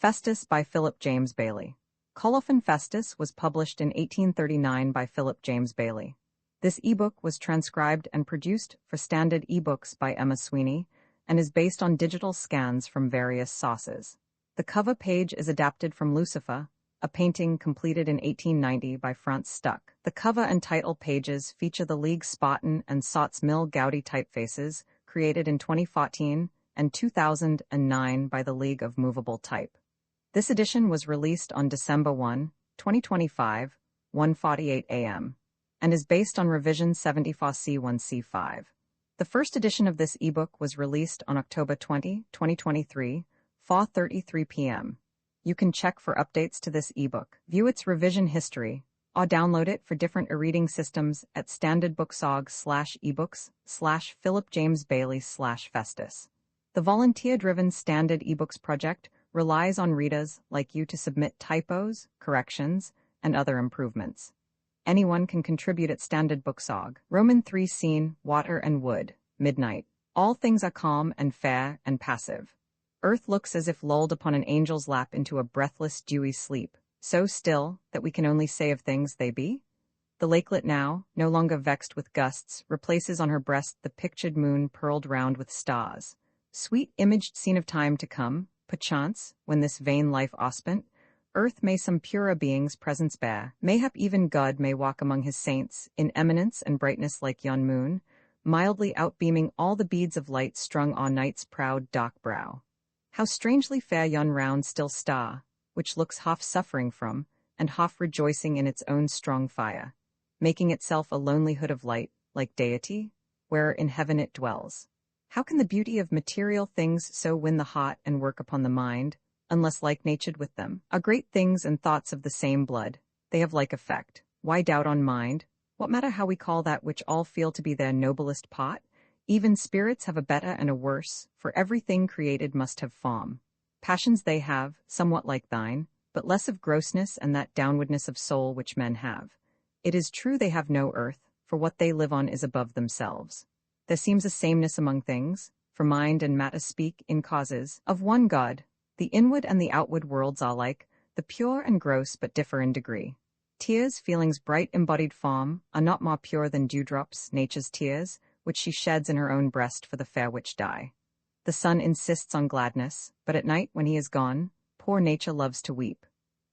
Festus by Philip James Bailey. Colophon Festus was published in 1839 by Philip James Bailey. This ebook was transcribed and produced for Standard eBooks by Emma Sweeney and is based on digital scans from various sources. The cover page is adapted from Lucifer, a painting completed in 1890 by Franz Stuck. The cover and title pages feature the League Spartan and Sots Mill Gaudi typefaces created in 2014 and 2009 by the League of Movable Type. This edition was released on December 1, 2025, 1:48 a.m., and is based on revision 74C1C5. The first edition of this ebook was released on October 20, 2023, 4:33 p.m. You can check for updates to this ebook, view its revision history, or download it for different e-reading systems at standardbooksorg/ebooks/PhilipJamesBailey/Festus. The volunteer-driven Standard eBooks project relies on readers like you to submit typos, corrections, and other improvements. Anyone can contribute at Standard Booksorg. Roman 3 Scene, Water and Wood, Midnight. All things are calm and fair and passive. Earth looks as if lulled upon an angel's lap into a breathless, dewy sleep, so still that we can only say of things they be. The lakelet now, no longer vexed with gusts, replaces on her breast the pictured moon pearled round with stars. Sweet imaged scene of time to come, perchance, when this vain life ospent, earth may some purer being's presence bear, mayhap even God may walk among his saints, in eminence and brightness like yon moon, mildly outbeaming all the beads of light strung on night's proud dark brow. How strangely fair yon round still star, which looks half suffering from, and half rejoicing in its own strong fire, making itself a lonely hood of light, like deity, where in heaven it dwells. How can the beauty of material things so win the heart and work upon the mind, unless like-natured with them? Are great things and thoughts of the same blood, they have like effect. Why doubt on mind? What matter how we call that which all feel to be their noblest part? Even spirits have a better and a worse, for everything created must have form. Passions they have, somewhat like thine, but less of grossness and that downwardness of soul which men have. It is true they have no earth, for what they live on is above themselves. There seems a sameness among things, for mind and matter speak, in causes, of one God. The inward and the outward worlds are like, the pure and gross but differ in degree. Tears, feelings bright embodied form, are not more pure than dewdrops, nature's tears, which she sheds in her own breast for the fair which die. The sun insists on gladness, but at night when he is gone, poor nature loves to weep.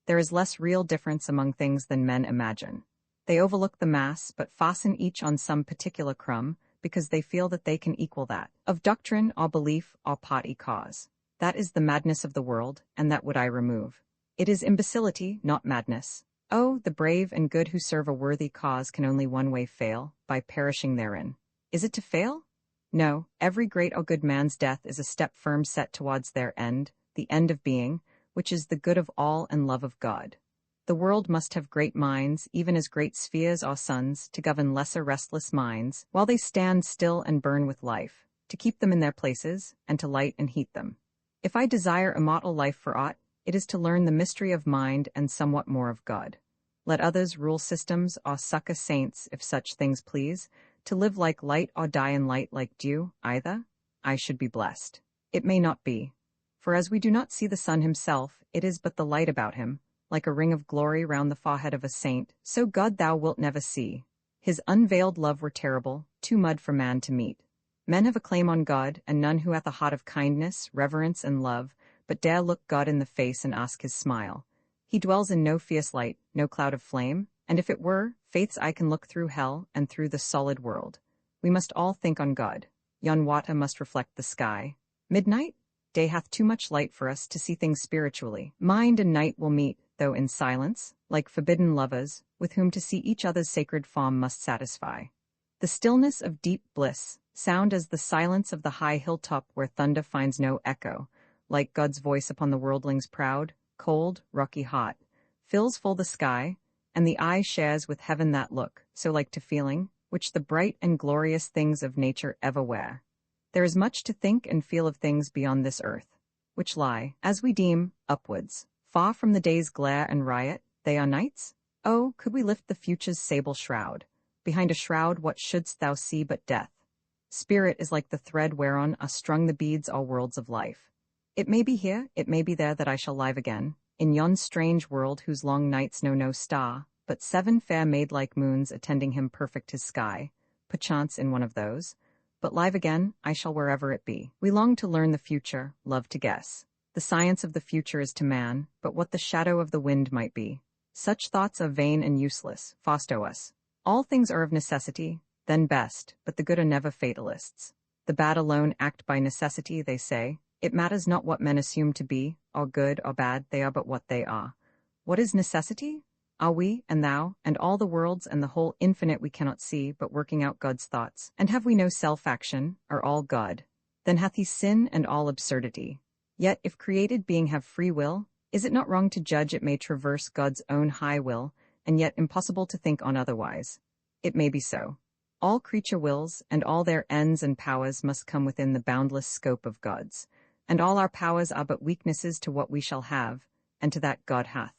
There is less real difference among things than men imagine. They overlook the mass, but fasten each on some particular crumb, because they feel that they can equal that of doctrine or belief or party cause. That is the madness of the world, and that would I remove. It is imbecility, not madness. Oh, the brave and good who serve a worthy cause can only one way fail, by perishing therein. Is it to fail? No, every great or good man's death is a step firm set towards their end, the end of being, which is the good of all and love of God. The world must have great minds, even as great spheres or suns, to govern lesser restless minds, while they stand still and burn with life, to keep them in their places, and to light and heat them. If I desire immortal life for aught, it is to learn the mystery of mind and somewhat more of God. Let others rule systems or succor saints, if such things please, to live like light or die in light like dew, either, I should be blessed. It may not be. For as we do not see the sun himself, it is but the light about him, like a ring of glory round the forehead of a saint, so God thou wilt never see. His unveiled love were terrible, too mud for man to meet. Men have a claim on God, and none who hath a heart of kindness, reverence, and love, but dare look God in the face and ask his smile. He dwells in no fierce light, no cloud of flame, and if it were, faith's eye can look through hell and through the solid world. We must all think on God. Yon water must reflect the sky. Midnight? Day hath too much light for us to see things spiritually. Mind and night will meet, though in silence, like forbidden lovers, with whom to see each other's sacred form must satisfy. The stillness of deep bliss, sound as the silence of the high hilltop where thunder finds no echo, like God's voice upon the worldling's proud, cold, rocky heart, fills full the sky, and the eye shares with heaven that look, so like to feeling, which the bright and glorious things of nature ever wear. There is much to think and feel of things beyond this earth, which lie, as we deem, upwards. Far from the day's glare and riot, they are nights? Oh, could we lift the future's sable shroud? Behind a shroud what shouldst thou see but death? Spirit is like the thread whereon are strung the beads or worlds of life. It may be here, it may be there that I shall live again, in yon strange world whose long nights know no star, but 7 fair maid-like moons attending him perfect his sky, perchance in one of those. But live again, I shall wherever it be. We long to learn the future, love to guess. The science of the future is to man, but what the shadow of the wind might be. Such thoughts are vain and useless, fasto us. All things are of necessity, then best, but the good are never fatalists. The bad alone act by necessity, they say. It matters not what men assume to be, or good or bad, they are but what they are. What is necessity? Are we, and thou, and all the worlds and the whole infinite we cannot see, but working out God's thoughts? And have we no self-action, are all God? Then hath he sin and all absurdity. Yet, if created being have free will, is it not wrong to judge it may traverse God's own high will, and yet impossible to think on otherwise? It may be so. All creature wills, and all their ends and powers must come within the boundless scope of God's, and all our powers are but weaknesses to what we shall have, and to that God hath.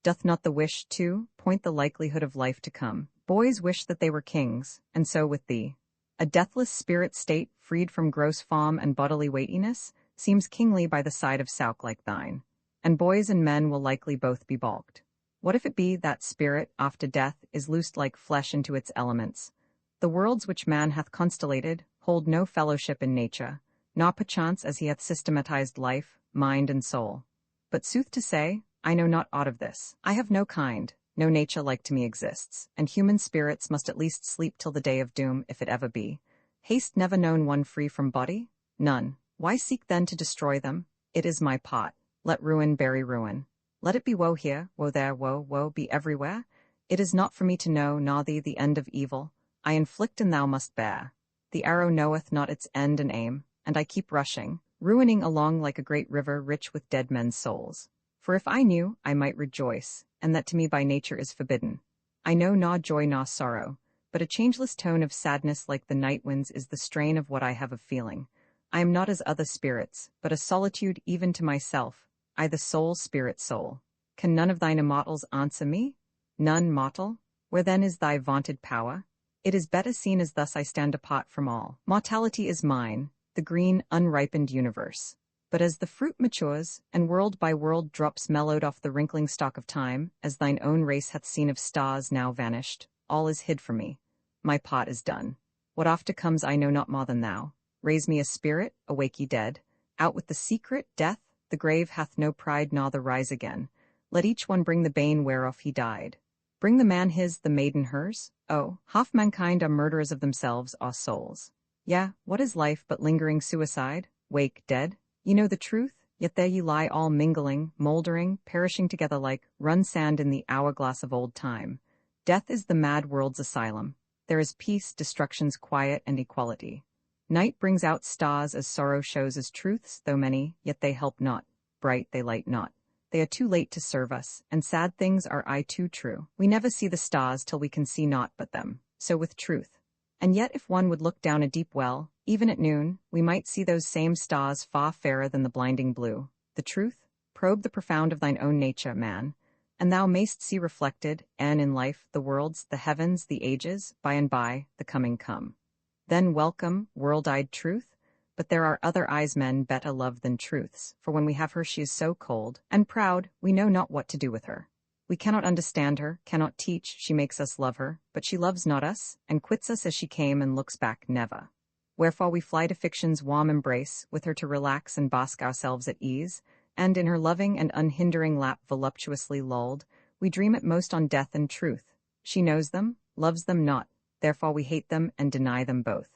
Doth not the wish, too, point the likelihood of life to come? Boys wish that they were kings, and so with thee. A deathless spirit state, freed from gross form and bodily weightiness, seems kingly by the side of souk like thine, and boys and men will likely both be balked. What if it be that spirit, after death, is loosed like flesh into its elements? The worlds which man hath constellated hold no fellowship in nature, nor perchance as he hath systematized life, mind and soul. But sooth to say, I know not aught of this. I have no kind, no nature like to me exists, and human spirits must at least sleep till the day of doom, if it ever be. Haste never known one free from body? None. Why seek then to destroy them? It is my pot. Let ruin bury ruin. Let it be woe here, woe there, woe be everywhere. It is not for me to know, nor thee, the end of evil. I inflict and thou must bear. The arrow knoweth not its end and aim, and I keep rushing, ruining along like a great river rich with dead men's souls. For if I knew, I might rejoice, and that to me by nature is forbidden. I know nor joy nor sorrow, but a changeless tone of sadness like the night winds is the strain of what I have of feeling. I am not as other spirits, but a solitude even to myself, I the sole spirit soul. Can none of thine immortals answer me? None, mortal? Where then is thy vaunted power? It is better seen as thus I stand apart from all. Mortality is mine, the green, unripened universe. But as the fruit matures, and world by world drops mellowed off the wrinkling stalk of time, as thine own race hath seen of stars now vanished, all is hid from me. My pot is done. What after comes I know not more than thou. Raise me a spirit, awake ye dead. Out with the secret, death, the grave hath no pride nor the rise again. Let each one bring the bane whereof he died. Bring the man his, the maiden hers. Oh, half mankind are murderers of themselves or souls. Yeah, what is life but lingering suicide? Wake, dead? Ye know the truth, yet there ye lie all mingling, mouldering, perishing together like run sand in the hourglass of old time. Death is the mad world's asylum. There is peace, destruction's quiet, and equality. Night brings out stars as sorrow shows as truths, though many, yet they help not. Bright they light not. They are too late to serve us, and sad things are aye too true. We never see the stars till we can see naught but them. So with truth. And yet if one would look down a deep well, even at noon, we might see those same stars far fairer than the blinding blue. The truth? Probe the profound of thine own nature, man, and thou mayst see reflected, and in life, the worlds, the heavens, the ages, by and by, the coming come. Then welcome, world-eyed truth, but there are other eyes men better love than truth's, for when we have her she is so cold and proud, we know not what to do with her. We cannot understand her, cannot teach, she makes us love her, but she loves not us, and quits us as she came and looks back never. Wherefore we fly to fiction's warm embrace, with her to relax and bask ourselves at ease, and in her loving and unhindering lap voluptuously lulled, we dream at most on death and truth. She knows them, loves them not, therefore we hate them and deny them both.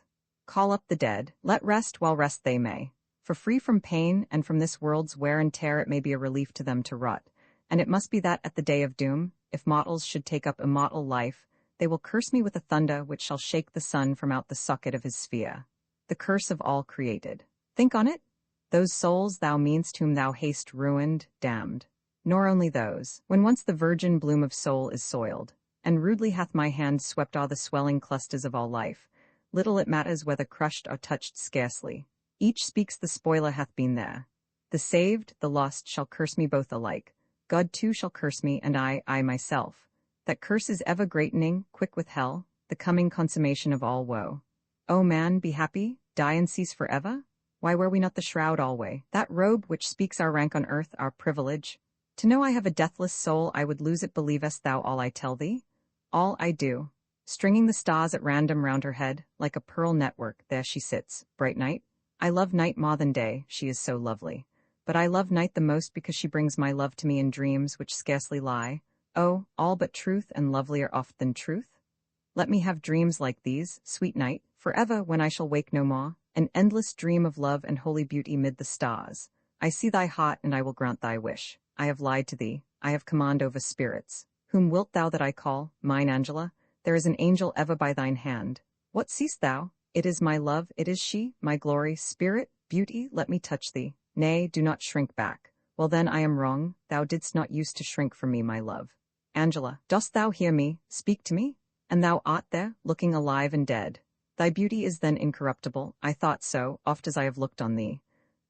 Call up the dead, let rest while rest they may. For free from pain and from this world's wear and tear it may be a relief to them to rot, and it must be that at the day of doom, if mortals should take up immortal life, they will curse me with a thunder which shall shake the sun from out the socket of his sphere. The curse of all created. Think on it? Those souls thou mean'st whom thou hast ruined, damned. Nor only those, when once the virgin bloom of soul is soiled, and rudely hath my hand swept all the swelling clusters of all life, little it matters whether crushed or touched scarcely. Each speaks the spoiler hath been there. The saved, the lost shall curse me both alike. God too shall curse me, and I myself. That curse is ever greatening, quick with hell, the coming consummation of all woe. O man, be happy, die and cease forever? Why wear we not the shroud alway, that robe which speaks our rank on earth, our privilege? To know I have a deathless soul, I would lose it. Believest thou all I tell thee? All I do. Stringing the stars at random round her head, like a pearl network, there she sits, bright night. I love night more than day, she is so lovely. But I love night the most because she brings my love to me in dreams which scarcely lie. Oh, all but truth and lovelier oft than truth. Let me have dreams like these, sweet night, forever when I shall wake no more, an endless dream of love and holy beauty mid the stars. I see thy heart and I will grant thy wish. I have lied to thee, I have command over spirits. Whom wilt thou that I call, mine Angela? There is an angel ever by thine hand. What seest thou? It is my love, it is she, my glory, spirit, beauty, let me touch thee. Nay, do not shrink back. Well then I am wrong, thou didst not use to shrink from me, my love. Angela, dost thou hear me? Speak to me? And thou art there, looking alive and dead. Thy beauty is then incorruptible, I thought so, oft as I have looked on thee.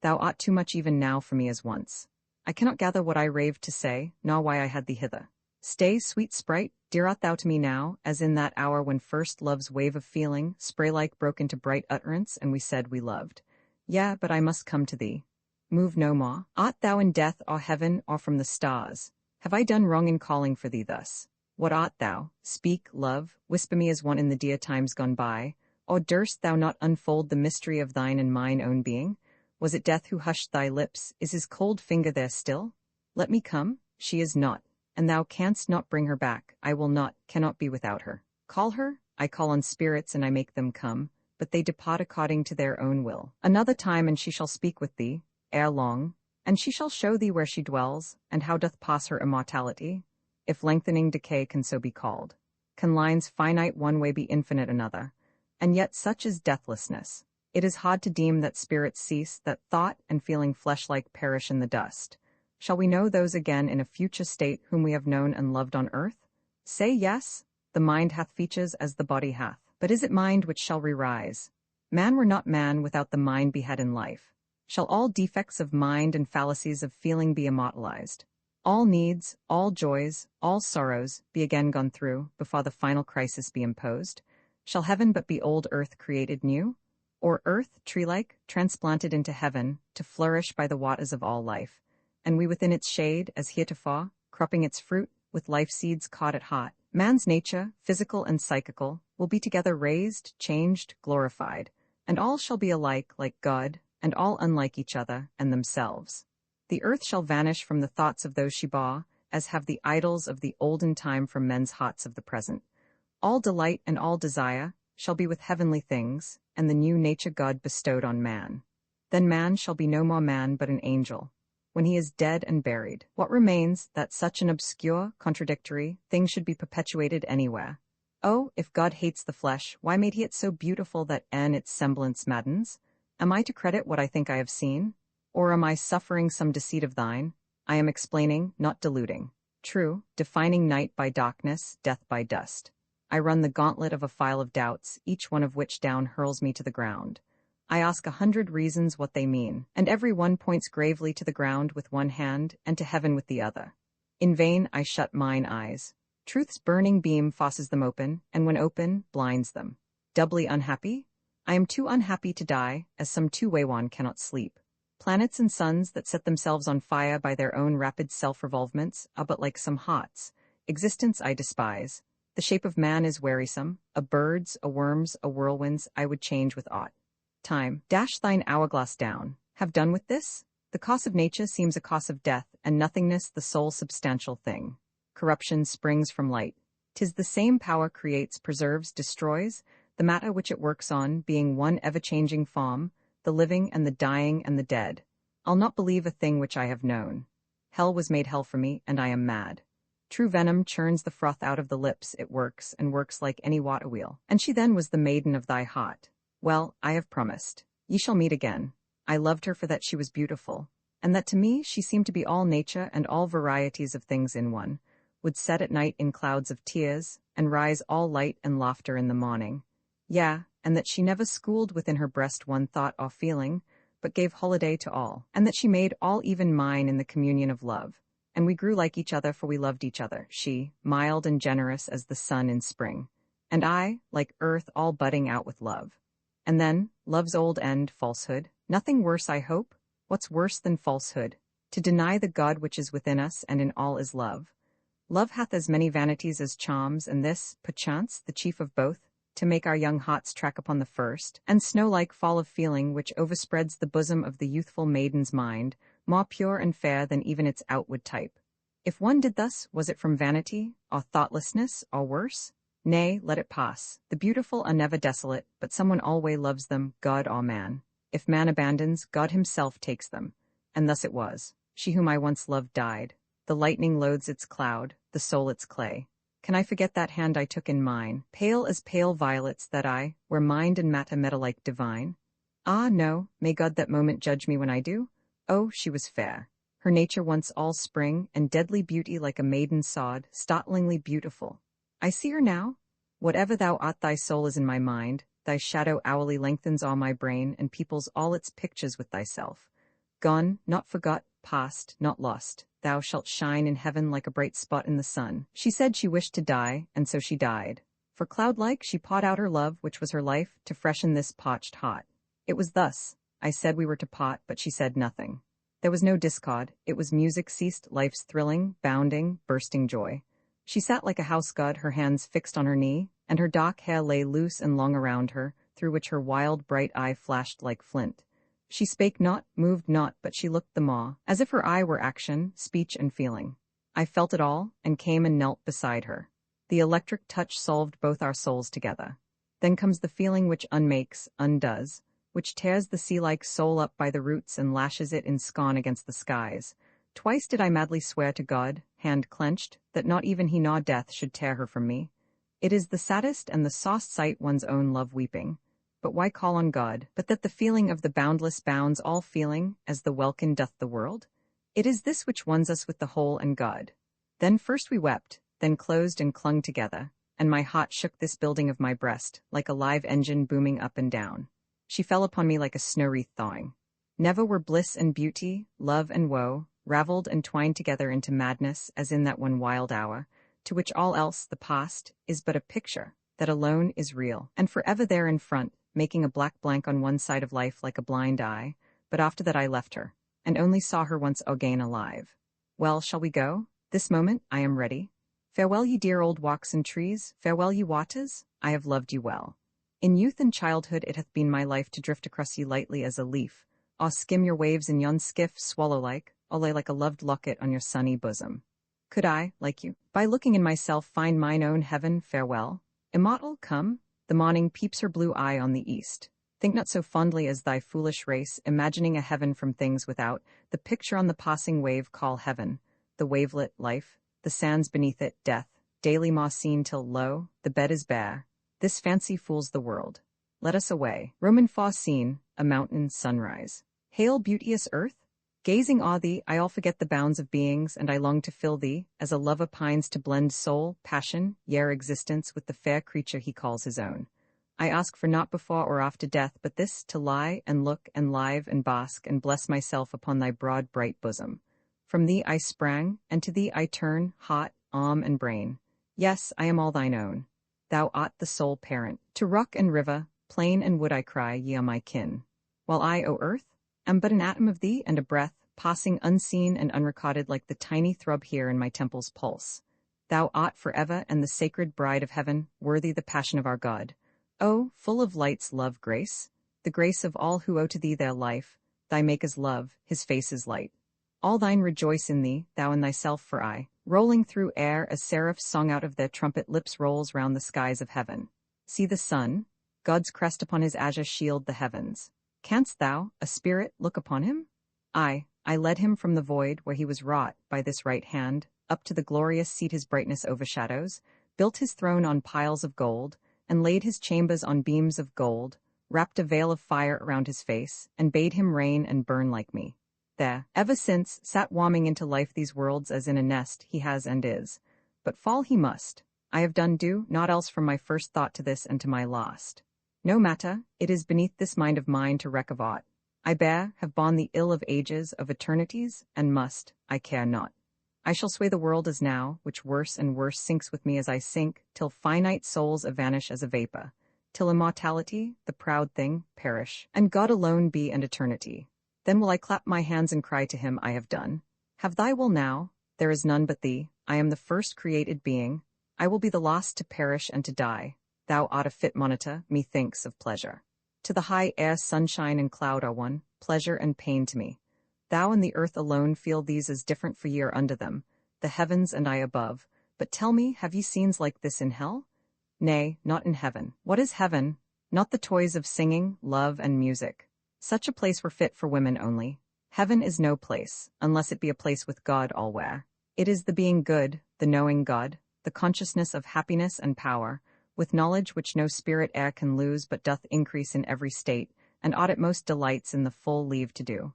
Thou art too much even now for me as once. I cannot gather what I raved to say, nor why I had thee hither. Stay, sweet sprite, dear art thou to me now, as in that hour when first love's wave of feeling, spray-like, broke into bright utterance, and we said we loved. Yea, but I must come to thee. Move no more. Art thou in death, or heaven, or from the stars? Have I done wrong in calling for thee thus? What art thou? Speak, love, whisper me as one in the dear times gone by. Or durst thou not unfold the mystery of thine and mine own being? Was it death who hushed thy lips? Is his cold finger there still? Let me come? She is not. And thou canst not bring her back. I will not, cannot be without her. Call her? I call on spirits and I make them come, but they depart according to their own will. Another time and she shall speak with thee, ere long, and she shall show thee where she dwells, and how doth pass her immortality, if lengthening decay can so be called. Can lines finite one way be infinite another? And yet such is deathlessness. It is hard to deem that spirits cease, that thought and feeling flesh-like perish in the dust. Shall we know those again in a future state whom we have known and loved on earth? Say yes, the mind hath features as the body hath, but is it mind which shall re-rise? Man were not man without the mind be had in life. Shall all defects of mind and fallacies of feeling be immortalized? All needs, all joys, all sorrows be again gone through, before the final crisis be imposed? Shall heaven but be old earth created new? Or earth, tree-like, transplanted into heaven, to flourish by the waters of all life, and we within its shade, as heretofore, cropping its fruit, with life seeds caught at hot? Man's nature, physical and psychical, will be together raised, changed, glorified, and all shall be alike, like God, and all unlike each other and themselves. The earth shall vanish from the thoughts of those she bore, as have the idols of the olden time from men's hearts of the present. All delight and all desire shall be with heavenly things, and the new nature God bestowed on man. Then man shall be no more man but an angel. When he is dead and buried, what remains that such an obscure, contradictory thing should be perpetuated anywhere? Oh, if God hates the flesh, why made he it so beautiful that e'en its semblance maddens? Am I to credit what I think I have seen? Or am I suffering some deceit of thine? I am explaining, not deluding. True, defining night by darkness, death by dust. I run the gauntlet of a file of doubts, each one of which down hurls me to the ground. I ask 100 reasons what they mean, and every one points gravely to the ground with one hand and to heaven with the other. In vain I shut mine eyes. Truth's burning beam forces them open, and when open, blinds them. Doubly unhappy? I am too unhappy to die, as some too waywan cannot sleep. Planets and suns that set themselves on fire by their own rapid self-revolvements are but like some hots. Existence I despise. The shape of man is wearisome. A bird's, a worm's, a whirlwind's I would change with aught. Time, dash thine hourglass down. Have done with this? The cause of nature seems a cause of death, and nothingness the sole substantial thing. Corruption springs from light. 'Tis the same power creates, preserves, destroys, the matter which it works on, being one ever-changing form, the living and the dying and the dead. I'll not believe a thing which I have known. Hell was made hell for me, and I am mad. True venom churns the froth out of the lips, it works, and works like any water wheel. And she then was the maiden of thy heart. Well, I have promised. Ye shall meet again. I loved her for that she was beautiful, and that to me she seemed to be all nature and all varieties of things in one, would set at night in clouds of tears, and rise all light and laughter in the morning. Yea, and that she never schooled within her breast one thought or feeling, but gave holiday to all, and that she made all even mine in the communion of love. And we grew like each other, for we loved each other, she, mild and generous as the sun in spring, and I, like earth all budding out with love. And then, love's old end, falsehood, Nothing worse, I hope? What's worse than falsehood? To deny the God which is within us and in all is love. Love hath as many vanities as charms, and this, perchance, the chief of both, to make our young hearts track upon the first, and snow-like fall of feeling which overspreads the bosom of the youthful maiden's mind, more pure and fair than even its outward type. If one did thus, was it from vanity, or thoughtlessness, or worse? Nay, let it pass. The beautiful are never desolate, but someone always loves them, God or man. If man abandons, God himself takes them. And thus it was. She whom I once loved died. The lightning loathes its cloud, the soul its clay. Can I forget that hand I took in mine, pale as pale violets that I, where mind and matter met alike divine? Ah, no, may God that moment judge me when I do? Oh, she was fair. Her nature once all spring, and deadly beauty like a maiden sod, startlingly beautiful. I see her now. Whatever thou art, thy soul is in my mind, thy shadow hourly lengthens all my brain, and peoples all its pictures with thyself. Gone, not forgot, past, not lost, thou shalt shine in heaven like a bright spot in the sun. She said she wished to die, and so she died. For cloud-like she poured out her love, which was her life, to freshen this parched heart. It was thus. I said we were to part, but she said nothing. There was no discord. It was music ceased, life's thrilling, bounding, bursting joy. She sat like a house god, her hands fixed on her knee, and her dark hair lay loose and long around her, through which her wild, bright eye flashed like flint. She spake not, moved not, but she looked the more, as if her eye were action, speech, and feeling. I felt it all, and came and knelt beside her. The electric touch solved both our souls together. Then comes the feeling which unmakes, undoes, which tears the sea-like soul up by the roots and lashes it in scorn against the skies. Twice did I madly swear to God, hand clenched, that not even he nor death should tear her from me. It is the saddest and the soft sight one's own love weeping. But why call on God, but that the feeling of the boundless bounds all feeling, as the welkin doth the world? It is this which ones us with the whole and God. Then first we wept, then closed and clung together, and my heart shook this building of my breast, like a live engine booming up and down. She fell upon me like a snow-wreath thawing. Never were bliss and beauty, love and woe, raveled and twined together into madness as in that one wild hour, to which all else, the past, is but a picture, that alone is real, and forever there in front, making a black blank on one side of life like a blind eye, but after that I left her, and only saw her once again alive. Well, shall we go? This moment, I am ready. Farewell, ye dear old walks and trees, farewell, ye waters, I have loved you well. In youth and childhood it hath been my life to drift across ye lightly as a leaf, or skim your waves in yon skiff swallow-like, or lay like a loved locket on your sunny bosom. Could I, like you, by looking in myself find mine own heaven, farewell? Immortal, come, the morning peeps her blue eye on the east. Think not so fondly as thy foolish race, imagining a heaven from things without, the picture on the passing wave call heaven, the wavelet, life, the sands beneath it, death, daily more seen till, lo, the bed is bare. This fancy fools the world. Let us away. Roman far scene, a mountain sunrise. Hail, beauteous earth! Gazing o'er thee, I all forget the bounds of beings, and I long to fill thee, as a lover pines to blend soul, passion, yea existence with the fair creature he calls his own. I ask for naught before or after death, but this, to lie and look and live and bask and bless myself upon thy broad bright bosom. From thee I sprang, and to thee I turn, heart, arm, and brain. Yes, I am all thine own. Thou art the sole parent. To rock and river, plain and wood I cry, ye are my kin. While I, O earth, am but an atom of thee and a breath, passing unseen and unrecorded like the tiny throb here in my temple's pulse. Thou art forever and the sacred bride of heaven, worthy the passion of our God. O, full of light's love grace, the grace of all who owe to thee their life, thy Maker's love, his face's light. All thine rejoice in thee, thou in thyself for I, rolling through air as seraphs song out of their trumpet lips rolls round the skies of heaven. See the sun, God's crest upon his azure shield the heavens. Canst thou, a spirit, look upon him? I led him from the void where he was wrought by this right hand, up to the glorious seat his brightness overshadows, built his throne on piles of gold, and laid his chambers on beams of gold, wrapped a veil of fire around his face, and bade him reign and burn like me. There, ever since, sat warming into life these worlds as in a nest he has and is. But fall he must. I have done due, naught else from my first thought to this and to my last. No matter, it is beneath this mind of mine to reck of aught. I have borne the ill of ages, of eternities, and must, I care not. I shall sway the world as now, which worse and worse sinks with me as I sink, till finite souls evanish as a vapor, till immortality, the proud thing, perish, and God alone be and eternity. Then will I clap my hands and cry to him, I have done. Have thy will now, there is none but thee, I am the first created being, I will be the last to perish and to die. Thou art a fit monitor, methinks, of pleasure. To the high air sunshine and cloud are one, pleasure and pain to me. Thou and the earth alone feel these as different, for ye are under them, the heavens and I above. But tell me, have ye scenes like this in hell? Nay, not in heaven. What is heaven? Not the toys of singing, love, and music. Such a place were fit for women only. Heaven is no place, unless it be a place with God allwhere. It is the being good, the knowing God, the consciousness of happiness and power, with knowledge which no spirit e'er can lose but doth increase in every state, and aught it most delights in the full leave to do.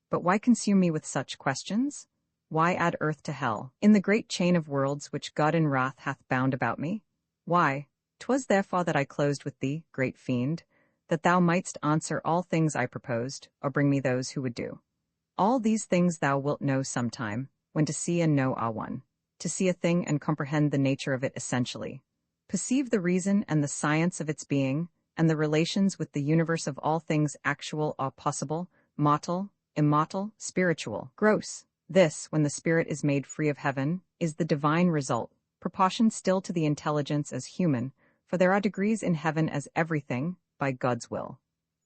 But why consume me with such questions? Why add earth to hell, in the great chain of worlds which God in wrath hath bound about me? Why? 'Twas therefore that I closed with thee, great fiend, that thou mightst answer all things I proposed, or bring me those who would do. All these things thou wilt know sometime, when to see and know are one. To see a thing and comprehend the nature of it essentially. Perceive the reason and the science of its being, and the relations with the universe of all things actual or possible, mortal, immortal, spiritual, gross. This, when the spirit is made free of heaven, is the divine result, proportioned still to the intelligence as human, for there are degrees in heaven as everything, by God's will.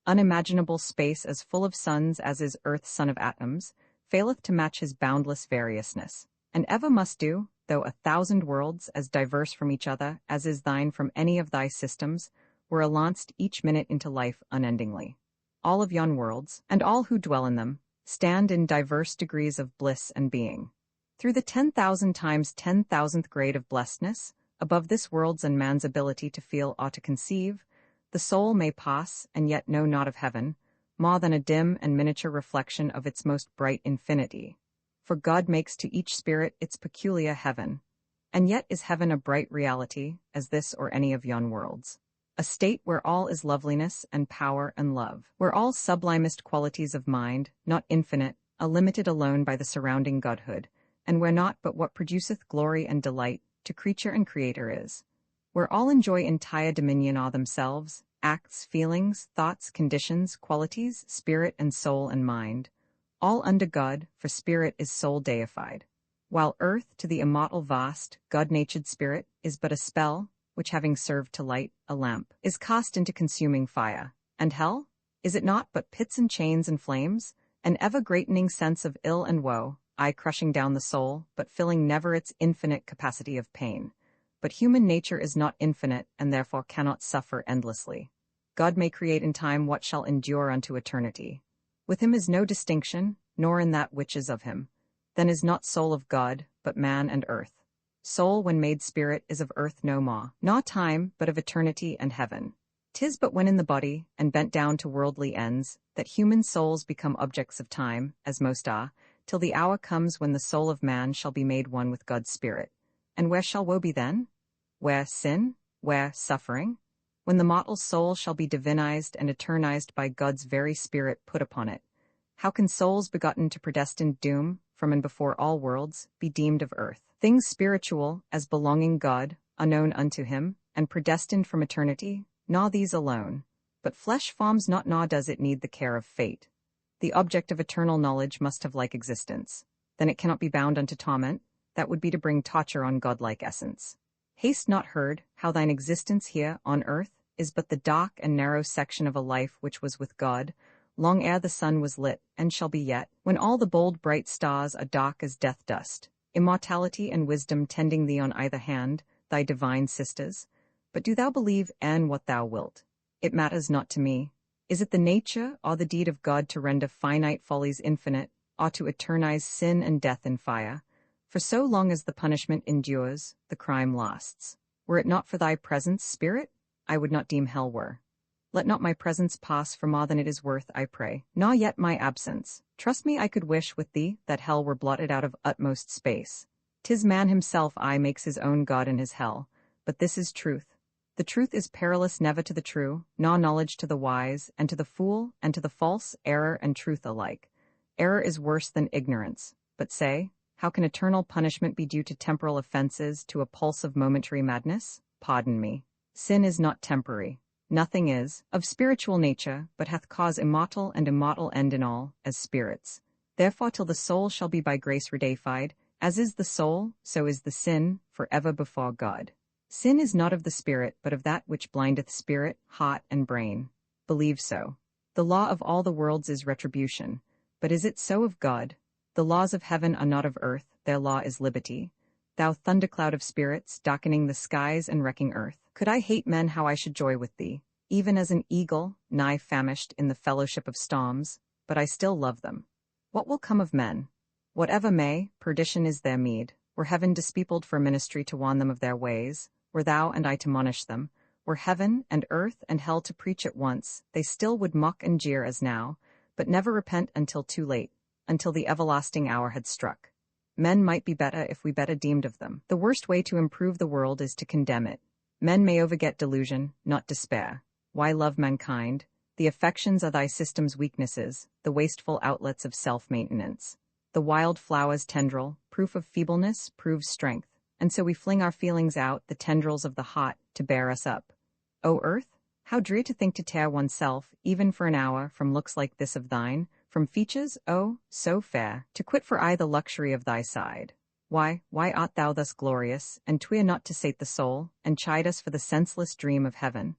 Unimaginable space as full of suns as is earth son of atoms, faileth to match his boundless variousness, and ever must do, though 1,000 worlds, as diverse from each other as is thine from any of thy systems, were lanced each minute into life unendingly. All of yon worlds, and all who dwell in them, stand in diverse degrees of bliss and being. Through the 10,000 times 10,000th grade of blessedness, above this world's and man's ability to feel or to conceive, the soul may pass and yet know not of heaven, more than a dim and miniature reflection of its most bright infinity. For God makes to each spirit its peculiar heaven, and yet is heaven a bright reality, as this or any of yon worlds. A state where all is loveliness and power and love, where all sublimest qualities of mind, not infinite, are limited alone by the surrounding godhood, and where naught but what produceth glory and delight to creature and creator is, where all enjoy entire dominion o'er themselves, acts, feelings, thoughts, conditions, qualities, spirit and soul and mind, all under God, for spirit is soul deified, while earth to the immortal vast, God-natured spirit, is but a spell, which having served to light a lamp, is cast into consuming fire. And hell? Is it not but pits and chains and flames, an ever-greatening sense of ill and woe, aye crushing down the soul, but filling never its infinite capacity of pain. But human nature is not infinite, and therefore cannot suffer endlessly. God may create in time what shall endure unto eternity. With him is no distinction, nor in that which is of him. Then is not soul of God, but man and earth. Soul, when made spirit, is of earth no more, nor time, but of eternity and heaven. 'Tis but when in the body, and bent down to worldly ends, that human souls become objects of time, as most are, till the hour comes when the soul of man shall be made one with God's spirit. And where shall woe be then? Where sin? Where suffering? When the mortal soul shall be divinized and eternized by God's very spirit put upon it. How can souls begotten to predestined doom, from and before all worlds, be deemed of earth? Things spiritual, as belonging God, are known unto him, and predestined from eternity, nor these alone. But flesh forms not, nor does it need the care of fate. The object of eternal knowledge must have like existence. Then it cannot be bound unto torment, that would be to bring torture on godlike essence. Hast not heard how thine existence here on earth is but the dark and narrow section of a life which was with God, long ere the sun was lit, and shall be yet, when all the bold bright stars are dark as death dust, immortality and wisdom tending thee on either hand, thy divine sisters. But do thou believe e'en what thou wilt. It matters not to me. Is it the nature or the deed of God to render finite follies infinite, or to eternize sin and death in fire? For so long as the punishment endures, the crime lasts. Were it not for thy presence, Spirit, I would not deem hell were. Let not my presence pass for more than it is worth, I pray, nor yet my absence. Trust me, I could wish with thee that hell were blotted out of utmost space. 'Tis man himself makes his own God in his hell, but this is truth. The truth is perilous never to the true, nor knowledge to the wise, and to the fool, and to the false, error and truth alike. Error is worse than ignorance. But say, how can eternal punishment be due to temporal offenses, to a pulse of momentary madness? Pardon me. Sin is not temporary. nothing is of spiritual nature, but hath cause immortal and immortal end in all, as spirits. Therefore till the soul shall be by grace redeified, as is the soul, so is the sin, for ever before God. Sin is not of the spirit, but of that which blindeth spirit, heart, and brain. Believe so. The law of all the worlds is retribution. But is it so of God? The laws of heaven are not of earth, their law is liberty. Thou thundercloud of spirits, darkening the skies and wrecking earth, could I hate men, how I should joy with thee, even as an eagle, nigh famished in the fellowship of storms, but I still love them. What will come of men? Whatever may, perdition is their meed. Were heaven dispeopled for ministry to warn them of their ways, were thou and I to monish them, were heaven and earth and hell to preach at once, they still would mock and jeer as now, but never repent until too late, until the everlasting hour had struck. Men might be better if we better deemed of them. The worst way to improve the world is to condemn it. Men may overget delusion, not despair. Why love mankind? The affections are thy system's weaknesses, the wasteful outlets of self-maintenance. The wild flower's tendril, proof of feebleness, proves strength, and so we fling our feelings out, the tendrils of the heart, to bear us up. O earth, how drear to think to tear oneself, even for an hour, from looks like this of thine, from features, oh, so fair, to quit for aye the luxury of thy side. Why art thou thus glorious, and tweer not to sate the soul, and chide us for the senseless dream of heaven?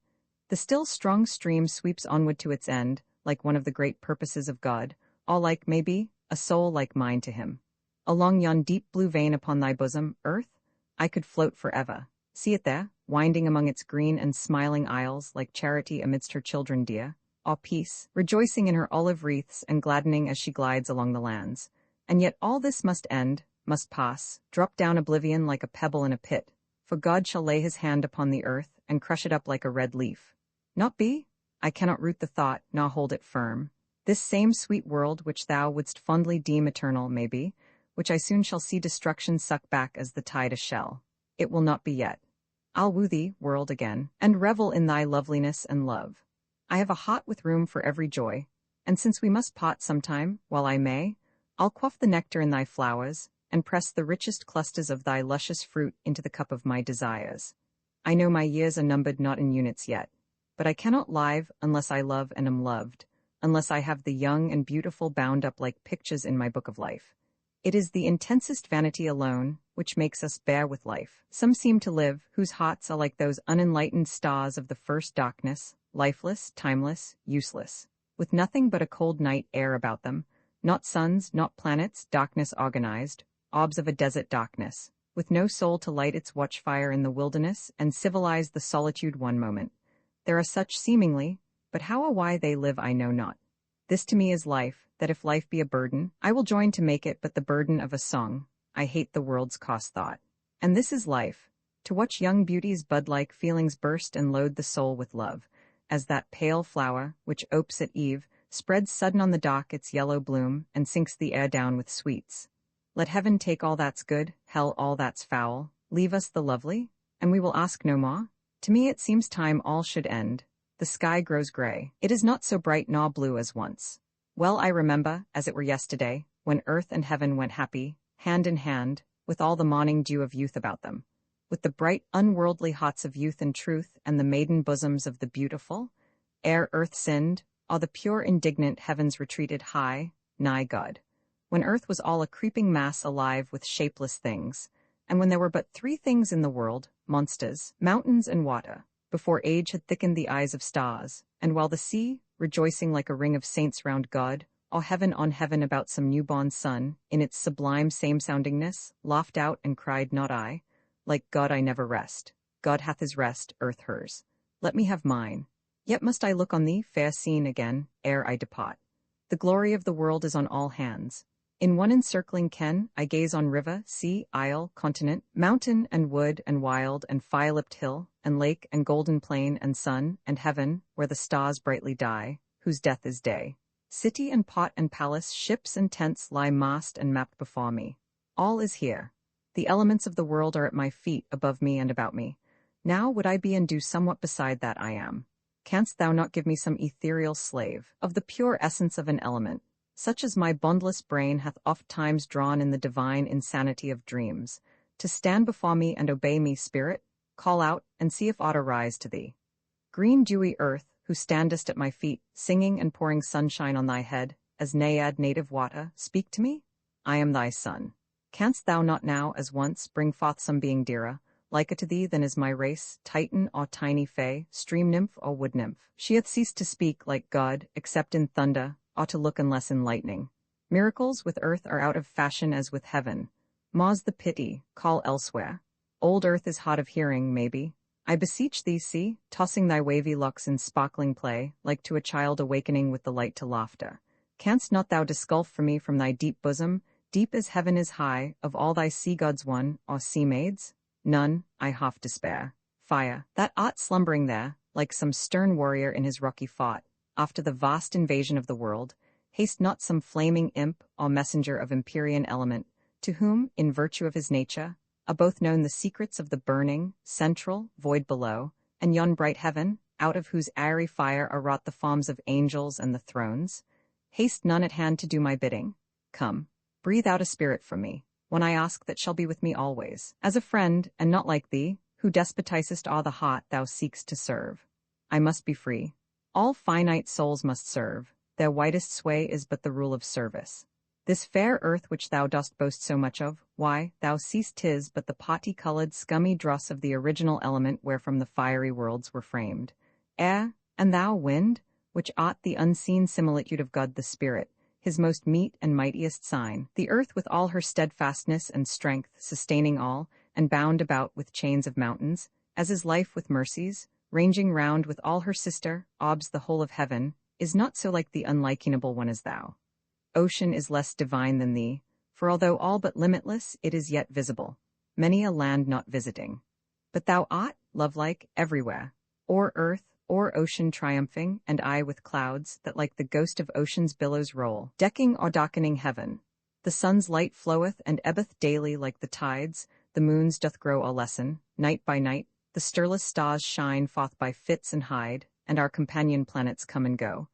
The still strong stream sweeps onward to its end, like one of the great purposes of God, all like, maybe, a soul like mine to him. Along yon deep blue vein upon thy bosom, earth, I could float forever. See it there, winding among its green and smiling isles, like charity amidst her children dear, all peace, rejoicing in her olive wreaths and gladdening as she glides along the lands. And yet all this must end, must pass, drop down oblivion like a pebble in a pit, for God shall lay his hand upon the earth and crush it up like a red leaf. Not be? I cannot root the thought, nor hold it firm. This same sweet world which thou wouldst fondly deem eternal, maybe, which I soon shall see destruction suck back as the tide a shell. It will not be yet. I'll woo thee, world, again, and revel in thy loveliness and love. I have a heart with room for every joy, and since we must part sometime, while I may, I'll quaff the nectar in thy flowers, and press the richest clusters of thy luscious fruit into the cup of my desires. I know my years are numbered not in units yet, but I cannot live unless I love and am loved, unless I have the young and beautiful bound up like pictures in my book of life. It is the intensest vanity alone which makes us bear with life. Some seem to live, whose hearts are like those unenlightened stars of the first darkness, lifeless, timeless, useless, with nothing but a cold night air about them, not suns, not planets, darkness organized, orbs of a desert darkness, with no soul to light its watchfire in the wilderness and civilize the solitude one moment. There are such seemingly, but how or why they live I know not. This to me is life, that if life be a burden, I will join to make it but the burden of a song. I hate the world's cost thought. And this is life, to watch young beauties bud-like feelings burst and load the soul with love, as that pale flower, which opes at eve, spreads sudden on the dock its yellow bloom, and sinks the air down with sweets. Let heaven take all that's good, hell all that's foul, leave us the lovely, and we will ask no more. To me it seems time all should end. The sky grows gray. It is not so bright nor blue as once. Well I remember, as it were yesterday, when earth and heaven went happy, hand in hand, with all the morning dew of youth about them, with the bright unworldly hearts of youth and truth and the maiden bosoms of the beautiful, ere earth sinned, or the pure indignant heavens retreated high, nigh God, when earth was all a creeping mass alive with shapeless things, and when there were but three things in the world, monsters, mountains and water, before age had thickened the eyes of stars, and while the sea, rejoicing like a ring of saints round God, or heaven on heaven about some newborn son, in its sublime same-soundingness, laughed out and cried not I, like God I never rest. God hath his rest, earth hers. Let me have mine. Yet must I look on thee, fair scene, again, ere I depart. The glory of the world is on all hands. In one encircling ken, I gaze on river, sea, isle, continent, mountain and wood and wild and fire-lipped hill, and lake and golden plain and sun and heaven, where the stars brightly die, whose death is day. City and pot and palace, ships and tents lie massed and mapped before me. All is here. The elements of the world are at my feet, above me and about me. Now would I be and do somewhat beside that I am. Canst thou not give me some ethereal slave, of the pure essence of an element, such as my bondless brain hath oft times drawn in the divine insanity of dreams, to stand before me and obey me, spirit, call out, and see if aught arise to thee. Green dewy earth, who standest at my feet, singing and pouring sunshine on thy head, as naiad native water, speak to me? I am thy son. Canst thou not now, as once, bring forth some being dearer, liker to thee than is my race, Titan or tiny fay, stream nymph or wood nymph? She hath ceased to speak like God, except in thunder, or to look unless in lightning. Miracles with earth are out of fashion as with heaven. More's the pity, call elsewhere. Old earth is hard of hearing, maybe. I beseech thee, see, tossing thy wavy locks in sparkling play, like to a child awakening with the light to laughter. Canst not thou disgulf for me from thy deep bosom, deep as heaven is high, of all thy sea-gods one, or sea-maids? None, I half despair. Fire, that art slumbering there, like some stern warrior in his rocky fort, after the vast invasion of the world, haste not some flaming imp, or messenger of empyrean element, to whom, in virtue of his nature, are both known the secrets of the burning, central, void below, and yon bright heaven, out of whose airy fire are wrought the forms of angels and the thrones? Haste none at hand to do my bidding? Come, breathe out a spirit from me, one I ask that shall be with me always, as a friend, and not like thee, who despotizest all the heart thou seekst to serve. I must be free. All finite souls must serve, their widest sway is but the rule of service. This fair earth which thou dost boast so much of, why, thou seest 'tis but the potty-colored scummy dross of the original element wherefrom the fiery worlds were framed. Air, and thou, wind, which art the unseen similitude of God the Spirit, his most meet and mightiest sign, the earth with all her steadfastness and strength, sustaining all, and bound about with chains of mountains, as is life with mercies, ranging round with all her sister, obs the whole of heaven, is not so like the unlikenable one as thou. Ocean is less divine than thee, for although all but limitless, it is yet visible, many a land not visiting. But thou art, love-like, everywhere, o'er earth, o'er ocean triumphing, and I with clouds, that like the ghost of ocean's billows roll, decking or darkening heaven. The sun's light floweth and ebbeth daily like the tides, the moons doth grow or lessen, night by night, the stirless stars shine forth by fits and hide, and our companion planets come and go,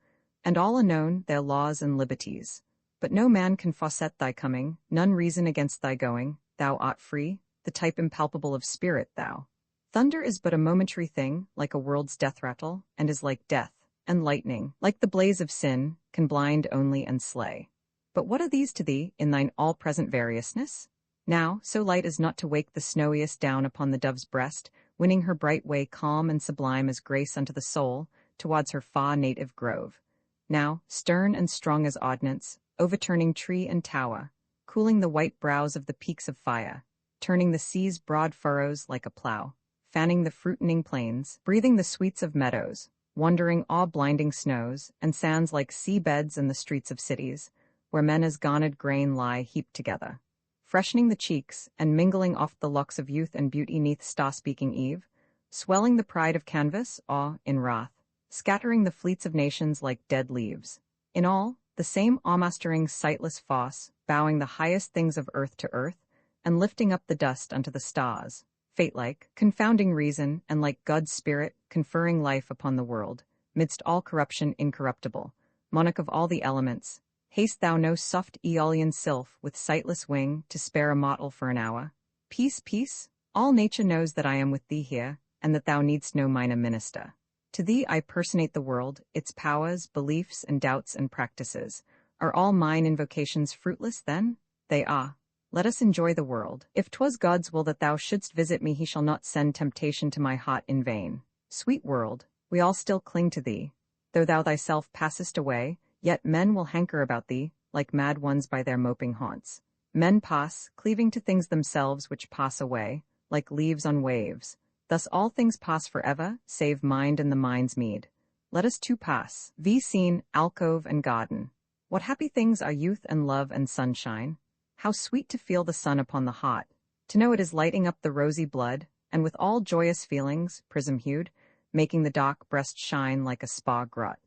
and all unknown their laws and liberties. But no man can foreset thy coming, none reason against thy going, thou art free, the type impalpable of spirit thou. Thunder is but a momentary thing, like a world's death rattle, and is like death, and lightning, like the blaze of sin, can blind only and slay. But what are these to thee, in thine all-present variousness? Now, so light as not to wake the snowiest down upon the dove's breast, winning her bright way calm and sublime as grace unto the soul, towards her far native grove. Now, stern and strong as ordnance, overturning tree and tower, cooling the white brows of the peaks of fire, turning the sea's broad furrows like a plough, fanning the fruitening plains, breathing the sweets of meadows, wandering awe-blinding snows, and sands like sea-beds in the streets of cities, where men as garnered grain lie heaped together, freshening the cheeks, and mingling oft the locks of youth and beauty neath star-speaking eve, swelling the pride of canvas, or, in wrath, scattering the fleets of nations like dead leaves. In all, the same awe-mastering sightless fosse, bowing the highest things of earth to earth, and lifting up the dust unto the stars, fate-like, confounding reason, and like God's spirit, conferring life upon the world, midst all corruption incorruptible, monarch of all the elements. Haste thou no soft Aeolian sylph with sightless wing to spare a mortal for an hour? Peace, peace, all nature knows that I am with thee here, and that thou needst no mine a minister. To thee I personate the world, its powers, beliefs, and doubts and practices. Are all mine invocations fruitless then? They are. Let us enjoy the world. If 'twas God's will that thou shouldst visit me, he shall not send temptation to my heart in vain. Sweet world, we all still cling to thee. Though thou thyself passest away, yet men will hanker about thee, like mad ones by their moping haunts. Men pass, cleaving to things themselves which pass away, like leaves on waves. Thus all things pass forever, save mind and the mind's meed. Let us too pass, scene, alcove, and garden. What happy things are youth and love and sunshine! How sweet to feel the sun upon the heart, to know it is lighting up the rosy blood, and with all joyous feelings, prism-hued, making the dark breast shine like a spa grot.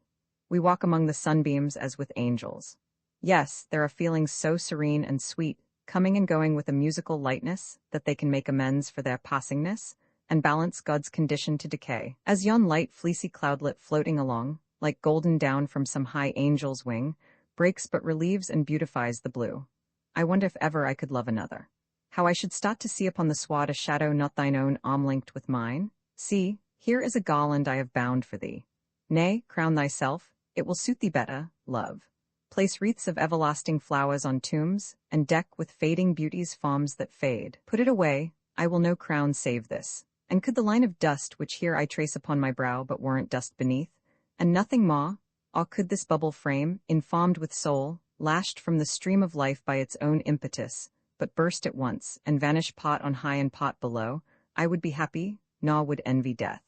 We walk among the sunbeams as with angels. Yes, there are feelings so serene and sweet, coming and going with a musical lightness, that they can make amends for their passingness, and balance God's condition to decay. As yon light fleecy cloudlet floating along, like golden down from some high angel's wing, breaks but relieves and beautifies the blue. I wonder if ever I could love another. How I should start to see upon the sward a shadow not thine own arm linked with mine? See, Here is a garland I have bound for thee. Nay, crown thyself, it will suit thee better, love. Place wreaths of everlasting flowers on tombs, and deck with fading beauties forms that fade. Put it away, I will no crown save this. And could the line of dust which here I trace upon my brow but warrant dust beneath, and nothing more, or could this bubble frame, informed with soul, lashed from the stream of life by its own impetus, but burst at once, and vanish pot on high and pot below, I would be happy, nor would envy death.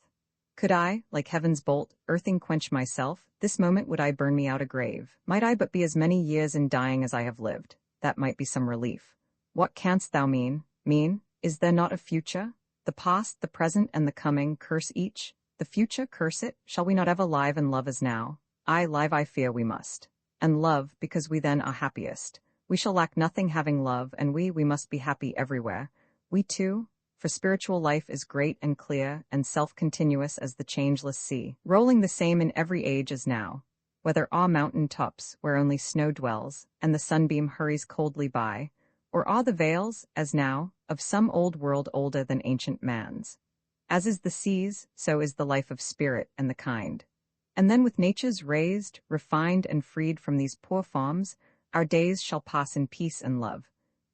Could I, like heaven's bolt, earthing quench myself, this moment would I burn me out a grave. Might I but be as many years in dying as I have lived, that might be some relief. What canst thou mean? Mean? Is there not a future? The past, the present, and the coming, curse each. The future, curse it. Shall we not ever live and love as now? Aye, live I fear we must. And love, because we then are happiest. We shall lack nothing having love, and we must be happy everywhere. We too, for spiritual life is great and clear and self-continuous as the changeless sea, rolling the same in every age as now. Whether awe mountain tops, where only snow dwells, and the sunbeam hurries coldly by, or awe the vales, as now, of some old world older than ancient man's. As is the seas, so is the life of spirit and the kind. And then with natures raised, refined, and freed from these poor forms, our days shall pass in peace and love.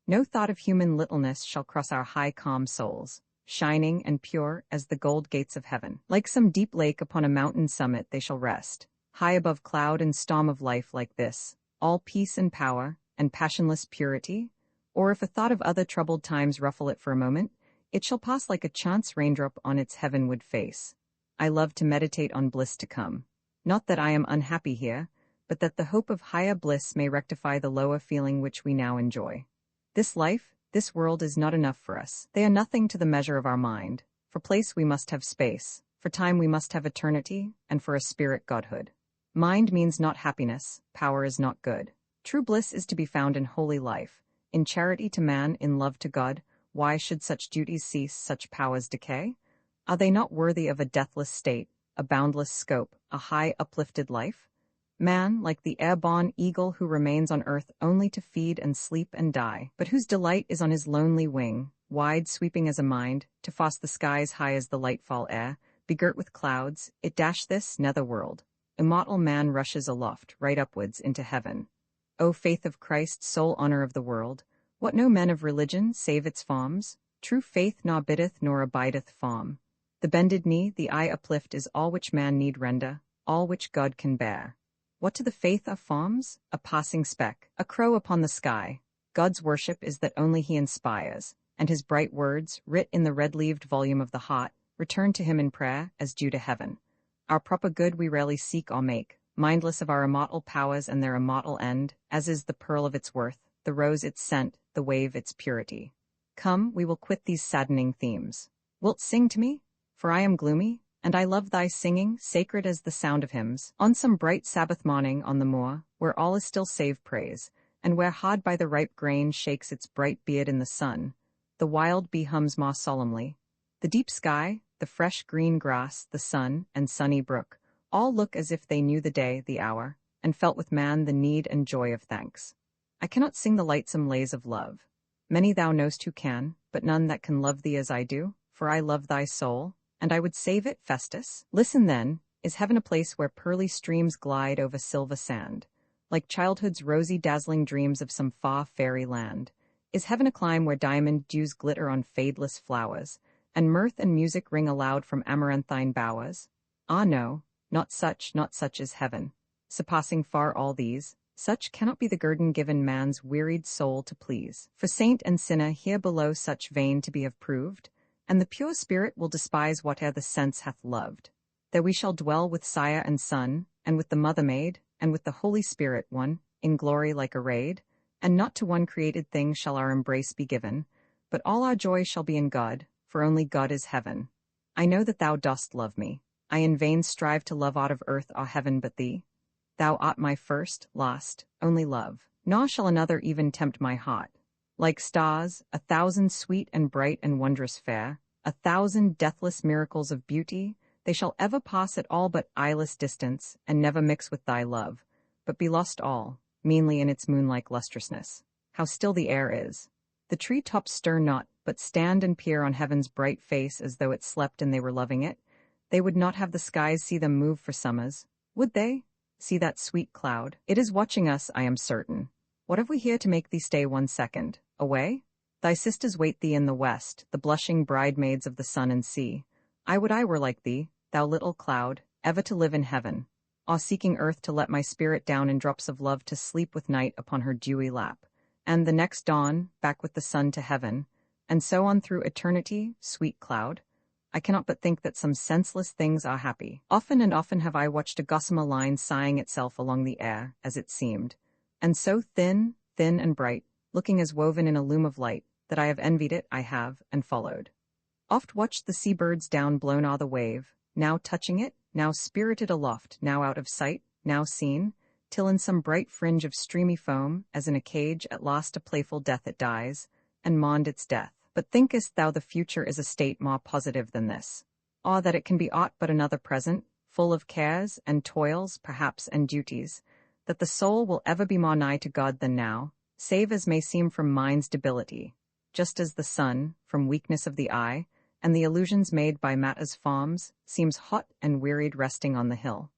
No thought of human littleness shall cross our high calm souls, shining and pure as the gold gates of heaven. Like some deep lake upon a mountain summit they shall rest, high above cloud and storm of life like this, all peace and power, and passionless purity. Or if a thought of other troubled times ruffle it for a moment, it shall pass like a chance raindrop on its heavenward face. I love to meditate on bliss to come. Not that I am unhappy here, but that the hope of higher bliss may rectify the lower feeling which we now enjoy. This life, this world is not enough for us. They are nothing to the measure of our mind. For place we must have space, for time we must have eternity, and for a spirit godhood. Mind means not happiness, power is not good. True bliss is to be found in holy life, in charity to man, in love to God. Why should such duties cease, such powers decay? Are they not worthy of a deathless state, a boundless scope, a high uplifted life? Man, like the airborne eagle who remains on earth only to feed and sleep and die, but whose delight is on his lonely wing, wide sweeping as a mind, to foss the skies high as the lightfall air, begirt with clouds, it dash this nether world. Immortal man rushes aloft, right upwards into heaven. O faith of Christ, sole honor of the world, what know men of religion save its forms? True faith nor biddeth nor abideth form. The bended knee, the eye uplift is all which man need render, all which God can bear. What to the faith are forms? A passing speck, a crow upon the sky. God's worship is that only he inspires, and his bright words, writ in the red-leaved volume of the heart, return to him in prayer, as due to heaven. Our proper good we rarely seek or make, mindless of our immortal powers and their immortal end, as is the pearl of its worth, the rose its scent, the wave its purity. Come, we will quit these saddening themes. Wilt sing to me? For I am gloomy, and I love thy singing, sacred as the sound of hymns, on some bright Sabbath morning on the moor, where all is still save praise, and where hard by the ripe grain shakes its bright beard in the sun, the wild bee hums more solemnly. The deep sky, the fresh green grass, the sun, and sunny brook, all look as if they knew the day, the hour, and felt with man the need and joy of thanks. I cannot sing the lightsome lays of love. Many thou knowst who can, but none that can love thee as I do, for I love thy soul, and I would save it, Festus. Listen then, is heaven a place where pearly streams glide over silver sand, like childhood's rosy dazzling dreams of some far fairy land? Is heaven a clime where diamond dews glitter on fadeless flowers, and mirth and music ring aloud from amaranthine bowers? Ah no, not such is heaven. Surpassing far all these, such cannot be the guerdon given man's wearied soul to please. For saint and sinner here below such vain to be have proved, and the pure spirit will despise whate'er the sense hath loved. There we shall dwell with sire and son, and with the mother maid, and with the Holy Spirit one, in glory like arrayed, and not to one created thing shall our embrace be given, but all our joy shall be in God, for only God is heaven. I know that thou dost love me. I in vain strive to love aught of earth or heaven but thee. Thou art my first, last, only love, nor shall another even tempt my heart. Like stars, 1,000 sweet and bright and wondrous fair, 1,000 deathless miracles of beauty, they shall ever pass at all but eyeless distance, and never mix with thy love, but be lost all, meanly in its moon-like lustrousness. How still the air is! The tree-tops stir not, but stand and peer on heaven's bright face as though it slept and they were loving it. They would not have the skies see them move for summers, would they? See that sweet cloud? It is watching us, I am certain. What have we here to make thee stay 1 second? Away? Thy sisters wait thee in the west, the blushing bridemaids of the sun and sea. I would I were like thee, thou little cloud, ever to live in heaven. Ah, seeking earth to let my spirit down in drops of love to sleep with night upon her dewy lap. And the next dawn, back with the sun to heaven. And so on through eternity, sweet cloud. I cannot but think that some senseless things are happy. Often and often have I watched a gossamer line sighing itself along the air, as it seemed. And so thin, thin and bright, looking as woven in a loom of light, that I have envied it, I have, and followed. Oft watched the sea-birds down blown o'er the wave, now touching it, now spirited aloft, now out of sight, now seen, till in some bright fringe of streamy foam, as in a cage, at last a playful death it dies, and mourned its death. But thinkest thou the future is a state more positive than this? Ah, that it can be aught but another present, full of cares, and toils, perhaps, and duties, that the soul will ever be more nigh to God than now, save as may seem from mind's debility, just as the sun, from weakness of the eye, and the illusions made by matter's forms, seems hot and wearied resting on the hill.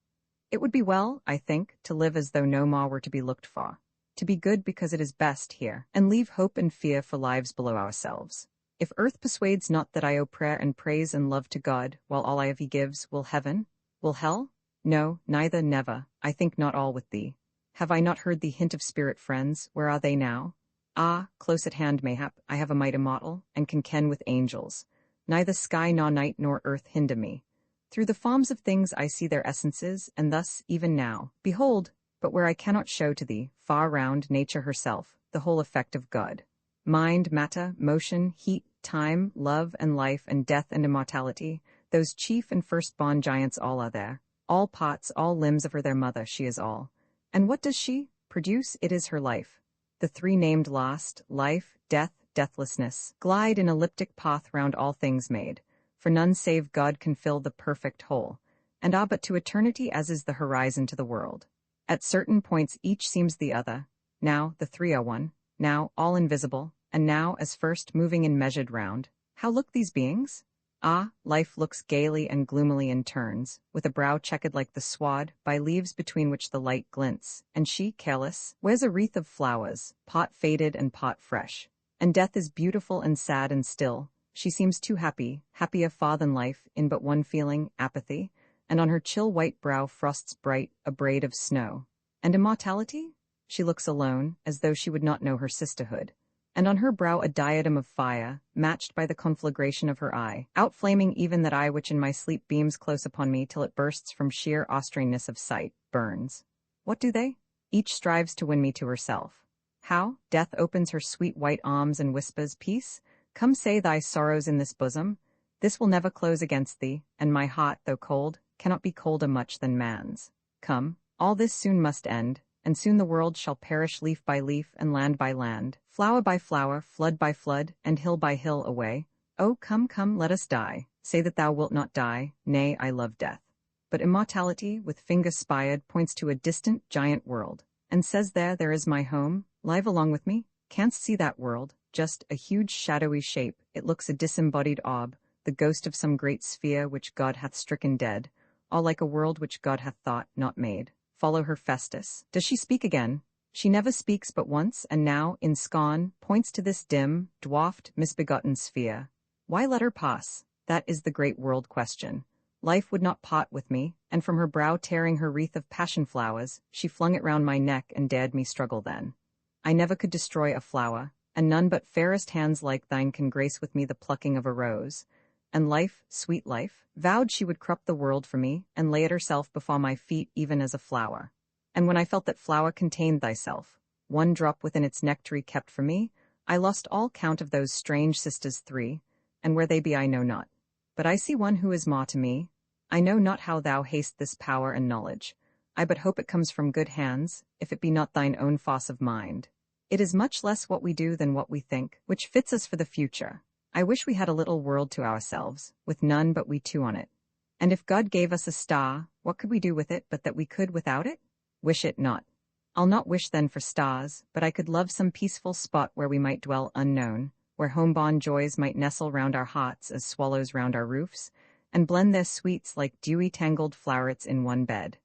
It would be well, I think, to live as though no more were to be looked for, to be good because it is best here, and leave hope and fear for lives below ourselves. If earth persuades not that I owe prayer and praise and love to God, while all I have he gives, will heaven? Will hell? No, neither, never, I think not all with thee. Have I not heard thee hint of spirit friends, where are they now? Ah, close at hand mayhap, I have a might immortal, and can ken with angels. Neither sky nor night nor earth hinder me. Through the forms of things I see their essences, and thus, even now, behold, but where I cannot show to thee, far round nature herself, the whole effect of God. Mind, matter, motion, heat, time, love and life and death and immortality, those chief and firstborn giants all are there. All parts, all limbs of her their mother, she is all. And what does she produce? It is her life. The three named last, life, death, deathlessness, glide in elliptic path round all things made, for none save God can fill the perfect whole, and are but to eternity as is the horizon to the world. At certain points each seems the other, now the three are one, now all invisible, and now as first moving in measured round. How look these beings? Ah, life looks gaily and gloomily in turns, with a brow chequered like the sward, by leaves between which the light glints, and she, careless, wears a wreath of flowers, pot faded and pot fresh. And death is beautiful and sad and still. She seems too happy, happier far than life, in but one feeling, apathy, and on her chill white brow frosts bright, a braid of snow. And immortality? She looks alone, as though she would not know her sisterhood. And on her brow a diadem of fire, matched by the conflagration of her eye, outflaming even that eye which in my sleep beams close upon me till it bursts from sheer austrainess of sight, burns. What do they? Each strives to win me to herself. How? Death opens her sweet white arms and whispers, Peace, come say thy sorrows in this bosom. This will never close against thee, and my heart, though cold, cannot be colder much than man's. Come, all this soon must end, and soon the world shall perish leaf by leaf and land by land, flower by flower, flood by flood, and hill by hill away. Oh, come, come, let us die. Say that thou wilt not die, nay, I love death. But immortality, with finger spired, points to a distant, giant world, and says there is my home. Live along with me. Canst see that world? Just a huge shadowy shape. It looks a disembodied orb, the ghost of some great sphere which God hath stricken dead, all like a world which God hath thought, not made. Follow her, Festus. Does she speak again? She never speaks but once, and now, in scorn, points to this dim, dwarfed, misbegotten sphere. Why let her pass? That is the great world question. Life would not part with me, and from her brow tearing her wreath of passion flowers, she flung it round my neck and dared me struggle then. I never could destroy a flower, and none but fairest hands like thine can grace with me the plucking of a rose. And life, sweet life, vowed she would crop the world for me, and lay it herself before my feet even as a flower. And when I felt that flower contained thyself, one drop within its nectary kept for me, I lost all count of those strange sisters three, and where they be I know not. But I see one who is more to me. I know not how thou hast this power and knowledge. I but hope it comes from good hands, if it be not thine own force of mind. It is much less what we do than what we think, which fits us for the future. I wish we had a little world to ourselves, with none but we two on it. And if God gave us a star, what could we do with it but that we could without it? Wish it not. I'll not wish then for stars, but I could love some peaceful spot where we might dwell unknown, where home-born joys might nestle round our hearts as swallows round our roofs, and blend their sweets like dewy tangled flowrets in one bed.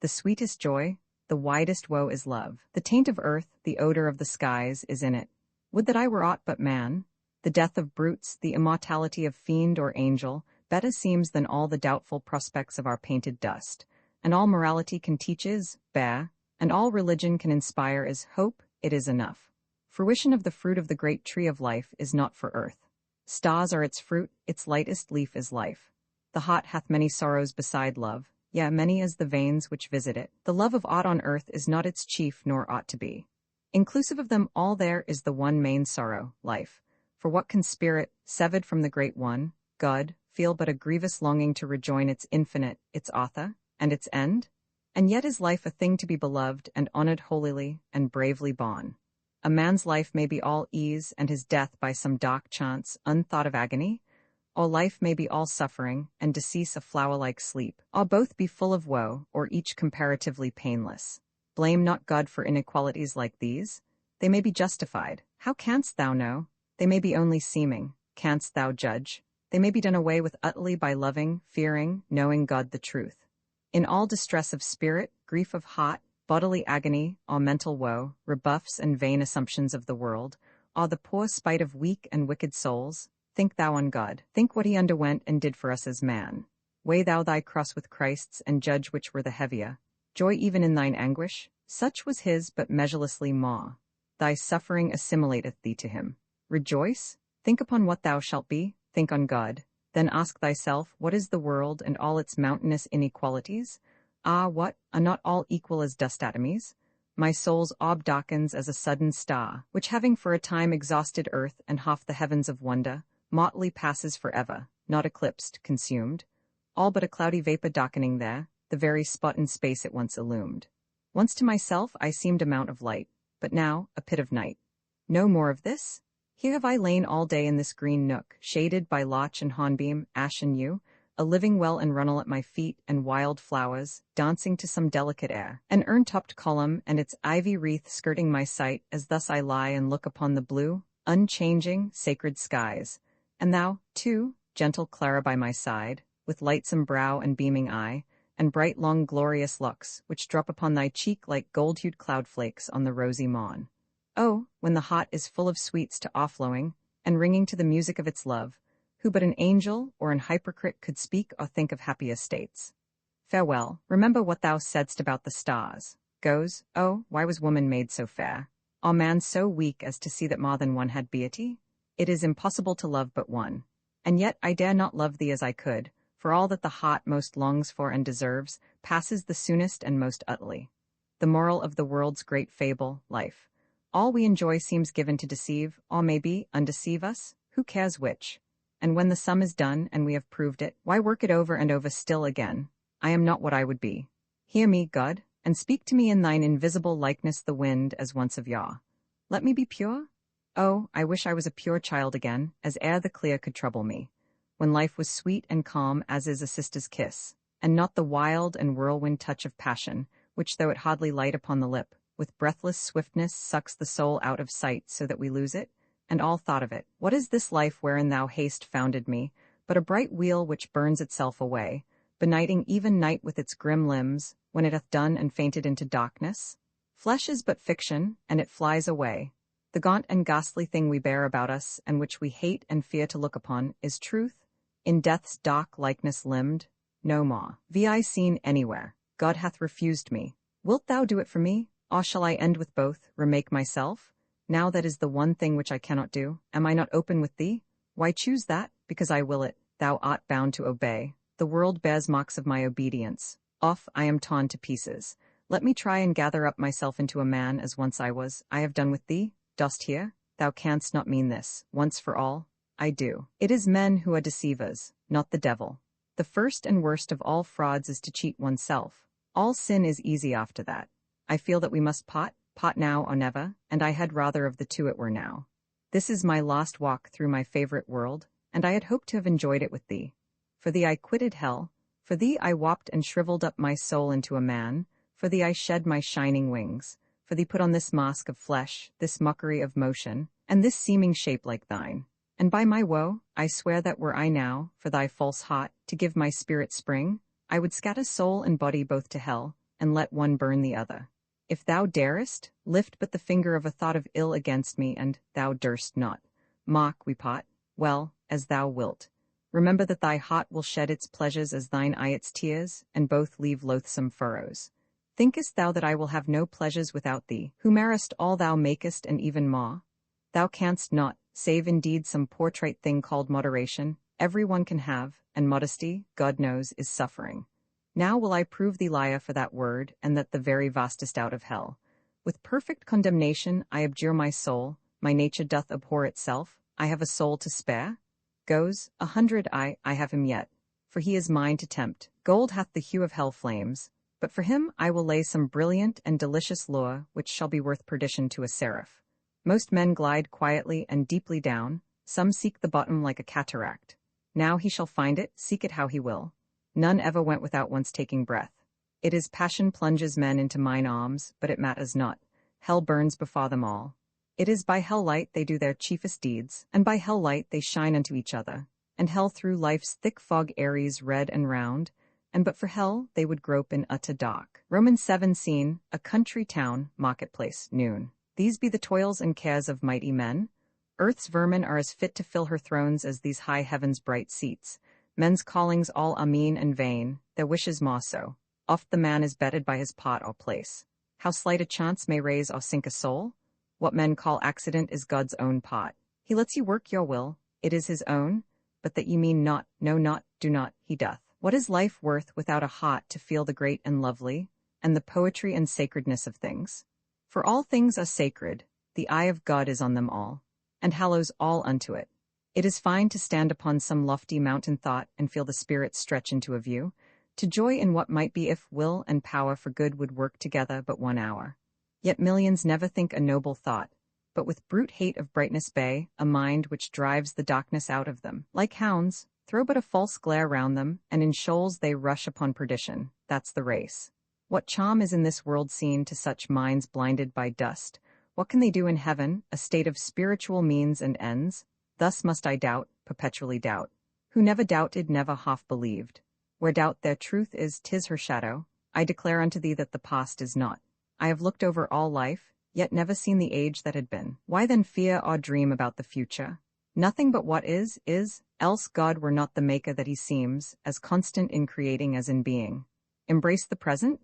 The sweetest joy, the widest woe is love. The taint of earth, the odor of the skies, is in it. Would that I were aught but man. The death of brutes, the immortality of fiend or angel, better seems than all the doubtful prospects of our painted dust. And all morality can teach is, bear, and all religion can inspire is hope, it is enough. Fruition of the fruit of the great tree of life is not for earth. Stars are its fruit, its lightest leaf is life. The heart hath many sorrows beside love, yea, many as the veins which visit it. The love of aught on earth is not its chief nor ought to be. Inclusive of them all there is the one main sorrow, life. For what can spirit, severed from the Great One, God, feel but a grievous longing to rejoin its infinite, its author, and its end? And yet is life a thing to be beloved and honored holily and bravely borne. A man's life may be all ease and his death by some dark chance, unthought of agony, or life may be all suffering and decease a flower-like sleep, or both be full of woe, or each comparatively painless. Blame not God for inequalities like these. They may be justified. How canst thou know? They may be only seeming. Canst thou judge? They may be done away with utterly by loving, fearing, knowing God the truth. In all distress of spirit, grief of heart, bodily agony, or mental woe, rebuffs and vain assumptions of the world, or the poor spite of weak and wicked souls, think thou on God. Think what he underwent and did for us as man. Weigh thou thy cross with Christ's, and judge which were the heavier. Joy even in thine anguish, such was his but measurelessly more. Thy suffering assimilateth thee to him. Rejoice, think upon what thou shalt be, think on God. Then ask thyself, what is the world and all its mountainous inequalities? Ah, what, are not all equal as dust atomies? My soul's orb darkens as a sudden star, which having for a time exhausted earth and half the heavens of wonder, motley passes forever, not eclipsed, consumed. All but a cloudy vapor darkening there, the very spot in space it once illumed. Once to myself I seemed a mount of light, but now a pit of night. No more of this? Here have I lain all day in this green nook, shaded by larch and hornbeam, ash and yew, a living well and runnel at my feet, and wild flowers, dancing to some delicate air, an urn-topped column and its ivy wreath skirting my sight, as thus I lie and look upon the blue, unchanging, sacred skies. And thou, too, gentle Clara by my side, with lightsome brow and beaming eye, and bright long glorious locks, which drop upon thy cheek like gold-hued cloud-flakes on the rosy morn. Oh, when the heart is full of sweets to offlowing, and ringing to the music of its love, who but an angel or an hypocrite could speak or think of happy estates? Farewell, remember what thou saidst about the stars. Goes, oh, why was woman made so fair? Or man so weak as to see that more than one had beatty? It is impossible to love but one. And yet I dare not love thee as I could, for all that the heart most longs for and deserves passes the soonest and most utterly. The moral of the world's great fable, life. All we enjoy seems given to deceive, or maybe, undeceive us, who cares which? And when the sum is done and we have proved it, why work it over and over still again? I am not what I would be. Hear me, God, and speak to me in thine invisible likeness the wind as once of yore. Let me be pure? Oh, I wish I was a pure child again, as ere the clear could trouble me, when life was sweet and calm as is a sister's kiss, and not the wild and whirlwind touch of passion, which though it hardly light upon the lip, with breathless swiftness sucks the soul out of sight so that we lose it, and all thought of it. What is this life wherein thou hast founded me, but a bright wheel which burns itself away, benighting even night with its grim limbs, when it hath done and fainted into darkness? Flesh is but fiction, and it flies away. The gaunt and ghastly thing we bear about us, and which we hate and fear to look upon, is truth, in death's dark likeness limbed, no more. Vi seen anywhere. God hath refused me. Wilt thou do it for me? Or shall I end with both, remake myself? Now that is the one thing which I cannot do. Am I not open with thee? Why choose that? Because I will it. Thou art bound to obey. The world bears marks of my obedience. Off, I am torn to pieces. Let me try and gather up myself into a man as once I was. I have done with thee. Dost hear? Thou canst not mean this, once for all. I do. It is men who are deceivers, not the devil. The first and worst of all frauds is to cheat oneself. All sin is easy after that. I feel that we must pot now or never, and I had rather of the two it were now. This is my last walk through my favorite world, and I had hoped to have enjoyed it with thee. For thee I quitted hell, for thee I whopped and shriveled up my soul into a man, for thee I shed my shining wings, for thee put on this mask of flesh, this mockery of motion, and this seeming shape like thine. And by my woe, I swear that were I now, for thy false heart, to give my spirit spring, I would scatter soul and body both to hell, and let one burn the other. If thou darest, lift but the finger of a thought of ill against me, and thou durst not. Mark, we pot, well, as thou wilt. Remember that thy heart will shed its pleasures as thine eye its tears, and both leave loathsome furrows. Thinkest thou that I will have no pleasures without thee, who marest all thou makest and even more? Thou canst not, save indeed some poor trite thing called moderation, every one can have, and modesty, God knows, is suffering. Now will I prove thee liar for that word, and that the very vastest out of hell. With perfect condemnation I abjure my soul, my nature doth abhor itself, I have a soul to spare. Goes, 100 I have him yet, for he is mine to tempt. Gold hath the hue of hell flames, but for him I will lay some brilliant and delicious lure, which shall be worth perdition to a seraph. Most men glide quietly and deeply down, some seek the bottom like a cataract. Now he shall find it, seek it how he will. None ever went without once taking breath. It is passion plunges men into mine arms, but it matters not. Hell burns before them all. It is by hell light they do their chiefest deeds, and by hell light they shine unto each other. And hell through life's thick fog aries red and round, and but for hell they would grope in utter dark. Romans 7 scene, a country town, marketplace, noon. These be the toils and cares of mighty men. Earth's vermin are as fit to fill her thrones as these high heavens' bright seats. Men's callings all are mean and vain, their wishes more so. Oft the man is betted by his pot or place. How slight a chance may raise or sink a soul? What men call accident is God's own pot. He lets you work your will, it is his own, but that ye mean not, no not, do not, he doth. What is life worth without a heart to feel the great and lovely, and the poetry and sacredness of things? For all things are sacred, the eye of God is on them all, and hallows all unto it. It is fine to stand upon some lofty mountain thought and feel the spirit stretch into a view, to joy in what might be if will and power for good would work together but 1 hour. Yet millions never think a noble thought, but with brute hate of brightness bay, a mind which drives the darkness out of them. Like hounds, throw but a false glare round them, and in shoals they rush upon perdition. That's the race. What charm is in this world seen to such minds blinded by dust? What can they do in heaven, a state of spiritual means and ends? Thus must I doubt, perpetually doubt. Who never doubted never half believed. Where doubt their truth is, 'tis her shadow. I declare unto thee that the past is not. I have looked over all life, yet never seen the age that had been. Why then fear or dream about the future? Nothing but what is, else God were not the maker that he seems, as constant in creating as in being. Embrace the present?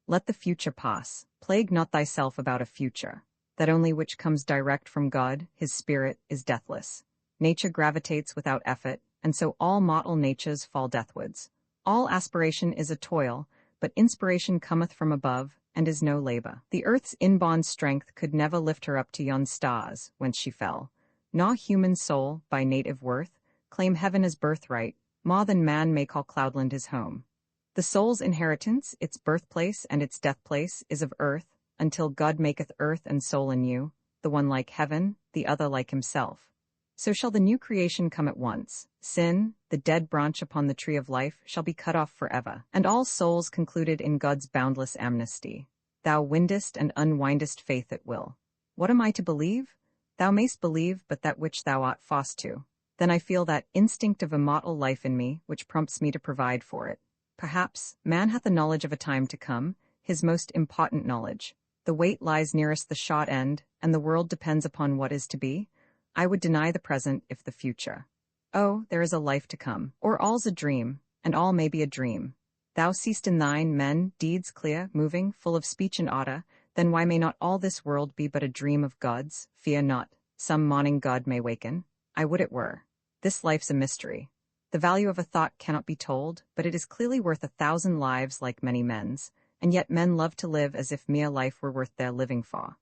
Let the future pass. Plague not thyself about a future. That only which comes direct from God, his spirit, is deathless. Nature gravitates without effort, and so all mortal natures fall deathwards. All aspiration is a toil, but inspiration cometh from above, and is no labor. The earth's inborn strength could never lift her up to yon stars, whence she fell. Nor human soul, by native worth, claim heaven as birthright, more than man may call cloudland his home. The soul's inheritance, its birthplace and its deathplace, is of earth, until God maketh earth and soul anew, the one like heaven, the other like himself. So shall the new creation come at once. Sin, the dead branch upon the tree of life, shall be cut off forever, and all souls concluded in God's boundless amnesty. Thou windest and unwindest faith at will. What am I to believe? Thou mayst believe but that which thou art fast to. Then I feel that instinct of immortal life in me, which prompts me to provide for it. Perhaps, man hath a knowledge of a time to come, his most important knowledge. The weight lies nearest the short end, and the world depends upon what is to be. I would deny the present if the future. Oh, there is a life to come, or all's a dream, and all may be a dream. Thou seest in thine men deeds clear, moving, full of speech and order, then why may not all this world be but a dream of God's? Fear not, some morning God may waken. I would it were. This life's a mystery. The value of a thought cannot be told, but it is clearly worth 1,000 lives like many men's, and yet men love to live as if mere life were worth their living for.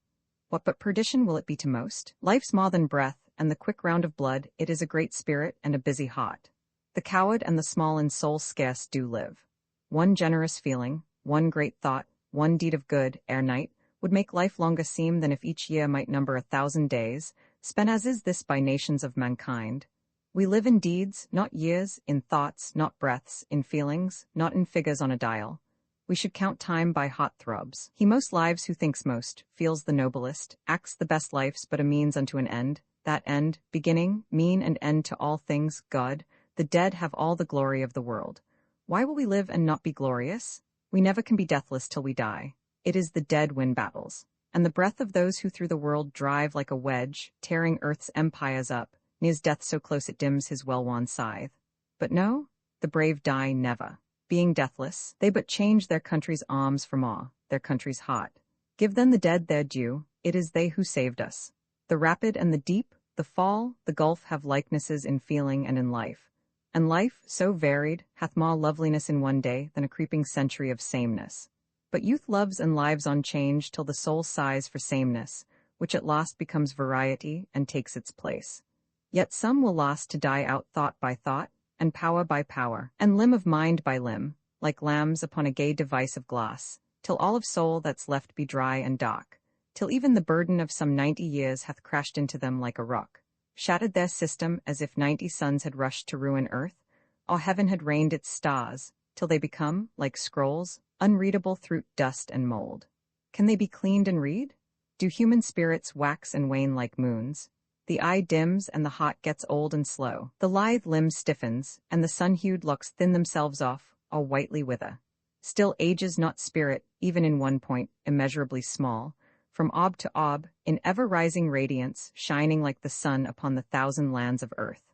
What but perdition will it be to most? Life's more than breath, and the quick round of blood, it is a great spirit and a busy heart. The coward and the small in soul scarce do live. One generous feeling, one great thought, one deed of good, ere night, would make life longer seem than if each year might number 1,000 days, spent as is this by nations of mankind. We live in deeds, not years, in thoughts, not breaths, in feelings, not in figures on a dial. We should count time by hot throbs. He most lives who thinks most, feels the noblest, acts the best life's but a means unto an end. that end, beginning, mean and end to all things, God, the dead have all the glory of the world. Why will we live and not be glorious? We never can be deathless till we die. It is the dead win battles. And the breath of those who through the world drive like a wedge, tearing earth's empires up, nears death so close it dims his well-worn scythe. But no, the brave die never. Being deathless, they but change their country's arms from awe, their country's heart. Give then the dead their due, it is they who saved us. The rapid and the deep, the fall, the gulf have likenesses in feeling and in life. And life, so varied, hath more loveliness in one day than a creeping century of sameness. But youth loves and lives on change till the soul sighs for sameness, which at last becomes variety and takes its place. Yet some will last to die out thought by thought, and power by power, and limb of mind by limb, like lambs upon a gay device of glass, till all of soul that's left be dry and dark, till even the burden of some 90 years hath crashed into them like a rock, shattered their system as if 90 suns had rushed to ruin earth, or heaven had rained its stars, till they become, like scrolls, unreadable through dust and mold. Can they be cleaned and read? Do human spirits wax and wane like moons? The eye dims and the heart gets old and slow. The lithe limb stiffens, and the sun-hued locks thin themselves off, or whitely wither. Still ages not spirit, even in one point, immeasurably small, from orb to orb, in ever-rising radiance, shining like the sun upon the thousand lands of earth.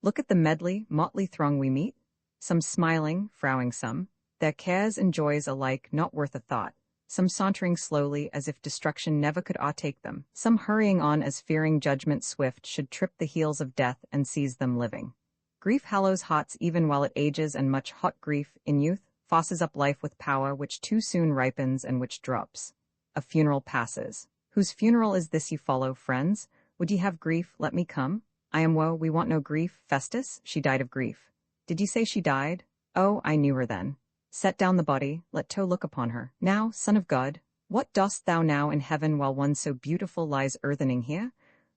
Look at the medley, motley throng we meet, some smiling, frowning some, their cares and joys alike not worth a thought, some sauntering slowly as if destruction never could o'ertake them, some hurrying on as fearing judgment swift should trip the heels of death and seize them living. Grief hallows hearts even while it ages, and much hot grief, in youth, fosses up life with power which too soon ripens and which drops. A funeral passes. Whose funeral is this ye follow, friends? Would ye have grief? Let me come. I am woe, we want no grief. Festus, she died of grief. Did ye say she died? Oh, I knew her then. Set down the body, let toe look upon her. Now, Son of God, what dost thou now in heaven while one so beautiful lies earthening here?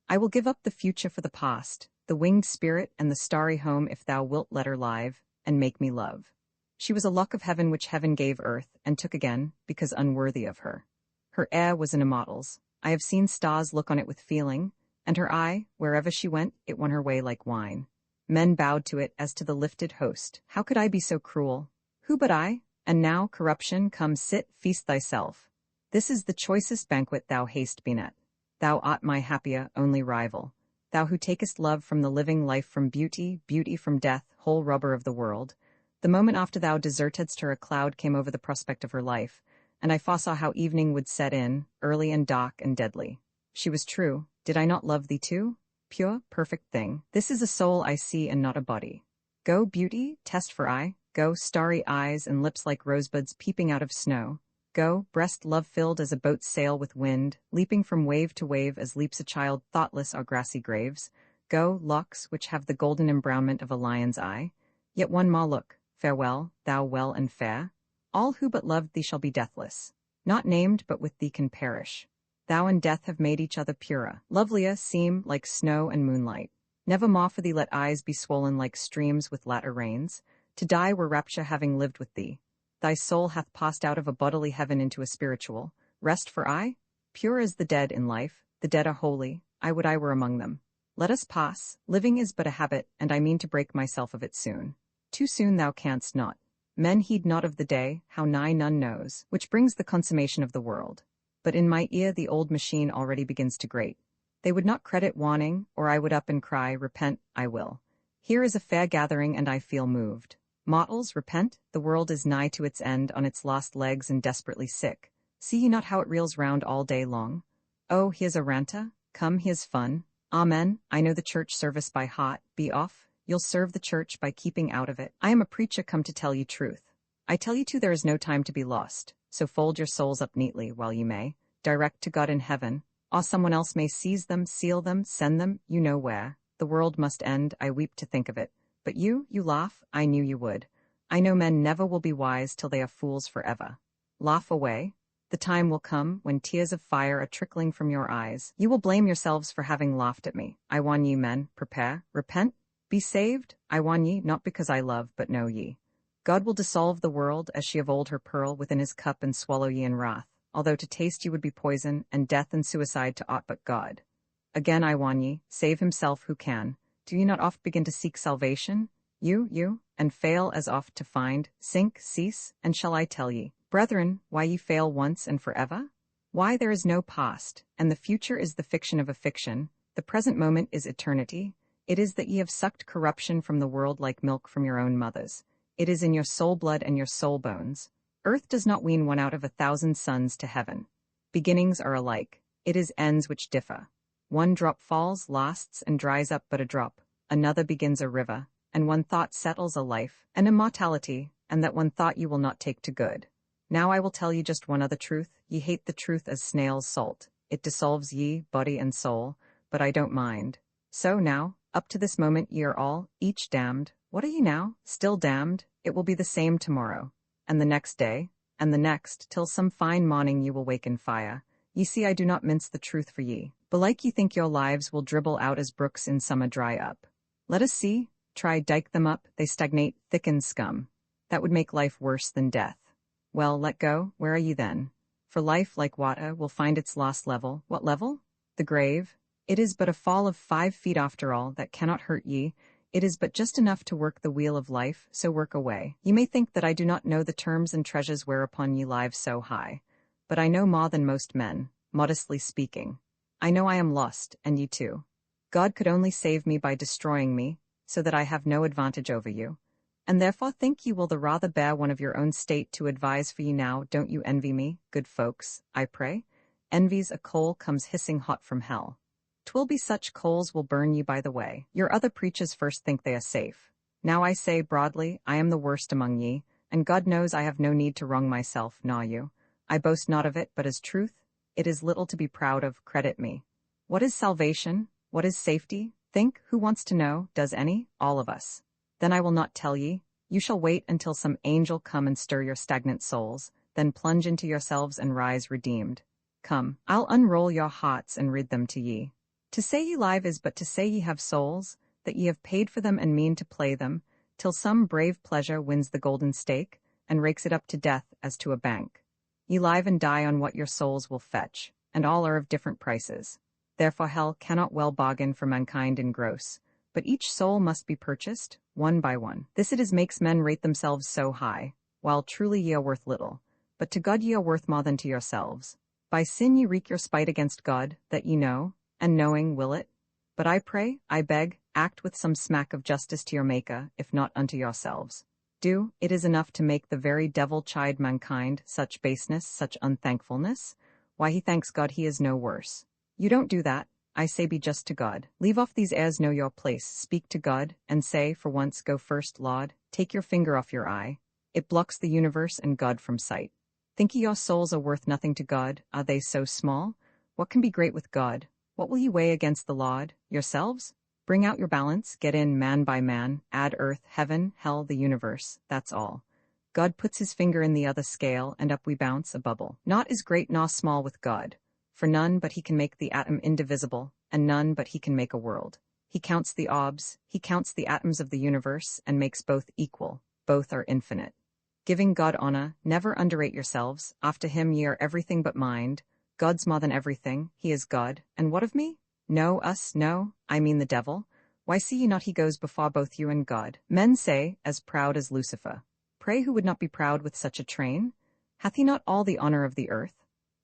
I will give up the future for the past, the winged spirit and the starry home if thou wilt let her live, and make me love. She was a lock of heaven which heaven gave earth, and took again, because unworthy of her. Her air was an immortal's. I have seen stars look on it with feeling, and her eye, wherever she went, it won her way like wine. Men bowed to it as to the lifted host. How could I be so cruel? Who but I? And now, corruption, come sit, feast thyself. This is the choicest banquet thou hast been at. Thou art my happier, only rival. Thou who takest love from the living, life from beauty, beauty from death, whole rubber of the world. The moment after thou desertedst her, a cloud came over the prospect of her life, and I foresaw how evening would set in, early and dark and deadly. She was true. Did I not love thee too? Pure, perfect thing. This is a soul I see and not a body. Go, beauty, test for eye. Go, starry eyes and lips like rosebuds peeping out of snow. Go, breast love-filled as a boat's sail with wind, leaping from wave to wave as leaps a child thoughtless o'er grassy graves. Go, locks which have the golden embrownment of a lion's eye. Yet one more look. Farewell, thou well and fair. All who but loved thee shall be deathless. Not named, but with thee can perish. Thou and death have made each other purer. Lovelier seem like snow and moonlight. Never more for thee let eyes be swollen like streams with latter rains. To die were rapture having lived with thee. Thy soul hath passed out of a bodily heaven into a spiritual. Rest for I? Pure as the dead in life, the dead are holy, I would I were among them. Let us pass, living is but a habit, and I mean to break myself of it soon. Too soon thou canst not. Men heed not of the day, how nigh none knows, which brings the consummation of the world. But in my ear the old machine already begins to grate. They would not credit warning, or I would up and cry, repent, I will. Here is a fair gathering and I feel moved. Mortals, repent, the world is nigh to its end, on its lost legs and desperately sick. See ye not how it reels round all day long? Oh, here's a ranta, come, here's fun. Amen, I know the church service by heart, be off, you'll serve the church by keeping out of it. I am a preacher come to tell you truth. I tell you too there is no time to be lost, so fold your souls up neatly while you may, direct to God in heaven, or someone else may seize them, seal them, send them, you know where. The world must end, I weep to think of it. But you laugh, I knew you would. I know men never will be wise till they are fools forever. Laugh away. The time will come when tears of fire are trickling from your eyes. You will blame yourselves for having laughed at me. I warn ye, men, prepare, repent, be saved. I warn ye, not because I love, but know ye. God will dissolve the world as she of old her pearl within his cup and swallow ye in wrath, although to taste ye would be poison, and death and suicide to aught but God. Again I warn ye, save himself who can. Do ye not oft begin to seek salvation? You, and fail as oft to find, sink, cease, and shall I tell ye, brethren, why ye fail once and forever? Why there is no past, and the future is the fiction of a fiction, the present moment is eternity. It is that ye have sucked corruption from the world like milk from your own mothers. It is in your soul blood and your soul bones. Earth does not wean one out of 1,000 sons to heaven. Beginnings are alike. It is ends which differ. One drop falls, lasts, and dries up but a drop. Another begins a river, and one thought settles a life, an immortality, and that one thought you will not take to good. Now I will tell you just one other truth. Ye hate the truth as snail's salt. It dissolves ye, body and soul, but I don't mind. So now, up to this moment ye are all, each damned. What are ye now? Still damned? It will be the same tomorrow, and the next day, and the next, till some fine morning ye will wake in fire. Ye see I do not mince the truth for ye. Belike ye think your lives will dribble out as brooks in summer dry up. Let us see, try dike them up, they stagnate, thicken scum. That would make life worse than death. Well, let go, where are ye then? For life, like water, will find its lost level. What level? The grave. It is but a fall of 5 feet after all, that cannot hurt ye. It is but just enough to work the wheel of life, so work away. Ye may think that I do not know the terms and treasures whereupon ye live so high. But I know more than most men, modestly speaking. I know I am lost, and ye too. God could only save me by destroying me, so that I have no advantage over you. And therefore think ye will the rather bear one of your own state to advise for ye now. Don't you envy me, good folks, I pray? Envy's a coal comes hissing hot from hell. 'Twill be such coals will burn ye by the way. Your other preachers first think they are safe. Now I say broadly, I am the worst among ye, and God knows I have no need to wrong myself, nor you. I boast not of it, but as truth, it is little to be proud of, credit me. What is salvation? What is safety? Think, who wants to know? Does any? All of us. Then I will not tell ye. You shall wait until some angel come and stir your stagnant souls, then plunge into yourselves and rise redeemed. Come, I'll unroll your hearts and rid them to ye. To say ye live is but to say ye have souls, that ye have paid for them and mean to play them, till some brave pleasure wins the golden stake, and rakes it up to death as to a bank. Ye live and die on what your souls will fetch, and all are of different prices. Therefore hell cannot well bargain for mankind in gross, but each soul must be purchased, one by one. This it is makes men rate themselves so high, while truly ye are worth little, but to God ye are worth more than to yourselves. By sin ye wreak your spite against God, that ye know, and knowing will it. But I pray, I beg, act with some smack of justice to your Maker, if not unto yourselves. Do, it is enough to make the very devil chide mankind, such baseness, such unthankfulness. Why he thanks God he is no worse. You don't do that, I say be just to God. Leave off these airs, know your place, speak to God, and say, for once go first, Lord, take your finger off your eye. It blocks the universe and God from sight. Think ye your souls are worth nothing to God? Are they so small? What can be great with God? What will ye weigh against the Lord? Yourselves? Bring out your balance, get in man by man, add earth, heaven, hell, the universe, that's all. God puts his finger in the other scale, and up we bounce, a bubble. Naught is great nor small with God. For none but he can make the atom indivisible, and none but he can make a world. He counts the orbs, he counts the atoms of the universe, and makes both equal. Both are infinite. Giving God honor, never underrate yourselves. After him ye are everything but mind. God's more than everything, he is God. And what of me? No, us, no, I mean the devil. Why see ye not he goes before both you and God? Men say, as proud as Lucifer. Pray who would not be proud with such a train? Hath he not all the honor of the earth?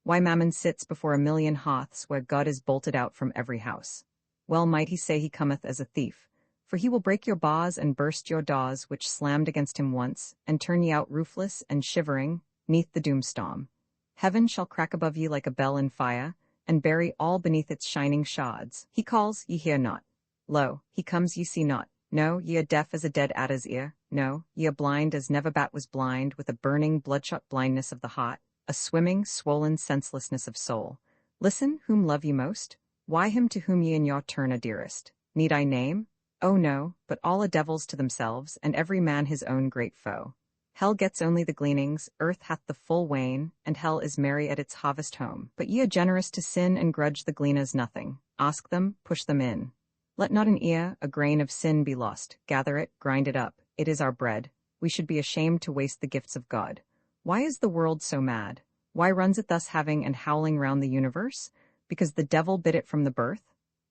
Why Mammon sits before 1,000,000 hearths where God is bolted out from every house. Well might he say he cometh as a thief, for he will break your bars and burst your doors which slammed against him once, and turn ye out roofless and shivering, neath the doomstorm. Heaven shall crack above ye like a bell in fire, and bury all beneath its shining shards. He calls, ye hear not. Lo, he comes, ye see not. No, ye are deaf as a dead adder's ear. No, ye are blind as never bat was blind, with a burning, bloodshot blindness of the heart, a swimming, swollen senselessness of soul. Listen, whom love ye most? Why him to whom ye in your turn are dearest? Need I name? Oh no, but all are devils to themselves, and every man his own great foe. Hell gets only the gleanings, earth hath the full wane, and hell is merry at its harvest home. But ye are generous to sin and grudge the gleaners nothing. Ask them, push them in. Let not an ear, a grain of sin be lost. Gather it, grind it up. It is our bread. We should be ashamed to waste the gifts of God. Why is the world so mad? Why runs it thus having and howling round the universe? Because the devil bid it from the birth?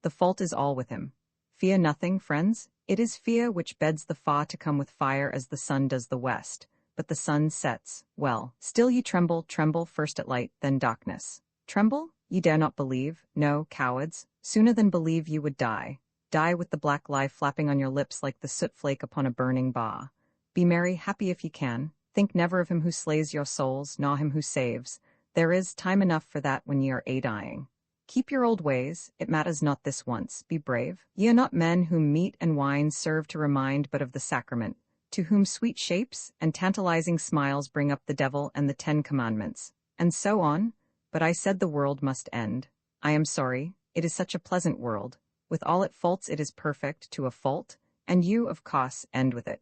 The fault is all with him. Fear nothing, friends. It is fear which beds the fa to come with fire as the sun does the west. But the sun sets, well, still ye tremble, tremble first at light, then darkness. Tremble? Ye dare not believe, no, cowards, sooner than believe ye would die. Die with the black lie flapping on your lips like the soot flake upon a burning bar. Be merry, happy if ye can. Think never of him who slays your souls, nor him who saves. There is time enough for that when ye are dying. Keep your old ways, it matters not this once, be brave. Ye are not men whom meat and wine serve to remind but of the sacrament, to whom sweet shapes and tantalizing smiles bring up the devil and the 10 Commandments, and so on. But I said the world must end. I am sorry, it is such a pleasant world. With all its faults it is perfect to a fault, and you, of course, end with it.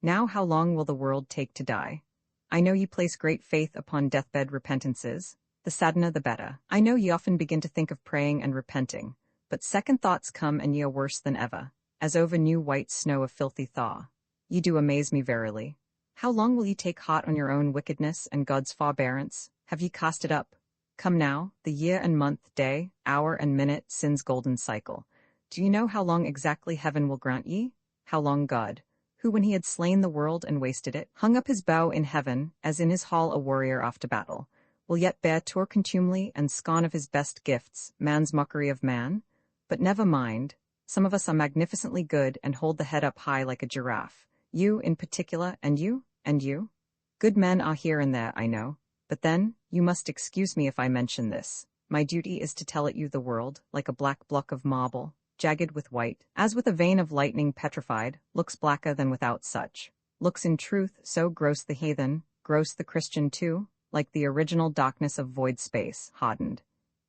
Now how long will the world take to die? I know ye place great faith upon deathbed repentances. The sadder the better. I know ye often begin to think of praying and repenting, but second thoughts come and ye are worse than ever, as over new white snow a filthy thaw. Ye do amaze me verily. How long will ye take heart on your own wickedness and God's forbearance? Have ye cast it up? Come now, the year and month, day, hour and minute, sin's golden cycle. Do ye know how long exactly heaven will grant ye? How long God, who when he had slain the world and wasted it, hung up his bow in heaven, as in his hall a warrior after battle, will yet bear tour contumely and scorn of his best gifts, man's mockery of man? But never mind, some of us are magnificently good and hold the head up high like a giraffe. You, in particular, and you, and you. Good men are here and there, I know, but then, you must excuse me if I mention this. My duty is to tell it you the world, like a black block of marble, jagged with white, as with a vein of lightning petrified, looks blacker than without such. Looks in truth so gross the heathen, gross the Christian too, like the original darkness of void space, hardened.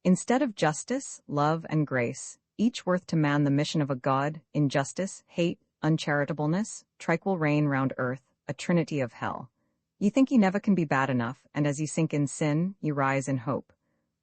Instead of justice, love, and grace, each worth to man the mission of a God, injustice, hate, uncharitableness, tranquil reign round earth, a trinity of hell. Ye think ye never can be bad enough, and as ye sink in sin, ye rise in hope.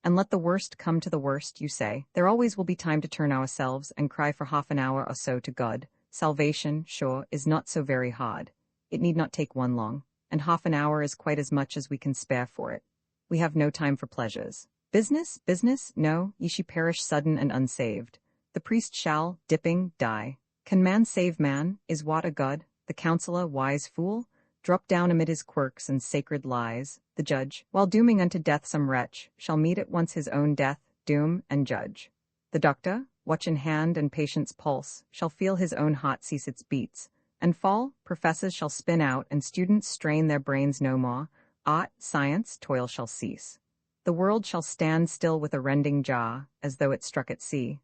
And let the worst come to the worst, you say, there always will be time to turn ourselves and cry for half an hour or so to God. Salvation, sure, is not so very hard. It need not take one long, and half an hour is quite as much as we can spare for it. We have no time for pleasures. Business, business, no, ye shall perish sudden and unsaved. The priest shall, dipping, die. Can man save man? Is what a God, the counselor, wise fool? Drop down amid his quirks and sacred lies, the judge, while dooming unto death some wretch, shall meet at once his own death, doom, and judge. The doctor, watch in hand and patient's pulse, shall feel his own heart cease its beats, and fall, professors shall spin out, and students strain their brains no more, art, science, toil shall cease. The world shall stand still with a rending jaw, as though it struck at sea.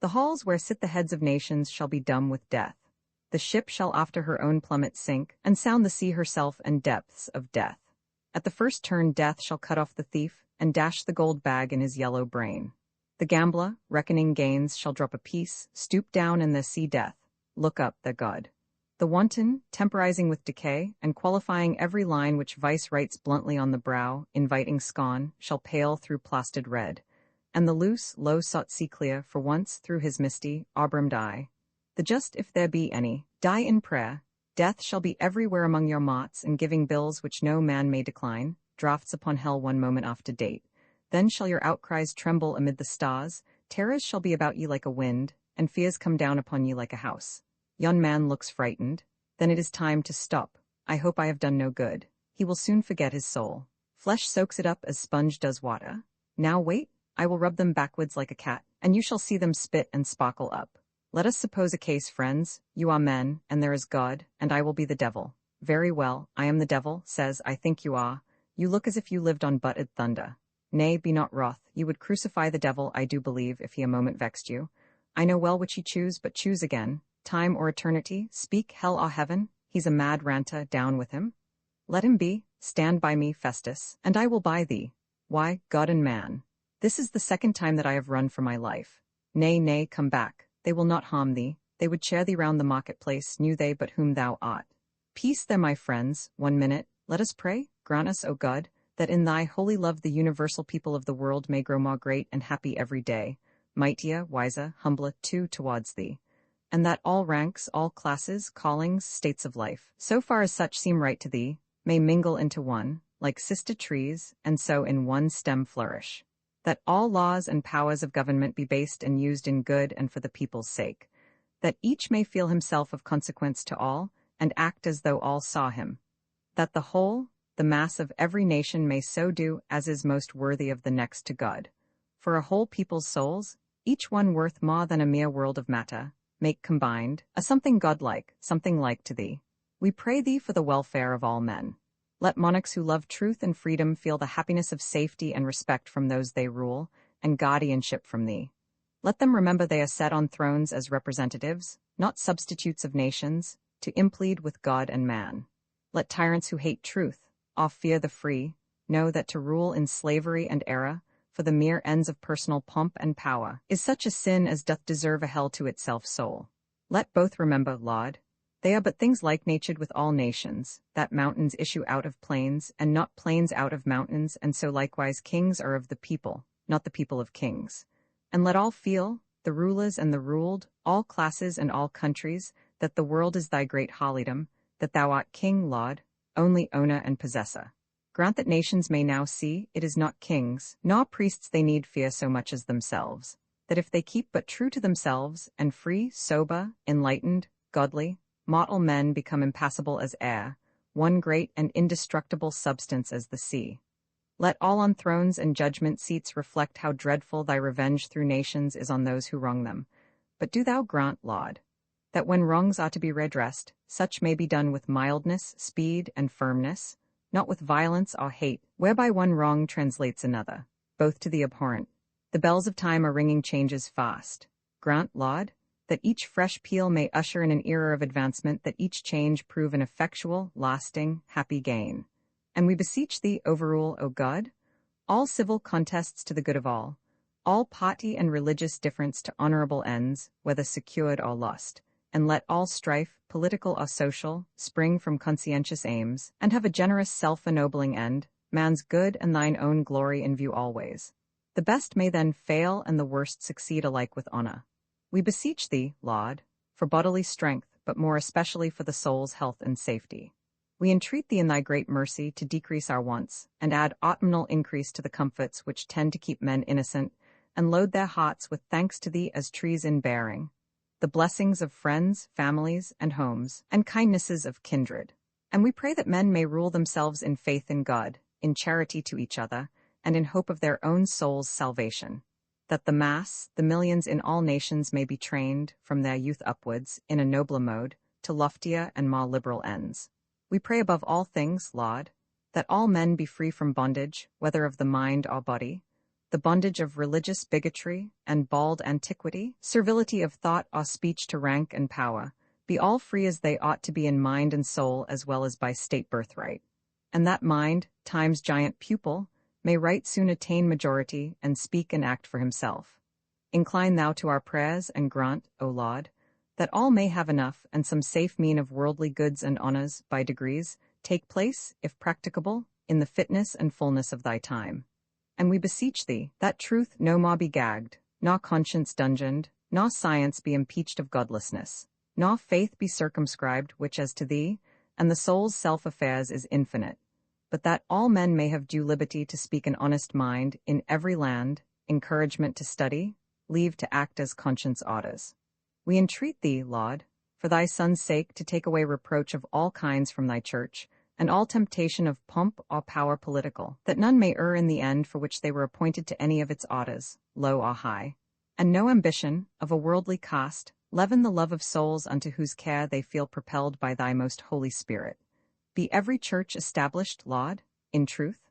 The halls where sit the heads of nations shall be dumb with death. The ship shall after her own plummet sink, and sound the sea herself and depths of death. At the first turn death shall cut off the thief, and dash the gold bag in his yellow brain. The gambler, reckoning gains, shall drop a piece, stoop down and there see death, look up, their God. The wanton, temporizing with decay, and qualifying every line which vice writes bluntly on the brow, inviting scorn, shall pale through plastered red. And the loose, low-sought sea clear, for once, through his misty, auburn eye. The just, if there be any, die in prayer. Death shall be everywhere among your mots, and giving bills which no man may decline, drafts upon hell one moment after date. Then shall your outcries tremble amid the stars, terrors shall be about ye like a wind, and fears come down upon ye like a house. Yon man looks frightened. Then it is time to stop. I hope I have done no good. He will soon forget his soul. Flesh soaks it up as sponge does water. Now wait, I will rub them backwards like a cat, and you shall see them spit and sparkle up. Let us suppose a case, friends. You are men, and there is God, and I will be the devil. Very well, I am the devil, says, I think you are. You look as if you lived on butted thunder. Nay, be not wroth, you would crucify the devil, I do believe, if he a moment vexed you. I know well which ye choose, but choose again. Time or eternity, speak hell or heaven, he's a mad ranter, down with him. Let him be, stand by me, Festus, and I will buy thee. Why, God and man. This is the second time that I have run for my life. Nay, nay, come back. They will not harm thee, they would chair thee round the marketplace, knew they but whom thou art. Peace there, my friends, 1 minute, let us pray, grant us, O God, that in thy holy love the universal people of the world may grow more great and happy every day, mightier, wiser, humbler too towards thee, and that all ranks, all classes, callings, states of life, so far as such seem right to thee, may mingle into one, like sister trees, and so in one stem flourish. that all laws and powers of government be based and used in good and for the people's sake, that each may feel himself of consequence to all, and act as though all saw him, that the whole, the mass of every nation may so do as is most worthy of the next to God. For a whole people's souls, each one worth more than a mere world of matter, make combined a something godlike, something like to thee. We pray thee for the welfare of all men. Let monarchs who love truth and freedom feel the happiness of safety and respect from those they rule, and guardianship from thee. Let them remember they are set on thrones as representatives, not substitutes of nations, to implead with God and man. Let tyrants who hate truth, or fear the free, know that to rule in slavery and error, for the mere ends of personal pomp and power, is such a sin as doth deserve a hell to itself soul. Let both remember, Lord, they are but things like-natured with all nations, that mountains issue out of plains, and not plains out of mountains, and so likewise kings are of the people, not the people of kings. And let all feel, the rulers and the ruled, all classes and all countries, that the world is thy great harlotdom, that thou art King, Lord, only owner and possessor. Grant that nations may now see, it is not kings, nor priests they need fear so much as themselves, that if they keep but true to themselves, and free, sober, enlightened, godly, mortal men become impassible as air, one great and indestructible substance as the sea. Let all on thrones and judgment seats reflect how dreadful thy revenge through nations is on those who wrong them. But do thou grant, Lord, that when wrongs are to be redressed, such may be done with mildness, speed, and firmness, not with violence or hate, whereby one wrong translates another, both to the abhorrent. The bells of time are ringing changes fast. Grant, Lord, that each fresh peal may usher in an era of advancement, that each change prove an effectual, lasting, happy gain. And we beseech thee, overrule, O God, all civil contests to the good of all party and religious difference to honorable ends, whether secured or lost, and let all strife, political or social, spring from conscientious aims, and have a generous self-ennobling end, man's good and thine own glory in view always. The best may then fail and the worst succeed alike with honor. We beseech thee, Lord, for bodily strength, but more especially for the soul's health and safety. We entreat thee in thy great mercy to decrease our wants, and add autumnal increase to the comforts which tend to keep men innocent, and load their hearts with thanks to thee as trees in bearing, the blessings of friends, families, and homes, and kindnesses of kindred. And we pray that men may rule themselves in faith in God, in charity to each other, and in hope of their own soul's salvation. That the mass, the millions in all nations may be trained, from their youth upwards, in a nobler mode, to loftier and more liberal ends. We pray above all things, Lord, that all men be free from bondage, whether of the mind or body, the bondage of religious bigotry and bald antiquity, servility of thought or speech to rank and power, be all free as they ought to be in mind and soul as well as by state birthright. And that mind, time's giant pupil, may right soon attain majority and speak and act for himself. Incline thou to our prayers and grant, O Lord, that all may have enough and some safe mean of worldly goods and honors, by degrees, take place, if practicable, in the fitness and fullness of thy time. And we beseech thee, that truth no more be gagged, nor conscience dungeoned, nor science be impeached of godlessness, nor faith be circumscribed, which as to thee, and the soul's self-affairs is infinite, but that all men may have due liberty to speak an honest mind in every land, encouragement to study, leave to act as conscience orders. We entreat thee, Lord, for thy Son's sake, to take away reproach of all kinds from thy church, and all temptation of pomp or power political, that none may err in the end for which they were appointed to any of its orders, low or high, and no ambition, of a worldly cast, leaven the love of souls unto whose care they feel propelled by thy most Holy Spirit. Be every church established, Lord, in truth.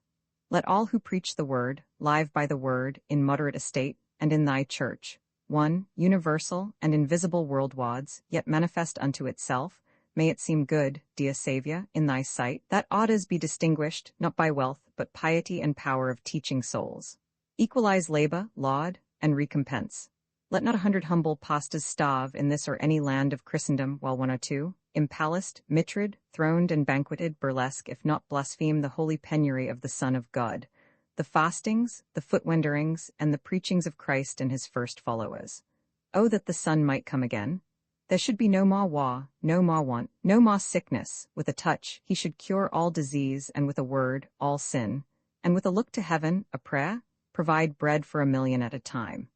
Let all who preach the word, live by the word, in moderate estate, and in thy church, one, universal and invisible worldwards, yet manifest unto itself, may it seem good, dear Saviour, in thy sight, that orders be distinguished, not by wealth, but piety and power of teaching souls. Equalize labor, laud, and recompense. Let not 100 humble pastors starve in this or any land of Christendom, while 1 or 2, impalaced, mitred, throned and banqueted, burlesque, if not blaspheme the holy penury of the Son of God, the fastings, the foot-wanderings, and the preachings of Christ and his first followers. Oh, that the Son might come again! There should be no more war, no more want, no more sickness. With a touch, he should cure all disease, and with a word, all sin, and with a look to heaven, a prayer, provide bread for 1,000,000 at a time.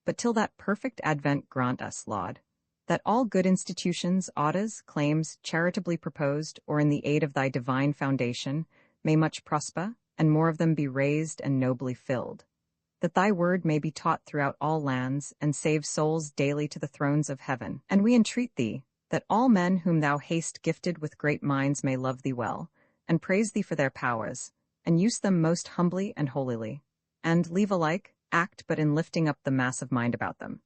But till that perfect advent grant us, Laud, that all good institutions, orders, claims, charitably proposed, or in the aid of thy divine foundation, may much prosper, and more of them be raised and nobly filled. That thy word may be taught throughout all lands, and save souls daily to the thrones of heaven. And we entreat thee, that all men whom thou hast gifted with great minds may love thee well, and praise thee for their powers, and use them most humbly and holily, and leave alike, act but in lifting up the mass of mind about them,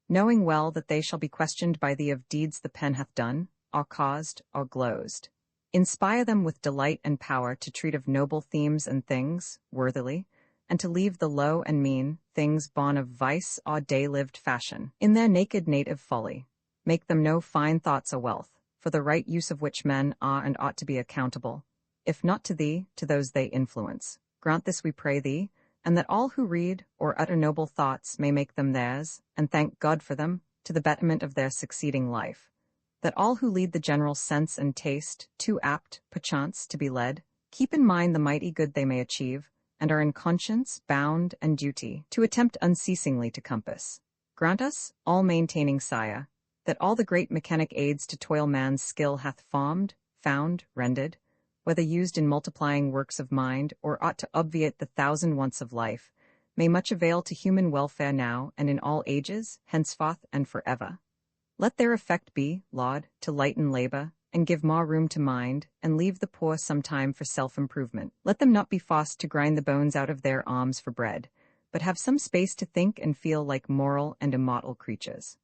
knowing well that they shall be questioned by thee of deeds the pen hath done, or caused, or glozed. Inspire them with delight and power to treat of noble themes and things, worthily, and to leave the low and mean, things born of vice or day-lived fashion, in their naked native folly. Make them know fine thoughts or wealth, for the right use of which men are and ought to be accountable, if not to thee, to those they influence. Grant this, we pray thee, and that all who read or utter noble thoughts may make them theirs, and thank God for them, to the betterment of their succeeding life. That all who lead the general sense and taste, too apt, perchance, to be led, keep in mind the mighty good they may achieve, and are in conscience, bound, and duty, to attempt unceasingly to compass. Grant us, all maintaining Sire, that all the great mechanic aids to toil man's skill hath formed, found, rendered, whether used in multiplying works of mind, or ought to obviate the 1,000 wants of life, may much avail to human welfare now and in all ages, henceforth and forever. Let their effect be, Laud, to lighten labor, and give more room to mind, and leave the poor some time for self-improvement. Let them not be forced to grind the bones out of their arms for bread, but have some space to think and feel like moral and immortal creatures.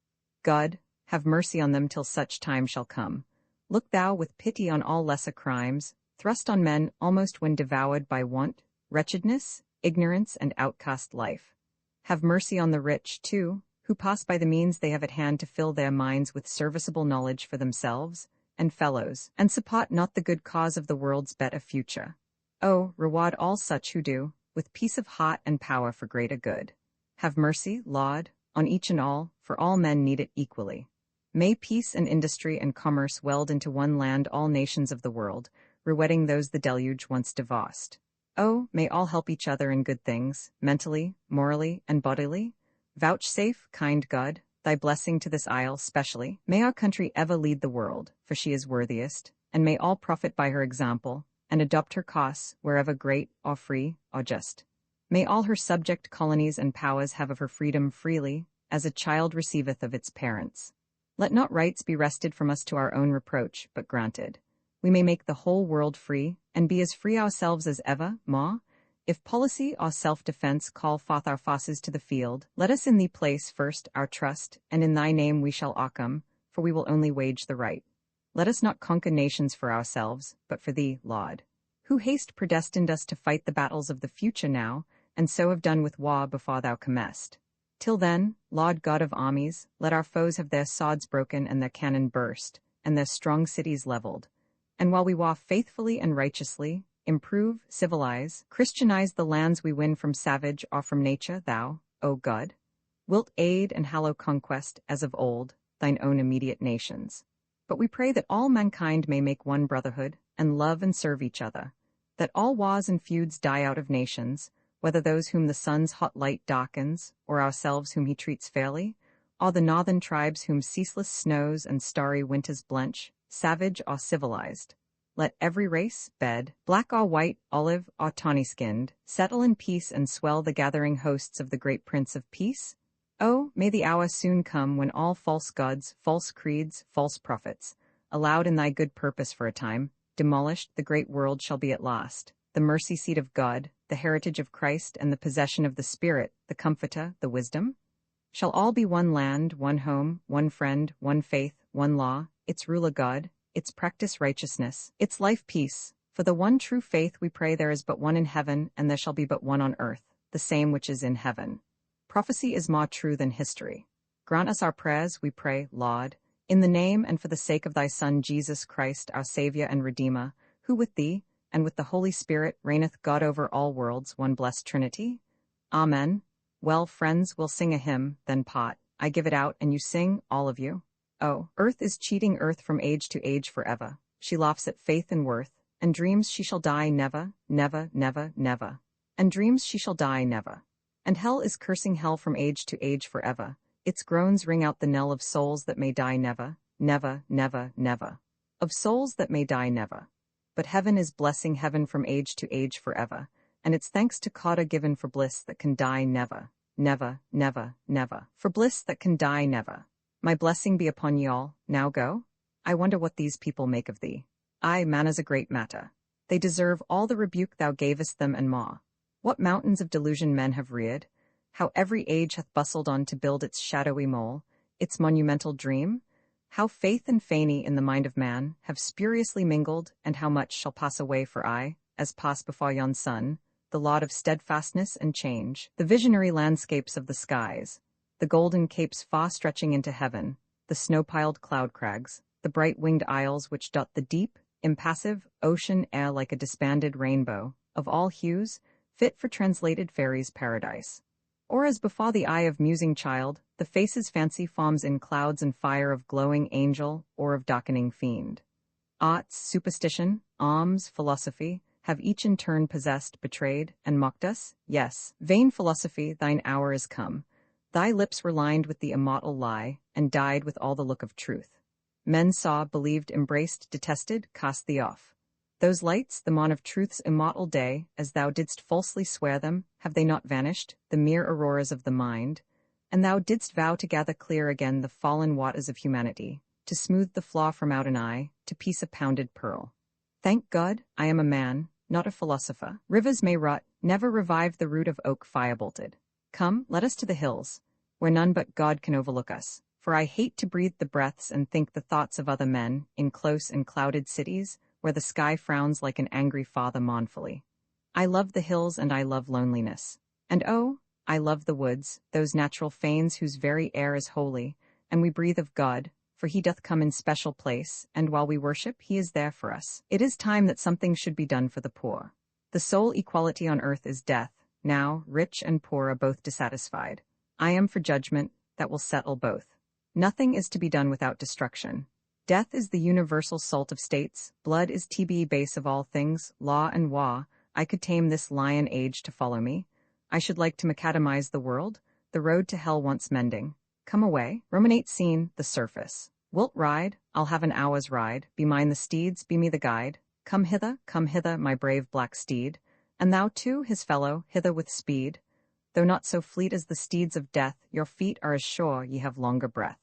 God, have mercy on them till such time shall come. Look thou with pity on all lesser crimes, thrust on men almost when devoured by want, wretchedness, ignorance, and outcast life. Have mercy on the rich, too, who pass by the means they have at hand to fill their minds with serviceable knowledge for themselves and fellows, and support not the good cause of the world's better future. Oh, reward all such who do, with peace of heart and power for greater good. Have mercy, Laud, on each and all, for all men need it equally. May peace and industry and commerce weld into one land all nations of the world, rewetting those the deluge once divorced. Oh, may all help each other in good things, mentally, morally, and bodily. Vouchsafe, kind God, thy blessing to this isle specially. May our country ever lead the world, for she is worthiest, and may all profit by her example, and adopt her cause, wherever great, or free, or just. May all her subject colonies and powers have of her freedom freely, as a child receiveth of its parents. Let not rights be wrested from us to our own reproach, but granted. We may make the whole world free, and be as free ourselves as ever, ma. If policy or self-defense call forth our forces to the field, let us in thee place first our trust, and in thy name we shall occam, for we will only wage the right. Let us not conquer nations for ourselves, but for thee, Laud, who hast predestined us to fight the battles of the future now, and so have done with war before thou comest. Till then, Lord God of armies, let our foes have their swords broken and their cannon burst, and their strong cities leveled. And while we war faithfully and righteously, improve, civilize, Christianize the lands we win from savage or from nature, thou, O God, wilt aid and hallow conquest, as of old, thine own immediate nations. But we pray that all mankind may make one brotherhood, and love and serve each other, that all wars and feuds die out of nations, whether those whom the sun's hot light darkens, or ourselves whom he treats fairly, or the northern tribes whom ceaseless snows and starry winters blench, savage or civilized. Let every race, bed, black or white, olive or tawny-skinned, settle in peace and swell the gathering hosts of the great Prince of Peace. Oh, may the hour soon come when all false gods, false creeds, false prophets, allowed in thy good purpose for a time, demolished, the great world shall be at last, the mercy seat of God, the heritage of Christ, and the possession of the Spirit, the Comforter, the Wisdom, shall all be one land, one home, one friend, one faith, one law, its ruler God, its practice righteousness, its life peace. For the one true faith we pray there is but one in heaven, and there shall be but one on earth, the same which is in heaven. Prophecy is more true than history. Grant us our prayers, we pray, Lord, in the name and for the sake of thy Son Jesus Christ, our Savior and Redeemer, who with thee, and with the Holy Spirit reigneth God over all worlds, one blessed Trinity. Amen. Well, friends, we'll sing a hymn, then part. I give it out, and you sing, all of you. Oh, earth is cheating earth from age to age forever. She laughs at faith and worth, and dreams she shall die never, never, never, never. And dreams she shall die never. And hell is cursing hell from age to age forever. Its groans ring out the knell of souls that may die never, never, never, never. Of souls that may die never. But heaven is blessing heaven from age to age forever, and it's thanks to Coda given for bliss that can die never, never, never, never. For bliss that can die never. My blessing be upon ye all, now go? I wonder what these people make of thee. Aye, man is a great matter. They deserve all the rebuke thou gavest them and more. What mountains of delusion men have reared, how every age hath bustled on to build its shadowy mole, its monumental dream, how faith and feigny in the mind of man have spuriously mingled, and how much shall pass away for aye, as pass before yon sun, the lot of steadfastness and change, the visionary landscapes of the skies, the golden capes far stretching into heaven, the snow-piled cloud crags, the bright-winged isles which dot the deep, impassive, ocean air like a disbanded rainbow, of all hues, fit for translated fairies' paradise. Or as before the eye of musing child, the faces fancy forms in clouds and fire of glowing angel or of darkening fiend. Arts, superstition, alms, philosophy, have each in turn possessed, betrayed, and mocked us? Yes, vain philosophy, thine hour is come. Thy lips were lined with the immortal lie, and dyed with all the look of truth. Men saw, believed, embraced, detested, cast thee off. Those lights, the morn of truth's immortal day, as thou didst falsely swear them, have they not vanished, the mere auroras of the mind? And thou didst vow to gather clear again the fallen waters of humanity, to smooth the flaw from out an eye, to piece a pounded pearl. Thank God, I am a man, not a philosopher. Rivers may rot, never revive the root of oak fire-bolted. Come, let us to the hills, where none but God can overlook us, for I hate to breathe the breaths and think the thoughts of other men, in close and clouded cities, where the sky frowns like an angry father mournfully. I love the hills and I love loneliness. And oh, I love the woods, those natural fanes whose very air is holy, and we breathe of God, for he doth come in special place, and while we worship, he is there for us. It is time that something should be done for the poor. The sole equality on earth is death. Now, rich and poor are both dissatisfied. I am for judgment that will settle both. Nothing is to be done without destruction. Death is the universal salt of states, blood is TB base of all things, law and war. I could tame this lion age to follow me. I should like to macadamize the world, the road to hell wants mending. Come away, ruminate scene, the surface. Wilt ride? I'll have an hour's ride, be mine the steeds, be me the guide. Come hither, my brave black steed, and thou too, his fellow, hither with speed. Though not so fleet as the steeds of death, your feet are as sure ye have longer breath.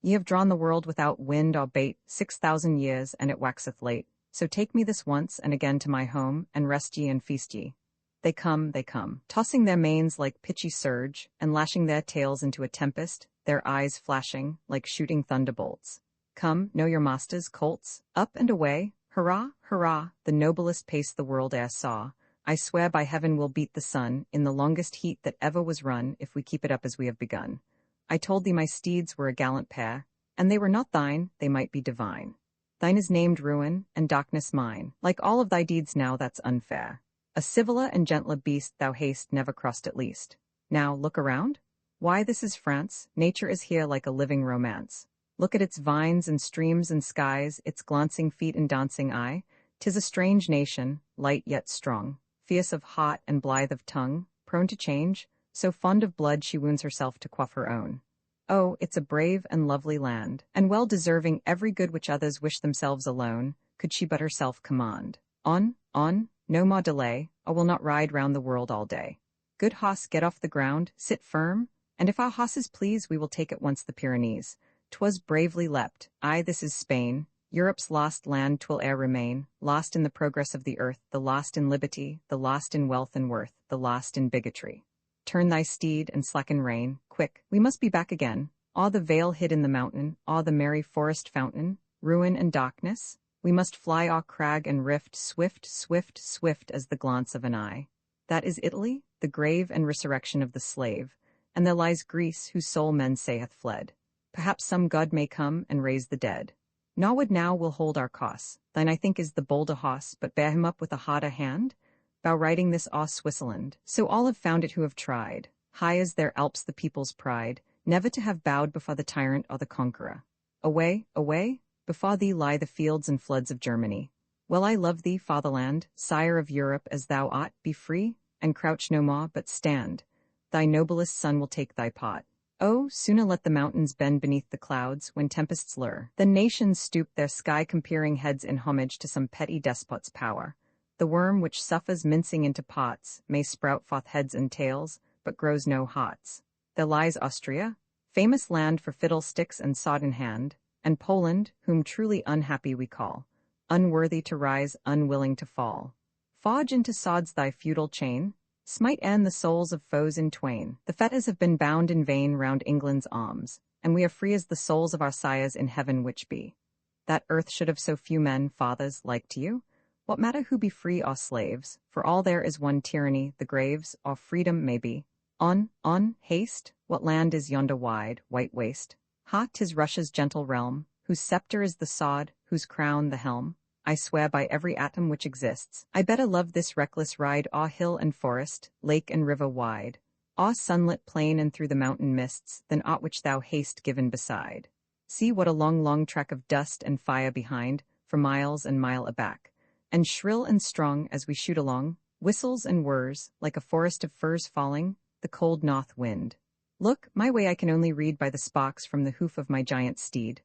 Ye have drawn the world without wind or bait 6,000 years, and it waxeth late. So take me this once, and again to my home, and rest ye and feast ye. They come, tossing their manes like pitchy surge, and lashing their tails into a tempest, their eyes flashing like shooting thunderbolts. Come, know your masters, colts, up and away, hurrah, hurrah, the noblest pace the world e'er saw. I swear by heaven we'll beat the sun, in the longest heat that ever was run, if we keep it up as we have begun. I told thee my steeds were a gallant pair, and they were not thine, they might be divine. Thine is named ruin, and darkness mine. Like all of thy deeds now, that's unfair. A civiler and gentler beast thou hast never crossed at least. Now, look around. Why, this is France, nature is here like a living romance. Look at its vines and streams and skies, its glancing feet and dancing eye. 'Tis a strange nation, light yet strong, fierce of heart and blithe of tongue, prone to change, so fond of blood she wounds herself to quaff her own. Oh, it's a brave and lovely land, and well deserving every good which others wish themselves alone, could she but herself command. On, no more delay, or we'll not ride round the world all day. Good hoss, get off the ground, sit firm, and if our hosses please, we will take at once the Pyrenees. 'Twas bravely leapt, aye, this is Spain, Europe's lost land 'twill e'er remain, lost in the progress of the earth, the lost in liberty, the lost in wealth and worth, the lost in bigotry. Turn thy steed and slacken rein, quick, we must be back again. Awe the vale hid in the mountain, awe the merry forest fountain, ruin and darkness. We must fly o'er crag and rift, swift, swift, swift as the glance of an eye. That is Italy, the grave and resurrection of the slave, and there lies Greece, whose soul men say hath fled. Perhaps some god may come and raise the dead. Norwood now will hold our course. Thine I think is the bolder hoss, but bear him up with a harder hand. Thou riding this awe Switzerland, so all have found it who have tried, high as their Alps the people's pride, never to have bowed before the tyrant or the conqueror. Away, away, before thee lie the fields and floods of Germany. Well I love thee, fatherland, sire of Europe as thou art, be free, and crouch no more, but stand. thy noblest son will take thy pot. Oh, sooner let the mountains bend beneath the clouds when tempests lure. The nations stoop their sky-comparing heads in homage to some petty despot's power. The worm which suffers mincing into pots may sprout forth heads and tails, but grows no hots. There lies Austria, famous land for fiddlesticks and sod in hand, and Poland, whom truly unhappy we call, unworthy to rise, unwilling to fall. Forge into sods thy feudal chain, smite and the souls of foes in twain. The fetters have been bound in vain round England's arms, and we are free as the souls of our sires in heaven which be. That earth should have so few men, fathers, like to you? What matter who be free or slaves, for all there is one tyranny, the graves, or freedom may be. On, haste, what land is yonder wide, white waste? Ha, 'tis Russia's gentle realm, whose sceptre is the sod, whose crown the helm. I swear by every atom which exists, I better love this reckless ride o'er hill and forest, lake and river wide, o'er sunlit plain and through the mountain mists, than aught which thou hast given beside. See what a long, long track of dust and fire behind, for miles and mile aback, and shrill and strong as we shoot along, whistles and whirs, like a forest of firs falling, the cold north wind. Look, my way I can only read by the sparks from the hoof of my giant steed.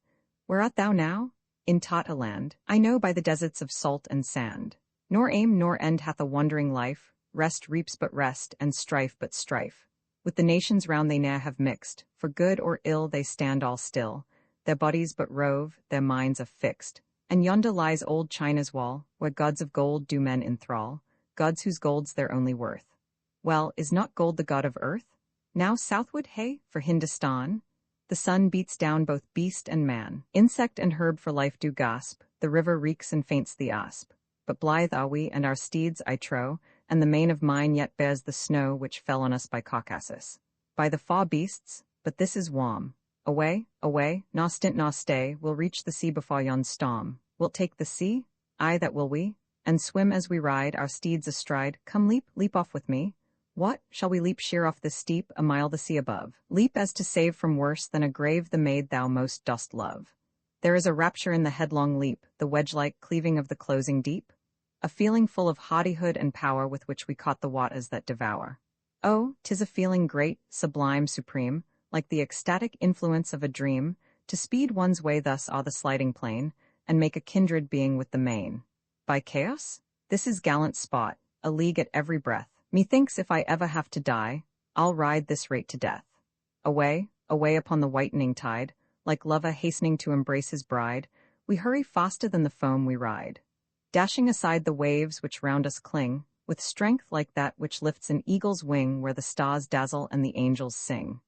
Where art thou now? In Tata land, I know by the deserts of salt and sand. Nor aim nor end hath a wandering life, rest reaps but rest, and strife but strife. With the nations round they ne'er have mixed, for good or ill they stand all still. Their bodies but rove, their minds are fixed. And yonder lies old China's wall, where gods of gold do men enthrall, gods whose gold's their only worth. Well, is not gold the god of earth? Now southward, hey, for Hindustan? The sun beats down both beast and man. Insect and herb for life do gasp, the river reeks and faints the asp. But blithe are we, and our steeds, I trow, and the mane of mine yet bears the snow which fell on us by Caucasus. By the far beasts, but this is warm. Away, away, naw stint naw stay, we'll reach the sea before yon storm. Wilt take the sea? Aye, that will we. And swim as we ride, our steeds astride. Come leap, leap off with me. What, shall we leap sheer off this steep, a mile the sea above? Leap as to save from worse than a grave the maid thou most dost love. There is a rapture in the headlong leap, the wedge-like cleaving of the closing deep, a feeling full of hardihood and power with which we caught the waters that devour. Oh, 'tis a feeling great, sublime, supreme, like the ecstatic influence of a dream, to speed one's way thus o'er the sliding plain, and make a kindred being with the main. By chaos? This is gallant spot, a league at every breath. Methinks if I ever have to die, I'll ride this rate to death. Away, away upon the whitening tide, like lover hastening to embrace his bride, we hurry faster than the foam we ride. Dashing aside the waves which round us cling, with strength like that which lifts an eagle's wing where the stars dazzle and the angels sing.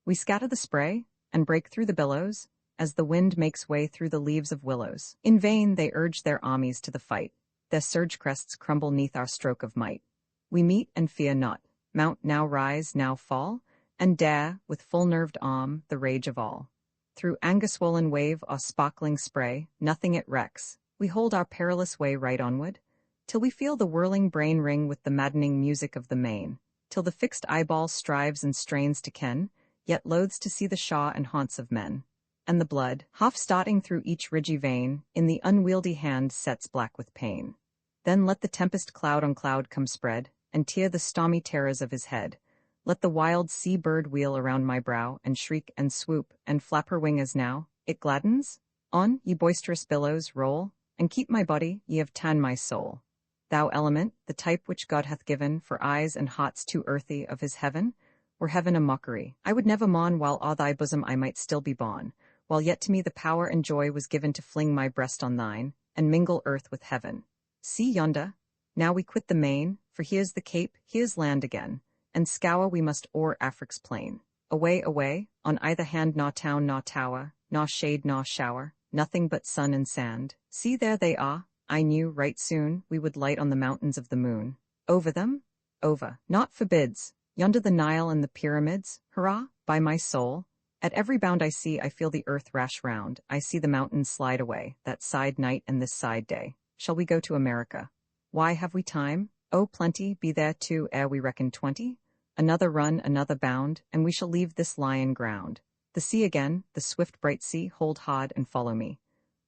We scatter the spray, and break through the billows, as the wind makes way through the leaves of willows. In vain they urge their armies to the fight, their surge crests crumble neath our stroke of might. We meet and fear not, mount now rise, now fall, and dare, with full-nerved arm, the rage of all. Through anger-swollen wave or sparkling spray, nothing it recks, we hold our perilous way right onward, till we feel the whirling brain ring with the maddening music of the main, till the fixed eyeball strives and strains to ken, yet loathes to see the shaw and haunts of men. And the blood, half-starting through each ridgy vein, in the unwieldy hand sets black with pain. Then let the tempest cloud on cloud come spread, and tear the stormy terrors of his head. Let the wild sea-bird wheel around my brow, and shriek and swoop, and flap her wing as now it gladdens. On, ye boisterous billows, roll, and keep my body, ye have ta'en my soul. Thou element, the type which God hath given for eyes and hearts too earthy of his heaven, were heaven a mockery, I would never mon while o'er thy bosom I might still be born, while yet to me the power and joy was given to fling my breast on thine, and mingle earth with heaven. See yonder, now we quit the main, for here's the cape, here's land again, and scour we must o'er Afric's plain. Away, away, on either hand naw town naw tower, naw shade naw shower, nothing but sun and sand. See there they are, I knew right soon we would light on the mountains of the moon. Over them? Over, naught forbids, yonder the Nile and the pyramids, hurrah, by my soul. At every bound I see, I feel the earth rash round, I see the mountains slide away, that side night and this side day. Shall we go to America? Why, have we time? Oh, plenty, be there too ere we reckon 20. Another run, another bound, and we shall leave this lion ground. The sea again, the swift bright sea, hold hard and follow me.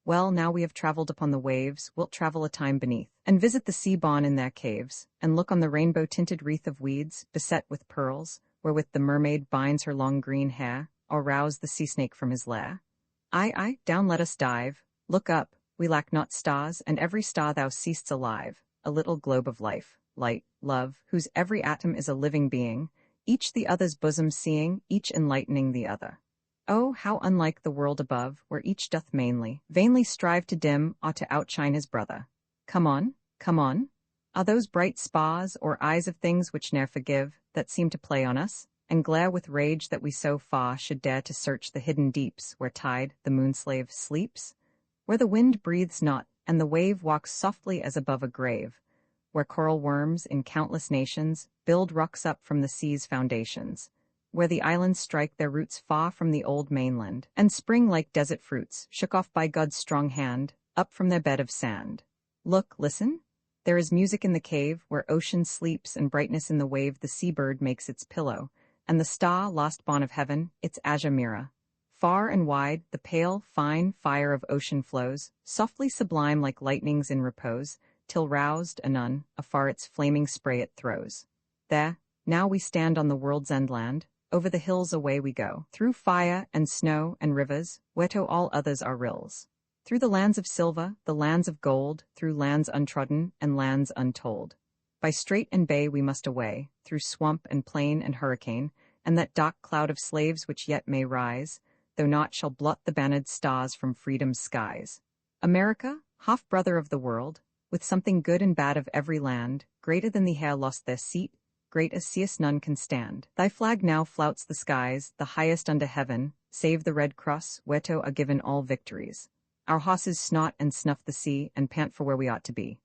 Well, now we have travelled upon the waves, wilt travel a time beneath, and visit the sea-bawn in their caves, and look on the rainbow-tinted wreath of weeds, beset with pearls, wherewith the mermaid binds her long green hair, or rouse the sea snake from his lair? Aye, down let us dive. Look up, we lack not stars, and every star thou seest alive, a little globe of life, light, love, whose every atom is a living being, each the other's bosom seeing, each enlightening the other. Oh, how unlike the world above, where each doth vainly strive to dim, or to outshine his brother. Come on, come on. Are those bright spars, or eyes of things which ne'er forgive, that seem to play on us, and glare with rage that we so far should dare to search the hidden deeps, where tide, the moonslave, sleeps? Where the wind breathes not, and the wave walks softly as above a grave, where coral worms, in countless nations, build rocks up from the sea's foundations, where the islands strike their roots far from the old mainland, and spring like desert fruits, shook off by God's strong hand, up from their bed of sand. Look, listen. There is music in the cave, where ocean sleeps, and brightness in the wave the seabird makes its pillow, and the star, lost born of heaven, its azure mirror. Far and wide, the pale, fine fire of ocean flows, softly sublime like lightnings in repose, till roused, anon, afar its flaming spray it throws. There, now we stand on the world's end land, over the hills away we go, through fire and snow and rivers, where to all others are rills. Through the lands of silver, the lands of gold, through lands untrodden and lands untold. By strait and bay we must away, through swamp and plain and hurricane, and that dark cloud of slaves which yet may rise, though naught shall blot the bannered stars from freedom's skies. America, half-brother of the world, with something good and bad of every land, greater than the hair lost their seat, great as seest none can stand. Thy flag now flouts the skies, the highest under heaven, save the Red Cross, whereto are given all victories. Our horses snot and snuff the sea, and pant for where we ought to be.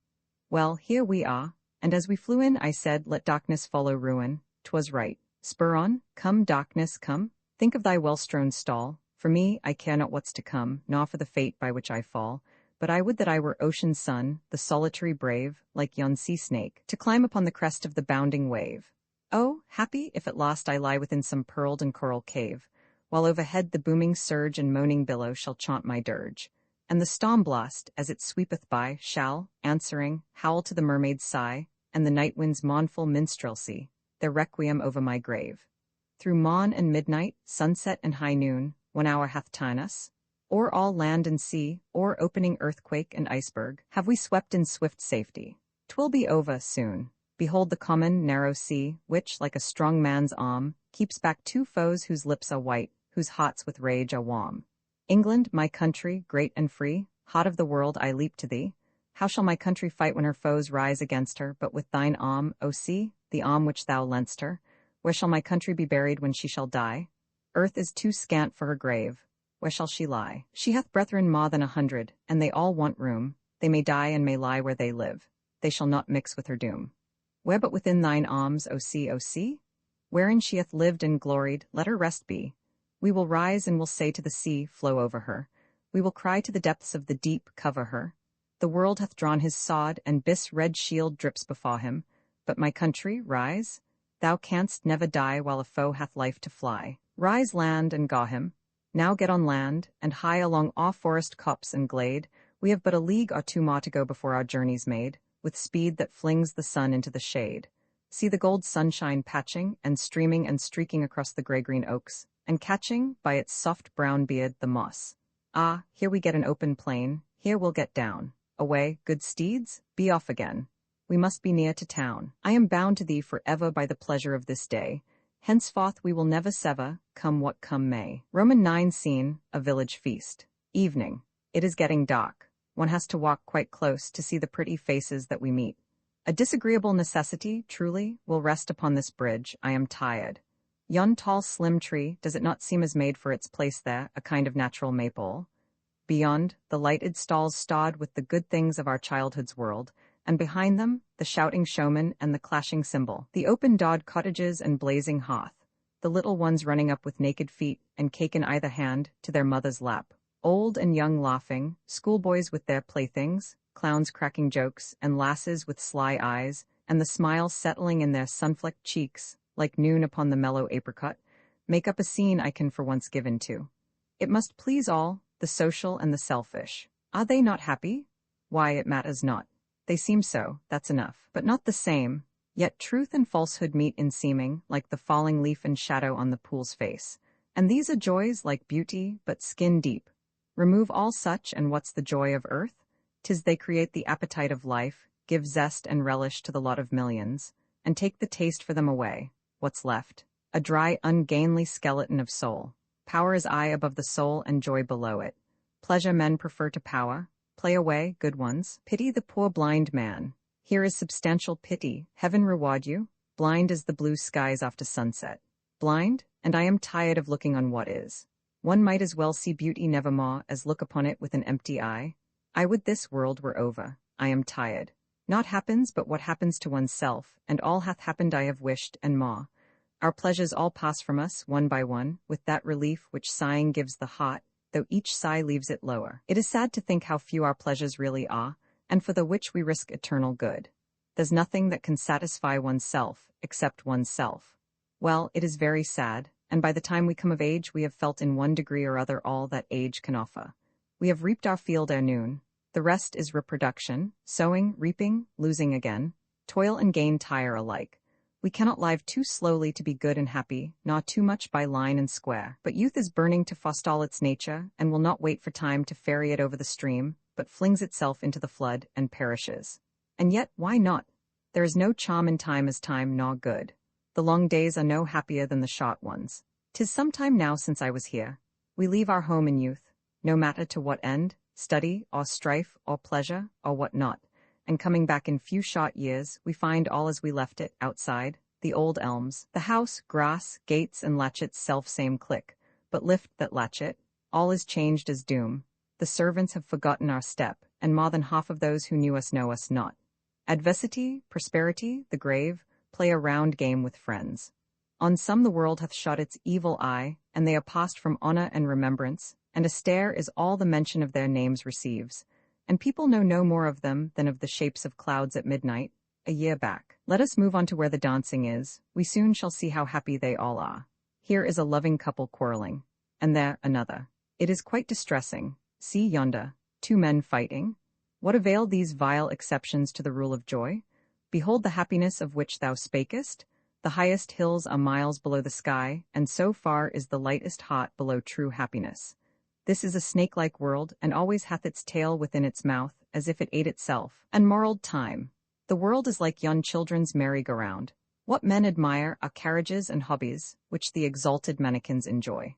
Well, here we are, and as we flew in, I said, let darkness follow ruin. 'Twas right. Spur on, come, darkness, come. Think of thy well-strown stall. For me, I care not what's to come, nor for the fate by which I fall. But I would that I were ocean's son, the solitary brave, like yon sea snake, to climb upon the crest of the bounding wave. Oh, happy if at last I lie within some pearled and coral cave, while overhead the booming surge and moaning billow shall chaunt my dirge, and the storm blast, as it sweepeth by, shall, answering, howl to the mermaid's sigh, and the night wind's mournful minstrelsy, their requiem over my grave. Through morn and midnight, sunset and high noon, 1 hour hath ta'en us, o'er all land and sea, o'er opening earthquake and iceberg, have we swept in swift safety. 'Twill be over soon. Behold the common, narrow sea, which, like a strong man's arm, keeps back 2 foes whose lips are white, whose hearts with rage are warm. England, my country, great and free, heart of the world, I leap to thee. How shall my country fight when her foes rise against her, but with thine arm, O sea, the arm which thou lent'st her? Where shall my country be buried when she shall die? Earth is too scant for her grave. Where shall she lie? She hath brethren more than 100, and they all want room. They may die and may lie where they live. They shall not mix with her doom. Where but within thine arms, O sea, O sea? Wherein she hath lived and gloried, let her rest be. We will rise and will say to the sea, flow over her. We will cry to the depths of the deep, cover her. The world hath drawn his sword, and Bis' red shield drips before him. But my country, rise. Thou canst never die while a foe hath life to fly. Rise, land, and gaw him. Now get on land, and high along all forest copse and glade. We have but a league or 2 more to go before our journey's made, with speed that flings the sun into the shade. See the gold sunshine patching, and streaming and streaking across the gray-green oaks, and catching, by its soft brown beard, the moss. Ah, here we get an open plain, here we'll get down. Away, good steeds, be off again. We must be near to town. I am bound to thee for ever by the pleasure of this day. Henceforth we will never sever, come what come may. Roman 9 scene, a village feast. Evening. It is getting dark. One has to walk quite close to see the pretty faces that we meet. A disagreeable necessity, truly, will rest upon this bridge. I am tired. Yon tall slim tree, does it not seem as made for its place there, a kind of natural maypole? Beyond, the lighted stalls starred with the good things of our childhood's world, and behind them, the shouting showman and the clashing cymbal, the open-dawed cottages and blazing hearth, the little ones running up with naked feet and cake in either hand to their mother's lap, old and young laughing, schoolboys with their playthings, clowns cracking jokes, and lasses with sly eyes, and the smiles settling in their sun-flecked cheeks, like noon upon the mellow apricot, make up a scene I can for once give into. It must please all, the social and the selfish. Are they not happy? Why, it matters not. They seem so, that's enough. But not the same. Yet truth and falsehood meet in seeming, like the falling leaf and shadow on the pool's face. And these are joys like beauty, but skin deep. Remove all such, and what's the joy of earth? 'Tis they create the appetite of life, give zest and relish to the lot of millions, and take the taste for them away. What's left? A dry, ungainly skeleton of soul. Power is I above the soul and joy below it. Pleasure men prefer to power. Play away, good ones. Pity the poor blind man. Here is substantial pity. Heaven reward you. Blind as the blue skies after sunset. Blind, and I am tired of looking on what is. One might as well see beauty nevermore as look upon it with an empty eye. I would this world were over. I am tired. Naught happens but what happens to oneself, and all hath happened I have wished, and more. Our pleasures all pass from us, one by one, with that relief which sighing gives the heart, though each sigh leaves it lower. It is sad to think how few our pleasures really are, and for the which we risk eternal good. There's nothing that can satisfy oneself, except oneself. Well, it is very sad, and by the time we come of age we have felt in one degree or other all that age can offer. We have reaped our field ere noon. The rest is reproduction, sowing, reaping, losing again. Toil and gain tire alike. We cannot live too slowly to be good and happy, nor too much by line and square. But youth is burning to forestall its nature, and will not wait for time to ferry it over the stream, but flings itself into the flood, and perishes. And yet, why not? There is no charm in time as time, nor good. The long days are no happier than the short ones. 'Tis some time now since I was here. We leave our home in youth, no matter to what end, study, or strife, or pleasure, or what not. And coming back in few short years, we find all as we left it, outside, the old elms, the house, grass, gates, and latchets self-same click, but lift that latchet, all is changed as doom. The servants have forgotten our step, and more than half of those who knew us know us not. Adversity, prosperity, the grave, play a round game with friends. On some the world hath shot its evil eye, and they are passed from honor and remembrance, and a stare is all the mention of their names receives. And people know no more of them than of the shapes of clouds at midnight, a year back. Let us move on to where the dancing is. We soon shall see how happy they all are. Here is a loving couple quarreling, and there another. It is quite distressing. See yonder, 2 men fighting. What avail these vile exceptions to the rule of joy? Behold the happiness of which thou spakest. The highest hills are miles below the sky, and so far is the lightest heart below true happiness. This is a snake-like world, and always hath its tail within its mouth, as if it ate itself. Unmorrowed time. The world is like yon children's merry-go-round. What men admire are carriages and hobbies, which the exalted mannikins enjoy.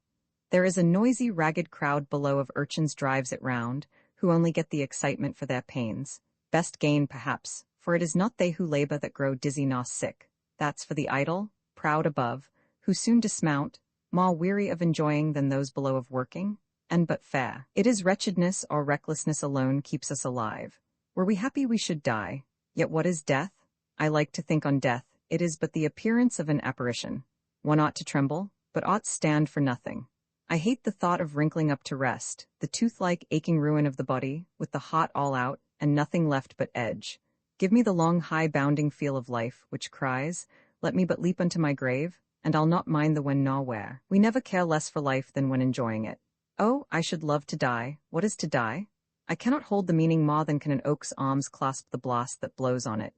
There is a noisy, ragged crowd below of urchins drives it round, who only get the excitement for their pains. Best gain, perhaps, for it is not they who labor that grow dizzy nor sick. That's for the idle, proud above, who soon dismount, more weary of enjoying than those below of working, and but fair. It is wretchedness or recklessness alone keeps us alive. Were we happy we should die. Yet what is death? I like to think on death, it is but the appearance of an apparition. One ought to tremble, but ought stand for nothing. I hate the thought of wrinkling up to rest, the tooth-like aching ruin of the body, with the heart all out, and nothing left but edge. Give me the long high-bounding feel of life, which cries, let me but leap unto my grave, and I'll not mind the when nor where. We never care less for life than when enjoying it. Oh, I should love to die. What is to die? I cannot hold the meaning more than can an oak's arms clasp the blast that blows on it.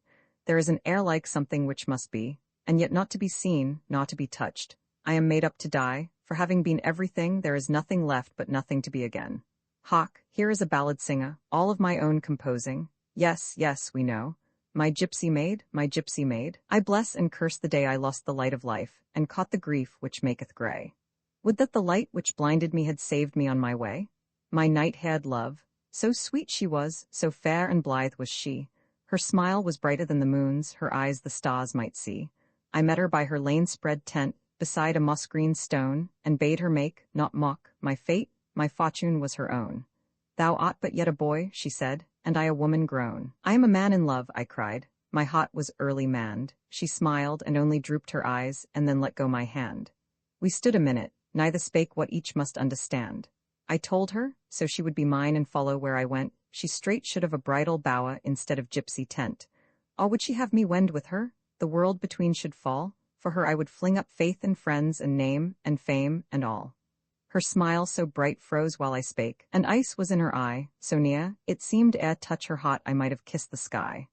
There is an air-like something which must be, and yet not to be seen, nor to be touched. I am made up to die, for having been everything there is nothing left but nothing to be again. Hark, here is a ballad singer, all of my own composing. Yes, yes, we know. My gypsy maid, my gypsy maid. I bless and curse the day I lost the light of life, and caught the grief which maketh grey. Would that the light which blinded me had saved me on my way. My night-haired love, so sweet she was, so fair and blithe was she. Her smile was brighter than the moon's, her eyes the stars might see. I met her by her lane-spread tent, beside a moss-green stone, and bade her make, not mock, my fate. My fortune was her own. Thou art but yet a boy, she said, and I a woman grown. I am a man in love, I cried. My heart was early manned. She smiled and only drooped her eyes, and then let go my hand. We stood a minute, neither spake what each must understand. I told her, so she would be mine and follow where I went, she straight should have a bridal bower instead of gypsy tent. Or would she have me wend with her? The world between should fall. For her I would fling up faith and friends and name and fame and all. Her smile so bright froze while I spake, and ice was in her eye, so near, it seemed ere touch her heart I might have kissed the sky.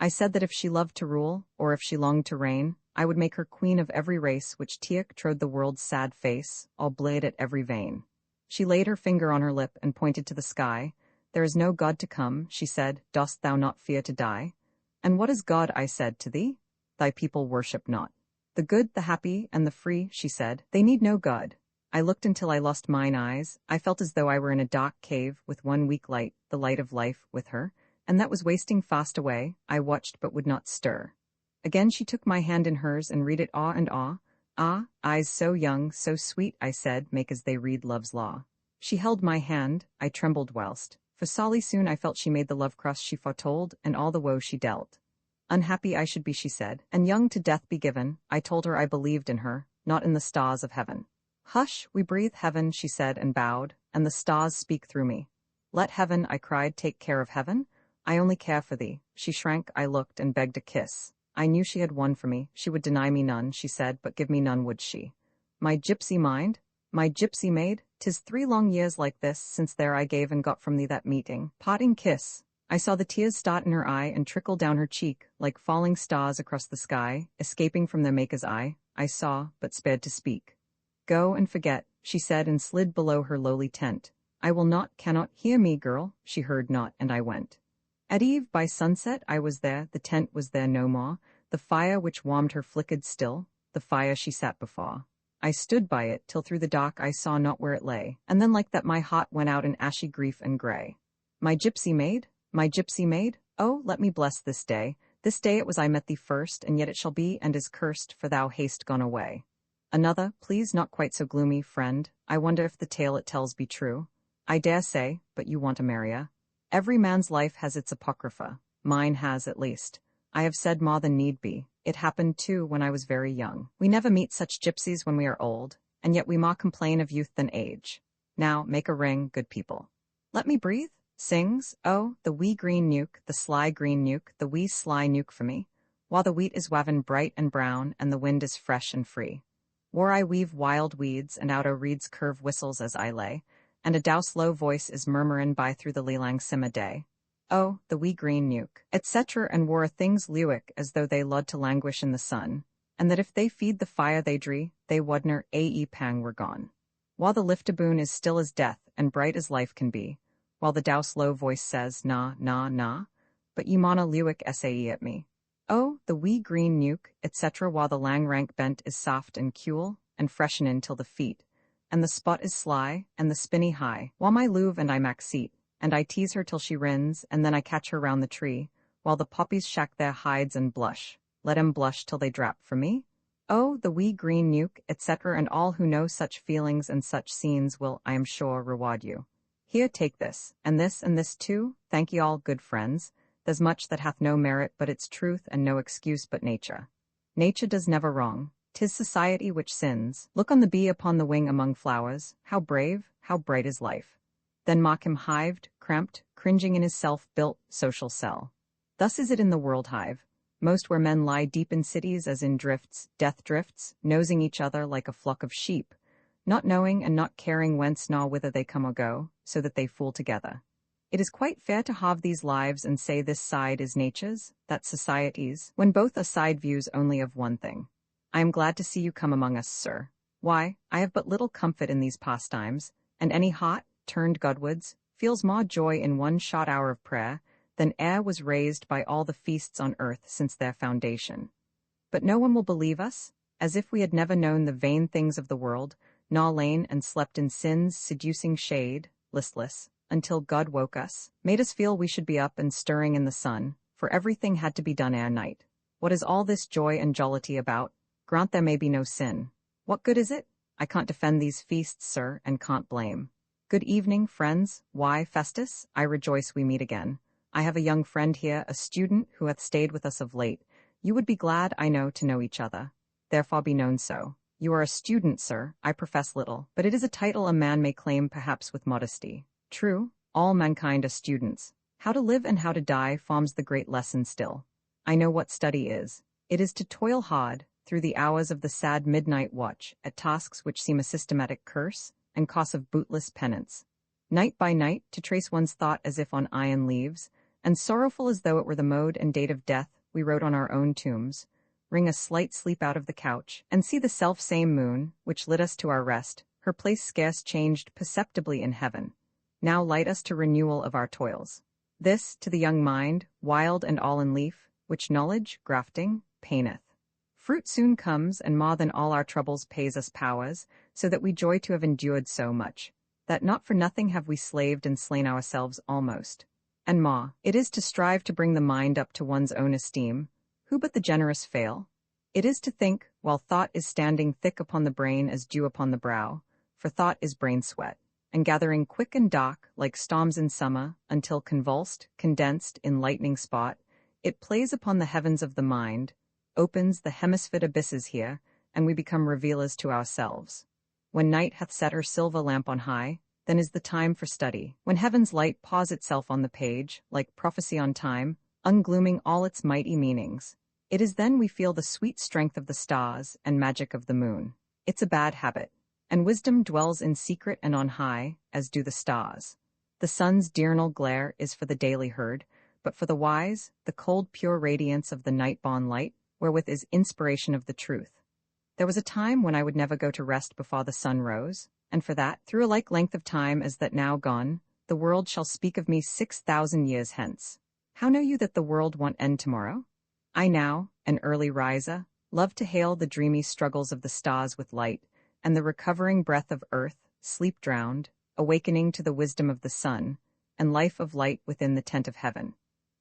I said that if she loved to rule, or if she longed to reign, I would make her queen of every race which Tiac trode the world's sad face, all blade at every vein. She laid her finger on her lip and pointed to the sky. There is no God to come, she said, dost thou not fear to die? And what is God, I said, to thee? Thy people worship not. The good, the happy, and the free, she said, they need no God. I looked until I lost mine eyes. I felt as though I were in a dark cave with one weak light, the light of life, with her, and that was wasting fast away. I watched but would not stir. Again she took my hand in hers and read it awe and awe. Ah, eyes so young, so sweet, I said, make as they read love's law. She held my hand, I trembled whilst, for sorely soon I felt she made the love cross she foretold, and all the woe she dealt. Unhappy I should be, she said, and young to death be given. I told her I believed in her, not in the stars of heaven. Hush, we breathe heaven, she said and bowed, and the stars speak through me. Let heaven, I cried, take care of heaven. I only care for thee. She shrank, I looked, and begged a kiss. I knew she had won for me. She would deny me none, she said, but give me none would she. My gypsy mind? My gypsy maid? 'Tis 3 long years like this, since there I gave and got from thee that meeting, parting kiss. I saw the tears start in her eye and trickle down her cheek, like falling stars across the sky, escaping from their maker's eye. I saw, but spared to speak. Go and forget, she said, and slid below her lowly tent. I will not, cannot, hear me, girl. She heard not, and I went. At eve, by sunset, I was there, the tent was there no more, the fire which warmed her flickered still, the fire she sat before. I stood by it, till through the dark I saw not where it lay, and then like that my heart went out in ashy grief and grey. My gypsy maid? My gypsy maid? Oh, let me bless this day it was I met thee first, and yet it shall be and is cursed, for thou hast gone away. Another, please, not quite so gloomy, friend, I wonder if the tale it tells be true. I dare say, but you want a Maria. Every man's life has its apocrypha, mine has at least. I have said more than need be. It happened, too, when I was very young. We never meet such gypsies when we are old, and yet we more complain of youth than age. Now, make a ring, good people. Let me breathe? Sings, oh, the wee green nuke, the sly green nuke, the wee sly nuke for me, while the wheat is waven bright and brown, and the wind is fresh and free. Where I weave wild weeds, and out o' reeds curve whistles as I lay, and a douse low voice is murmurin' by through the lelang sima day. Oh, the wee green nuke, etc., and wore things lewick as though they lod to languish in the sun, and that if they feed the fire they dree, they wudner ae pang were gone. While the liftaboon is still as death, and bright as life can be, while the douse low voice says, na, na, na, but ye mauna lewick sae at me. Oh, the wee green nuke, etc., while the lang rank bent is soft and cool, and freshenin' till the feet, and the spot is sly, and the spinney high, while my luve and I mak seat, and I tease her till she rins, and then I catch her round the tree, while the poppies shack their hides and blush, let 'em blush till they drap for me. Oh, the wee green nuke, etc., and all who know such feelings and such scenes will, I am sure, reward you. Here, take this, and this too, thank ye all, good friends. There's much that hath no merit but its truth, and no excuse but nature. Nature does never wrong. 'Tis society which sins. Look on the bee upon the wing among flowers, how brave, how bright is life. Then mock him hived, cramped, cringing in his self-built social cell. Thus is it in the world hive, most where men lie deep in cities as in drifts, death drifts, nosing each other like a flock of sheep, not knowing and not caring whence nor whither they come or go, so that they fool together. It is quite fair to halve these lives and say this side is nature's, that society's, when both are side views only of one thing. I am glad to see you come among us, sir. Why, I have but little comfort in these pastimes, and any hot, turned Godwoods, feels more joy in one short hour of prayer than e'er was raised by all the feasts on earth since their foundation. But no one will believe us, as if we had never known the vain things of the world, nor lain and slept in sin's seducing shade, listless, until God woke us, made us feel we should be up and stirring in the sun, for everything had to be done ere night. What is all this joy and jollity about? Grant there may be no sin. What good is it? I can't defend these feasts, sir, and can't blame. Good evening, friends. Why, Festus, I rejoice we meet again. I have a young friend here, a student, who hath stayed with us of late. You would be glad, I know, to know each other. Therefore be known so. You are a student, sir. I profess little, but it is a title a man may claim perhaps with modesty. True, all mankind are students. How to live and how to die forms the great lesson still. I know what study is. It is to toil hard, through the hours of the sad midnight watch, at tasks which seem a systematic curse, and cause of bootless penance. Night by night, to trace one's thought as if on iron leaves, and sorrowful as though it were the mode and date of death we wrote on our own tombs, wring a slight sleep out of the couch, and see the self-same moon, which lit us to our rest, her place scarce changed perceptibly in heaven, now light us to renewal of our toils. This, to the young mind, wild and all in leaf, which knowledge, grafting, paineth. Fruit soon comes, and more than all our troubles pays us powers, so that we joy to have endured so much, that not for nothing have we slaved and slain ourselves almost. And more, it is to strive to bring the mind up to one's own esteem. Who but the generous fail? It is to think, while thought is standing thick upon the brain as dew upon the brow, for thought is brain sweat, and gathering quick and dark, like storms in summer, until convulsed, condensed in lightning spot, it plays upon the heavens of the mind, opens the hemisphered abysses here, and we become revealers to ourselves. When night hath set her silver lamp on high, then is the time for study. When heaven's light paws itself on the page, like prophecy on time, unglooming all its mighty meanings, it is then we feel the sweet strength of the stars and magic of the moon. It's a bad habit, and wisdom dwells in secret and on high, as do the stars. The sun's diurnal glare is for the daily herd, but for the wise, the cold pure radiance of the night-born light, wherewith is inspiration of the truth. There was a time when I would never go to rest before the sun rose, and for that, through a like length of time as that now gone, the world shall speak of me 6,000 years hence. How know you that the world won't end tomorrow? I now, an early riser, love to hail the dreamy struggles of the stars with light, and the recovering breath of earth, sleep drowned, awakening to the wisdom of the sun, and life of light within the tent of heaven.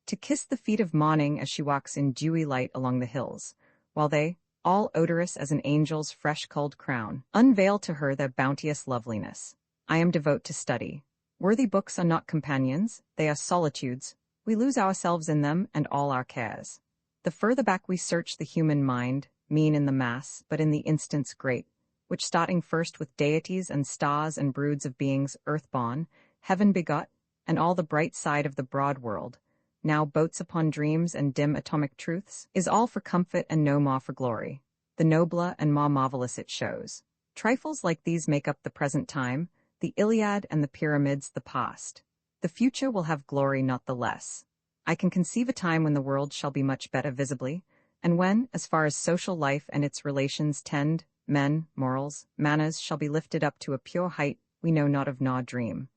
To kiss the feet of morning as she walks in dewy light along the hills, while they, all odorous as an angel's fresh culled crown, unveil to her their bounteous loveliness. I am devout to study. Worthy books are not companions, they are solitudes. We lose ourselves in them and all our cares. The further back we search the human mind, mean in the mass, but in the instance great, which starting first with deities and stars and broods of beings earth-born, heaven-begot, and all the bright side of the broad world, now boats upon dreams and dim atomic truths, is all for comfort and no more for glory. The nobler and more marvelous it shows. Trifles like these make up the present time, the Iliad and the pyramids the past. The future will have glory not the less. I can conceive a time when the world shall be much better visibly, and when, as far as social life and its relations tend, men, morals, manners shall be lifted up to a pure height we know not of nor dream.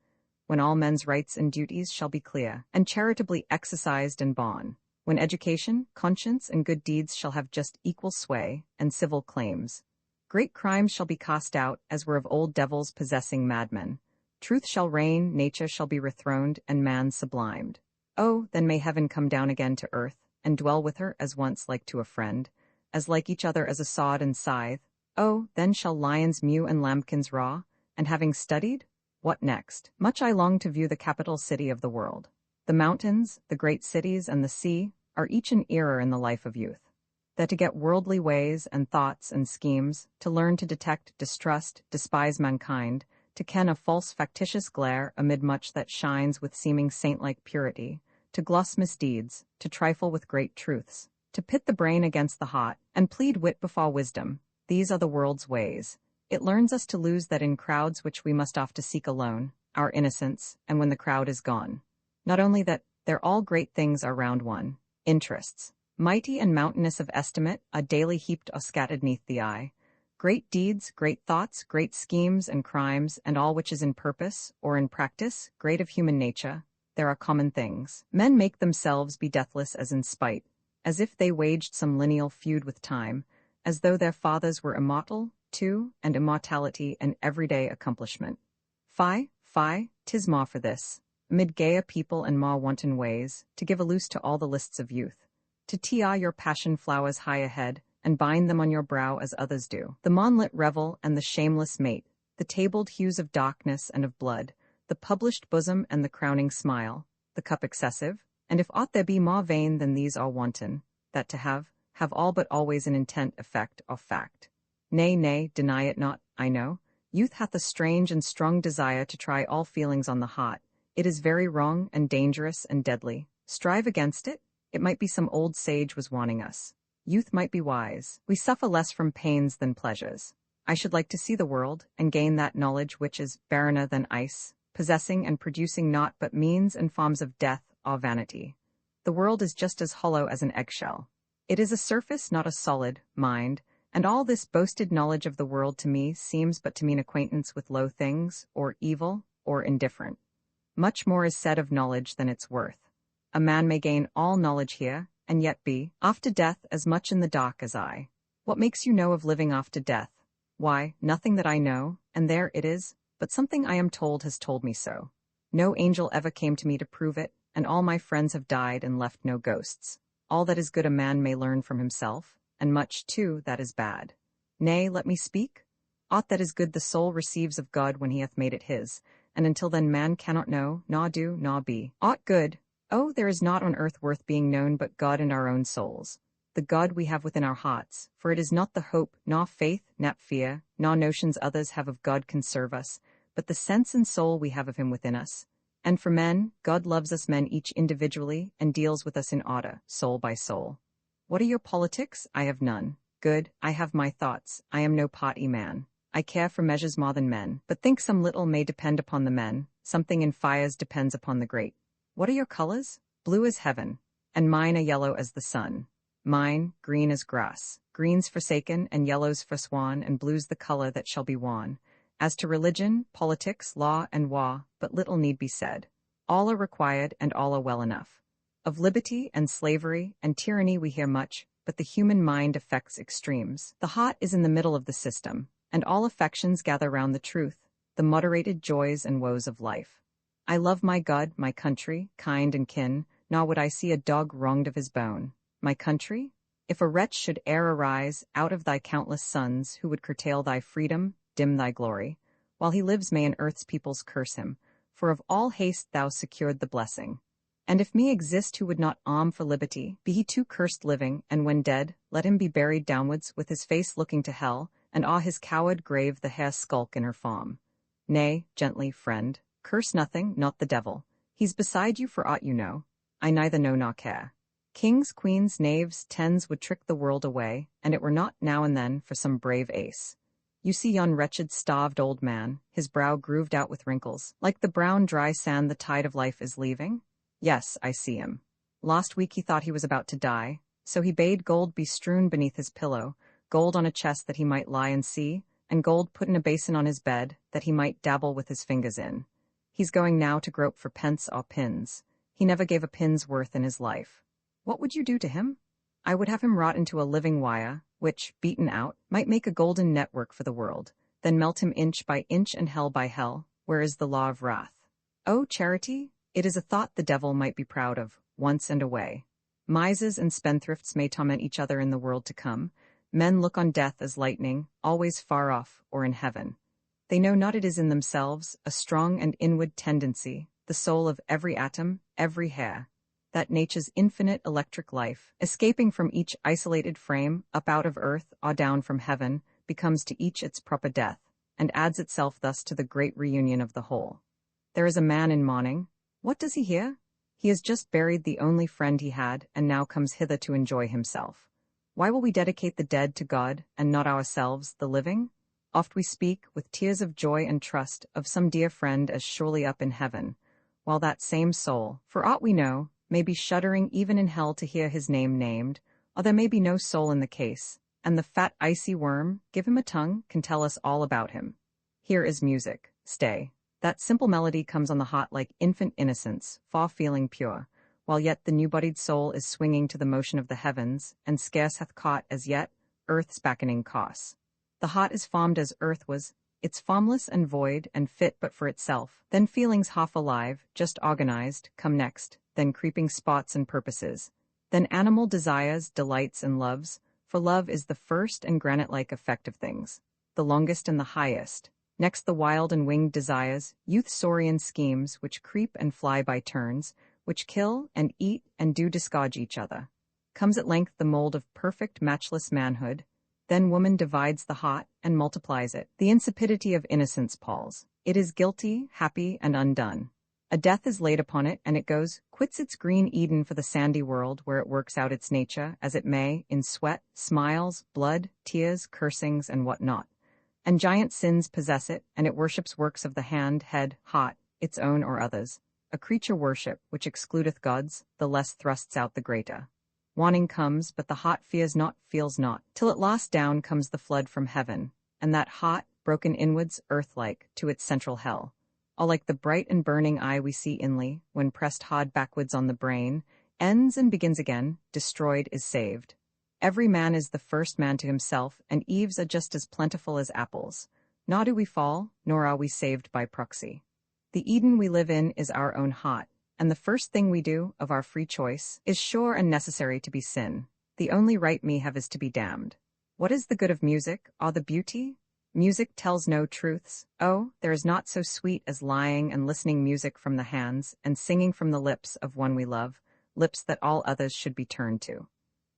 When all men's rights and duties shall be clear, and charitably exercised and borne, when education, conscience, and good deeds shall have just equal sway, and civil claims. Great crimes shall be cast out, as were of old devils possessing madmen. Truth shall reign, nature shall be rethroned, and man sublimed. Oh, then may heaven come down again to earth, and dwell with her as once like to a friend, as like each other as a sod and scythe. Oh, then shall lions mew and lambkins raw, and having studied, what next? Much I long to view the capital city of the world. The mountains, the great cities, and the sea are each an era in the life of youth. That to get worldly ways and thoughts and schemes, to learn to detect, distrust, despise mankind, to ken a false factitious glare amid much that shines with seeming saint-like purity, to gloss misdeeds, to trifle with great truths, to pit the brain against the heart, and plead wit before wisdom, these are the world's ways. It learns us to lose that in crowds which we must oft to seek alone, our innocence, and when the crowd is gone. Not only that, they're all great things are round one, interests, mighty and mountainous of estimate, are daily heaped or scattered neath the eye. Great deeds, great thoughts, great schemes and crimes, and all which is in purpose, or in practice, great of human nature, there are common things. Men make themselves be deathless as in spite, as if they waged some lineal feud with time, as though their fathers were immortal, too, and immortality an everyday accomplishment. Fie, 'tis more for this, mid gayer people and more wanton ways, to give a loose to all the lists of youth, to tear your passion flowers high ahead, and bind them on your brow as others do. The moonlit revel and the shameless mate, the tabled hues of darkness and of blood, the published bosom and the crowning smile, the cup excessive, and if aught there be more vain than these are wanton, that to have all but always an intent, effect, or fact. Nay, deny it not, I know. Youth hath a strange and strong desire to try all feelings on the hot. It is very wrong and dangerous and deadly. Strive against it. It might be some old sage was warning us. Youth might be wise. We suffer less from pains than pleasures. I should like to see the world, and gain that knowledge which is barrener than ice, possessing and producing naught but means and forms of death all vanity. The world is just as hollow as an eggshell. It is a surface, not a solid, mind, and all this boasted knowledge of the world to me seems but to mean acquaintance with low things, or evil, or indifferent. Much more is said of knowledge than its worth. A man may gain all knowledge here, and yet be, after death, as much in the dark as I. What makes you know of living after death? Why, nothing that I know, and there it is, but something I am told has told me so. No angel ever came to me to prove it, and all my friends have died and left no ghosts. All that is good a man may learn from himself, and much, too, that is bad. Nay, let me speak. Aught that is good the soul receives of God when he hath made it his, and until then man cannot know, nor do, nor be. Aught good, oh, there is not on earth worth being known but God and our own souls. The God we have within our hearts, for it is not the hope, nor faith, nor fear, nor notions others have of God can serve us, but the sense and soul we have of him within us. And for men, God loves us men each individually, and deals with us in order, soul by soul. What are your politics? I have none. Good, I have my thoughts, I am no party man. I care for measures more than men, but think some little may depend upon the men, something in fires depends upon the great. What are your colors? Blue as heaven, and mine are yellow as the sun. Mine, green as grass, green's forsaken, and yellow's forsworn, and blue's the color that shall be worn. As to religion, politics, law, and war, but little need be said. All are required, and all are well enough. Of liberty and slavery and tyranny we hear much, but the human mind affects extremes. The heart is in the middle of the system, and all affections gather round the truth, the moderated joys and woes of life. I love my God, my country, kind and kin, nor would I see a dog wronged of his bone. My country? If a wretch should e'er arise out of thy countless sons who would curtail thy freedom, dim thy glory, while he lives may an earth's peoples curse him, for of all haste thou secured the blessing. And if me exist who would not arm for liberty, be he too cursed living, and when dead, let him be buried downwards with his face looking to hell, and his coward grave the hare skulk in her form. Nay, gently, friend, curse nothing, not the devil. He's beside you for aught you know. I neither know nor care. Kings, queens, knaves, tens would trick the world away, and it were not now and then for some brave ace. You see yon wretched, starved old man, his brow grooved out with wrinkles, like the brown dry sand the tide of life is leaving? Yes, I see him. Last week he thought he was about to die, so he bade gold be strewn beneath his pillow, gold on a chest that he might lie and see, and gold put in a basin on his bed, that he might dabble with his fingers in. He's going now to grope for pence or pins. He never gave a pin's worth in his life. What would you do to him? I would have him rot into a living wire, which, beaten out, might make a golden network for the world, then melt him inch by inch and hell by hell, where is the law of wrath. Oh, charity, it is a thought the devil might be proud of, once and away. Misers and spendthrifts may torment each other in the world to come. Men look on death as lightning, always far off, or in heaven. They know not it is in themselves, a strong and inward tendency, the soul of every atom, every hair, that nature's infinite electric life, escaping from each isolated frame, up out of earth or down from heaven, becomes to each its proper death, and adds itself thus to the great reunion of the whole. There is a man in mourning. What does he here? He has just buried the only friend he had, and now comes hither to enjoy himself. Why will we dedicate the dead to God, and not ourselves, the living? Oft we speak, with tears of joy and trust, of some dear friend as surely up in heaven, while that same soul, for aught we know, may be shuddering even in hell to hear his name named, or there may be no soul in the case, and the fat icy worm, give him a tongue, can tell us all about him. Here is music, stay. That simple melody comes on the heart like infant innocence, far feeling pure, while yet the new-bodied soul is swinging to the motion of the heavens, and scarce hath caught, as yet, earth's beckoning course. The heart is formed as earth was, it's formless and void and fit but for itself, then feelings half alive, just organized, come next, then creeping spots and purposes, then animal desires, delights, and loves, for love is the first and granite-like effect of things, the longest and the highest. Next the wild and winged desires, youth's saurian schemes, which creep and fly by turns, which kill and eat and do disgorge each other. Comes at length the mold of perfect matchless manhood, then woman divides the heart and multiplies it. The insipidity of innocence palls. It is guilty, happy, and undone. A death is laid upon it, and it goes, quits its green Eden for the sandy world where it works out its nature, as it may, in sweat, smiles, blood, tears, cursings, and what not. And giant sins possess it, and it worships works of the hand, head, heart, its own or others. a creature worship which excludeth gods, the less thrusts out the greater. Wanting comes, but the hot fears not, feels not, till at last down comes the flood from heaven, and that hot, broken inwards, earth-like, to its central hell. All like the bright and burning eye we see inly, when pressed hard backwards on the brain, ends and begins again, destroyed is saved. Every man is the first man to himself, and Eves are just as plentiful as apples. Nor do we fall, nor are we saved by proxy. The Eden we live in is our own hot, and the first thing we do, of our free choice, is sure and necessary to be sin. The only right me have is to be damned. What is the good of music, or the beauty? Music tells no truths. Oh, there is naught so sweet as lying and listening music from the hands, and singing from the lips of one we love, lips that all others should be turned to.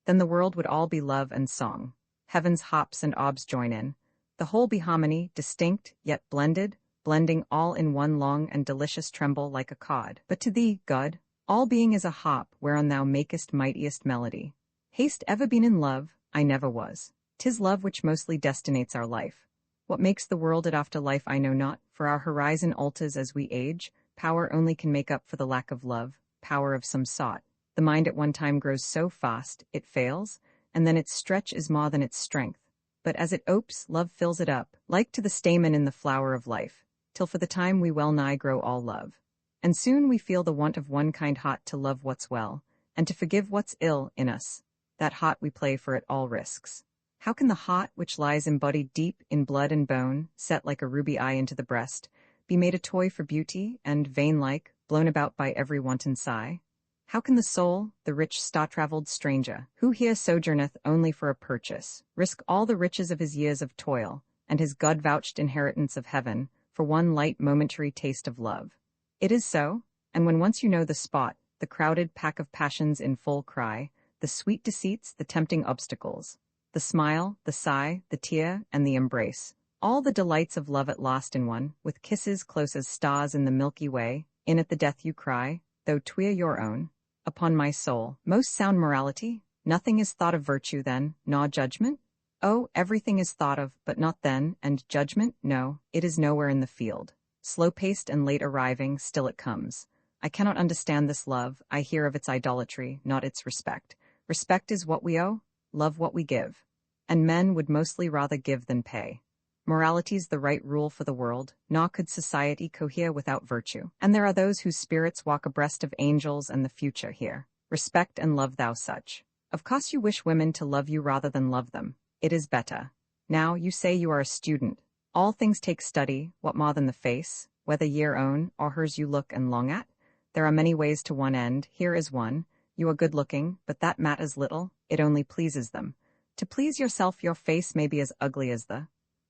Then the world would all be love and song. Heaven's hops and obs join in. The whole be harmony, distinct, yet blended, blending all in one long and delicious tremble like a cod. But to thee, God, all being is a hop whereon thou makest mightiest melody. Hast ever been in love? I never was. 'Tis love which mostly destinates our life. What makes the world at afterlife I know not, for our horizon alters as we age. Power only can make up for the lack of love, power of some sort. The mind at one time grows so fast, it fails, and then its stretch is more than its strength. But as it opes, love fills it up, like to the stamen in the flower of life, till for the time we well nigh grow all love. And soon we feel the want of one kind hot to love what's well, and to forgive what's ill in us. That hot we play for at all risks. How can the hot, which lies embodied deep in blood and bone, set like a ruby eye into the breast, be made a toy for beauty, and, vain-like, blown about by every wanton sigh? How can the soul, the rich star-travelled stranger, who here sojourneth only for a purchase, risk all the riches of his years of toil, and his God-vouched inheritance of heaven, for one light momentary taste of love? It is so, and when once you know the spot, the crowded pack of passions in full cry, the sweet deceits, the tempting obstacles, the smile, the sigh, the tear, and the embrace, all the delights of love at last in one, with kisses close as stars in the Milky Way, in at the death you cry, though 'twere your own. Upon my soul, most sound morality, nothing is thought of virtue then, nor judgment? Oh, everything is thought of, but not then, and judgment, no, it is nowhere in the field. Slow-paced and late arriving, still it comes. I cannot understand this love, I hear of its idolatry, not its respect. Respect is what we owe, love what we give. And men would mostly rather give than pay. Morality's the right rule for the world, nor could society cohere without virtue. And there are those whose spirits walk abreast of angels and the future here. Respect and love thou such. Of course you wish women to love you rather than love them. It is better. Now, you say you are a student. All things take study, what more than the face, whether your own or hers you look and long at? There are many ways to one end, here is one. You are good-looking, but that matters little, it only pleases them. To please yourself your face may be as ugly as the—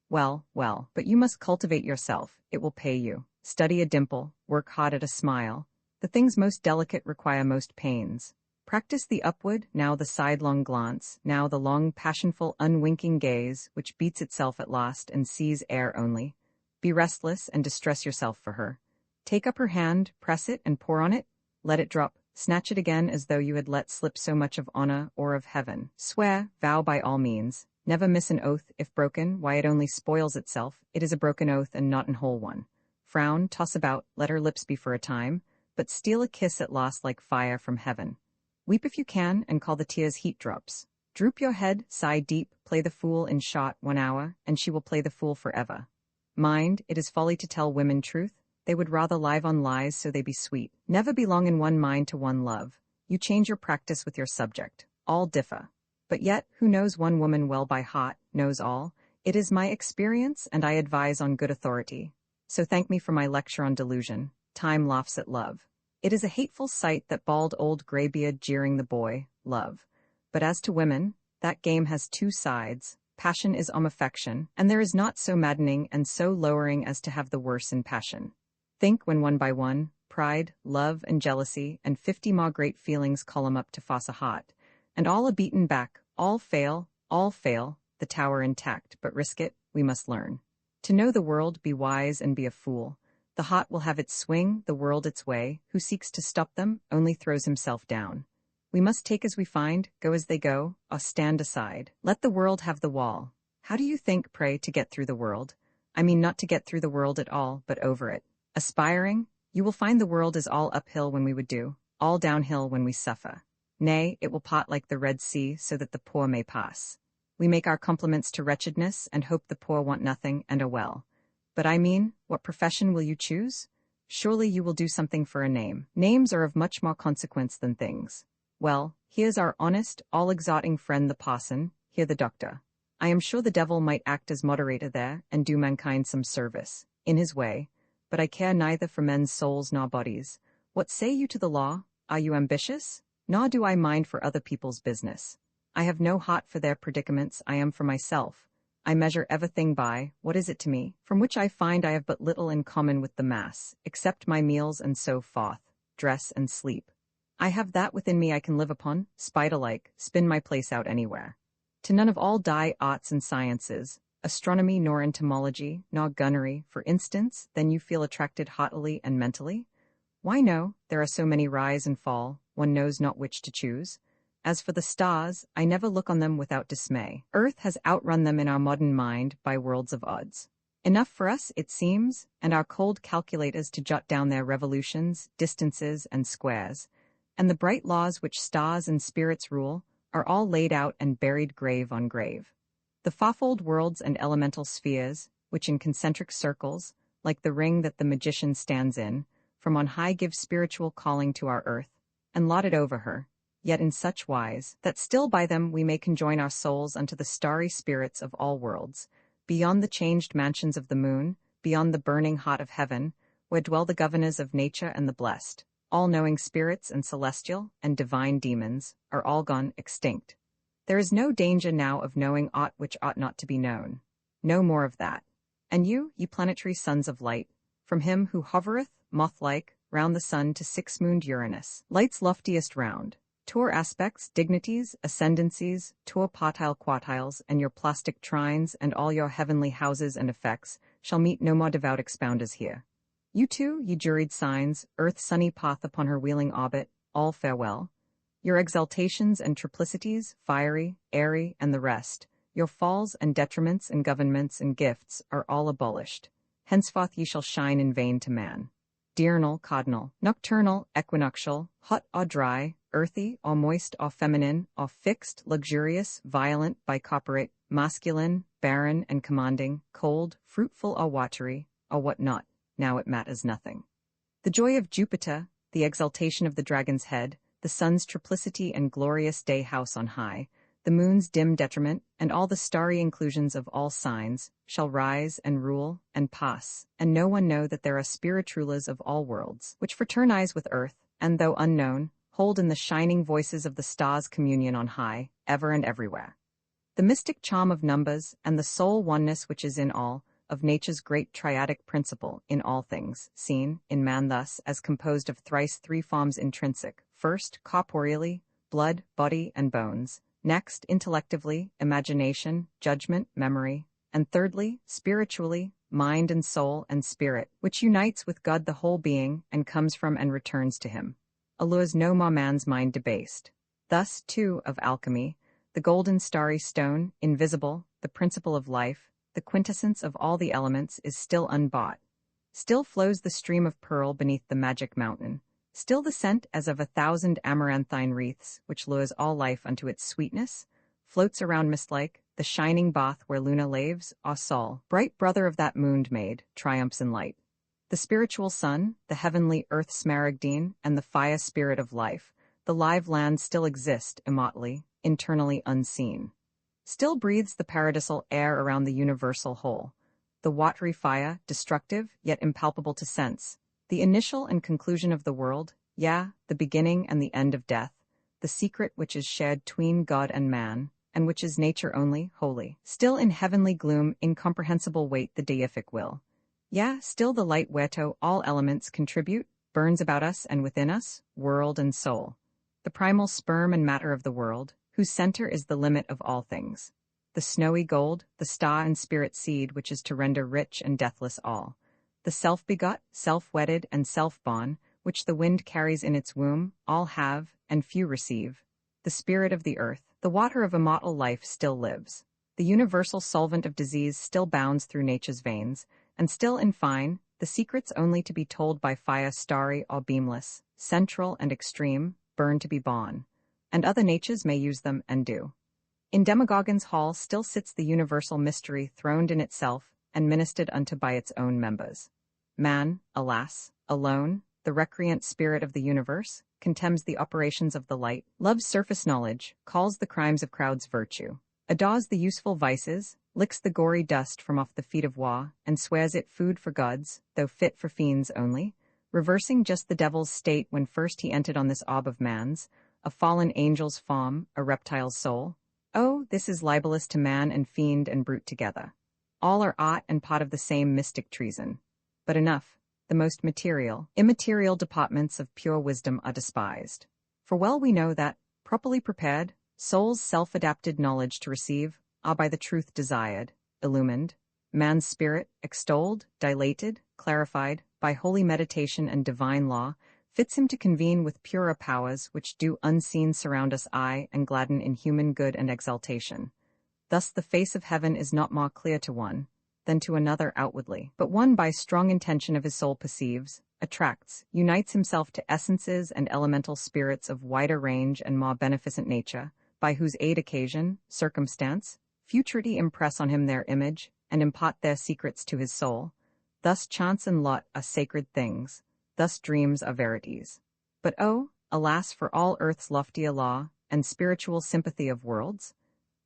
Well, but you must cultivate yourself, it will pay you. Study a dimple, work hard at a smile. The things most delicate require most pains. Practice the upward, now the sidelong glance, now the long, passionful, unwinking gaze, which beats itself at last and sees air only. Be restless and distress yourself for her. Take up her hand, press it and pour on it. Let it drop, snatch it again as though you had let slip so much of honor or of heaven. Swear, vow by all means. Never miss an oath, if broken, why it only spoils itself, it is a broken oath and not an whole one. Frown, toss about, let her lips be for a time, but steal a kiss at last like fire from heaven. Weep if you can, and call the tears heat drops. Droop your head, sigh deep, play the fool in short 1 hour, and she will play the fool forever. Mind, it is folly to tell women truth, they would rather live on lies so they be sweet. Never belong in one mind to one love. You change your practice with your subject. All differ. But yet, who knows one woman well by heart, knows all. It is my experience, and I advise on good authority. So thank me for my lecture on delusion. Time laughs at love. It is a hateful sight, that bald old graybeard jeering the boy, love. But as to women, that game has two sides. Passion is affection, and there is naught so maddening and so lowering as to have the worse in passion. Think when one by one, pride, love, and jealousy, and 50 more great feelings column up to fossa hot. And all a beaten back, all fail, the tower intact, but risk it, we must learn. To know the world, be wise and be a fool. The hot will have its swing, the world its way, who seeks to stop them, only throws himself down. We must take as we find, go as they go, or stand aside. Let the world have the wall. How do you think, pray, to get through the world? I mean not to get through the world at all, but over it. Aspiring? You will find the world is all uphill when we would do, all downhill when we suffer. Nay, it will part like the Red Sea so that the poor may pass. We make our compliments to wretchedness and hope the poor want nothing and are well. But I mean, what profession will you choose? Surely you will do something for a name. Names are of much more consequence than things. Well, here's our honest, all-exalting friend the parson, here the doctor. I am sure the devil might act as moderator there and do mankind some service, in his way, but I care neither for men's souls nor bodies. What say you to the law? Are you ambitious? Nor do I mind for other people's business. I have no heart for their predicaments, I am for myself. I measure everything by, what is it to me, from which I find I have but little in common with the mass, except my meals and so forth, dress and sleep. I have that within me I can live upon, spider-like, spin my place out anywhere. To none of all die arts and sciences, astronomy nor entomology, nor gunnery, for instance, then you feel attracted heartily and mentally? Why no, there are so many rise and fall, one knows not which to choose. As for the stars, I never look on them without dismay. Earth has outrun them in our modern mind by worlds of odds. Enough for us, it seems, and our cold calculators to jot down their revolutions, distances, and squares, and the bright laws which stars and spirits rule, are all laid out and buried grave on grave. The fourfold worlds and elemental spheres, which in concentric circles, like the ring that the magician stands in, from on high give spiritual calling to our earth, and lot it over her, yet in such wise, that still by them we may conjoin our souls unto the starry spirits of all worlds, beyond the changed mansions of the moon, beyond the burning hot of heaven, where dwell the governors of nature and the blessed, all-knowing spirits and celestial and divine demons, are all gone extinct. There is no danger now of knowing aught which ought not to be known. No more of that. And you, ye planetary sons of light, from him who hovereth, moth-like, round the sun to six-mooned Uranus, light's loftiest round, tour aspects, dignities, ascendancies, tour partile quartiles, and your plastic trines, and all your heavenly houses and effects, shall meet no more devout expounders here. You too, ye juried signs, earth's sunny path upon her wheeling orbit, all farewell. Your exaltations and triplicities, fiery, airy, and the rest, your falls and detriments and governments and gifts, are all abolished. Henceforth ye shall shine in vain to man. Diurnal, cardinal, nocturnal, equinoctial, hot or dry, earthy or moist or feminine, or fixed, luxurious, violent, bicorporate, masculine, barren and commanding, cold, fruitful or watery, or what not, now it matters nothing. The joy of Jupiter, the exaltation of the dragon's head, the sun's triplicity and glorious day house on high, the moon's dim detriment, and all the starry inclusions of all signs, shall rise and rule and pass, and no one know that there are spiritulas of all worlds, which fraternize with earth, and though unknown, hold in the shining voices of the stars communion on high, ever and everywhere. The mystic charm of numbers, and the soul oneness which is in all, of nature's great triadic principle in all things, seen, in man thus, as composed of thrice three forms intrinsic, first, corporeally, blood, body, and bones, next, intellectively, imagination, judgment, memory, and thirdly, spiritually, mind and soul and spirit, which unites with God the whole being, and comes from and returns to him. Allures no more man's mind debased. Thus, too, of alchemy, the golden starry stone, invisible, the principle of life, the quintessence of all the elements, is still unbought. Still flows the stream of pearl beneath the magic mountain. Still the scent as of 1,000 amaranthine wreaths, which lures all life unto its sweetness, floats around mist-like, the shining bath where Luna laves, or Sol, bright brother of that mooned maid, triumphs in light. The spiritual sun, the heavenly earth smaragdine, and the fire spirit of life, the live land still exist immortally, internally unseen. Still breathes the paradisal air around the universal whole. The watery fire, destructive, yet impalpable to sense. The initial and conclusion of the world, the beginning and the end of death. The secret which is shared 'tween God and man, and which is nature only, holy. Still in heavenly gloom, incomprehensible wait the deific will. Still the light whereto all elements contribute, burns about us and within us, world and soul. The primal sperm and matter of the world, whose center is the limit of all things. The snowy gold, the star and spirit seed which is to render rich and deathless all. The self-begot, self-wedded, and self-born, which the wind carries in its womb, all have, and few receive. The spirit of the earth, the water of immortal life still lives. The universal solvent of disease still bounds through nature's veins, and still, in fine, the secrets only to be told by fire starry or beamless, central and extreme, burn to be born, and other natures may use them and do. In Demagogue's hall still sits the universal mystery throned in itself and ministered unto by its own members. Man, alas, alone, the recreant spirit of the universe, contemns the operations of the light, loves surface knowledge, calls the crimes of crowds virtue, adores the useful vices, licks the gory dust from off the feet of war, and swears it food for gods, though fit for fiends only, reversing just the devil's state when first he entered on this orb of man's, a fallen angel's form, a reptile's soul. Oh, this is libelous to man and fiend and brute together. All are aught and part of the same mystic treason. But enough, the most material, immaterial departments of pure wisdom are despised. For well we know that, properly prepared, soul's self-adapted knowledge to receive, are by the truth desired, illumined, man's spirit, extolled, dilated, clarified, by holy meditation and divine law, fits him to convene with purer powers which do unseen surround us aye and gladden in human good and exaltation. Thus the face of heaven is not more clear to one than to another outwardly, but one by strong intention of his soul perceives, attracts, unites himself to essences and elemental spirits of wider range and more beneficent nature, by whose aid occasion, circumstance, futurity impress on him their image, and impart their secrets to his soul. Thus chance and lot are sacred things, thus dreams are verities. But oh, alas for all earth's loftier law, and spiritual sympathy of worlds!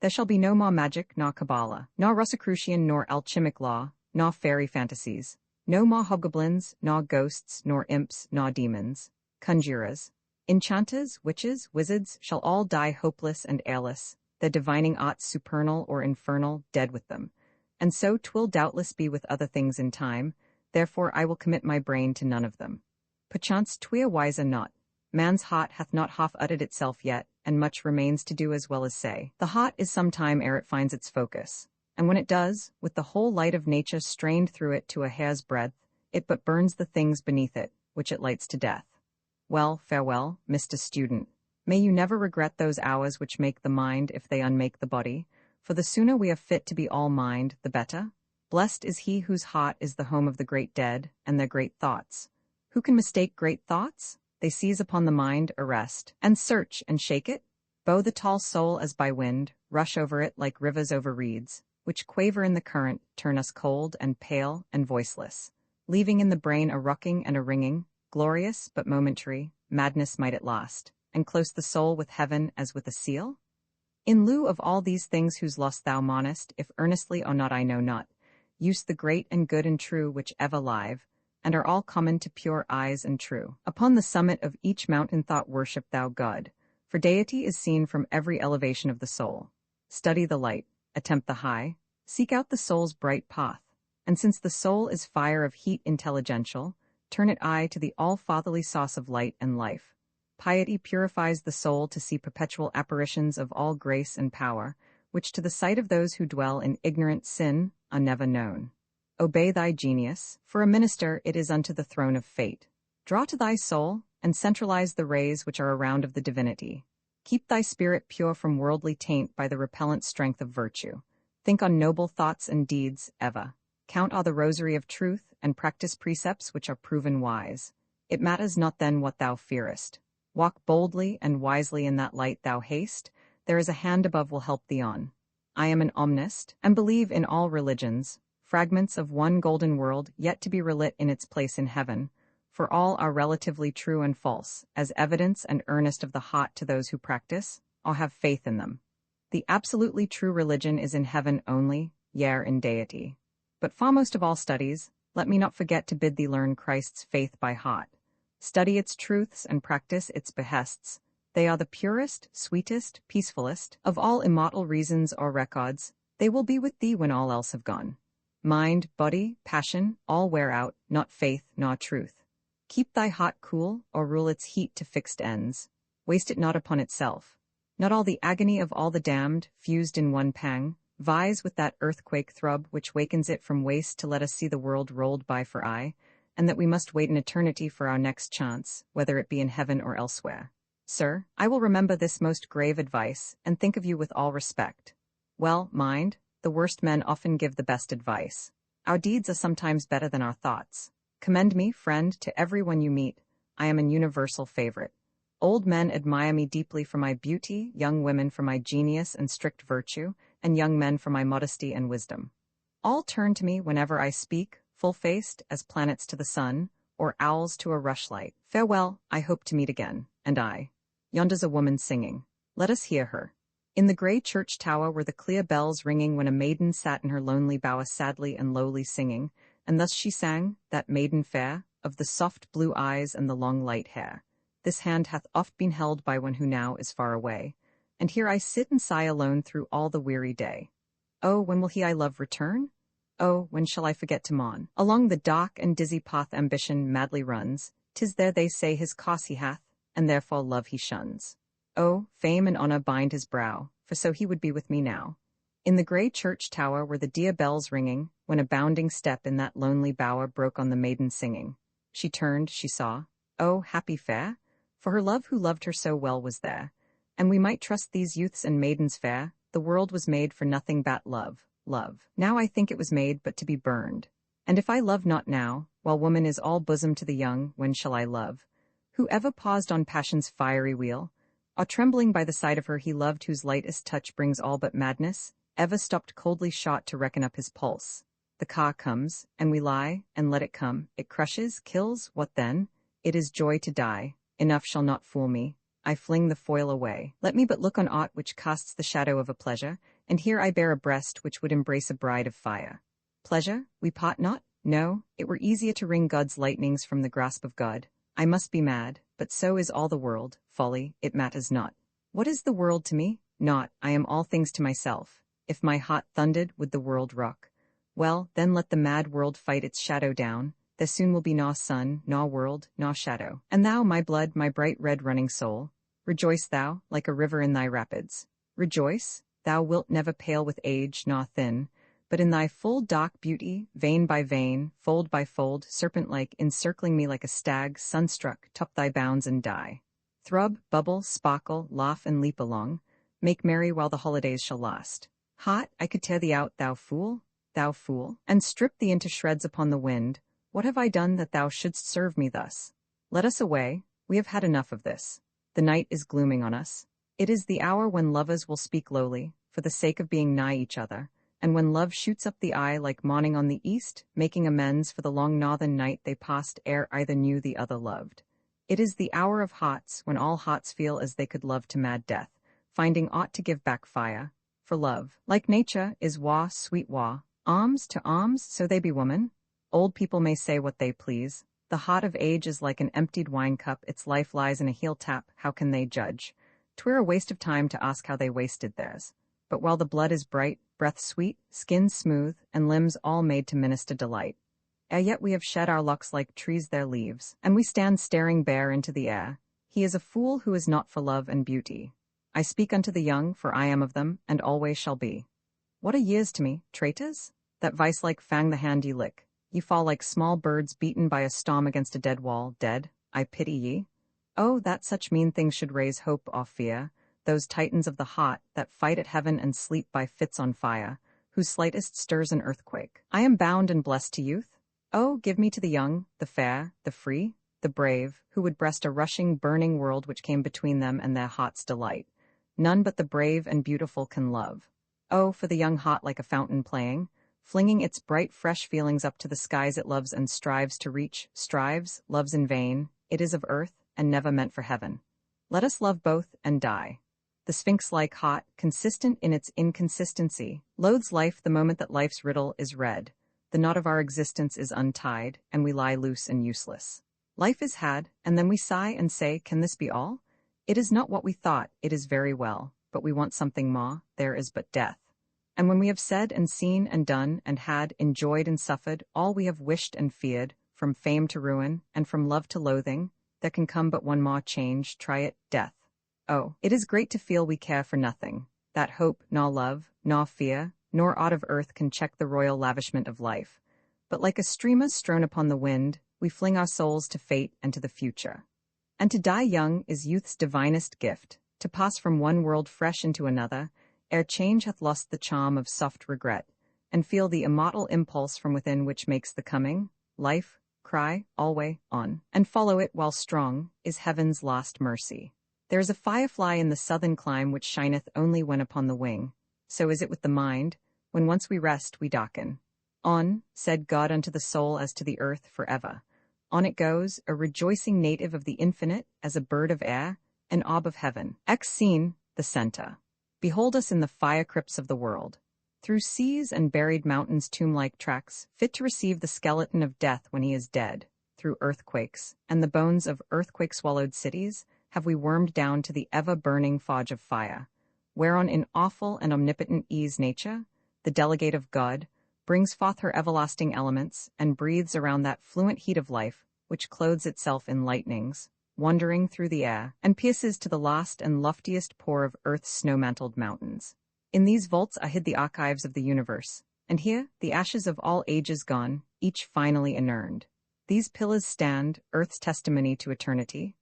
There shall be no more magic, nor Kabbalah, nor Rosicrucian nor alchemic law, nor fairy fantasies, no more hobgoblins, nor ghosts, nor imps, nor demons, conjurers, enchanters, witches, wizards, shall all die hopeless and airless, their divining arts supernal or infernal, dead with them. And so 'twill doubtless be with other things in time, therefore I will commit my brain to none of them. Perchance tweer wiser not. Man's heart hath not half uttered itself yet, and much remains to do as well as say. The heart is some time ere it finds its focus, and when it does, with the whole light of nature strained through it to a hair's breadth, it but burns the things beneath it, which it lights to death. Well, farewell, Mr. Student. May you never regret those hours which make the mind if they unmake the body, for the sooner we are fit to be all mind, the better. Blessed is he whose heart is the home of the great dead, and their great thoughts. Who can mistake great thoughts? They seize upon the mind, arrest, and search, and shake it, bow the tall soul as by wind, rush over it like rivers over reeds, which quaver in the current, turn us cold and pale and voiceless, leaving in the brain a rucking and a ringing, glorious but momentary, madness might it last, and close the soul with heaven as with a seal? In lieu of all these things whose loss thou mournest, if earnestly or not I know not, use the great and good and true which ever live, and are all common to pure eyes and true. Upon the summit of each mountain thought worship thou God, for deity is seen from every elevation of the soul. Study the light, attempt the high, seek out the soul's bright path, and since the soul is fire of heat intelligential, turn it aye to the all-fatherly sauce of light and life. Piety purifies the soul to see perpetual apparitions of all grace and power, which to the sight of those who dwell in ignorant sin are never known. Obey thy genius, for a minister it is unto the throne of fate. Draw to thy soul, and centralize the rays which are around of the divinity. Keep thy spirit pure from worldly taint by the repellent strength of virtue. Think on noble thoughts and deeds, ever. Count all the rosary of truth, and practice precepts which are proven wise. It matters not then what thou fearest. Walk boldly and wisely in that light thou hast, there is a hand above will help thee on. I am an omnist, and believe in all religions, fragments of one golden world yet to be relit in its place in heaven, for all are relatively true and false, as evidence and earnest of the heart to those who practice, or have faith in them. The absolutely true religion is in heaven only, yea, in deity. But foremost of all studies, let me not forget to bid thee learn Christ's faith by heart. Study its truths and practice its behests. They are the purest, sweetest, peacefulest of all immortal reasons or records. They will be with thee when all else have gone. Mind, body, passion, all wear out, not faith nor truth. Keep thy heart cool, or rule its heat to fixed ends. Waste it not upon itself. Not all the agony of all the damned, fused in one pang, vies with that earthquake throb which wakens it from waste to let us see the world rolled by for aye, and that we must wait an eternity for our next chance, whether it be in heaven or elsewhere. Sir, I will remember this most grave advice, and think of you with all respect. Well, mind, the worst men often give the best advice. Our deeds are sometimes better than our thoughts. Commend me, friend, to every one you meet. I am an universal favorite. Old men admire me deeply for my beauty, young women for my genius and strict virtue, and young men for my modesty and wisdom. All turn to me whenever I speak, full-faced as planets to the sun, or owls to a rushlight. Farewell, I hope to meet again, and I. Yonder's a woman singing. Let us hear her. In the grey church tower were the clear bells ringing when a maiden sat in her lonely bower sadly and lowly singing, and thus she sang, that maiden fair, of the soft blue eyes and the long light hair. This hand hath oft been held by one who now is far away, and here I sit and sigh alone through all the weary day. Oh, when will he I love return? Oh, when shall I forget to mourn? Along the dark and dizzy path ambition madly runs, 'tis there they say his cause he hath, and therefore love he shuns. Oh, fame and honor bind his brow, for so he would be with me now. In the grey church tower were the dear bells ringing, when a bounding step in that lonely bower broke on the maiden singing. She turned, she saw, oh, happy fair, for her love who loved her so well was there. And we might trust these youths and maidens fair, the world was made for nothing but love, love. Now I think it was made but to be burned. And if I love not now, while woman is all bosom to the young, when shall I love? Who ever paused on passion's fiery wheel, or trembling by the side of her he loved whose lightest touch brings all but madness, ever stopped coldly shot to reckon up his pulse? The car comes, and we lie, and let it come, it crushes, kills, what then? It is joy to die, enough shall not fool me, I fling the foil away. Let me but look on aught which casts the shadow of a pleasure, and here I bear a breast which would embrace a bride of fire. Pleasure? We part not? No, it were easier to wring God's lightnings from the grasp of God. I must be mad, but so is all the world, folly, it matters not. What is the world to me? Naught, I am all things to myself. If my heart thundered, would the world rock? Well, then let the mad world fight its shadow down, there soon will be naw sun, naw world, naw shadow. And thou, my blood, my bright red running soul, rejoice thou, like a river in thy rapids. Rejoice, thou wilt never pale with age, naw thin, but in thy full dark beauty, vein by vein, fold by fold, serpent-like, encircling me like a stag, sunstruck, top thy bounds and die. Thrub, bubble, sparkle, laugh and leap along, make merry while the holidays shall last. Hot, I could tear thee out, thou fool, and strip thee into shreds upon the wind. What have I done that thou shouldst serve me thus? Let us away, we have had enough of this. The night is glooming on us. It is the hour when lovers will speak lowly, for the sake of being nigh each other, and when love shoots up the eye like morning on the east, making amends for the long northern night they passed ere either knew the other loved. It is the hour of hearts, when all hearts feel as they could love to mad death, finding aught to give back fire. For love, like nature, is wa, sweet wa, alms to alms, so they be woman. Old people may say what they please. The heart of age is like an emptied wine cup, its life lies in a heel tap, how can they judge? 'Twere a waste of time to ask how they wasted theirs. But while the blood is bright, breath sweet, skin smooth, and limbs all made to minister delight, ere yet we have shed our locks like trees their leaves, and we stand staring bare into the air. He is a fool who is not for love and beauty. I speak unto the young, for I am of them, and always shall be. What are years to me, traitors? That vice-like fang the hand ye lick. Ye fall like small birds beaten by a storm against a dead wall, dead, I pity ye. Oh, that such mean things should raise hope off fear, those titans of the hot, that fight at heaven and sleep by fits on fire, whose slightest stirs an earthquake. I am bound and blessed to youth. Oh, give me to the young, the fair, the free, the brave, who would breast a rushing, burning world which came between them and their heart's delight. None but the brave and beautiful can love. Oh, for the young heart like a fountain playing, flinging its bright, fresh feelings up to the skies it loves and strives to reach, strives, loves in vain, it is of earth, and never meant for heaven. Let us love both, and die. The sphinx-like hot, consistent in its inconsistency, loathes life the moment that life's riddle is read. The knot of our existence is untied, and we lie loose and useless. Life is had, and then we sigh and say, can this be all? It is not what we thought, it is very well, but we want something more, there is but death. And when we have said and seen and done and had, enjoyed and suffered, all we have wished and feared, from fame to ruin, and from love to loathing, there can come but one more change, try it, death. Oh, it is great to feel we care for nothing, that hope, nor love, nor fear, nor aught of earth can check the royal lavishment of life. But like a streamer strown upon the wind, we fling our souls to fate and to the future. And to die young is youth's divinest gift, to pass from one world fresh into another, ere change hath lost the charm of soft regret, and feel the immortal impulse from within which makes the coming life cry, alway, on, and follow it while strong, is heaven's last mercy. There is a firefly in the southern clime which shineth only when upon the wing. So is it with the mind, when once we rest we darken. On, said God unto the soul as to the earth forever. On it goes, a rejoicing native of the infinite, as a bird of air, an orb of heaven. Ex scene, the center. Behold us in the fire crypts of the world. Through seas and buried mountains tomb-like tracks, fit to receive the skeleton of death when he is dead. Through earthquakes, and the bones of earthquake-swallowed cities, have we wormed down to the ever-burning forge of fire, whereon in awful and omnipotent ease nature, the delegate of God, brings forth her everlasting elements, and breathes around that fluent heat of life, which clothes itself in lightnings, wandering through the air, and pierces to the last and loftiest pore of earth's snow-mantled mountains. In these vaults are hid the archives of the universe, and here, the ashes of all ages gone, each finally inurned. These pillars stand, earth's testimony to eternity.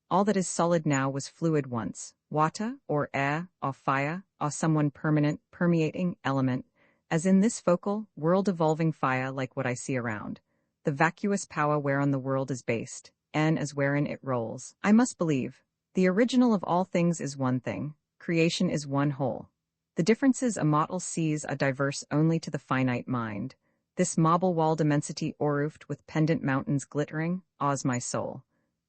All that is solid now was fluid once, water, or air, or fire, or some one permanent, permeating element, as in this focal, world-evolving fire like what I see around, the vacuous power whereon the world is based, and as wherein it rolls. I must believe, the original of all things is one thing, creation is one whole. The differences a mortal sees are diverse only to the finite mind. This marble-walled immensity o'erroofed with pendant mountains glittering, awes my soul.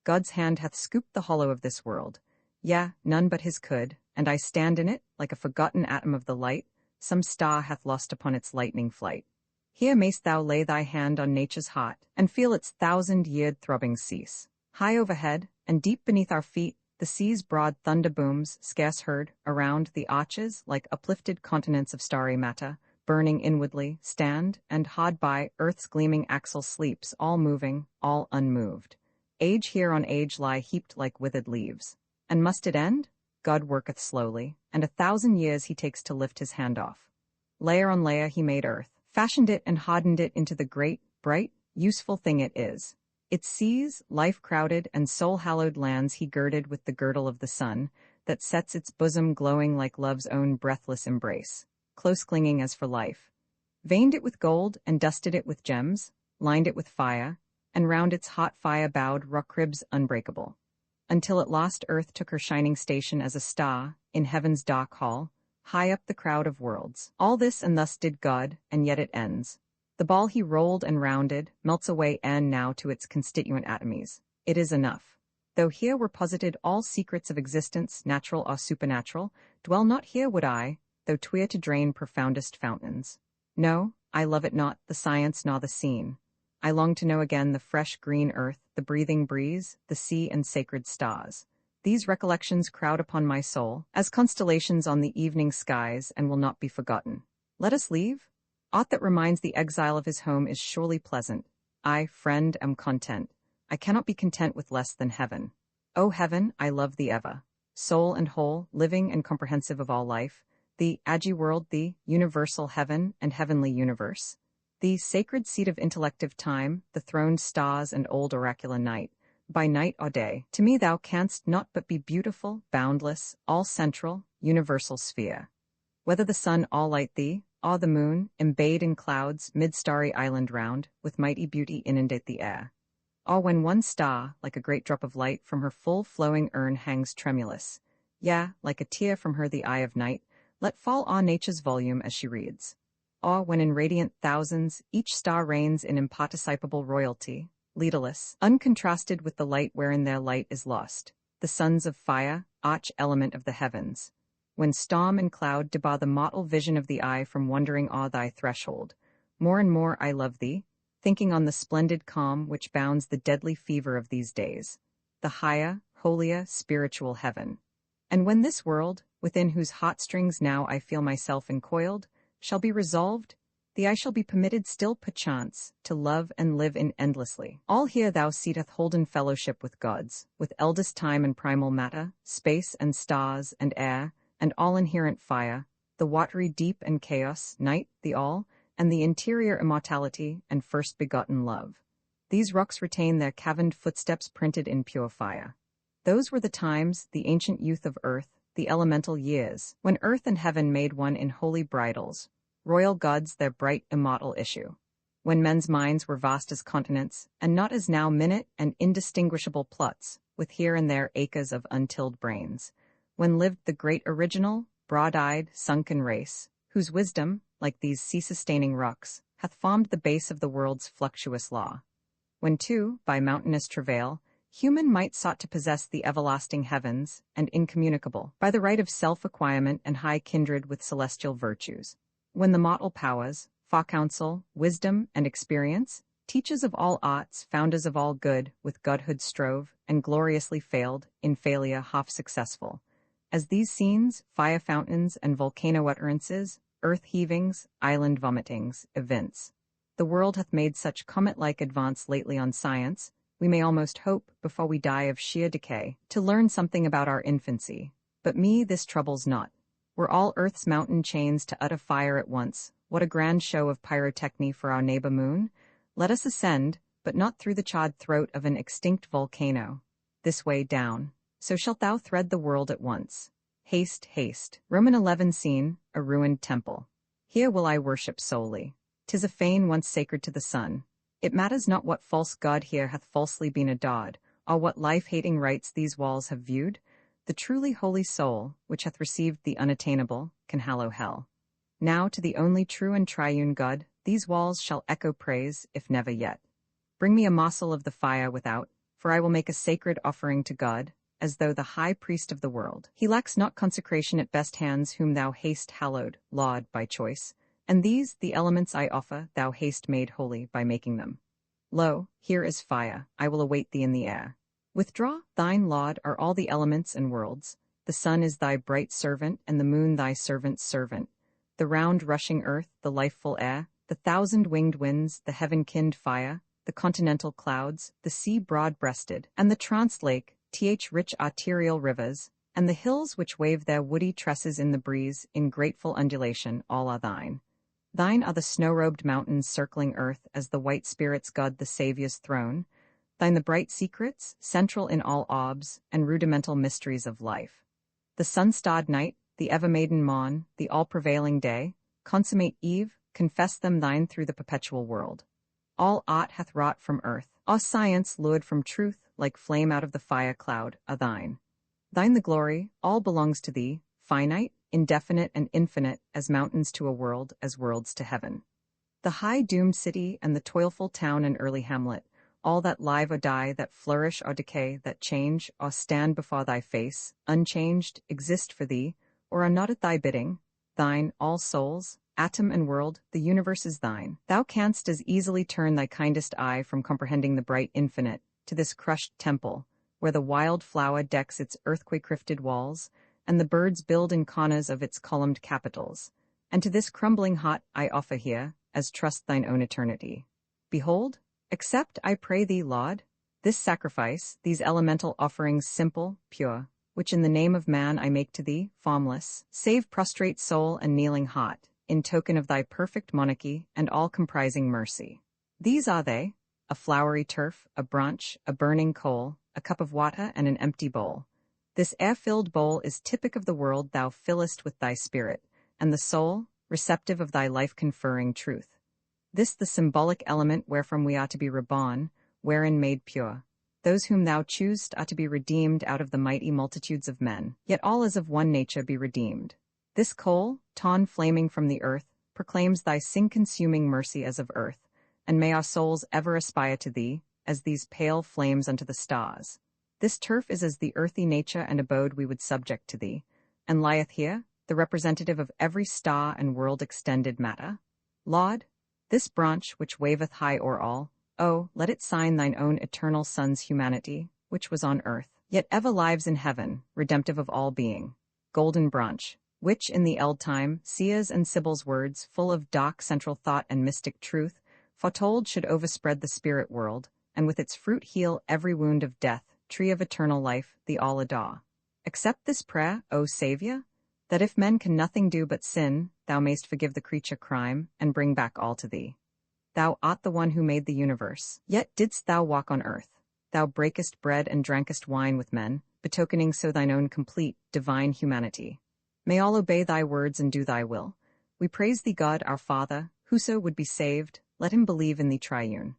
God's hand hath scooped the hollow of this world. Yea, none but his could, and I stand in it, like a forgotten atom of the light, some star hath lost upon its lightning flight. Here mayst thou lay thy hand on nature's heart, and feel its thousand-yeared throbbing cease. High overhead, and deep beneath our feet, the sea's broad thunder booms, scarce heard, around the arches, like uplifted continents of starry matter, burning inwardly, stand, and hard by, earth's gleaming axle sleeps, all moving, all unmoved. Age here on age lie heaped like withered leaves. And must it end? God worketh slowly, and 1,000 years he takes to lift his hand off. Layer on layer he made earth, fashioned it and hardened it into the great, bright, useful thing it is. Its seas, life-crowded and soul-hallowed lands he girded with the girdle of the sun, that sets its bosom glowing like love's own breathless embrace, close clinging as for life. Veined it with gold and dusted it with gems, lined it with fire, and round its hot fire bowed rock ribs unbreakable. Until at last earth took her shining station as a star, in heaven's dark hall, high up the crowd of worlds. All this and thus did God, and yet it ends. The ball he rolled and rounded, melts away and now to its constituent atomies. It is enough. Though here were posited all secrets of existence, natural or supernatural, dwell not here would I, though 'twere to drain profoundest fountains. No, I love it not, the science nor the scene. I long to know again the fresh green earth, the breathing breeze, the sea and sacred stars. These recollections crowd upon my soul, as constellations on the evening skies, and will not be forgotten. Let us leave? Aught that reminds the exile of his home is surely pleasant. I, friend, am content. I cannot be content with less than heaven. O heaven, I love thee ever. Soul and whole, living and comprehensive of all life, the agi world, the universal heaven and heavenly universe, the sacred seat of intellective time, the throned stars and old oracular night, by night or day, to me thou canst not but be beautiful, boundless, all-central, universal sphere. Whether the sun all light thee, or the moon, embayed in clouds, mid-starry island round, with mighty beauty inundate the air, or when one star, like a great drop of light from her full-flowing urn hangs tremulous, yea, like a tear from her the eye of night, let fall on nature's volume as she reads. Or when in radiant thousands, each star reigns in imparticipable royalty, leaderless, uncontrasted with the light wherein their light is lost, the sons of fire, arch element of the heavens. When storm and cloud debar the mortal vision of the eye from wandering o'er thy threshold, more and more I love thee, thinking on the splendid calm which bounds the deadly fever of these days, the higher, holier, spiritual heaven. And when this world, within whose hot strings now I feel myself encoiled, shall be resolved, the eye shall be permitted still perchance to love and live in endlessly. All here thou seateth holden fellowship with gods, with eldest time and primal matter, space and stars and air, and all inherent fire, the watery deep and chaos, night, the all, and the interior immortality and first begotten love. These rocks retain their caverned footsteps printed in pure fire. Those were the times, the ancient youth of earth, the elemental years, when earth and heaven made one in holy bridals, royal gods their bright immortal issue. when men's minds were vast as continents, and not as now minute and indistinguishable plots, with here and there acres of untilled brains, when lived the great original, broad-eyed, sunken race, whose wisdom, like these sea-sustaining rocks, hath formed the base of the world's fluctuous law. When too, by mountainous travail, human might sought to possess the everlasting heavens, and incommunicable, by the right of self-acquirement and high kindred with celestial virtues. When the mortal powers, fore-counsel, wisdom, and experience, teachers of all arts, founders of all good, with godhood strove, and gloriously failed, in failure half successful. As these scenes, fire fountains, and volcano utterances, earth heavings, island vomitings, evince. The world hath made such comet-like advance lately on science, we may almost hope, before we die of sheer decay, to learn something about our infancy. But me this troubles not. Were all earth's mountain chains to utter fire at once, what a grand show of pyrotechny for our neighbor moon! Let us ascend, but not through the charred throat of an extinct volcano. This way down. So shalt thou thread the world at once. Haste, haste. Roman 11 scene, a ruined temple. Here will I worship solely. 'Tis a fane once sacred to the sun. It matters not what false god here hath falsely been adored, or what life-hating rites these walls have viewed. The truly holy soul, which hath received the unattainable, can hallow hell. Now to the only true and triune God, these walls shall echo praise, if never yet. Bring me a morsel of the fire without, for I will make a sacred offering to God, as though the high priest of the world. He lacks not consecration at best hands whom thou hast hallowed, laud by choice, and these, the elements I offer, thou hast made holy by making them. Lo, here is fire, I will await thee in the air. Withdraw, thine laud are all the elements and worlds. The sun is thy bright servant, and the moon thy servant's servant. The round rushing earth, the lifeful air, the thousand-winged winds, the heaven-kinned fire, the continental clouds, the sea broad-breasted, and the tranced lake, rich arterial rivers, and the hills which wave their woody tresses in the breeze, in grateful undulation, all are thine. Thine are the snow-robed mountains circling earth as the white spirits guard the Saviour's throne. Thine the bright secrets, central in all orbs, and rudimental mysteries of life. The sun-starred night, the ever-maiden morn, the all-prevailing day, consummate eve, confess them thine through the perpetual world. All art hath wrought from earth, all science lured from truth, like flame out of the fire cloud, are thine. Thine the glory, all belongs to thee, finite, indefinite and infinite, as mountains to a world, as worlds to heaven. The high doomed city and the toilful town and early hamlet, all that live or die, that flourish or decay, that change or stand before thy face, unchanged, exist for thee, or are not at thy bidding. Thine, all souls, atom and world, the universe is thine. Thou canst as easily turn thy kindest eye from comprehending the bright infinite to this crushed temple, where the wild flower decks its earthquake-rifted walls, and the birds build in corners of its columned capitals. And to this crumbling hut I offer here, as trust thine own eternity. Behold, accept, I pray thee, Lord, this sacrifice, these elemental offerings simple, pure, which in the name of man I make to thee, formless, save prostrate soul and kneeling heart, in token of thy perfect monarchy and all-comprising mercy. These are they: a flowery turf, a branch, a burning coal, a cup of water, and an empty bowl. This air-filled bowl is typic of the world thou fillest with thy spirit, and the soul, receptive of thy life-conferring truth. This the symbolic element wherefrom we are to be reborn, wherein made pure. Those whom thou choosest are to be redeemed out of the mighty multitudes of men, yet all as of one nature be redeemed. This coal, torn flaming from the earth, proclaims thy sin-consuming mercy as of earth, and may our souls ever aspire to thee, as these pale flames unto the stars. This turf is as the earthy nature and abode we would subject to thee, and lieth here, the representative of every star and world-extended matter. Lord, this branch which waveth high o'er all, oh, let it sign thine own eternal Son's humanity, which was on earth, yet ever lives in heaven, redemptive of all being. Golden branch, which in the eld time, seers and sibyls' words, full of dark central thought and mystic truth, foretold should overspread the spirit world, and with its fruit heal every wound of death, tree of eternal life, the all adore. Accept this prayer, O Saviour, that if men can nothing do but sin, thou mayst forgive the creature crime, and bring back all to thee. Thou art the one who made the universe, yet didst thou walk on earth. Thou breakest bread and drankest wine with men, betokening so thine own complete, divine humanity. May all obey thy words and do thy will. We praise thee, God our Father, whoso would be saved, let him believe in the triune.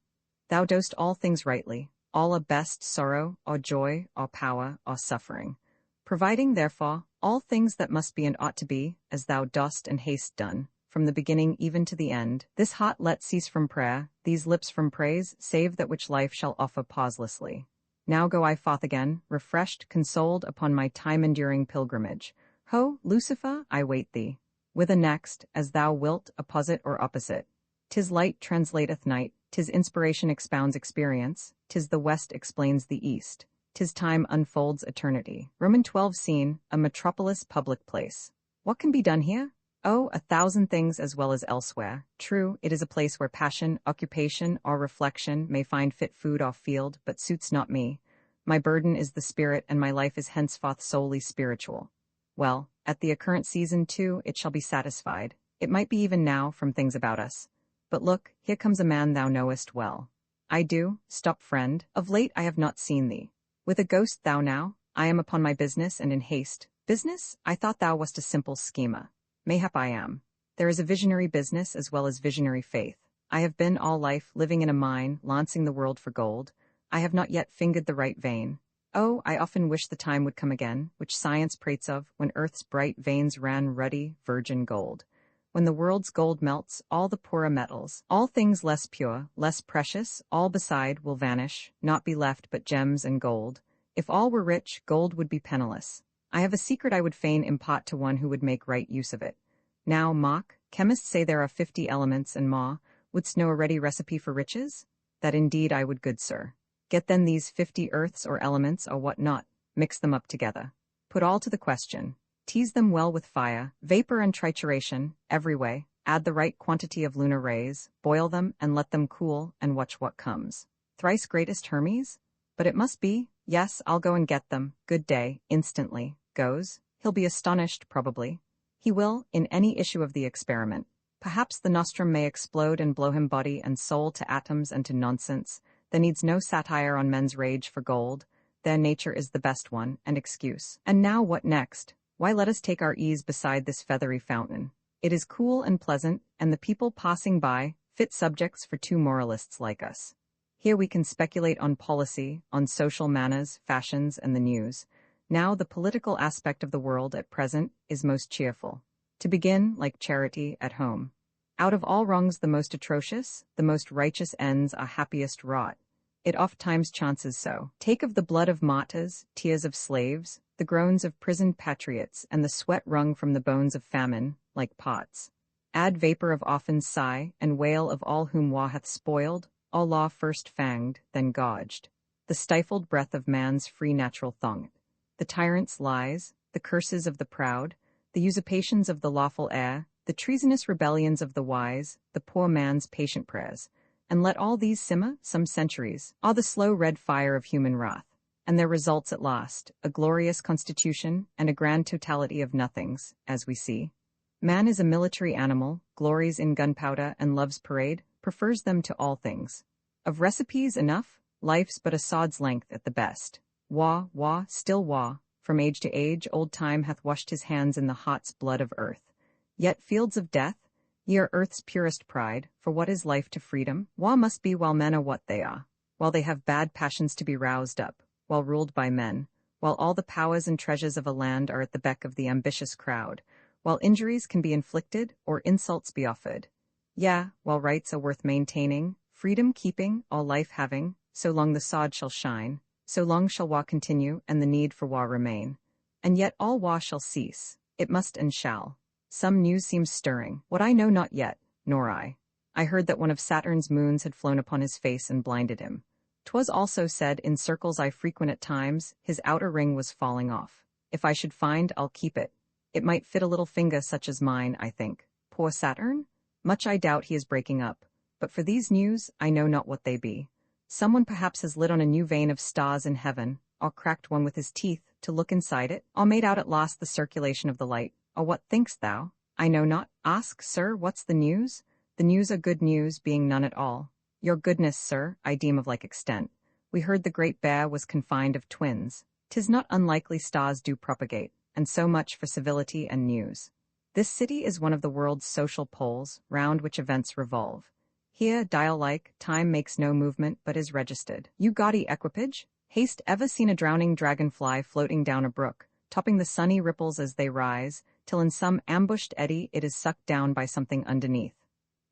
Thou dost all things rightly, all a best sorrow, or joy, or power, or suffering. Providing, therefore, all things that must be and ought to be, as thou dost and hast done, from the beginning even to the end, this heart let cease from prayer, these lips from praise, save that which life shall offer pauselessly. Now go I forth again, refreshed, consoled, upon my time-enduring pilgrimage. Ho, Lucifer, I wait thee. Whither next, as thou wilt, opposite or opposite. 'Tis light translateth night, 'tis inspiration expounds experience, 'tis the west explains the east, 'tis time unfolds eternity. Roman 12 scene, a metropolis public place. What can be done here? Oh, 1,000 things as well as elsewhere. True, it is a place where passion, occupation, or reflection may find fit food or field, but suits not me. My burden is the spirit, and my life is henceforth solely spiritual. Well, at the current season, too, it shall be satisfied. It might be even now, from things about us. But look, here comes a man thou knowest well. I do, stop friend, of late I have not seen thee. With a ghost thou now, I am upon my business and in haste. Business? I thought thou wast a simple schemer. Mayhap I am. There is a visionary business as well as visionary faith. I have been all life living in a mine, lancing the world for gold. I have not yet fingered the right vein. Oh, I often wish the time would come again, which science prates of, when earth's bright veins ran ruddy, virgin gold. When the world's gold melts, all the poorer metals, all things less pure, less precious, all beside will vanish, not be left but gems and gold. If all were rich, gold would be penniless. I have a secret I would fain impart to one who would make right use of it. Now, mock, chemists say there are 50 elements and more. Wouldst know a ready recipe for riches? That indeed I would, good sir. Get then these 50 earths or elements or what not, mix them up together. Put all to the question. Tease them well with fire, vapor and trituration, every way. Add the right quantity of lunar rays, boil them and let them cool, and watch what comes. Thrice greatest Hermes? But it must be. Yes, I'll go and get them. Good day, instantly. Goes. He'll be astonished, probably. He will, in any issue of the experiment. Perhaps the nostrum may explode and blow him body and soul to atoms and to nonsense. There needs no satire on men's rage for gold. Their nature is the best one, and excuse. And now what next? Why, let us take our ease beside this feathery fountain. It is cool and pleasant, and the people passing by, fit subjects for two moralists like us. Here we can speculate on policy, on social manners, fashions, and the news. Now the political aspect of the world at present is most cheerful. To begin, like charity, at home. Out of all wrongs the most atrocious, the most righteous ends are happiest wrought. It oft-times chances so. Take of the blood of martyrs, tears of slaves, the groans of prisoned patriots, and the sweat wrung from the bones of famine, like pots. Add vapor of orphans' sigh, and wail of all whom war hath spoiled, all law first fanged, then gouged. The stifled breath of man's free natural thought. The tyrant's lies, the curses of the proud, the usurpations of the lawful heir, the treasonous rebellions of the wise, the poor man's patient prayers. And let all these simmer some centuries, awe the slow red fire of human wrath. And there results at last, a glorious constitution and a grand totality of nothings, as we see. Man is a military animal, glories in gunpowder and loves parade, prefers them to all things. Of recipes enough, life's but a sod's length at the best. War, still war, from age to age old time hath washed his hands in the hot's blood of earth. Yet fields of death, ye are earth's purest pride, for what is life to freedom? War must be while men are what they are, while they have bad passions to be roused up, while ruled by men, while all the powers and treasures of a land are at the beck of the ambitious crowd, while injuries can be inflicted or insults be offered. Yea, while rights are worth maintaining, freedom keeping, all life having, so long the sod shall shine, so long shall war continue and the need for war remain. And yet all war shall cease, it must and shall. Some news seems stirring, what I know not yet, nor I. I heard that one of Saturn's moons had flown upon his face and blinded him. 'Twas also said, in circles I frequent at times, his outer ring was falling off. If I should find, I'll keep it. It might fit a little finger such as mine, I think. Poor Saturn? Much I doubt he is breaking up. But for these news, I know not what they be. Someone perhaps has lit on a new vein of stars in heaven, or cracked one with his teeth, to look inside it, or made out at last the circulation of the light. Or what thinkst thou? I know not. Ask, sir, what's the news? The news are good news, being none at all. Your goodness, sir, I deem of like extent. We heard the great bear was confined of twins. 'Tis not unlikely stars do propagate, and so much for civility and news. This city is one of the world's social poles, round which events revolve. Here, dial-like, time makes no movement but is registered. You gaudy equipage? Haste, ever seen a drowning dragonfly floating down a brook, topping the sunny ripples as they rise, till in some ambushed eddy it is sucked down by something underneath.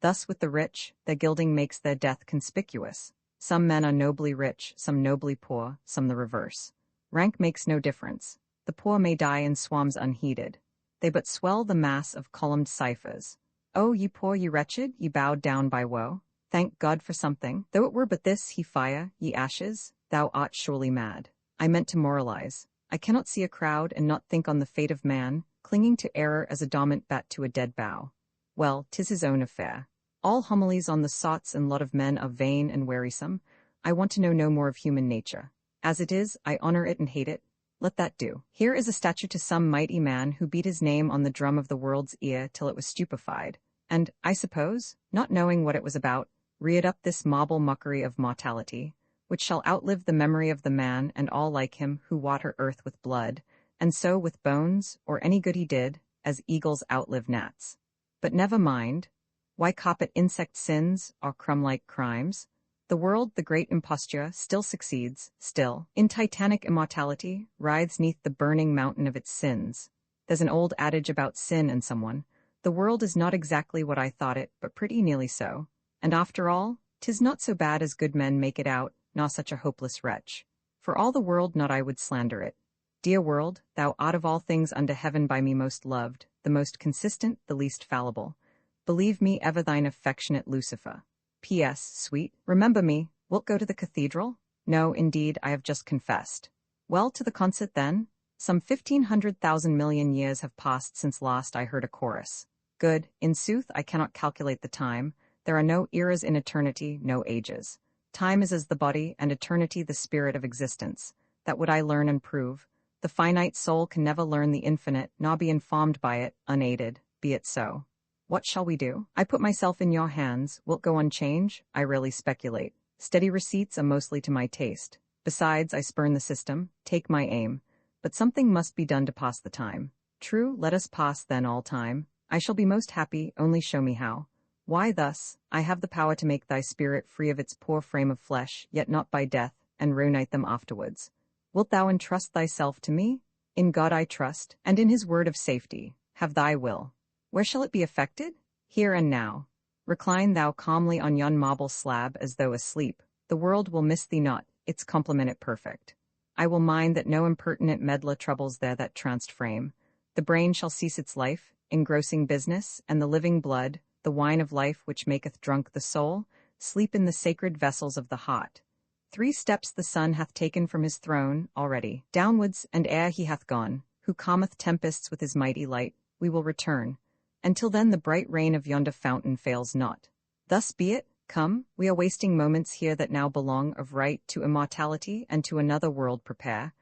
Thus with the rich, their gilding makes their death conspicuous. Some men are nobly rich, some nobly poor, some the reverse. Rank makes no difference. The poor may die in swamps unheeded. They but swell the mass of columned ciphers. Oh, ye poor, ye wretched, ye bowed down by woe, thank God for something, though it were but this, he fire, ye ashes, thou art surely mad. I meant to moralize. I cannot see a crowd and not think on the fate of man, clinging to error as a dormant bat to a dead bough. Well, 'tis his own affair. All homilies on the sots and lot of men are vain and wearisome. I want to know no more of human nature. As it is, I honor it and hate it. Let that do. Here is a statue to some mighty man who beat his name on the drum of the world's ear till it was stupefied, and, I suppose, not knowing what it was about, reared up this marble mockery of mortality, which shall outlive the memory of the man and all like him who water earth with blood, and so with bones, or any good he did, as eagles outlive gnats. But never mind. Why carpet insect sins, or crumb-like crimes? The world, the great imposture, still succeeds, still, in titanic immortality, writhes neath the burning mountain of its sins. There's an old adage about sin and someone. The world is not exactly what I thought it, but pretty nearly so. And after all, 'tis not so bad as good men make it out, nor such a hopeless wretch. For all the world not I would slander it. Dear world, thou art of all things under heaven by me most loved, the most consistent, the least fallible. Believe me ever thine affectionate Lucifer. P.S. Sweet, remember me, wilt go to the cathedral? No, indeed, I have just confessed. Well, to the concert then? Some 1,500,000 million years have passed since last I heard a chorus. Good, in sooth, I cannot calculate the time. There are no eras in eternity, no ages. Time is as the body, and eternity the spirit of existence. That would I learn and prove. The finite soul can never learn the infinite, nor be informed by it, unaided. Be it so. What shall we do? I put myself in your hands. Wilt go on change? I rarely speculate. Steady receipts are mostly to my taste. Besides, I spurn the system, take my aim. But something must be done to pass the time. True, let us pass then all time. I shall be most happy, only show me how. Why thus? I have the power to make thy spirit free of its poor frame of flesh, yet not by death, and reunite them afterwards. Wilt thou entrust thyself to me? In God I trust, and in his word of safety. Have thy will. Where shall it be effected? Here and now. Recline thou calmly on yon marble slab as though asleep. The world will miss thee not, its complement it perfect. I will mind that no impertinent meddler troubles there that tranced frame. The brain shall cease its life, engrossing business, and the living blood, the wine of life which maketh drunk the soul, sleep in the sacred vessels of the heart. 3 steps the sun hath taken from his throne, already. Downwards, and ere he hath gone, who calmeth tempests with his mighty light, we will return. Until then the bright rain of yonder fountain fails not. Thus be it, come, we are wasting moments here that now belong of right to immortality and to another world prepare.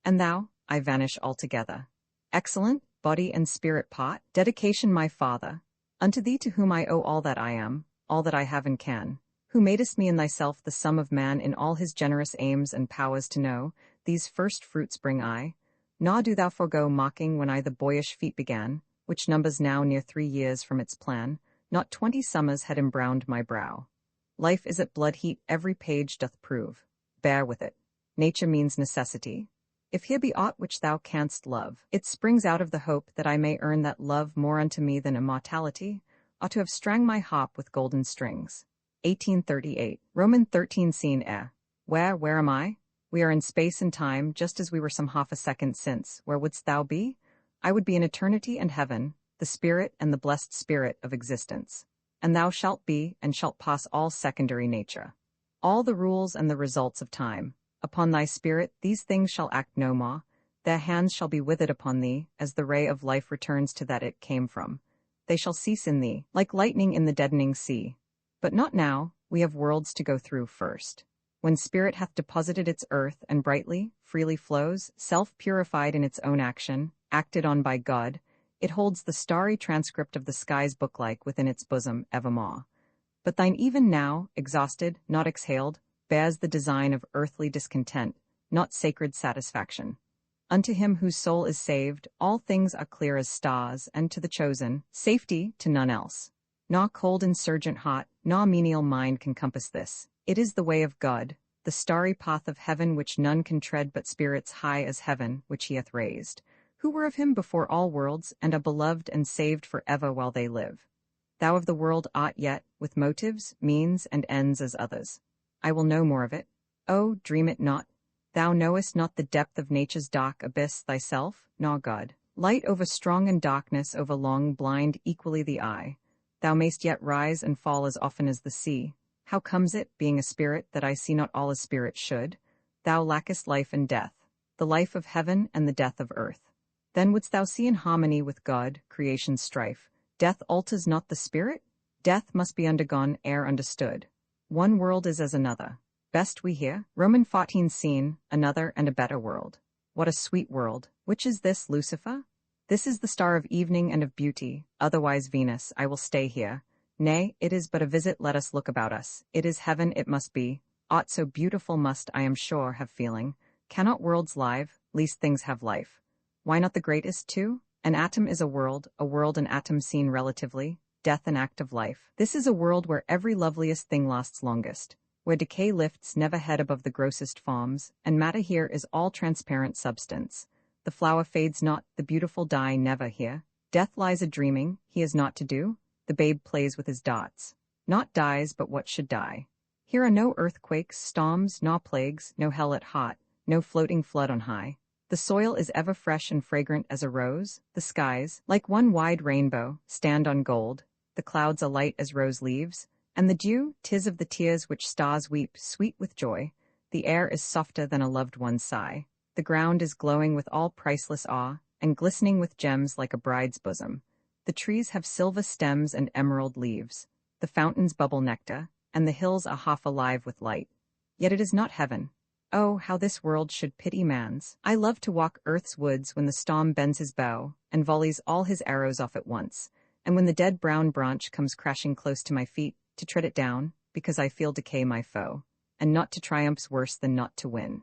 And thou, I vanish altogether. Excellent, body and spirit part, dedication my Father, unto thee to whom I owe all that I am, all that I have and can, who madest me in thyself the sum of man in all his generous aims and powers to know, these first fruits bring I. Nor do thou forego mocking when I the boyish feat began, which numbers now near 3 years from its plan, not 20 summers had embrowned my brow. Life is at blood heat, every page doth prove. Bear with it. Nature means necessity. If here be aught which thou canst love, it springs out of the hope that I may earn that love more unto me than immortality, ought to have strung my harp with golden strings. 1838. Roman 13 Scene E. Where am I? We are in space and time, just as we were some half a second since. Where wouldst thou be? I would be in eternity and heaven, the spirit and the blessed spirit of existence. And thou shalt be, and shalt pass all secondary nature. All the rules and the results of time. Upon thy spirit these things shall act no more. Their hands shall be withered upon thee, as the ray of life returns to that it came from. They shall cease in thee, like lightning in the deadening sea. But not now, we have worlds to go through first. When spirit hath deposited its earth and brightly, freely flows, self-purified in its own action, acted on by God, it holds the starry transcript of the skies book-like within its bosom evermore. But thine even now, exhausted, not exhaled, bears the design of earthly discontent, not sacred satisfaction. Unto him whose soul is saved, all things are clear as stars, and to the chosen, safety to none else. Nor cold insurgent hot, no menial mind can compass this. It is the way of God, the starry path of heaven which none can tread but spirits high as heaven, which he hath raised, who were of him before all worlds, and are beloved and saved for ever while they live. Thou of the world art yet, with motives, means, and ends as others. I will know more of it. Oh, dream it not. Thou knowest not the depth of nature's dark abyss thyself, nor God. Light over strong and darkness over long blind equally the eye. Thou mayst yet rise and fall as often as the sea. How comes it, being a spirit, that I see not all as spirit should? Thou lackest life and death, the life of heaven and the death of earth. Then wouldst thou see in harmony with God, creation's strife. Death alters not the spirit? Death must be undergone ere understood. One world is as another. Best we hear, Roman 14 seen, another and a better world. What a sweet world! Which is this, Lucifer? This is the star of evening and of beauty, otherwise Venus. I will stay here. Nay, it is but a visit, let us look about us. It is heaven, it must be. Aught so beautiful must, I am sure, have feeling. Cannot worlds live, least things have life. Why not the greatest too? An atom is a world and atom seen relatively, death an act of life. This is a world where every loveliest thing lasts longest, where decay lifts never head above the grossest forms, and matter here is all transparent substance. The flower fades not, the beautiful die never here. Death lies a-dreaming, he is naught to do. The babe plays with his dots. Naught dies but what should die. Here are no earthquakes, storms, nor plagues, no hell at hot, no floating flood on high. The soil is ever fresh and fragrant as a rose. The skies, like one wide rainbow, stand on gold. The clouds alight as rose leaves. And the dew, 'tis of the tears which stars weep, sweet with joy. The air is softer than a loved one's sigh. The ground is glowing with all priceless awe, and glistening with gems like a bride's bosom. The trees have silver stems and emerald leaves. The fountains bubble nectar, and the hills are half alive with light. Yet it is not heaven. Oh, how this world should pity man's. I love to walk earth's woods when the storm bends his bow, and volleys all his arrows off at once, and when the dead brown branch comes crashing close to my feet, to tread it down, because I feel decay my foe, and not to triumph's worse than not to win.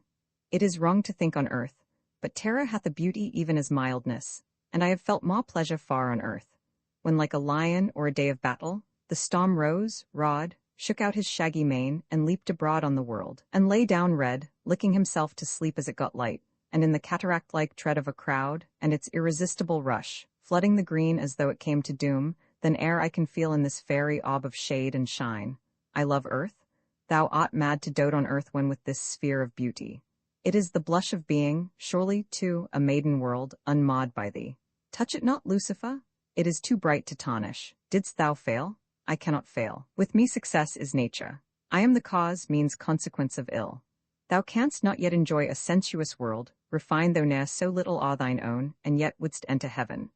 It is wrong to think on earth, but terror hath a beauty even as mildness, and I have felt more pleasure far on earth, when like a lion or a day of battle, the storm rose, roared, shook out his shaggy mane, and leaped abroad on the world, and lay down red, licking himself to sleep as it got light, and in the cataract-like tread of a crowd, and its irresistible rush, flooding the green as though it came to doom, than ere I can feel in this fairy orb of shade and shine. I love earth. Thou art mad to dote on earth when with this sphere of beauty. It is the blush of being, surely, too, a maiden world, unmarred by thee. Touch it not, Lucifer. It is too bright to tarnish. Didst thou fail? I cannot fail. With me success is nature. I am the cause, means consequence of ill. Thou canst not yet enjoy a sensuous world, refined though ne'er so little are thine own, and yet wouldst enter heaven.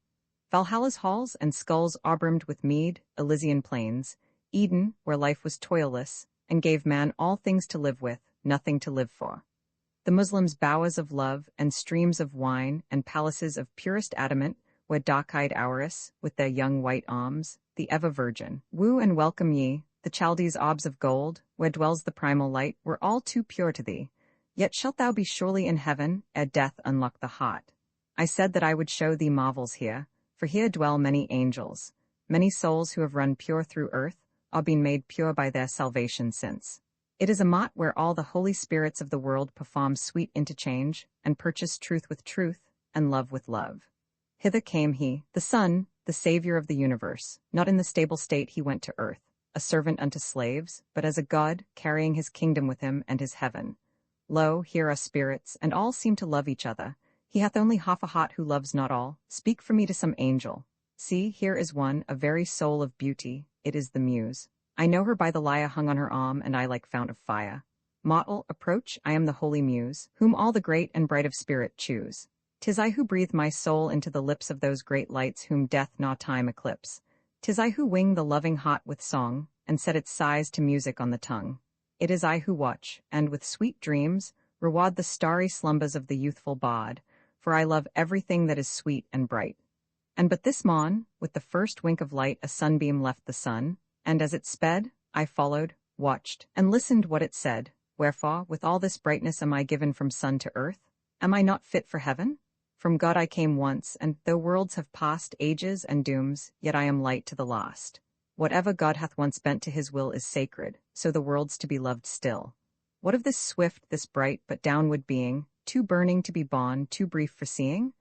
Valhalla's halls and skulls arbrimmed with mead, Elysian plains, Eden, where life was toilless, and gave man all things to live with, nothing to live for. The Muslim's bowers of love, and streams of wine, and palaces of purest adamant, where dark-eyed Auris, with their young white arms, the ever-virgin, woo and welcome ye, the Chaldees' orbs of gold, where dwells the primal light, were all too pure to thee. Yet shalt thou be surely in heaven, ere death unlock the heart. I said that I would show thee marvels here, for here dwell many angels, many souls who have run pure through earth, are being made pure by their salvation since. It is a mot where all the holy spirits of the world perform sweet interchange, and purchase truth with truth, and love with love. Hither came he, the Son, the Savior of the universe. Not in the stable state he went to earth, a servant unto slaves, but as a God, carrying his kingdom with him and his heaven. Lo, here are spirits, and all seem to love each other. He hath only half a heart who loves not all. Speak for me to some angel. See, here is one, a very soul of beauty. It is the Muse. I know her by the lyre hung on her arm, and I like fount of fire. Mortal, approach, I am the holy Muse, whom all the great and bright of spirit choose. 'Tis I who breathe my soul into the lips of those great lights whom death nor time eclipse. 'Tis I who wing the loving heart with song, and set its sighs to music on the tongue. It is I who watch, and with sweet dreams, reward the starry slumbers of the youthful bard, for I love everything that is sweet and bright. And but this morn, with the first wink of light a sunbeam left the sun, and as it sped, I followed, watched, and listened what it said. Wherefore, with all this brightness am I given from sun to earth? Am I not fit for heaven? From God I came once, and though worlds have passed, ages and dooms, yet I am light to the last. Whatever God hath once bent to his will is sacred, so the world's to be loved still. What of this swift, this bright, but downward being, too burning to be born, too brief for seeing?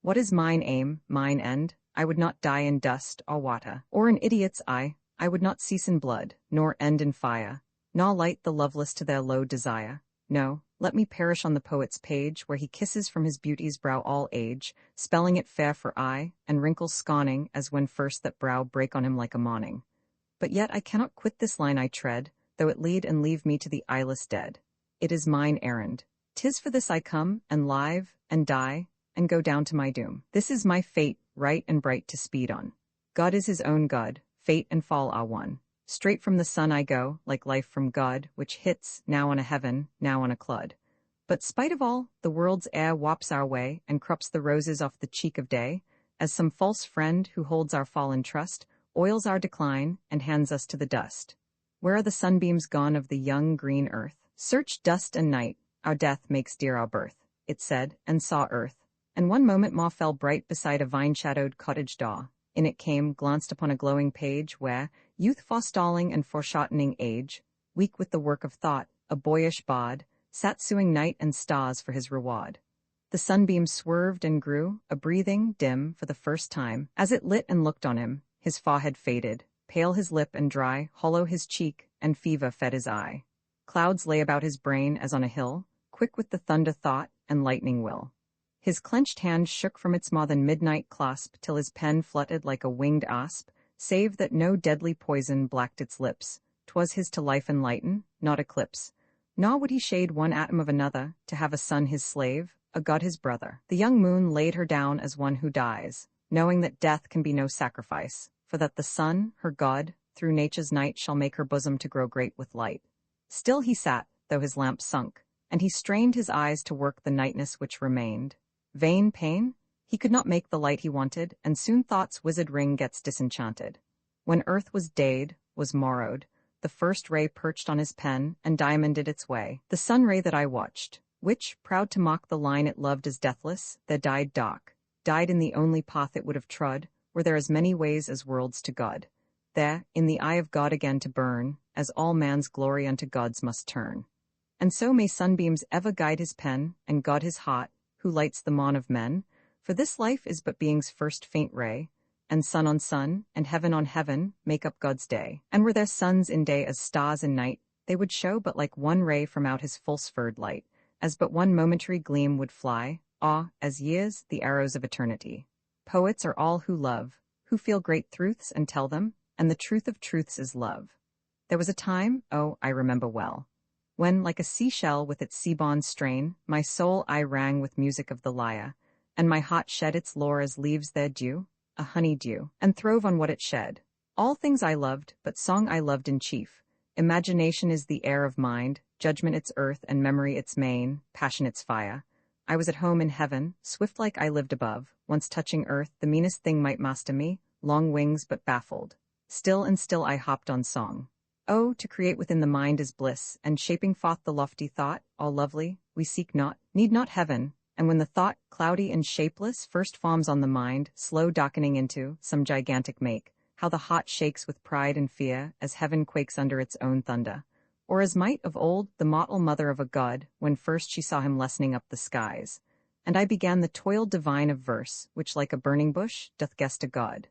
What is mine aim, mine end? I would not die in dust or water, or an idiot's eye. I would not cease in blood, nor end in fire, nor light the loveless to their low desire. No, let me perish on the poet's page, where he kisses from his beauty's brow all age, spelling it fair for eye, and wrinkles scorning, as when first that brow break on him like a morning. But yet I cannot quit this line I tread, though it lead and leave me to the eyeless dead. It is mine errand. 'Tis for this I come, and live, and die, and go down to my doom. This is my fate, right and bright to speed on. God is his own God, fate and fall are one. Straight from the sun I go, like life from God, which hits, now on a heaven, now on a clod. But spite of all, the world's air wafts our way, and crops the roses off the cheek of day, as some false friend who holds our fall in trust, oils our decline, and hands us to the dust. Where are the sunbeams gone of the young green earth? Search dust and night, our death makes dear our birth, it said, and saw earth. And one moment more fell bright beside a vine-shadowed cottage door. In it came, glanced upon a glowing page, where, youth forestalling and foreshortening age, weak with the work of thought, a boyish bard, sat suing night and stars for his reward. The sunbeam swerved and grew, a breathing, dim, for the first time, as it lit and looked on him, his forehead faded, pale his lip and dry, hollow his cheek, and fever fed his eye. Clouds lay about his brain as on a hill, quick with the thunder thought and lightning will. His clenched hand shook from its more than midnight clasp till his pen fluttered like a winged asp, save that no deadly poison blacked its lips. 'Twas his to life enlighten, not eclipse. Nor would he shade one atom of another, to have a son his slave, a god his brother. The young moon laid her down as one who dies, knowing that death can be no sacrifice, for that the sun, her god, through nature's night shall make her bosom to grow great with light. Still he sat, though his lamp sunk, and he strained his eyes to work the nightness which remained. Vain pain? He could not make the light he wanted, and soon thought's wizard ring gets disenchanted. When earth was dayed, was morrowed, the first ray perched on his pen, and diamonded its way. The sun ray that I watched, which, proud to mock the line it loved as deathless, there died dark, died in the only path it would have trod, were there as many ways as worlds to God. There, in the eye of God again to burn, as all man's glory unto God's must turn. And so may sunbeams ever guide his pen, and God his heart, who lights the morn of men, for this life is but being's first faint ray, and sun on sun, and heaven on heaven, make up God's day. And were there suns in day as stars in night, they would show but like one ray from out his full-sphered light, as but one momentary gleam would fly, as years, the arrows of eternity. Poets are all who love, who feel great truths and tell them, and the truth of truths is love. There was a time, I remember well, when, like a seashell with its sea-born strain, my soul I rang with music of the lyre, and my heart shed its lore as leaves their dew, a honey dew, and throve on what it shed. All things I loved, but song I loved in chief. Imagination is the air of mind, judgment its earth, and memory its main, passion its fire. I was at home in heaven, swift like I lived above, once touching earth, the meanest thing might master me, long wings but baffled. Still and still I hopped on song. Oh, to create within the mind is bliss, and shaping forth the lofty thought, all lovely, we seek not, need not heaven, and when the thought, cloudy and shapeless, first forms on the mind, slow darkening into some gigantic make, how the heart shakes with pride and fear, as heaven quakes under its own thunder. Or as might of old the mortal mother of a god, when first she saw him lessening up the skies. And I began the toil divine of verse, which like a burning bush doth guest a god.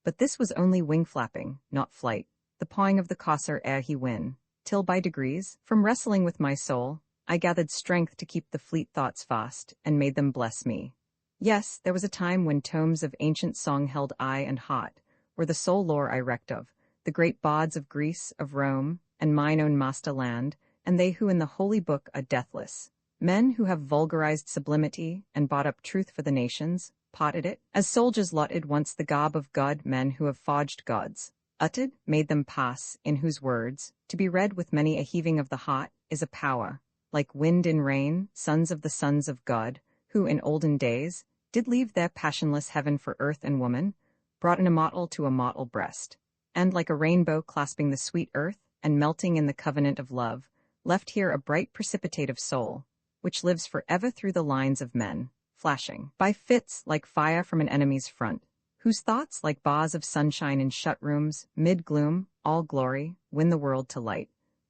But this was only wing-flapping, not flight, the pawing of the courser ere he win, till by degrees, from wrestling with my soul, I gathered strength to keep the fleet thoughts fast, and made them bless me. Yes, there was a time when tomes of ancient song held eye and heart, were the sole lore I recked of, the great bards of Greece, of Rome, and mine own master land, and they who in the holy book are deathless. Men who have vulgarized sublimity, and bought up truth for the nations, potted it, as soldiers lotted once the garb of God, men who have forged gods. Uttered, made them pass, in whose words, to be read with many a heaving of the heart, is a power, like wind in rain, sons of the sons of God, who in olden days did leave their passionless heaven for earth and woman, brought an immortal to a mortal breast, and like a rainbow clasping the sweet earth, and melting in the covenant of love, left here a bright precipitative soul, which lives forever through the lines of men, flashing by fits like fire from an enemy's front, whose thoughts, like bars of sunshine in shut rooms, mid-gloom, all glory, win the world to light,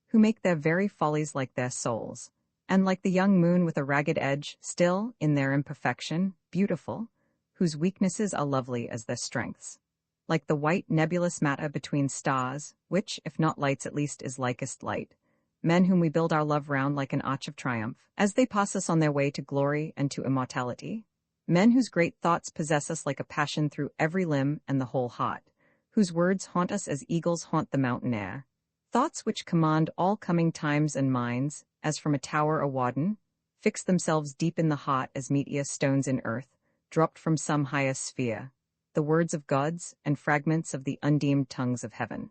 who make their very follies like their souls, and like the young moon with a ragged edge, still, in their imperfection, beautiful, whose weaknesses are lovely as their strengths. Like the white nebulous matter between stars, which, if not lights at least is likest light, men whom we build our love round like an arch of triumph, as they pass us on their way to glory and to immortality. Men whose great thoughts possess us like a passion through every limb and the whole heart, whose words haunt us as eagles haunt the mountain air, thoughts which command all coming times and minds, as from a tower a warden, fix themselves deep in the heart as meteor stones in earth, dropped from some higher sphere, the words of gods and fragments of the undeemed tongues of heaven.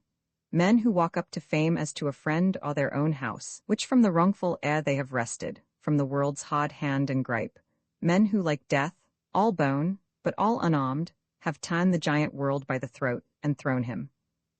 Men who walk up to fame as to a friend or their own house, which from the wrongful air they have wrested, from the world's hard hand and gripe. Men who, like death, all bone, but all unarmed, have ta'en the giant world by the throat and thrown him,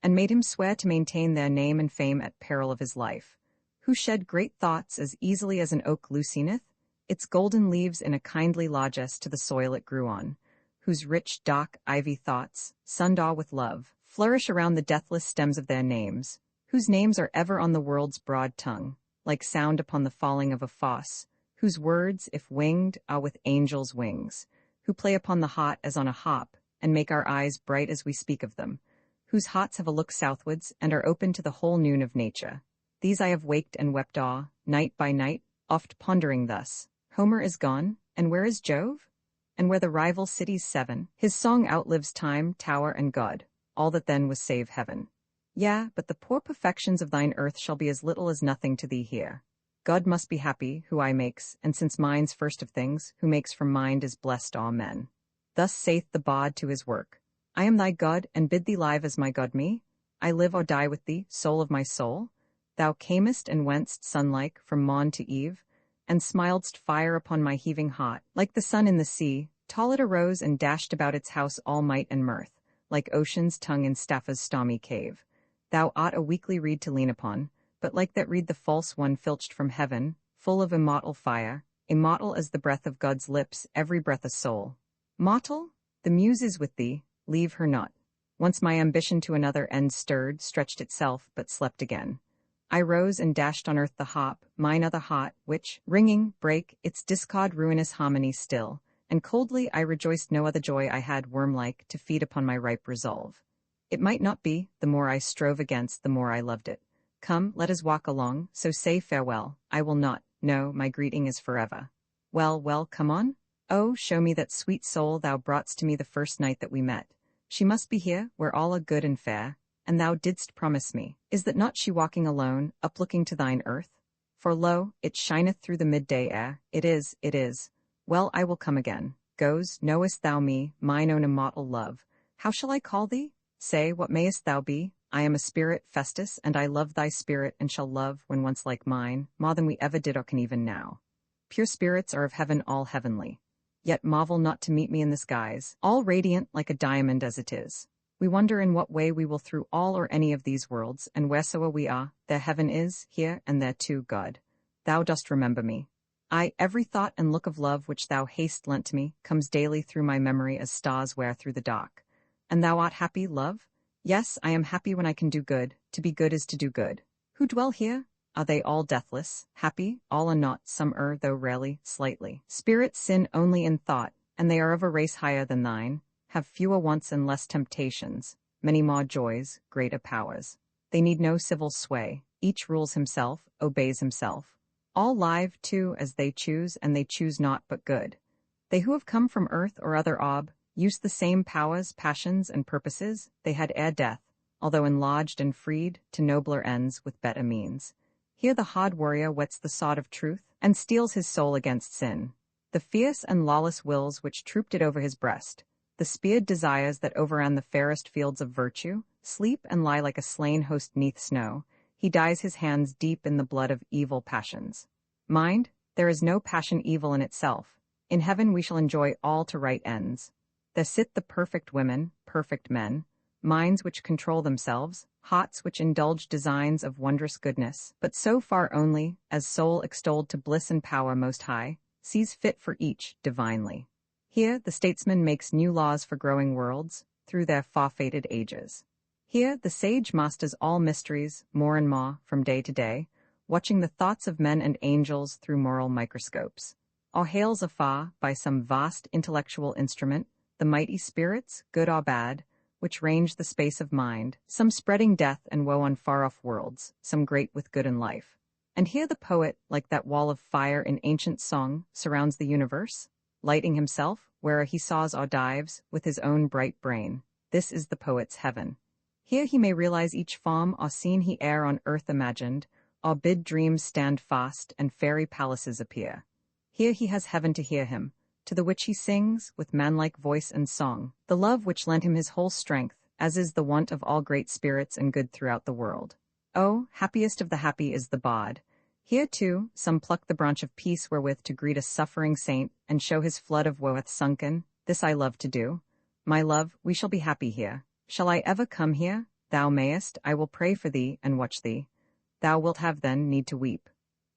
and made him swear to maintain their name and fame at peril of his life, who shed great thoughts as easily as an oak looseneth its golden leaves in a kindly largesse to the soil it grew on, whose rich dark ivy thoughts, sundaw with love, flourish around the deathless stems of their names, whose names are ever on the world's broad tongue, like sound upon the falling of a fosse, whose words, if winged, are with angels' wings, who play upon the heart as on a hop, and make our eyes bright as we speak of them, whose hearts have a look southwards and are open to the whole noon of nature. These I have waked and wept night by night, oft pondering thus, Homer is gone, and where is Jove? And where the rival cities seven, his song outlives time, tower, and God, all that then was save heaven. Yea, but the poor perfections of thine earth shall be as little as nothing to thee here. God must be happy, who I makes, and since mind's first of things, who makes from mind is blessed all men. Thus saith the bard to his work, I am thy God, and bid thee live as my God me. I live or die with thee, soul of my soul. Thou camest and went'st sun-like from morn to eve, and smiledst fire upon my heaving heart, like the sun in the sea, tall it arose and dashed about its house all might and mirth, like ocean's tongue in Staffa's stormy cave. Thou art a weakly reed to lean upon, but like that reed the false one filched from heaven, full of immortal fire, immortal as the breath of God's lips, every breath a soul. Mortal? The muse is with thee, leave her not. Once my ambition to another end stirred, stretched itself, but slept again. I rose and dashed on earth the hop, mine other heart, which, ringing, brake its discord ruinous harmony still, and coldly I rejoiced no other joy I had worm-like to feed upon my ripe resolve. It might not be, the more I strove against, the more I loved it. Come, let us walk along, so say farewell, I will not, no, my greeting is forever. Well, well, come on. Oh, show me that sweet soul thou brought'st to me the first night that we met. She must be here, where all are good and fair, and thou didst promise me. Is that not she walking alone, uplooking to thine earth? For lo, it shineth through the midday air, it is. Well, I will come again. Goes, knowest thou me, mine own immortal love? How shall I call thee? Say, what mayest thou be? I am a spirit, Festus, and I love thy spirit and shall love, when once like mine, more than we ever did or can even now. Pure spirits are of heaven all heavenly. Yet marvel not to meet me in this guise, all radiant like a diamond as it is. We wonder in what way we will through all or any of these worlds, and wheresoever we are, there heaven is, here, and there too God. Thou dost remember me. Aye, every thought and look of love which thou hast lent to me comes daily through my memory as stars wear through the dark. And thou art happy, love? Yes, I am happy when I can do good. To be good is to do good. Who dwell here? Are they all deathless, happy? All are not, some err, though rarely, slightly. Spirits sin only in thought, and they are of a race higher than thine, have fewer wants and less temptations, many more joys, greater powers. They need no civil sway, each rules himself, obeys himself. All live, too, as they choose, and they choose not but good. They who have come from earth or other orb, use the same powers, passions, and purposes they had ere death, although enlarged and freed to nobler ends with better means. Here the hard warrior whets the sword of truth, and steels his soul against sin. The fierce and lawless wills which trooped it over his breast, the speared desires that overran the fairest fields of virtue, sleep and lie like a slain host 'neath snow. He dyes his hands deep in the blood of evil passions. Mind, there is no passion evil in itself. In heaven we shall enjoy all to right ends. There sit the perfect women, perfect men, minds which control themselves, hearts which indulge designs of wondrous goodness, but so far only, as soul extolled to bliss and power most high, sees fit for each, divinely. Here the statesman makes new laws for growing worlds, through their far-fated ages. Here the sage masters all mysteries, more and more, from day to day, watching the thoughts of men and angels through moral microscopes. Or hails afar, by some vast intellectual instrument, the mighty spirits, good or bad, which range the space of mind, some spreading death and woe on far-off worlds, some great with good and life. And here the poet, like that wall of fire in ancient song, surrounds the universe, lighting himself, where'er he saws or dives, with his own bright brain. This is the poet's heaven. Here he may realize each form or scene he e'er on earth imagined, or bid dreams stand fast and fairy palaces appear. Here he has heaven to hear him, to the which he sings, with manlike voice and song, the love which lent him his whole strength, as is the wont of all great spirits and good throughout the world. Oh, happiest of the happy is the bard. Here, too, some pluck the branch of peace wherewith to greet a suffering saint, and show his flood of woe hath sunken. This I love to do. My love, we shall be happy here. Shall I ever come here? Thou mayest, I will pray for thee, and watch thee. Thou wilt have then need to weep.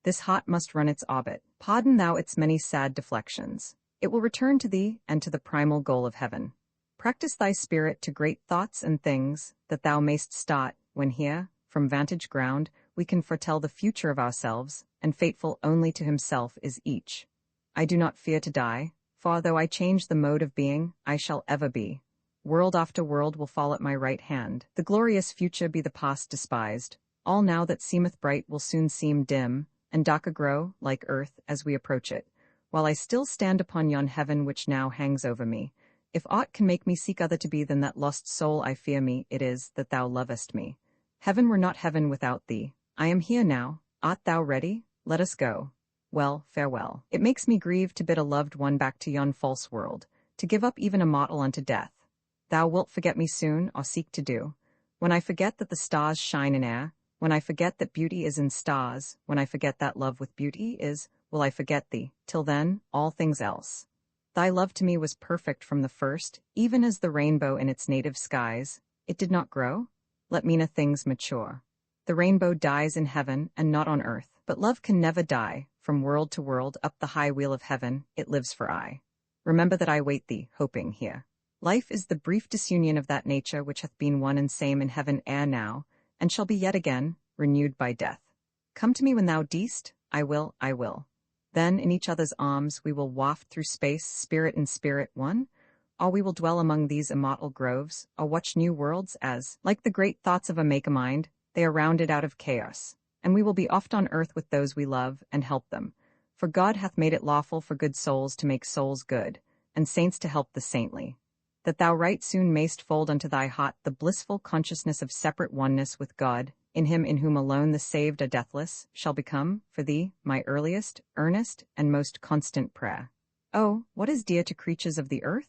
This heart must run its orbit. Pardon thou its many sad deflections. It will return to thee, and to the primal goal of heaven. Practice thy spirit to great thoughts and things, that thou mayst start, when here, from vantage ground, we can foretell the future of ourselves, and fateful only to himself is each. I do not fear to die, for though I change the mode of being, I shall ever be. World after world will fall at my right hand, the glorious future be the past despised. All now that seemeth bright will soon seem dim, and darker grow, like earth, as we approach it, while I still stand upon yon heaven which now hangs over me. If aught can make me seek other to be than that lost soul I fear me, it is, that thou lovest me. Heaven were not heaven without thee. I am here now. Art thou ready? Let us go. Well, farewell. It makes me grieve to bid a loved one back to yon false world, to give up even a mortal unto death. Thou wilt forget me soon, or seek to do. When I forget that the stars shine in air, when I forget that beauty is in stars, when I forget that love with beauty is, will I forget thee. Till then, all things else. Thy love to me was perfect from the first, even as the rainbow in its native skies. It did not grow? Let meaner things mature. The rainbow dies in heaven and not on earth, but love can never die. From world to world, up the high wheel of heaven, it lives for aye. Remember that I wait thee, hoping, here. Life is the brief disunion of that nature which hath been one and same in heaven ere now, and shall be yet again, renewed by death. Come to me when thou deest, I will. Then in each other's arms we will waft through space, spirit in spirit one, or we will dwell among these immortal groves, or watch new worlds as, like the great thoughts of a make-a-mind, they are rounded out of chaos, and we will be oft on earth with those we love, and help them. For God hath made it lawful for good souls to make souls good, and saints to help the saintly. That thou right soon mayst fold unto thy heart the blissful consciousness of separate oneness with God, in him in whom alone the saved are deathless, shall become, for thee, my earliest, earnest, and most constant prayer. Oh, what is dear to creatures of the earth?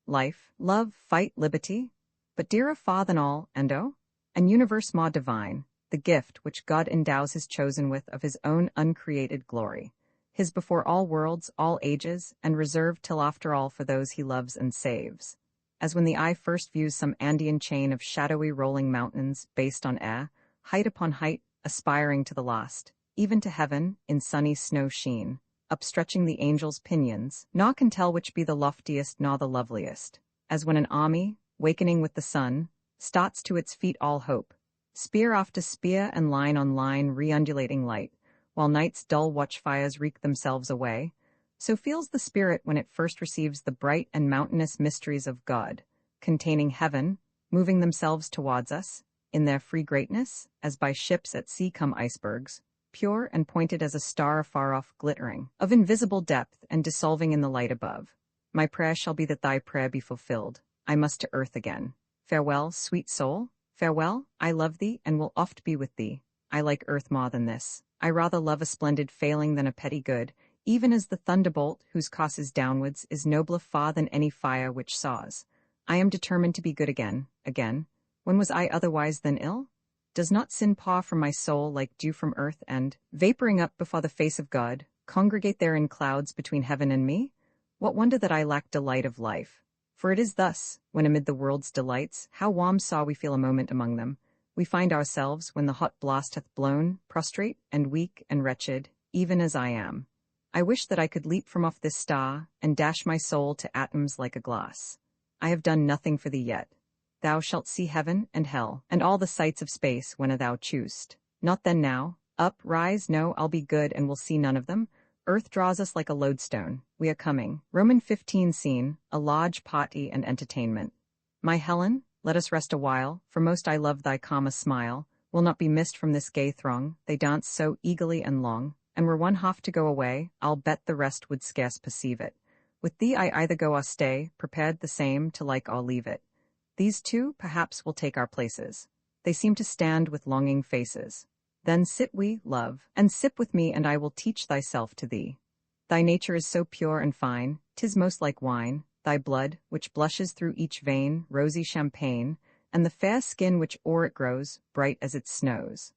Life, love, fight, liberty. But dearer far than all, and oh, an universe more divine, the gift which God endows his chosen with of his own uncreated glory, his before all worlds, all ages, and reserved till after all for those he loves and saves. As when the eye first views some Andean chain of shadowy rolling mountains based on air, height upon height, aspiring to the last, even to heaven, in sunny snow sheen, upstretching the angels' pinions, nor can tell which be the loftiest nor the loveliest, as when an army, wakening with the sun, starts to its feet all hope, spear after spear and line on line re-undulating light, while night's dull watchfires wreak themselves away, so feels the spirit when it first receives the bright and mountainous mysteries of God, containing heaven, moving themselves towards us, in their free greatness, as by ships at sea come icebergs, pure and pointed as a star afar off glittering, of invisible depth and dissolving in the light above. My prayer shall be that thy prayer be fulfilled. I must to earth again. Farewell, sweet soul. Farewell, I love thee and will oft be with thee. I like earth more than this. I rather love a splendid failing than a petty good, even as the thunderbolt, whose course is downwards, is nobler far than any fire which saws. I am determined to be good again. When was I otherwise than ill? Does not sin paw from my soul like dew from earth and, vaporing up before the face of God, congregate there in clouds between heaven and me? What wonder that I lack delight of life? For it is thus, when amid the world's delights, how warm saw we feel a moment among them, we find ourselves, when the hot blast hath blown, prostrate and weak and wretched, even as I am. I wish that I could leap from off this star, and dash my soul to atoms like a glass. I have done nothing for thee yet. Thou shalt see heaven and hell, and all the sights of space when thou choosest. Not then now. Up, rise, no, I'll be good and will see none of them. Earth draws us like a lodestone. We are coming. Roman 15 scene, a lodge, party, and entertainment. My Helen, let us rest a while, for most I love thy calm smile, will not be missed from this gay throng, they dance so eagerly and long, and were one half to go away, I'll bet the rest would scarce perceive it. With thee I either go or stay, prepared the same to like or leave it. These two, perhaps, will take our places. They seem to stand with longing faces. Then sit we, love, and sip with me, and I will teach thyself to thee. Thy nature is so pure and fine, 'tis most like wine, thy blood, which blushes through each vein, rosy champagne, and the fair skin which o'er it grows, bright as it snows.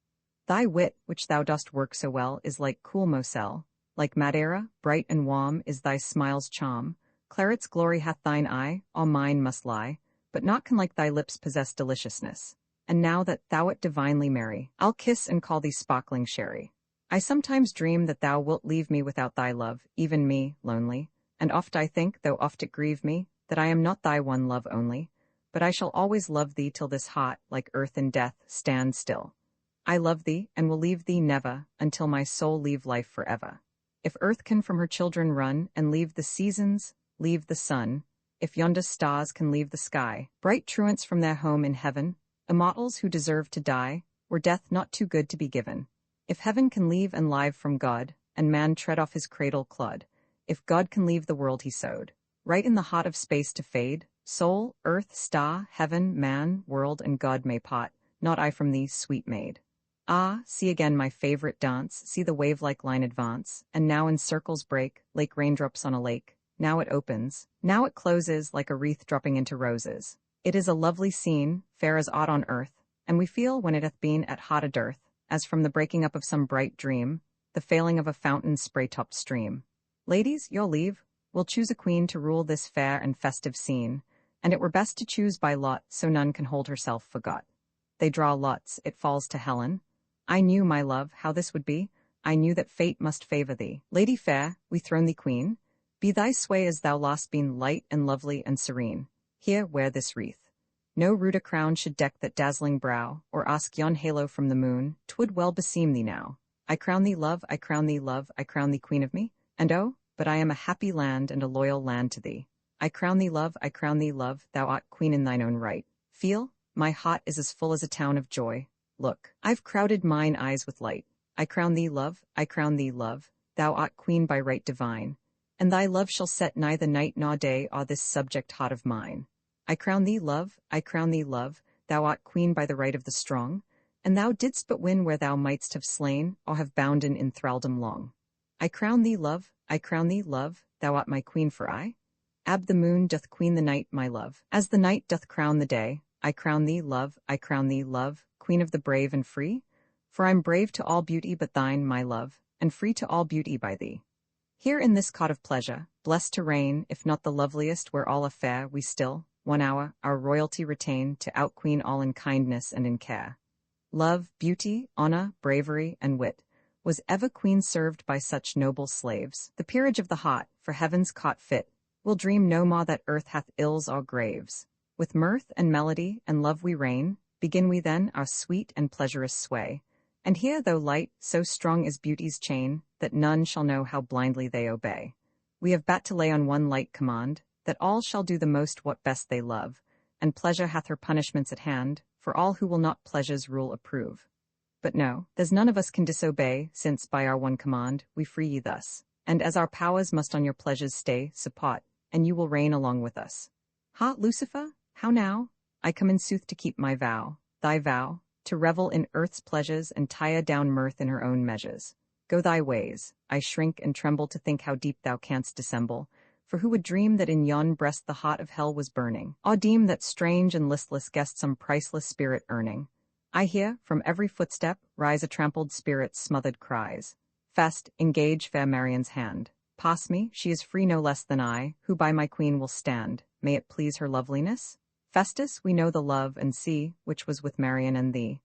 Thy wit, which thou dost work so well, is like cool Moselle, like Madeira, bright and warm is thy smile's charm. Claret's glory hath thine eye, all mine must lie, but naught can like thy lips possess deliciousness. And now that thou'rt divinely merry, I'll kiss and call thee sparkling sherry. I sometimes dream that thou wilt leave me without thy love, even me, lonely, and oft I think, though oft it grieve me, that I am not thy one love only, but I shall always love thee till this heart, like earth in death, stand still. I love thee, and will leave thee never, until my soul leave life forever. If earth can from her children run, and leave the seasons, leave the sun, if yonder stars can leave the sky, bright truants from their home in heaven, immortals who deserve to die, were death not too good to be given. If heaven can leave and live from God, and man tread off his cradle clod, if God can leave the world he sowed, right in the heart of space to fade, soul, earth, star, heaven, man, world, and God may part, not I from thee, sweet maid. Ah, see again my favorite dance, see the wave-like line advance, and now in circles break, like raindrops on a lake. Now it opens, now it closes, like a wreath dropping into roses. It is a lovely scene, fair as aught on earth, and we feel when it hath been at hot a dearth, as from the breaking up of some bright dream, the failing of a fountain's spray-topped stream. Ladies, your leave, we'll choose a queen to rule this fair and festive scene, and it were best to choose by lot, so none can hold herself forgot. They draw lots, it falls to Helen. I knew, my love, how this would be, I knew that fate must favour thee. Lady fair, we throne thee queen. Be thy sway as thou last been light and lovely and serene. Here, wear this wreath. No ruder crown should deck that dazzling brow, or ask yon halo from the moon, 'twould well beseem thee now. I crown thee, love, I crown thee, love, I crown thee queen of me, and oh, but I am a happy land and a loyal land to thee. I crown thee, love, I crown thee, love, thou art queen in thine own right. Feel, my heart is as full as a town of joy. Look, I've crowded mine eyes with light. I crown thee, love, I crown thee, love, thou art queen by right divine, and thy love shall set neither night nor day o'er this subject heart of mine. I crown thee, love, I crown thee, love, thou art queen by the right of the strong, and thou didst but win where thou mightst have slain, or have bounden in thraldom long. I crown thee, love, I crown thee, love, thou art my queen for aye. Ab the moon doth queen the night, my love, as the night doth crown the day. I crown thee, love, I crown thee, love, queen of the brave and free, for I'm brave to all beauty but thine, my love, and free to all beauty by thee. Here in this cot of pleasure, blessed to reign, if not the loveliest where all are fair, we still, 1 hour, our royalty retain to outqueen all in kindness and in care. Love, beauty, honor, bravery, and wit, was ever queen served by such noble slaves. The peerage of the heart, for heaven's cot fit, will dream no more that earth hath ills or graves. With mirth and melody and love we reign, begin we then our sweet and pleasurous sway. And here though light, so strong is beauty's chain, that none shall know how blindly they obey. We have but to lay on one light command, that all shall do the most what best they love, and pleasure hath her punishments at hand, for all who will not pleasure's rule approve. But no, there's none of us can disobey, since by our one command we free ye thus, and as our powers must on your pleasures stay, support, and you will reign along with us. Ha, Lucifer, how now? I come in sooth to keep my vow, thy vow, to revel in earth's pleasures and tire down mirth in her own measures. Go thy ways, I shrink and tremble to think how deep thou canst dissemble, for who would dream that in yon breast the heart of hell was burning, or deem that strange and listless guest some priceless spirit earning? I hear, from every footstep, rise a trampled spirit's smothered cries. Fest, engage fair Marion's hand. Pass me, she is free no less than I, who by my queen will stand, may it please her loveliness? Festus, we know the love and see, which was with Marion and thee.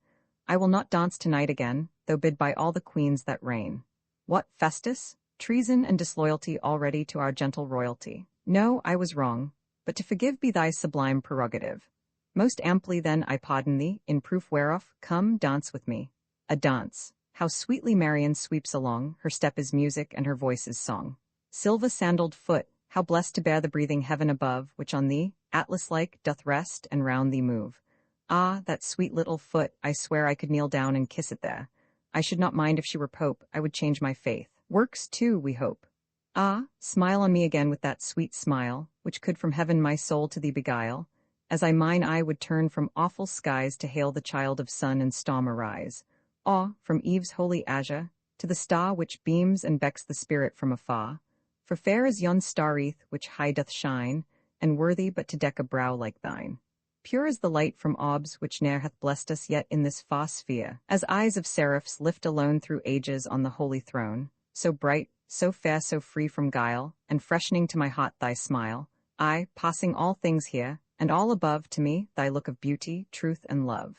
I will not dance tonight again, though bid by all the queens that reign. What, Festus? Treason and disloyalty already to our gentle royalty. No, I was wrong, but to forgive be thy sublime prerogative. Most amply then I pardon thee, in proof whereof, come, dance with me. A dance. How sweetly Marian sweeps along, her step is music and her voice is song. Silver-sandaled foot, how blessed to bear the breathing heaven above, which on thee, Atlas-like, doth rest and round thee move. Ah, that sweet little foot, I swear I could kneel down and kiss it there. I should not mind if she were Pope, I would change my faith. Works too, we hope. Ah, smile on me again with that sweet smile, which could from heaven my soul to thee beguile, as I mine eye would turn from awful skies to hail the child of sun and storm arise. Ah, from eve's holy azure, to the star which beams and becks the spirit from afar. For fair is yon star-wreath which high doth shine, and worthy but to deck a brow like thine. Pure is the light from orbs which ne'er hath blessed us yet in this far sphere, as eyes of seraphs lift alone through ages on the holy throne, so bright, so fair, so free from guile, and freshening to my heart thy smile, I, passing all things here, and all above, to me, thy look of beauty, truth, and love.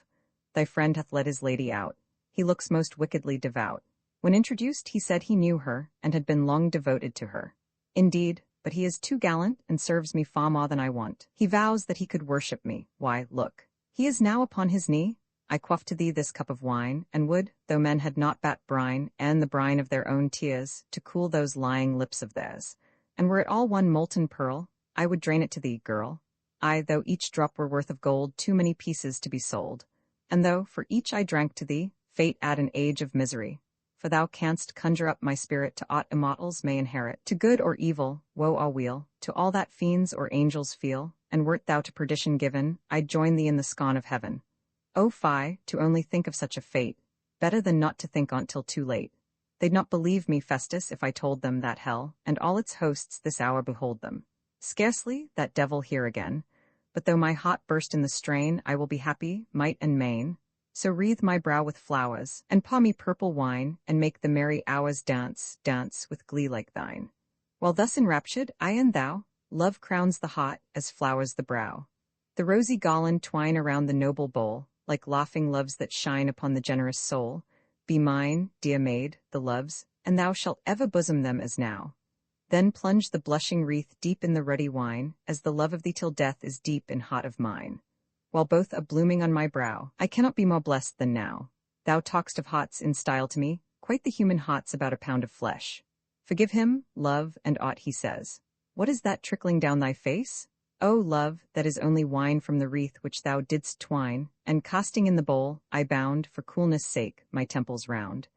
Thy friend hath led his lady out. He looks most wickedly devout. When introduced, he said he knew her, and had been long devoted to her. Indeed, but he is too gallant, and serves me far more than I want. He vows that he could worship me. Why, look. He is now upon his knee. I quaff to thee this cup of wine, and would, though men had not bat brine, and the brine of their own tears, to cool those lying lips of theirs. And were it all one molten pearl, I would drain it to thee, girl. Aye, though each drop were worth of gold, too many pieces to be sold. And though, for each I drank to thee, fate add an age of misery. For thou canst conjure up my spirit to aught immortals may inherit, to good or evil, woe or weal, to all that fiends or angels feel, and wert thou to perdition given, I'd join thee in the scorn of heaven. Oh fie, to only think of such a fate, better than not to think on't till too late. They'd not believe me, Festus, if I told them that hell, and all its hosts this hour behold them. Scarcely, that devil here again, but though my heart burst in the strain, I will be happy, might and main. So wreathe my brow with flowers, and pour me purple wine, and make the merry hours dance, dance with glee like thine. While thus enraptured, I and thou, love crowns the heart, as flowers the brow. The rosy garland twine around the noble bowl, like laughing loves that shine upon the generous soul. Be mine, dear maid, the loves, and thou shalt ever bosom them as now. Then plunge the blushing wreath deep in the ruddy wine, as the love of thee till death is deep in heart of mine. While both are blooming on my brow, I cannot be more blessed than now. Thou talk'st of hearts in style to me, quite the human heart's about a pound of flesh. Forgive him, love, and aught he says. What is that trickling down thy face? O love, that is only wine from the wreath which thou didst twine, and casting in the bowl, I bound, for coolness' sake, my temples round.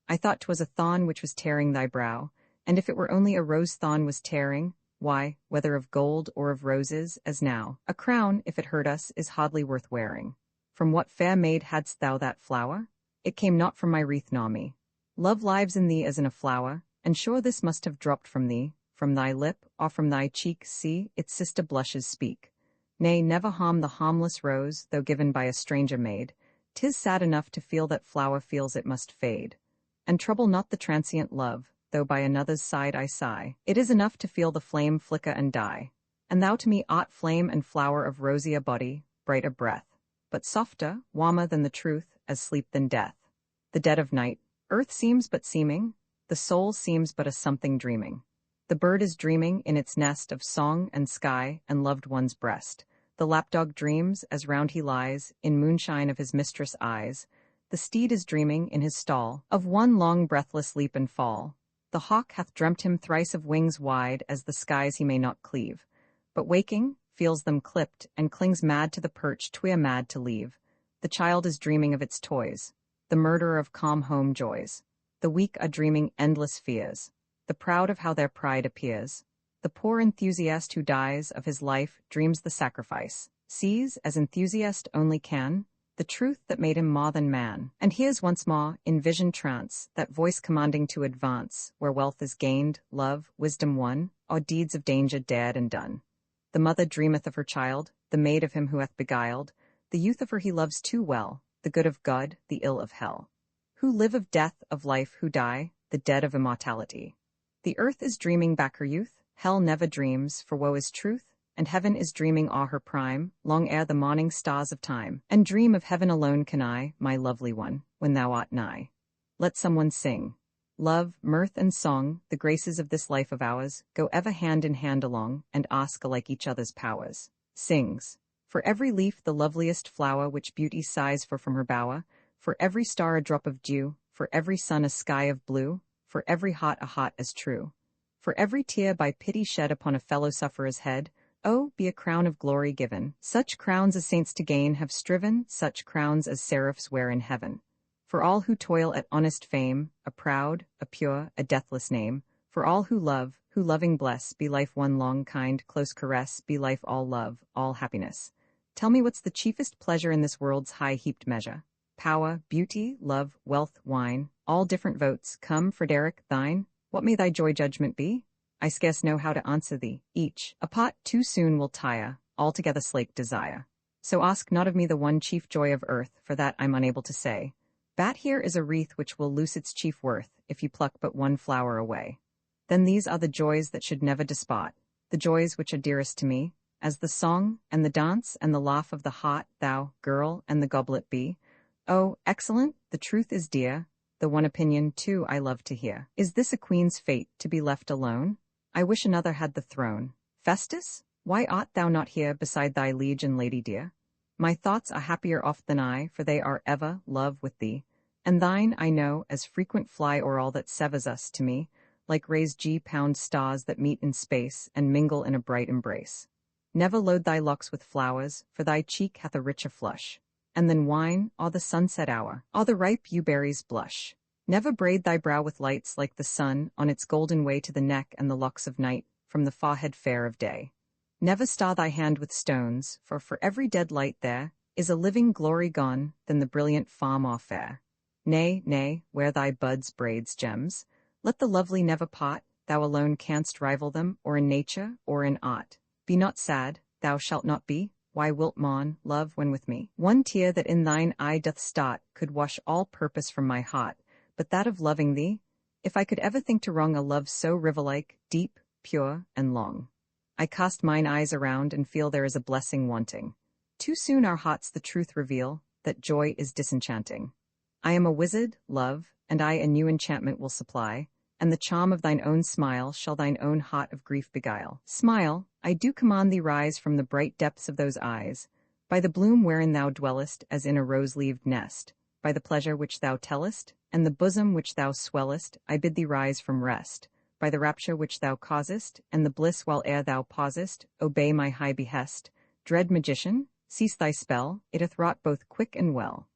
I thought 'twas a thorn which was tearing thy brow, and if it were only a rose thorn was tearing, why, whether of gold or of roses, as now, a crown, if it hurt us, is hardly worth wearing. From what fair maid hadst thou that flower? It came not from my wreath nor me. Love lives in thee as in a flower, and sure this must have dropped from thee, from thy lip, or from thy cheek. See, its sister blushes speak. Nay, never harm the harmless rose, though given by a stranger maid. 'Tis sad enough to feel that flower feels it must fade. And trouble not the transient love, though by another's side I sigh. It is enough to feel the flame flicker and die. And thou to me art flame and flower of rosier body, brighter breath, but softer, warmer than the truth, as sleep than death. The dead of night, earth seems but seeming, the soul seems but a something dreaming. The bird is dreaming in its nest of song and sky and loved one's breast. The lapdog dreams, as round he lies, in moonshine of his mistress' eyes. The steed is dreaming in his stall, of one long breathless leap and fall. The hawk hath dreamt him thrice of wings wide as the skies he may not cleave, but waking, feels them clipped, and clings mad to the perch 'twere mad to leave. The child is dreaming of its toys, the murderer of calm home joys. The weak are dreaming endless fears, the proud of how their pride appears. The poor enthusiast who dies of his life dreams the sacrifice, sees, as enthusiast only can, the truth that made him more than man, and hears once more, in vision trance, that voice commanding to advance, where wealth is gained, love, wisdom won, or deeds of danger dared and done. The mother dreameth of her child, the maid of him who hath beguiled, the youth of her he loves too well, the good of God, the ill of hell. Who live of death, of life, who die, the dead of immortality. The earth is dreaming back her youth, hell never dreams, for woe is truth, and heaven is dreaming o'er her prime, long ere the morning stars of time, and dream of heaven alone can I, my lovely one, when thou art nigh. Let someone sing. Love, mirth, and song, the graces of this life of ours, go ever hand in hand along, and ask alike each other's powers. Sings. For every leaf the loveliest flower which beauty sighs for from her bower, for every star a drop of dew, for every sun a sky of blue, for every heart a heart as true. For every tear by pity shed upon a fellow sufferer's head, oh, be a crown of glory given. Such crowns as saints to gain have striven, such crowns as seraphs wear in heaven. For all who toil at honest fame, a proud, a pure, a deathless name. For all who love, who loving bless, be life one long kind, close caress, be life all love, all happiness. Tell me what's the chiefest pleasure in this world's high-heaped measure? Power, beauty, love, wealth, wine, all different votes, come, Frederick, thine. What may thy joy judgment be? I scarce know how to answer thee. Each, a pot too soon will tire, altogether slake desire. So ask not of me the one chief joy of earth, for that I'm unable to say. Bat here is a wreath which will lose its chief worth, if you pluck but one flower away. Then these are the joys that should never despot, the joys which are dearest to me, as the song, and the dance, and the laugh of the heart, thou, girl, and the goblet be. Oh, excellent, the truth is dear, the one opinion, too, I love to hear. Is this a queen's fate, to be left alone? I wish another had the throne. Festus, why art thou not here beside thy liege and lady dear? My thoughts are happier oft than I, for they are ever, love, with thee. And thine, I know, as frequent fly o'er all that severs us to me, like rays G-pound stars that meet in space and mingle in a bright embrace. Never load thy locks with flowers, for thy cheek hath a richer flush. And then wine, or the sunset hour, or the ripe yew-berries blush. Never braid thy brow with lights like the sun on its golden way to the neck and the locks of night, from the forehead fair of day. Never star thy hand with stones, for every dead light there is a living glory gone than the brilliant farm or fair. Nay, nay, wear thy buds, braids, gems. Let the lovely never part, thou alone canst rival them, or in nature, or in art. Be not sad, thou shalt not be. Why wilt mourn, love, when with me? One tear that in thine eye doth start could wash all purpose from my heart, but that of loving thee, if I could ever think to wrong a love so river-like, deep, pure, and long. I cast mine eyes around and feel there is a blessing wanting. Too soon our hearts the truth reveal, that joy is disenchanting. I am a wizard, love, and I a new enchantment will supply, and the charm of thine own smile shall thine own heart of grief beguile. Smile, I do command thee rise from the bright depths of those eyes, by the bloom wherein thou dwellest as in a rose-leaved nest, by the pleasure which thou tellest, and the bosom which thou swellest, I bid thee rise from rest, by the rapture which thou causest, and the bliss while ere thou pausest, obey my high behest. Dread magician, cease thy spell, it hath wrought both quick and well.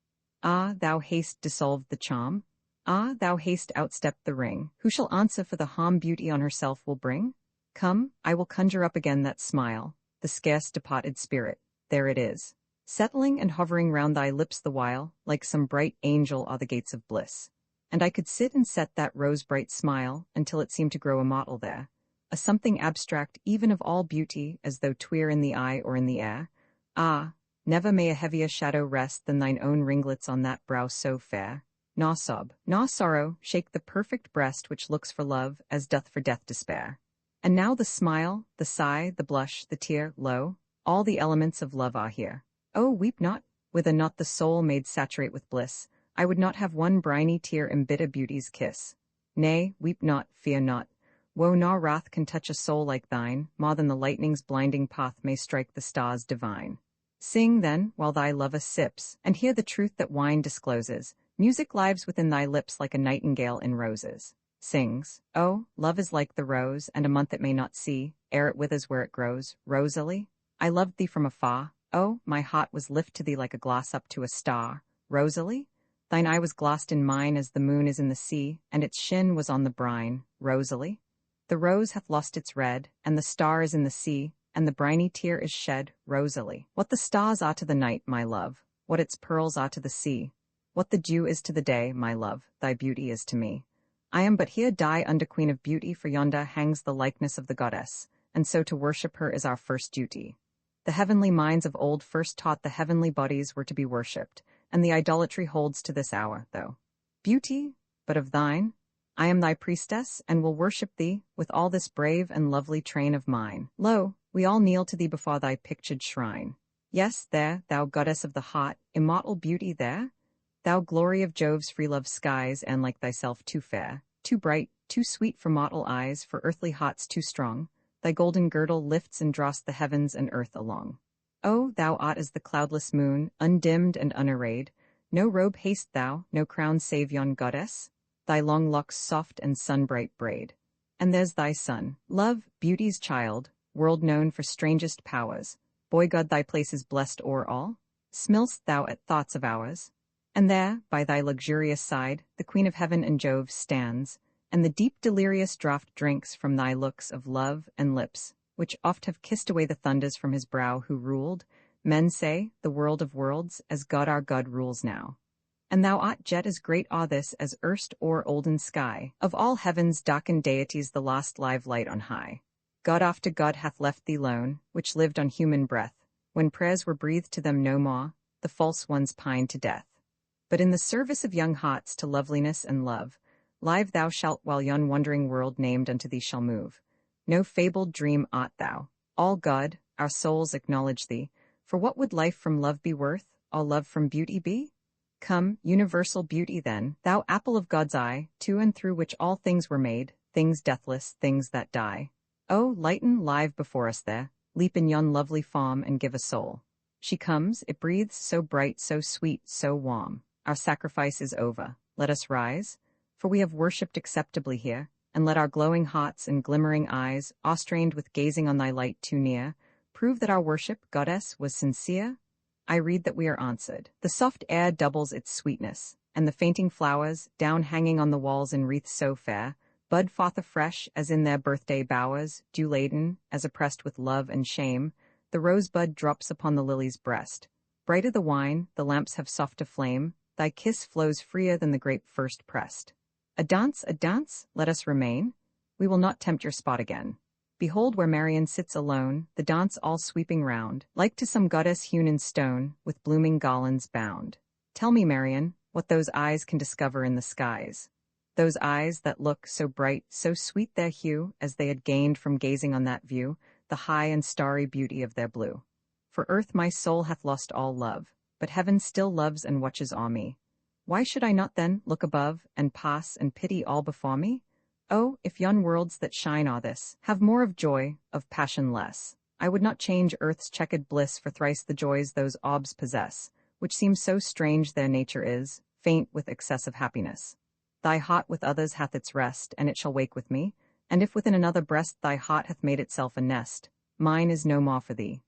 Ah, thou hast dissolved the charm, ah, thou hast outstepped the ring, who shall answer for the harm beauty on herself will bring? Come, I will conjure up again that smile, the scarce departed spirit, there it is, settling and hovering round thy lips the while, like some bright angel are the gates of bliss. And I could sit and set that rose-bright smile, until it seemed to grow immortal there, a something abstract even of all beauty, as though 'twere in the eye or in the air. Ah, never may a heavier shadow rest than thine own ringlets on that brow so fair. Nor sob, nor sorrow, shake the perfect breast which looks for love, as doth for death despair. And now the smile, the sigh, the blush, the tear, lo, all the elements of love are here. Oh, weep not, whither not the soul made saturate with bliss, I would not have one briny tear embitter beauty's kiss. Nay, weep not, fear not, woe nor wrath can touch a soul like thine, more than the lightning's blinding path may strike the stars divine. Sing, then, while thy lover sips, and hear the truth that wine discloses, music lives within thy lips like a nightingale in roses. Sings, oh, love is like the rose, and a month it may not see, ere it withers where it grows. Rosalie, I loved thee from afar, oh, my heart was lift to thee like a glass up to a star. Rosalie, thine eye was glassed in mine as the moon is in the sea, and its shin was on the brine. Rosalie, the rose hath lost its red, and the star is in the sea, and the briny tear is shed. Rosalie, what the stars are to the night, my love, what its pearls are to the sea, what the dew is to the day, my love, thy beauty is to me. I am but here die under Queen of Beauty, for yonder hangs the likeness of the goddess, and so to worship her is our first duty. The heavenly minds of old first taught the heavenly bodies were to be worshipped, and the idolatry holds to this hour, though. Beauty, but of thine, I am thy priestess, and will worship thee with all this brave and lovely train of mine. Lo, we all kneel to thee before thy pictured shrine. Yes, there, thou goddess of the heart, immortal beauty there, thou glory of Jove's free love skies, and like thyself too fair. too bright, too sweet for mortal eyes, for earthly hearts too strong. Thy golden girdle lifts and drawst the heavens and earth along. O, thou art as the cloudless moon, undimmed and unarrayed. No robe hast thou, no crown save yon goddess, thy long locks soft and sun-bright braid. And there's thy son, love, beauty's child, world known for strangest powers. Boy God, thy place is blessed o'er all. Smilst thou at thoughts of ours? And there, by thy luxurious side, the Queen of Heaven and Jove stands, and the deep delirious draught drinks from thy looks of love and lips, which oft have kissed away the thunders from his brow who ruled, men say, the world of worlds, as God our God rules now. And thou art jet as great awe this as erst o'er olden sky, of all heaven's darkened deities the last live light on high. God after God hath left thee lone, which lived on human breath, when prayers were breathed to them no more, the false ones pined to death. But in the service of young hearts to loveliness and love, live thou shalt while yon wandering world named unto thee shall move. No fabled dream art thou, all God, our souls acknowledge thee, for what would life from love be worth, all love from beauty be? Come, universal beauty then, thou apple of God's eye, to and through which all things were made, things deathless, things that die. Oh, lighten live before us there, leap in yon lovely form and give a soul. She comes, it breathes so bright, so sweet, so warm. Our sacrifice is over, let us rise, for we have worshipped acceptably here, and let our glowing hearts and glimmering eyes, awe-strained with gazing on thy light too near, prove that our worship, goddess, was sincere. I read that we are answered. The soft air doubles its sweetness, and the fainting flowers, down hanging on the walls in wreaths so fair, bud forth afresh as in their birthday bowers, dew-laden, as oppressed with love and shame, the rosebud drops upon the lily's breast. Brighter the wine, the lamps have softer flame, thy kiss flows freer than the grape first pressed. A dance, let us remain. We will not tempt your spot again. Behold where Marian sits alone, the dance all sweeping round, like to some goddess hewn in stone, with blooming garlands bound. Tell me, Marian, what those eyes can discover in the skies. Those eyes that look so bright, so sweet their hue, as they had gained from gazing on that view, the high and starry beauty of their blue. For earth my soul hath lost all love, but heaven still loves and watches o'er me. Why should I not then look above, and pass and pity all before me? Oh, if yon worlds that shine are this, have more of joy, of passion less, I would not change earth's chequered bliss for thrice the joys those orbs possess, which seem so strange their nature is, faint with excessive happiness. Thy heart with others hath its rest, and it shall wake with me, and if within another breast thy heart hath made itself a nest, mine is no more for thee.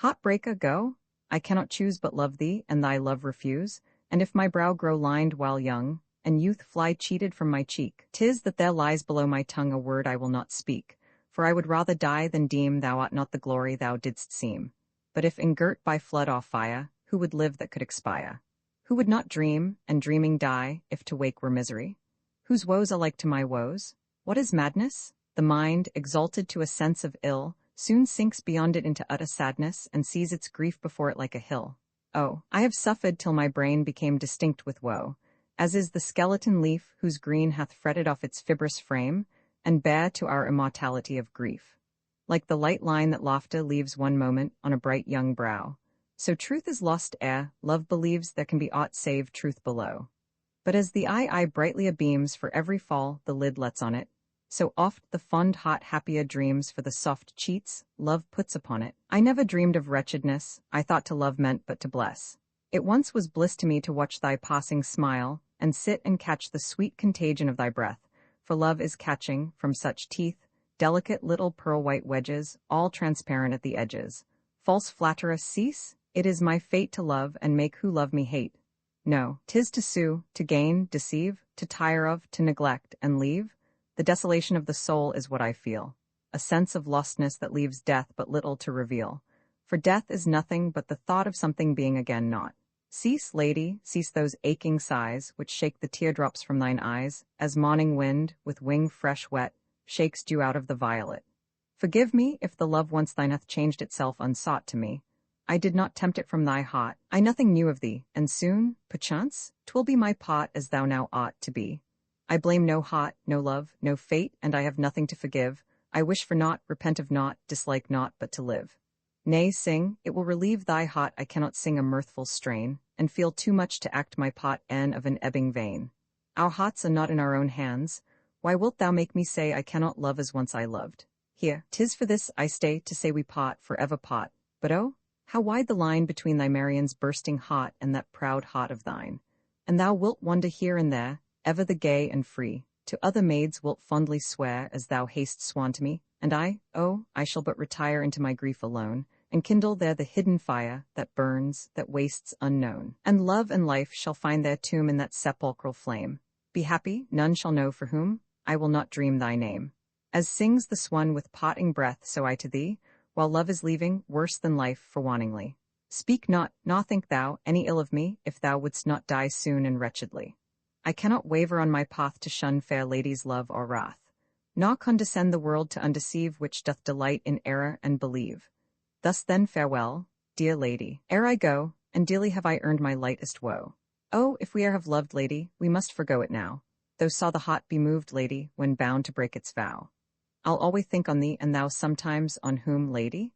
Heartbreaker, go? I cannot choose but love thee, and thy love refuse, and if my brow grow lined while young, and youth fly cheated from my cheek, 'tis that there lies below my tongue a word I will not speak, for I would rather die than deem thou art not the glory thou didst seem. But if engirt by flood or fire, who would live that could expire? Who would not dream, and dreaming die, if to wake were misery? Whose woes are like to my woes? What is madness? The mind, exalted to a sense of ill, soon sinks beyond it into utter sadness, and sees its grief before it like a hill. Oh, I have suffered till my brain became distinct with woe, as is the skeleton leaf whose green hath fretted off its fibrous frame, and bare to our immortality of grief. Like the light line that laughter leaves one moment on a bright young brow, so truth is lost ere love believes there can be aught save truth below. But as the eye brightly abeams for every fall the lid lets on it, so oft the fond heart happier dreams for the soft cheats love puts upon it. I never dreamed of wretchedness, I thought to love meant but to bless. It once was bliss to me to watch thy passing smile, and sit and catch the sweet contagion of thy breath, for love is catching, from such teeth, delicate little pearl-white wedges, all transparent at the edges. False flatterer, cease, it is my fate to love and make who love me hate. No, 'tis to sue, to gain, deceive, to tire of, to neglect, and leave. The desolation of the soul is what I feel, a sense of lostness that leaves death but little to reveal. For death is nothing but the thought of something being again not. Cease, lady, cease those aching sighs, which shake the teardrops from thine eyes, as morning wind, with wing fresh wet, shakes dew out of the violet. Forgive me, if the love once thine hath changed itself unsought to me. I did not tempt it from thy heart, I nothing knew of thee, and soon, perchance, 'twill be my part as thou now ought to be. I blame no heart, no love, no fate, and I have nothing to forgive. I wish for naught, repent of naught, dislike naught but to live. Nay, sing, it will relieve thy heart. I cannot sing a mirthful strain, and feel too much to act my part of an ebbing vein. Our hearts are not in our own hands. Why wilt thou make me say I cannot love as once I loved? Here, 'tis for this I stay to say we part, forever part. But oh, how wide the line between thy Marian's bursting heart and that proud heart of thine! And thou wilt wander here and there, ever the gay and free, to other maids wilt fondly swear as thou hast sworn to me, and I, oh, I shall but retire into my grief alone, and kindle there the hidden fire that burns, that wastes unknown. And love and life shall find their tomb in that sepulchral flame. Be happy, none shall know for whom, I will not dream thy name. As sings the swan with parting breath, so I to thee, while love is leaving, worse than life for wanningly. Speak not, nor think thou any ill of me, if thou wouldst not die soon and wretchedly. I cannot waver on my path to shun fair ladies' love or wrath, nor condescend the world to undeceive which doth delight in error and believe. Thus then farewell, dear lady, ere I go, and dearly have I earned my lightest woe. Oh, if we e'er have loved, lady, we must forgo it now, though saw the heart be moved, lady, when bound to break its vow. I'll always think on thee, and thou sometimes on whom, lady?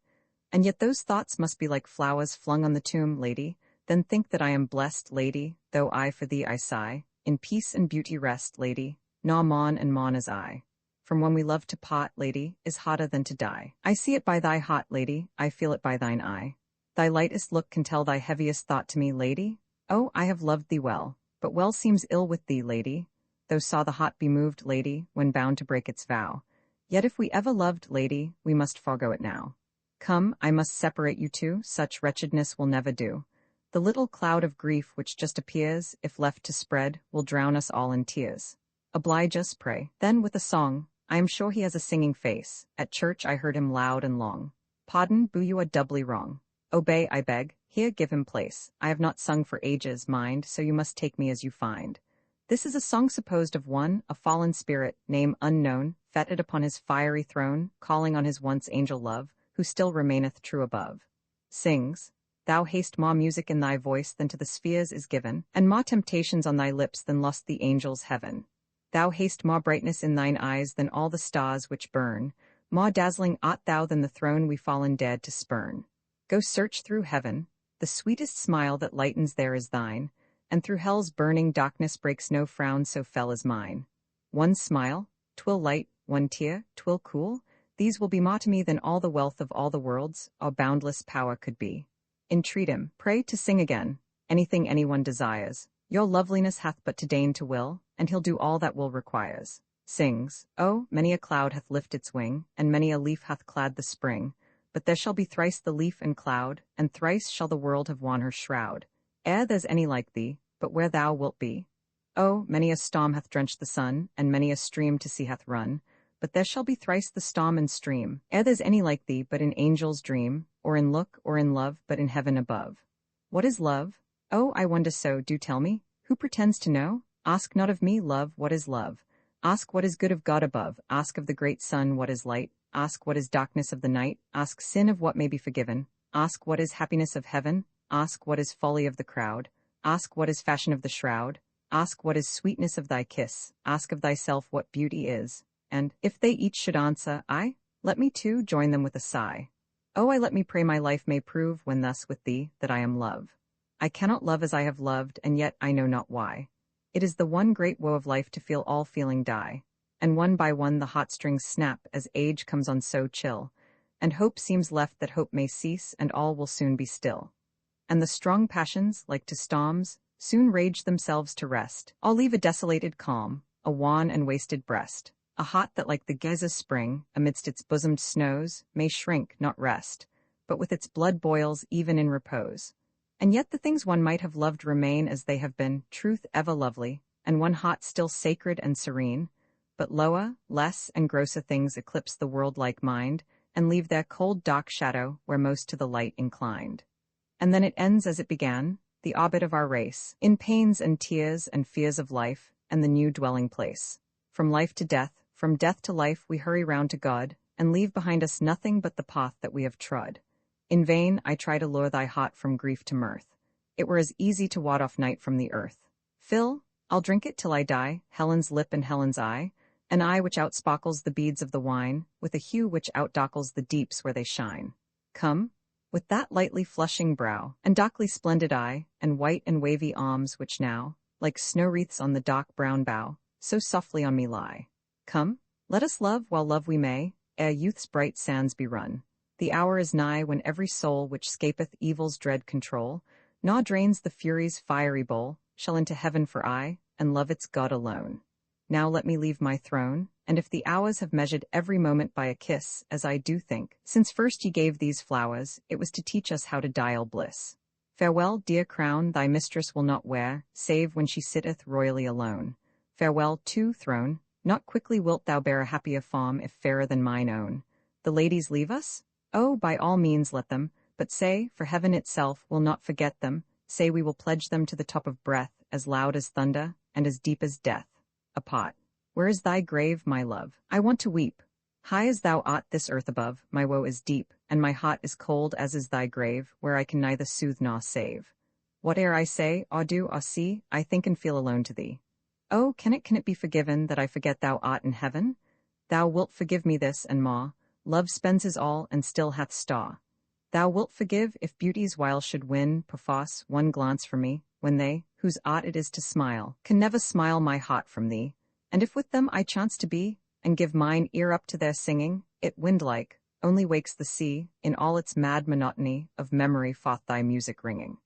And yet those thoughts must be like flowers flung on the tomb, lady. Then think that I am blessed, lady, though I for thee I sigh. In peace and beauty rest, lady, nor mourn and mourn as I. From when we love to part, lady, is harder than to die. I see it by thy heart, lady, I feel it by thine eye. Thy lightest look can tell thy heaviest thought to me, lady. Oh, I have loved thee well, but well seems ill with thee, lady, though saw the heart be moved, lady, when bound to break its vow. Yet if we ever loved, lady, we must forego it now. Come, I must separate you two, such wretchedness will never do. The little cloud of grief which just appears, if left to spread, will drown us all in tears. Oblige us, pray. Then with a song, I am sure he has a singing face. At church I heard him loud and long. Pardon, boo, you are doubly wrong. Obey, I beg. Here, give him place. I have not sung for ages, mind, so you must take me as you find. This is a song supposed of one, a fallen spirit, name unknown, fettered upon his fiery throne, calling on his once angel love, who still remaineth true above. Sings, thou hast more music in thy voice than to the spheres is given, and more temptations on thy lips than lost the angels' heaven. Thou hast more brightness in thine eyes than all the stars which burn, more dazzling art thou than the throne we fallen dared to spurn. Go search through heaven, the sweetest smile that lightens there is thine, and through hell's burning darkness breaks no frown so fell as mine. One smile, 'twill light, one tear, 'twill cool, these will be more to me than all the wealth of all the worlds, or boundless power could be. Entreat him, pray to sing again, anything anyone desires. Your loveliness hath but to deign to will, and he'll do all that will requires. Sings, oh, many a cloud hath lift its wing, and many a leaf hath clad the spring, but there shall be thrice the leaf and cloud, and thrice shall the world have worn her shroud, ere there's any like thee, but where thou wilt be. Oh, many a storm hath drenched the sun, and many a stream to sea hath run, but there shall be thrice the storm and stream, ere there's any like thee but in angel's dream, or in look, or in love, but in heaven above. What is love? Oh, I wonder so, do tell me. Who pretends to know? Ask not of me, love, what is love? Ask what is good of God above, ask of the great sun what is light, ask what is darkness of the night, ask sin of what may be forgiven, ask what is happiness of heaven, ask what is folly of the crowd, ask what is fashion of the shroud, ask what is sweetness of thy kiss, ask of thyself what beauty is, and, if they each should answer, I, let me too join them with a sigh. Oh, I let me pray my life may prove, when thus with thee, that I am love. I cannot love as I have loved, and yet I know not why. It is the one great woe of life to feel all feeling die, and one by one the hot strings snap as age comes on so chill, and hope seems left that hope may cease, and all will soon be still. And the strong passions, like to storms, soon rage themselves to rest, all leave a desolated calm, a wan and wasted breast, a heart that like the Geza spring, amidst its bosomed snows, may shrink, not rest, but with its blood boils even in repose. And yet the things one might have loved remain as they have been, truth ever lovely, and one heart still sacred and serene, but lower, less, and grosser things eclipse the world-like mind, and leave their cold dark shadow where most to the light inclined. And then it ends as it began, the orbit of our race, in pains and tears and fears of life, and the new dwelling place. From life to death, from death to life we hurry round to God, and leave behind us nothing but the path that we have trod. In vain I try to lure thy heart from grief to mirth. It were as easy to ward off night from the earth. Fill, I'll drink it till I die, Helen's lip and Helen's eye, an eye which outsparkles the beads of the wine, with a hue which outdarkles the deeps where they shine. Come, with that lightly flushing brow, and darkly splendid eye, and white and wavy arms which now, like snow wreaths on the dark brown bough, so softly on me lie. Come, let us love while love we may, ere youth's bright sands be run. The hour is nigh when every soul which scapeth evil's dread control, nor drains the fury's fiery bowl, shall into heaven for aye, and love its God alone. Now let me leave my throne, and if the hours have measured every moment by a kiss, as I do think, since first ye gave these flowers, it was to teach us how to dial bliss. Farewell, dear crown, thy mistress will not wear, save when she sitteth royally alone. Farewell, too, throne, not quickly wilt thou bear a happier form if fairer than mine own. The ladies leave us? Oh, by all means let them, but say, for heaven itself will not forget them, say we will pledge them to the top of breath, as loud as thunder, and as deep as death. Apart. Where is thy grave, my love? I want to weep. High as thou art this earth above, my woe is deep, and my heart is cold as is thy grave, where I can neither soothe nor save. Whate'er I say, or do, or see, I think and feel alone to thee. Oh, can it be forgiven that I forget thou art in heaven? Thou wilt forgive me this and more. Love spends his all and still hath store. Thou wilt forgive if beauty's while should win, perforce, one glance from me, when they, whose art it is to smile, can never smile my heart from thee. And if with them I chance to be, and give mine ear up to their singing, it wind-like, only wakes the sea, in all its mad monotony of memory forth thy music ringing.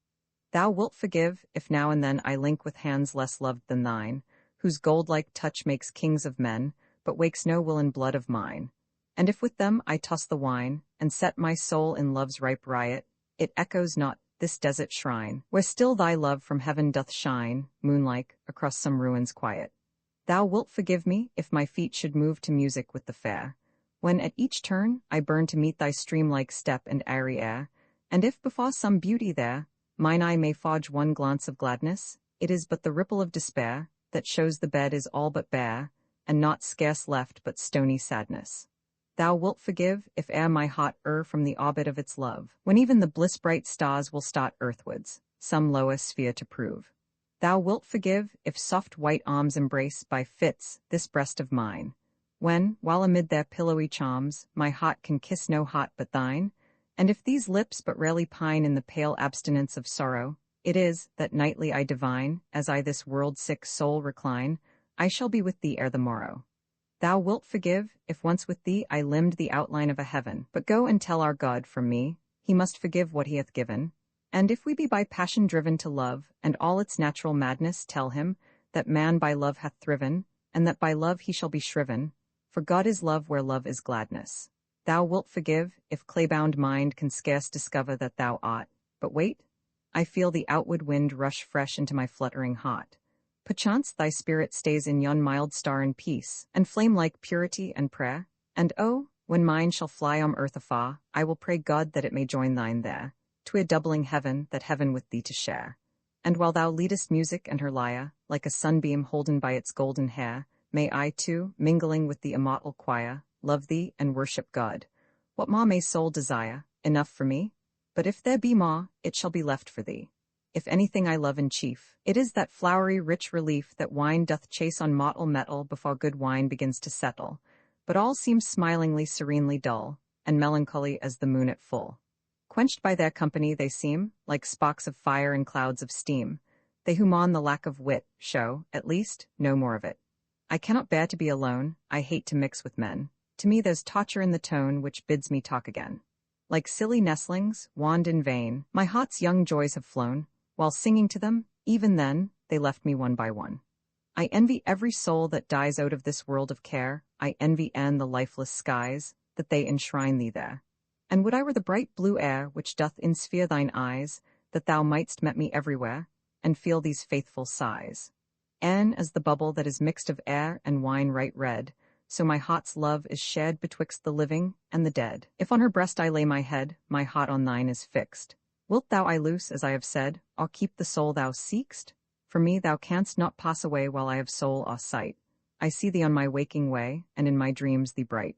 Thou wilt forgive, if now and then I link with hands less loved than thine, whose gold-like touch makes kings of men, but wakes no will and blood of mine. And if with them I toss the wine, and set my soul in love's ripe riot, it echoes not, this desert shrine, where still thy love from heaven doth shine, moonlike, across some ruins quiet. Thou wilt forgive me, if my feet should move to music with the fair, when at each turn I burn to meet thy stream-like step and airy air, and if before some beauty there, mine eye may forge one glance of gladness, it is but the ripple of despair, that shows the bed is all but bare, and naught scarce left but stony sadness. Thou wilt forgive, if e'er my heart err from the orbit of its love, when even the bliss-bright stars will start earthwards, some lower sphere to prove. Thou wilt forgive, if soft white arms embrace by fits this breast of mine, when, while amid their pillowy charms, my heart can kiss no heart but thine, and if these lips but rarely pine in the pale abstinence of sorrow, it is, that nightly I divine, as I this world-sick soul recline, I shall be with thee ere the morrow. Thou wilt forgive, if once with thee I limned the outline of a heaven, but go and tell our God from me, he must forgive what he hath given. And if we be by passion driven to love, and all its natural madness, tell him, that man by love hath thriven, and that by love he shall be shriven, for God is love where love is gladness. Thou wilt forgive, if clay-bound mind can scarce discover that thou art, but wait, I feel the outward wind rush fresh into my fluttering heart. Perchance thy spirit stays in yon mild star in peace, and flame like purity and prayer, and oh, when mine shall fly on earth afar, I will pray God that it may join thine there, to a doubling heaven, that heaven with thee to share. And while thou leadest music and her lyre, like a sunbeam holden by its golden hair, may I too, mingling with the immortal choir, love thee and worship God. What more may soul desire? Enough for me? But if there be more, it shall be left for thee. If anything I love in chief, it is that flowery rich relief that wine doth chase on mortal metal before good wine begins to settle. But all seems smilingly serenely dull, and melancholy as the moon at full. Quenched by their company they seem, like sparks of fire and clouds of steam. They who mourn the lack of wit, show, at least, no more of it. I cannot bear to be alone, I hate to mix with men. To me there's torture in the tone which bids me talk again. Like silly nestlings, wand in vain, my heart's young joys have flown, while singing to them, even then, they left me one by one. I envy every soul that dies out of this world of care, I envy e'en the lifeless skies, that they enshrine thee there. And would I were the bright blue air which doth insphere thine eyes, that thou mightst met me everywhere, and feel these faithful sighs. E'en as the bubble that is mixed of air and wine right red, so my heart's love is shared betwixt the living and the dead. If on her breast I lay my head, my heart on thine is fixed. Wilt thou I loose, as I have said, or keep the soul thou seek'st? For me thou canst not pass away while I have soul or sight. I see thee on my waking way, and in my dreams thee bright.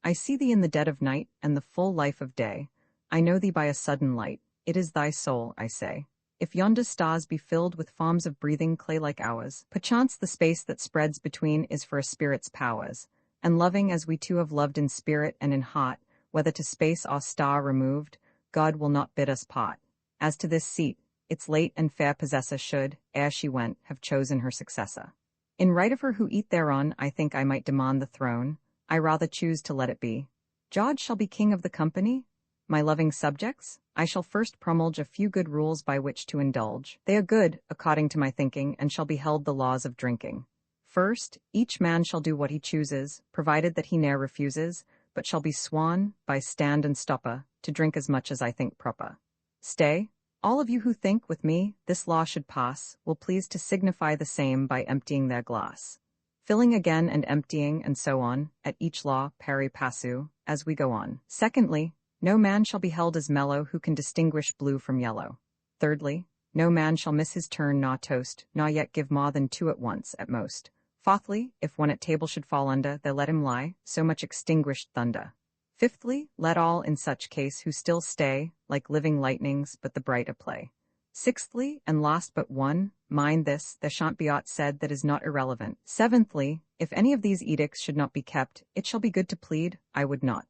I see thee in the dead of night, and the full life of day. I know thee by a sudden light. It is thy soul, I say. If yonder stars be filled with forms of breathing clay like ours, perchance the space that spreads between is for a spirit's powers. And loving as we two have loved in spirit and in heart, whether to space or star removed, God will not bid us part. As to this seat, its late and fair possessor should, ere she went, have chosen her successor. In right of her who eat thereon, I think I might demand the throne. I rather choose to let it be. George shall be king of the company. My loving subjects, I shall first promulge a few good rules by which to indulge. They are good, according to my thinking, and shall be held the laws of drinking. First, each man shall do what he chooses, provided that he ne'er refuses, but shall be sworn, by stand and stopper, to drink as much as I think proper. Stay, all of you who think, with me, this law should pass, will please to signify the same by emptying their glass. Filling again and emptying, and so on, at each law, pari passu, as we go on. Secondly, no man shall be held as mellow who can distinguish blue from yellow. Thirdly, no man shall miss his turn nor toast, nor yet give more than 2 at once, at most. Fourthly, if one at table should fall under, there let him lie, so much extinguished thunder. Fifthly, let all in such case who still stay, like living lightnings, but the bright a play. Sixthly, and last but one, mind this, there shan't be aught said that is not irrelevant. Seventhly, if any of these edicts should not be kept, it shall be good to plead, I would not.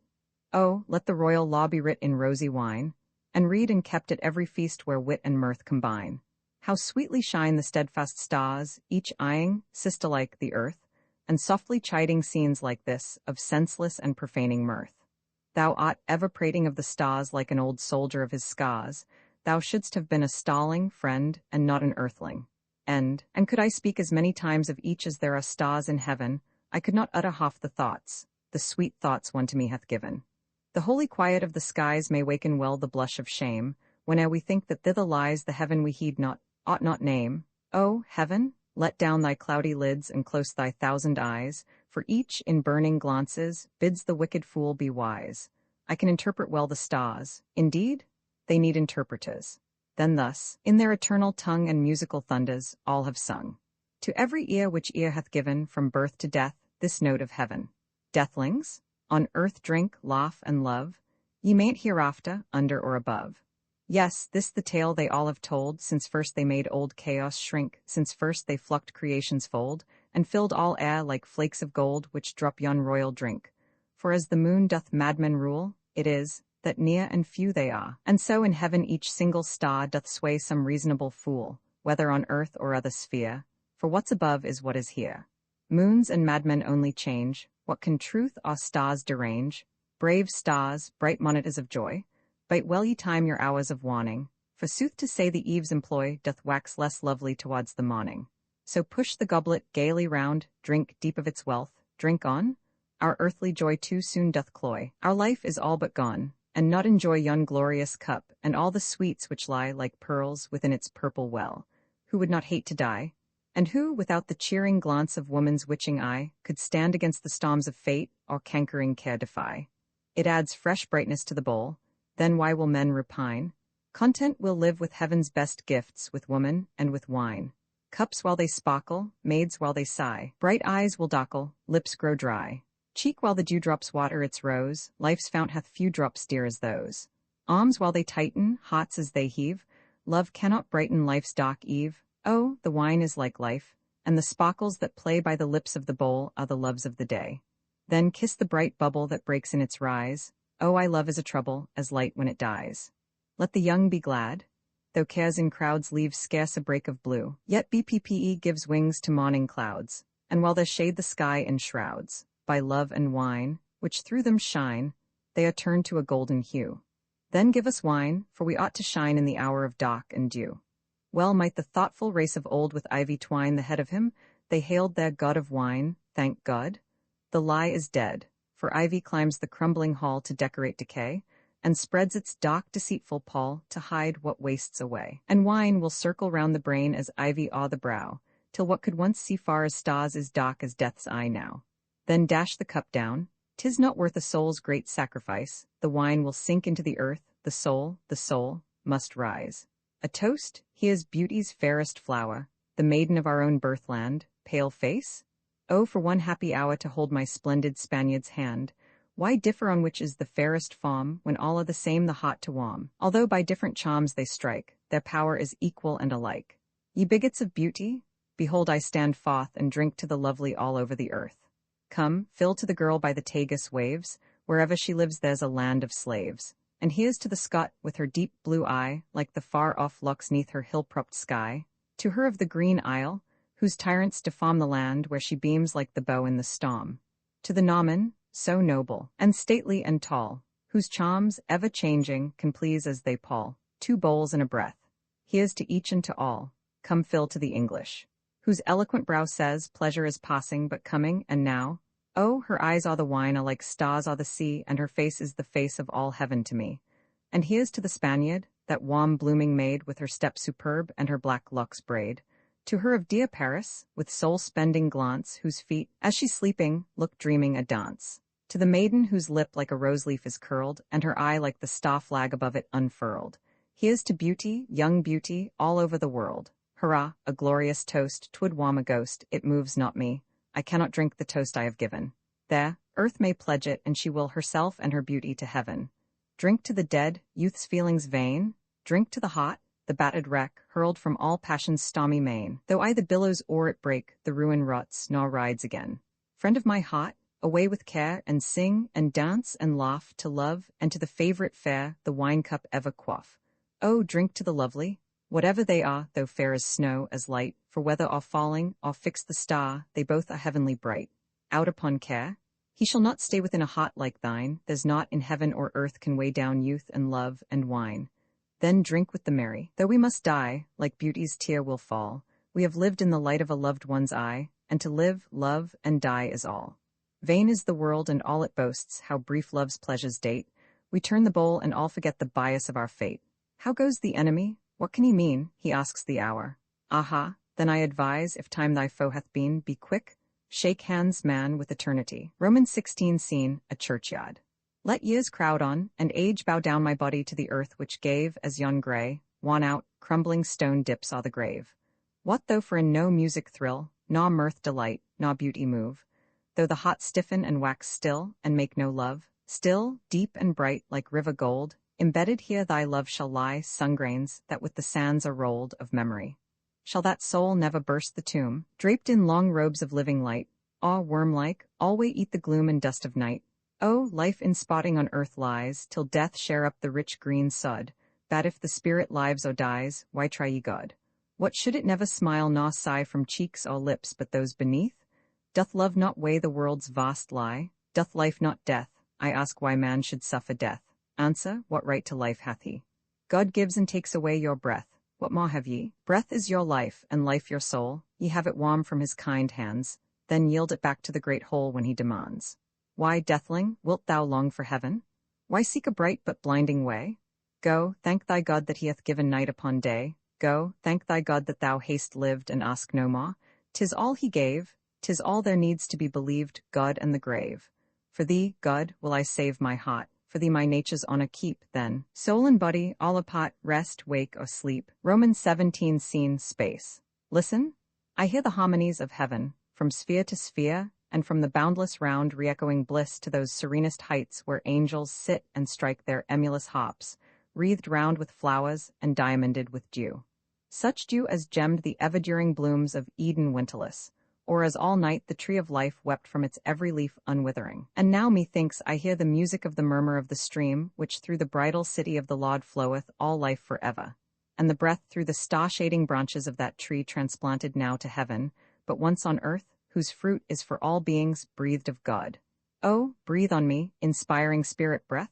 Oh, let the royal law be writ in rosy wine, and read and kept at every feast where wit and mirth combine. How sweetly shine the steadfast stars, each eyeing, sister-like, the earth, and softly chiding scenes like this, of senseless and profaning mirth. Thou art ever prating of the stars like an old soldier of his scars. Thou shouldst have been a stalling friend, and not an earthling. And could I speak as many times of each as there are stars in heaven, I could not utter half the sweet thoughts one to me hath given. The holy quiet of the skies may waken well the blush of shame, whene'er we think that thither lies the heaven we heed not, ought not name. O, heaven, let down thy cloudy lids and close thy 1,000 eyes, for each, in burning glances, bids the wicked fool be wise. I can interpret well the stars. Indeed, they need interpreters. Then thus, in their eternal tongue and musical thunders, all have sung. To every ear which ear hath given, from birth to death, this note of heaven. Deathlings, on earth drink, laugh, and love. Ye mayn't hereafter, under or above. Yes, this the tale they all have told, since first they made old chaos shrink, since first they plucked creation's fold, and filled all air like flakes of gold which drop yon royal drink. For as the moon doth madmen rule, it is, that near and few they are, and so in heaven each single star doth sway some reasonable fool, whether on earth or other sphere, for what's above is what is here. Moons and madmen only change, what can truth or stars derange? Brave stars, bright monitors of joy, bite well ye time your hours of warning, for sooth to say the eve's employ doth wax less lovely towards the morning. So push the goblet gaily round, drink deep of its wealth, drink on. Our earthly joy too soon doth cloy, our life is all but gone, and not enjoy yon glorious cup, and all the sweets which lie like pearls within its purple well. Who would not hate to die? And who, without the cheering glance of woman's witching eye, could stand against the storms of fate, or cankering care defy? It adds fresh brightness to the bowl. Then why will men repine? Content will live with heaven's best gifts, with woman and with wine. Cups while they sparkle, maids while they sigh. Bright eyes will darkle, lips grow dry. Cheek while the dewdrops water its rose, life's fount hath few drops dear as those. Arms while they tighten, hearts as they heave, love cannot brighten life's dark eve. Oh, the wine is like life, and the sparkles that play by the lips of the bowl are the loves of the day. Then kiss the bright bubble that breaks in its rise. Oh, I love is a trouble, as light when it dies. Let the young be glad, though cares in crowds leave scarce a break of blue, yet BPPE gives wings to morning clouds, and while they shade the sky in shrouds, by love and wine, which through them shine, they are turned to a golden hue. Then give us wine, for we ought to shine in the hour of dark and dew. Well might the thoughtful race of old with ivy twine the head of him, they hailed their god of wine, thank God. The lie is dead, for ivy climbs the crumbling hall to decorate decay, and spreads its dark deceitful pall to hide what wastes away. And wine will circle round the brain as ivy o'er the brow, till what could once see far as stars is dark as death's eye now. Then dash the cup down, 'tis not worth a soul's great sacrifice, the wine will sink into the earth, the soul, must rise. A toast, he is beauty's fairest flower, the maiden of our own birthland, pale face? Oh, for one happy hour to hold my splendid Spaniard's hand, why differ on which is the fairest form, when all are the same the hot to warm? Although by different charms they strike, their power is equal and alike. Ye bigots of beauty, behold I stand forth and drink to the lovely all over the earth. Come, fill to the girl by the Tagus waves, wherever she lives there's a land of slaves. And here's to the Scot, with her deep blue eye, like the far-off locks neath her hill-propped sky, to her of the Green Isle, whose tyrants defaam the land where she beams like the bow in the storm. To the Norman, so noble, and stately and tall, whose charms, ever-changing, can please as they pall, 2 bowls and a breath. Here's to each and to all, come fill to the English, whose eloquent brow says, pleasure is passing but coming, and now, oh, her eyes are the wine are like stars are the sea, and her face is the face of all heaven to me. And here's to the Spaniard, that warm blooming maid with her step superb and her black locks braid. To her of dear Paris, with soul-spending glance, whose feet, as she's sleeping, look dreaming a dance. To the maiden whose lip like a rose-leaf is curled, and her eye like the star flag above it unfurled. Here's to beauty, young beauty, all over the world. Hurrah, a glorious toast, 'twould warm a ghost, it moves not me. I cannot drink the toast I have given. There, earth may pledge it, and she will herself and her beauty to heaven. Drink to the dead, youth's feelings vain. Drink to the hot, the battered wreck, hurled from all passion's stormy main. Though I the billows o'er it break, the ruin rots, nor rides again. Friend of my heart, away with care, and sing, and dance, and laugh, to love, and to the favourite fair, the wine cup ever quaff. Oh, drink to the lovely, whatever they are, though fair as snow, as light, for whether or falling, or fixed the star, they both are heavenly bright. Out upon care? He shall not stay within a heart like thine, there's naught in heaven or earth can weigh down youth and love and wine. Then drink with the merry. Though we must die, like beauty's tear will fall, we have lived in the light of a loved one's eye, and to live, love, and die is all. Vain is the world and all it boasts, how brief love's pleasures date. We turn the bowl and all forget the bias of our fate. How goes the enemy? What can he mean? He asks the hour. Aha, then I advise, if time thy foe hath been, be quick, shake hands, man, with eternity. Romans 16 scene, a churchyard. Let years crowd on, and age bow down my body to the earth which gave, as yon grey, worn out, crumbling stone dips are the grave. What though for in no music thrill, nor mirth delight, nor beauty move, though the hot stiffen and wax still, and make no love, still, deep and bright like river gold, embedded here thy love shall lie, sun-grains, that with the sands are rolled, of memory. Shall that soul never burst the tomb, draped in long robes of living light, awe worm-like, alway eat the gloom and dust of night? Oh, life in spotting on earth lies, till death share up the rich green sod, that if the spirit lives or dies, why try ye God? What should it never smile nor sigh from cheeks or lips but those beneath? Doth love not weigh the world's vast lie? Doth life not death? I ask why man should suffer death. Answer, what right to life hath he? God gives and takes away your breath. What more have ye? Breath is your life, and life your soul. Ye have it warm from his kind hands, then yield it back to the great whole when he demands. Why, deathling, wilt thou long for heaven? Why seek a bright but blinding way? Go, thank thy God that he hath given night upon day. Go, thank thy God that thou hast lived and ask no more. 'Tis all he gave, 'tis all there needs to be believed, God and the grave. For thee, God, will I save my heart. For thee my nature's honour keep, then. Soul and body, all apart, rest, wake, or sleep. Romans 17 scene, space. Listen, I hear the harmonies of heaven, from sphere to sphere, and from the boundless round re-echoing bliss to those serenest heights where angels sit and strike their emulous harps, wreathed round with flowers and diamonded with dew. Such dew as gemmed the ever-during blooms of Eden winterless, or as all night the tree of life wept from its every leaf unwithering. And now methinks I hear the music of the murmur of the stream, which through the bridal city of the Lord floweth all life for ever, and the breath through the star-shading branches of that tree transplanted now to heaven, but once on earth, whose fruit is for all beings breathed of God. Oh, breathe on me, inspiring spirit breath.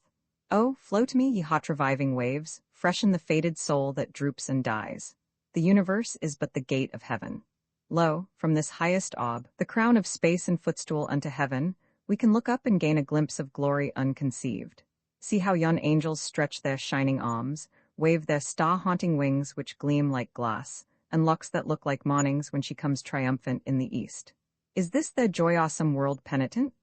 Oh, flow to me, ye hot reviving waves, freshen the faded soul that droops and dies. The universe is but the gate of heaven. Lo, from this highest orb, the crown of space and footstool unto heaven, we can look up and gain a glimpse of glory unconceived. See how yon angels stretch their shining arms, wave their star-haunting wings which gleam like glass, and locks that look like mornings when she comes triumphant in the east. Is this their joy-awesome world penitent?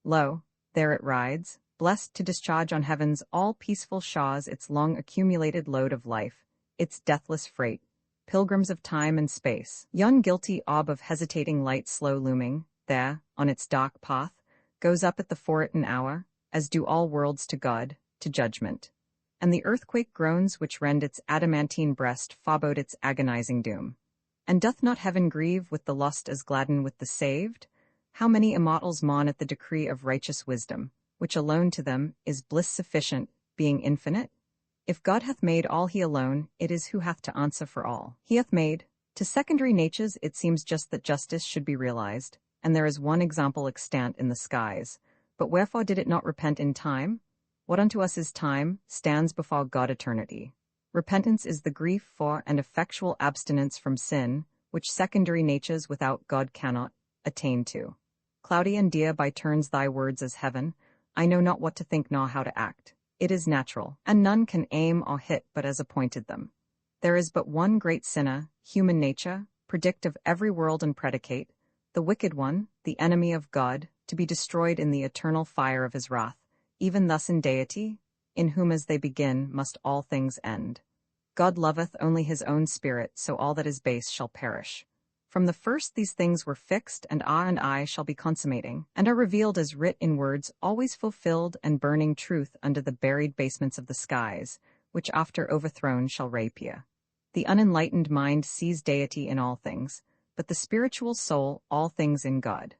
Lo, there it rides, blessed to discharge on heaven's all-peaceful shores its long-accumulated load of life, its deathless freight, pilgrims of time and space. Yon guilty orb of hesitating light slow looming, there, on its dark path, goes up at the forgotten hour, as do all worlds to God, to judgment. And the earthquake groans which rend its adamantine breast forebode its agonizing doom. And doth not heaven grieve with the lost as gladden with the saved? How many immortals mourn at the decree of righteous wisdom, which alone to them is bliss sufficient, being infinite? If God hath made all he alone, it is who hath to answer for all. He hath made, To secondary natures it seems just that justice should be realized, and there is one example extant in the skies. But wherefore did it not repent in time? What unto us is time, stands before God eternity. Repentance is the grief for and effectual abstinence from sin, which secondary natures without God cannot attain to. Cloudy and dear by turns thy words as heaven, I know not what to think nor how to act. It is natural, and none can aim or hit but as appointed them. There is but one great sinner, human nature, predict of every world and predicate, the wicked one, the enemy of God, to be destroyed in the eternal fire of his wrath, even thus in deity, in whom as they begin must all things end. God loveth only his own spirit, so all that is base shall perish. From the first these things were fixed, and I shall be consummating, and are revealed as writ in words always fulfilled and burning truth under the buried basements of the skies, which after overthrown shall rapier. The unenlightened mind sees deity in all things, but the spiritual soul all things in God.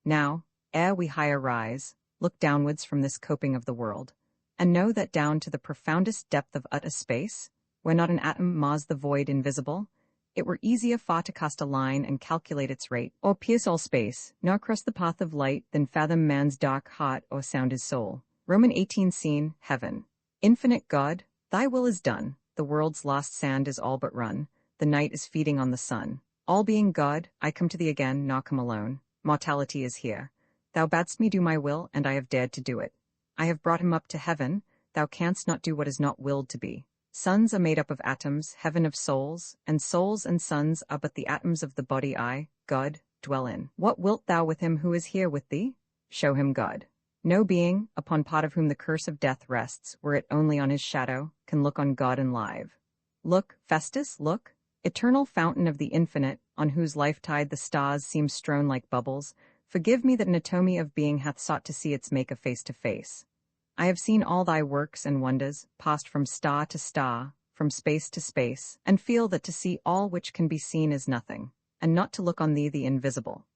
Now, ere we higher rise, look downwards from this coping of the world, and know that down to the profoundest depth of utter space, where not an atom mars the void invisible, it were easier far to cast a line and calculate its rate, or pierce all space, nor cross the path of light, than fathom man's dark heart or sound his soul. Roman 18 Scene, Heaven. Infinite God, thy will is done, the world's lost sand is all but run, the night is feeding on the sun. All being God, I come to thee again, nor come alone, mortality is here. Thou badst me do my will, and I have dared to do it. I have brought him up to heaven, thou canst not do what is not willed to be. Suns are made up of atoms, heaven of souls and suns are but the atoms of the body I, God, dwell in. What wilt thou with him who is here with thee? Show him God. No being, upon part of whom the curse of death rests, were it only on his shadow, can look on God and live. Look, Festus, look, eternal fountain of the infinite, on whose life tide the stars seem strewn like bubbles, forgive me that anatomy of being hath sought to see its maker face to face. I have seen all thy works and wonders, passed from star to star, from space to space, and feel that to see all which can be seen is nothing, and not to look on thee the invisible.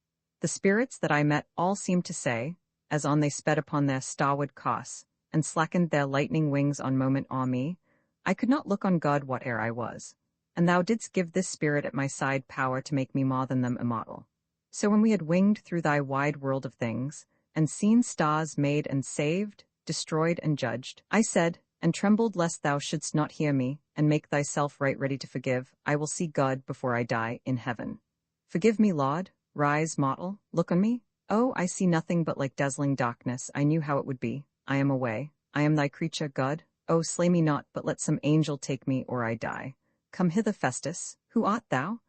The spirits that I met all seemed to say, as on they sped upon their starward course, and slackened their lightning wings on moment on me, I could not look on God whate'er I was, and thou didst give this spirit at my side power to make me more than them immortal. So when we had winged through thy wide world of things, and seen stars made and saved, destroyed and judged, I said, and trembled lest thou shouldst not hear me, and make thyself right ready to forgive, I will see God before I die, in heaven. Forgive me, Lord, rise, mortal, look on me. Oh, I see nothing but like dazzling darkness, I knew how it would be, I am away, I am thy creature, God, oh, slay me not, but let some angel take me, or I die. Come hither, Festus, who art thou?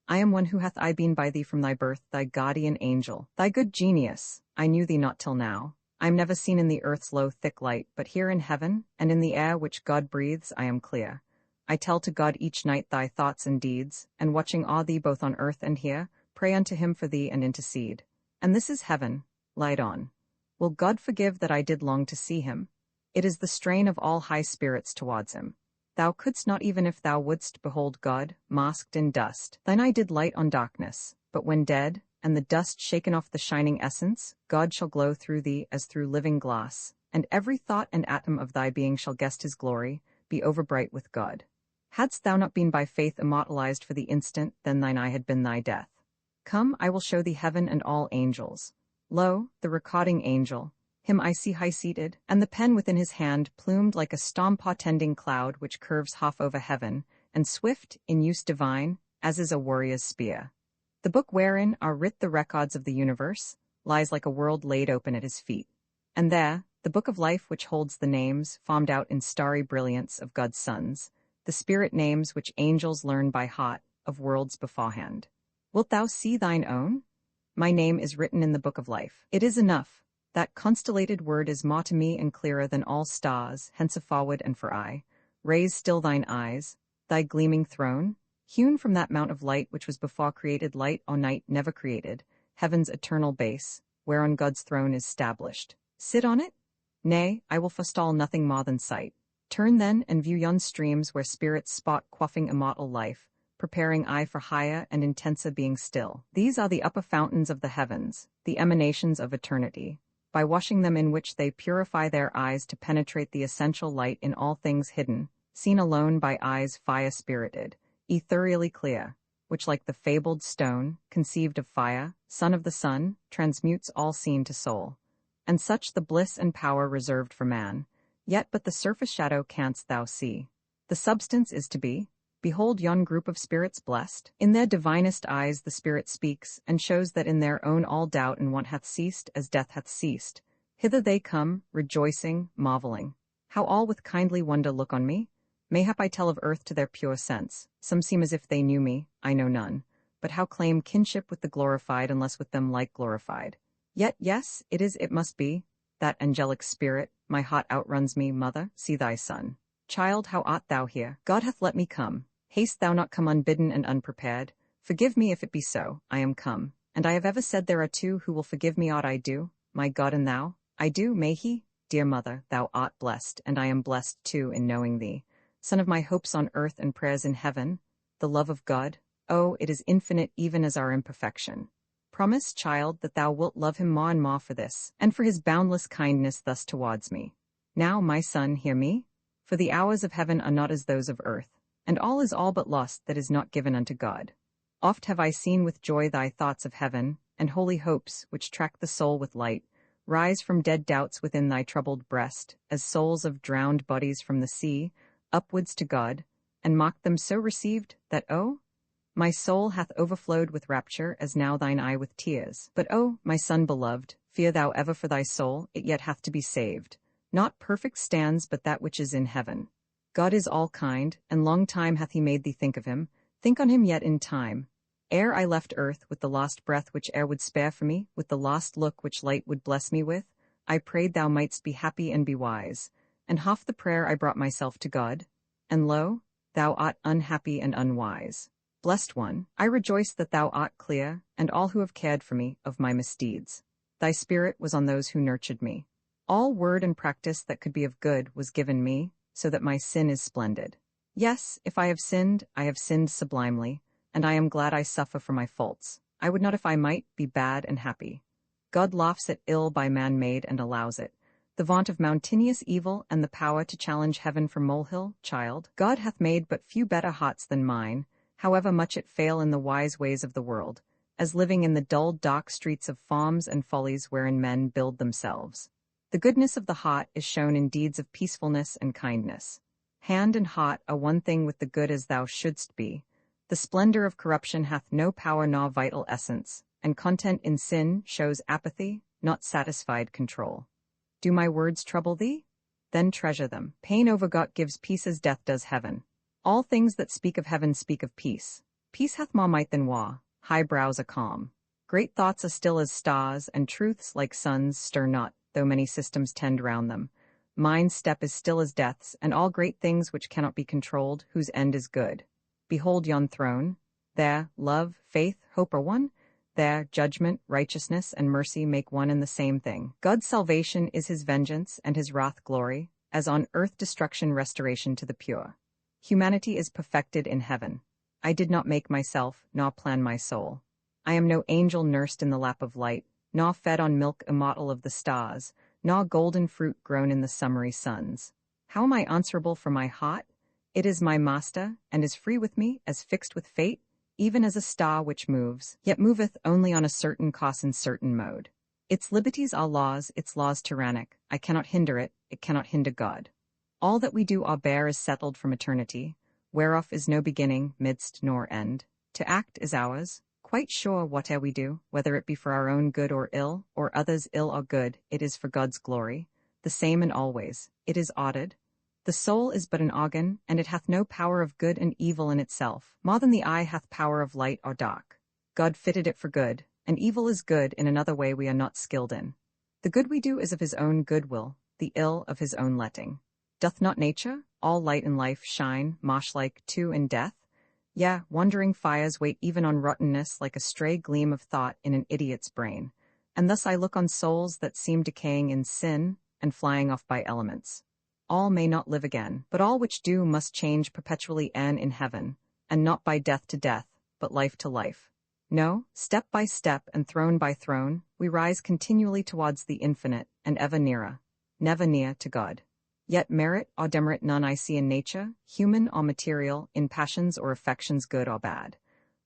I am one who hath I been by thee from thy birth, thy guardian angel, thy good genius, I knew thee not till now. I am never seen in the earth's low thick light, but here in heaven, and in the air which God breathes, I am clear. I tell to God each night thy thoughts and deeds, and watching awe thee both on earth and here, pray unto him for thee and intercede. And this is heaven, light on. Will God forgive that I did long to see him? It is the strain of all high spirits towards him. Thou couldst not even if thou wouldst behold God, masked in dust. Thine eye did light on darkness, but when dead, and the dust shaken off the shining essence, God shall glow through thee as through living glass, and every thought and atom of thy being shall guess his glory, be overbright with God. Hadst thou not been by faith immortalized for the instant, then thine eye had been thy death. Come, I will show thee heaven and all angels. Lo, the recording angel, him I see high-seated, and the pen within his hand plumed like a storm-portending cloud which curves half over heaven, and swift, in use divine, as is a warrior's spear. The book wherein are writ the records of the universe lies like a world laid open at his feet. And there, the book of life which holds the names, formed out in starry brilliance of God's sons, the spirit names which angels learn by heart, of worlds beforehand. Wilt thou see thine own? My name is written in the book of life. It is enough. That constellated word is more to me and clearer than all stars, henceforward and for aye. Raise still thine eyes, thy gleaming throne, hewn from that mount of light which was before created light or night never created, heaven's eternal base, whereon God's throne is stablished. Sit on it? Nay, I will forestall nothing more than sight. Turn then and view yon streams where spirits spot quaffing immortal life, preparing eye for higher and intenser being still. These are the upper fountains of the heavens, the emanations of eternity, by washing them in which they purify their eyes to penetrate the essential light in all things hidden, seen alone by eyes fire-spirited, ethereally clear. which like the fabled stone, conceived of fire, son of the sun, transmutes all seen to soul. And such the bliss and power reserved for man, yet but the surface shadow canst thou see. The substance is to be. Behold yon group of spirits blessed. In their divinest eyes the Spirit speaks, and shows that in their own all doubt and want hath ceased, as death hath ceased. Hither they come, rejoicing, marvelling. How all with kindly wonder look on me? Mayhap I tell of earth to their pure sense. Some seem as if they knew me, I know none. But how claim kinship with the glorified, unless with them like glorified? Yet, yes, it must be. That angelic spirit, my heart outruns me, mother, see thy son. Child, how art thou here? God hath let me come. Haste thou not come unbidden and unprepared. Forgive me if it be so, I am come. And I have ever said there are two who will forgive me aught I do, my God and thou. I do, may he? Dear mother, thou art blessed, and I am blessed too in knowing thee. Son of my hopes on earth and prayers in heaven, the love of God, oh, it is infinite even as our imperfection. Promise, child, that thou wilt love him more and more for this, and for his boundless kindness thus towards me. Now, my son, hear me, for the hours of heaven are not as those of earth, and all is all but lost that is not given unto God. Oft have I seen with joy thy thoughts of heaven, and holy hopes, which track the soul with light, rise from dead doubts within thy troubled breast, as souls of drowned bodies from the sea, upwards to God, and mock them so received, that, oh, my soul hath overflowed with rapture, as now thine eye with tears. But, oh, my son beloved, fear thou ever for thy soul, it yet hath to be saved. Not perfect stands, but that which is in heaven. God is all kind, and long time hath he made thee think of him. Think on him yet in time. Ere I left earth, with the lost breath which air would spare for me, with the lost look which light would bless me with, I prayed thou mightst be happy and be wise. And half the prayer I brought myself to God, and lo, thou art unhappy and unwise. Blessed one, I rejoice that thou art clear, and all who have cared for me, of my misdeeds. Thy spirit was on those who nurtured me. All word and practice that could be of good was given me, so that my sin is splendid. Yes, if I have sinned sublimely, and I am glad I suffer for my faults. I would not, if I might, be bad and happy. God laughs at ill by man made and allows it. The vaunt of mountainous evil and the power to challenge heaven for molehill, child. God hath made but few better hearts than mine, however much it fail in the wise ways of the world, as living in the dull dark streets of farms and follies wherein men build themselves. The goodness of the heart is shown in deeds of peacefulness and kindness. Hand and heart are one thing with the good as thou shouldst be. The splendor of corruption hath no power nor vital essence, and content in sin shows apathy, not satisfied control. Do my words trouble thee? Then treasure them. Pain overgot gives peace as death does heaven. All things that speak of heaven speak of peace. Peace hath more might than war, high brows are calm. Great thoughts are still as stars, and truths like suns stir not, though many systems tend round them. Mind's step is still as death's, and all great things which cannot be controlled, whose end is good. Behold yon throne. There, love, faith, hope are one. There, judgment, righteousness, and mercy make one and the same thing. God's salvation is his vengeance, and his wrath glory, as on earth destruction restoration to the pure. Humanity is perfected in heaven. I did not make myself, nor plan my soul. I am no angel nursed in the lap of light, nor fed on milk immortal of the stars, nor golden fruit grown in the summery suns. How am I answerable for my heart? It is my master, and is free with me, as fixed with fate, even as a star which moves, yet moveth only on a certain course and certain mode. Its liberties are laws, its laws tyrannic. I cannot hinder it, it cannot hinder God. All that we do or bear is settled from eternity, whereof is no beginning, midst, nor end. To act is ours, quite sure whate'er we do, whether it be for our own good or ill, or others' ill or good, it is for God's glory, the same and always. It is ordered. The soul is but an organ, and it hath no power of good and evil in itself, more than the eye hath power of light or dark. God fitted it for good, and evil is good in another way we are not skilled in. The good we do is of his own good will, the ill of his own letting. Doth not nature, all light and life, shine, marsh-like, too, in death? Yea, wandering fires wait even on rottenness like a stray gleam of thought in an idiot's brain. And thus I look on souls that seem decaying in sin and flying off by elements. All may not live again, but all which do must change perpetually and in heaven, and not by death to death, but life to life. No, step by step and throne by throne, we rise continually towards the infinite, and ever nearer, never near to God. Yet merit or demerit none I see in nature, human or material, in passions or affections good or bad.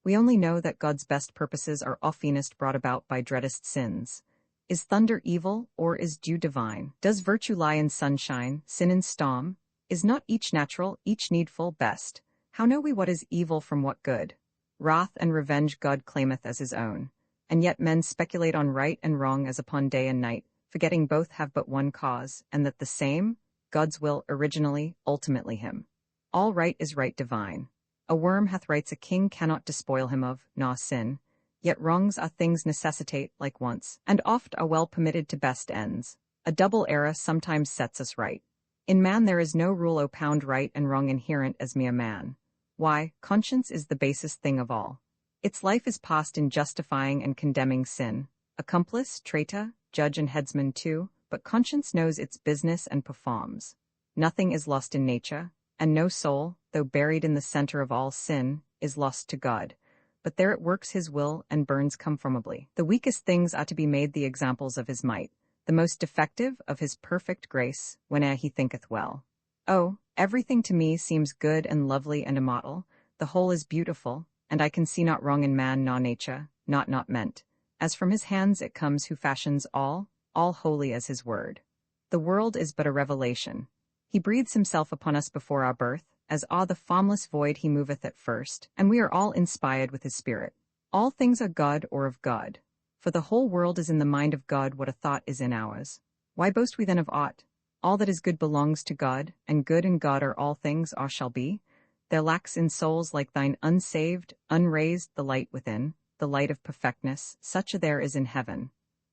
We only know that God's best purposes are oftenest brought about by dreadest sins. Is thunder evil, or is dew divine? Does virtue lie in sunshine, sin in storm? Is not each natural, each needful, best? How know we what is evil from what good? Wrath and revenge God claimeth as his own. And yet men speculate on right and wrong as upon day and night, forgetting both have but one cause, and that the same, God's will originally, ultimately him. All right is right divine. A worm hath rights a king cannot despoil him of, nor sin. Yet wrongs are things necessitate, like wants, and oft are well permitted to best ends. A double error sometimes sets us right. In man there is no rule opound right and wrong inherent as mere man. Why, conscience is the basest thing of all. Its life is passed in justifying and condemning sin. Accomplice, traitor, judge and headsman too, but conscience knows its business and performs. Nothing is lost in nature, and no soul, though buried in the center of all sin, is lost to God. But there it works his will and burns conformably. The weakest things are to be made the examples of his might, the most defective of his perfect grace, whene'er he thinketh well. Oh, everything to me seems good and lovely and immortal, the whole is beautiful, and I can see not wrong in man nor nature, not meant. As from his hands it comes who fashions all holy as his word. The world is but a revelation. He breathes himself upon us before our birth, as o'er the formless void he moveth at first, and we are all inspired with his spirit. All things are God or of God. For the whole world is in the mind of God what a thought is in ours. Why boast we then of aught? All that is good belongs to God, and good in God are all things or shall be. There lacks in souls like thine unsaved, unraised the light within, the light of perfectness, such a there is in heaven.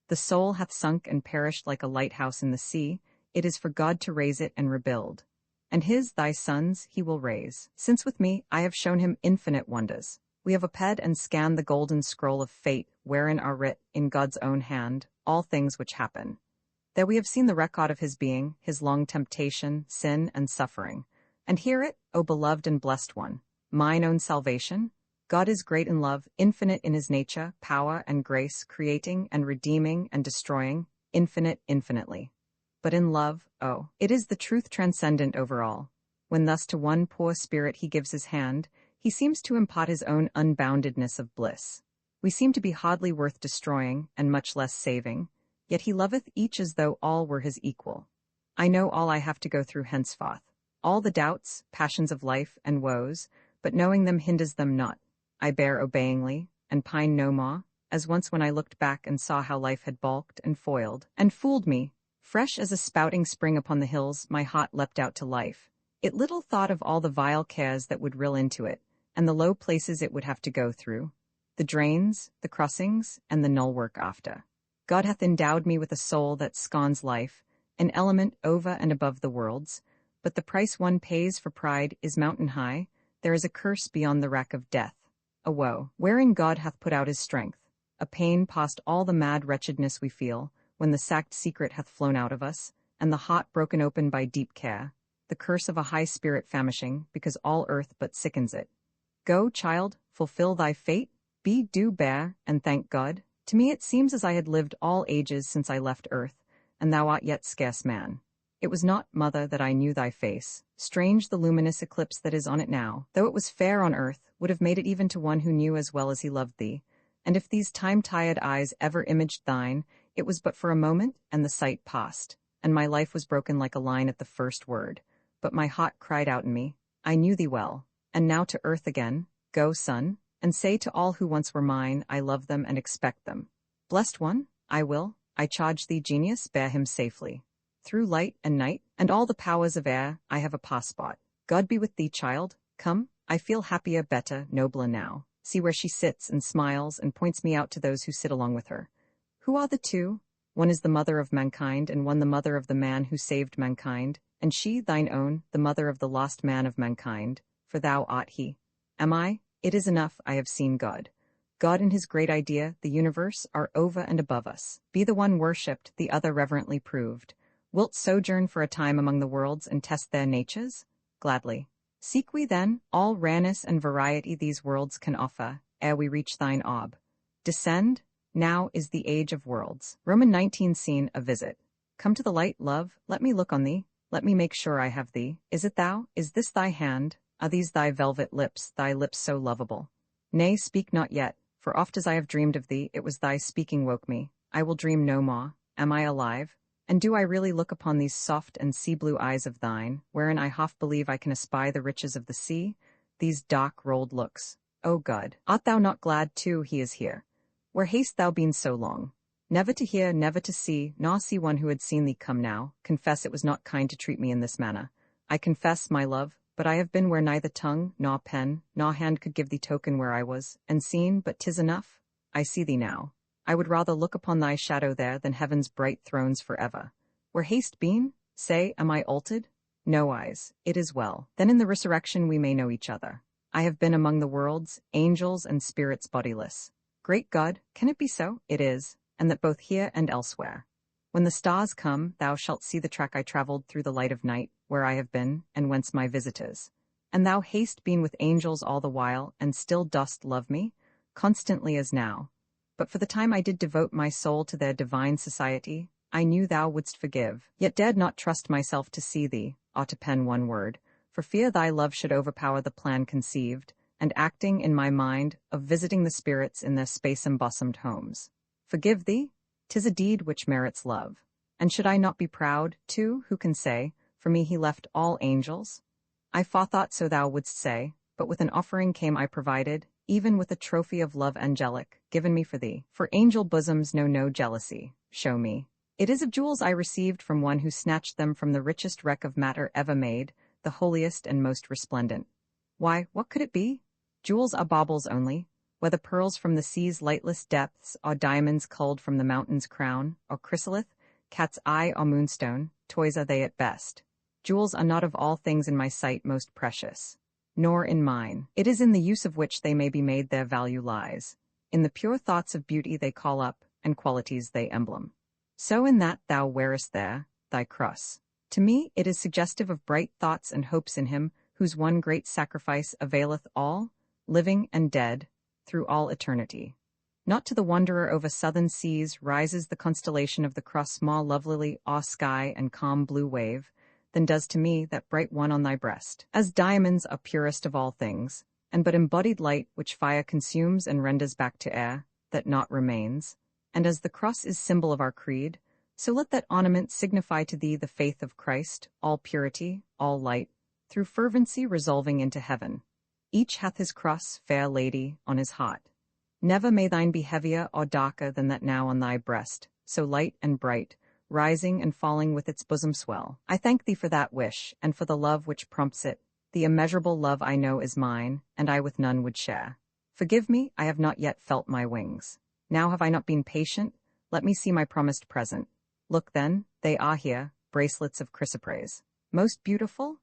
The soul hath sunk and perished like a lighthouse in the sea, it is for God to raise it and rebuild. And thy sons, he will raise. Since with me I have shown him infinite wonders. We have opened and scanned the golden scroll of fate, wherein are writ, in God's own hand, all things which happen. There we have seen the record of his being, his long temptation, sin, and suffering. And hear it, O beloved and blessed one, mine own salvation. God is great in love, infinite in his nature, power, and grace, creating and redeeming and destroying, infinite infinitely. But in love, oh, it is the truth transcendent over all. When thus to one poor spirit he gives his hand, he seems to impart his own unboundedness of bliss. We seem to be hardly worth destroying, and much less saving, yet he loveth each as though all were his equal. I know all I have to go through henceforth, all the doubts, passions of life, and woes, but knowing them hinders them not. I bear obeyingly, and pine no more, as once when I looked back and saw how life had balked and foiled, and fooled me. Fresh as a spouting spring upon the hills, my heart leapt out to life. It little thought of all the vile cares that would rill into it, and the low places it would have to go through, the drains, the crossings, and the null work after. God hath endowed me with a soul that scorns life, an element over and above the worlds, but the price one pays for pride is mountain high. There is a curse beyond the wreck of death, a woe, wherein God hath put out his strength, a pain past all the mad wretchedness we feel, when the sacked secret hath flown out of us, and the heart broken open by deep care, the curse of a high spirit famishing, because all earth but sickens it. Go, child, fulfill thy fate, do bear, and thank God. To me it seems as I had lived all ages since I left earth, and thou art yet scarce man. It was not, mother, that I knew thy face. Strange the luminous eclipse that is on it now, though it was fair on earth, would have made it even to one who knew as well as he loved thee. And if these time-tired eyes ever imaged thine, it was but for a moment, and the sight passed, and my life was broken like a line at the first word. But my heart cried out in me, I knew thee well, and now to earth again. Go, son, and say to all who once were mine, I love them and expect them. Blessed one, I charge thee, genius, bear him safely. Through light and night, and all the powers of air, I have a passport. God be with thee, child. Come, I feel happier, better, nobler now. See where she sits and smiles and points me out to those who sit along with her. Who are the two? One is the mother of mankind, and one the mother of the man who saved mankind, and she, thine own, the mother of the lost man of mankind, for thou art he. Am I? It is enough, I have seen God. God in his great idea, the universe, are over and above us. Be the one worshipped, the other reverently proved. Wilt sojourn for a time among the worlds and test their natures? Gladly. Seek we then all rareness and variety these worlds can offer, ere we reach thine orb. Descend, now is the age of worlds. Roman 19 Scene, a visit. Come to the light, love, let me look on thee, let me make sure I have thee. Is it thou? Is this thy hand? Are these thy velvet lips so lovable? Nay, speak not yet, for oft as I have dreamed of thee, it was thy speaking woke me. I will dream no more. Am I alive? And do I really look upon these soft and sea-blue eyes of thine, wherein I half believe I can espy the riches of the sea? These dark rolled looks. O God, art thou not glad too he is here? Where hast thou been so long? Never to hear, never to see, nor see one who had seen thee come now. Confess it was not kind to treat me in this manner. I confess, my love, but I have been where neither tongue, nor pen, nor hand could give thee token where I was, and seen, but 'tis enough. I see thee now. I would rather look upon thy shadow there than heaven's bright thrones forever. Where hast been? Say, am I altered? No eyes. It is well. Then in the resurrection we may know each other. I have been among the worlds, angels and spirits bodiless. Great God, can it be so? It is, and that both here and elsewhere. When the stars come, thou shalt see the track I travelled through the light of night, where I have been, and whence my visitors. And thou hast been with angels all the while, and still dost love me, constantly as now. But for the time I did devote my soul to their divine society, I knew thou wouldst forgive, yet dared not trust myself to see thee, or to pen one word, for fear thy love should overpower the plan conceived, and acting in my mind, of visiting the spirits in their space-embossomed homes. Forgive thee? 'Tis a deed which merits love. And should I not be proud, too, who can say, for me he left all angels? I forethought so thou wouldst say, but with an offering came I provided, even with a trophy of love angelic, given me for thee. For angel bosoms know no jealousy. Show me. It is of jewels I received from one who snatched them from the richest wreck of matter ever made, the holiest and most resplendent. Why, what could it be? Jewels are baubles only, whether pearls from the sea's lightless depths, or diamonds culled from the mountain's crown, or chrysolith, cat's eye or moonstone, toys are they at best. Jewels are not of all things in my sight most precious, nor in mine. It is in the use of which they may be made their value lies. In the pure thoughts of beauty they call up, and qualities they emblem. So in that thou wearest there, thy cross. To me it is suggestive of bright thoughts and hopes in him, whose one great sacrifice availeth all, living and dead, through all eternity. Not to the wanderer over southern seas rises the constellation of the cross more lovelily awe sky and calm blue wave, than does to me that bright one on thy breast. As diamonds are purest of all things, and but embodied light which fire consumes and renders back to air, that naught remains, and as the cross is symbol of our creed, so let that ornament signify to thee the faith of Christ, all purity, all light, through fervency resolving into heaven. Each hath his cross, fair lady, on his heart. Never may thine be heavier or darker than that now on thy breast, so light and bright, rising and falling with its bosom swell. I thank thee for that wish, and for the love which prompts it, the immeasurable love I know is mine, and I with none would share. Forgive me, I have not yet felt my wings. Now have I not been patient? Let me see my promised present. Look then, they are here, bracelets of chrysoprase. Most beautiful?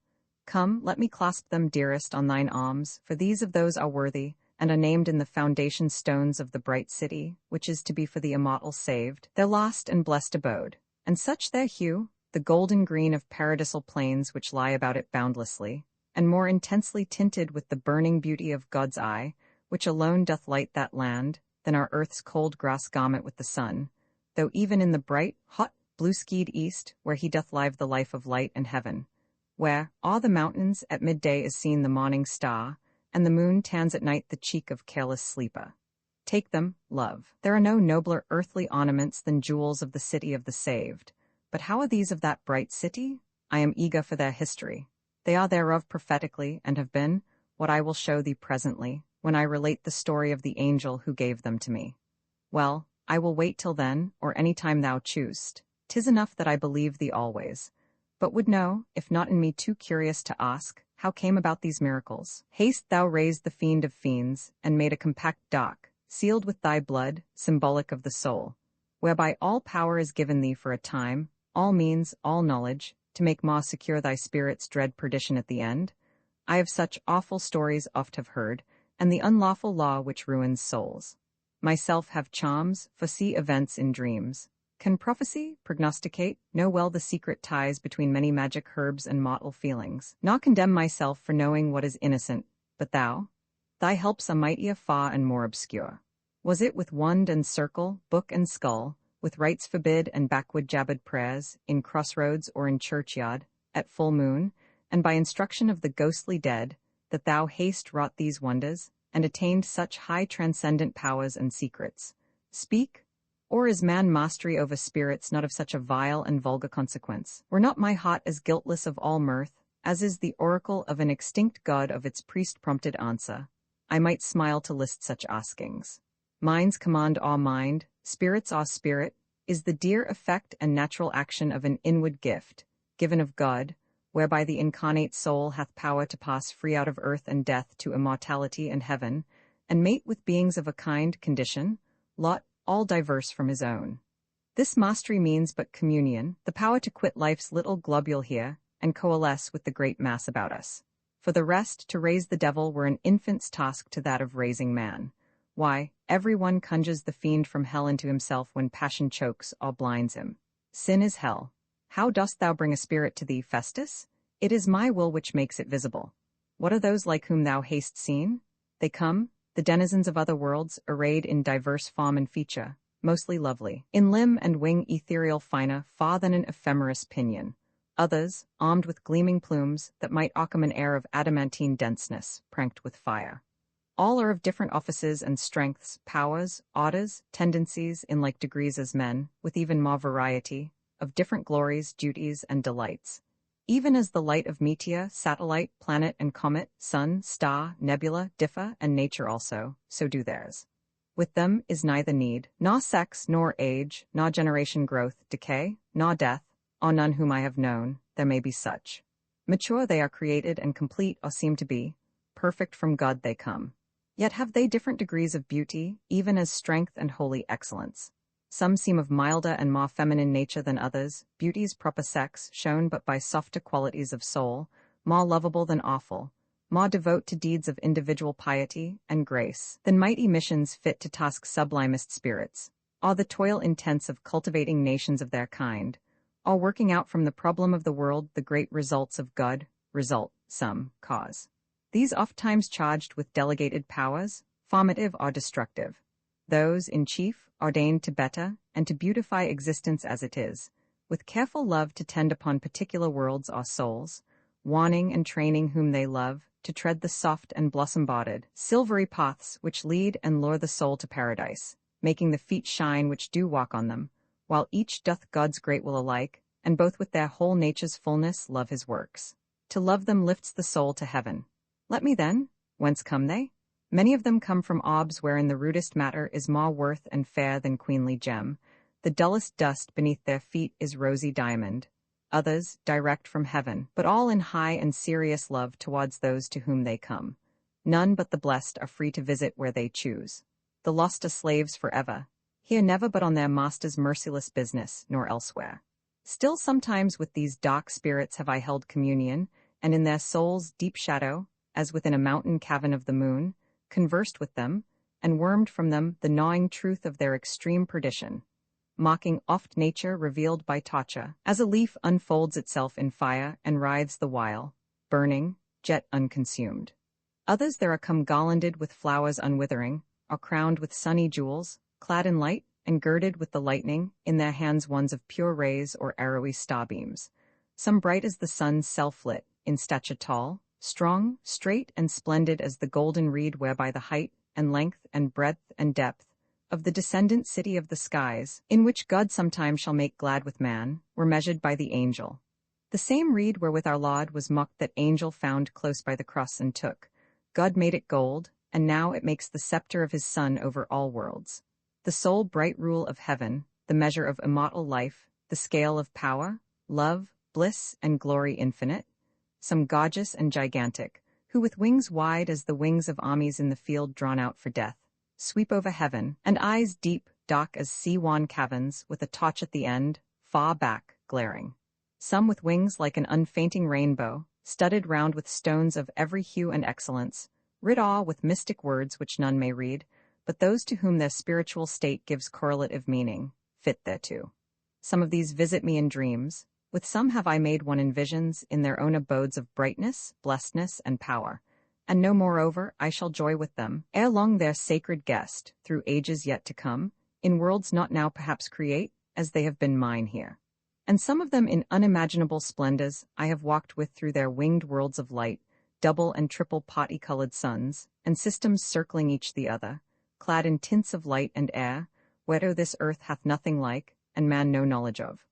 Come, let me clasp them, dearest, on thine arms, for these of those are worthy, and are named in the foundation stones of the bright city, which is to be for the immortal saved, their lost and blessed abode. And such their hue, the golden green of paradisal plains which lie about it boundlessly, and more intensely tinted with the burning beauty of God's eye, which alone doth light that land, than our earth's cold grass garment with the sun, though even in the bright, hot, blue-skied east, where he doth live the life of light and heaven, where, o'er the mountains, at midday is seen the morning star, and the moon tans at night the cheek of careless sleeper. Take them, love. There are no nobler earthly ornaments than jewels of the city of the saved. But how are these of that bright city? I am eager for their history. They are thereof prophetically, and have been, what I will show thee presently, when I relate the story of the angel who gave them to me. Well, I will wait till then, or any time thou choosest. 'Tis enough that I believe thee always, but would know, if not in me too curious to ask, how came about these miracles. Hast thou raised the fiend of fiends, and made a compact dock, sealed with thy blood, symbolic of the soul, whereby all power is given thee for a time, all means, all knowledge, to make more secure thy spirit's dread perdition at the end? I of such awful stories oft have heard, and the unlawful law which ruins souls. Myself have charms, foresee events in dreams. Can prophecy, prognosticate, know well the secret ties between many magic herbs and mortal feelings. Nor condemn myself for knowing what is innocent, but thou? Thy helps are mightier far and more obscure. Was it with wand and circle, book and skull, with rites forbid and backward jabbed prayers, in crossroads or in churchyard, at full moon, and by instruction of the ghostly dead, that thou hast wrought these wonders, and attained such high transcendent powers and secrets. Speak, or is man mastery over spirits not of such a vile and vulgar consequence? Were not my heart as guiltless of all mirth, as is the oracle of an extinct god of its priest-prompted answer? I might smile to list such askings. Minds command our mind, spirits our spirit, is the dear effect and natural action of an inward gift, given of God, whereby the incarnate soul hath power to pass free out of earth and death to immortality and heaven, and mate with beings of a kind, condition, lot, all diverse from his own. This mastery means but communion, the power to quit life's little globule here, and coalesce with the great mass about us. For the rest, to raise the devil were an infant's task to that of raising man. Why, every one conjures the fiend from hell into himself when passion chokes or blinds him. Sin is hell. How dost thou bring a spirit to thee, Festus? It is my will which makes it visible. What are those like whom thou hast seen? They come, the denizens of other worlds, arrayed in diverse form and feature, mostly lovely, in limb and wing ethereal finer far than an ephemeris pinion. Others, armed with gleaming plumes, that might occam an air of adamantine denseness, pranked with fire. All are of different offices and strengths, powers, orders, tendencies, in like degrees as men, with even more variety, of different glories, duties, and delights. Even as the light of meteor, satellite, planet and comet, sun, star, nebula, differ, and nature also, so do theirs. With them is neither need, nor sex, nor age, nor generation growth, decay, nor death, or none whom I have known, there may be such. Mature they are created and complete or seem to be, perfect from God they come. Yet have they different degrees of beauty, even as strength and holy excellence. Some seem of milder and more feminine nature than others, beauty's proper sex, shown but by softer qualities of soul, more lovable than awful, more devote to deeds of individual piety and grace than mighty missions fit to task sublimest spirits, or the toil intense of cultivating nations of their kind, or working out from the problem of the world the great results of God, result, some, cause. These oft-times charged with delegated powers, formative or destructive. Those, in chief, ordained to better and to beautify existence as it is, with careful love to tend upon particular worlds or souls, warning and training whom they love, to tread the soft and blossom-bodied, silvery paths which lead and lure the soul to paradise, making the feet shine which do walk on them, while each doth God's great will alike, and both with their whole nature's fullness love his works. To love them lifts the soul to heaven. Let me then, whence come they? Many of them come from orbs wherein the rudest matter is more worth and fair than queenly gem. The dullest dust beneath their feet is rosy diamond. Others, direct from heaven, but all in high and serious love towards those to whom they come. None but the blessed are free to visit where they choose. The lost are slaves forever, here never but on their master's merciless business, nor elsewhere. Still sometimes with these dark spirits have I held communion, and in their souls' deep shadow, as within a mountain cavern of the moon, conversed with them, and wormed from them the gnawing truth of their extreme perdition, mocking oft nature revealed by torture, as a leaf unfolds itself in fire and writhes the while, burning, jet unconsumed. Others there are come garlanded with flowers unwithering, or crowned with sunny jewels, clad in light, and girded with the lightning, in their hands ones of pure rays or arrowy starbeams. Some bright as the sun's self-lit, in stature tall, strong, straight, and splendid as the golden reed whereby the height, and length, and breadth, and depth, of the descendant city of the skies, in which God sometime shall make glad with man, were measured by the angel. The same reed wherewith our Lord was mocked that angel found close by the cross and took. God made it gold, and now it makes the scepter of his Son over all worlds. The sole bright rule of heaven, the measure of immortal life, the scale of power, love, bliss, and glory infinite, some gorgeous and gigantic, who with wings wide as the wings of armies in the field drawn out for death, sweep over heaven, and eyes deep, dark as sea-wan caverns, with a torch at the end, far back, glaring. Some with wings like an unfainting rainbow, studded round with stones of every hue and excellence, writ all with mystic words which none may read, but those to whom their spiritual state gives correlative meaning, fit thereto. Some of these visit me in dreams, with some have I made one in visions, in their own abodes of brightness, blessedness, and power, and know moreover I shall joy with them, ere long their sacred guest, through ages yet to come, in worlds not now perhaps create, as they have been mine here. And some of them in unimaginable splendors I have walked with through their winged worlds of light, double and triple potty-colored suns, and systems circling each the other, clad in tints of light and air, whereto this earth hath nothing like, and man no knowledge of.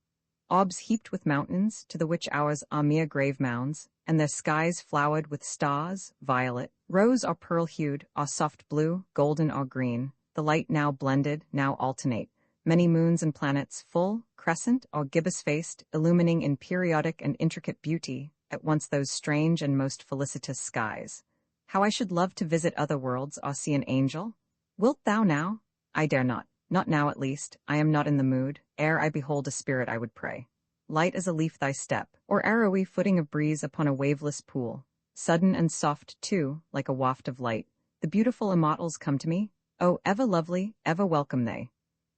Orbs heaped with mountains, to the which ours are mere grave mounds, and their skies flowered with stars, violet, rose or pearl-hued, or soft blue, golden or green, the light now blended, now alternate, many moons and planets full, crescent, or gibbous-faced, illumining in periodic and intricate beauty, at once those strange and most felicitous skies. How I should love to visit other worlds, or see an angel! Wilt thou now? I dare not now at least, I am not in the mood, ere I behold a spirit I would pray. Light as a leaf thy step, or arrowy footing of breeze upon a waveless pool, sudden and soft too, like a waft of light, the beautiful immortals come to me, oh, ever lovely, ever welcome they.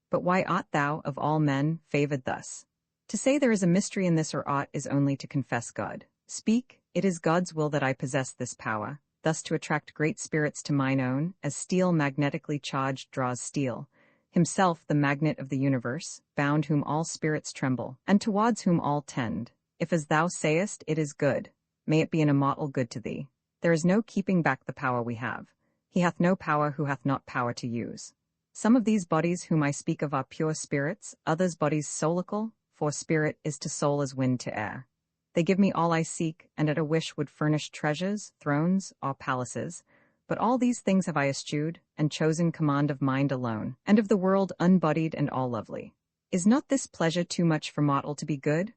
But why art thou, of all men, favored thus? To say there is a mystery in this or aught is only to confess God. Speak, it is God's will that I possess this power, thus to attract great spirits to mine own, as steel magnetically charged draws steel, himself the magnet of the universe, bound whom all spirits tremble, and towards whom all tend. If as thou sayest it is good, may it be an immortal good to thee. There is no keeping back the power we have. He hath no power who hath not power to use. Some of these bodies whom I speak of are pure spirits, others bodies soulical, for spirit is to soul as wind to air. They give me all I seek, and at a wish would furnish treasures, thrones, or palaces, but all these things have I eschewed, and chosen command of mind alone, and of the world unbodied and all lovely. Is not this pleasure too much for mortal to be good?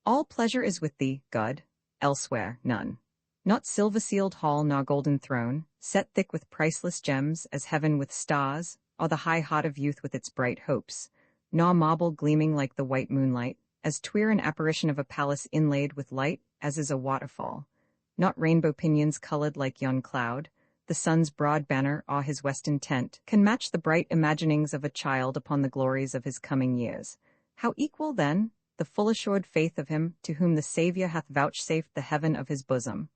All pleasure is with thee, God, elsewhere none. Not silver-sealed hall nor golden throne, set thick with priceless gems as heaven with stars, or the high heart of youth with its bright hopes, nor marble gleaming like the white moonlight, as twere an apparition of a palace inlaid with light, as is a waterfall. Not rainbow pinions colored like yon cloud, the sun's broad banner or his western tent, can match the bright imaginings of a child upon the glories of his coming years. How equal, then, the full assured faith of him to whom the Saviour hath vouchsafed the heaven of his bosom?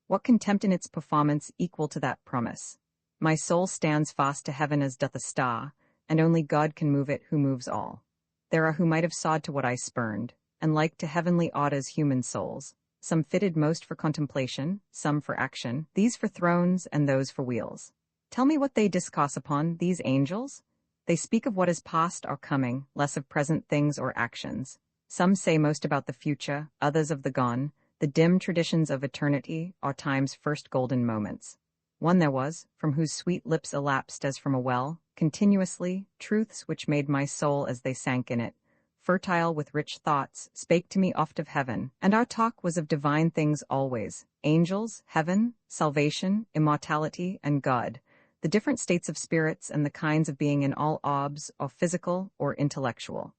What contempt in its performance equal to that promise? My soul stands fast to heaven as doth a star, and only God can move it who moves all. There are who might have sawed to what I spurned, and like to heavenly orders human souls, some fitted most for contemplation, some for action, these for thrones and those for wheels. Tell me what they discourse upon, these angels? They speak of what is past or coming, less of present things or actions. Some say most about the future, others of the gone, the dim traditions of eternity, or time's first golden moments. One there was, from whose sweet lips elapsed as from a well, continuously, truths which made my soul as they sank in it, fertile with rich thoughts, spake to me oft of heaven, and our talk was of divine things always, angels, heaven, salvation, immortality, and God, the different states of spirits and the kinds of being in all orbs, or physical or intellectual.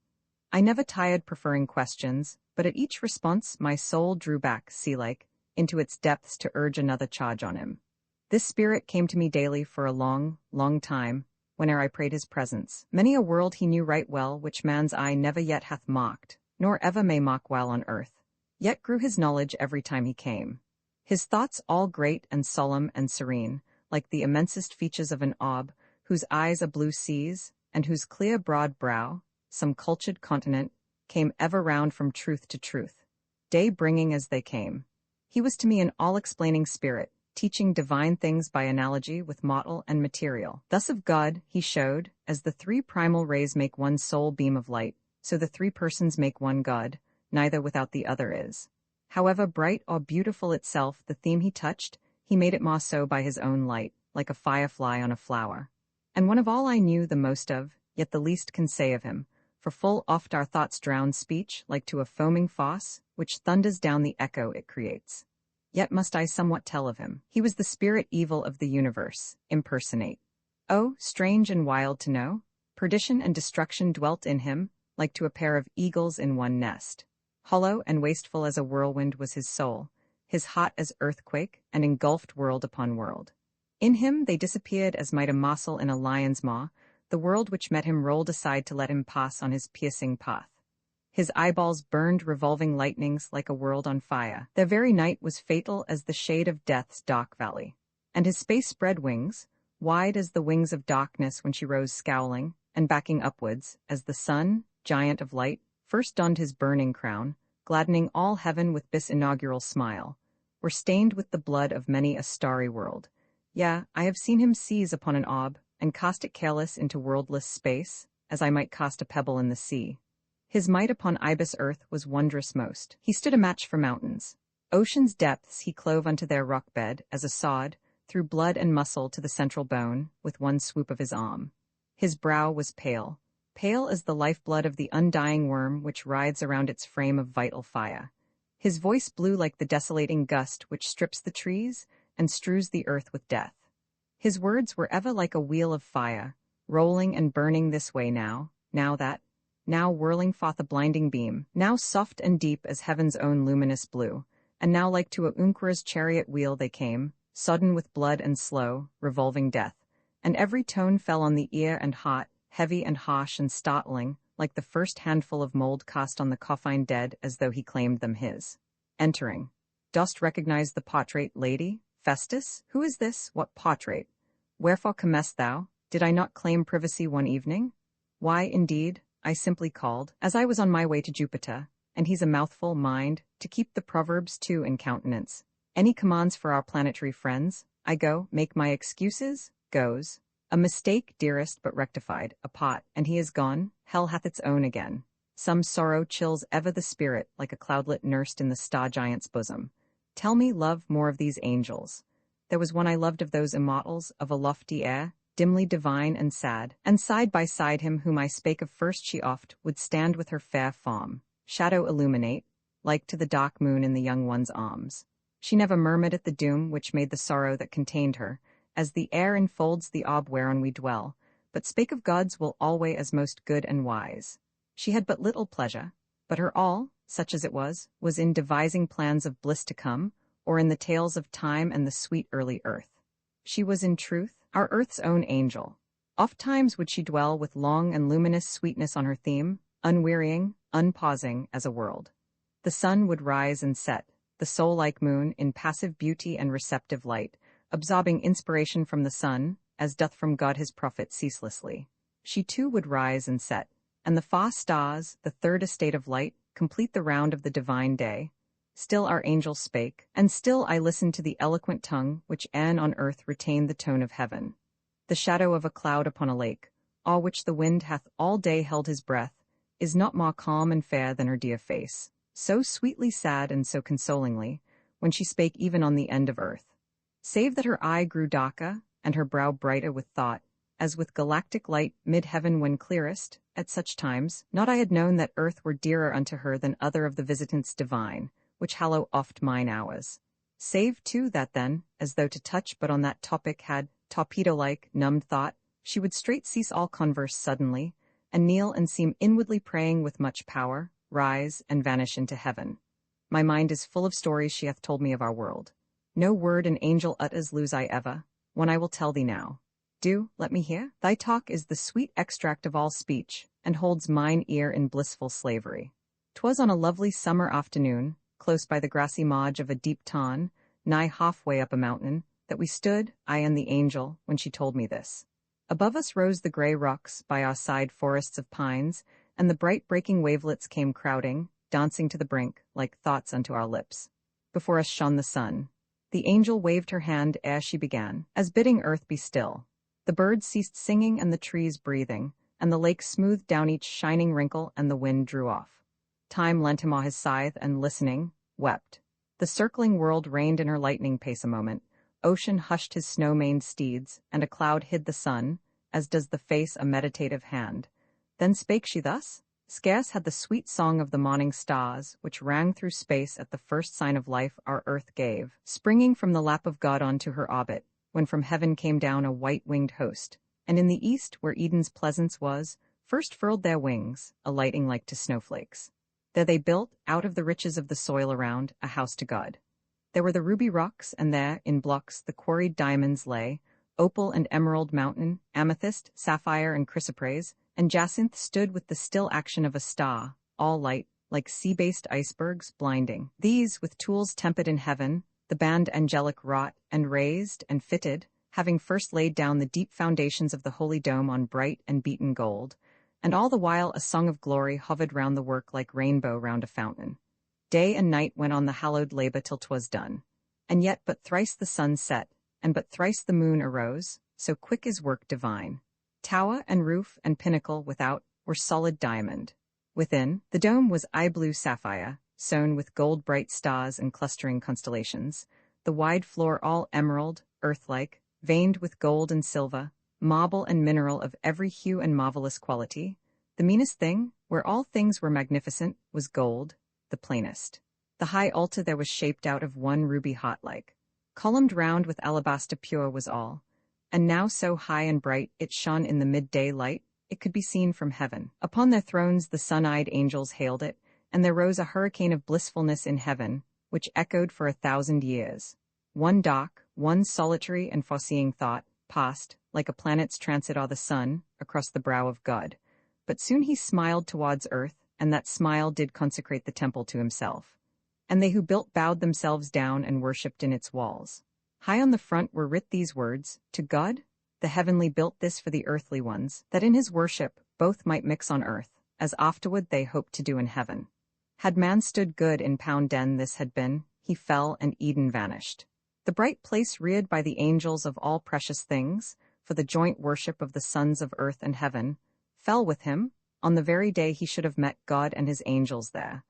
I never tired preferring questions, but at each response my soul drew back, sea-like, into its depths to urge another charge on him. This spirit came to me daily for a long, long time, whene'er I prayed his presence. Many a world he knew right well, which man's eye never yet hath mocked, nor ever may mock while on earth. Yet grew his knowledge every time he came. His thoughts all great and solemn and serene, like the immensest features of an orb, whose eyes a blue seas, and whose clear broad brow, some cultured continent, came ever round from truth to truth, day bringing as they came. He was to me an all-explaining spirit, teaching divine things by analogy with mortal and material. Thus of God he showed, as the three primal rays make one sole beam of light, so the three persons make one God, neither without the other is. However bright or beautiful itself the theme he touched, he made it more so by his own light, like a firefly on a flower. And one of all I knew the most of, yet the least can say of him, for full oft our thoughts drown speech, like to a foaming fosse, which thunders down the echo it creates. Yet must I somewhat tell of him. He was the spirit evil of the universe, impersonate. Oh, strange and wild to know, perdition and destruction dwelt in him, like to a pair of eagles in one nest. Hollow and wasteful as a whirlwind was his soul, his hot as earthquake, and engulfed world upon world. In him they disappeared as might a morsel in a lion's maw, the world which met him rolled aside to let him pass on his piercing path. His eyeballs burned revolving lightnings like a world on fire. Their very night was fatal as the shade of death's dark valley. And his space spread wings, wide as the wings of darkness when she rose scowling, and backing upwards, as the sun, giant of light, first donned his burning crown, gladdening all heaven with this inaugural smile, were stained with the blood of many a starry world. Yeah, I have seen him seize upon an orb, and cast it careless into worldless space, as I might cast a pebble in the sea. His might upon ibis earth was wondrous most. He stood a match for mountains. Ocean's depths he clove unto their rock bed, as a sod, through blood and muscle to the central bone, with one swoop of his arm. His brow was pale, pale as the lifeblood of the undying worm which writhes around its frame of vital fire. His voice blew like the desolating gust which strips the trees and strews the earth with death. His words were ever like a wheel of fire, rolling and burning this way now that, now whirling forth a blinding beam, now soft and deep as heaven's own luminous blue, and now like to a Unquer's chariot wheel they came, sodden with blood and slow, revolving death, and every tone fell on the ear and hot, heavy and harsh and startling, like the first handful of mold cast on the coffin dead as though he claimed them his. Entering. Dost recognize the portrait, lady? Festus? Who is this? What portrait? Wherefore comest thou? Did I not claim privacy one evening? Why, indeed, I simply called, as I was on my way to Jupiter, and he's a mouthful, mind, to keep the proverbs too in countenance. Any commands for our planetary friends? I go, make my excuses, goes. A mistake, dearest, but rectified, a pot, and he is gone, hell hath its own again. Some sorrow chills ever the spirit, like a cloudlet nursed in the star-giant's bosom. Tell me, love, more of these angels. There was one I loved of those immortals, of a lofty air, dimly divine and sad, and side by side him whom I spake of first she oft would stand with her fair form, shadow illuminate, like to the dark moon in the young one's arms. She never murmured at the doom which made the sorrow that contained her, as the air enfolds the orb whereon we dwell, but spake of God's will alway as most good and wise. She had but little pleasure, but her all, such as it was in devising plans of bliss to come, or in the tales of time and the sweet early earth. She was in truth our earth's own angel. Ofttimes would she dwell with long and luminous sweetness on her theme, unwearying, unpausing as a world. The sun would rise and set, the soul-like moon in passive beauty and receptive light, absorbing inspiration from the sun, as doth from God his prophet ceaselessly. She too would rise and set, and the far stars, the third estate of light, complete the round of the divine day. Still our angel spake, and still I listened to the eloquent tongue which e'en on earth retained the tone of heaven. The shadow of a cloud upon a lake, o'er which the wind hath all day held his breath, is not more calm and fair than her dear face, so sweetly sad and so consolingly, when she spake even on the end of earth. Save that her eye grew darker, and her brow brighter with thought, as with galactic light mid-heaven when clearest, at such times, not I had known that earth were dearer unto her than other of the visitants divine, which hallow oft mine hours. Save, too, that then, as though to touch but on that topic had, torpedo-like, numbed thought, she would straight cease all converse suddenly, and kneel and seem inwardly praying with much power, rise and vanish into heaven. My mind is full of stories she hath told me of our world. No word an angel utters lose I ever, one I will tell thee now. Do, let me hear. Thy talk is the sweet extract of all speech, and holds mine ear in blissful slavery. 'Twas on a lovely summer afternoon, close by the grassy marge of a deep tarn, nigh halfway up a mountain, that we stood, I and the angel, when she told me this. Above us rose the grey rocks, by our side forests of pines, and the bright breaking wavelets came crowding, dancing to the brink, like thoughts unto our lips. Before us shone the sun. The angel waved her hand ere she began, as bidding earth be still. The birds ceased singing and the trees breathing, and the lake smoothed down each shining wrinkle and the wind drew off. Time lent him all his scythe and, listening, wept. The circling world reigned in her lightning pace a moment. Ocean hushed his snow-maned steeds, and a cloud hid the sun, as does the face a meditative hand. Then spake she thus? Scarce had the sweet song of the morning stars, which rang through space at the first sign of life our earth gave, springing from the lap of God on to her orbit, when from heaven came down a white-winged host, and in the east, where Eden's pleasance was, first furled their wings, alighting like to snowflakes. There they built, out of the riches of the soil around, a house to God. There were the ruby rocks, and there, in blocks, the quarried diamonds lay, opal and emerald mountain, amethyst, sapphire and chrysoprase, and jacinth stood with the still action of a star, all light, like sea-based icebergs, blinding. These, with tools tempted in heaven, the band angelic wrought, and raised, and fitted, having first laid down the deep foundations of the holy dome on bright and beaten gold, and all the while a song of glory hovered round the work like rainbow round a fountain. Day and night went on the hallowed labour till 'twas done. And yet but thrice the sun set, and but thrice the moon arose, so quick is work divine. Tower and roof and pinnacle without were solid diamond. Within, the dome was eye-blue sapphire, sewn with gold-bright stars and clustering constellations, the wide floor all emerald, earth-like, veined with gold and silver, marble and mineral of every hue and marvelous quality. The meanest thing, where all things were magnificent, was gold, the plainest. The high altar there was shaped out of one ruby heart-like. Columned round with alabaster pure was all, and now so high and bright it shone in the midday light, it could be seen from heaven. Upon their thrones the sun-eyed angels hailed it, and there rose a hurricane of blissfulness in heaven, which echoed for 1,000 years. One dark, one solitary and foreseeing thought, passed, like a planet's transit o'er the sun, across the brow of God. But soon he smiled towards earth, and that smile did consecrate the temple to himself. And they who built bowed themselves down and worshipped in its walls. High on the front were writ these words, To God, the heavenly built this for the earthly ones, that in his worship both might mix on earth, as afterward they hoped to do in heaven. Had man stood good in Pound Den this had been, he fell and Eden vanished. The bright place reared by the angels of all precious things, for the joint worship of the sons of earth and heaven, fell with him, on the very day he should have met God and his angels there.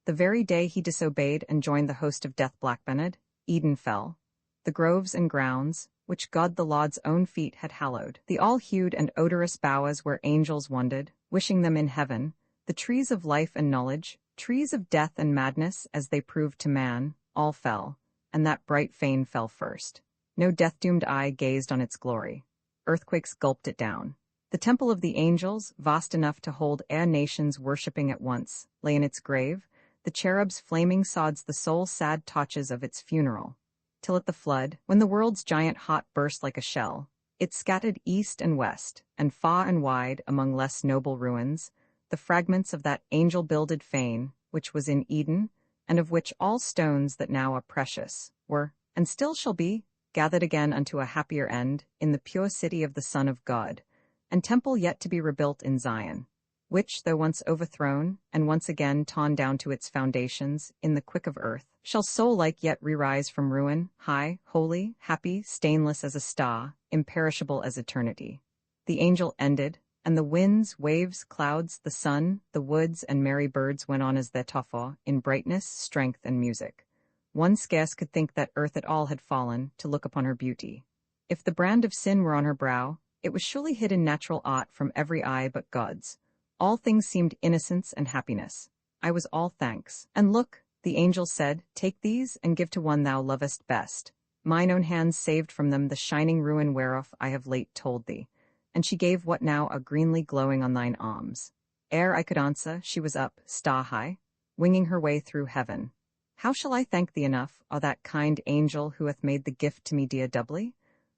The very day he disobeyed and joined the host of death blackbenned, Eden fell. The groves and grounds, which God the Lord's own feet had hallowed, the all-hued and odorous bowers where angels wandered, wishing them in heaven, the trees of life and knowledge, trees of death and madness as they proved to man, all fell, and that bright fane fell first. No death-doomed eye gazed on its glory. Earthquakes gulped it down. The temple of the angels, vast enough to hold nations worshipping at once, lay in its grave, the cherubs' flaming sods the sole sad torches of its funeral. Till at the flood, when the world's giant heart burst like a shell, it scattered east and west, and far and wide among less noble ruins, the fragments of that angel-builded fane, which was in Eden, and of which all stones that now are precious, were, and still shall be, gathered again unto a happier end, in the pure city of the Son of God, and temple yet to be rebuilt in Zion, which, though once overthrown, and once again torn down to its foundations, in the quick of earth, shall soul-like yet re-rise from ruin, high, holy, happy, stainless as a star, imperishable as eternity. The angel ended, and the winds, waves, clouds, the sun, the woods, and merry birds went on as their toffa, in brightness, strength, and music. One scarce could think that earth at all had fallen, to look upon her beauty. If the brand of sin were on her brow, it was surely hid in natural art from every eye but God's. All things seemed innocence and happiness. I was all thanks. And look, the angel said, Take these, and give to one thou lovest best. Mine own hands saved from them the shining ruin whereof I have late told thee. And she gave what now a greenly glowing on thine arms. Ere I could answer, she was up, star-high, winging her way through heaven. How shall I thank thee enough, O that kind angel who hath made the gift to me dear doubly?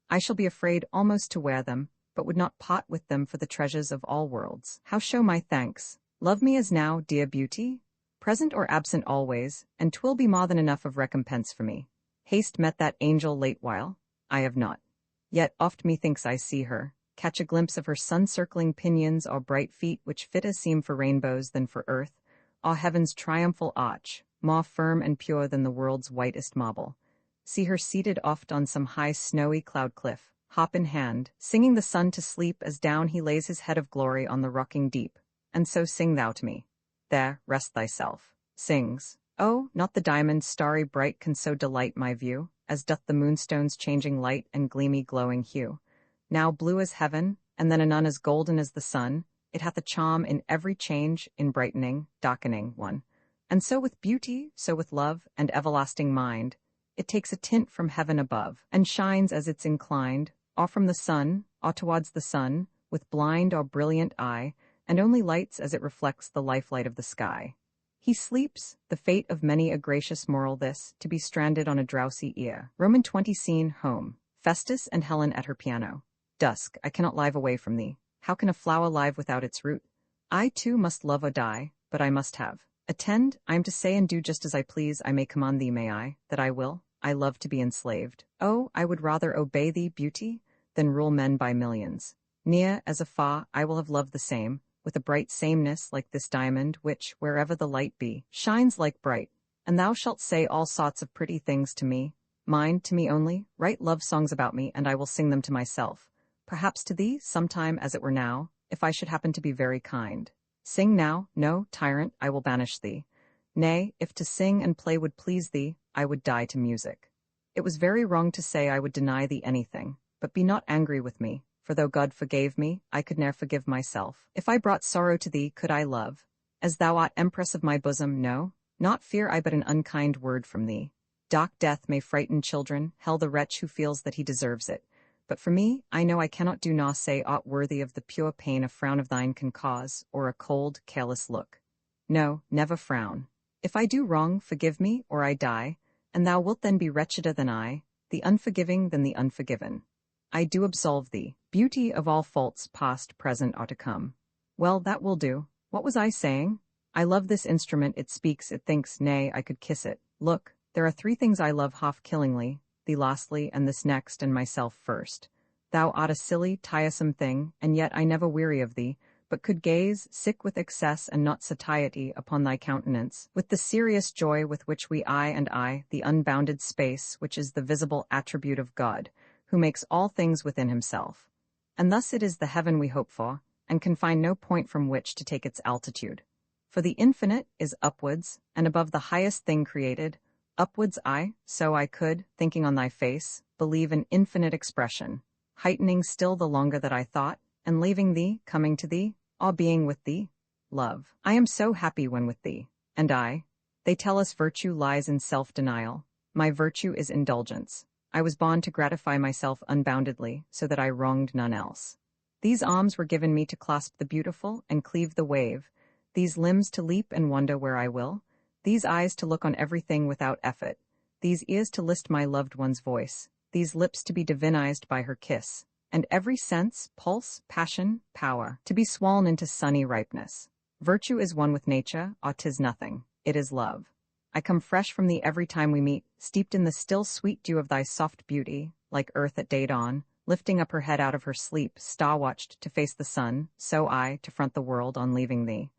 I shall be afraid almost to wear them, but would not part with them for the treasures of all worlds. How show my thanks? Love me as now, dear beauty? Present or absent always, and 'twill be more than enough of recompense for me. Haste met that angel late while, I have not. Yet oft methinks I see her, catch a glimpse of her sun-circling pinions or bright feet which fitter seem for rainbows than for earth, or heaven's triumphal arch, more firm and pure than the world's whitest marble. See her seated oft on some high snowy cloud cliff, hop in hand, singing the sun to sleep as down he lays his head of glory on the rocking deep. And so sing thou to me. There, rest thyself. Sings. Oh, not the diamond starry bright can so delight my view, as doth the moonstone's changing light and gleamy glowing hue. Now blue as heaven, and then anon as golden as the sun, it hath a charm in every change, in brightening, darkening one. And so with beauty, so with love, and everlasting mind, it takes a tint from heaven above, and shines as it's inclined, or from the sun, or towards the sun, with blind or brilliant eye, and only lights as it reflects the life-light of the sky. He sleeps, the fate of many a gracious moral this, to be stranded on a drowsy ear. Roman 20 scene, home. Festus and Helen at her piano. Dusk, I cannot live away from thee. How can a flower live without its root? I too must love or die, but I must have. Attend, I am to say and do just as I please, I may command thee, may I, that I will? I love to be enslaved. Oh, I would rather obey thee, beauty, than rule men by millions. Near as afar, I will have loved the same, with a bright sameness like this diamond, which, wherever the light be, shines like bright. And thou shalt say all sorts of pretty things to me. Mind to me only, write love songs about me, and I will sing them to myself. Perhaps to thee, sometime as it were now, if I should happen to be very kind. Sing now, no, tyrant, I will banish thee. Nay, if to sing and play would please thee, I would die to music. It was very wrong to say I would deny thee anything, but be not angry with me, for though God forgave me, I could ne'er forgive myself. If I brought sorrow to thee, could I love? As thou art empress of my bosom, no, not fear I but an unkind word from thee. Dark death may frighten children, hell the wretch who feels that he deserves it. But for me, I know I cannot do nor say aught worthy of the pure pain a frown of thine can cause, or a cold, careless look. No, never frown. If I do wrong, forgive me, or I die, and thou wilt then be wretcheder than I, the unforgiving than the unforgiven. I do absolve thee, beauty of all faults past, present, or to come. Well, that will do. What was I saying? I love this instrument, it speaks, it thinks, nay, I could kiss it. Look, there are 3 things I love half-killingly, thee lastly, and this next, and myself first. Thou art a silly, tiresome thing, and yet I never weary of thee, but could gaze, sick with excess and not satiety, upon thy countenance, with the serious joy with which we I, the unbounded space, which is the visible attribute of God, who makes all things within himself. And thus it is the heaven we hope for, and can find no point from which to take its altitude. For the infinite is upwards, and above the highest thing created, upwards so I could, thinking on thy face, believe an infinite expression, heightening still the longer that I thought, and leaving thee, coming to thee, all being with thee. Love, I am so happy when with thee, and they tell us virtue lies in self-denial. My virtue is indulgence. I was born to gratify myself unboundedly, so that I wronged none else. These arms were given me to clasp the beautiful and cleave the wave, these limbs to leap and wander where I will, these eyes to look on everything without effort, these ears to list my loved one's voice, these lips to be divinized by her kiss, and every sense, pulse, passion, power, to be swollen into sunny ripeness. Virtue is one with nature, or 'tis nothing, it is love. I come fresh from thee every time we meet, steeped in the still sweet dew of thy soft beauty, like earth at day dawn, lifting up her head out of her sleep, star-watched to face the sun, so I, to front the world on leaving thee.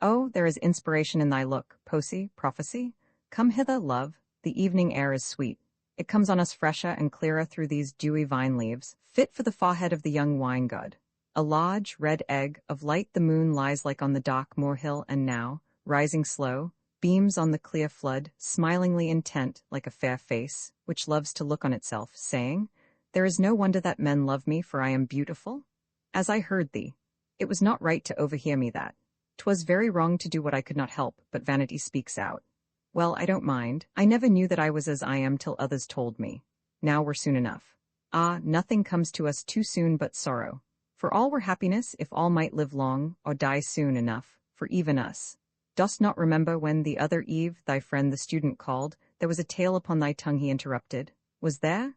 Oh, there is inspiration in thy look, poesy, prophecy. Come hither, love, the evening air is sweet. It comes on us fresher and clearer through these dewy vine leaves, fit for the forehead of the young wine god. A large, red egg, of light the moon lies like on the dark moor-hill, and now, rising slow, beams on the clear flood, smilingly intent, like a fair face, which loves to look on itself, saying, There is no wonder that men love me, for I am beautiful. As I heard thee, it was not right to overhear me that. 'Twas very wrong to do what I could not help, but vanity speaks out. Well, I don't mind. I never knew that I was as I am till others told me. Now we're soon enough. Ah, nothing comes to us too soon but sorrow. For all were happiness if all might live long, or die soon enough, for even us. Dost not remember when the other eve thy friend the student called, there was a tale upon thy tongue he interrupted? Was there?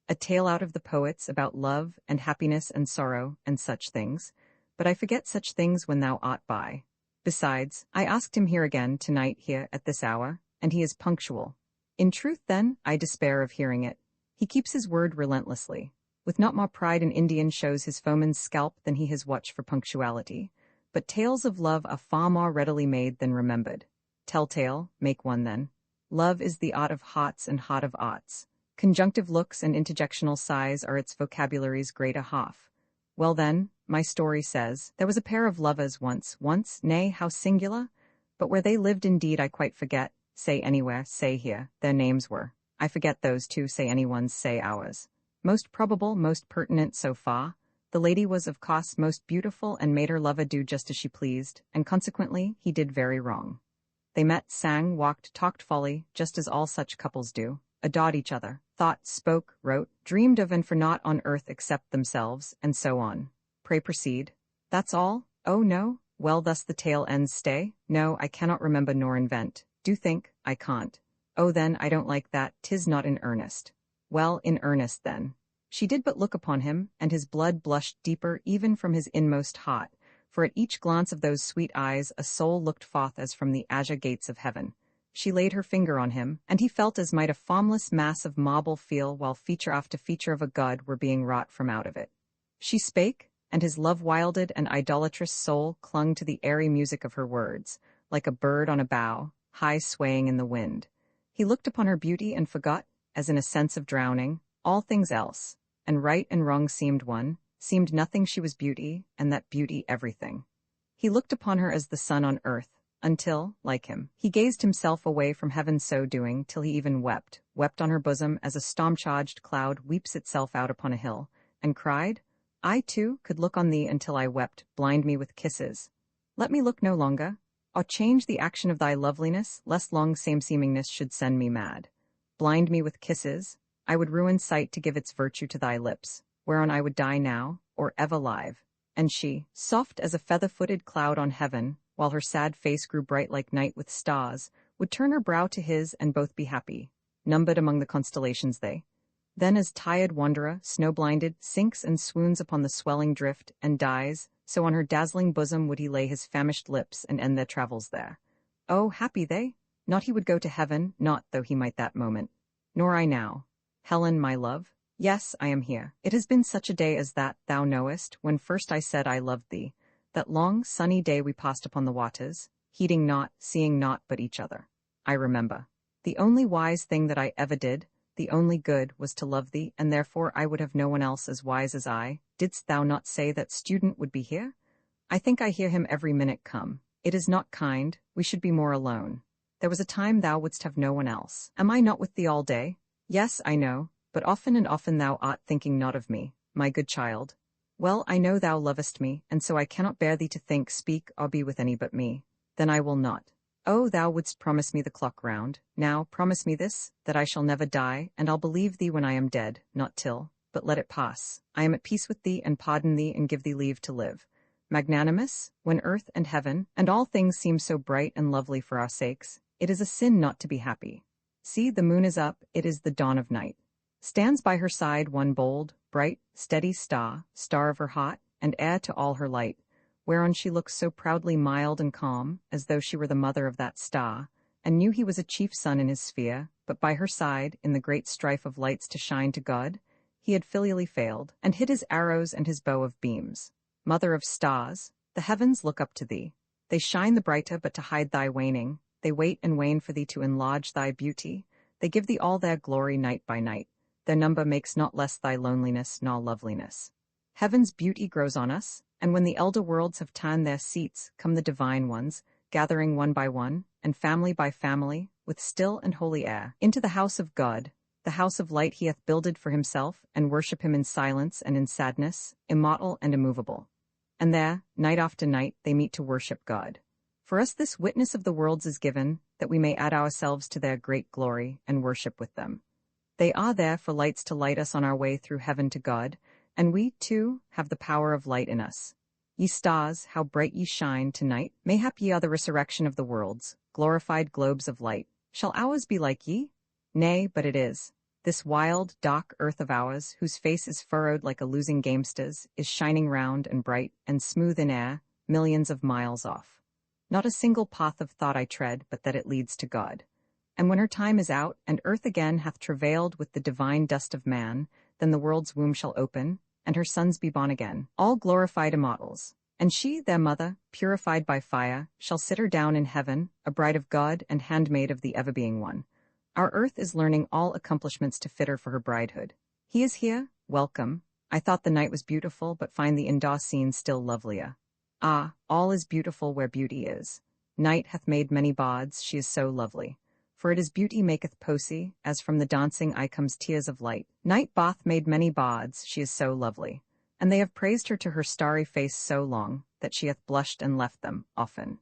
A tale out of the poets about love and happiness and sorrow and such things. But I forget such things when thou art by. Besides, I asked him here again, tonight here, at this hour, and he is punctual. In truth, then, I despair of hearing it. He keeps his word relentlessly. With not more pride an Indian shows his foeman's scalp than he his watch for punctuality. But tales of love are far more readily made than remembered. Tell-tale, make one then. Love is the art of hearts and heart of arts. Conjunctive looks and interjectional sighs are its vocabulary's greater half. Well then, my story says, there was a pair of lovers once, nay, how singular? But where they lived indeed I quite forget, say anywhere, say here, their names were. I forget those two, say anyone's, say ours. Most probable, most pertinent so far. The lady was of course most beautiful and made her lover do just as she pleased, and consequently he did very wrong. They met, sang, walked, talked folly, just as all such couples do, adored each other, thought, spoke, wrote, dreamed of and for naught on earth except themselves, and so on. Pray proceed. That's all? Oh no? Well, thus the tale ends. Stay. No, I cannot remember nor invent. Do think, I can't. Oh then, I don't like that, 'tis not in earnest. Well, in earnest then. She did but look upon him, and his blood blushed deeper even from his inmost heart, for at each glance of those sweet eyes a soul looked forth as from the azure gates of heaven. She laid her finger on him, and he felt as might a formless mass of marble feel while feature after feature of a god were being wrought from out of it. She spake, and his love-wilded and idolatrous soul clung to the airy music of her words, like a bird on a bough, high swaying in the wind. He looked upon her beauty and forgot, as in a sense of drowning, all things else, and right and wrong seemed one, seemed nothing she was beauty, and that beauty everything. He looked upon her as the sun on earth, until, like him, he gazed himself away from heaven so doing till he even wept on her bosom as a storm-charged cloud weeps itself out upon a hill, and cried, I, too, could look on thee until I wept, blind me with kisses. Let me look no longer, or change the action of thy loveliness, lest long same-seemingness should send me mad. Blind me with kisses, I would ruin sight to give its virtue to thy lips, whereon I would die now, or ever live. And she, soft as a feather-footed cloud on heaven, while her sad face grew bright like night with stars, would turn her brow to his and both be happy, numbered among the constellations they. Then as tired wanderer, snow-blinded, sinks and swoons upon the swelling drift, and dies, so on her dazzling bosom would he lay his famished lips and end their travels there. Oh, happy they! Not he would go to heaven, not though he might that moment. Nor I now. Helen, my love, yes, I am here. It has been such a day as that, thou knowest, when first I said I loved thee. That long, sunny day we passed upon the waters, heeding not, seeing naught but each other. I remember. The only wise thing that I ever did, the only good, was to love thee, and therefore I would have no one else as wise as I. Didst thou not say that student would be here? I think I hear him every minute come. It is not kind, we should be more alone. There was a time thou wouldst have no one else. Am I not with thee all day? Yes, I know, but often and often thou art thinking not of me, my good child. Well, I know thou lovest me, and so I cannot bear thee to think, speak, or be with any but me. Then I will not. Oh, thou wouldst promise me the clock round. Now, promise me this, that I shall never die, and I'll believe thee when I am dead, not till, but let it pass. I am at peace with thee, and pardon thee, and give thee leave to live. Magnanimous, when earth and heaven, and all things seem so bright and lovely for our sakes, it is a sin not to be happy. See, the moon is up, it is the dawn of night. Stands by her side one bold, bright, steady star, star of her heart, and heir to all her light, whereon she looks so proudly mild and calm, as though she were the mother of that star, and knew he was a chief son in his sphere, but by her side, in the great strife of lights to shine to God, he had filially failed, and hid his arrows and his bow of beams. Mother of stars, the heavens look up to thee. They shine the brighter but to hide thy waning, they wait and wane for thee to enlarge thy beauty, they give thee all their glory night by night. Their number makes not less thy loneliness nor loveliness. Heaven's beauty grows on us, and when the elder worlds have turned their seats, come the divine ones, gathering one by one, and family by family, with still and holy air, into the house of God, the house of light he hath builded for himself, and worship him in silence and in sadness, immortal and immovable. And there, night after night, they meet to worship God. For us this witness of the worlds is given, that we may add ourselves to their great glory, and worship with them. They are there for lights to light us on our way through heaven to God, and we, too, have the power of light in us. Ye stars, how bright ye shine to-night! Mayhap ye are the resurrection of the worlds, glorified globes of light. Shall ours be like ye? Nay, but it is. This wild, dark earth of ours, whose face is furrowed like a losing gamester's, is shining round and bright and smooth in air, millions of miles off. Not a single path of thought I tread, but that it leads to God. And when her time is out, and earth again hath travailed with the divine dust of man, then the world's womb shall open, and her sons be born again, all glorified immortals. And she, their mother, purified by fire, shall sit her down in heaven, a bride of God and handmaid of the ever-being One. Our earth is learning all accomplishments to fit her for her bridehood. He is here, welcome. I thought the night was beautiful, but find the indoor scene still lovelier. Ah, all is beautiful where beauty is. Night hath made many bawds, she is so lovely. For it is beauty maketh posy, as from the dancing eye comes tears of light. Night bath made many bawds, she is so lovely. And they have praised her to her starry face so long, that she hath blushed and left them, often.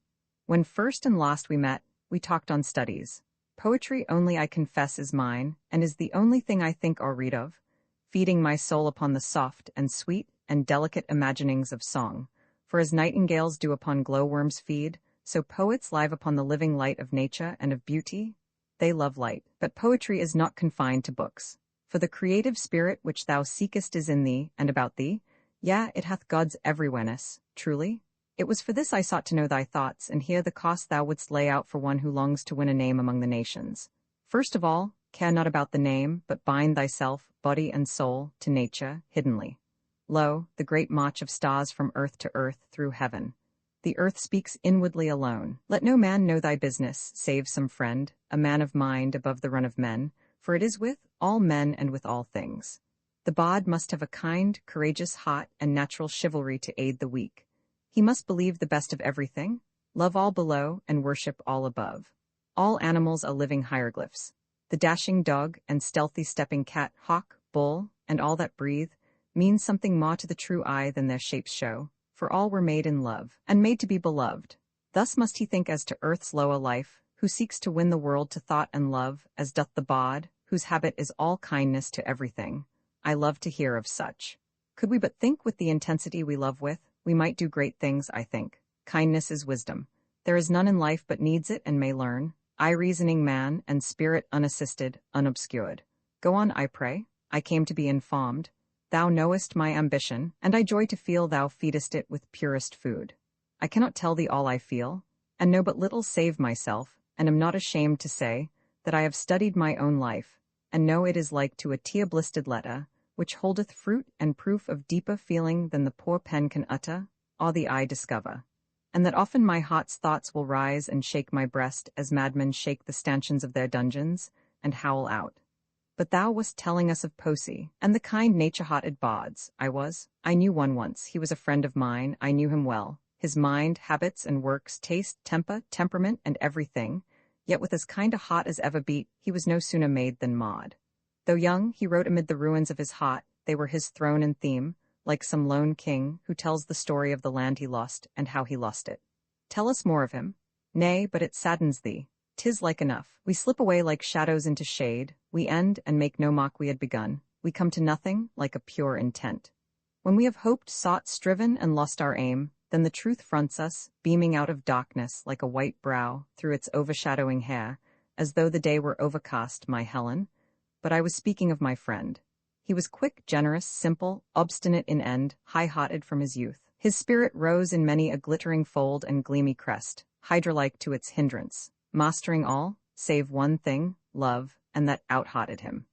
When first and last we met, we talked on studies. Poetry only I confess is mine, and is the only thing I think or read of, feeding my soul upon the soft and sweet and delicate imaginings of song. For as nightingales do upon glowworms feed, so poets live upon the living light of nature and of beauty. They love light, but poetry is not confined to books. For the creative spirit which thou seekest is in thee, and about thee. Yea, it hath God's everywhereness, truly. It was for this I sought to know thy thoughts, and hear the cost thou wouldst lay out for one who longs to win a name among the nations. First of all, care not about the name, but bind thyself, body and soul, to nature, hiddenly. Lo, the great march of stars from earth to earth through heaven. The earth speaks inwardly alone. Let no man know thy business, save some friend, a man of mind above the run of men, for it is with all men and with all things. The bard must have a kind, courageous heart and natural chivalry to aid the weak. He must believe the best of everything, love all below, and worship all above. All animals are living hieroglyphs. The dashing dog and stealthy stepping cat, hawk, bull, and all that breathe, means something more to the true eye than their shapes show, for all were made in love, and made to be beloved. Thus must he think as to earth's lower life, who seeks to win the world to thought and love, as doth the bard, whose habit is all kindness to everything. I love to hear of such. Could we but think with the intensity we love with, we might do great things, I think. Kindness is wisdom. There is none in life but needs it and may learn. I reasoning man, and spirit unassisted, unobscured. Go on, I pray. I came to be informed. Thou knowest my ambition, and I joy to feel thou feedest it with purest food. I cannot tell thee all I feel, and know but little save myself, and am not ashamed to say that I have studied my own life, and know it is like to a tear-blistered letter, which holdeth fruit and proof of deeper feeling than the poor pen can utter, or the eye discover. And that often my heart's thoughts will rise and shake my breast as madmen shake the stanchions of their dungeons, and howl out. But thou wast telling us of Posey, and the kind nature-hearted bards. I knew one once, he was a friend of mine, I knew him well. His mind, habits and works, taste, temper, temperament, and everything, yet with as kind a heart as ever beat, he was no sooner made than marred. Though young, he wrote amid the ruins of his heart, they were his throne and theme, like some lone king who tells the story of the land he lost and how he lost it. Tell us more of him. Nay, but it saddens thee. 'Tis like enough. We slip away like shadows into shade, we end and make no mark we had begun, we come to nothing like a pure intent. When we have hoped, sought, striven, and lost our aim, then the truth fronts us, beaming out of darkness like a white brow through its overshadowing hair, as though the day were overcast, my Helen. But I was speaking of my friend. He was quick, generous, simple, obstinate in end, high-hearted from his youth. His spirit rose in many a glittering fold and gleamy crest, hydra-like to its hindrance, mastering all, save one thing, love, and that out-hearted him.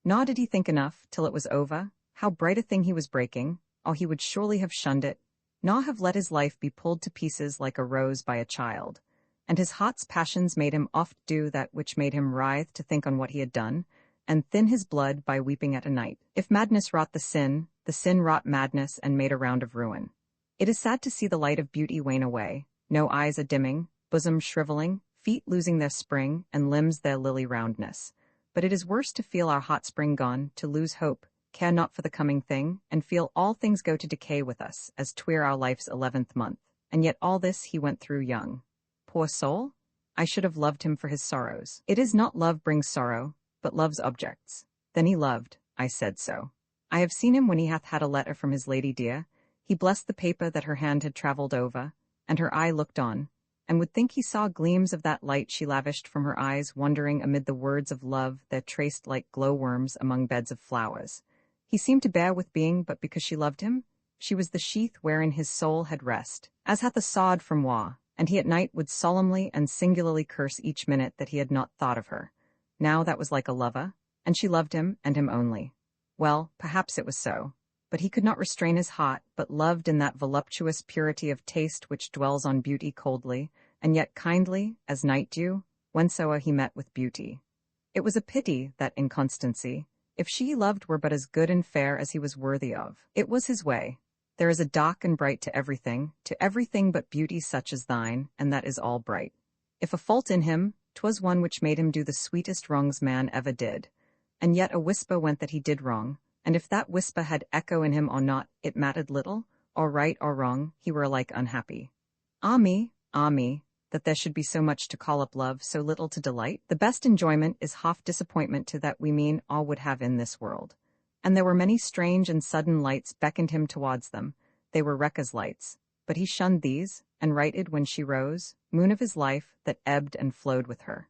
Nor did he think enough, till it was over, how bright a thing he was breaking, or he would surely have shunned it, nor have let his life be pulled to pieces like a rose by a child. And his heart's passions made him oft do that which made him writhe to think on what he had done, and thin his blood by weeping at a night. If madness wrought the sin wrought madness and made a round of ruin. It is sad to see the light of beauty wane away, no eyes a dimming, bosom shriveling, feet losing their spring, and limbs their lily roundness. But it is worse to feel our hot spring gone, to lose hope, care not for the coming thing, and feel all things go to decay with us, as 'twere our life's 11th month. And yet all this he went through young. Poor soul! I should have loved him for his sorrows. It is not love brings sorrow, but love's objects. Then he loved, I said so. I have seen him when he hath had a letter from his lady dear. He blessed the paper that her hand had travelled over, and her eye looked on, and would think he saw gleams of that light she lavished from her eyes wandering amid the words of love that traced like glow-worms among beds of flowers. He seemed to bear with being, but because she loved him, she was the sheath wherein his soul had rest, as hath a sod from war, and he at night would solemnly and singularly curse each minute that he had not thought of her. Now that was like a lover, and she loved him, and him only. Well, perhaps it was so. But he could not restrain his heart, but loved in that voluptuous purity of taste which dwells on beauty coldly, and yet kindly, as night dew, whensoe'er he met with beauty. It was a pity, that inconstancy. If she he loved were but as good and fair as he was worthy of. It was his way. There is a dark and bright to everything but beauty such as thine, and that is all bright. If a fault in him, 'twas one which made him do the sweetest wrongs man ever did. And yet a whisper went that he did wrong, and if that whisper had echo in him or not, it mattered little, or right or wrong, he were alike unhappy. Ah me, that there should be so much to call up love, so little to delight. The best enjoyment is half disappointment to that we mean all would have in this world. And there were many strange and sudden lights beckoned him towards them. They were Rekha's lights, but he shunned these, and righted when she rose, moon of his life, that ebbed and flowed with her.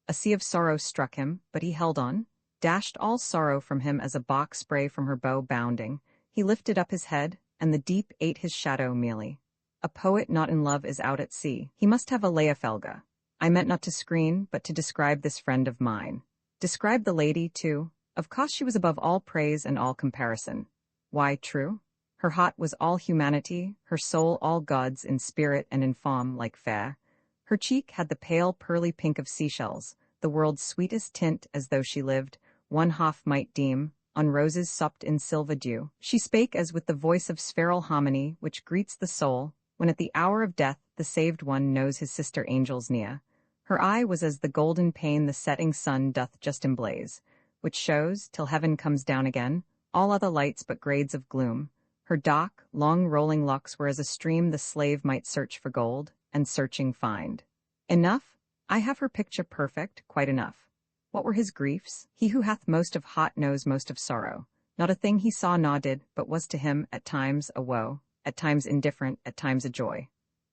A sea of sorrow struck him, but he held on, dashed all sorrow from him as a Bach spray from her bow bounding. He lifted up his head, and the deep ate his shadow merely. A poet not in love is out at sea. He must have a Leofelga. I meant not to screen, but to describe this friend of mine. Describe the lady, too. Of course she was above all praise and all comparison. Why, true? Her heart was all humanity, her soul all gods in spirit and in form like fair. Her cheek had the pale pearly pink of seashells, the world's sweetest tint, as though she lived, one half might deem, on roses sopped in silver dew. She spake as with the voice of spheral harmony which greets the soul, when at the hour of death the saved one knows his sister angels near. Her eye was as the golden pane the setting sun doth just emblaze, which shows, till heaven comes down again, all other lights but grades of gloom. Her dark, long rolling locks were as a stream the slave might search for gold, and searching find. Enough? I have her picture perfect, quite enough. What were his griefs? He who hath most of hot knows most of sorrow. Not a thing he saw nor did, but was to him, at times, a woe, at times indifferent, at times a joy.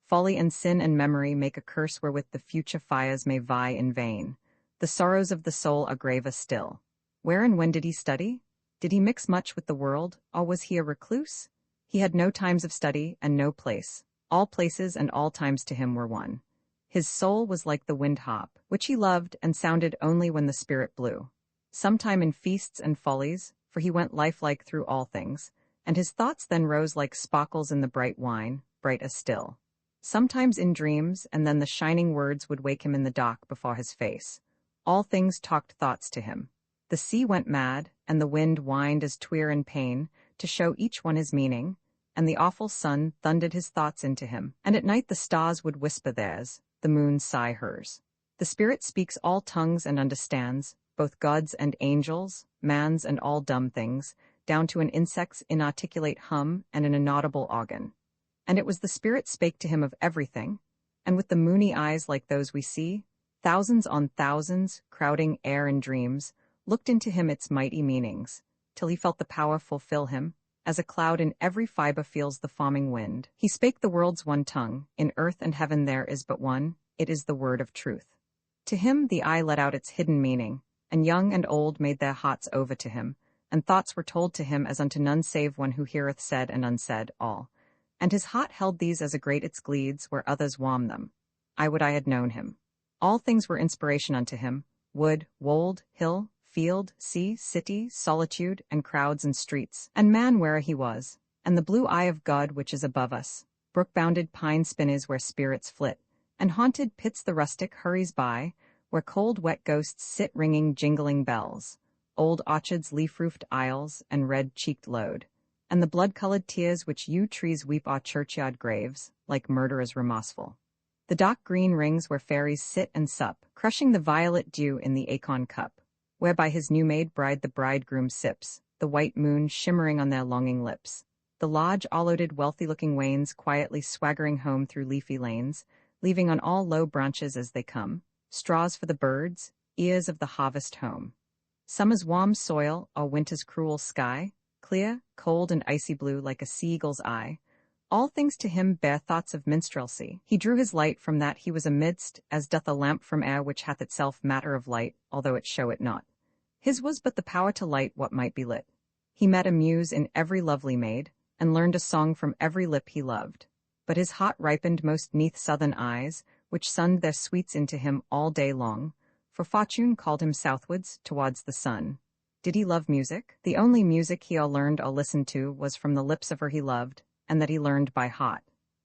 Folly and sin and memory make a curse wherewith the future fires may vie in vain. The sorrows of the soul are graver still. Where and when did he study? Did he mix much with the world, or was he a recluse? He had no times of study, and no place. All places and all times to him were one. His soul was like the wind harp, which he loved and sounded only when the spirit blew. Sometime in feasts and follies, for he went lifelike through all things, and his thoughts then rose like sparkles in the bright wine, bright as still. Sometimes in dreams, and then the shining words would wake him in the dark before his face. All things talked thoughts to him. The sea went mad, and the wind whined as tweer in pain, to show each one his meaning, and the awful sun thundered his thoughts into him, and at night the stars would whisper theirs, the moon sigh hers. The spirit speaks all tongues and understands, both gods and angels, man's and all dumb things, down to an insect's inarticulate hum and an inaudible organ. And it was the spirit spake to him of everything, and with the moony eyes like those we see, thousands on thousands, crowding air and dreams, looked into him its mighty meanings, till he felt the power fulfill him, as a cloud in every fibre feels the forming wind. He spake the world's one tongue, in earth and heaven there is but one, it is the word of truth. To him the eye let out its hidden meaning, and young and old made their hearts over to him, and thoughts were told to him as unto none save one who heareth said and unsaid, all. And his heart held these as a grate its gleeds where others warm them. I would I had known him. All things were inspiration unto him, wood, wold, hill, field, sea, city, solitude, and crowds and streets, and man where'er he was, and the blue eye of God which is above us, brook-bounded pine spinneys where spirits flit, and haunted pits the rustic hurries by, where cold wet ghosts sit ringing jingling bells, old orchards leaf-roofed aisles, and red-cheeked lode, and the blood-colored tears which yew trees weep o'er churchyard graves, like murderers remorseful. The dark green rings where fairies sit and sup, crushing the violet dew in the acorn cup, whereby his new-made bride the bridegroom sips, the white moon shimmering on their longing lips, the large all-loaded wealthy-looking wains quietly swaggering home through leafy lanes, leaving on all low branches as they come, straws for the birds, ears of the harvest home. Summer's warm soil or winter's cruel sky, clear, cold, and icy blue like a sea-eagle's eye, all things to him bear thoughts of minstrelsy. He drew his light from that he was amidst, as doth a lamp from air which hath itself matter of light, although it show it not. His was but the power to light what might be lit. He met a muse in every lovely maid, and learned a song from every lip he loved. But his heart ripened most 'neath southern eyes, which sunned their sweets into him all day long, for fortune called him southwards, towards the sun. Did he love music? The only music he all learned or listened to was from the lips of her he loved, and that he learned by heart.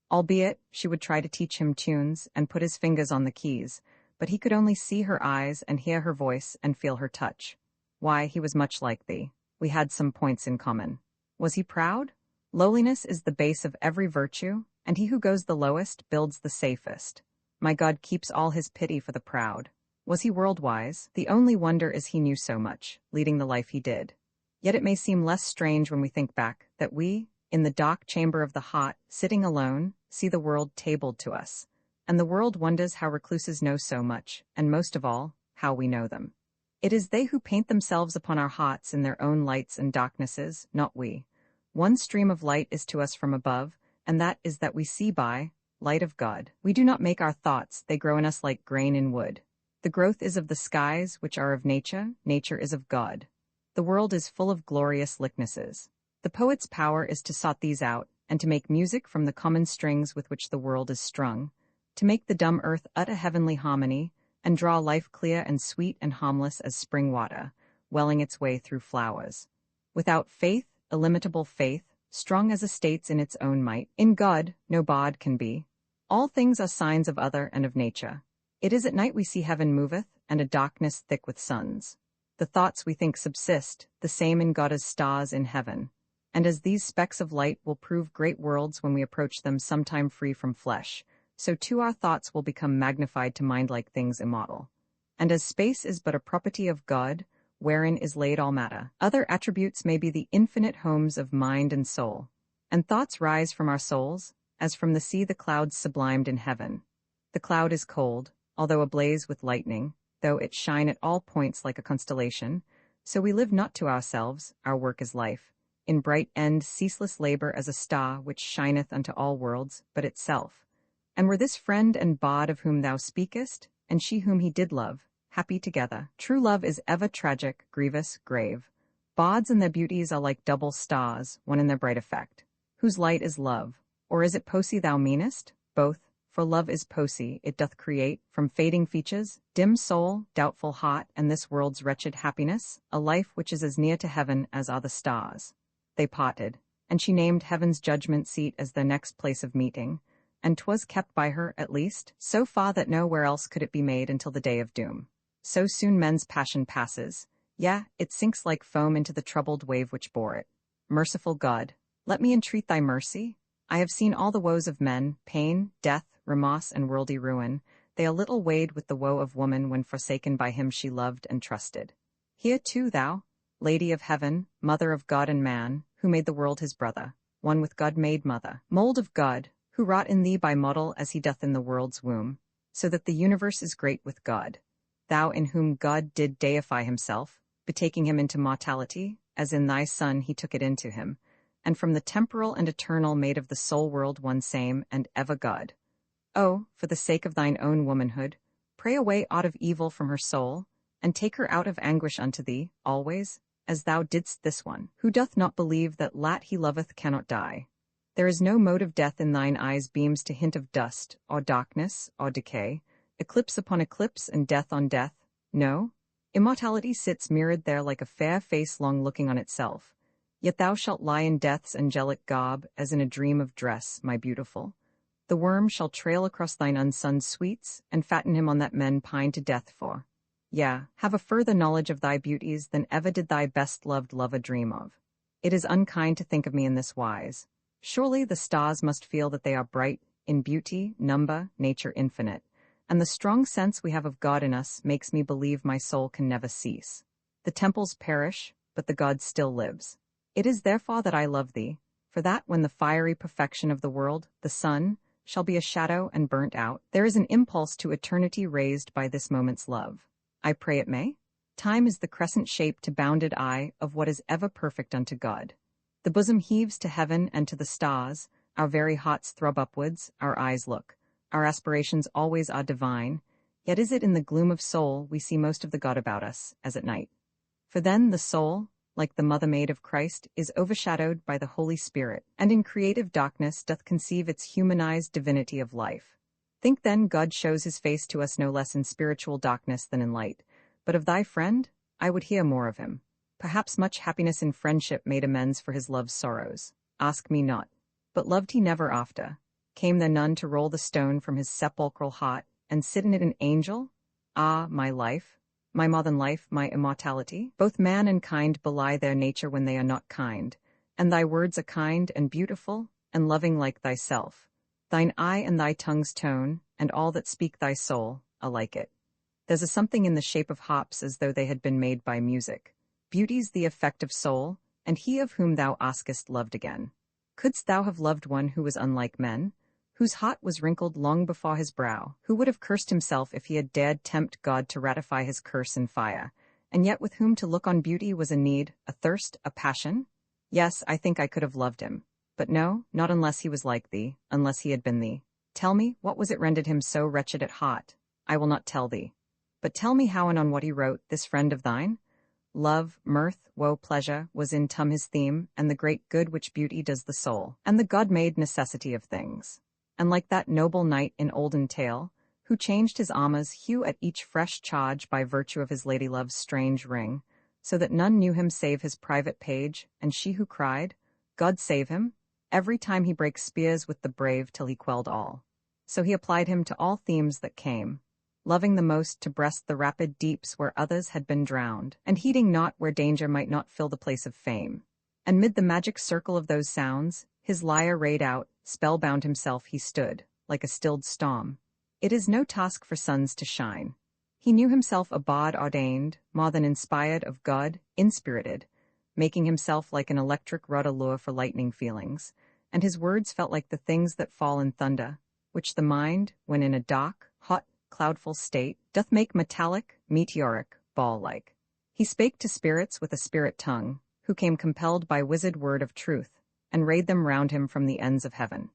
Albeit, she would try to teach him tunes, and put his fingers on the keys, but he could only see her eyes, and hear her voice, and feel her touch. Why, he was much like thee. We had some points in common. Was he proud? Lowliness is the base of every virtue, and he who goes the lowest builds the safest. My God keeps all his pity for the proud. Was he world-wise? The only wonder is he knew so much, leading the life he did. Yet it may seem less strange when we think back, that we, in the dark chamber of the hot, sitting alone, see the world tabled to us. And the world wonders how recluses know so much, and most of all, how we know them. It is they who paint themselves upon our hearts in their own lights and darknesses, not we. One stream of light is to us from above, and that is that we see by, light of God. We do not make our thoughts, they grow in us like grain in wood. The growth is of the skies, which are of nature, nature is of God. The world is full of glorious likenesses. The poet's power is to sort these out, and to make music from the common strings with which the world is strung, to make the dumb earth utter heavenly harmony, and draw life clear and sweet and harmless as spring water, welling its way through flowers. Without faith, illimitable faith, strong as estates in its own might, in God no bawd can be. All things are signs of other and of nature. It is at night we see heaven moveth, and a darkness thick with suns. The thoughts we think subsist, the same in God as stars in heaven. And as these specks of light will prove great worlds when we approach them sometime free from flesh, so too our thoughts will become magnified to mind like things immortal. And as space is but a property of God, wherein is laid all matter, other attributes may be the infinite homes of mind and soul. And thoughts rise from our souls, as from the sea the clouds sublimed in heaven. The cloud is cold, although ablaze with lightning, though it shine at all points like a constellation, so we live not to ourselves, our work is life, in bright end ceaseless labor as a star which shineth unto all worlds, but itself. And were this friend and bawd of whom thou speakest, and she whom he did love, happy together. True love is ever tragic, grievous, grave. Bawds and their beauties are like double stars, one in their bright effect. Whose light is love? Or is it posy thou meanest? Both. For love is posy, it doth create, from fading features, dim soul, doubtful heart, and this world's wretched happiness, a life which is as near to heaven as are the stars. They parted, and she named heaven's judgment seat as their next place of meeting, and 'twas kept by her, at least, so far that nowhere else could it be made until the day of doom. So soon men's passion passes, yea, it sinks like foam into the troubled wave which bore it. Merciful God, let me entreat thy mercy. I have seen all the woes of men, pain, death, remorse, and worldly ruin. They a little weighed with the woe of woman when forsaken by him she loved and trusted. Hear too thou, Lady of heaven, mother of God and man, who made the world his brother, one with God made mother, mold of God, who wrought in thee by model as he doth in the world's womb, so that the universe is great with God. Thou in whom God did deify himself, betaking him into mortality, as in thy Son he took it into him, and from the temporal and eternal made of the soul world one same and ever God. Oh, for the sake of thine own womanhood, pray away aught of evil from her soul, and take her out of anguish unto thee, always, as thou didst this one, who doth not believe that lat he loveth cannot die. There is no mode of death in thine eyes beams to hint of dust, or darkness, or decay, eclipse upon eclipse and death on death. No, immortality sits mirrored there like a fair face long looking on itself. Yet thou shalt lie in death's angelic garb, as in a dream of dress, my beautiful. The worm shall trail across thine unson's sweets, and fatten him on that men pine to death for. Yea, have a further knowledge of thy beauties than ever did thy best-loved lover dream of. It is unkind to think of me in this wise. Surely the stars must feel that they are bright, in beauty, number, nature infinite, and the strong sense we have of God in us makes me believe my soul can never cease. The temples perish, but the God still lives. It is therefore that I love thee, for that when the fiery perfection of the world, the sun, shall be a shadow and burnt out, there is an impulse to eternity raised by this moment's love. I pray it may. Time is the crescent-shaped bounded eye of what is ever perfect unto God. The bosom heaves to heaven and to the stars, our very hearts throb upwards, our eyes look. Our aspirations always are divine, yet is it in the gloom of soul we see most of the God about us, as at night. For then the soul, like the mother-maid of Christ, is overshadowed by the Holy Spirit, and in creative darkness doth conceive its humanized divinity of life. Think then God shows his face to us no less in spiritual darkness than in light, but of thy friend, I would hear more of him. Perhaps much happiness in friendship made amends for his love's sorrows. Ask me not. But loved he never after? Came there none to roll the stone from his sepulchral heart, and sit in it an angel? Ah, my life, my more than life, my immortality? Both man and kind belie their nature when they are not kind, and thy words are kind and beautiful, and loving like thyself. Thine eye and thy tongue's tone, and all that speak thy soul, are like it. There's a something in the shape of hops as though they had been made by music. Beauty's the effect of soul, and he of whom thou askest loved again. Couldst thou have loved one who was unlike men, whose heart was wrinkled long before his brow, who would have cursed himself if he had dared tempt God to ratify his curse in fire, and yet with whom to look on beauty was a need, a thirst, a passion? Yes, I think I could have loved him. But no, not unless he was like thee, unless he had been thee. Tell me, what was it rendered him so wretched at heart? I will not tell thee. But tell me how and on what he wrote, this friend of thine? Love, mirth, woe, pleasure, was in tum his theme, and the great good which beauty does the soul, and the God-made necessity of things. And like that noble knight in olden tale, who changed his armor's hue at each fresh charge by virtue of his lady-love's strange ring, so that none knew him save his private page, and she who cried, God save him, every time he brake spears with the brave till he quelled all. So he applied him to all themes that came. loving the most to breast the rapid deeps where others had been drowned, and heeding not where danger might not fill the place of fame. And mid the magic circle of those sounds, his lyre rayed out, spellbound himself he stood, like a stilled storm. It is no task for suns to shine. He knew himself a bard ordained, more than inspired of God, inspirited, making himself like an electric rod allure for lightning feelings, and his words felt like the things that fall in thunder, which the mind, when in a dark, hot, cloudful state, doth make metallic, meteoric, ball-like. He spake to spirits with a spirit tongue, who came compelled by wizard word of truth, and rayed them round him from the ends of heaven.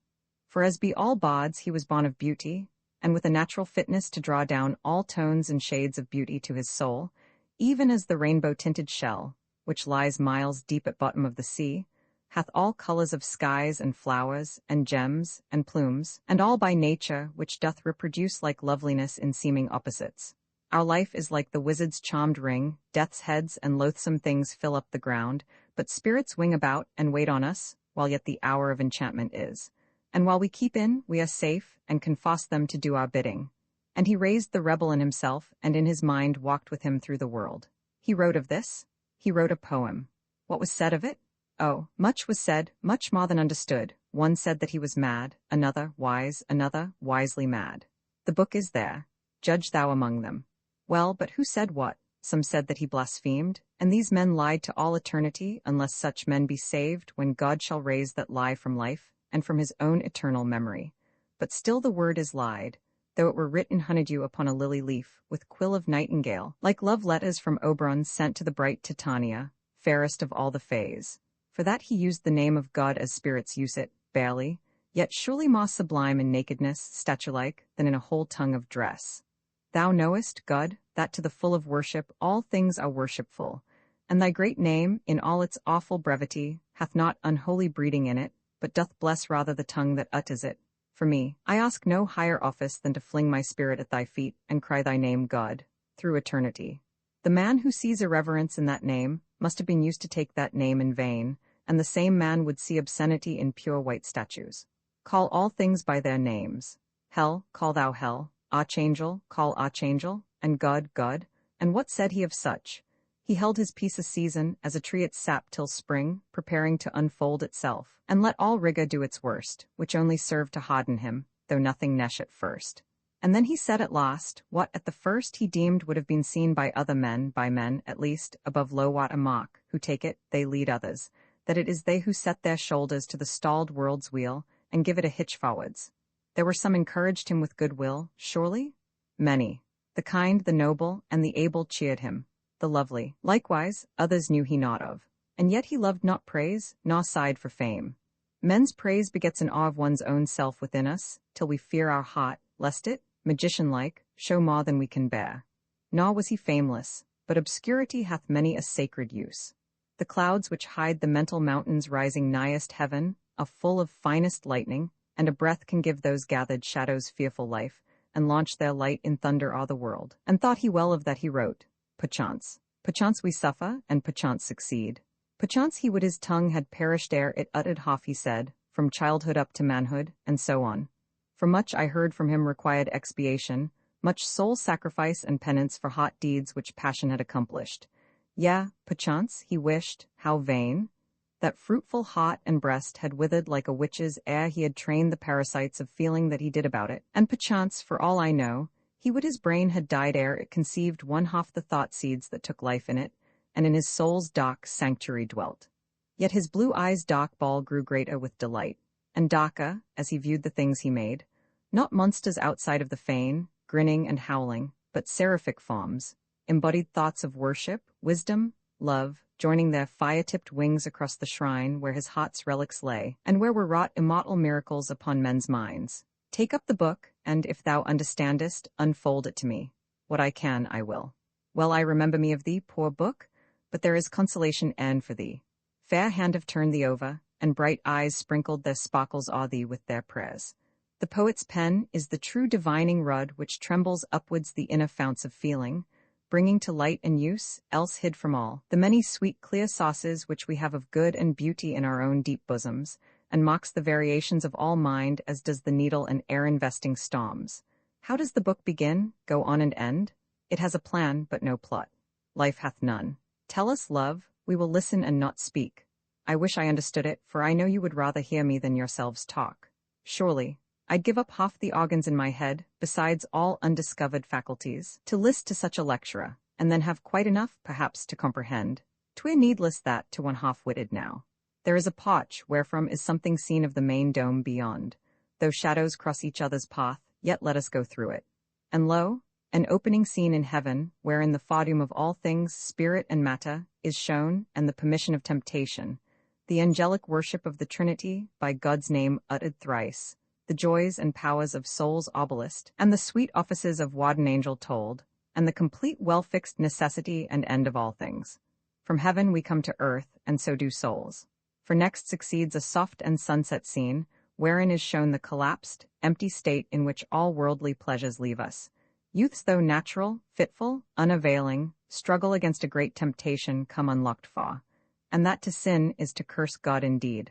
For as be all bards he was born of beauty, and with a natural fitness to draw down all tones and shades of beauty to his soul, even as the rainbow-tinted shell, which lies miles deep at bottom of the sea, hath all colours of skies and flowers, and gems, and plumes, and all by nature which doth reproduce like loveliness in seeming opposites. Our life is like the wizard's charmed ring, death's heads and loathsome things fill up the ground, but spirits wing about and wait on us, while yet the hour of enchantment is. And while we keep in, we are safe, and can force them to do our bidding. And he raised the rebel in himself, and in his mind walked with him through the world. He wrote of this. He wrote a poem. What was said of it? Oh, much was said, much more than understood. One said that he was mad, another wise, another wisely mad. The book is there. Judge thou among them. Well, but who said what? Some said that he blasphemed, and these men lied to all eternity, unless such men be saved, when God shall raise that lie from life, and from his own eternal memory. But still the word is lied, though it were writ in honeydew upon a lily leaf, with quill of nightingale, like love letters from Oberon sent to the bright Titania, fairest of all the fays. For that he used the name of God as spirits use it, barely, yet surely more sublime in nakedness, statue-like, than in a whole tongue of dress. Thou knowest, God, that to the full of worship all things are worshipful, and thy great name, in all its awful brevity, hath not unholy breeding in it, but doth bless rather the tongue that utters it. For me, I ask no higher office than to fling my spirit at thy feet and cry thy name, God, through eternity. The man who sees irreverence in that name must have been used to take that name in vain, and the same man would see obscenity in pure white statues. Call all things by their names. Hell, call thou hell. Archangel, call archangel, and God, God. And what said he of such? He held his peace a season, as a tree its sap till spring, preparing to unfold itself, and let all rigour do its worst, which only served to harden him, though nothing nesh at first. And then he said at last, what at the first he deemed would have been seen by other men, by men, at least, above low what a mock, who take it, they lead others, that it is they who set their shoulders to the stalled world's wheel, and give it a hitch forwards. There were some encouraged him with good will, surely? Many. The kind, the noble, and the able cheered him. The lovely. Likewise, others knew he not of. And yet he loved not praise, nor sighed for fame. Men's praise begets an awe of one's own self within us, till we fear our heart, lest it, magician-like, show more than we can bear. Nor was he fameless, but obscurity hath many a sacred use. The clouds which hide the mental mountains rising nighest heaven are full of finest lightning, and a breath can give those gathered shadows fearful life, and launch their light in thunder o'er the world. And thought he well of that he wrote, perchance. Perchance we suffer, and perchance succeed. Perchance he would his tongue had perished ere it uttered half he said, from childhood up to manhood, and so on. For much I heard from him required expiation, much soul sacrifice and penance for hot deeds which passion had accomplished. Yea, perchance, he wished, how vain, that fruitful heart and breast had withered like a witch's ere he had trained the parasites of feeling that he did about it, and perchance, for all I know, he would his brain had died ere it conceived one half the thought seeds that took life in it, and in his soul's dark sanctuary dwelt. Yet his blue eyes' dark ball grew greater with delight, and darker, as he viewed the things he made, not monsters outside of the fane, grinning and howling, but seraphic forms, embodied thoughts of worship, wisdom, love, joining their fire-tipped wings across the shrine where his heart's relics lay, and where were wrought immortal miracles upon men's minds. Take up the book, and if thou understandest, unfold it to me. What I can, I will. Well I remember me of thee, poor book, but there is consolation e'en for thee. Fair hand have turned thee over, and bright eyes sprinkled their sparkles o'er thee with their prayers. The poet's pen is the true divining rod which trembles upwards the inner founts of feeling, bringing to light and use, else hid from all, the many sweet clear sauces which we have of good and beauty in our own deep bosoms, and mocks the variations of all mind as does the needle and air-investing storms. How does the book begin, go on and end? It has a plan, but no plot. Life hath none. Tell us, love, we will listen and not speak. I wish I understood it, for I know you would rather hear me than yourselves talk. Surely, I'd give up half the organs in my head, besides all undiscovered faculties, to list to such a lecturer, and then have quite enough, perhaps, to comprehend. 'Twere needless that to one half-witted now. There is a porch, wherefrom is something seen of the main dome beyond. Though shadows cross each other's path, yet let us go through it. And lo, an opening scene in heaven, wherein the fodium of all things, spirit and matter, is shown, and the permission of temptation, the angelic worship of the Trinity, by God's name uttered thrice, the joys and powers of soul's obelisk, and the sweet offices of warden angel told, and the complete well-fixed necessity and end of all things. From heaven we come to earth, and so do souls. For next succeeds a soft and sunset scene, wherein is shown the collapsed, empty state in which all worldly pleasures leave us. Youths, though natural, fitful, unavailing, struggle against a great temptation come unlocked for, and that to sin is to curse God indeed.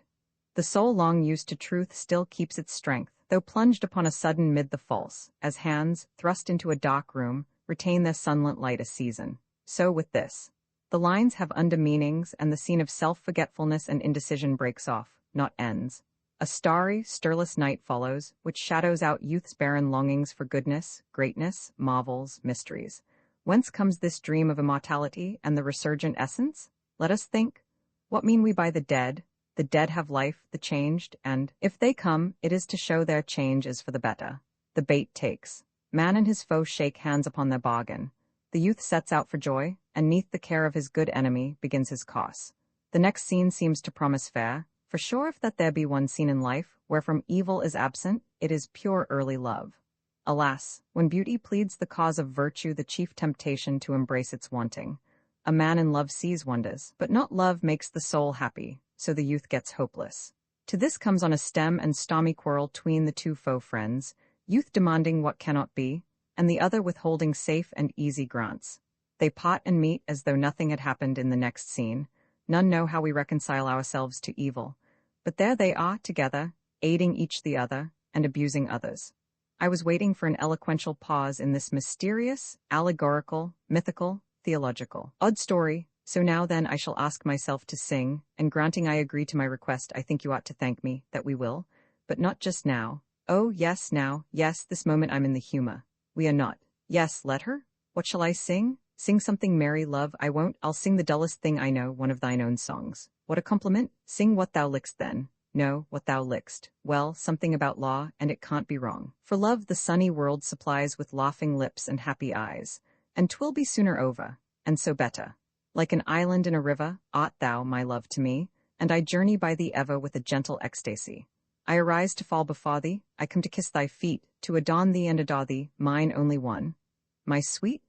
The soul long used to truth still keeps its strength, though plunged upon a sudden mid the false, as hands, thrust into a dark room, retain their sunlit light a season. So with this. The lines have under-meanings, and the scene of self-forgetfulness and indecision breaks off, not ends. A starry, stirless night follows, which shadows out youth's barren longings for goodness, greatness, marvels, mysteries. Whence comes this dream of immortality and the resurgent essence? Let us think. What mean we by the dead? The dead have life, the changed, and, if they come, it is to show their change is for the better. The bait takes. Man and his foe shake hands upon their bargain. The youth sets out for joy, and 'neath the care of his good enemy begins his course. The next scene seems to promise fair, for sure if that there be one scene in life, wherefrom evil is absent, it is pure early love. Alas, when beauty pleads the cause of virtue, the chief temptation to embrace its wanting. A man in love sees wonders, but not love makes the soul happy, so the youth gets hopeless. To this comes on a stem and stormy quarrel tween the two foe friends, youth demanding what cannot be, and the other withholding safe and easy grants. They part and meet as though nothing had happened in the next scene. None know how we reconcile ourselves to evil. But there they are together, aiding each the other, and abusing others. I was waiting for an eloquential pause in this mysterious, allegorical, mythical, theological, odd story, so now then I shall ask myself to sing, and granting I agree to my request, I think you ought to thank me, that we will, but not just now. Oh, yes, now, yes, this moment I'm in the humor. We are not. Yes, let her. What shall I sing? Sing something merry, love. I won't. I'll sing the dullest thing I know, one of thine own songs. What a compliment. Sing what thou lickst then. No, what thou lickst. Well, something about law, and it can't be wrong. For love the sunny world supplies with laughing lips and happy eyes, and 'twill be sooner over, and so better. Like an island in a river, art thou, my love, to me, and I journey by thee ever with a gentle ecstasy. I arise to fall before thee, I come to kiss thy feet, to adorn thee and adore thee, mine only one. My sweet?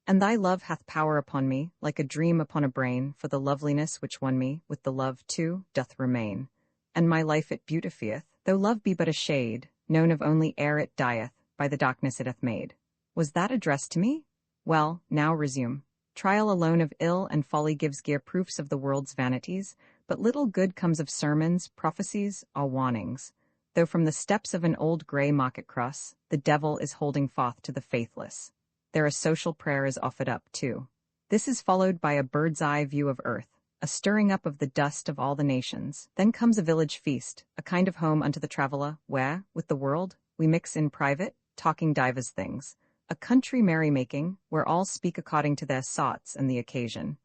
And thy love hath power upon me, like a dream upon a brain, for the loveliness which won me, with the love too, doth remain. And my life it beautifieth, though love be but a shade, known of only ere it dieth, by the darkness it hath made. Was that addressed to me? Well, now resume. Trial alone of ill and folly gives gear proofs of the world's vanities, but little good comes of sermons, prophecies, or warnings. Though from the steps of an old grey market cross, the devil is holding forth to the faithless. There a social prayer is offered up, too. This is followed by a bird's-eye view of earth, a stirring up of the dust of all the nations. Then comes a village feast, a kind of home unto the traveller, where, with the world, we mix in private, talking divers things. A country merrymaking, where all speak according to their sorts and the occasion.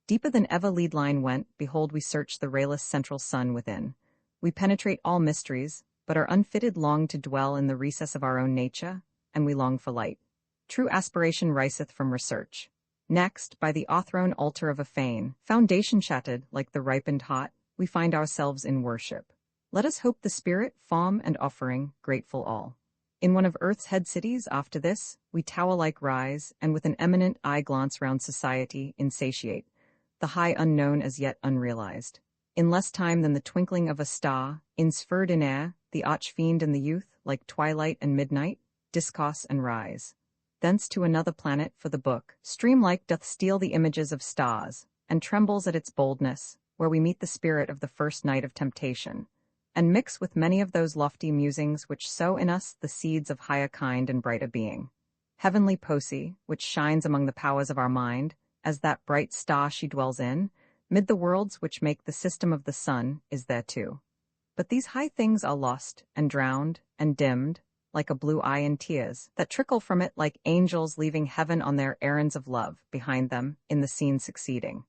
Deeper than ever lead line went, behold we search the rayless central sun within. We penetrate all mysteries, but are unfitted long to dwell in the recess of our own nature, and we long for light. True aspiration riseth from research. Next, by the o'erthrown altar of a fane, foundation shattered like the ripened heart, we find ourselves in worship. Let us hope the spirit, form, and offering, grateful all. In one of earth's head cities, after this, we tower-like rise, and with an eminent eye glance round society, insatiate, the high unknown as yet unrealized. In less time than the twinkling of a star, insferred in air, the arch-fiend and the youth, like twilight and midnight, discourse and rise. Thence to another planet for the book, stream-like doth steal the images of stars, and trembles at its boldness, where we meet the spirit of the first night of temptation. and mix with many of those lofty musings which sow in us the seeds of higher kind and brighter being. Heavenly Poesy, which shines among the powers of our mind, as that bright star she dwells in, mid the worlds which make the system of the sun, is there too. But these high things are lost, and drowned, and dimmed, like a blue eye in tears, that trickle from it like angels leaving heaven on their errands of love behind them in the scene succeeding.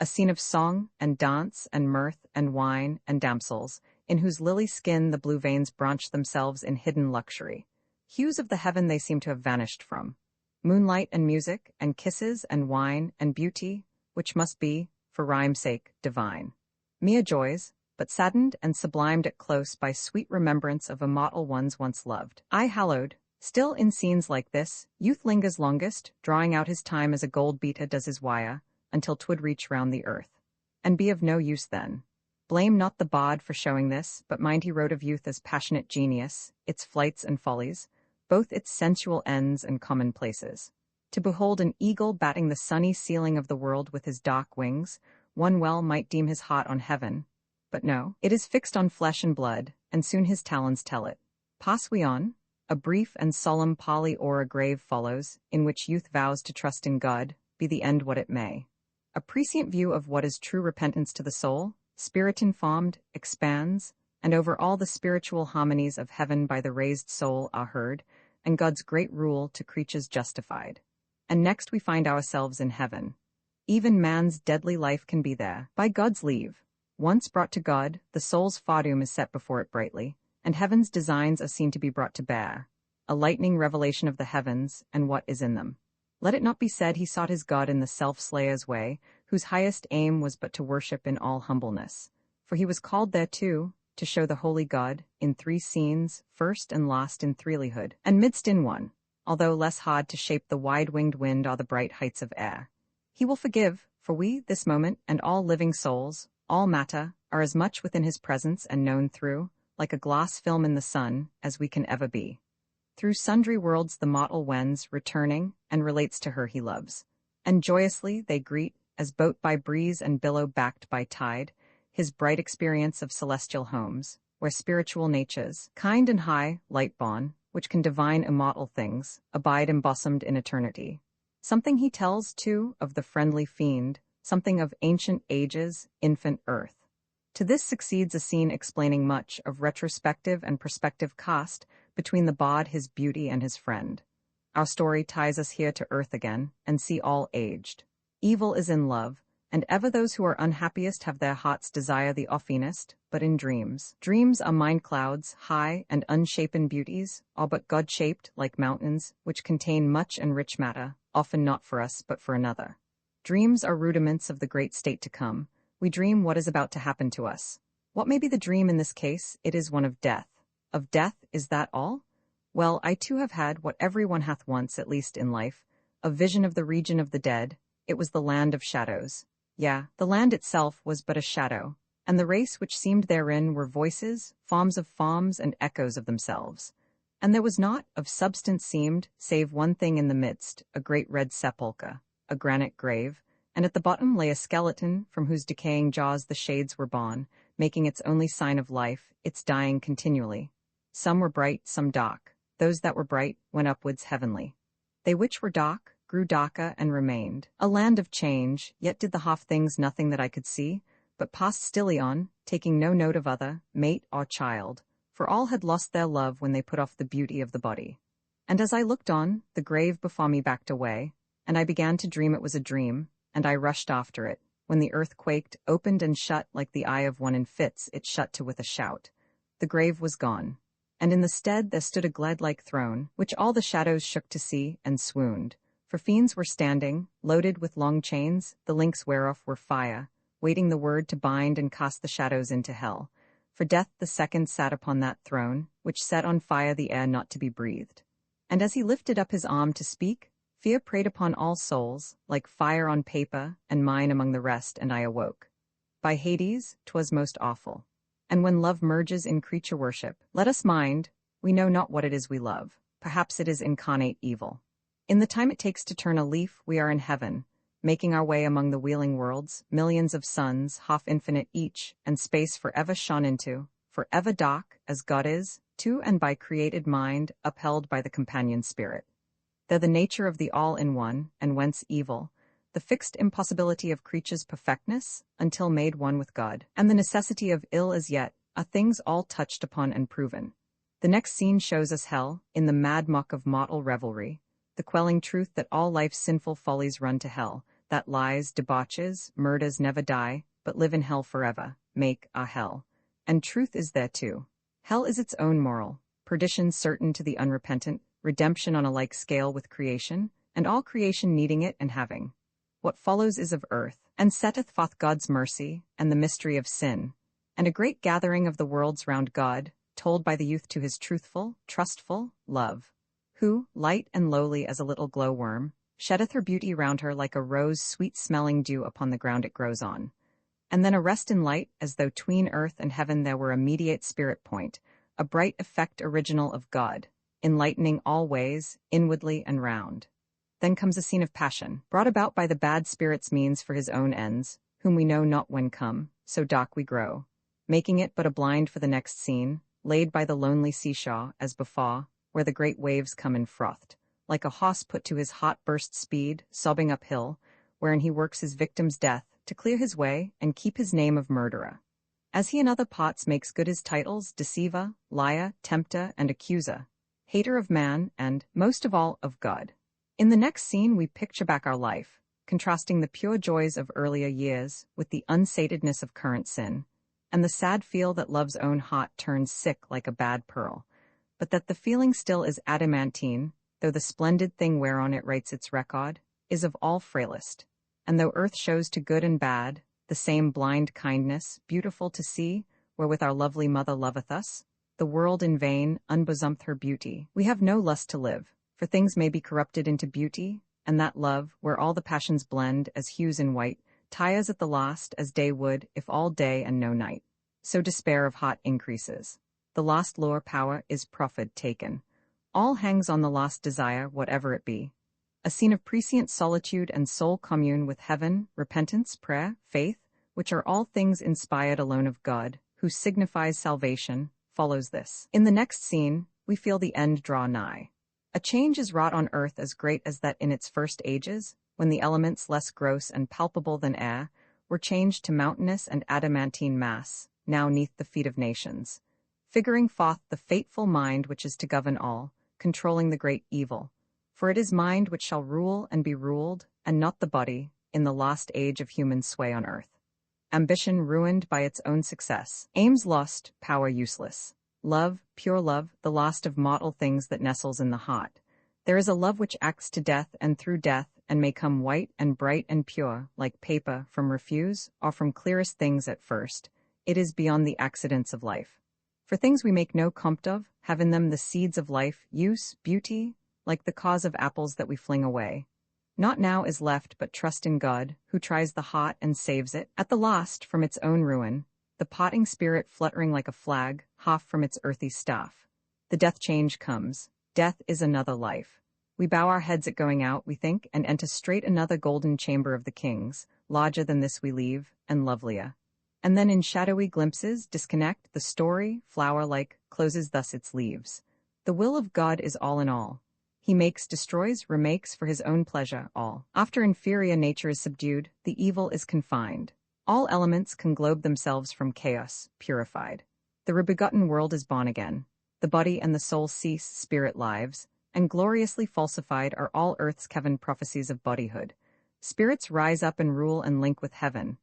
A scene of song, and dance, and mirth, and wine, and damsels, in whose lily skin the blue veins branch themselves in hidden luxury. Hues of the heaven they seem to have vanished from. Moonlight and music, and kisses, and wine, and beauty, which must be, for rhyme's sake, divine. Mere joys, but saddened and sublimed at close by sweet remembrance of immortal ones once loved. I hallowed. Still in scenes like this, youth lingers longest, drawing out his time as a gold beater does his wire, until 'twould reach round the earth. And be of no use then. Blame not the bard for showing this, but mind he wrote of youth as passionate genius, its flights and follies, both its sensual ends and commonplaces. To behold an eagle batting the sunny ceiling of the world with his dark wings, one well might deem his heart on heaven. But no, it is fixed on flesh and blood, and soon his talons tell it. Pass we on. A brief and solemn parley o'er a grave follows, in which youth vows to trust in God, be the end what it may. A prescient view of what is true repentance to the soul, spirit informed, expands, and over all the spiritual harmonies of heaven by the raised soul are heard, and God's great rule to creatures justified. And next we find ourselves in heaven. Even man's deadly life can be there, by God's leave. Once brought to God, the soul's fadoom is set before it brightly, and heaven's designs are seen to be brought to bear, a lightning revelation of the heavens and what is in them. Let it not be said he sought his God in the self-slayer's way, whose highest aim was but to worship in all humbleness. For he was called thereto, to show the holy God, in three scenes, first and last in threelihood, and midst in one, although less hard to shape the wide-winged wind are the bright heights of air. He will forgive, for we, this moment, and all living souls, all matter, are as much within his presence and known through, like a glass film in the sun, as we can ever be. Through sundry worlds the mortal wends, returning, and relates to her he loves. And joyously they greet, as boat by breeze and billow backed by tide, his bright experience of celestial homes, where spiritual natures, kind and high, light-born, which can divine immortal things, abide embossomed in eternity. Something he tells, too, of the friendly fiend, something of ancient ages, infant earth. To this succeeds a scene explaining much of retrospective and prospective cast between the bard, his beauty, and his friend. Our story ties us here to earth again, and see all aged. Evil is in love, and ever those who are unhappiest have their hearts desire the oftenest, but in dreams. Dreams are mind clouds, high and unshapen beauties, all but God-shaped, like mountains, which contain much and rich matter, often not for us but for another. Dreams are rudiments of the great state to come. We dream what is about to happen to us. What may be the dream in this case? It is one of death. Of death, is that all? Well, I too have had what every one hath once, at least in life, a vision of the region of the dead. It was the land of shadows. Yeah, the land itself was but a shadow, and the race which seemed therein were voices, forms of forms, and echoes of themselves. And there was naught of substance seemed, save one thing in the midst, a great red sepulchre, a granite grave, and at the bottom lay a skeleton from whose decaying jaws the shades were born, making its only sign of life, its dying continually. Some were bright, some dark. Those that were bright went upwards heavenly. They which were dark grew darker and remained. A land of change, yet did the half things nothing that I could see, but passed stilly on, taking no note of other, mate or child, for all had lost their love when they put off the beauty of the body. And as I looked on, the grave before me backed away, and I began to dream it was a dream, and I rushed after it. When the earth quaked, opened and shut like the eye of one in fits, it shut to with a shout. The grave was gone, and in the stead there stood a gled-like throne, which all the shadows shook to see, and swooned. For fiends were standing, loaded with long chains, the links whereof were fire, waiting the word to bind and cast the shadows into hell. For Death the second sat upon that throne, which set on fire the air not to be breathed. And as he lifted up his arm to speak, fear preyed upon all souls, like fire on paper, and mine among the rest, and I awoke. By Hades, 'twas most awful. And when love merges in creature worship, let us mind, we know not what it is we love. Perhaps it is incarnate evil. In the time it takes to turn a leaf, we are in heaven, making our way among the wheeling worlds, millions of suns, half infinite each, and space forever shone into, forever dark, as God is, to and by created mind, upheld by the companion spirit. They're the nature of the all-in-one, and whence evil, the fixed impossibility of creatures' perfectness, until made one with God, and the necessity of ill as yet, are things all touched upon and proven. The next scene shows us hell, in the mad mock of mortal revelry, the quelling truth that all life's sinful follies run to hell, that lies, debauches, murders never die, but live in hell forever, make a hell. And truth is there too. Hell is its own moral, perdition certain to the unrepentant, redemption on a like scale with creation, and all creation needing it and having. What follows is of earth, and setteth forth God's mercy, and the mystery of sin, and a great gathering of the worlds round God, told by the youth to his truthful, trustful, love, who, light and lowly as a little glowworm, sheddeth her beauty round her like a rose sweet-smelling dew upon the ground it grows on. And then a rest in light, as though tween earth and heaven there were a mediate spirit point, a bright effect original of God, enlightening all ways, inwardly and round. Then comes a scene of passion, brought about by the bad spirit's means for his own ends, whom we know not when come, so dark we grow, making it but a blind for the next scene, laid by the lonely seashore, as before, where the great waves come in frothed, like a hoss put to his hot burst speed, sobbing uphill, wherein he works his victim's death, to clear his way, and keep his name of murderer. As he in other parts makes good his titles, deceiver, liar, tempter, and accuser, hater of man, and, most of all, of God. In the next scene we picture back our life, contrasting the pure joys of earlier years with the unsatedness of current sin, and the sad feel that love's own heart turns sick like a bad pearl, but that the feeling still is adamantine, though the splendid thing whereon it writes its record is of all frailest. And though earth shows to good and bad the same blind kindness, beautiful to see, wherewith our lovely mother loveth us, the world in vain unbosometh her beauty. We have no lust to live, for things may be corrupted into beauty, and that love, where all the passions blend as hues in white, tires at the last as day would, if all day and no night. So despair of hot increases. The lost lure power is proffered taken. All hangs on the lost desire, whatever it be. A scene of prescient solitude and soul commune with heaven, repentance, prayer, faith, which are all things inspired alone of God, who signifies salvation, follows this. In the next scene, we feel the end draw nigh. A change is wrought on earth as great as that in its first ages, when the elements less gross and palpable than air were changed to mountainous and adamantine mass, now 'neath the feet of nations, figuring forth the fateful mind which is to govern all, controlling the great evil. For it is mind which shall rule and be ruled, and not the body, in the lost age of human sway on earth. Ambition ruined by its own success, aims lost, power useless. Love, pure love, the lost of mortal things that nestles in the heart. There is a love which acts to death and through death, and may come white and bright and pure, like paper, from refuse, or from clearest things at first. It is beyond the accidents of life. For things we make no compt of, have in them the seeds of life, use, beauty, like the cause of apples that we fling away. Not now is left but trust in God, who tries the heart and saves it, at the last, from its own ruin, the potting spirit fluttering like a flag, half from its earthy staff. The death change comes. Death is another life. We bow our heads at going out, we think, and enter straight another golden chamber of the kings, larger than this we leave, and lovelier. And then in shadowy glimpses, disconnect, the story, flower-like, closes thus its leaves. The will of God is all in all. He makes, destroys, remakes for his own pleasure, all. After inferior nature is subdued, the evil is confined. All elements conglobe themselves from chaos, purified. The rebegotten world is born again. The body and the soul cease spirit lives, and gloriously falsified are all earth's Kevin prophecies of bodyhood. Spirits rise up and rule and link with heaven.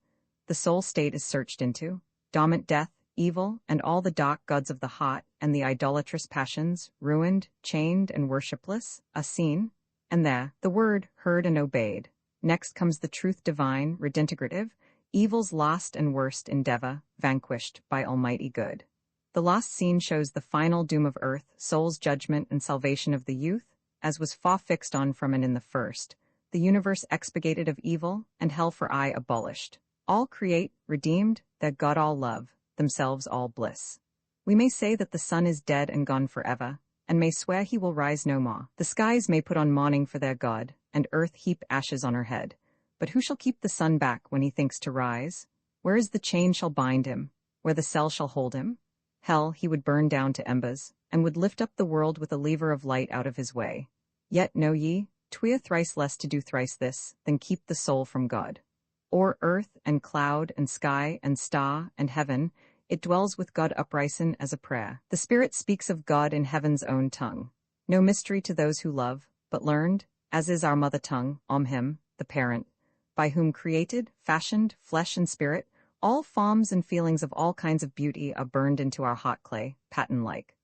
The soul state is searched into, dormant death, evil, and all the dark gods of the heart, and the idolatrous passions, ruined, chained, and worshipless, are seen, and there, the word, heard and obeyed. Next comes the truth divine, redintegrative, evil's last and worst endeavor, vanquished by almighty good. The last scene shows the final doom of earth, soul's judgment and salvation of the youth, as was far fixed on from and in the first, the universe expurgated of evil, and hell for aye abolished. All create, redeemed, their God all love, themselves all bliss. We may say that the sun is dead and gone forever, and may swear he will rise no more. The skies may put on mourning for their God, and earth heap ashes on her head. But who shall keep the sun back when he thinks to rise? Where is the chain shall bind him? Where the cell shall hold him? hell he would burn down to embers, and would lift up the world with a lever of light out of his way. Yet know ye, 'twere thrice less to do thrice this, than keep the soul from God. O'er earth, and cloud, and sky, and star, and heaven, it dwells with God uprisen as a prayer. The Spirit speaks of God in heaven's own tongue. No mystery to those who love, but learned, as is our mother tongue, Him, the parent, by whom created, fashioned, flesh and spirit, all forms and feelings of all kinds of beauty are burned into our hot clay, pattern-like.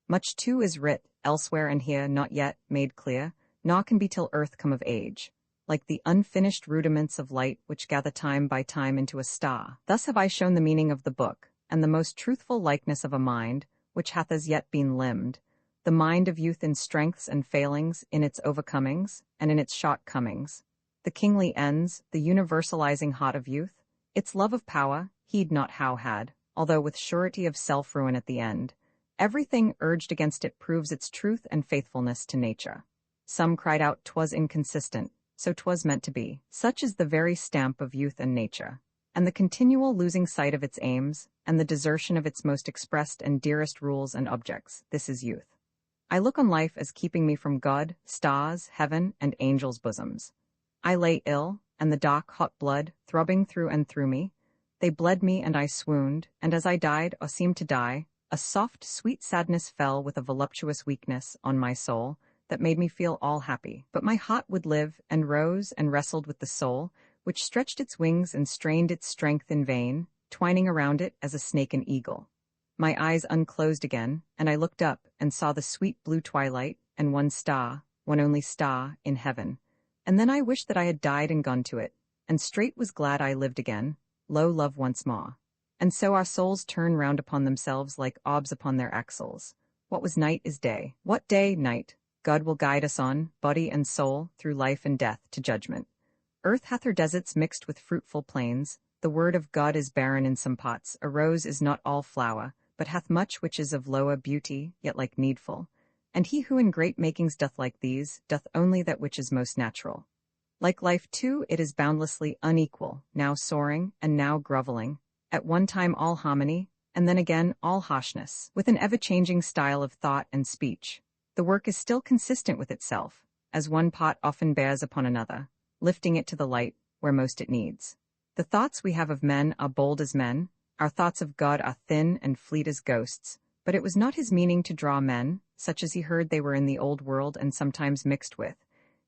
Much too is writ, elsewhere and here not yet made clear, nor can be till earth come of age, like the unfinished rudiments of light which gather time by time into a star. Thus have I shown the meaning of the book, and the most truthful likeness of a mind, which hath as yet been limned, the mind of youth in strengths and failings, in its overcomings, and in its shortcomings, the kingly ends, the universalizing heart of youth, its love of power, heed not how had, although with surety of self-ruin at the end, everything urged against it proves its truth and faithfulness to nature. Some cried out 'twas inconsistent, so 'twas meant to be. Such is the very stamp of youth and nature, and the continual losing sight of its aims, and the desertion of its most expressed and dearest rules and objects, this is youth. I look on life as keeping me from God, stars, heaven, and angels' bosoms. I lay ill, and the dark hot blood, throbbing through and through me, they bled me and I swooned, and as I died, or seemed to die, a soft, sweet sadness fell with a voluptuous weakness on my soul, that made me feel all happy. But my heart would live, and rose and wrestled with the soul, which stretched its wings and strained its strength in vain, twining around it as a snake an eagle. My eyes unclosed again, and I looked up and saw the sweet blue twilight, and one star, one only star, in heaven. And then I wished that I had died and gone to it, and straight was glad I lived again, lo love once more. And so our souls turn round upon themselves like orbs upon their axles. What was night is day. What day, night, God will guide us on, body and soul, through life and death, to judgment. Earth hath her deserts mixed with fruitful plains, the word of God is barren in some pots, a rose is not all flower, but hath much which is of lower beauty, yet like needful. And he who in great makings doth like these, doth only that which is most natural. Like life too, it is boundlessly unequal, now soaring, and now grovelling, at one time all harmony, and then again all harshness, with an ever-changing style of thought and speech. The work is still consistent with itself, as one pot often bears upon another, lifting it to the light, where most it needs. The thoughts we have of men are bold as men, our thoughts of God are thin and fleet as ghosts, but it was not his meaning to draw men, such as he heard they were in the old world and sometimes mixed with.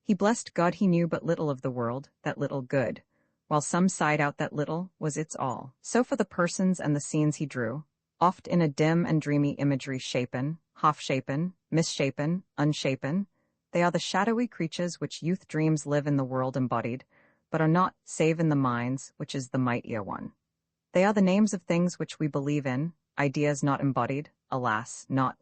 He blessed God he knew but little of the world, that little good, while some sighed out that little was its all. So for the persons and the scenes he drew, oft in a dim and dreamy imagery shapen, half-shapen, misshapen, unshapen, they are the shadowy creatures which youth dreams live in the world embodied, but are not, save in the minds, which is the mightier one. They are the names of things which we believe in, ideas not embodied, alas, not.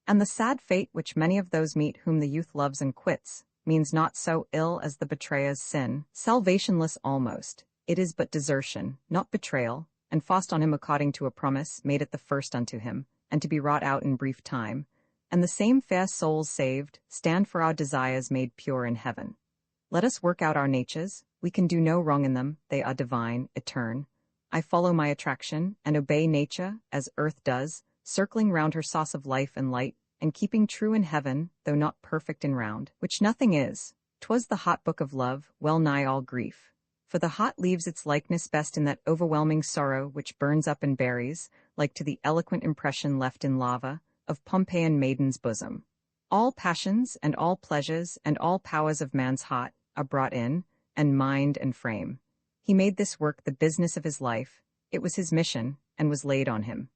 And the sad fate which many of those meet whom the youth loves and quits, means not so ill as the betrayer's sin, salvationless almost, it is but desertion, not betrayal, and fast on him according to a promise made at the first unto him, and to be wrought out in brief time. And the same fair souls saved, stand for our desires made pure in heaven. Let us work out our natures, we can do no wrong in them, they are divine, etern. I follow my attraction, and obey nature, as earth does, circling round her sauce of life and light, and keeping true in heaven, though not perfect in round, which nothing is. 'Twas the hot book of love, well nigh all grief. For the hot leaves its likeness best in that overwhelming sorrow which burns up and buries, like to the eloquent impression left in lava, of Pompeian maiden's bosom. All passions, and all pleasures, and all powers of man's heart, are brought in, and mind and frame. He made this work the business of his life, it was his mission, and was laid on him.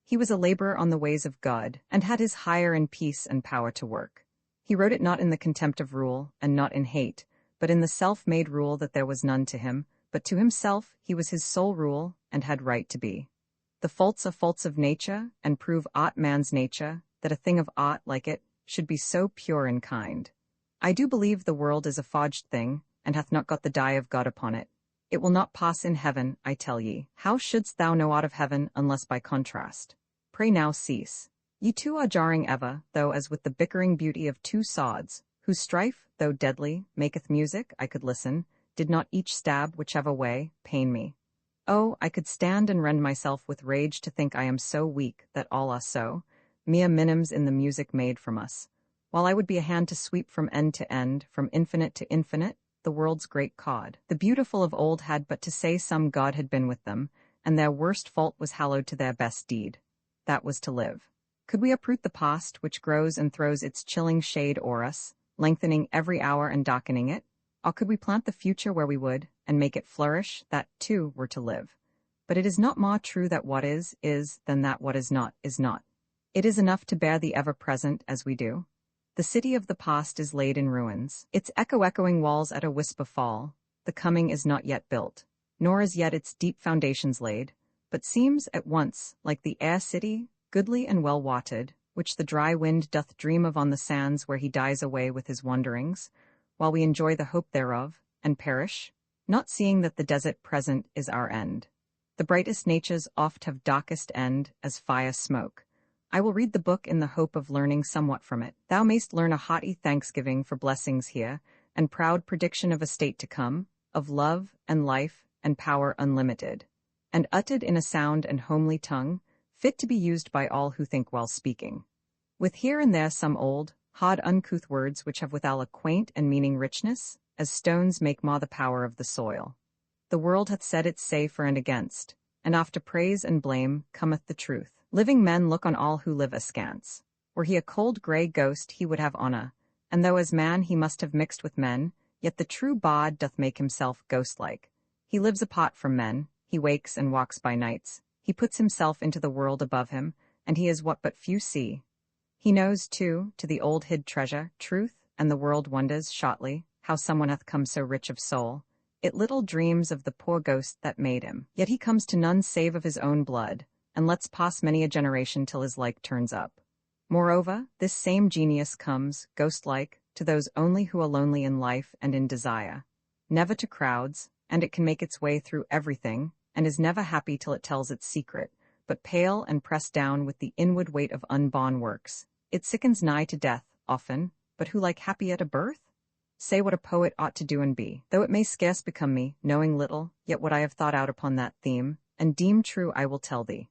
He was a laborer on the ways of God, and had his hire in peace and power to work. He wrote it not in the contempt of rule, and not in hate, but in the self-made rule that there was none to him, but to himself he was his sole rule, and had right to be. The faults are faults of nature, and prove aught man's nature, that a thing of aught like it should be so pure and kind. I do believe the world is a forged thing, and hath not got the dye of God upon it. It will not pass in heaven, I tell ye. How shouldst thou know aught of heaven, unless by contrast? Pray now cease. Ye two are jarring ever, though as with the bickering beauty of two swords, whose strife, though deadly, maketh music, I could listen, did not each stab whichever way, pain me. Oh, I could stand and rend myself with rage to think I am so weak that all are so, mere minims in the music made from us. While I would be a hand to sweep from end to end, from infinite to infinite, the world's great cod. The beautiful of old had but to say some god had been with them, and their worst fault was hallowed to their best deed. That was to live. Could we uproot the past, which grows and throws its chilling shade o'er us, lengthening every hour and darkening it? Or could we plant the future where we would, and make it flourish, that, too, were to live? But it is not more true that what is, than that what is not, is not. It is enough to bear the ever-present as we do. The city of the past is laid in ruins, its echoing walls at a whisper fall. The coming is not yet built, nor is yet its deep foundations laid, but seems at once like the air city, goodly and well watered, which the dry wind doth dream of on the sands where he dies away with his wanderings, while we enjoy the hope thereof, and perish, not seeing that the desert present is our end. The brightest natures oft have darkest end, as fire smoke. I will read the book in the hope of learning somewhat from it. Thou mayst learn a haughty thanksgiving for blessings here, and proud prediction of a state to come, of love, and life, and power unlimited, and uttered in a sound and homely tongue, fit to be used by all who think while speaking. With here and there some old, hard uncouth words which have withal a quaint and meaning richness, as stones make more the power of the soil. The world hath said its say for and against, and after praise and blame cometh the truth. Living men look on all who live askance. Were he a cold grey ghost he would have honour, and though as man he must have mixed with men, yet the true bard doth make himself ghost-like. He lives apart from men, he wakes and walks by nights, he puts himself into the world above him, and he is what but few see. He knows, too, to the old hid treasure, truth, and the world wonders, shortly, how someone hath come so rich of soul. It little dreams of the poor ghost that made him. Yet he comes to none save of his own blood, and lets pass many a generation till his like turns up. Moreover, this same genius comes, ghost-like, to those only who are lonely in life and in desire. Never to crowds, and it can make its way through everything, and is never happy till it tells its secret, but pale and pressed down with the inward weight of unborn works. It sickens nigh to death, often, but who like happy at a birth? Say what a poet ought to do and be, though it may scarce become me, knowing little, yet what I have thought out upon that theme, and deem true I will tell thee.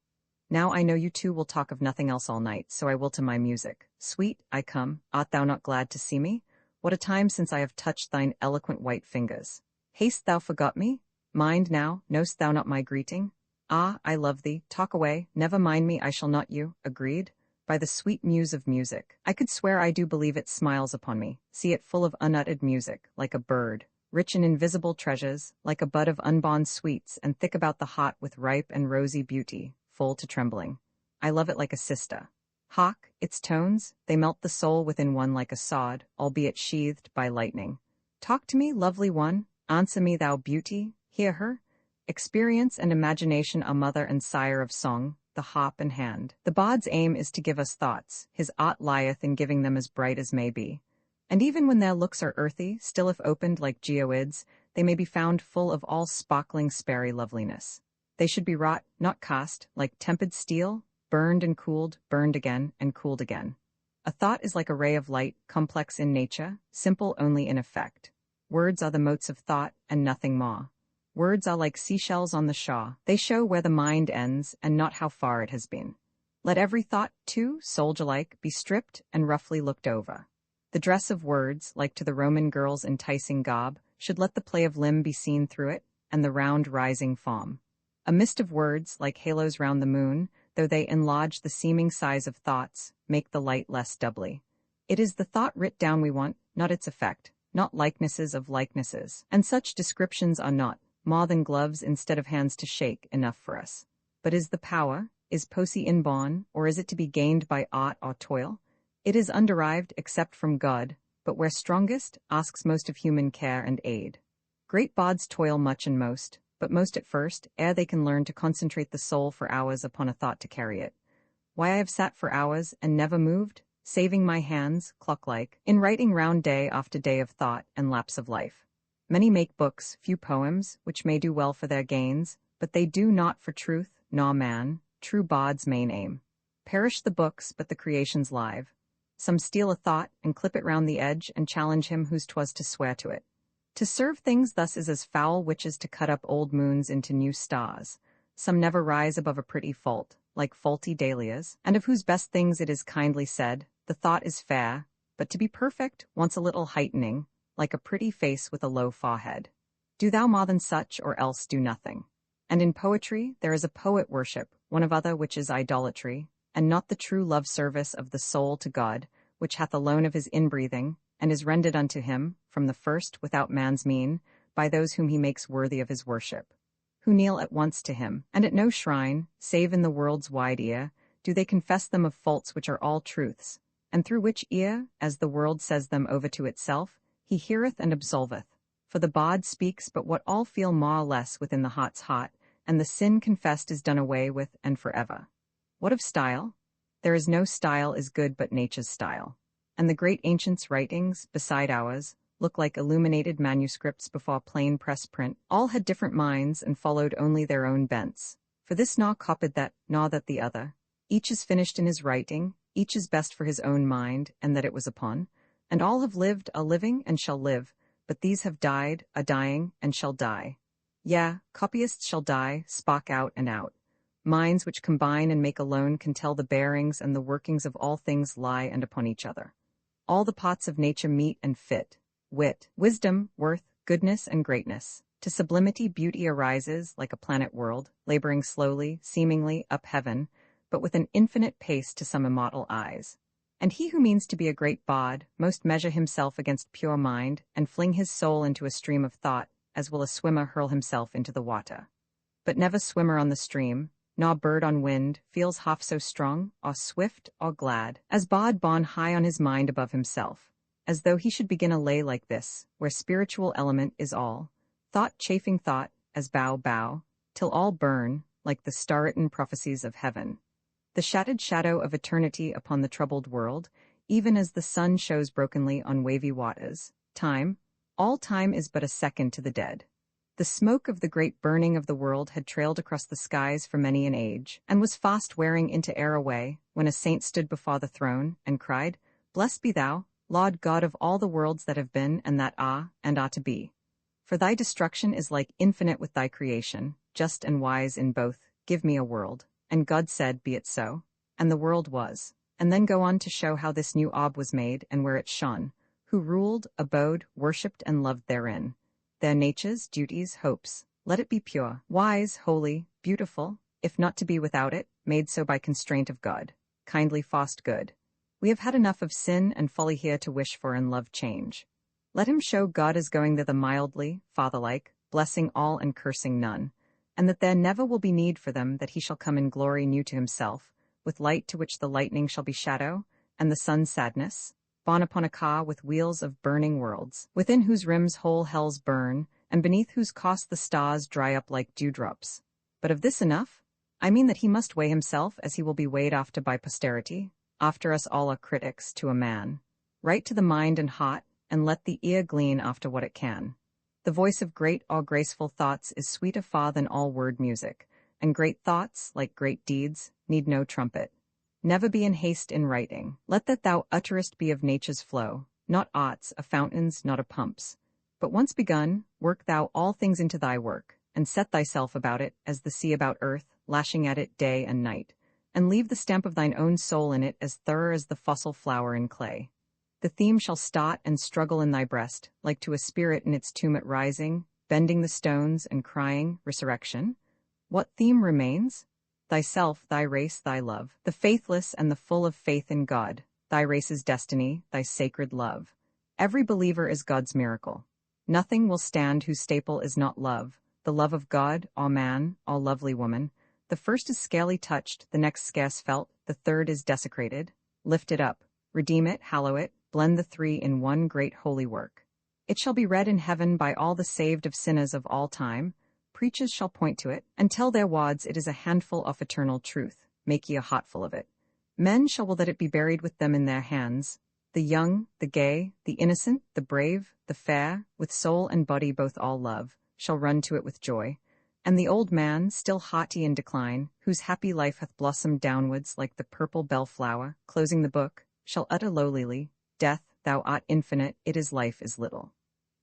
Now I know you two will talk of nothing else all night, so I will to my music. Sweet, I come, art thou not glad to see me? What a time since I have touched thine eloquent white fingers. Hast thou forgot me? Mind now, know'st thou not my greeting? Ah, I love thee, talk away, never mind me, I shall not you, agreed? By the sweet muse of music, I could swear I do believe it smiles upon me, see it full of unuttered music, like a bird, rich in invisible treasures, like a bud of unborn sweets, and thick about the heart with ripe and rosy beauty, full to trembling. I love it like a sister. Hark, its tones, they melt the soul within one like a sod, albeit sheathed by lightning. Talk to me, lovely one, answer me, thou beauty, hear her. Experience and imagination are mother and sire of song, the harp and hand. The bard's aim is to give us thoughts, his art lieth in giving them as bright as may be. And even when their looks are earthy, still if opened like geoids, they may be found full of all sparkling sparry loveliness. They should be wrought, not cast, like tempered steel, burned and cooled, burned again, and cooled again. A thought is like a ray of light, complex in nature, simple only in effect. Words are the motes of thought, and nothing more. Words are like seashells on the shore. They show where the mind ends, and not how far it has been. Let every thought, too, soldier-like, be stripped and roughly looked over. The dress of words, like to the Roman girl's enticing garb, should let the play of limb be seen through it, and the round rising form. A mist of words, like halos round the moon, though they enlarge the seeming size of thoughts, make the light less doubly. It is the thought writ down we want, not its effect, not likenesses of likenesses, and such descriptions are not, more than gloves instead of hands to shake, enough for us. But is the power, is poesy inborn, or is it to be gained by art or toil? It is underived except from God, but where strongest, asks most of human care and aid. Great bards toil much and most, but most at first, ere they can learn to concentrate the soul for hours upon a thought to carry it. Why I have sat for hours and never moved, saving my hands, clock-like, in writing round day after day of thought and lapse of life. Many make books, few poems, which may do well for their gains, but they do not for truth, nor man, true bard's main aim. Perish the books, but the creation's live. Some steal a thought, and clip it round the edge, and challenge him whose 'twas to swear to it. To serve things thus is as foul witches to cut up old moons into new stars. Some never rise above a pretty fault, like faulty dahlias, and of whose best things it is kindly said, the thought is fair, but to be perfect wants a little heightening, like a pretty face with a low forehead. Do thou more than such, or else do nothing. And in poetry there is a poet worship, one of other which is idolatry, and not the true love service of the soul to God, which hath alone of his inbreathing, and is rendered unto him, from the first without man's mean, by those whom he makes worthy of his worship, who kneel at once to him, and at no shrine, save in the world's wide ear, do they confess them of faults which are all truths, and through which ear, as the world says them over to itself, he heareth and absolveth. For the bard speaks but what all feel more or less within the heart's heart, and the sin confessed is done away with and forever. What of style? There is no style is good but nature's style. And the great ancients' writings, beside ours, look like illuminated manuscripts before plain press print. All had different minds and followed only their own bents. For this nor copied that, nor that the other. Each is finished in his writing, each is best for his own mind, and that it was upon. And all have lived, are living, and shall live, but these have died, are dying, and shall die. Yea, copyists shall die, spark out and out. Minds which combine and make alone can tell the bearings and the workings of all things lie and upon each other. All the parts of nature meet and fit. Wit, wisdom, worth, goodness, and greatness. To sublimity beauty arises, like a planet world, laboring slowly, seemingly, up heaven, but with an infinite pace to some immortal eyes. And he who means to be a great bard, most measure himself against pure mind, and fling his soul into a stream of thought, as will a swimmer hurl himself into the water. But never swimmer on the stream, nor bird on wind, feels half so strong, or swift, or glad, as bard borne high on his mind above himself, as though he should begin a lay like this, where spiritual element is all, thought chafing thought, as bow, till all burn, like the star-written prophecies of heaven. The shattered shadow of eternity upon the troubled world, even as the sun shows brokenly on wavy waters. Time, all time is but a second to the dead. The smoke of the great burning of the world had trailed across the skies for many an age, and was fast wearing into air away, when a saint stood before the throne, and cried, Blessed be thou, Lord God of all the worlds that have been, and that are to be. For thy destruction is like infinite with thy creation, just and wise in both. Give me a world. And God said, Be it so. And the world was. And then go on to show how this new orb was made, and where it shone, who ruled, abode, worshipped, and loved therein. Their natures, duties, hopes, let it be pure, wise, holy, beautiful, if not to be without it, made so by constraint of God, kindly fast good. We have had enough of sin and folly here to wish for and love change. Let him show God is going thither mildly, fatherlike, blessing all and cursing none, and that there never will be need for them, that he shall come in glory new to himself, with light to which the lightning shall be shadow, and the sun sadness, borne upon a car with wheels of burning worlds, within whose rims whole hells burn, and beneath whose cost the stars dry up like dewdrops. But of this enough? I mean that he must weigh himself as he will be weighed after by posterity. After us all are critics, to a man. Write to the mind and heart, and let the ear glean after what it can. The voice of great or graceful thoughts is sweeter far than all word music, and great thoughts, like great deeds, need no trumpet. Never be in haste in writing. Let that thou utterest be of nature's flow, not aught's, a fountain's, not a pump's. But once begun, work thou all things into thy work, and set thyself about it, as the sea about earth, lashing at it day and night, and leave the stamp of thine own soul in it as thorough as the fossil flower in clay. The theme shall start and struggle in thy breast, like to a spirit in its tomb at rising, bending the stones and crying, Resurrection? What theme remains? Thyself, thy race, thy love, the faithless and the full of faith in God, thy race's destiny, thy sacred love. Every believer is God's miracle. Nothing will stand whose staple is not love, the love of God, all man, all lovely woman. The first is scarcely touched, the next scarce felt, the third is desecrated. Lift it up, redeem it, hallow it, blend the three in one great holy work. It shall be read in heaven by all the saved of sinners of all time. Preachers shall point to it, and tell their wads it is a handful of eternal truth. Make ye a hotful of it. Men shall will that it be buried with them in their hands. The young, the gay, the innocent, the brave, the fair, with soul and body both all love, shall run to it with joy. And the old man, still haughty in decline, whose happy life hath blossomed downwards like the purple bellflower, closing the book, shall utter lowlily, Death, thou art infinite, it is life is little.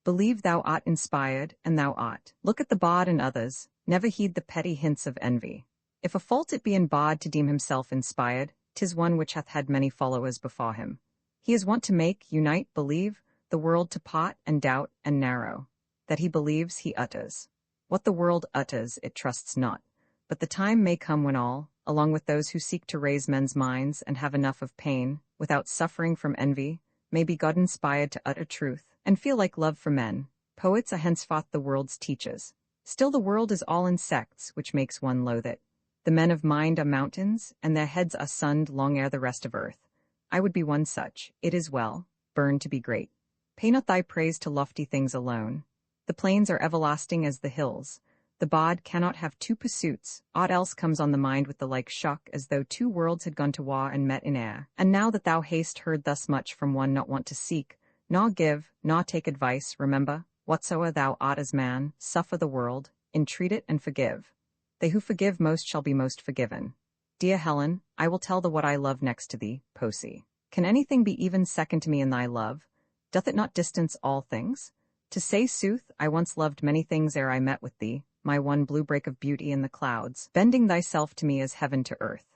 Believe thou art inspired, and thou art. Look at the bard in others, never heed the petty hints of envy. If a fault it be in bard to deem himself inspired, 'tis one which hath had many followers before him. He is wont to make, unite, believe, the world to part and doubt and narrow. That he believes he utters. What the world utters it trusts not. But the time may come when all, along with those who seek to raise men's minds and have enough of pain, without suffering from envy, may be God-inspired to utter truth, and feel like love for men. Poets are henceforth the world's teachers. Still the world is all in sects, which makes one loathe it. The men of mind are mountains, and their heads are sunned long ere the rest of earth. I would be one such. It is well, burn to be great. Pay not thy praise to lofty things alone. The plains are everlasting as the hills. The bard cannot have two pursuits, aught else comes on the mind with the like shock as though two worlds had gone to war and met in air. And now that thou hast heard thus much from one not wont to seek, nor give, nor take advice, remember, whatsoever thou art as man, suffer the world, entreat it and forgive. They who forgive most shall be most forgiven. Dear Helen, I will tell thee what I love next to thee, Posy. Can anything be even second to me in thy love? Doth it not distance all things? To say sooth, I once loved many things ere I met with thee, my one blue break of beauty in the clouds, bending thyself to me as heaven to earth.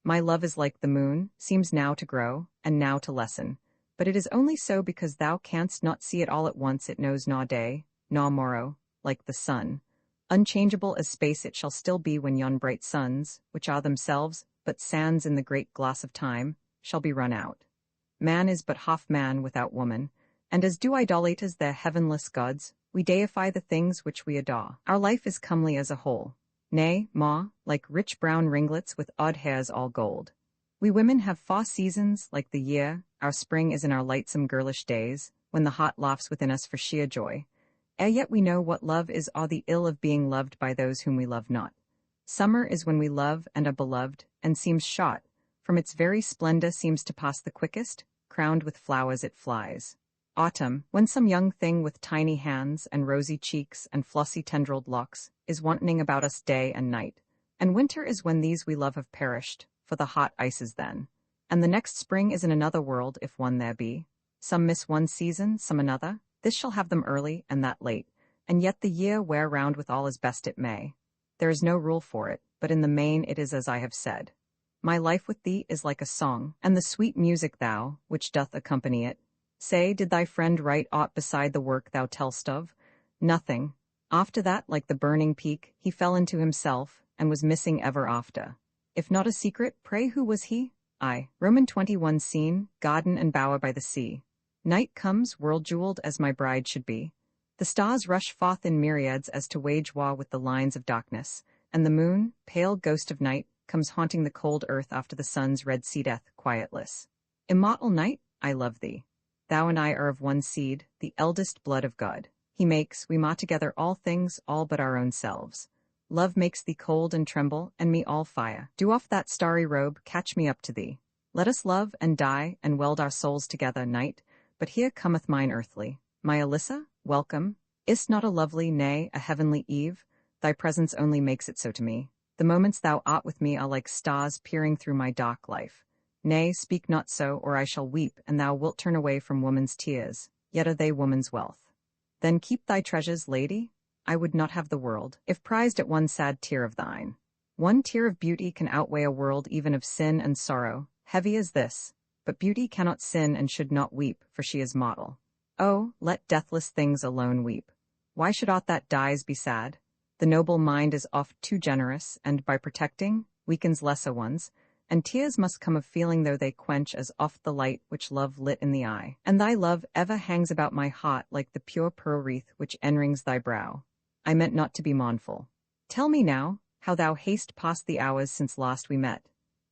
My love is like the moon, seems now to grow, and now to lessen, but it is only so because thou canst not see it all at once. It knows nor day, nor morrow, like the sun. Unchangeable as space it shall still be when yon bright suns, which are themselves but sands in the great glass of time, shall be run out. Man is but half man without woman, and as do idolaters their heavenless gods, we deify the things which we adore. Our life is comely as a whole. Nay, more, like rich brown ringlets with odd hairs all gold. We women have 4 seasons, like the year. Our spring is in our lightsome girlish days, when the heart laughs within us for sheer joy. Ere yet we know what love is or the ill of being loved by those whom we love not. Summer is when we love and are beloved, and seems short. From its very splendor seems to pass the quickest, crowned with flowers it flies. Autumn, when some young thing with tiny hands and rosy cheeks and flossy tendrilled locks is wantoning about us day and night. And winter is when these we love have perished, for the hot ices then. And the next spring is in another world, if one there be. Some miss one season, some another. This shall have them early, and that late. And yet the year wear round with all as best it may. There is no rule for it, but in the main it is as I have said. My life with thee is like a song, and the sweet music thou, which doth accompany it. Say, did thy friend write aught beside the work thou tell'st of? Nothing. After that, like the burning peak, he fell into himself, and was missing ever after. If not a secret, pray who was he? I. Roman 21 scene, garden and bower by the sea. Night comes, world-jewelled as my bride should be. The stars rush forth in myriads as to wage war with the lines of darkness, and the moon, pale ghost of night, comes haunting the cold earth after the sun's red sea death, quietless. Immortal night, I love thee. Thou and I are of one seed, the eldest blood of God. He makes, we ma together all things, all but our own selves. Love makes thee cold and tremble, and me all fire. Do off that starry robe, catch me up to thee. Let us love and die, and weld our souls together, night. But here cometh mine earthly. My Alyssa, welcome. Is't not a lovely, nay, a heavenly eve? Thy presence only makes it so to me. The moments thou art with me are like stars peering through my dark life. Nay, speak not so, or I shall weep, and thou wilt turn away from woman's tears. Yet are they woman's wealth. Then keep thy treasures, lady. I would not have the world, if prized at one sad tear of thine. One tear of beauty can outweigh a world even of sin and sorrow, heavy as this. But beauty cannot sin and should not weep, for she is mortal. Oh, let deathless things alone weep. Why should aught that dies be sad? The noble mind is oft too generous, and by protecting, weakens lesser ones, and tears must come of feeling though they quench as oft the light which love lit in the eye. And thy love ever hangs about my heart like the pure pearl wreath which enrings thy brow. I meant not to be mournful. Tell me now, how thou hast passed the hours since last we met.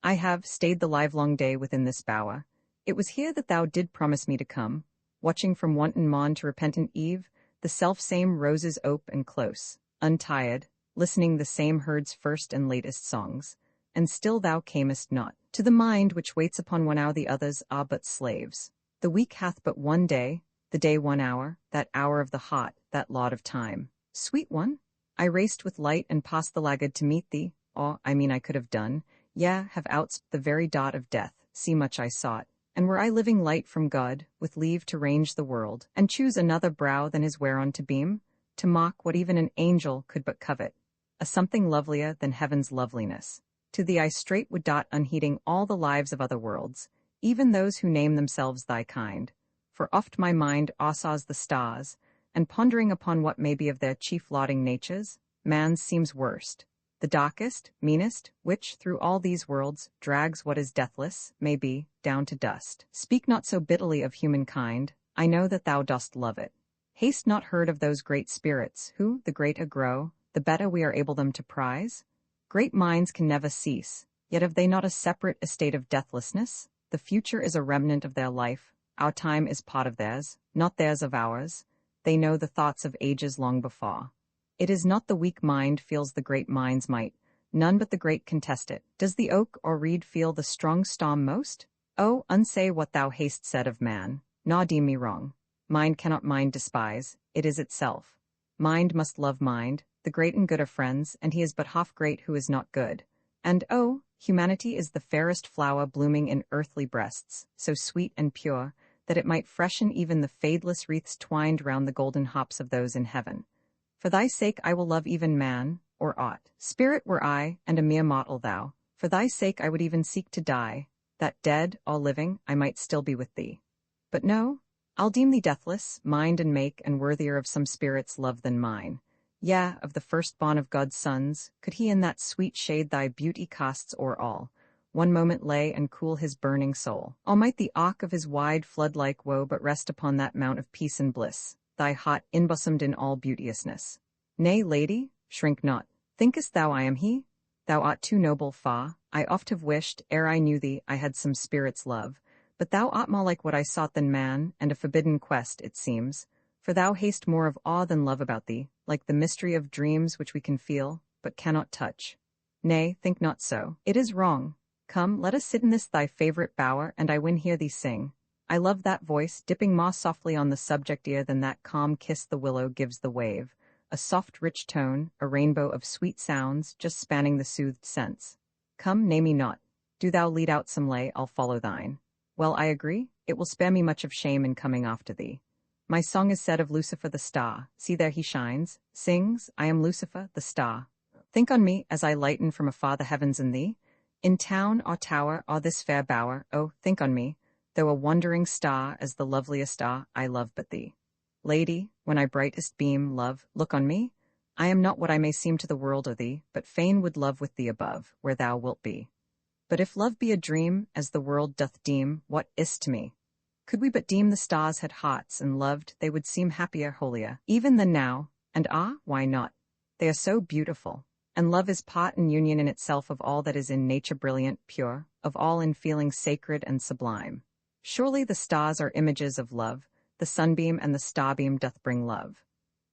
I have stayed the livelong day within this bower. It was here that thou did promise me to come, watching from wanton morn to repentant eve, the self-same roses ope and close, untired, listening the same herd's first and latest songs. And still thou camest not. To the mind which waits upon one hour the others are but slaves. The week hath but one day, the day 1 hour, that hour of the heart, that lot of time. Sweet one, I raced with light and past the laggard to meet thee, I could have done, have outsped the very dot of death, see much I sought, And were I living light from God, with leave to range the world, and choose another brow than his whereon to beam, to mock what even an angel could but covet, a something lovelier than heaven's loveliness. To thee I straight would dot unheeding all the lives of other worlds, even those who name themselves thy kind. For oft my mind awsaws the stars, and pondering upon what may be of their chief lauding natures, man's seems worst, the darkest, meanest, which, through all these worlds, drags what is deathless, may be, down to dust. Speak not so bitterly of humankind, I know that thou dost love it. Hast not heard of those great spirits, who, the greater grow, the better we are able them to prize? Great minds can never cease, yet have they not a separate estate of deathlessness? The future is a remnant of their life, our time is part of theirs, not theirs of ours. They know the thoughts of ages long before. It is not the weak mind feels the great mind's might, none but the great contest it. Does the oak or reed feel the strong storm most? Oh, unsay what thou hast said of man, nor deem me wrong. Mind cannot mind despise, it is itself. Mind must love mind, the great and good are friends, and he is but half great who is not good. And oh, humanity is the fairest flower blooming in earthly breasts, so sweet and pure, that it might freshen even the fadeless wreaths twined round the golden hops of those in heaven. For thy sake I will love even man, or aught. Spirit were I, and a mere mortal thou. For thy sake I would even seek to die, that dead, all living, I might still be with thee. But no, I'll deem thee deathless, mind and make, and worthier of some spirit's love than mine. Yea, of the firstborn of God's sons, could he in that sweet shade thy beauty casts o'er all, one moment lay and cool his burning soul. All might the arc of his wide flood-like woe but rest upon that mount of peace and bliss, thy hot inbosomed in all beauteousness. Nay, lady, shrink not. Thinkest thou I am he? Thou art too noble far. I oft have wished, ere I knew thee, I had some spirit's love. But thou art more like what I sought than man, and a forbidden quest, it seems. For thou hast more of awe than love about thee, like the mystery of dreams which we can feel, but cannot touch. Nay, think not so. It is wrong. Come, let us sit in this thy favorite bower, and I win hear thee sing. I love that voice, dipping more softly on the subject ear than that calm kiss the willow gives the wave. A soft rich tone, a rainbow of sweet sounds, just spanning the soothed sense. Come, nay me not. Do thou lead out some lay, I'll follow thine. Well, I agree, it will spare me much of shame in coming after thee. My song is said of Lucifer the star, see there he shines, sings, I am Lucifer the star. Think on me, as I lighten from afar the heavens and thee. In town or tower or this fair bower, oh, think on me, though a wandering star as the loveliest star, I love but thee. Lady, when I brightest beam, love, look on me. I am not what I may seem to the world or thee, but fain would love with thee above, where thou wilt be. But if love be a dream, as the world doth deem, what is't to me? Could we but deem the stars had hearts and loved, they would seem happier, holier, even than now, and ah, why not? They are so beautiful, and love is part and union in itself of all that is in nature brilliant, pure, of all in feeling sacred and sublime. Surely the stars are images of love, the sunbeam and the starbeam doth bring love.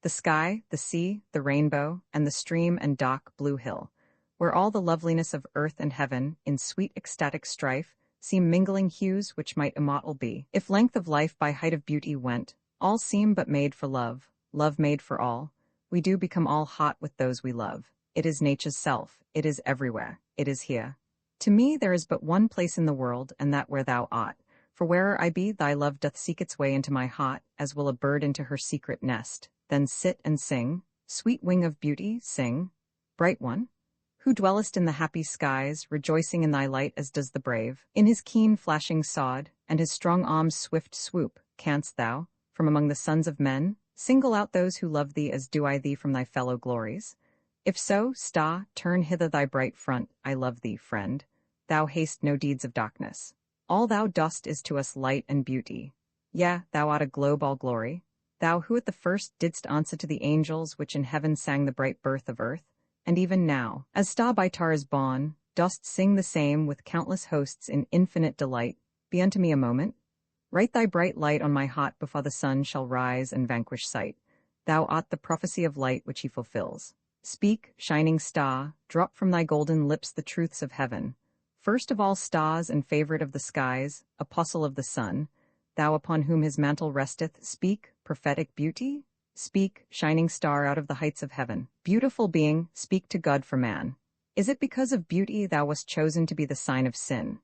The sky, the sea, the rainbow, and the stream and dark blue hill, where all the loveliness of earth and heaven, in sweet ecstatic strife, seem mingling hues which might immortal be. If length of life by height of beauty went, all seem but made for love, love made for all. We do become all hot with those we love. It is nature's self, it is everywhere, it is here. To me there is but one place in the world, and that where thou art. For where'er I be, thy love doth seek its way into my heart, as will a bird into her secret nest. Then sit and sing, sweet wing of beauty, sing. Bright one, who dwellest in the happy skies, rejoicing in thy light as does the brave, in his keen flashing sword, and his strong arm's swift swoop, canst thou, from among the sons of men, single out those who love thee as do I thee from thy fellow glories? If so, star, turn hither thy bright front, I love thee, friend. Thou hast no deeds of darkness. All thou dost is to us light and beauty. Yea, thou art a globe all glory. Thou who at the first didst answer to the angels which in heaven sang the bright birth of earth, and even now, as star by tar is born, dost sing the same with countless hosts in infinite delight. Be unto me a moment. Write thy bright light on my heart before the sun shall rise and vanquish sight. Thou art the prophecy of light which he fulfills. Speak, shining star, drop from thy golden lips the truths of heaven. First of all stars and favorite of the skies, apostle of the sun, thou upon whom his mantle resteth, speak, prophetic beauty. Speak, shining star out of the heights of heaven. Beautiful being, speak to God for man. Is it because of beauty thou wast chosen to be the sign of sin?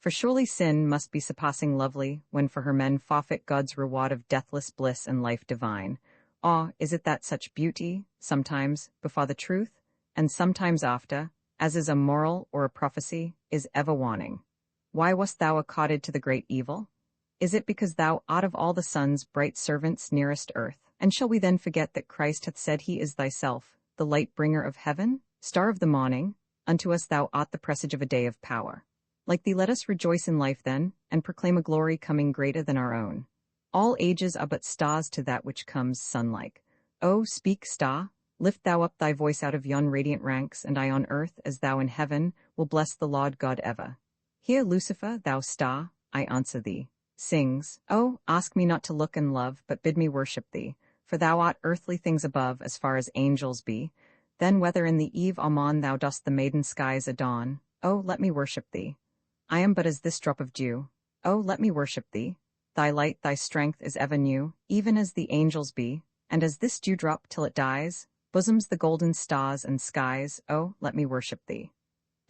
For surely sin must be surpassing lovely, when for her men forfeit God's reward of deathless bliss and life divine. Ah, is it that such beauty, sometimes, before the truth, and sometimes after, as is a moral or a prophecy, is ever wanting? Why wast thou accorded to the great evil? Is it because thou art of all the sun's bright servants nearest earth? And shall we then forget that Christ hath said he is thyself, the light bringer of heaven, star of the morning? Unto us thou art the presage of a day of power. Like thee let us rejoice in life then, and proclaim a glory coming greater than our own. All ages are but stars to that which comes sun-like. Oh, speak, star, lift thou up thy voice out of yon radiant ranks, and I on earth, as thou in heaven, will bless the Lord God ever. Hear, Lucifer, thou star, I answer thee. Sings, oh, ask me not to look and love, but bid me worship thee, for thou art earthly things above, as far as angels be. Then whether in the eve or morn thou dost the maiden skies adorn, oh, let me worship thee. I am but as this drop of dew. Oh, let me worship thee. Thy light, thy strength is ever new, even as the angels be, and as this dewdrop till it dies, bosoms the golden stars and skies, oh, let me worship thee.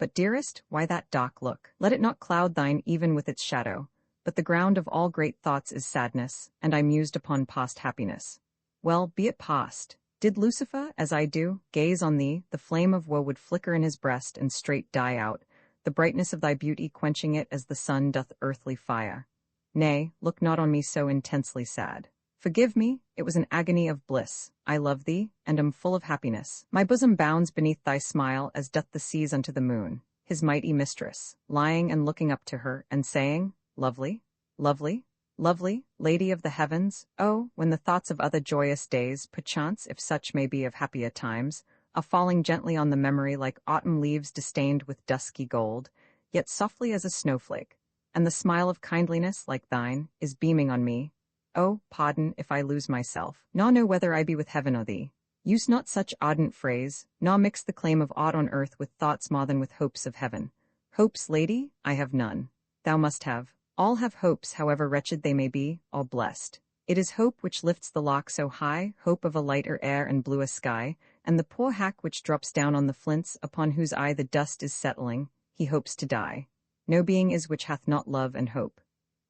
But dearest, why that dark look? Let it not cloud thine even with its shadow, but the ground of all great thoughts is sadness, and I mused upon past happiness. Well, be it past. Did Lucifer, as I do, gaze on thee, the flame of woe would flicker in his breast and straight die out, the brightness of thy beauty quenching it as the sun doth earthly fire. Nay, look not on me so intensely sad. Forgive me, it was an agony of bliss. I love thee, and am full of happiness. My bosom bounds beneath thy smile as doth the seas unto the moon, his mighty mistress, lying and looking up to her, and saying, Lovely, lovely, lovely, lady of the heavens, oh, when the thoughts of other joyous days, perchance, if such may be of happier times, are falling gently on the memory like autumn leaves distained with dusky gold, yet softly as a snowflake, and the smile of kindliness, like thine, is beaming on me. Oh, pardon if I lose myself, nor know whether I be with heaven or thee. Use not such ardent phrase, nor mix the claim of aught on earth with thoughts more than with hopes of heaven. Hopes, lady, I have none. Thou must have. All have hopes, however wretched they may be, all blessed. It is hope which lifts the lark so high, hope of a lighter air and bluer sky, and the poor hack which drops down on the flints, upon whose eye the dust is settling, he hopes to die. No being is which hath not love and hope.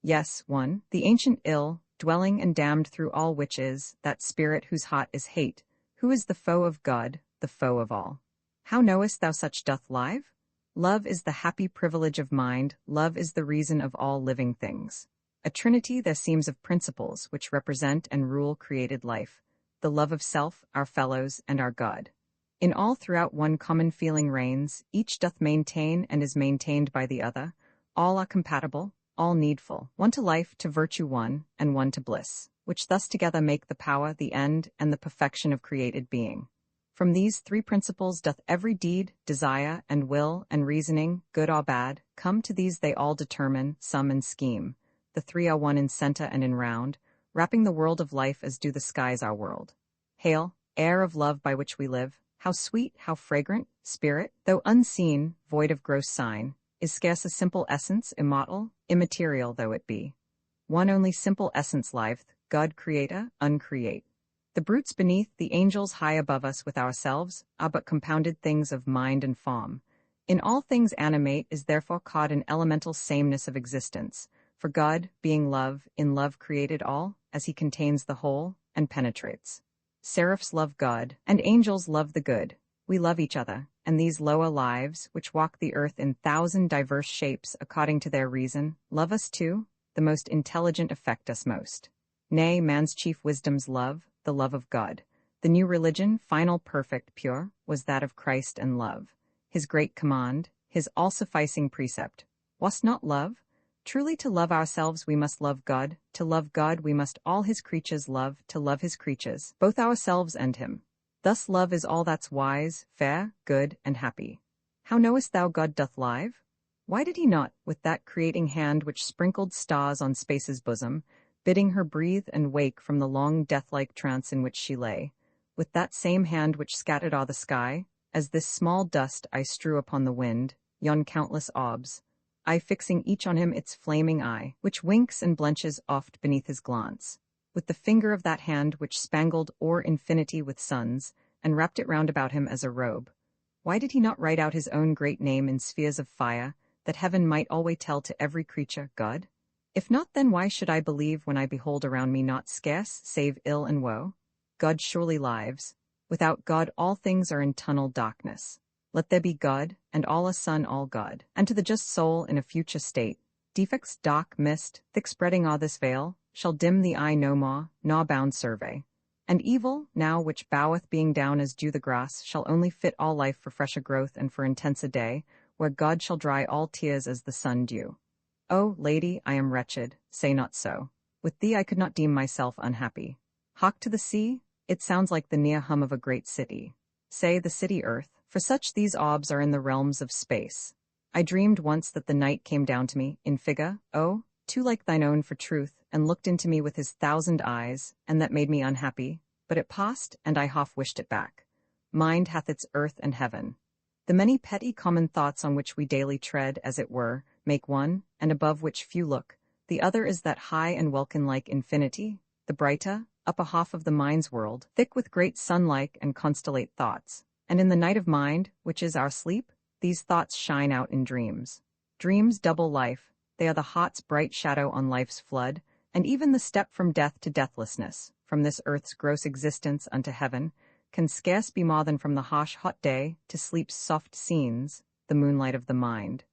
Yes, one, the ancient ill, dwelling and damned through all which is, that spirit whose heart is hate, who is the foe of God, the foe of all. How knowest thou such doth live? Love is the happy privilege of mind, love is the reason of all living things. A trinity there seems of principles which represent and rule created life, the love of self, our fellows, and our God. In all throughout one common feeling reigns, each doth maintain and is maintained by the other, all are compatible, all needful, one to life, to virtue one, and one to bliss, which thus together make the power, the end, and the perfection of created being. From these three principles doth every deed, desire, and will, and reasoning, good or bad, come. To these they all determine, sum, and scheme. The three are one in centre and in round, wrapping the world of life as do the skies our world. Hail, air of love by which we live, how sweet, how fragrant, spirit, though unseen, void of gross sign, is scarce a simple essence, immortal, immaterial though it be. One only simple essence liveth, God creator, uncreate. The brutes beneath, the angels high above us with ourselves, are but compounded things of mind and form. In all things animate is therefore caught an elemental sameness of existence, for God, being love, in love created all, as he contains the whole, and penetrates. Seraphs love God, and angels love the good. We love each other, and these lower lives, which walk the earth in thousand diverse shapes according to their reason, love us too. The most intelligent affect us most. Nay, man's chief wisdom's love, the love of God. The new religion, final, perfect, pure, was that of Christ and love. His great command, his all-sufficing precept, was not love? Truly to love ourselves we must love God, to love God we must all his creatures love, to love his creatures, both ourselves and him. Thus love is all that's wise, fair, good, and happy. How knowest thou God doth live? Why did he not, with that creating hand which sprinkled stars on space's bosom, bidding her breathe and wake from the long death-like trance in which she lay, with that same hand which scattered o'er the sky, as this small dust I strew upon the wind, yon countless orbs, I fixing each on him its flaming eye, which winks and blenches oft beneath his glance, with the finger of that hand which spangled o'er infinity with suns, and wrapped it round about him as a robe. Why did he not write out his own great name in spheres of fire, that heaven might always tell to every creature, God? If not, then why should I believe when I behold around me naught scarce, save ill and woe? God surely lives. Without God all things are in tunnel darkness. Let there be God, and all a Son all God. And to the just soul in a future state, defects dark mist, thick spreading o'er this veil, shall dim the eye no more, nor bound survey. And evil, now which boweth being down as dew the grass, shall only fit all life for fresher growth and for intenser day, where God shall dry all tears as the sun dew. O, lady, I am wretched, say not so. With thee I could not deem myself unhappy. Hark to the sea, it sounds like the near hum of a great city. Say the city earth, for such these orbs are in the realms of space. I dreamed once that the night came down to me, in figure, oh, too like thine own for truth, and looked into me with his 1,000 eyes, and that made me unhappy, but it passed, and I half wished it back. Mind hath its earth and heaven. The many petty common thoughts on which we daily tread, as it were, make one, and above which few look. The other is that high and welkin-like infinity, the brighter, upper half of the mind's world, thick with great sun-like and constellate thoughts. And in the night of mind, which is our sleep, these thoughts shine out in dreams. Dreams double life, they are the heart's bright shadow on life's flood, and even the step from death to deathlessness, from this earth's gross existence unto heaven, can scarce be more than from the harsh hot day to sleep's soft scenes, the moonlight of the mind.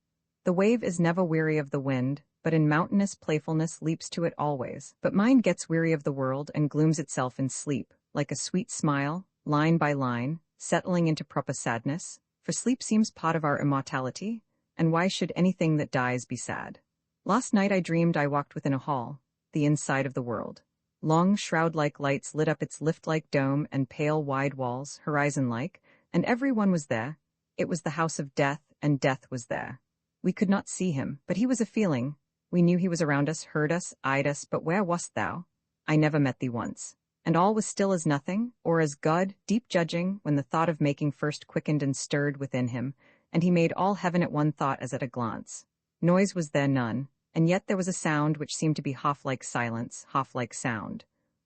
The wave is never weary of the wind, but in mountainous playfulness leaps to it always. But mind gets weary of the world and glooms itself in sleep, like a sweet smile, line by line, settling into proper sadness, for sleep seems part of our immortality, and why should anything that dies be sad? Last night I dreamed I walked within a hall, the inside of the world. Long shroud-like lights lit up its lift-like dome and pale wide walls, horizon-like, and every one was there. It was the house of death, and death was there. We could not see him, but he was a feeling. We knew he was around us, heard us, eyed us, but where wast thou? I never met thee once. And all was still as nothing, or as God, deep judging, when the thought of making first quickened and stirred within him, and he made all heaven at one thought as at a glance. Noise was there none, and yet there was a sound which seemed to be half like silence, half like sound.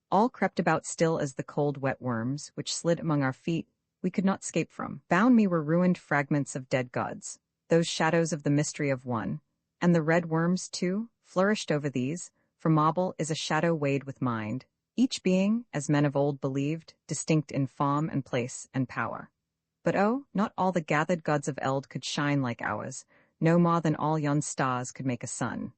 All crept about still as the cold wet worms, which slid among our feet, we could not escape from. Bound me were ruined fragments of dead gods, those shadows of the mystery of one, and the red worms, too, flourished over these, for marble is a shadow weighed with mind, each being, as men of old believed, distinct in form and place and power. But oh, not all the gathered gods of eld could shine like ours, no more than all yon stars could make a sun.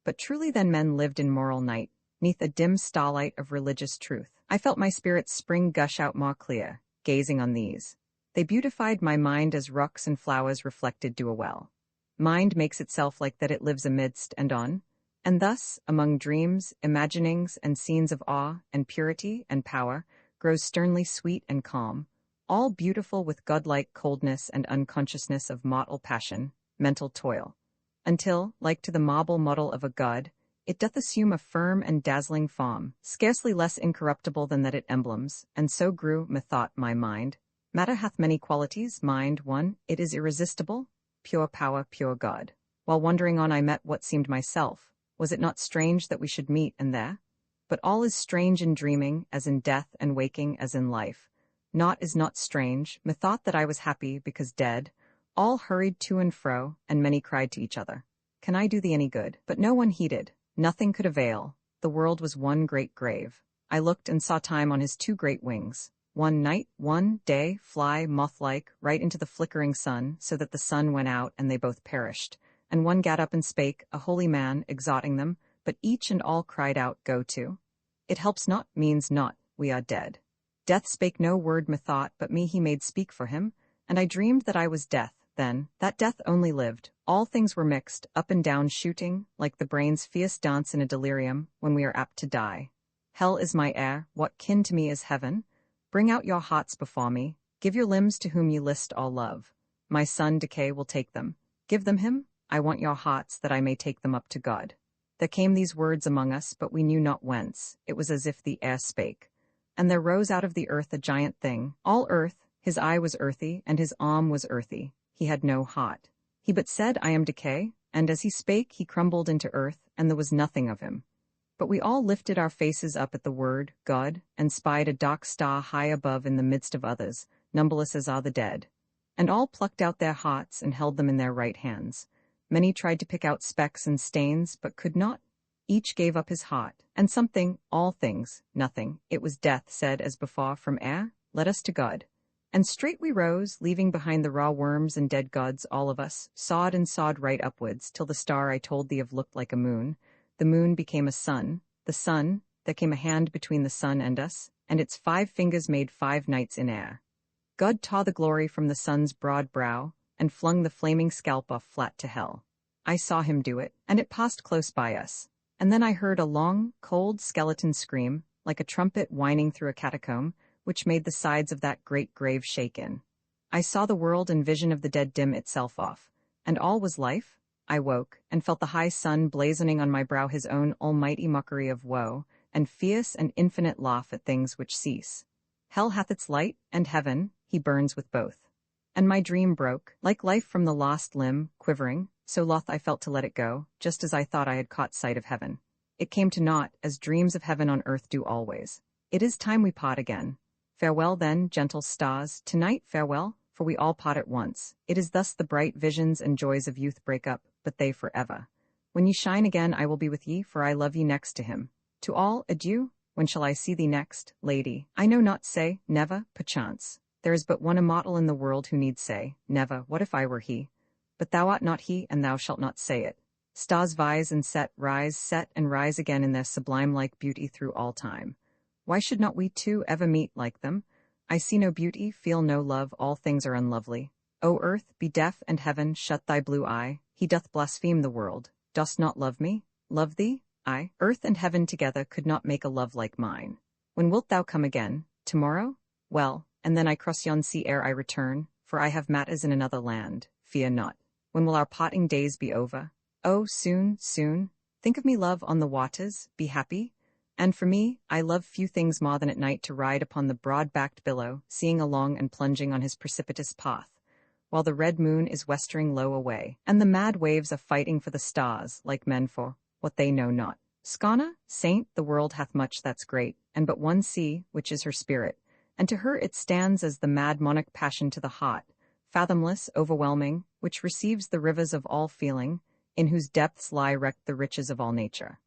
But truly then men lived in moral night, neath a dim starlight of religious truth. I felt my spirit's spring gush out more clear, gazing on these. They beautified my mind as rocks and flowers reflected do a well. Mind makes itself like that it lives amidst and on, and thus, among dreams, imaginings, and scenes of awe, and purity, and power, grows sternly sweet and calm, all beautiful with godlike coldness and unconsciousness of mortal passion, mental toil, until, like to the marble model of a god, it doth assume a firm and dazzling form, scarcely less incorruptible than that it emblems, and so grew, methought, my mind. Matter hath many qualities, mind one, it is irresistible, pure power, pure God. While wandering on I met what seemed myself. Was it not strange that we should meet and there? But all is strange in dreaming, as in death, and waking as in life. Naught is not strange, methought that I was happy, because dead. All hurried to and fro, and many cried to each other, "Can I do thee any good?" But no one heeded. Nothing could avail. The world was one great grave. I looked and saw time on his two great wings. One night, one day, fly, moth-like, right into the flickering sun, so that the sun went out and they both perished. And one gat up and spake, a holy man, exhorting them, but each and all cried out, "Go to. It helps not, means not, we are dead." Death spake no word methought, but me he made speak for him, and I dreamed that I was death, then, that death only lived. All things were mixed, up and down shooting, like the brain's fierce dance in a delirium, when we are apt to die. Hell is my heir, what kin to me is heaven? Bring out your hearts before me, give your limbs to whom you list all love. My son decay will take them. Give them him, I want your hearts, that I may take them up to God. There came these words among us, but we knew not whence. It was as if the air spake. And there rose out of the earth a giant thing, all earth, his eye was earthy, and his arm was earthy. He had no heart. He but said, "I am decay," and as he spake he crumbled into earth, and there was nothing of him. But we all lifted our faces up at the word, God, and spied a dark star high above in the midst of others, numberless as are the dead. And all plucked out their hearts and held them in their right hands. Many tried to pick out specks and stains, but could not. Each gave up his heart, and something, all things, nothing, it was death, said as before from air, let us to God. And straight we rose, leaving behind the raw worms and dead gods, all of us, sawed and sawed right upwards, till the star I told thee of looked like a moon. The moon became a sun, the sun, there came a hand between the sun and us, and its 5 fingers made 5 nights in air. God tore the glory from the sun's broad brow, and flung the flaming scalp off flat to hell. I saw him do it, and it passed close by us. And then I heard a long, cold skeleton scream, like a trumpet whining through a catacomb, which made the sides of that great grave shake in. I saw the world and vision of the dead dim itself off, and all was life. I woke, and felt the high sun blazoning on my brow his own almighty mockery of woe, and fierce and infinite laugh at things which cease. Hell hath its light, and heaven, he burns with both. And my dream broke, like life from the lost limb, quivering, so loth I felt to let it go, just as I thought I had caught sight of heaven. It came to naught, as dreams of heaven on earth do always. It is time we part again. Farewell then, gentle stars, tonight farewell, for we all part at once. It is thus the bright visions and joys of youth break up, but they forever. When ye shine again I will be with ye, for I love ye next to him. To all, adieu. When shall I see thee next, lady? I know not, say, never, perchance. There is but one immortal in the world who need say, never, what if I were he? But thou art not he, and thou shalt not say it. Stars rise and set and rise again in their sublime-like beauty through all time. Why should not we too ever meet like them? I see no beauty, feel no love, all things are unlovely. O earth, be deaf, and heaven, shut thy blue eye. He doth blaspheme the world. Dost not love me? Love thee? I, earth and heaven together could not make a love like mine. When wilt thou come again? Tomorrow? Well, and then I cross yon sea ere I return, for I have matters in another land. Fear not. When will our parting days be over? Oh, soon, soon. Think of me, love, on the waters, be happy. And for me, I love few things more than at night to ride upon the broad-backed billow, seeing along and plunging on his precipitous path, while the red moon is westering low away, and the mad waves are fighting for the stars, like men for what they know not. Skana, saint, the world hath much that's great, and but one sea, which is her spirit, and to her it stands as the mad monarch passion to the heart, fathomless, overwhelming, which receives the rivers of all feeling, in whose depths lie wrecked the riches of all nature.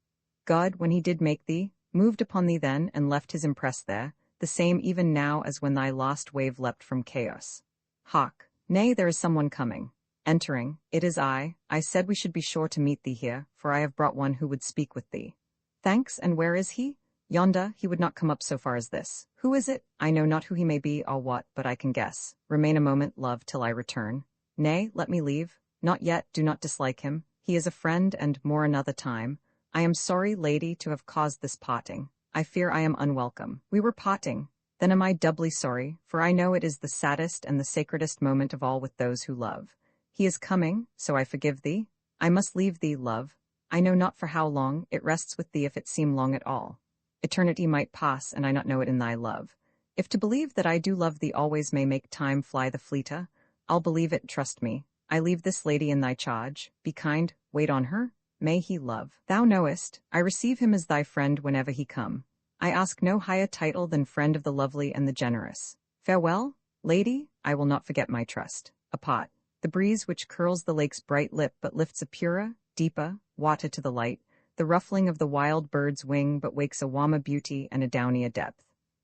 God, when he did make thee, moved upon thee then, and left his impress there, the same even now as when thy lost wave leapt from chaos. Hark! Nay, there is someone coming. Entering, it is I said we should be sure to meet thee here, for I have brought one who would speak with thee. Thanks, and where is he? Yonder, he would not come up so far as this. Who is it? I know not who he may be or what, but I can guess. Remain a moment, love, till I return. Nay, let me leave. Not yet, do not dislike him. He is a friend, and more another time. I am sorry, lady, to have caused this parting. I fear I am unwelcome. We were parting. Then am I doubly sorry, for I know it is the saddest and the sacredest moment of all with those who love. He is coming, so I forgive thee. I must leave thee, love. I know not for how long, it rests with thee if it seem long at all. Eternity might pass, and I not know it in thy love. If to believe that I do love thee always may make time fly the fleeter, I'll believe it, trust me. I leave this lady in thy charge. Be kind, wait on her. May he love. Thou knowest, I receive him as thy friend whenever he come. I ask no higher title than friend of the lovely and the generous. Farewell, lady, I will not forget my trust. Apart. The breeze which curls the lake's bright lip but lifts a purer, deeper, water to the light, the ruffling of the wild bird's wing but wakes a warmer beauty and a downier depth.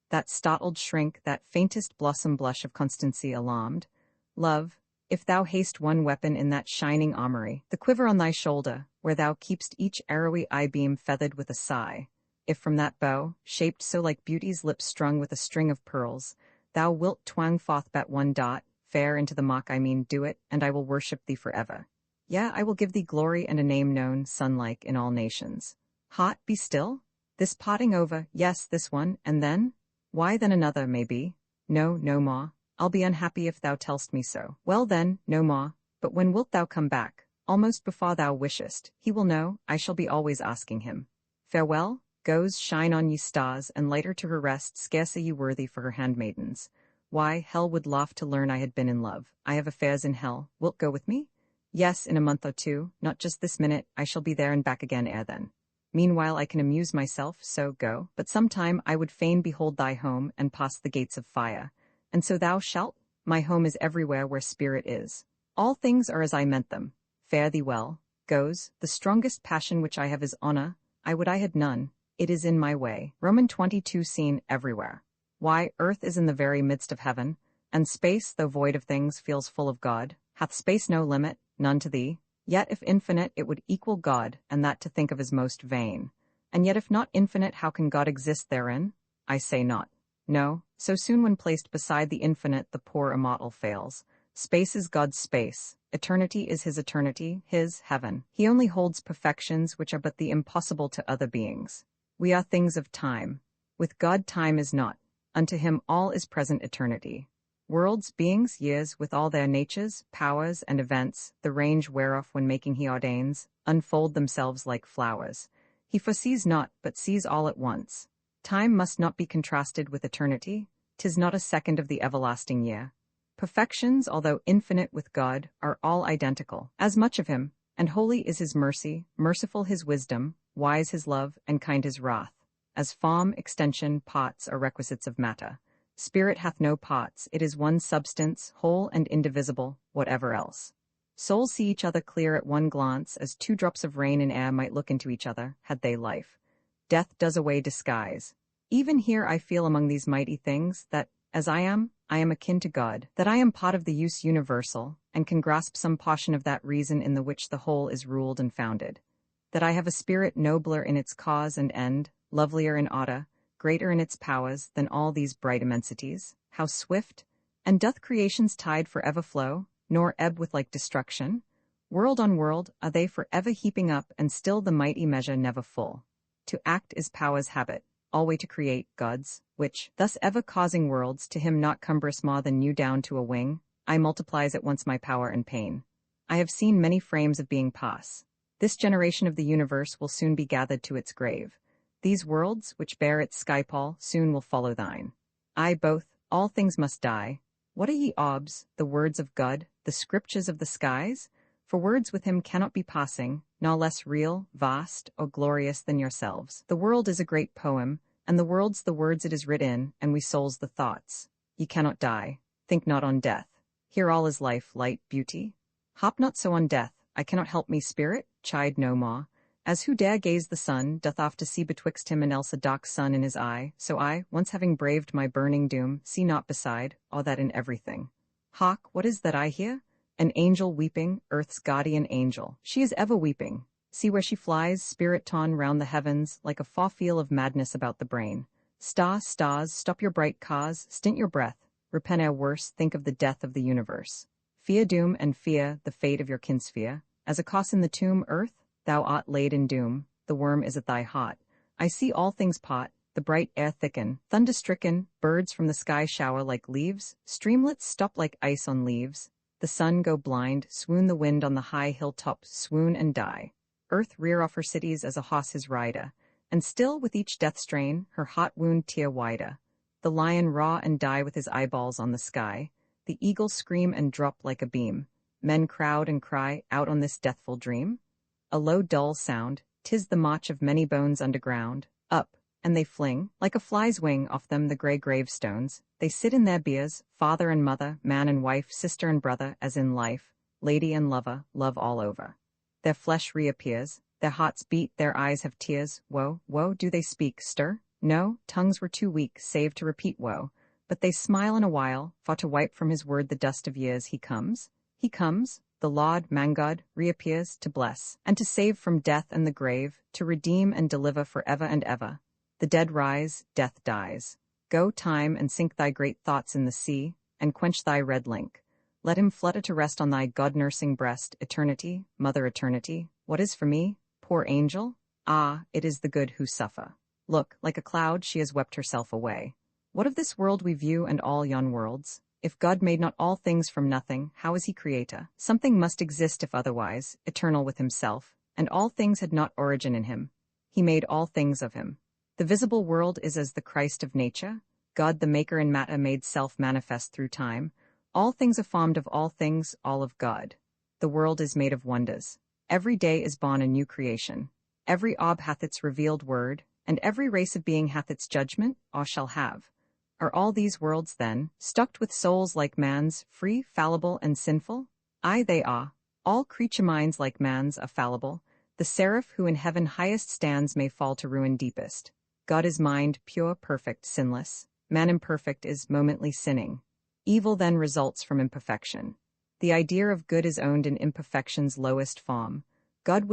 That startled shrink, that faintest blossom blush of constancy alarmed. Love, if thou haste one weapon in that shining armory, the quiver on thy shoulder, where thou keep'st each arrowy eye-beam feathered with a sigh, if from that bow, shaped so like beauty's lips strung with a string of pearls, thou wilt twang forth but one dot, fair into the mock I mean do it, and I will worship thee forever. Yea, I will give thee glory and a name known, sun-like, in all nations. Hot, be still? This potting over, yes, this one, and then? Why then another, may be. No, no more. I'll be unhappy if thou tell'st me so. Well then, no more. But when wilt thou come back? Almost before thou wishest. He will know, I shall be always asking him. Farewell, goes, shine on ye stars, and lighter to her rest, scarce are ye worthy for her handmaidens. Why, hell would laugh to learn I had been in love. I have affairs in hell. Wilt go with me? Yes, in a month or two, not just this minute, I shall be there and back again ere then. Meanwhile I can amuse myself, so go. But sometime I would fain behold thy home, and pass the gates of fire. And so thou shalt? My home is everywhere where spirit is. All things are as I meant them. fare thee well, goes, the strongest passion which I have is honor, I would I had none, it is in my way. Roman 22 seen everywhere. Why, earth is in the very midst of heaven, and space, though void of things, feels full of God. Hath space no limit, none to thee? Yet if infinite, it would equal God, and that to think of is most vain. And yet if not infinite, how can God exist therein? I say not. No, so soon when placed beside the infinite, the poor immortal fails. Space is God's space, eternity is his eternity, his heaven. He only holds perfections which are but the impossible to other beings. We are things of time. With God time is not. Unto him all is present eternity. Worlds, beings, years, with all their natures, powers, and events, the range whereof when making he ordains, unfold themselves like flowers. He foresees not, but sees all at once. Time must not be contrasted with eternity, 'tis not a second of the everlasting year. Perfections, although infinite with God, are all identical, as much of him, and holy is his mercy, merciful his wisdom, wise his love, and kind his wrath. As form, extension, parts are requisites of matter. Spirit hath no parts, it is one substance, whole and indivisible, whatever else. Souls see each other clear at one glance, as two drops of rain in air might look into each other, had they life. Death does away disguise. Even here I feel among these mighty things, that, as I am akin to God, that I am part of the use universal, and can grasp some portion of that reason in the which the whole is ruled and founded. That I have a spirit nobler in its cause and end, lovelier in order, greater in its powers, than all these bright immensities. How swift! And doth creation's tide forever flow, nor ebb with like destruction? World on world are they forever heaping up, and still the mighty measure never full. To act is power's habit, alway to create, God's, which, thus ever causing worlds, to him not cumbrous more than you down to a wing, I multiplies at once my power and pain. I have seen many frames of being pass. This generation of the universe will soon be gathered to its grave. These worlds, which bear its skypall, soon will follow thine. I both, all things must die. What are ye orbs, the words of God, the scriptures of the skies? For words with him cannot be passing, nor less real, vast, or glorious than yourselves. The world is a great poem, and the world's the words it is writ in, and we souls the thoughts. Ye cannot die, think not on death. Here all is life, light, beauty. Hop not so on death, I cannot help me spirit, chide no more. As who dare gaze the sun, doth oft to see betwixt him and else a dark sun in his eye, so I, once having braved my burning doom, see not beside, or that in everything. Hark, what is that I hear? An angel weeping, earth's guardian angel. She is ever weeping. See where she flies, spirit-torn round the heavens, like a far-feel of madness about the brain. Stars, stop your bright cars, stint your breath, repent ere worse, think of the death of the universe. Fear doom and fear the fate of your kinsphere. As a cos in the tomb, earth, thou art laid in doom, the worm is at thy heart. I see all things pot, the bright air thicken, thunder-stricken, birds from the sky shower like leaves, streamlets stop like ice on leaves, the sun go blind, swoon the wind on the high hilltops, swoon and die. Earth rear off her cities as a hoss his rider, and still with each death strain, her hot wound tear wider. The lion raw and die with his eyeballs on the sky, the eagle scream and drop like a beam. Men crowd and cry out on this deathful dream. A low dull sound, 'tis the march of many bones underground, up, and they fling, like a fly's wing, off them the grey gravestones. They sit in their biers, father and mother, man and wife, sister and brother, as in life, lady and lover, love all over. Their flesh reappears, their hearts beat, their eyes have tears. Woe, woe, do they speak, stir? No, tongues were too weak, save to repeat woe. But they smile in a while, for to wipe from his word the dust of years. He comes, the Lord, man God, reappears to bless, and to save from death and the grave, to redeem and deliver forever and ever. The dead rise, death dies. Go, time, and sink thy great thoughts in the sea, and quench thy red link. Let him flutter to rest on thy God-nursing breast, eternity, mother eternity. What is for me, poor angel? Ah, it is the good who suffer. Look, like a cloud she has wept herself away. What of this world we view and all yon worlds? If God made not all things from nothing, how is he creator? Something must exist if otherwise, eternal with himself, and all things had not origin in him. He made all things of him. The visible world is as the Christ of nature, God the maker in matter made self-manifest through time. All things are formed of all things, all of God. The world is made of wonders. Every day is born a new creation. Every orb hath its revealed word, and every race of being hath its judgment, or shall have. Are all these worlds, then, stocked with souls like man's, free, fallible, and sinful? Aye, they are. All creature minds like man's are fallible. The seraph who in heaven highest stands may fall to ruin deepest. God is mind, pure, perfect, sinless. Man imperfect is momently sinning. Evil then results from imperfection. The idea of good is owned in imperfection's lowest form. God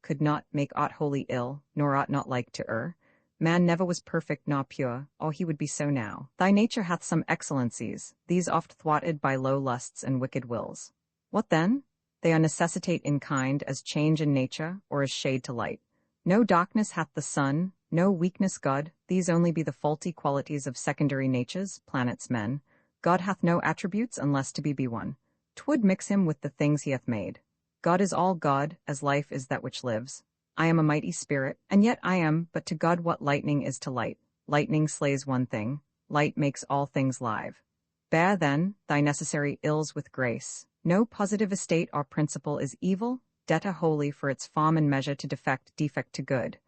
could not make aught wholly ill, nor ought not like to err. Man never was perfect nor pure, or he would be so now. Thy nature hath some excellencies, these oft thwarted by low lusts and wicked wills. What then? They are necessitate in kind, as change in nature, or as shade to light. No darkness hath the sun, no weakness God, these only be the faulty qualities of secondary natures, planets, men. God hath no attributes unless to be one. 'Twould mix him with the things he hath made. God is all God, as life is that which lives. I am a mighty spirit, and yet I am, but to God what lightning is to light. Lightning slays one thing, light makes all things live. Bear, then, thy necessary ills with grace. No positive estate or principle is evil, debtor wholly for its form and measure to defect to good.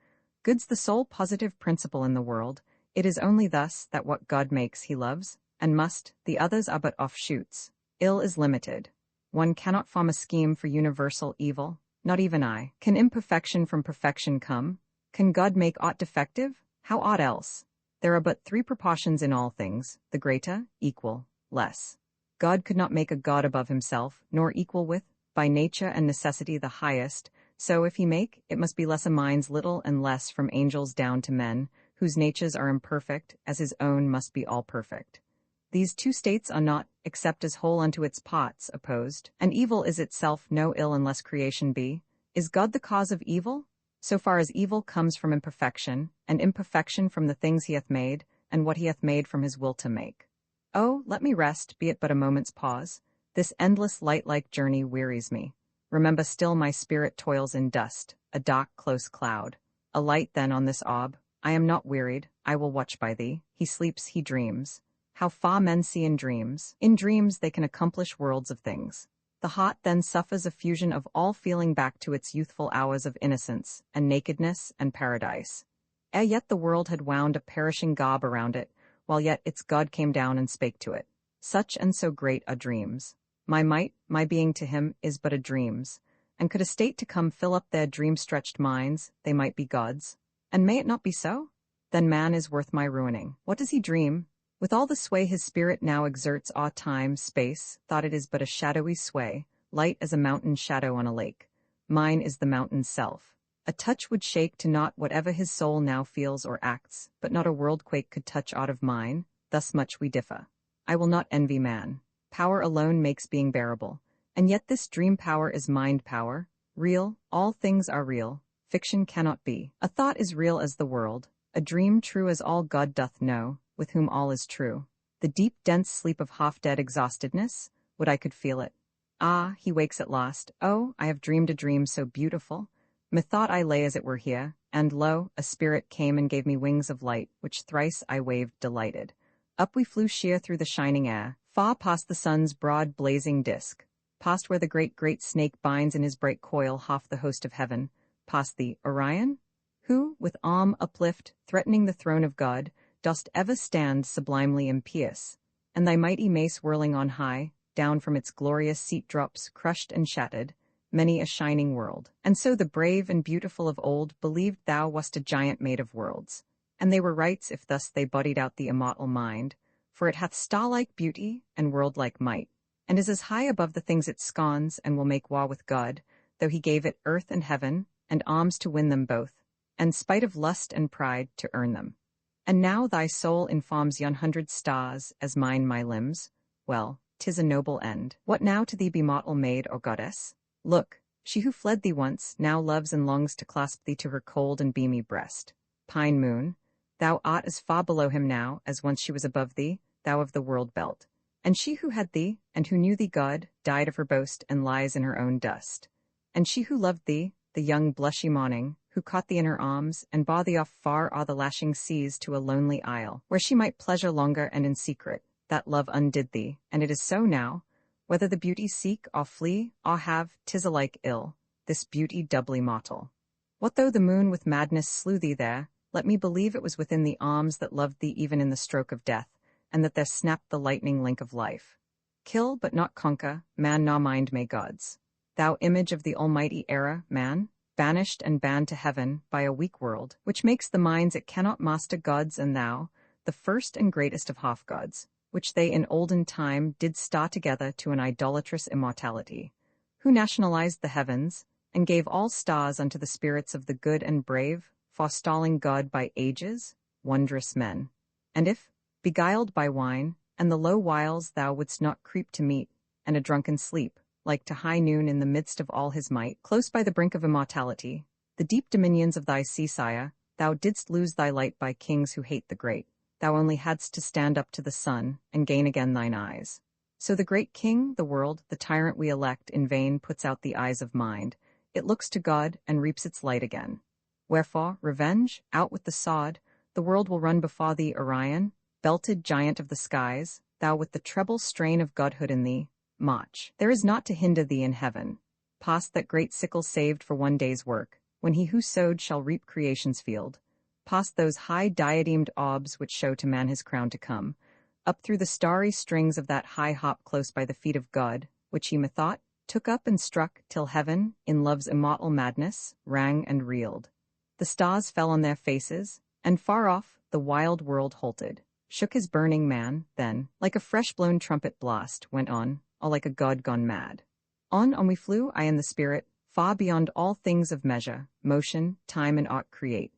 Good's the sole positive principle in the world. It is only thus that what God makes he loves, and must, the others are but offshoots. Ill is limited. One cannot form a scheme for universal evil, not even I. Can imperfection from perfection come? Can God make aught defective? How aught else? There are but three proportions in all things, the greater, equal, less. God could not make a God above himself, nor equal with, by nature and necessity the highest, so if he make, it must be less a minds little and less from angels down to men, whose natures are imperfect, as his own must be all perfect. These two states are not, except as whole unto its parts, opposed, and evil is itself no ill unless creation be. Is God the cause of evil? So far as evil comes from imperfection, and imperfection from the things he hath made, and what he hath made from his will to make. Oh, let me rest, be it but a moment's pause. This endless light-like journey wearies me. Remember still my spirit toils in dust, a dark close cloud. A light then on this orb. I am not wearied, I will watch by thee. He sleeps, he dreams. How far men see in dreams. In dreams they can accomplish worlds of things. The heart then suffers a fusion of all feeling back to its youthful hours of innocence, and nakedness, and paradise. Ere yet the world had wound a perishing garb around it, while yet its God came down and spake to it. Such and so great are dreams. My might, my being to him, is but a dream's. And could a state to come fill up their dream-stretched minds, they might be gods. And may it not be so? Then man is worth my ruining. What does he dream? With all the sway his spirit now exerts o'er time, space, thought it is but a shadowy sway, light as a mountain shadow on a lake. Mine is the mountain's self. A touch would shake to naught whatever his soul now feels or acts, but not a world-quake could touch aught of mine, thus much we differ. I will not envy man. Power alone makes being bearable, and yet this dream power is mind power. Real, all things are real, fiction cannot be. A thought is real as the world, a dream true as all God doth know, with whom all is true. The deep dense sleep of half-dead exhaustedness, would I could feel it. Ah, he wakes at last. Oh, I have dreamed a dream so beautiful. Methought I lay as it were here, and lo, a spirit came and gave me wings of light, which thrice I waved delighted. Up we flew sheer through the shining air, far past the sun's broad blazing disk, past where the great snake binds in his bright coil half the host of heaven, past the Orion, who, with arm uplift, threatening the throne of God, dost ever stand sublimely impious, and thy mighty mace whirling on high, down from its glorious seat drops, crushed and shattered, many a shining world. And so the brave and beautiful of old believed thou wast a giant made of worlds, and they were rights if thus they bodied out the immortal mind, for it hath star-like beauty and world-like might, and is as high above the things it scorns and will make war with God, though he gave it earth and heaven, and arms to win them both, and spite of lust and pride to earn them. And now thy soul informs yon 100 stars, as mine my limbs. Well, 'tis a noble end. What now to thee be mortal maid or goddess? Look, she who fled thee once, now loves and longs to clasp thee to her cold and beamy breast. Pine moon, thou art as far below him now, as once she was above thee, thou of the world belt. And she who had thee, and who knew thee God, died of her boast and lies in her own dust. And she who loved thee, the young blushy morning, who caught thee in her arms, and bore thee off far o'er the lashing seas to a lonely isle, where she might pleasure longer and in secret, that love undid thee, and it is so now, whether the beauty seek or flee, or have, 'tis alike ill, this beauty doubly mortal. What though the moon with madness slew thee there, let me believe it was within the arms that loved thee even in the stroke of death, and that there snapped the lightning link of life. Kill but not conquer, man nor mind may gods. thou image of the almighty era, man, banished and banned to heaven by a weak world, which makes the minds it cannot master gods, and thou, the first and greatest of half-gods, which they in olden time did star together to an idolatrous immortality, who nationalized the heavens, and gave all stars unto the spirits of the good and brave, forestalling God by ages, wondrous men. And if, beguiled by wine, and the low wiles thou wouldst not creep to meet, and a drunken sleep, like to high noon in the midst of all his might, close by the brink of immortality, the deep dominions of thy sea-sire, thou didst lose thy light by kings who hate the great, thou only hadst to stand up to the sun, and gain again thine eyes. So the great king, the world, the tyrant we elect, in vain puts out the eyes of mind, it looks to God, and reaps its light again. Wherefore, revenge, out with the sod, the world will run before thee, Orion, belted giant of the skies, thou with the treble strain of godhood in thee, march. There is naught to hinder thee in heaven. Past that great sickle saved for one day's work, when he who sowed shall reap creation's field. Past those high diademed orbs which show to man his crown to come, up through the starry strings of that high hop close by the feet of God, which he methought took up and struck till heaven, in love's immortal madness, rang and reeled. The stars fell on their faces, and far off the wild world halted, shook his burning man, then, like a fresh-blown trumpet blast, went on, all like a god gone mad. On we flew, I and the spirit, far beyond all things of measure, motion, time and aught create,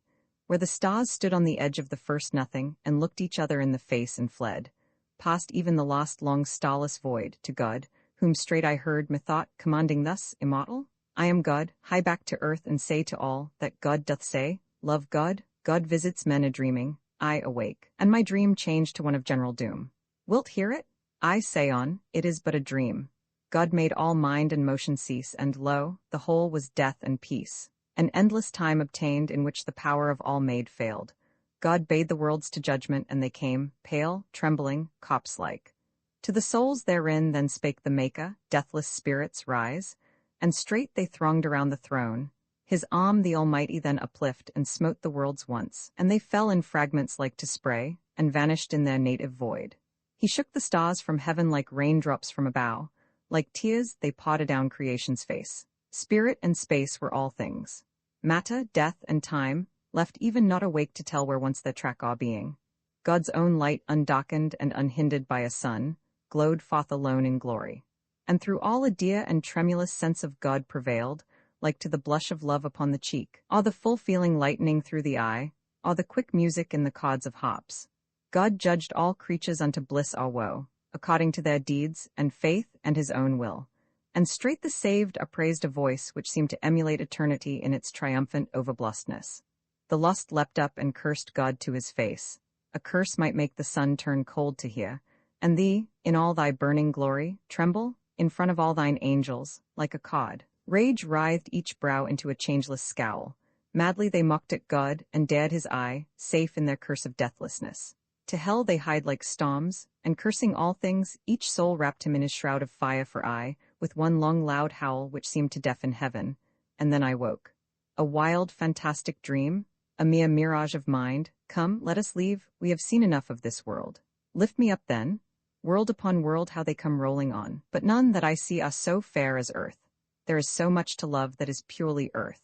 where the stars stood on the edge of the first nothing, and looked each other in the face and fled, past even the last long starless void, to God, whom straight I heard, methought, commanding thus, immortal, I am God, hie back to earth and say to all, that God doth say, love God, God visits men a-dreaming, I awake, and my dream changed to one of general doom. Wilt hear it? I say on, it is but a dream. God made all mind and motion cease, and lo, the whole was death and peace. An endless time obtained in which the power of all made failed. God bade the worlds to judgment, and they came, pale, trembling, corpse-like. To the souls therein then spake the Maker, deathless spirits, rise, and straight they thronged around the throne. His arm the Almighty then uplift, and smote the worlds once, and they fell in fragments like to spray, and vanished in their native void. He shook the stars from heaven like raindrops from a bough, like tears they poured down creation's face. Spirit and space were all things. Matter, death, and time, left even not awake to tell where once their track are being. God's own light, undarkened and unhindered by a sun, glowed forth alone in glory. And through all a dear and tremulous sense of God prevailed, like to the blush of love upon the cheek, or the full feeling lightening through the eye, or the quick music in the chords of harps. God judged all creatures unto bliss or woe, according to their deeds, and faith, and his own will. And straight the saved upraised a voice which seemed to emulate eternity in its triumphant overblustness. The lust leapt up and cursed God to his face. A curse might make the sun turn cold to hear, and thee, in all thy burning glory, tremble, in front of all thine angels, like a cod. Rage writhed each brow into a changeless scowl. Madly they mocked at God, and dared his eye, safe in their curse of deathlessness. To hell they hied like storms, and cursing all things, each soul wrapped him in his shroud of fire for aye, with one long loud howl which seemed to deafen heaven. And then I woke. A wild, fantastic dream, a mere mirage of mind. Come, let us leave, we have seen enough of this world. Lift me up then. World upon world how they come rolling on, but none that I see are so fair as earth. There is so much to love that is purely earth.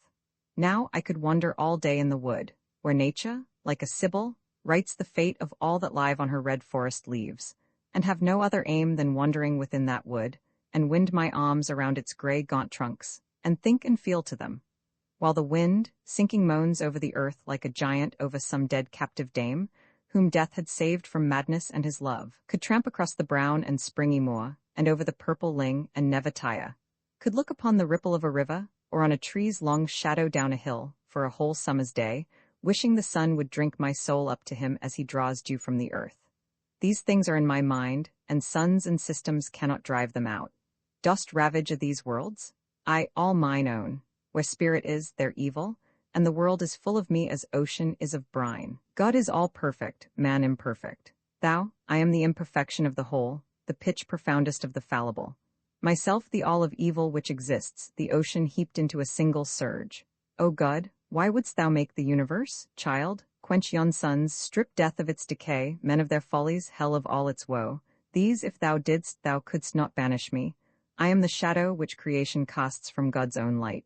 Now I could wander all day in the wood, where nature, like a sibyl, writes the fate of all that live on her red forest leaves, and have no other aim than wandering within that wood, and wind my arms around its gray gaunt trunks, and think and feel to them, while the wind, sinking moans over the earth like a giant over some dead captive dame, whom death had saved from madness and his love, could tramp across the brown and springy moor, and over the purple ling, and never tire, could look upon the ripple of a river, or on a tree's long shadow down a hill, for a whole summer's day, wishing the sun would drink my soul up to him as he draws dew from the earth. These things are in my mind, and suns and systems cannot drive them out. Dost ravage of these worlds? I all mine own. Where spirit is, there evil, and the world is full of me as ocean is of brine. God is all perfect, man imperfect. Thou, I am the imperfection of the whole, the pitch profoundest of the fallible. Myself the all of evil which exists, the ocean heaped into a single surge. O God, why wouldst thou make the universe, child? Quench yon suns, strip death of its decay, men of their follies, hell of all its woe. These if thou didst, thou couldst not banish me. I am the shadow which creation casts from God's own light.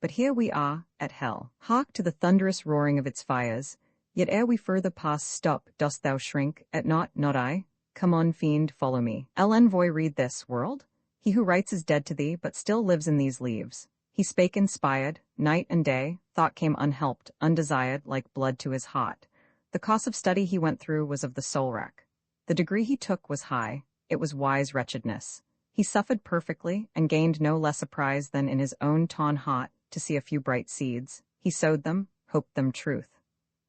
But here we are, at hell. Hark to the thunderous roaring of its fires. Yet ere we further pass, stop, dost thou shrink, at naught, not I? Come on, fiend, follow me. Envoy, read this, world? He who writes is dead to thee, but still lives in these leaves. He spake inspired, night and day, thought came unhelped, undesired, like blood to his heart. The course of study he went through was of the soul rack. The degree he took was high, it was wise wretchedness. He suffered perfectly, and gained no less a prize than in his own torn heart to see a few bright seeds. He sowed them, hoped them truth.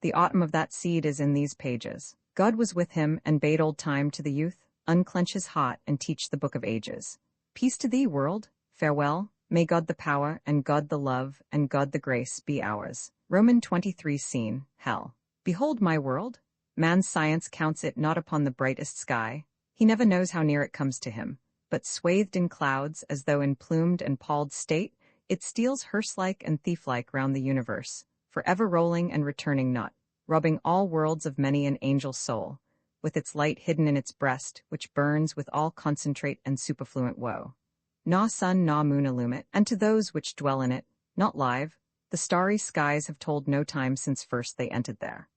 The autumn of that seed is in these pages. God was with him and bade old time to the youth, unclench his heart and teach the book of ages. Peace to thee, world, farewell, may God the power, and God the love, and God the grace be ours. Roman 23 Scene, Hell. Behold my world. Man's science counts it not upon the brightest sky. He never knows how near it comes to him. But swathed in clouds, as though in plumed and palled state, it steals hearse-like and thief-like round the universe, forever rolling and returning not, robbing all worlds of many an angel soul, with its light hidden in its breast, which burns with all concentrate and superfluent woe. Na sun, na moon illumine, and to those which dwell in it, not live, the starry skies have told no time since first they entered there.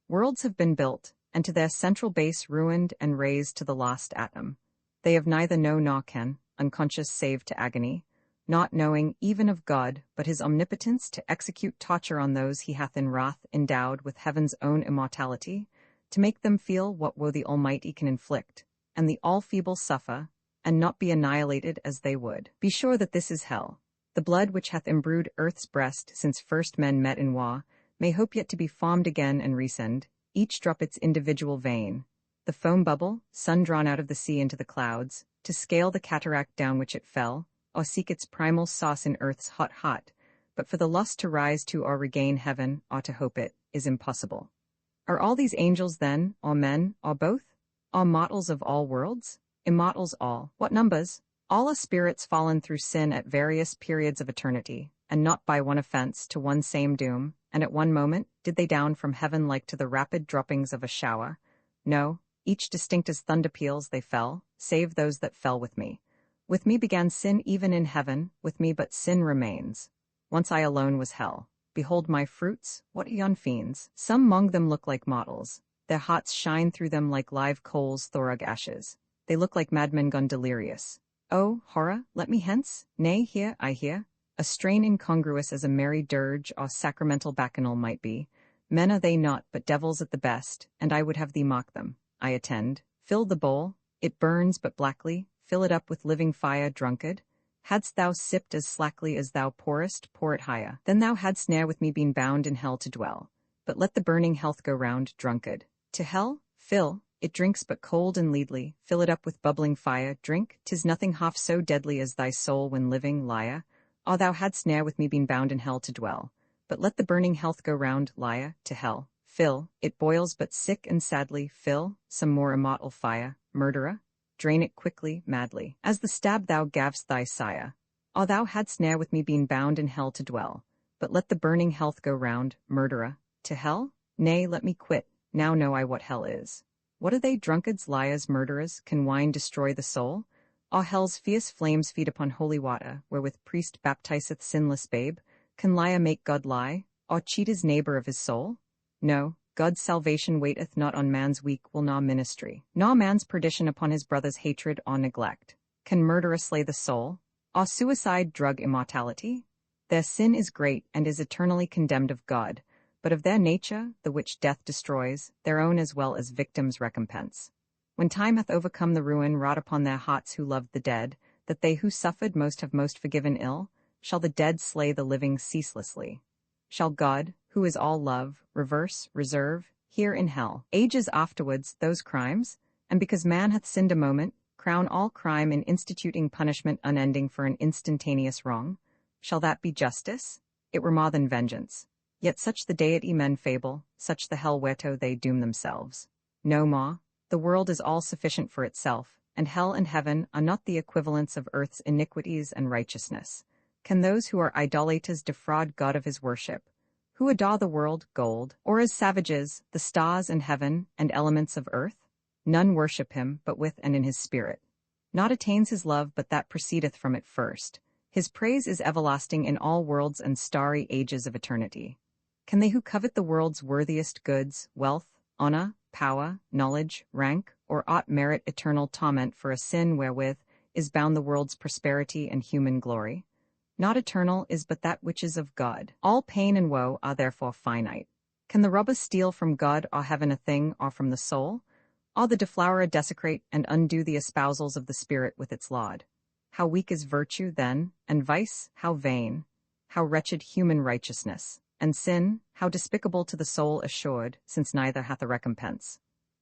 Worlds have been built, and to their central base ruined and razed to the last atom. They have neither know nor can, unconscious save to agony, not knowing even of God, but his omnipotence to execute torture on those he hath in wrath endowed with heaven's own immortality, to make them feel what woe the Almighty can inflict, and the all-feeble suffer, and not be annihilated as they would. Be sure that this is hell. The blood which hath imbrued earth's breast since first men met in war, may hope yet to be formed again and resend, each drop its individual vein. The foam bubble, sun drawn out of the sea into the clouds, to scale the cataract down which it fell, or seek its primal source in earth's hot, but for the lust to rise to or regain heaven, or to hope it, is impossible. Are all these angels then, or men, or both? Or mortals of all worlds? Immortals all. What numbers? All are spirits fallen through sin at various periods of eternity, and not by one offense to one same doom, and at one moment did they down from heaven like to the rapid droppings of a shower. No, each distinct as thunder peals they fell, save those that fell with me. With me began sin even in heaven, with me but sin remains. Once I alone was hell. Behold my fruits, what yon fiends? Some mong them look like models. Their hearts shine through them like live coals thorug ashes. They look like madmen gone delirious. Oh, horror, let me hence? Nay, here, I hear. A strain incongruous as a merry dirge or sacramental bacchanal might be. Men are they not, but devils at the best, and I would have thee mock them. I attend. Fill the bowl, it burns but blackly, fill it up with living fire, drunkard. Hadst thou sipped as slackly as thou pourest, pour it higher. Then thou hadst ne'er with me been bound in hell to dwell. But let the burning health go round, drunkard. To hell? Fill, it drinks but cold and leadly, fill it up with bubbling fire, drink, 'tis nothing half so deadly as thy soul when living, liar. Or thou hadst ne'er with me been bound in hell to dwell. But let the burning health go round, liar, to hell. Fill, it boils but sick and sadly, fill, some more immortal fire, murderer. Drain it quickly, madly, as the stab thou gav'st thy sire. Or thou hadst ne'er with me been bound in hell to dwell. But let the burning health go round, murderer. To hell? Nay, let me quit, now know I what hell is. What are they, drunkards, liars, murderers? Can wine destroy the soul? Or hell's fierce flames feed upon holy water, wherewith priest baptizeth sinless babe? Can liar make God lie, or cheat his neighbor of his soul? No, God's salvation waiteth not on man's weak will nor ministry, nor man's perdition upon his brother's hatred or neglect. Can murderer slay the soul? Or suicide drug immortality? Their sin is great and is eternally condemned of God, but of their nature, the which death destroys, their own as well as victims' recompense. When time hath overcome the ruin wrought upon their hearts who loved the dead, that they who suffered most have most forgiven ill, shall the dead slay the living ceaselessly. Shall God, who is all love, reserve, here in hell, ages afterwards, those crimes, and because man hath sinned a moment, crown all crime in instituting punishment unending for an instantaneous wrong? Shall that be justice? It were more than vengeance. Yet such the deity men fable, such the hell whereto they doom themselves. No more, the world is all sufficient for itself, and hell and heaven are not the equivalents of earth's iniquities and righteousness. Can those who are idolaters defraud God of his worship? Who adore the world, gold, or as savages, the stars and heaven and elements of earth? None worship him but with and in his spirit. Naught attains his love but that proceedeth from it first. His praise is everlasting in all worlds and starry ages of eternity. Can they who covet the world's worthiest goods, wealth, honor, power, knowledge, rank, or aught merit eternal torment for a sin wherewith is bound the world's prosperity and human glory? Not eternal is but that which is of God. All pain and woe are therefore finite. Can the robber steal from God or heaven a thing or from the soul? Or the deflowerer desecrate and undo the espousals of the Spirit with its laud? How weak is virtue, then, and vice, how vain, how wretched human righteousness, and sin, how despicable to the soul assured, since neither hath a recompense.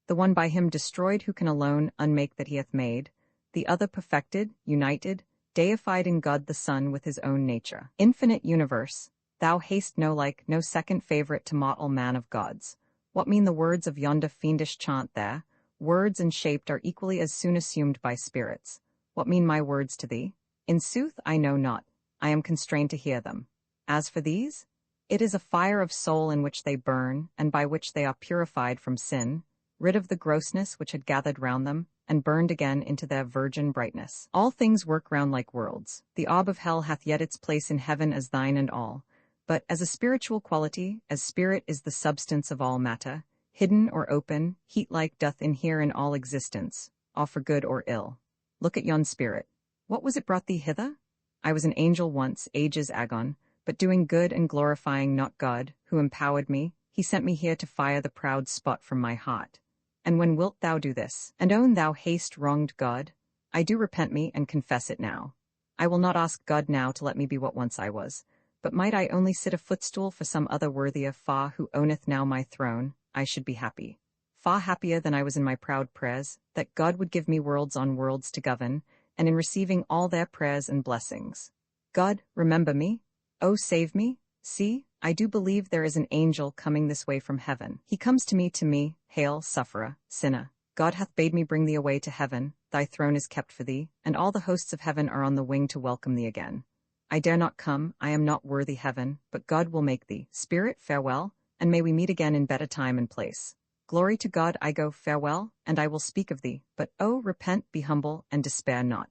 The one by him destroyed who can alone unmake that he hath made, the other perfected, united, deified in God the Son with his own nature. Infinite universe, thou hast no like, no second favourite to mortal man of gods. What mean the words of yonder fiendish chant there? Words and shaped are equally as soon assumed by spirits. What mean my words to thee? In sooth, I know not. I am constrained to hear them. As for these, it is a fire of soul in which they burn, and by which they are purified from sin, rid of the grossness which had gathered round them, and burned again into their virgin brightness. All things work round like worlds. The orb of hell hath yet its place in heaven as thine and all. But as a spiritual quality, as spirit is the substance of all matter, hidden or open, heat-like doth inhere in all existence, or for good or ill. Look at yon spirit. What was it brought thee hither? I was an angel once, ages agone, but doing good and glorifying not God, who empowered me, he sent me here to fire the proud spot from my heart. And when wilt thou do this, and own thou hast wronged God? I do repent me and confess it now. I will not ask God now to let me be what once I was, but might I only sit a footstool for some other worthier far who owneth now my throne, I should be happy. Far happier than I was in my proud prayers, that God would give me worlds on worlds to govern, and in receiving all their prayers and blessings. God, remember me. Oh, save me. See, I do believe there is an angel coming this way from heaven. He comes to me, hail, sufferer, sinner. God hath bade me bring thee away to heaven, thy throne is kept for thee, and all the hosts of heaven are on the wing to welcome thee again. I dare not come, I am not worthy heaven, but God will make thee. Spirit, farewell, and may we meet again in better time and place. Glory to God, I go, farewell, and I will speak of thee, but oh, repent, be humble, and despair not.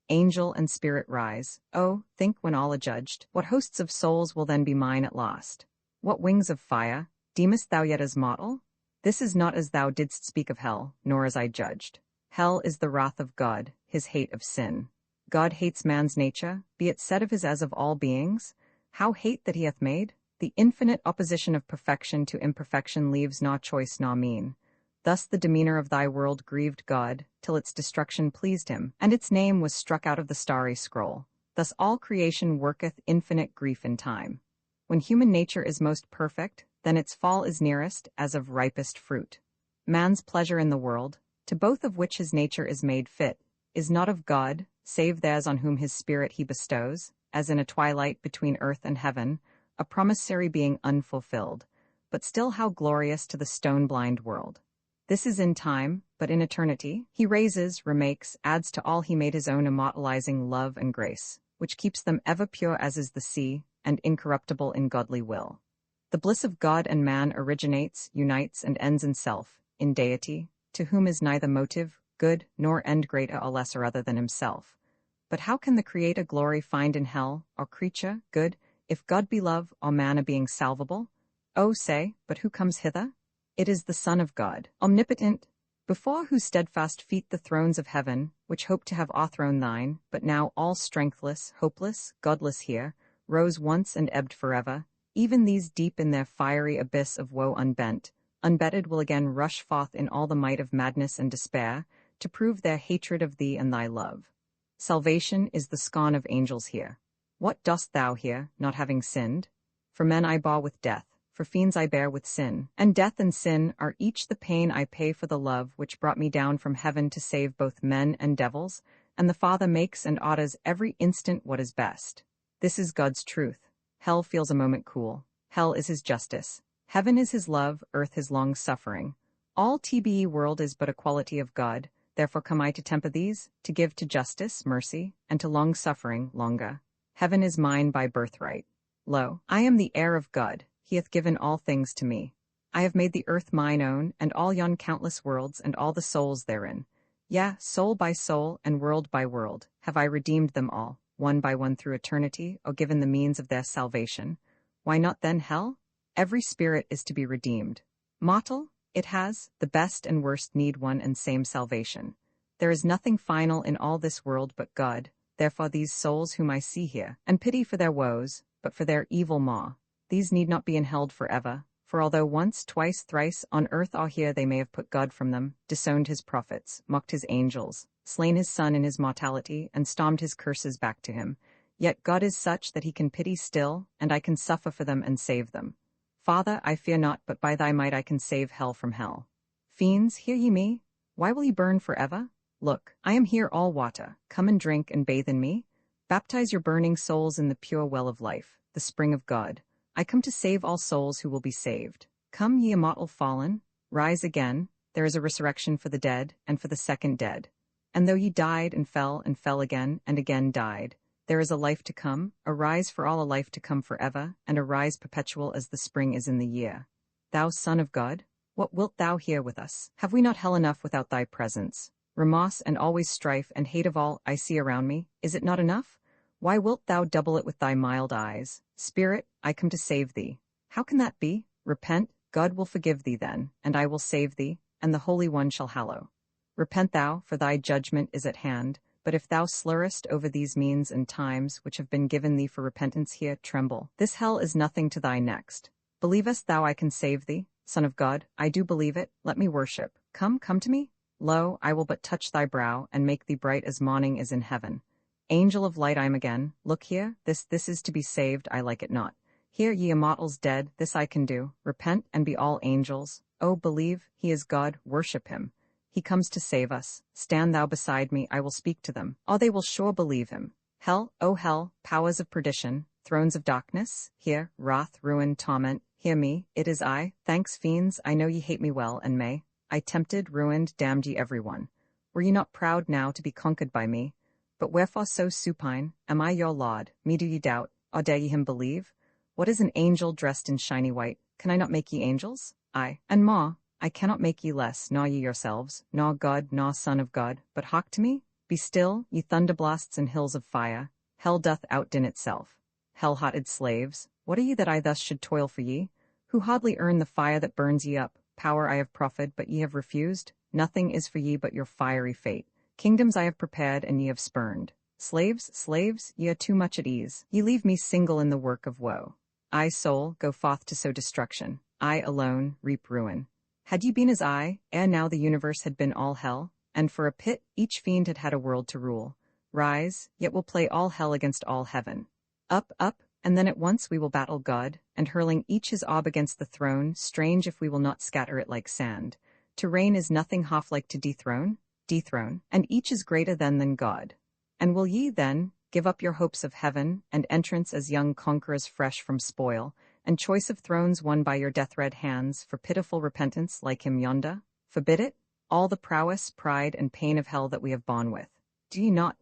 Angel and spirit rise, oh, think when all are judged, what hosts of souls will then be mine at last? What wings of fire, deemest thou yet as mortal? This is not as thou didst speak of hell, nor as I judged. Hell is the wrath of God, his hate of sin. God hates man's nature, be it said of his as of all beings. How hate that he hath made? The infinite opposition of perfection to imperfection leaves nor choice nor mean. Thus the demeanor of thy world grieved God, till its destruction pleased him, and its name was struck out of the starry scroll. Thus all creation worketh infinite grief in time. When human nature is most perfect, then its fall is nearest, as of ripest fruit. Man's pleasure in the world, to both of which his nature is made fit, is not of God, save theirs on whom his spirit he bestows, as in a twilight between earth and heaven, a promissory being unfulfilled, but still how glorious to the stone-blind world. This is in time, but in eternity, he raises, remakes, adds to all he made his own immortalizing love and grace, which keeps them ever pure as is the sea, and incorruptible in godly will. The bliss of God and man originates, unites, and ends in self, in deity, to whom is neither motive, good, nor end greater or lesser other than himself. But how can the Creator glory find in hell, or creature, good, if God be love, or man a being salvable? Oh, say, but who comes hither? It is the Son of God, omnipotent, before whose steadfast feet the thrones of heaven, which hope to have o'erthrown thine, but now all strengthless, hopeless, godless here, rose once and ebbed forever, even these deep in their fiery abyss of woe unbent, unbettered will again rush forth in all the might of madness and despair, to prove their hatred of thee and thy love. Salvation is the scorn of angels here. What dost thou here, not having sinned? For men I bore with death, for fiends I bear with sin, and death and sin are each the pain I pay for the love which brought me down from heaven to save both men and devils, and the Father makes and orders every instant what is best. This is God's truth. Hell feels a moment cool. Hell is his justice. Heaven is his love, earth his long-suffering. All TBE world is but a quality of God, therefore come I to temper these, to give to justice, mercy, and to long-suffering, longer. Heaven is mine by birthright. Lo, I am the heir of God, he hath given all things to me. I have made the earth mine own, and all yon countless worlds, and all the souls therein. Yea, soul by soul and world by world, have I redeemed them all, one by one through eternity, or given the means of their salvation. Why not then hell? Every spirit is to be redeemed. Mortal, it has, the best and worst need one and same salvation. There is nothing final in all this world but God, therefore these souls whom I see here, and pity for their woes, but for their evil maw, these need not be inheld forever, for although once, twice, thrice, on earth or here they may have put God from them, disowned his prophets, mocked his angels, slain his son in his mortality, and stormed his curses back to him, yet God is such that he can pity still, and I can suffer for them and save them. Father, I fear not, but by thy might I can save hell from hell. Fiends, hear ye me? Why will ye burn forever? Look, I am here all water, come and drink and bathe in me. Baptize your burning souls in the pure well of life, the spring of God. I come to save all souls who will be saved. Come, ye immortal fallen, rise again, there is a resurrection for the dead, and for the second dead. And though ye died and fell again, and again died, there is a life to come, arise for all a life to come forever, and arise perpetual as the spring is in the year. Thou Son of God, what wilt thou here with us? Have we not hell enough without thy presence? Remorse and always strife and hate of all I see around me, is it not enough? Why wilt thou double it with thy mild eyes? Spirit, I come to save thee. How can that be? Repent, God will forgive thee then, and I will save thee, and the Holy One shall hallow. Repent thou, for thy judgment is at hand, but if thou slurrest over these means and times which have been given thee for repentance here, tremble. This hell is nothing to thy next. Believest thou I can save thee? Son of God, I do believe it, let me worship. Come to me. Lo, I will but touch thy brow, and make thee bright as morning is in heaven. Angel of light I am again, look here, this is to be saved, I like it not. Here ye immortals dead, this I can do, repent and be all angels. Oh, believe, he is God, worship him. He comes to save us, stand thou beside me, I will speak to them, or they will sure believe him. Hell, O hell, powers of perdition, thrones of darkness, here, wrath, ruin, torment, hear me, it is I, thanks fiends, I know ye hate me well, and may. I tempted, ruined, damned ye every one. Were ye not proud now to be conquered by me? But wherefore so supine? Am I your Lord? Me do ye doubt, or dare ye him believe? What is an angel dressed in shiny white? Can I not make ye angels? Aye, and more, I cannot make ye less, nor ye yourselves, nor God, nor Son of God, but hark to me, be still, ye thunderblasts and hills of fire, hell doth outdin itself. Hell-hearted slaves, what are ye that I thus should toil for ye? Who hardly earn the fire that burns ye up? Power I have proffered, but ye have refused. Nothing is for ye but your fiery fate. Kingdoms I have prepared, and ye have spurned. Slaves, ye are too much at ease. Ye leave me single in the work of woe. I, soul, go forth to sow destruction. I alone reap ruin. Had ye been as I, ere now the universe had been all hell, and for a pit each fiend had had a world to rule. Rise, yet we'll play all hell against all heaven. Up, and then at once we will battle God, and hurling each his orb against the throne, strange if we will not scatter it like sand. To reign is nothing half like to dethrone, and each is greater than God. And will ye, then, give up your hopes of heaven, and entrance as young conquerors fresh from spoil, and choice of thrones won by your death-red hands, for pitiful repentance like him yonder? Forbid it, all the prowess, pride, and pain of hell that we have borne with. Do ye not?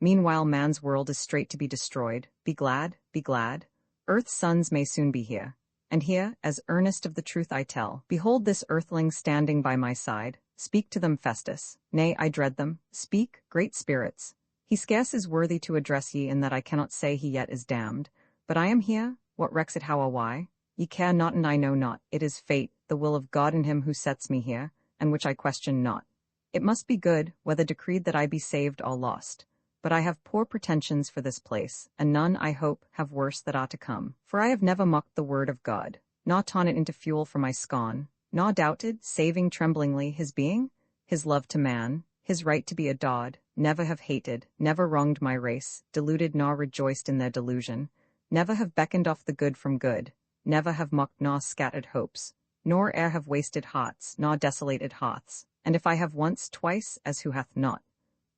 Meanwhile man's world is straight to be destroyed. Be glad, be glad. Earth's sons may soon be here. And here, as earnest of the truth I tell, behold this earthling standing by my side. Speak to them, Festus. Nay, I dread them. Speak, great spirits. He scarce is worthy to address ye in that I cannot say he yet is damned. But I am here, what recks it how or why? Ye care not and I know not. It is fate, the will of God in him who sets me here, and which I question not. It must be good, whether decreed that I be saved or lost. But I have poor pretensions for this place, and none, I hope, have worse that are to come. For I have never mocked the word of God, nor torn it into fuel for my scorn, nor doubted, saving tremblingly, his being, his love to man, his right to be adored, never have hated, never wronged my race, deluded nor rejoiced in their delusion, never have beckoned off the good from good, never have mocked nor scattered hopes, nor e'er have wasted hearts, nor desolated hearths, and if I have once, twice, as who hath not,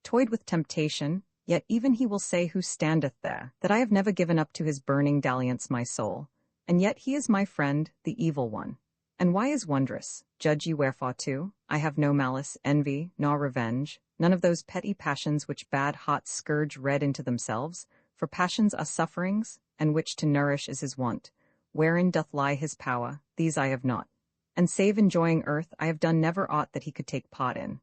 toyed with temptation, yet even he will say who standeth there, that I have never given up to his burning dalliance my soul, and yet he is my friend, the evil one. And why is wondrous? Judge ye wherefore too? I have no malice, envy, nor revenge, none of those petty passions which bad hot scourge red into themselves, for passions are sufferings, and which to nourish is his wont. Wherein doth lie his power, these I have not. And save enjoying earth, I have done never aught that he could take part in.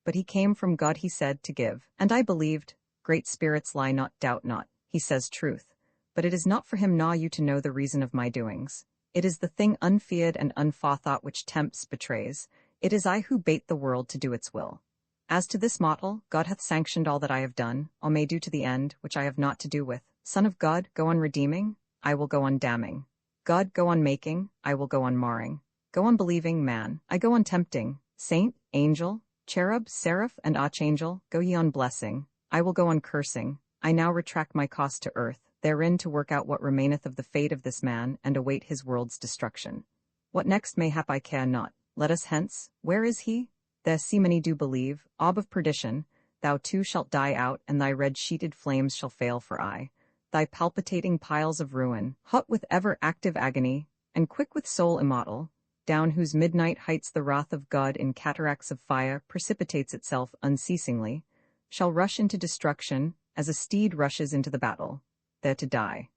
But he came from God, he said, to give. And I believed. Great spirits lie not, doubt not, he says truth. But it is not for him nor you to know the reason of my doings. It is the thing unfeared and unforethought which tempts, betrays. It is I who bait the world to do its will. As to this mortal, God hath sanctioned all that I have done, or may do to the end, which I have naught to do with. Son of God, go on redeeming, I will go on damning. God, go on making, I will go on marring. Go on believing, man, I go on tempting. Saint, angel, cherub, seraph, and archangel, go ye on blessing. I will go on cursing. I now retract my cost to earth, therein to work out what remaineth of the fate of this man, and await his world's destruction. What next mayhap I care not. Let us hence. Where is he? There see many do believe, ob of perdition, thou too shalt die out, and thy red-sheeted flames shall fail for aye. Thy palpitating piles of ruin, hot with ever-active agony, and quick with soul immortal, down whose midnight heights the wrath of God in cataracts of fire precipitates itself unceasingly, shall rush into destruction, as a steed rushes into the battle, there to die.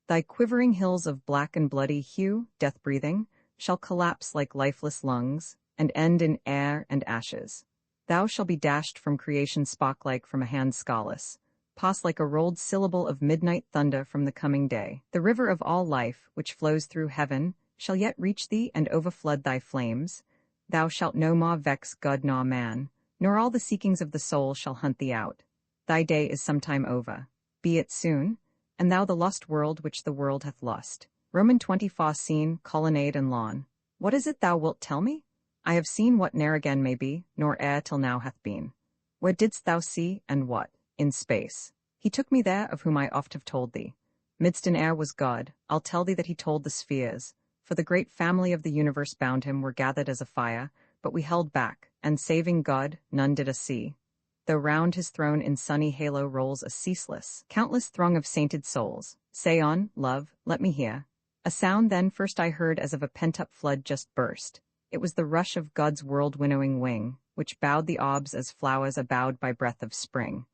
Thy quivering hills of black and bloody hue, death-breathing, shall collapse like lifeless lungs, and end in air and ashes. Thou shalt be dashed from creation spark-like from a hand scarless, pass like a rolled syllable of midnight thunder from the coming day. The river of all life, which flows through heaven, shall yet reach thee and overflood thy flames. Thou shalt no more vex God nor man, nor all the seekings of the soul shall hunt thee out. Thy day is sometime over. Be it soon, and thou the lost world which the world hath lost. Roman 24 Scene, colonnade and lawn. What is it thou wilt tell me? I have seen what ne'er again may be, nor e'er till now hath been. Where didst thou see, and what? In space. He took me there, of whom I oft have told thee. Midst in air was God. I'll tell thee that he told the spheres. For the great family of the universe bound him were gathered as a fire, but we held back, and saving God, none did us see. Though round his throne in sunny halo rolls a ceaseless, countless throng of sainted souls. Say on, love, let me hear. A sound then first I heard as of a pent-up flood just burst. It was the rush of God's world-winnowing wing, which bowed the orbs as flowers are bowed by breath of spring.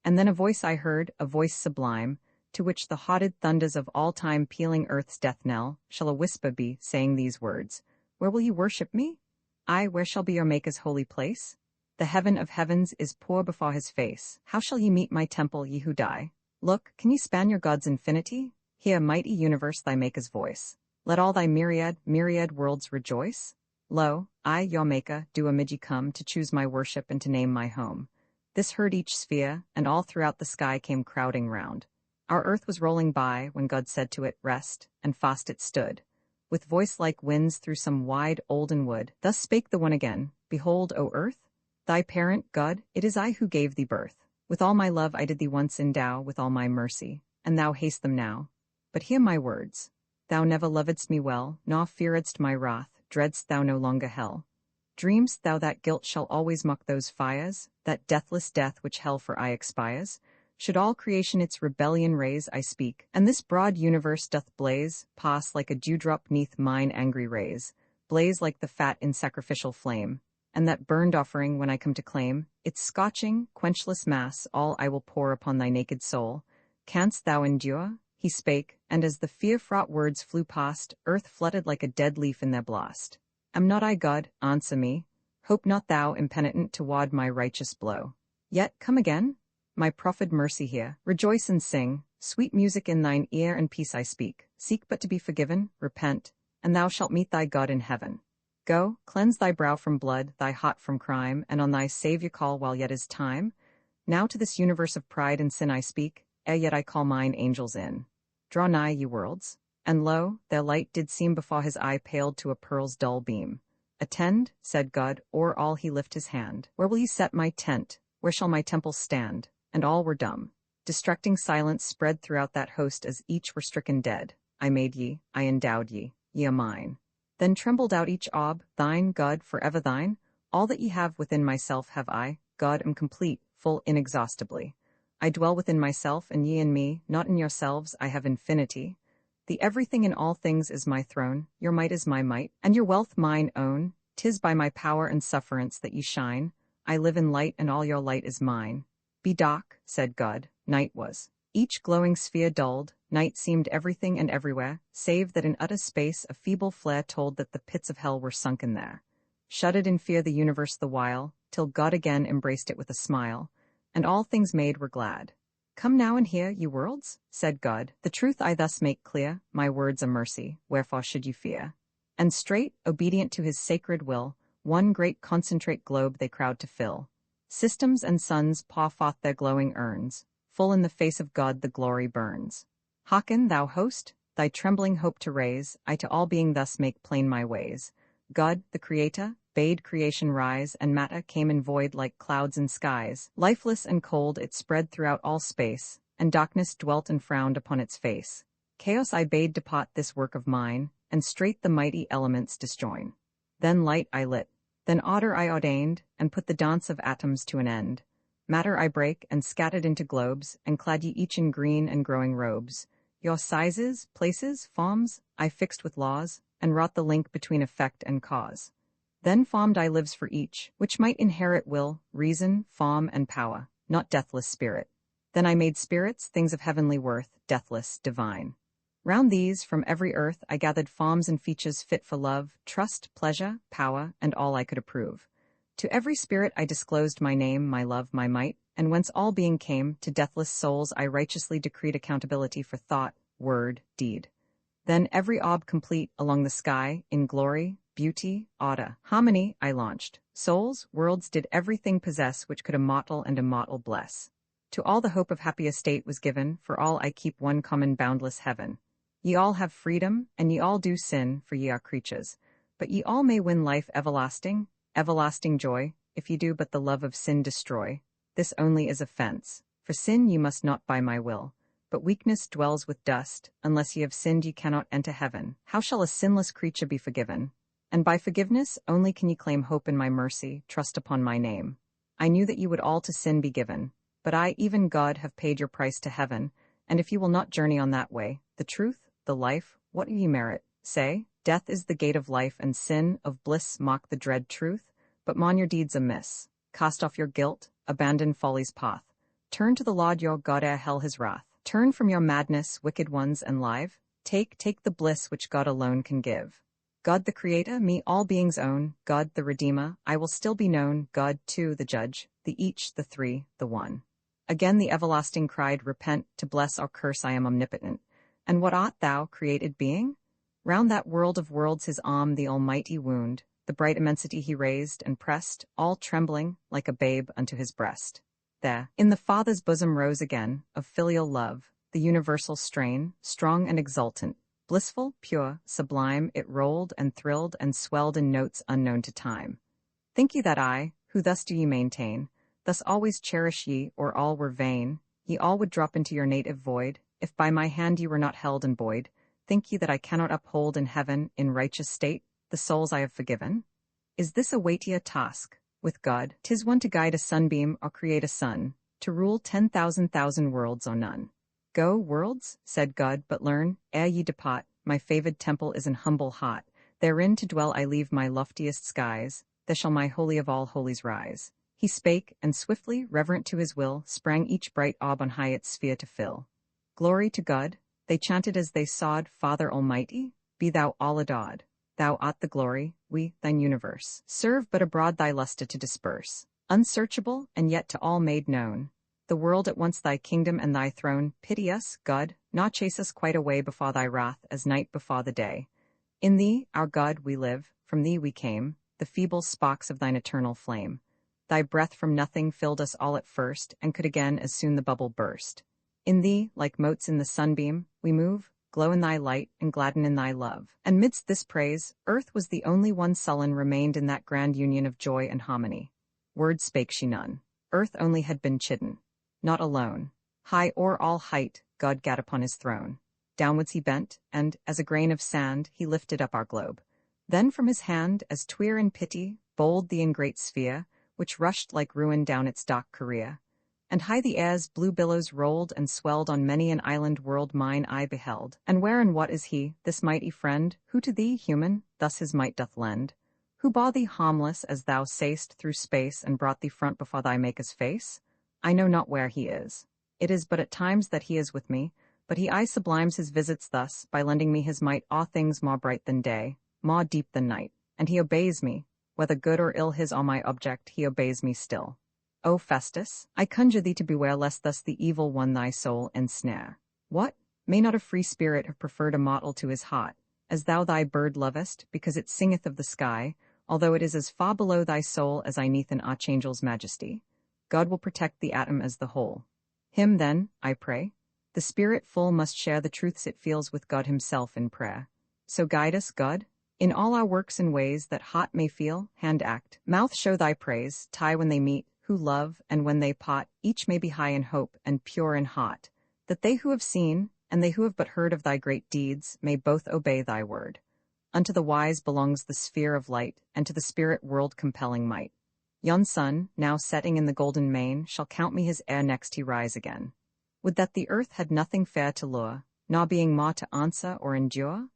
And then a voice I heard, a voice sublime, to which the haunted thunders of all time pealing earth's death knell, shall a whisper be, saying these words, Where will ye worship me? Aye, where shall be your Maker's holy place? The heaven of heavens is poor before his face. How shall ye meet my temple, ye who die? Look, can ye span your God's infinity? Hear, mighty universe, thy Maker's voice. Let all thy myriad worlds rejoice. Lo, I, your Maker, do amid ye come to choose my worship and to name my home. This heard each sphere, and all throughout the sky came crowding round. Our earth was rolling by, when God said to it, Rest, and fast it stood. With voice like winds through some wide olden wood, thus spake the one again, Behold, O earth, thy parent, God, it is I who gave thee birth. With all my love I did thee once endow with all my mercy, and thou haste them now. But hear my words. Thou never lovedst me well, nor fearedst my wrath, dreadst thou no longer hell. Dream'st thou that guilt shall always mock those fires, that deathless death which hell for aye expires? Should all creation its rebellion raise, I speak, and this broad universe doth blaze, pass like a dewdrop neath mine angry rays, blaze like the fat in sacrificial flame, and that burned offering when I come to claim, its scorching, quenchless mass all I will pour upon thy naked soul. Canst thou endure? He spake, and as the fear-fraught words flew past, earth fluttered like a dead leaf in their blast. Am not I God? Answer me. Hope not thou, impenitent, to ward my righteous blow. Yet, come again? My proffered mercy hear. Rejoice and sing. Sweet music in thine ear and peace I speak. Seek but to be forgiven, repent, and thou shalt meet thy God in heaven. Go, cleanse thy brow from blood, thy heart from crime, and on thy Saviour call while yet is time. Now to this universe of pride and sin I speak, ere yet I call mine angels in. Draw nigh, ye worlds. And lo, their light did seem before his eye paled to a pearl's dull beam. Attend, said God, o'er all he lift his hand. Where will ye set my tent? Where shall my temple stand? And all were dumb. Distracting silence spread throughout that host as each were stricken dead. I made ye, I endowed ye, ye are mine. Then trembled out each orb, thine, God, forever thine. All that ye have within myself have I, God, am complete, full inexhaustibly. I dwell within myself, and ye in me, not in yourselves, I have infinity. The everything in all things is my throne, your might is my might, and your wealth mine own. 'Tis by my power and sufferance that ye shine. I live in light, and all your light is mine. Be dark, said God, night was. Each glowing sphere dulled, night seemed everything and everywhere, save that in utter space a feeble flare told that the pits of hell were sunken there. Shuttered in fear the universe the while, till God again embraced it with a smile, and all things made were glad. Come now and hear, ye worlds, said God, the truth I thus make clear, my words are mercy, wherefore should you fear? And straight, obedient to his sacred will, one great concentrate globe they crowd to fill. Systems and suns pour forth their glowing urns, full in the face of God the glory burns. Hearken, thou host, thy trembling hope to raise, I to all being thus make plain my ways. God, the Creator, bade creation rise, and matter came in void like clouds in skies. Lifeless and cold it spread throughout all space, and darkness dwelt and frowned upon its face. Chaos I bade depart this work of mine, and straight the mighty elements disjoin. Then light I lit, then order I ordained, and put the dance of atoms to an end. Matter I brake, and scattered into globes, and clad ye each in green and growing robes. Your sizes, places, forms, I fixed with laws, and wrought the link between effect and cause. Then formed I lives for each, which might inherit will, reason, form, and power, not deathless spirit. Then I made spirits things of heavenly worth, deathless, divine. Round these, from every earth, I gathered forms and features fit for love, trust, pleasure, power, and all I could approve. To every spirit I disclosed my name, my love, my might, and whence all being came, to deathless souls I righteously decreed accountability for thought, word, deed. Then every orb complete along the sky, in glory, beauty, order, harmony, I launched. Souls, worlds did everything possess which could immortal and immortal bless. To all the hope of happy estate was given, for all I keep one common boundless heaven. Ye all have freedom, and ye all do sin, for ye are creatures. But ye all may win life everlasting, everlasting joy, if ye do but the love of sin destroy. This only is offense, for sin ye must not by my will. But weakness dwells with dust, unless ye have sinned ye cannot enter heaven. How shall a sinless creature be forgiven? And by forgiveness only can ye claim hope in my mercy, trust upon my name. I knew that ye would all to sin be given, but I, even God, have paid your price to heaven, and if ye will not journey on that way, the truth, the life, what ye merit? Say, death is the gate of life, and sin, of bliss mock the dread truth, but mon your deeds amiss. Cast off your guilt, abandon folly's path. Turn to the Lord your God ere hell his wrath. Turn from your madness, wicked ones, and live. Take the bliss which God alone can give. God the Creator, me all beings own, God the Redeemer, I will still be known, God too the Judge, the each, the three, the one. Again the everlasting cried, repent, to bless or curse I am omnipotent. And what art thou, created being? Round that world of worlds his arm the Almighty wound, the bright immensity he raised and pressed, all trembling, like a babe unto his breast. There, in the Father's bosom rose again, of filial love, the universal strain, strong and exultant, blissful, pure, sublime, it rolled and thrilled and swelled in notes unknown to time. Think ye that I, who thus do ye maintain, thus always cherish ye, or all were vain, ye all would drop into your native void, if by my hand ye were not held and buoyed? Think ye that I cannot uphold in heaven, in righteous state, the souls I have forgiven? Is this a weightier task? With God, 'tis one to guide a sunbeam or create a sun, to rule 10,000,000 worlds or none. Go, worlds, said God, but learn, ere ye depart, my favored temple is an humble heart, therein to dwell I leave my loftiest skies, there shall my holy of all holies rise. He spake, and swiftly, reverent to his will, sprang each bright orb on high its sphere to fill. Glory to God, they chanted as they sawed, Father Almighty, be thou all adored. Thou art the glory, we, thine universe, serve but abroad thy lustre to disperse. Unsearchable, and yet to all made known. The world at once thy kingdom and thy throne, pity us, God, not chase us quite away before thy wrath, as night before the day. In thee, our God, we live, from thee we came, the feeble sparks of thine eternal flame. Thy breath from nothing filled us all at first, and could again as soon the bubble burst. In thee, like motes in the sunbeam, we move, glow in thy light, and gladden in thy love. And midst this praise, earth was the only one sullen remained in that grand union of joy and harmony. Word spake she none. Earth only had been chidden. Not alone. High o'er all height, God gat upon his throne. Downwards he bent, and, as a grain of sand, he lifted up our globe. Then from his hand, as twere in pity, bowled the ingrate sphere, which rushed like ruin down its dark career. And high the air's blue billows rolled and swelled on many an island world mine eye beheld. And where and what is he, this mighty friend, who to thee, human, thus his might doth lend? Who bore thee harmless, as thou say'st, through space, and brought thee front before thy Maker's face? I know not where he is. It is but at times that he is with me, but he aye sublimes his visits thus, by lending me his might, all things more bright than day, more deep than night. And he obeys me, Whether good or ill his or my object, he obeys me still. O Festus, I conjure thee to beware lest thus the evil one thy soul ensnare. What? May not a free spirit have preferred a mortal to his heart, as thou thy bird lovest, because it singeth of the sky, although it is as far below thy soul as I neath an archangel's majesty? God will protect the atom as the whole. Him then, I pray. The spirit full must share the truths it feels with God himself in prayer. So guide us, God, in all our works and ways that heart may feel, hand act, mouth show thy praise, tie when they meet, who love, and when they part, each may be high in hope and pure in heart, that they who have seen, and they who have but heard of thy great deeds, may both obey thy word. Unto the wise belongs the sphere of light, and to the spirit world-compelling might. Yon sun, now setting in the golden main, shall count me his ere next he rise again. Would that the earth had nothing fair to lure, nor being more to answer or endure?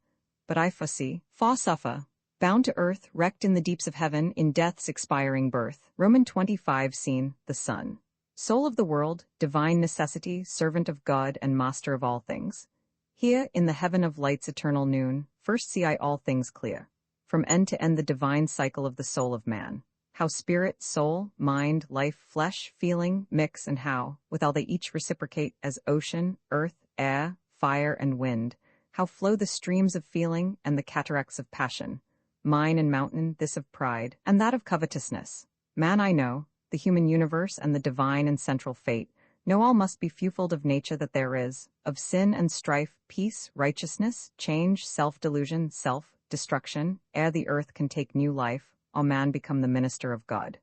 But I foresee, far suffer, bound to earth, wrecked in the deeps of heaven, in death's expiring birth. Roman 25 scene, the sun. Soul of the world, divine necessity, servant of God and master of all things. Here, in the heaven of light's eternal noon, first see I all things clear. From end to end the divine cycle of the soul of man. How spirit, soul, mind, life, flesh, feeling, mix, and how, withal they each reciprocate as ocean, earth, air, fire, and wind, how flow the streams of feeling and the cataracts of passion, mine and mountain, this of pride, and that of covetousness. Man I know, the human universe and the divine and central fate, know all must be fewfold of nature that there is, of sin and strife, peace, righteousness, change, self-delusion, self-destruction, ere the earth can take new life, or man become the minister of God.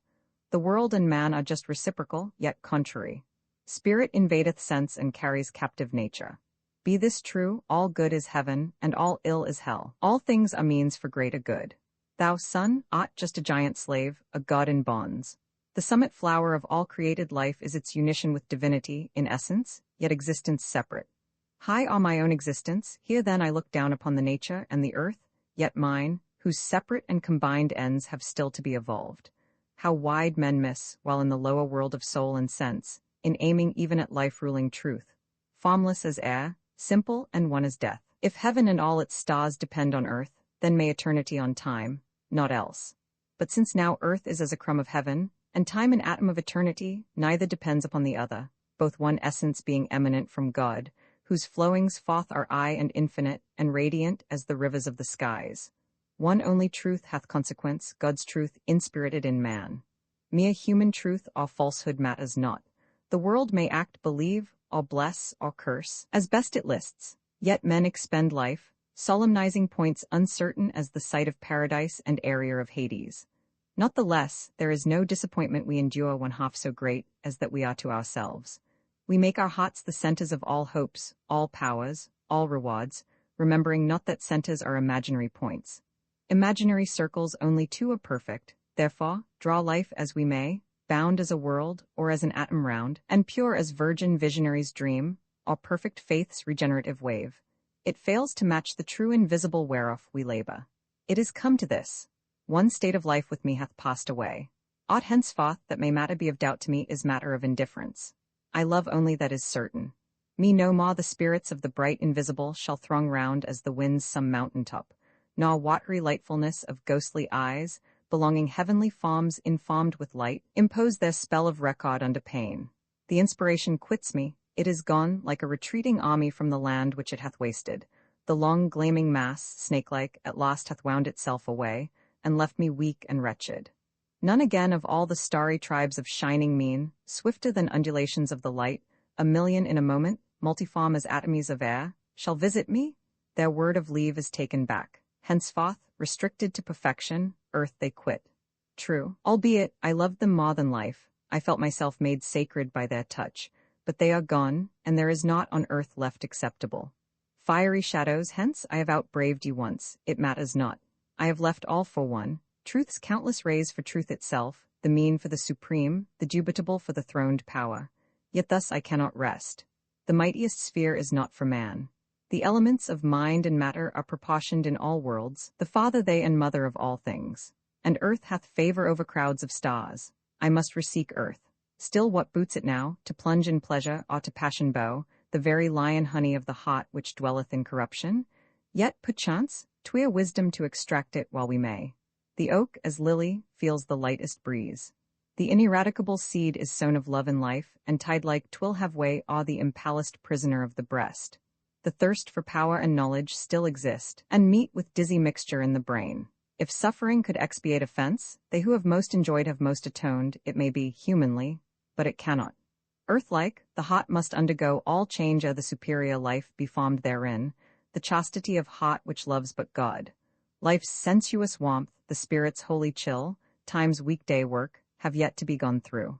The world and man are just reciprocal, yet contrary. Spirit invadeth sense and carries captive nature. Be this true, all good is heaven, and all ill is hell. All things are means for greater good. Thou, sun, art just a giant slave, a god in bonds. The summit flower of all created life is its unition with divinity, in essence, yet existence separate. High on my own existence, here then I look down upon the nature and the earth, yet mine, whose separate and combined ends have still to be evolved. How wide men miss, while in the lower world of soul and sense, in aiming even at life-ruling truth. Formless as air, simple and one as death. If heaven and all its stars depend on earth, then may eternity on time, not else. But since now earth is as a crumb of heaven, and time an atom of eternity, neither depends upon the other, both one essence being eminent from God, whose flowings forth are eye and infinite, and radiant as the rivers of the skies. One only truth hath consequence, God's truth inspirited in man. Mere human truth or falsehood matters not. The world may act, believe, or bless, or curse, as best it lists, yet men expend life, solemnizing points uncertain as the sight of paradise and area of Hades. Not the less, there is no disappointment we endure one half so great as that we are to ourselves. We make our hearts the centers of all hopes, all powers, all rewards, remembering not that centers are imaginary points. Imaginary circles only two are perfect, therefore, draw life as we may, bound as a world, or as an atom round, and pure as virgin visionary's dream, or perfect faith's regenerative wave. It fails to match the true invisible whereof we labor. It is come to this. One state of life with me hath passed away. Aught henceforth that may matter be of doubt to me is matter of indifference. I love only that is certain. Me no more the spirits of the bright invisible shall throng round as the winds some mountain top, nor watery lightfulness of ghostly eyes, belonging heavenly forms informed with light, impose their spell of record unto pain. The inspiration quits me, it is gone like a retreating army from the land which it hath wasted. The long gleaming mass, snake-like, at last hath wound itself away, and left me weak and wretched. None again of all the starry tribes of shining mien, swifter than undulations of the light, a million in a moment, multiform as atomies of air, shall visit me? Their word of leave is taken back. Henceforth, restricted to perfection, earth they quit. True, albeit I loved them more than life, I felt myself made sacred by their touch, but they are gone, and there is naught on earth left acceptable. Fiery shadows, hence I have outbraved you once, it matters not. I have left all for one, truth's countless rays for truth itself, the mean for the supreme, the dubitable for the throned power. Yet thus I cannot rest. The mightiest sphere is not for man. The elements of mind and matter are proportioned in all worlds, the father they and mother of all things. And earth hath favor over crowds of stars. I must reseek earth. Still what boots it now, to plunge in pleasure or to passion bow, the very lion honey of the heart which dwelleth in corruption? Yet, perchance, 'twere wisdom to extract it while we may. The oak, as lily, feels the lightest breeze. The ineradicable seed is sown of love and life, and tied like 'twill have way awe the impalaced prisoner of the breast. The thirst for power and knowledge still exist, and meet with dizzy mixture in the brain. If suffering could expiate offense, they who have most enjoyed have most atoned, it may be, humanly, but it cannot. Earth-like, the hot must undergo all change ere the superior life be formed therein, the chastity of hot which loves but God. Life's sensuous warmth, the spirit's holy chill, time's weekday work, have yet to be gone through.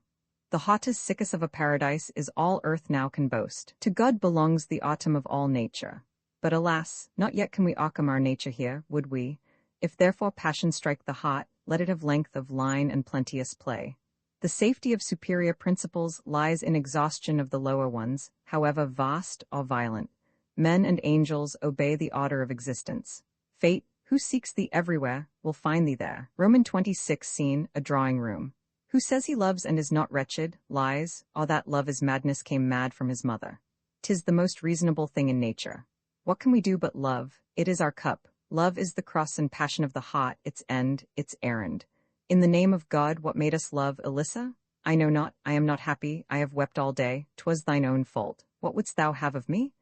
The hottest sickest of a paradise is all earth now can boast. To God belongs the autumn of all nature. But alas, not yet can we aucum our nature here, would we? If therefore passion strike the hot, let it have length of line and plenteous play. The safety of superior principles lies in exhaustion of the lower ones, however vast or violent. Men and angels obey the order of existence. Fate, who seeks thee everywhere, will find thee there. Roman 26 Scene, a drawing room. Who says he loves and is not wretched, lies, or that love is madness came mad from his mother. 'Tis the most reasonable thing in nature. What can we do but love? It is our cup. Love is the cross and passion of the hot, its end, its errand. In the name of God, what made us love, Alyssa? I know not, I am not happy, I have wept all day, 'twas thine own fault. What wouldst thou have of me?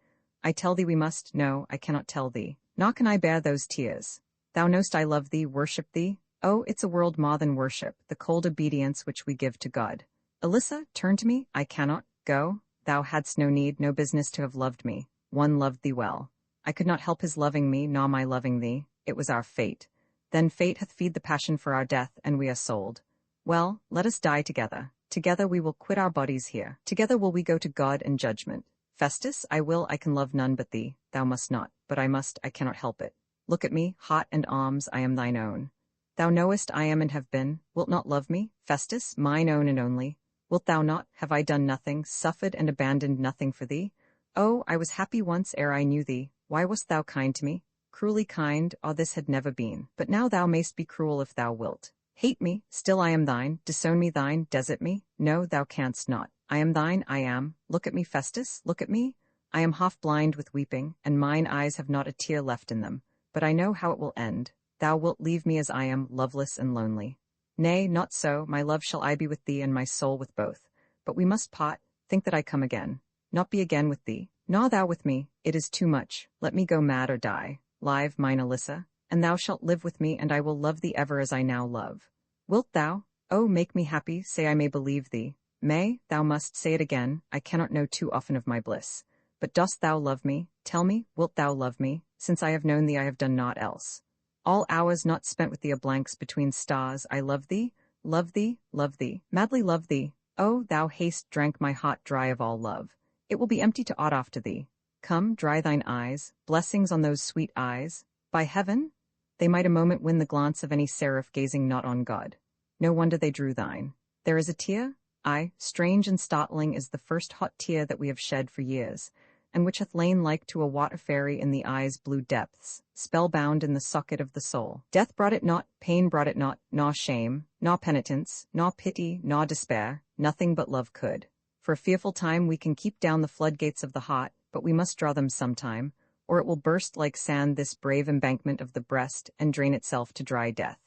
I tell thee we must, no, I cannot tell thee. Nor can I bear those tears. Thou knowst I love thee, worship thee. Oh, it's a world more than worship, the cold obedience which we give to God. Alyssa, turn to me, I cannot, go, thou hadst no need, no business to have loved me. One loved thee well. I could not help his loving me, nor my loving thee. It was our fate. Then fate hath feed the passion for our death, and we are sold. Well, let us die together. Together we will quit our bodies here. Together will we go to God and judgment. Festus, I can love none but thee. Thou must not, but I must, I cannot help it. Look at me, hot and arms, I am thine own. Thou knowest I am and have been. Wilt not love me, Festus, mine own and only? Wilt thou not? Have I done nothing, suffered and abandoned nothing for thee? Oh, I was happy once ere I knew thee. Why wast thou kind to me? Cruelly kind, or this had never been. But now thou mayst be cruel if thou wilt. Hate me, still I am thine, disown me thine, desert me? No, thou canst not. I am thine, I am. Look at me, Festus, look at me. I am half blind with weeping, and mine eyes have not a tear left in them. But I know how it will end. Thou wilt leave me as I am, loveless and lonely. Nay, not so, my love shall I be with thee and my soul with both. But we must part, think that I come again. Not be again with thee, nor thou with me, it is too much. Let me go mad or die. Live, mine Alyssa, and thou shalt live with me, and I will love thee ever as I now love. Wilt thou? Oh, make me happy, say I may believe thee. May, thou must say it again, I cannot know too often of my bliss. But dost thou love me? Tell me, wilt thou love me? Since I have known thee I have done naught else. All hours not spent with thee are blanks between stars. I love thee, love thee, love thee, madly love thee. Oh, thou haste drank my heart dry of all love. It will be empty to aught after thee. Come, dry thine eyes, blessings on those sweet eyes. By heaven, they might a moment win the glance of any seraph gazing not on God. No wonder they drew thine. There is a tear? Aye, strange and startling is the first hot tear that we have shed for years, and which hath lain like to a water fairy in the eye's blue depths, spellbound in the socket of the soul. Death brought it not, pain brought it not, nor shame, nor penitence, nor pity, nor despair, nothing but love could. For a fearful time we can keep down the floodgates of the heart, but we must draw them sometime, or it will burst like sand this brave embankment of the breast and drain itself to dry death.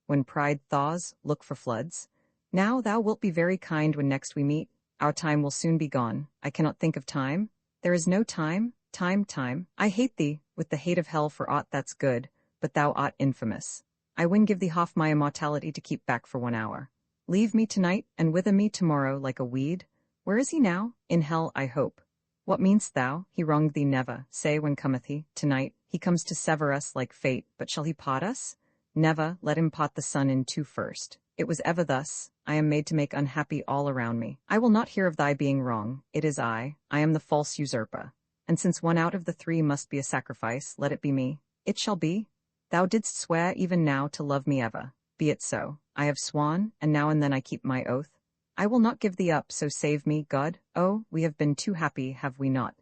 When pride thaws, look for floods. Now thou wilt be very kind when next we meet. Our time will soon be gone. I cannot think of time. There is no time, time. I hate thee, with the hate of hell for aught that's good, but thou art infamous. I win give thee half my immortality to keep back for 1 hour. Leave me tonight, and wither me tomorrow like a weed. Where is he now? In hell, I hope. What mean'st thou? He wronged thee never. Say, when cometh he? Tonight. He comes to sever us like fate, but shall he part us? Never. Let him part the sun in two first. It was ever thus. I am made to make unhappy all around me. I will not hear of thy being wrong. It is I am the false usurper. And since one out of the three must be a sacrifice, let it be me. It shall be. Thou didst swear even now to love me ever. Be it so. I have sworn, and now and then I keep my oath. I will not give thee up, so save me, God. Oh, we have been too happy, have we not?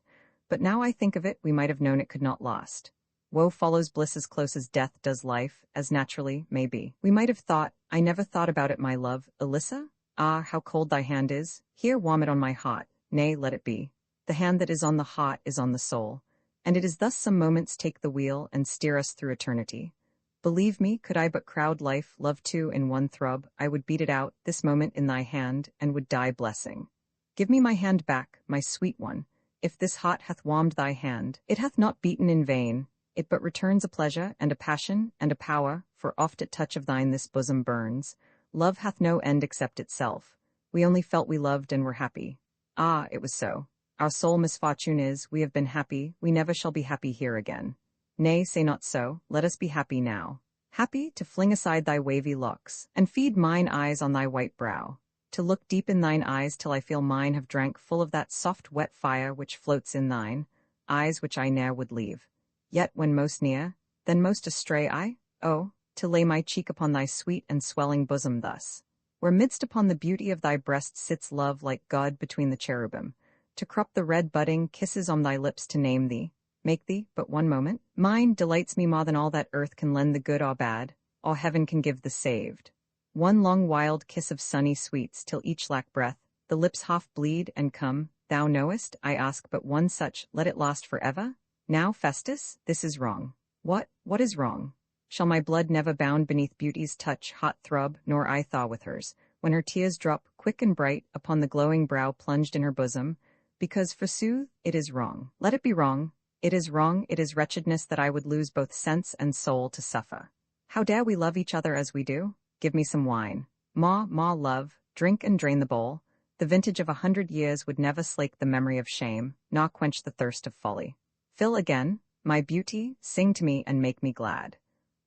But now I think of it, we might have known it could not last. Woe follows bliss as close as death does life, as naturally may be. We might have thought, I never thought about it, my love. Alyssa? Ah, how cold thy hand is. Here, warm it on my heart. Nay, let it be. The hand that is on the heart is on the soul. And it is thus some moments take the wheel and steer us through eternity. Believe me, could I but crowd life, love too, in one throb, I would beat it out, this moment in thy hand, and would die blessing. Give me my hand back, my sweet one. If this heart hath warmed thy hand, it hath not beaten in vain, it but returns a pleasure, and a passion, and a power, for oft at touch of thine this bosom burns. Love hath no end except itself. We only felt we loved and were happy. Ah, it was so. Our sole misfortune is, we have been happy, we never shall be happy here again. Nay, say not so, let us be happy now. Happy to fling aside thy wavy locks, and feed mine eyes on thy white brow. To look deep in thine eyes till I feel mine have drank full of that soft wet fire which floats in thine, eyes which I ne'er would leave. Yet when most near, then most astray I, oh, to lay my cheek upon thy sweet and swelling bosom thus, where midst upon the beauty of thy breast sits love like God between the cherubim, to crop the red budding kisses on thy lips to name thee, make thee, but one moment, mine delights me more than all that earth can lend the good or bad, or heaven can give the saved. One long wild kiss of sunny sweets till each lack breath, the lips half bleed and come, thou knowest, I ask but one such, let it last forever? Now, Festus, this is wrong. What is wrong? Shall my blood never bound beneath beauty's touch hot throb, nor I thaw with hers, when her tears drop, quick and bright, upon the glowing brow plunged in her bosom? Because, forsooth, it is wrong. Let it be wrong. It is wrong, it is wretchedness that I would lose both sense and soul to suffer. How dare we love each other as we do? Give me some wine. Ma, love, drink and drain the bowl. The vintage of 100 years would never slake the memory of shame, nor quench the thirst of folly. Fill again, my beauty, sing to me and make me glad.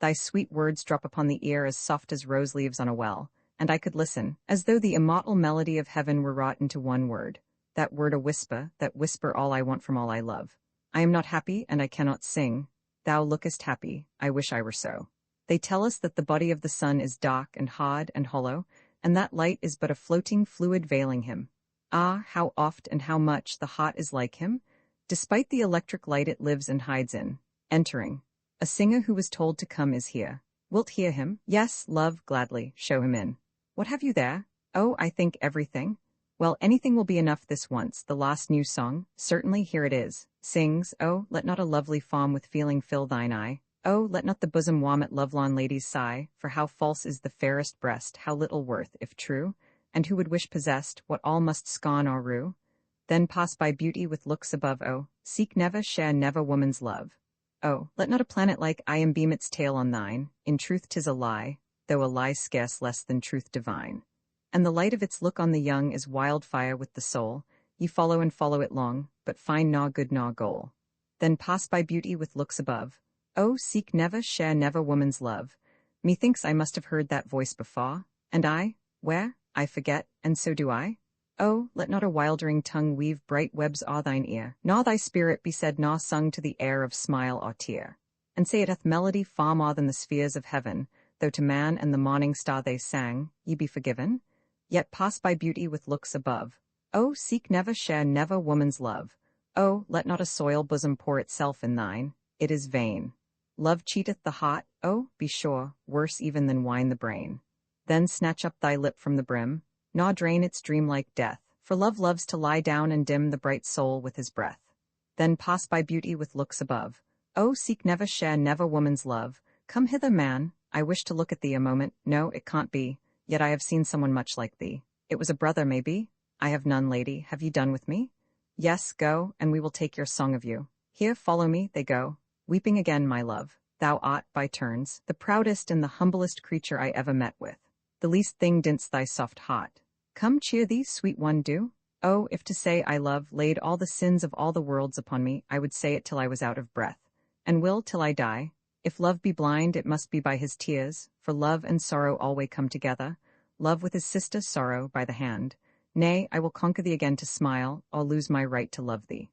Thy sweet words drop upon the ear as soft as rose leaves on a well, and I could listen, as though the immortal melody of heaven were wrought into one word. That word a whisper, that whisper all I want from all I love. I am not happy, and I cannot sing. Thou lookest happy, I wish I were so. They tell us that the body of the sun is dark and hard and hollow, and that light is but a floating fluid veiling him. Ah, how oft and how much the heart is like him, despite the electric light it lives and hides in. Entering. A singer who was told to come is here. Wilt hear him? Yes, love, gladly, show him in. What have you there? Oh, I think everything. Well, anything will be enough this once, the last new song, certainly here it is. Sings, oh, let not a lovely form with feeling fill thine eye. Oh, let not the bosom warm at lovelorn ladies sigh, for how false is the fairest breast, how little worth, if true, and who would wish possessed what all must scorn or rue? Then pass by beauty with looks above, oh, seek never, share never woman's love. Oh, let not a planet like I am beam its tail on thine, in truth 'tis a lie, though a lie scarce less than truth divine. And the light of its look on the young is wildfire with the soul, ye follow and follow it long, but find naw good naw goal. Then pass by beauty with looks above, oh, seek never, share never woman's love. Methinks I must have heard that voice before, and I, where, I forget, and so do I. Oh, let not a wildering tongue weave bright webs o'er thine ear, nor thy spirit be said nor sung to the air of smile or tear. And say it hath melody far more than the spheres of heaven, though to man and the morning star they sang, ye be forgiven. Yet pass by beauty with looks above. Oh, seek never, share never woman's love. Oh, let not a soil bosom pour itself in thine, it is vain. Love cheateth the heart, oh, be sure, worse even than wine the brain. Then snatch up thy lip from the brim, nor drain its dream like death, for love loves to lie down and dim the bright soul with his breath. Then pass by beauty with looks above. Oh, seek never, share never woman's love. Come hither, man, I wish to look at thee a moment, no, it can't be. Yet I have seen someone much like thee. It was a brother, maybe? I have none, lady. Have you done with me? Yes, go, and we will take your song of you. Here, follow me, they go. Weeping again, my love. Thou art, by turns, the proudest and the humblest creature I ever met with. The least thing didst thy soft heart. Come, cheer thee, sweet one, do. Oh, if to say I love laid all the sins of all the worlds upon me, I would say it till I was out of breath, and will till I die. If love be blind, it must be by his tears, for love and sorrow always come together, love with his sister sorrow by the hand. Nay, I will conquer thee again to smile, or lose my right to love thee.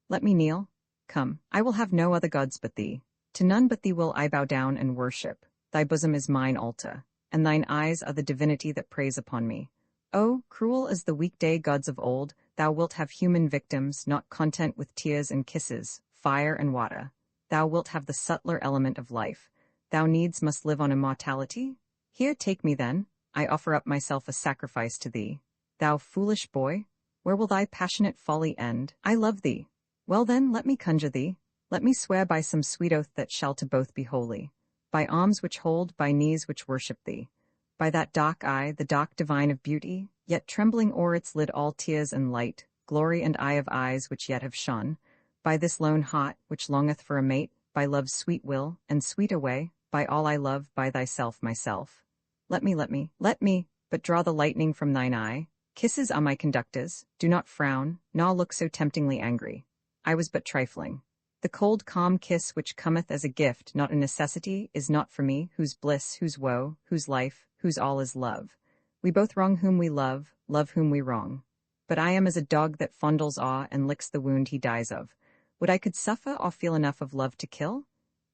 Let me kneel. Come, I will have no other gods but thee. To none but thee will I bow down and worship. Thy bosom is mine altar, and thine eyes are the divinity that preys upon me. Oh, cruel as the weekday gods of old, thou wilt have human victims, not content with tears and kisses, fire and water. Thou wilt have the subtler element of life. Thou needs must live on immortality? Here, take me then. I offer up myself a sacrifice to thee. Thou foolish boy, where will thy passionate folly end? I love thee. Well then, let me conjure thee. Let me swear by some sweet oath that shall to both be holy. by arms which hold, by knees which worship thee, by that dark eye, the dark divine of beauty, yet trembling o'er its lid all tears and light, glory and eye of eyes which yet have shone, by this lone heart which longeth for a mate, by love's sweet will, and sweet away, by all I love, by thyself, myself. Let me, but draw the lightning from thine eye. Kisses are my conductors, do not frown, nor look so temptingly angry. I was but trifling. The cold calm kiss which cometh as a gift, not a necessity, is not for me, whose bliss, whose woe, whose life, whose all is love. We both wrong whom we love whom we wrong. But I am as a dog that fondles awe and licks the wound he dies of. Would I could suffer or feel enough of love to kill?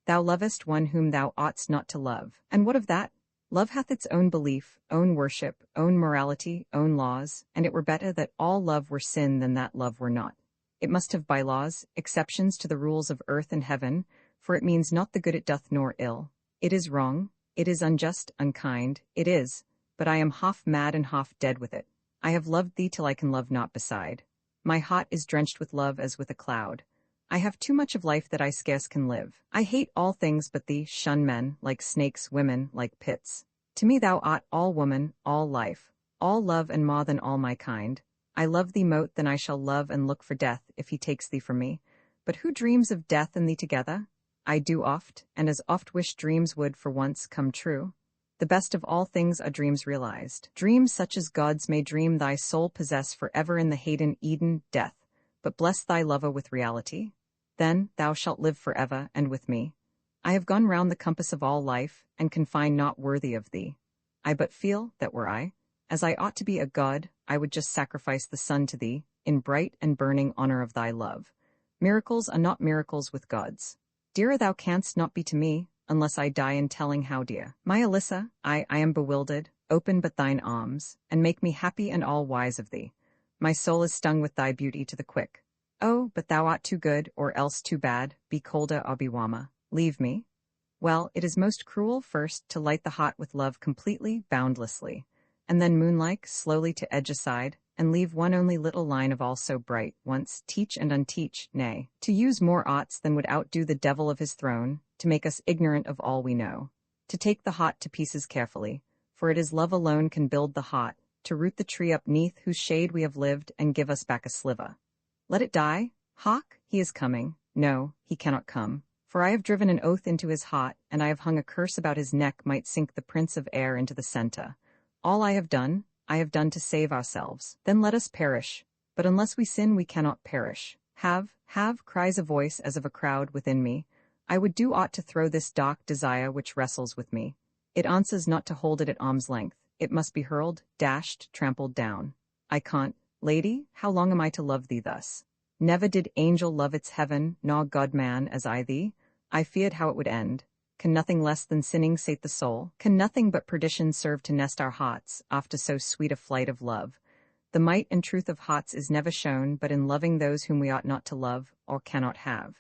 Thou lovest one whom thou oughtst not to love. And what of that? Love hath its own belief, own worship, own morality, own laws, and it were better that all love were sin than that love were not. It must have bylaws, exceptions to the rules of earth and heaven, for it means not the good it doth nor ill. It is wrong, it is unjust, unkind, it is, but I am half mad and half dead with it. I have loved thee till I can love not beside. My heart is drenched with love as with a cloud. I have too much of life that I scarce can live. I hate all things but thee, shun men, like snakes, women, like pits. To me thou art all woman, all life, all love and more than all my kind. I love thee mote than I shall love and look for death, if he takes thee from me. But who dreams of death and thee together? I do oft, and as oft wish dreams would for once come true. The best of all things are dreams realized. Dreams such as gods may dream thy soul possess forever in the Hayden Eden, death. But bless thy lover with reality. Then thou shalt live forever, and with me. I have gone round the compass of all life, and can find naught worthy of thee. I but feel, that were I, as I ought to be a god, I would just sacrifice the sun to thee, in bright and burning honor of thy love. Miracles are not miracles with gods. Dearer thou canst not be to me, unless I die in telling how dear. My Alyssa, I am bewildered, open but thine arms, and make me happy and all wise of thee. My soul is stung with thy beauty to the quick. Oh, but thou art too good, or else too bad, be colder or be warmer. Leave me? Well, it is most cruel first to light the heart with love completely, boundlessly, and then moonlike, slowly to edge aside, and leave one only little line of all so bright, once teach and unteach, nay, to use more arts than would outdo the devil of his throne, to make us ignorant of all we know, to take the heart to pieces carefully, for it is love alone can build the heart, to root the tree up neath whose shade we have lived and give us back a sliver. Let it die? Hawk, he is coming. No, he cannot come. For I have driven an oath into his heart, and I have hung a curse about his neck might sink the Prince of Air into the center. All I have done to save ourselves. Then let us perish. But unless we sin we cannot perish. Have, cries a voice as of a crowd within me. I would do aught to throw this dark desire which wrestles with me. It answers not to hold it at arm's length. It must be hurled, dashed, trampled down. I can't. Lady, how long am I to love thee thus? Never did angel love its heaven, nor God-man as I thee. I feared how it would end. Can nothing less than sinning sate the soul? Can nothing but perdition serve to nest our hearts, after so sweet a flight of love? The might and truth of hearts is never shown but in loving those whom we ought not to love, or cannot have.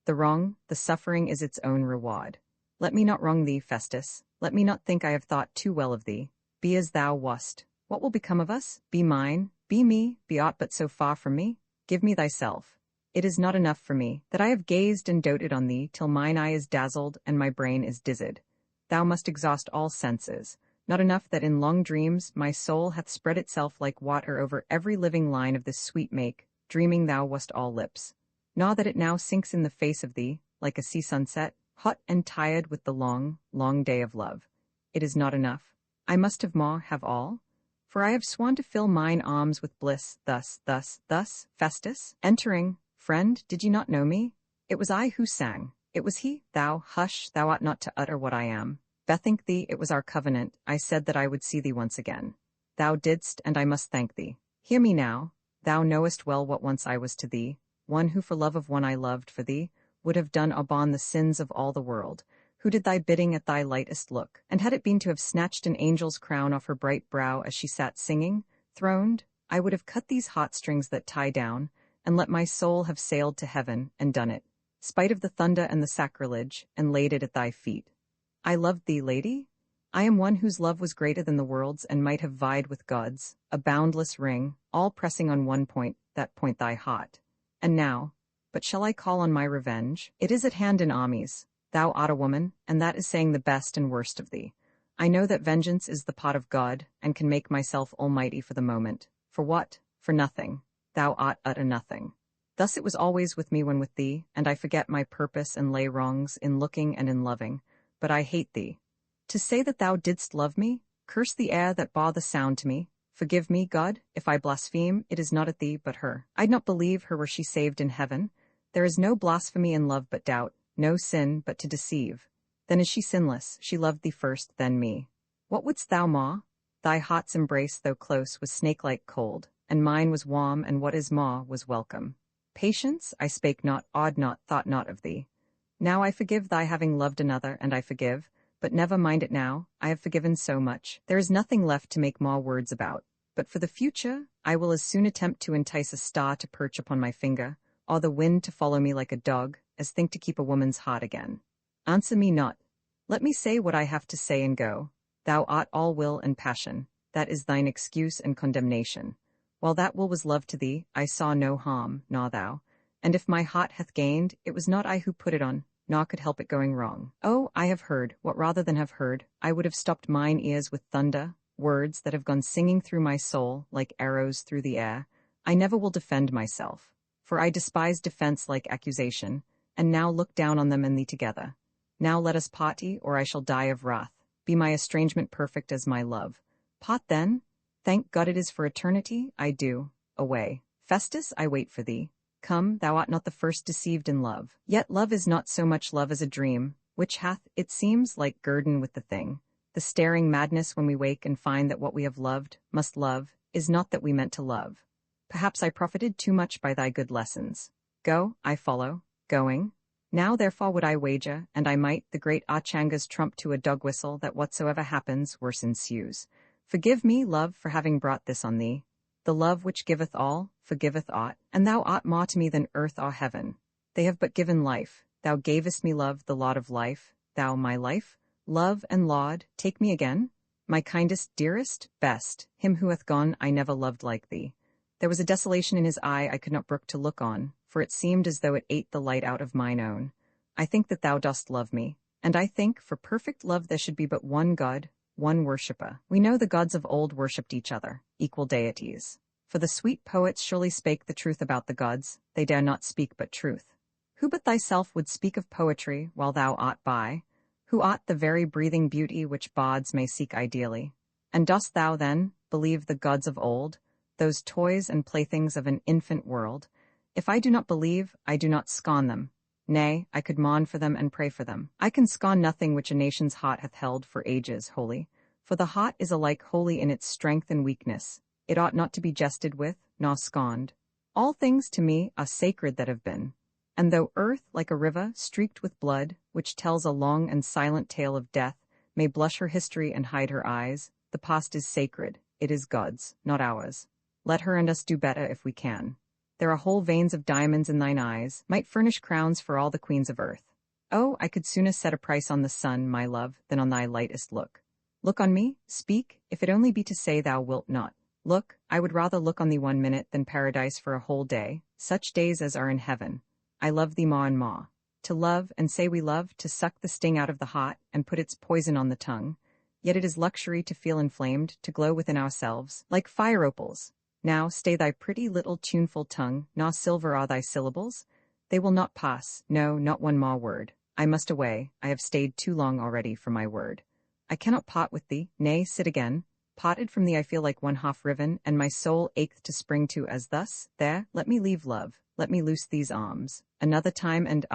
The wrong, the suffering is its own reward. Let me not wrong thee, Festus. Let me not think I have thought too well of thee. Be as thou wast. What will become of us? Be mine, be me, be aught but so far from me? Give me thyself. It is not enough for me, that I have gazed and doted on thee, till mine eye is dazzled and my brain is dizzed. Thou must exhaust all senses. Not enough that in long dreams my soul hath spread itself like water over every living line of this sweet make, dreaming thou wast all lips. Nor that it now sinks in the face of thee, like a sea sunset, hot and tired with the long, long day of love. It is not enough. I must have more, have all. For I have sworn to fill mine arms with bliss, thus, Festus, entering. Friend, did ye not know me? It was I who sang. It was he. Thou, hush, thou ought not to utter what I am. Bethink thee, it was our covenant. I said that I would see thee once again. Thou didst, and I must thank thee. Hear me now. Thou knowest well what once I was to thee, one who for love of one I loved for thee, would have done upon the sins of all the world, who did thy bidding at thy lightest look, and had it been to have snatched an angel's crown off her bright brow as she sat singing, throned, I would have cut these heartstrings that tie down, and let my soul have sailed to heaven, and done it, spite of the thunder and the sacrilege, and laid it at thy feet. I loved thee, lady? I am one whose love was greater than the world's, and might have vied with God's, a boundless ring, all pressing on one point, that point thy heart. And now, but shall I call on my revenge? It is at hand in armies. Thou art a woman, and that is saying the best and worst of thee. I know that vengeance is the pot of God, and can make myself almighty for the moment. For what? For nothing. Thou art a nothing. Thus it was always with me when with thee, and I forget my purpose and lay wrongs in looking and in loving. But I hate thee. To say that thou didst love me, curse the air that bar the sound to me. Forgive me, God, if I blaspheme, it is not at thee but her. I'd not believe her were she saved in heaven. There is no blasphemy in love but doubt, no sin but to deceive. Then is she sinless, she loved thee first, then me. What wouldst thou, ma? Thy heart's embrace, though close, was snake-like cold, and mine was warm, and what is ma was welcome. Patience, I spake not, awed not, thought not of thee. Now I forgive thy having loved another, and I forgive, but never mind it now, I have forgiven so much, there is nothing left to make ma words about. But for the future, I will as soon attempt to entice a star to perch upon my finger, or the wind to follow me like a dog, as think to keep a woman's heart again. Answer me not. Let me say what I have to say and go. Thou art all will and passion, that is thine excuse and condemnation. While that will was love to thee, I saw no harm, nor thou. And if my heart hath gained, it was not I who put it on, nor could help it going wrong. Oh, I have heard, what rather than have heard, I would have stopped mine ears with thunder, words that have gone singing through my soul, like arrows through the air. I never will defend myself, for I despise defense like accusation, and now look down on them and thee together. Now let us party, or I shall die of wrath. Be my estrangement perfect as my love. Part then? Thank God it is for eternity, I do. Away. Festus, I wait for thee. Come, thou art not the first deceived in love. Yet love is not so much love as a dream, which hath, it seems, like guerdon with the thing. The staring madness when we wake and find that what we have loved, must love, is not that we meant to love. Perhaps I profited too much by thy good lessons. Go, I follow, going. Now therefore would I wager, and I might, the great Achanga's trump to a dog whistle, that whatsoever happens, worse ensues. Forgive me, love, for having brought this on thee. The love which giveth all, forgiveth aught, and thou art more to me than earth or heaven. They have but given life. Thou gavest me, love, the lot of life. Thou my life, love and laud, take me again. My kindest, dearest, best, him who hath gone I never loved like thee. There was a desolation in his eye I could not brook to look on, for it seemed as though it ate the light out of mine own. I think that thou dost love me, and I think, for perfect love there should be but one God, one worshipper. We know the gods of old worshipped each other, equal deities. For the sweet poets surely spake the truth about the gods, they dare not speak but truth. Who but thyself would speak of poetry while thou art by? Who art the very breathing beauty which bards may seek ideally? And dost thou, then, believe the gods of old, those toys and playthings of an infant world? If I do not believe, I do not scorn them. Nay, I could mourn for them and pray for them. I can scorn nothing which a nation's heart hath held for ages holy, for the heart is alike holy in its strength and weakness. It ought not to be jested with, nor scorned. All things to me are sacred that have been. And though earth, like a river, streaked with blood, which tells a long and silent tale of death, may blush her history and hide her eyes, the past is sacred. It is God's, not ours. Let her and us do better if we can. There are whole veins of diamonds in thine eyes, might furnish crowns for all the queens of earth. Oh, I could sooner set a price on the sun, my love, than on thy lightest look. Look on me, speak, if it only be to say thou wilt not. Look, I would rather look on thee 1 minute than paradise for a whole day, such days as are in heaven. I love thee more and more. To love, and say we love, to suck the sting out of the heart, and put its poison on the tongue. Yet it is luxury to feel inflamed, to glow within ourselves, like fire opals. Now stay thy pretty little tuneful tongue, nor silver are thy syllables. They will not pass, no, not one more word. I must away, I have stayed too long already for my word. I cannot part with thee, nay, sit again. Parted from thee I feel like one half riven, and my soul acheth to spring to as thus. There, let me leave love, let me loose these arms. Another time and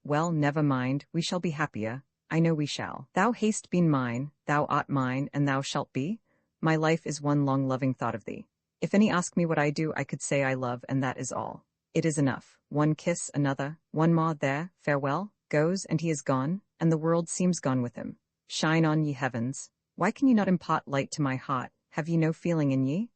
well, never mind, we shall be happier, I know we shall. Thou hast been mine, thou art mine, and thou shalt be. My life is one long loving thought of thee. If any ask me what I do, I could say I love, and that is all. It is enough. One kiss, another, one more, there, farewell, goes, and he is gone, and the world seems gone with him. Shine on, ye heavens. Why can ye not impart light to my heart? Have ye no feeling in ye?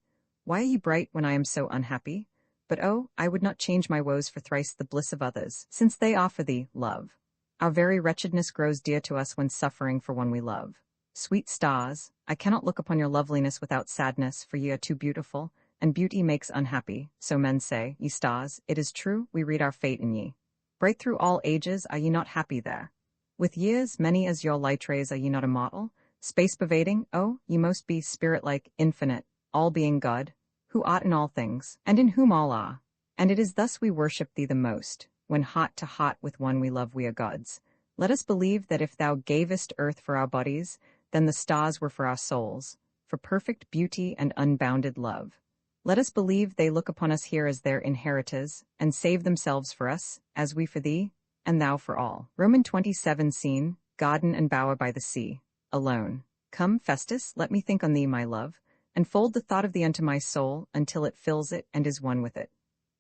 Why are ye bright when I am so unhappy? But oh, I would not change my woes for thrice the bliss of others, since they are for thee, love. Our very wretchedness grows dear to us when suffering for one we love. Sweet stars, I cannot look upon your loveliness without sadness, for ye are too beautiful, and beauty makes unhappy, so men say, ye stars, it is true, we read our fate in ye. Bright through all ages, are ye not happy there? With years many as your light rays are ye not immortal, space-pervading, oh, ye most be spirit-like, infinite, all-being God, who art in all things, and in whom all are. And it is thus we worship thee the most, when heart to heart with one we love we are gods. Let us believe that if thou gavest earth for our bodies, then the stars were for our souls, for perfect beauty and unbounded love. Let us believe they look upon us here as their inheritors, and save themselves for us, as we for thee, and thou for all. Roman 27 Scene, garden and bower by the sea, alone. Come, Festus, let me think on thee, my love, and fold the thought of thee unto my soul, until it fills it and is one with it.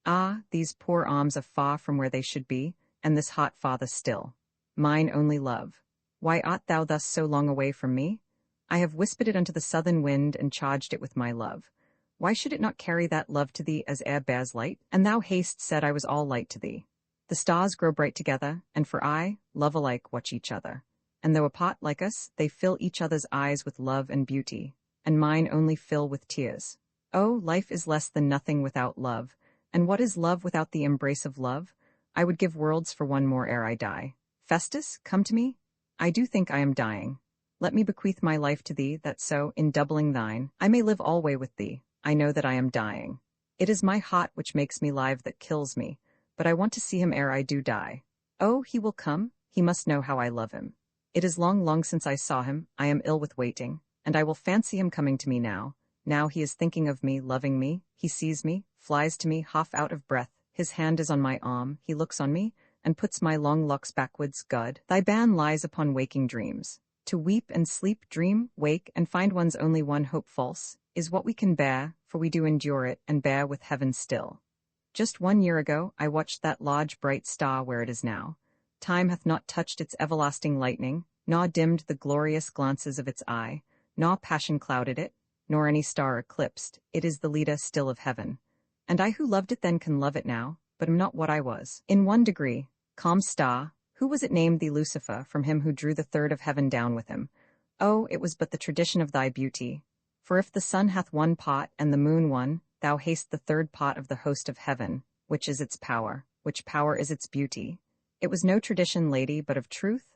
Ah, these poor arms are far from where they should be, and this heart farther still. Mine only love, why art thou thus so long away from me? I have whispered it unto the southern wind, and charged it with my love. Why should it not carry that love to thee as air bears light? And thou hast said I was all light to thee. The stars grow bright together, and for I, love alike watch each other. And though apart like us, they fill each other's eyes with love and beauty, and mine only fill with tears. Oh, life is less than nothing without love, and what is love without the embrace of love? I would give worlds for one more ere I die. Festus, come to me. I do think I am dying. Let me bequeath my life to thee, that so, in doubling thine, I may live alway with thee. I know that I am dying. It is my heart which makes me live that kills me, but I want to see him ere I do die. Oh, he will come, he must know how I love him. It is long, long since I saw him, I am ill with waiting, and I will fancy him coming to me now. Now he is thinking of me, loving me, he sees me, flies to me, half out of breath, his hand is on my arm, he looks on me, and puts my long locks backwards. God, thy ban lies upon waking dreams. To weep and sleep, dream, wake, and find one's only one hope false, is what we can bear, for we do endure it, and bear with heaven still. Just 1 year ago, I watched that large bright star where it is now. Time hath not touched its everlasting lightning, nor dimmed the glorious glances of its eye, nor passion clouded it, nor any star eclipsed. It is the leader still of heaven. And I who loved it then can love it now, but am not what I was. In 1 degree, calm star, who was it named thee Lucifer, from him who drew the third of heaven down with him? Oh, it was but the tradition of thy beauty. For if the sun hath 1 part, and the moon 1, thou hast the third part of the host of heaven, which is its power, which power is its beauty. It was no tradition, lady, but of truth.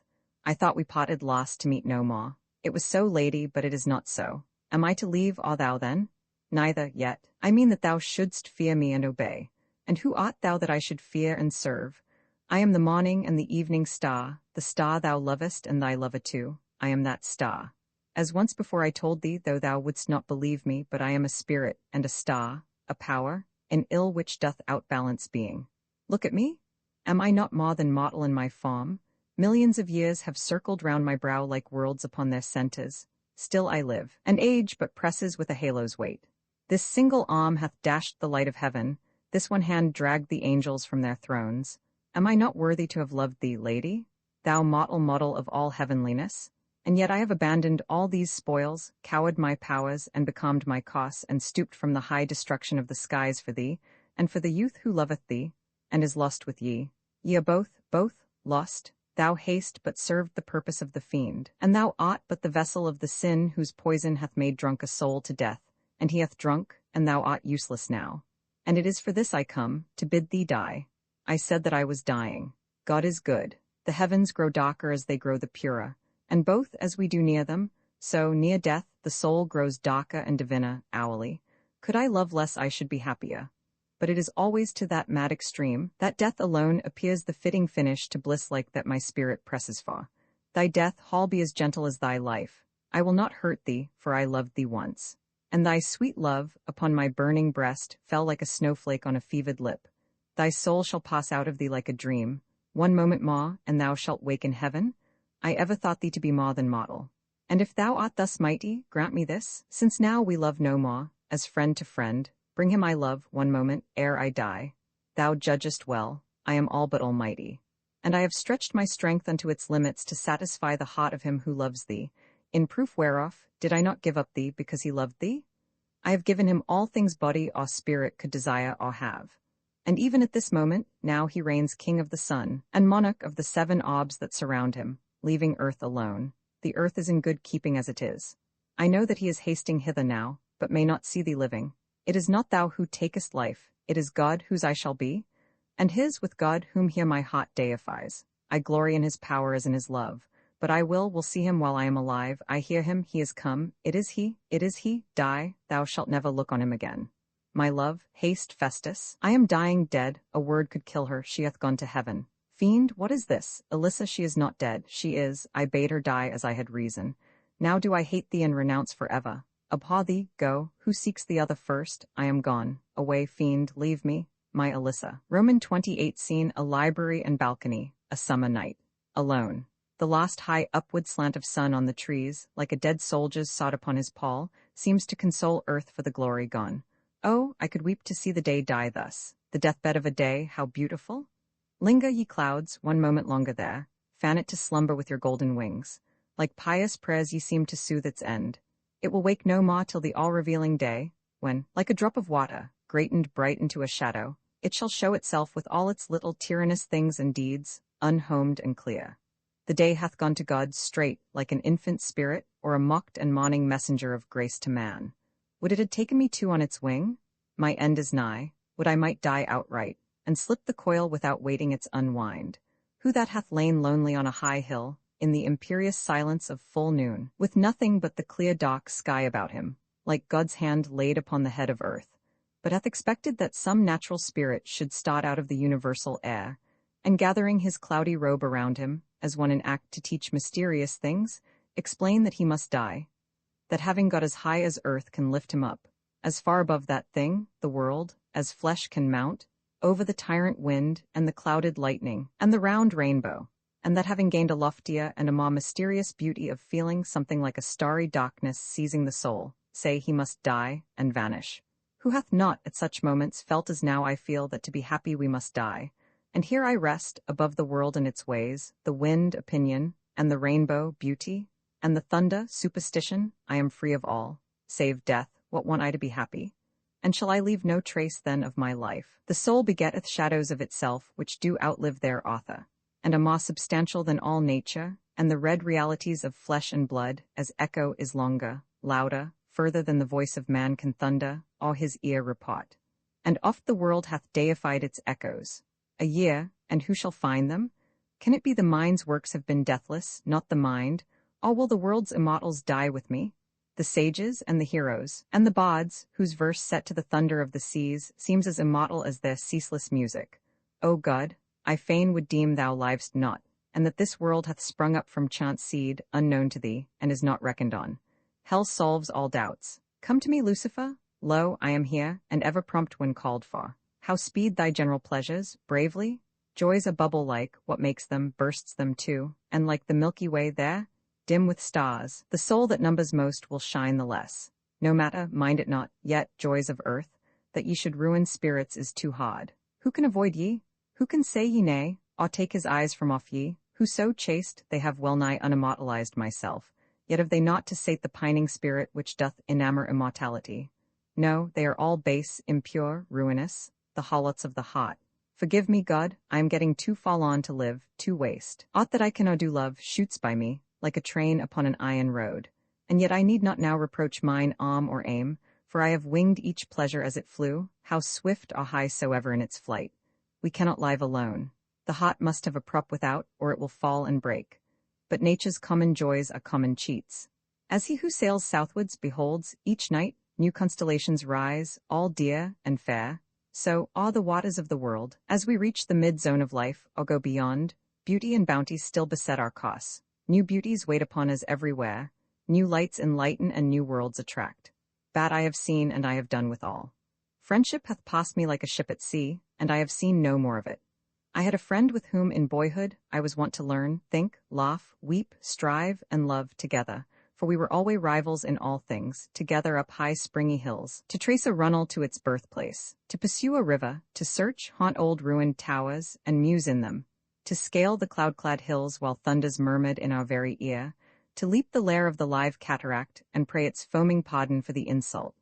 I thought we parted lost to meet no more. It was so, lady, but it is not so. Am I to leave or thou then? Neither, yet. I mean that thou shouldst fear me and obey. And who art thou that I should fear and serve? I am the morning and the evening star, the star thou lovest and thy lover too. I am that star. As once before I told thee, though thou wouldst not believe me, but I am a spirit, and a star, a power, an ill which doth outbalance being. Look at me. Am I not more than mortal in my form? Millions of years have circled round my brow like worlds upon their centres. Still I live, and age but presses with a halo's weight. This single arm hath dashed the light of heaven, this one hand dragged the angels from their thrones. Am I not worthy to have loved thee, lady, thou mortal model of all heavenliness? And yet I have abandoned all these spoils, cowered my powers, and becalmed my costs, and stooped from the high destruction of the skies for thee, and for the youth who loveth thee, and is lost with ye. Ye are both, lost. Thou hast but served the purpose of the fiend, and thou art but the vessel of the sin whose poison hath made drunk a soul to death, and he hath drunk, and thou art useless now. And it is for this I come, to bid thee die. I said that I was dying. God is good. The heavens grow darker as they grow the purer, and both as we do near them, so, near death, the soul grows darker and diviner, hourly. Could I love less I should be happier. But it is always to that mad extreme, that death alone appears the fitting finish to bliss like that my spirit presses for. Thy death hall be as gentle as thy life. I will not hurt thee, for I loved thee once. And thy sweet love, upon my burning breast, fell like a snowflake on a fevered lip. Thy soul shall pass out of thee like a dream. 1 moment more, and thou shalt wake in heaven. I ever thought thee to be more than mortal. And if thou art thus mighty, grant me this, since now we love no more, as friend to friend, bring him I love 1 moment, ere I die. Thou judgest well, I am all but almighty. And I have stretched my strength unto its limits to satisfy the heart of him who loves thee. In proof whereof, did I not give up thee because he loved thee? I have given him all things body or spirit could desire or have. And even at this moment, now he reigns king of the sun, and monarch of the 7 orbs that surround him, leaving earth alone. The earth is in good keeping as it is. I know that he is hasting hither now, but may not see thee living. It is not thou who takest life, it is God whose I shall be, and his with God whom here my heart deifies. I glory in his power as in his love. But I will see him while I am alive. I hear him, he is come. It is he. Die, thou shalt never look on him again. My love, haste, Festus. I am dying, dead. A word could kill her. She hath gone to heaven. Fiend, what is this? Alyssa, she is not dead. She is. I bade her die as I had reason. Now do I hate thee and renounce forever. Abhor thee, go. Who seeks the other first? I am gone. Away, fiend, leave me. My Alyssa. Roman 28 scene, a library and balcony, a summer night. Alone. The lost high upward slant of sun on the trees, like a dead soldier's sod upon his pall, seems to console earth for the glory gone. Oh, I could weep to see the day die thus. The deathbed of a day, how beautiful! Linger, ye clouds, one moment longer there. Fan it to slumber with your golden wings. Like pious prayers ye seem to soothe its end. It will wake no more till the all-revealing day, when, like a drop of water, greatened bright into a shadow, it shall show itself with all its little tyrannous things and deeds, unhomed and clear. The day hath gone to God straight, like an infant spirit, or a mocked and mourning messenger of grace to man. Would it had taken me too on its wing? My end is nigh. Would I might die outright, and slip the coil without waiting its unwind. Who that hath lain lonely on a high hill, in the imperious silence of full noon, with nothing but the clear dark sky about him, like God's hand laid upon the head of earth, but hath expected that some natural spirit should start out of the universal air, and gathering his cloudy robe around him, as one in act to teach mysterious things, explain that he must die, that having got as high as earth can lift him up, as far above that thing, the world, as flesh can mount, over the tyrant wind and the clouded lightning and the round rainbow, and that having gained a loftier and a more mysterious beauty of feeling something like a starry darkness seizing the soul, say he must die and vanish. Who hath not, at such moments, felt as now I feel that to be happy we must die? And here I rest, above the world and its ways, the wind, opinion, and the rainbow, beauty, and the thunder, superstition. I am free of all, save death. What want I to be happy? And shall I leave no trace then of my life? The soul begetteth shadows of itself, which do outlive their author, and are more substantial than all nature, and the red realities of flesh and blood, as echo is longer, louder, further than the voice of man can thunder, or his ear report. And oft the world hath deified its echoes. A year, and who shall find them? Can it be the mind's works have been deathless, not the mind? Or will the world's immortals die with me? The sages and the heroes, and the bards, whose verse set to the thunder of the seas seems as immortal as their ceaseless music. O God, I fain would deem thou livest not, and that this world hath sprung up from chance seed, unknown to thee, and is not reckoned on. Hell solves all doubts. Come to me, Lucifer. Lo, I am here, and ever prompt when called for. How speed thy general pleasures, bravely? Joys a bubble like, what makes them, bursts them too, and like the Milky Way there, dim with stars, the soul that numbers most will shine the less. No matter, mind it not, yet, joys of earth, that ye should ruin spirits is too hard. Who can avoid ye? Who can say ye nay, or take his eyes from off ye? Who so chaste, they have well nigh unimmortalized myself, yet have they not to sate the pining spirit which doth enamour immortality. No, they are all base, impure, ruinous, the harlots of the heart. Forgive me, God, I am getting too fall on to live, too waste. Aught that I cannot do love shoots by me, like a train upon an iron road. And yet I need not now reproach mine arm or aim, for I have winged each pleasure as it flew, how swift or high soever in its flight. We cannot live alone. The heart must have a prop without, or it will fall and break. But nature's common joys are common cheats. As he who sails southwards beholds, each night, new constellations rise, all dear and fair, so are the waters of the world. As we reach the mid-zone of life, or go beyond, beauty and bounty still beset our course. New beauties wait upon us everywhere, new lights enlighten and new worlds attract. That I have seen and I have done with all. Friendship hath passed me like a ship at sea, and I have seen no more of it. I had a friend with whom in boyhood I was wont to learn, think, laugh, weep, strive, and love together, for we were always rivals in all things, together up high springy hills, to trace a runnel to its birthplace, to pursue a river, to search, haunt old ruined towers, and muse in them, to scale the cloud-clad hills while thunders murmured in our very ear, to leap the lair of the live cataract and pray its foaming pardon for the insult,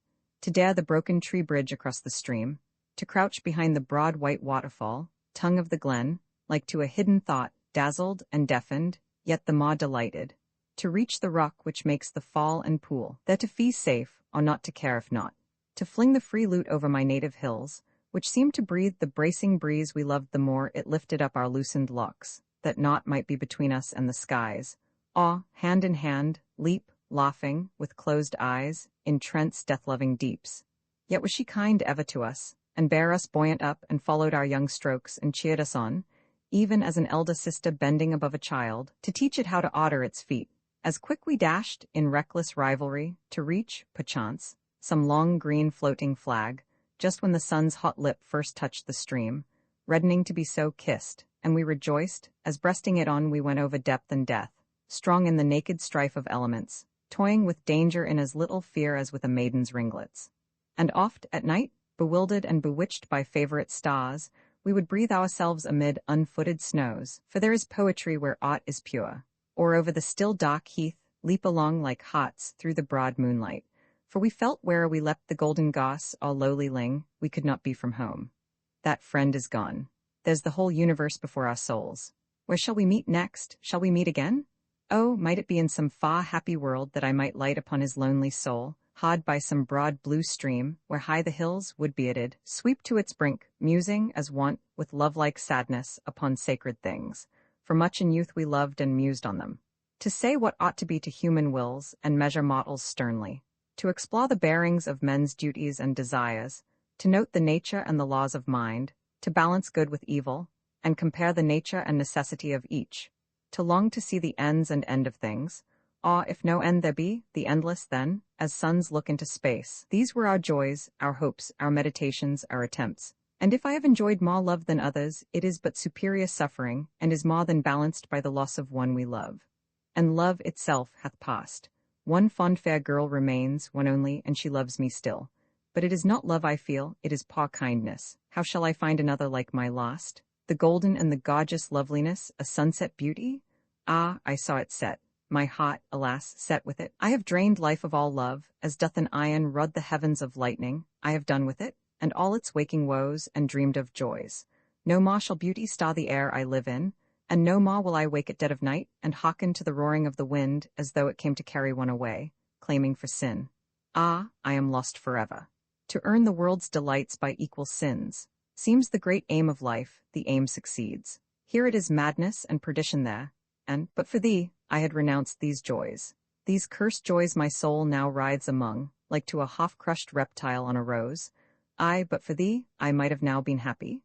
to dare the broken tree bridge across the stream, to crouch behind the broad white waterfall, tongue of the glen, like to a hidden thought, dazzled and deafened, yet the more delighted, to reach the rock which makes the fall and pool, there to fee safe, or not to care if not, to fling the free lute over my native hills, which seemed to breathe the bracing breeze we loved the more it lifted up our loosened locks, that naught might be between us and the skies. Awe, hand in hand, leap, laughing, with closed eyes, in Trent's death-loving deeps. Yet was she kind ever to us, and bare us buoyant up, and followed our young strokes, and cheered us on, even as an elder sister bending above a child, to teach it how to otter its feet. As quick we dashed, in reckless rivalry, to reach, perchance, some long green floating flag, just when the sun's hot lip first touched the stream, reddening to be so kissed, and we rejoiced, as breasting it on we went over depth and death, strong in the naked strife of elements, toying with danger in as little fear as with a maiden's ringlets. And oft, at night, bewildered and bewitched by favorite stars, we would breathe ourselves amid unfooted snows, for there is poetry where aught is pure, or over the still dark heath, leap along like hearts through the broad moonlight, for we felt where we leapt the golden goss, our lowly ling, we could not be from home. That friend is gone. There's the whole universe before our souls. Where shall we meet next? Shall we meet again? Oh, might it be in some far happy world that I might light upon his lonely soul, hard by some broad blue stream, where high the hills, wood-bearded, sweep to its brink, musing, as wont, with love-like sadness, upon sacred things. For much in youth we loved and mused on them. To say what ought to be to human wills, and measure mortals sternly. To explore the bearings of men's duties and desires, to note the nature and the laws of mind, to balance good with evil, and compare the nature and necessity of each, to long to see the ends and end of things, if no end there be, the endless then, as suns look into space. These were our joys, our hopes, our meditations, our attempts. And if I have enjoyed more love than others, it is but superior suffering, and is more than balanced by the loss of one we love. And love itself hath passed. One fond fair girl remains, one only, and she loves me still. But it is not love I feel, it is poor kindness. How shall I find another like my lost? The golden and the gorgeous loveliness, a sunset beauty? Ah, I saw it set. My heart, alas, set with it. I have drained life of all love, as doth an iron rud the heavens of lightning. I have done with it, and all its waking woes, and dreamed of joys. No more shall beauty star the air I live in, and no more will I wake at dead of night, and hearken to the roaring of the wind, as though it came to carry one away, claiming for sin. Ah, I am lost forever. To earn the world's delights by equal sins, seems the great aim of life, the aim succeeds. Here it is madness and perdition there, and, but for thee, I had renounced these joys. These cursed joys my soul now writhes among, like to a half-crushed reptile on a rose. But for thee, I might have now been happy.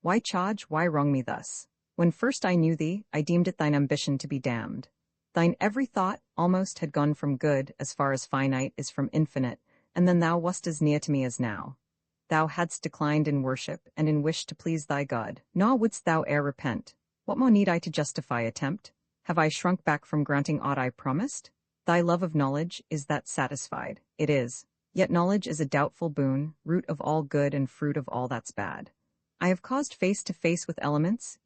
Why charge, why wrong me thus? When first I knew thee, I deemed it thine ambition to be damned. Thine every thought, almost, had gone from good, as far as finite is from infinite, and then thou wast as near to me as now. Thou hadst declined in worship, and in wish to please thy God, nor wouldst thou e'er repent. What more need I to justify attempt? Have I shrunk back from granting aught I promised? Thy love of knowledge, is that satisfied? It is. Yet knowledge is a doubtful boon, root of all good and fruit of all that's bad. I have caused face to face with elements,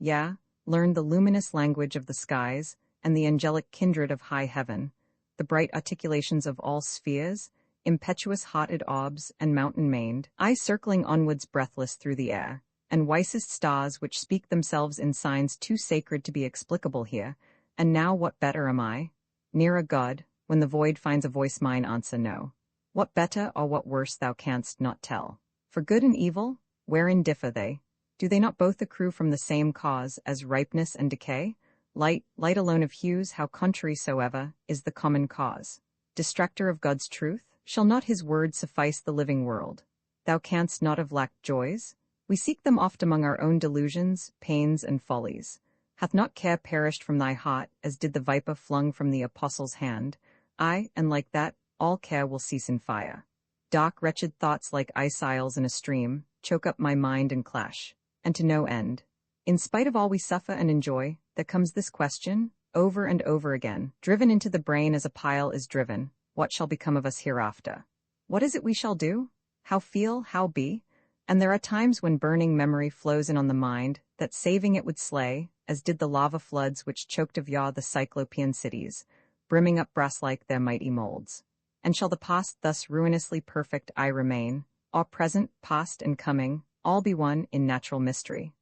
learned the luminous language of the skies, and the angelic kindred of high heaven, the bright articulations of all spheres, impetuous hearted orbs and mountain-maned, I circling onwards breathless through the air, and wisest stars which speak themselves in signs too sacred to be explicable here. And now what better am I? Near a God, when the void finds a voice mine answer no. What better or what worse thou canst not tell. For good and evil, wherein differ they? Do they not both accrue from the same cause as ripeness and decay? Light alone of hues, how contrary soever, is the common cause. Distractor of God's truth, shall not his word suffice the living world? Thou canst not have lacked joys? We seek them oft among our own delusions, pains, and follies. Hath not care perished from thy heart, as did the viper flung from the apostle's hand? Ay, and like that, all care will cease in fire. Dark, wretched thoughts like ice isles in a stream, choke up my mind and clash, and to no end. In spite of all we suffer and enjoy, there comes this question, over and over again, driven into the brain as a pile is driven: what shall become of us hereafter? What is it we shall do? How feel, how be? And there are times when burning memory flows in on the mind, that saving it would slay, as did the lava floods which choked of yore the Cyclopean cities, brimming up brass-like their mighty molds. And shall the past thus ruinously perfect I remain, all present, past, and coming, all be one in natural mystery?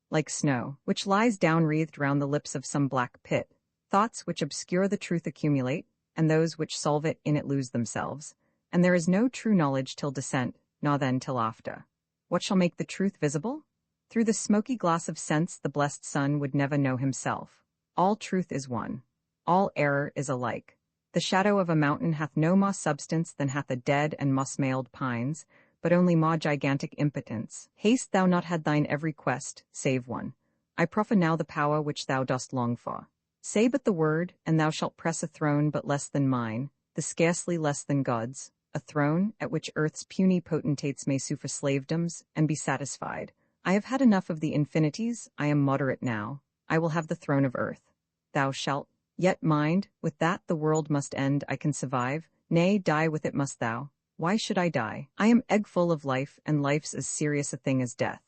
Like snow, which lies down wreathed round the lips of some black pit, thoughts which obscure the truth accumulate, and those which solve it in it lose themselves, and there is no true knowledge till descent, nor then till after. What shall make the truth visible? Through the smoky glass of sense the blessed sun would never know himself. All truth is one. All error is alike. The shadow of a mountain hath no more substance than hath a dead and moss-mailed pines, but only more gigantic impotence. Haste thou not had thine every quest, save one. I proffer now the power which thou dost long for. Say but the word, and thou shalt press a throne but less than mine, the scarcely less than God's, a throne at which earth's puny potentates may sue for slavedoms, and be satisfied. I have had enough of the infinities, I am moderate now. I will have the throne of earth. Thou shalt. Yet mind, with that the world must end, I can survive, nay, die with it must thou. Why should I die? I am egg full of life, and life's as serious a thing as death.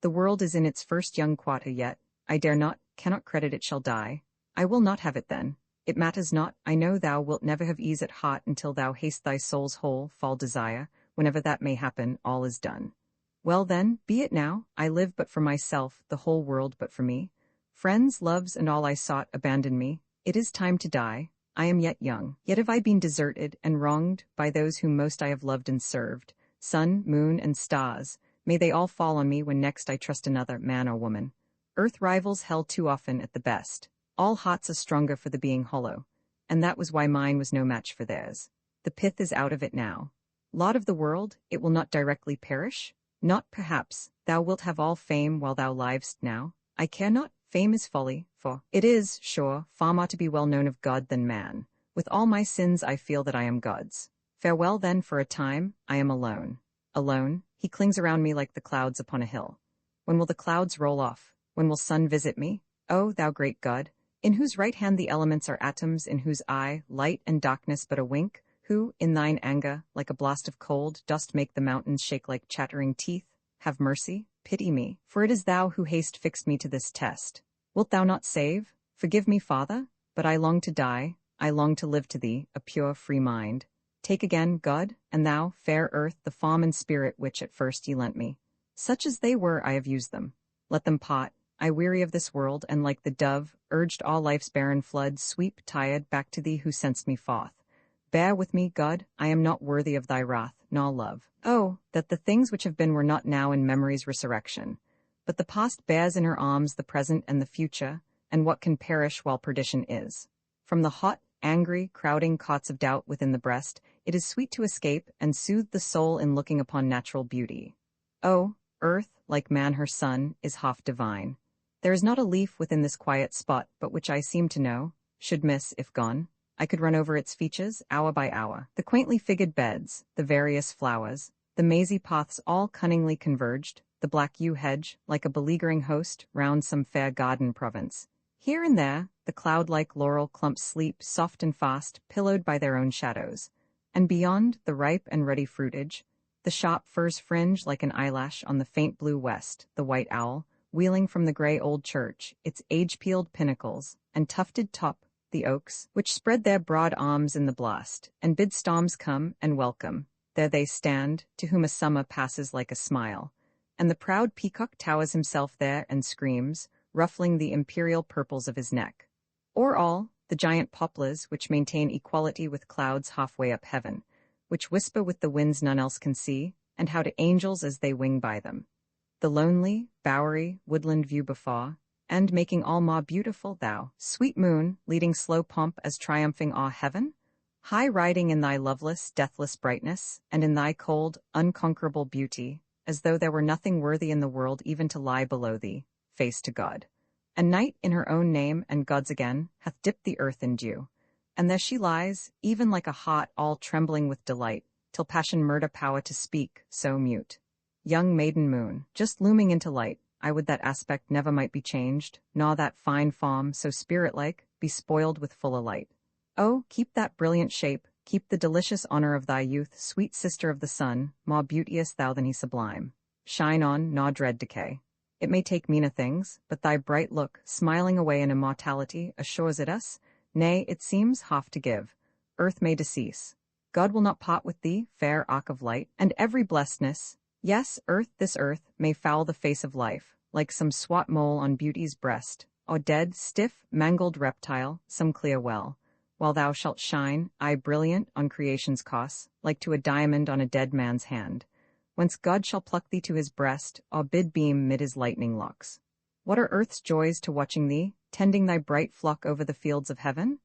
The world is in its first young quarter yet, I dare not, cannot credit it shall die. I will not have it then. It matters not, I know thou wilt never have ease at heart until thou haste thy soul's whole, fall desire, whenever that may happen, all is done. Well then, be it now, I live but for myself, the whole world but for me. Friends, loves, and all I sought, abandon me. It is time to die. I am yet young, yet have I been deserted and wronged by those whom most I have loved and served. Sun, moon, and stars, may they all fall on me when next I trust another, man or woman. Earth rivals hell too often at the best. All hearts are stronger for the being hollow, and that was why mine was no match for theirs. The pith is out of it now. Lot of the world, it will not directly perish? Not perhaps, thou wilt have all fame while thou livest now. I care not, fame is folly, for it is, sure, far more to be well known of God than man. With all my sins I feel that I am God's. Farewell then for a time, I am alone. Alone, he clings around me like the clouds upon a hill. When will the clouds roll off? When will sun visit me? O thou great God, in whose right hand the elements are atoms, in whose eye light and darkness but a wink, who, in thine anger, like a blast of cold, dost make the mountains shake like chattering teeth, have mercy, pity me, for it is thou who hast fixed me to this test. Wilt thou not save? Forgive me, Father, but I long to die, I long to live to thee, a pure, free mind. Take again, God, and thou, fair earth, the form and spirit which at first ye lent me. Such as they were, I have used them. Let them pot. I weary of this world, and like the dove, urged all life's barren flood, sweep, tired, back to thee who sent'st me forth. Bear with me, God, I am not worthy of thy wrath, nor love. Oh, that the things which have been were not now in memory's resurrection. But the past bears in her arms the present and the future, and what can perish while perdition is. From the hot, angry, crowding cots of doubt within the breast, it is sweet to escape and soothe the soul in looking upon natural beauty. Oh, earth, like man her son, is half divine. There is not a leaf within this quiet spot but which I seem to know, should miss if gone. I could run over its features, hour by hour. The quaintly figured beds, the various flowers, the mazy paths all cunningly converged, the black yew hedge, like a beleaguering host, round some fair garden province. Here and there, the cloud-like laurel clumps sleep, soft and fast, pillowed by their own shadows. And beyond, the ripe and ruddy fruitage, the sharp firs fringe like an eyelash on the faint blue west, the white owl, wheeling from the grey old church, its age-peeled pinnacles, and tufted top, the oaks, which spread their broad arms in the blast, and bid storms come and welcome. There they stand, to whom a summer passes like a smile. And the proud peacock towers himself there and screams, ruffling the imperial purples of his neck. Or all, the giant poplars which maintain equality with clouds halfway up heaven, which whisper with the winds none else can see, and how to angels as they wing by them. The lonely, bowery, woodland view before, and making all more beautiful thou, sweet moon, leading slow pomp as triumphing awe heaven? High riding in thy loveless, deathless brightness, and in thy cold, unconquerable beauty, as though there were nothing worthy in the world even to lie below thee, face to God. And night, in her own name and God's again, hath dipped the earth in dew. And there she lies, even like a heart all trembling with delight, till passion murder power to speak, so mute. Young maiden moon, just looming into light, I would that aspect never might be changed, nor that fine form, so spirit-like, be spoiled with fuller light. Oh, keep that brilliant shape, keep the delicious honor of thy youth, sweet sister of the sun, more beauteous thou than he sublime. Shine on, nor dread decay. It may take meaner things, but thy bright look, smiling away in immortality, assures it us, nay, it seems half to give. Earth may decease. God will not part with thee, fair ark of light, and every blessedness. Yes, earth, this earth, may foul the face of life, like some swat mole on beauty's breast, or dead, stiff, mangled reptile, some clear well, while thou shalt shine, aye brilliant, on creation's costs, like to a diamond on a dead man's hand. whence God shall pluck thee to his breast, or bid beam mid his lightning locks. What are earth's joys to watching thee, tending thy bright flock over the fields of heaven?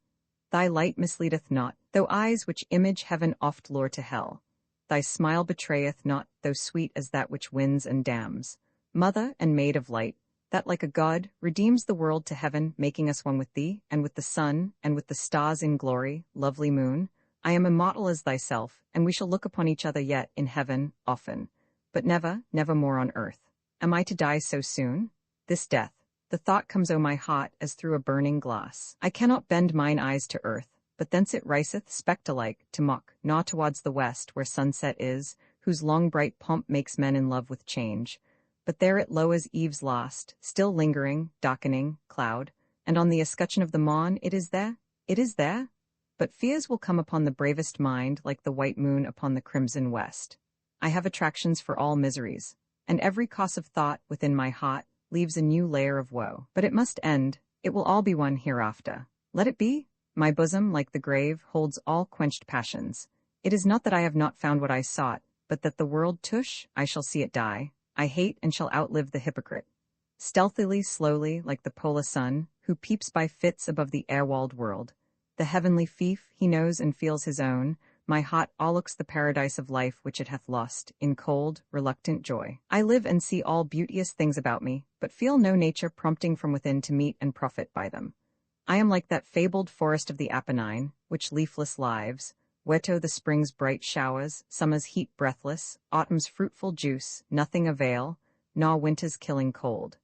Thy light misleadeth not, though eyes which image heaven oft lure to hell. Thy smile betrayeth not, though sweet as that which wins and damns. Mother and maid of light, that like a god, redeems the world to heaven, making us one with thee, and with the sun, and with the stars in glory, lovely moon. I am immortal as thyself, and we shall look upon each other yet, in heaven, often. But never, never more on earth. Am I to die so soon? This death, the thought comes o' my heart as through a burning glass. I cannot bend mine eyes to earth, but thence it riseth, spectre-like, to mock, nor towards the west, where sunset is, whose long bright pomp makes men in love with change. But there it lowers eve's last, still lingering, darkening, cloud, and on the escutcheon of the morn it is there, it is there. But fears will come upon the bravest mind like the white moon upon the crimson west. I have attractions for all miseries, and every course of thought within my heart leaves a new layer of woe. But it must end, it will all be one hereafter. Let it be. My bosom, like the grave, holds all quenched passions. It is not that I have not found what I sought, but that the world tush, I shall see it die. I hate and shall outlive the hypocrite. Stealthily, slowly, like the polar sun, who peeps by fits above the air-walled world. The heavenly fief, he knows and feels his own. My heart all looks the paradise of life which it hath lost, in cold, reluctant joy. I live and see all beauteous things about me, but feel no nature prompting from within to meet and profit by them. I am like that fabled forest of the Apennine, which leafless lives, whereto the spring's bright showers, summer's heat breathless, autumn's fruitful juice, nothing avail, nor winter's killing cold.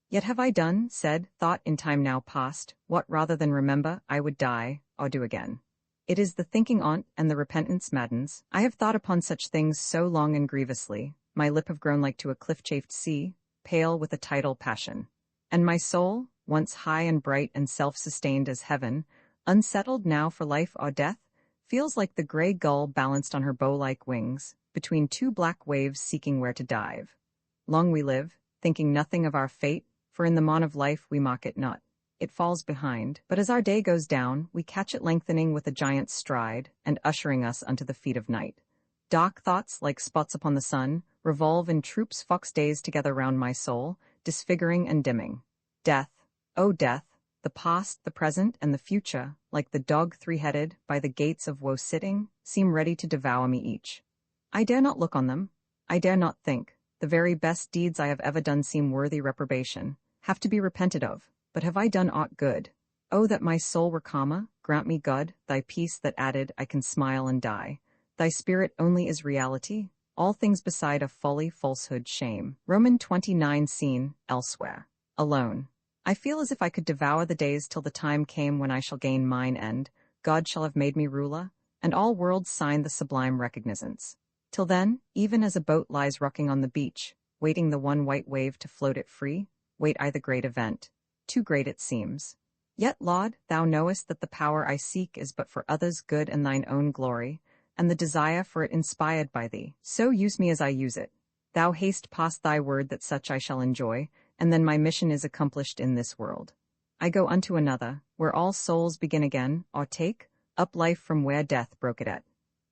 Yet have I done, said, thought in time now past, what rather than remember I would die, or do again. It is the thinking on't, and the repentance maddens. I have thought upon such things so long and grievously, my lip have grown like to a cliff-chafed sea, pale with a tidal passion. And my soul, once high and bright and self-sustained as heaven, unsettled now for life or death, feels like the gray gull balanced on her bow-like wings, between two black waves seeking where to dive. Long we live, thinking nothing of our fate, for in the morn of life we mock it not. It falls behind, but as our day goes down, we catch it lengthening with a giant's stride, and ushering us unto the feet of night. Dark thoughts, like spots upon the sun, revolve in troops fox days together round my soul, disfiguring and dimming. Death, O death, the past, the present, and the future, like the dog three-headed, by the gates of woe sitting, seem ready to devour me each. I dare not look on them. I dare not think. The very best deeds I have ever done seem worthy reprobation, have to be repented of. But have I done aught good? Oh, that my soul were calmer, grant me, God, thy peace that added I can smile and die. Thy spirit only is reality, all things beside are folly, falsehood, shame. Roman 29 scene, elsewhere. Alone. I feel as if I could devour the days till the time came when I shall gain mine end, God shall have made me ruler, and all worlds sign the sublime recognizance. Till then, even as a boat lies rocking on the beach, waiting the one white wave to float it free, wait I the great event. Too great it seems. Yet, Lord, thou knowest that the power I seek is but for others' good and thine own glory, and the desire for it inspired by thee. So use me as I use it. Thou haste past thy word that such I shall enjoy, and then my mission is accomplished in this world. I go unto another, where all souls begin again, or take up life from where death broke it at.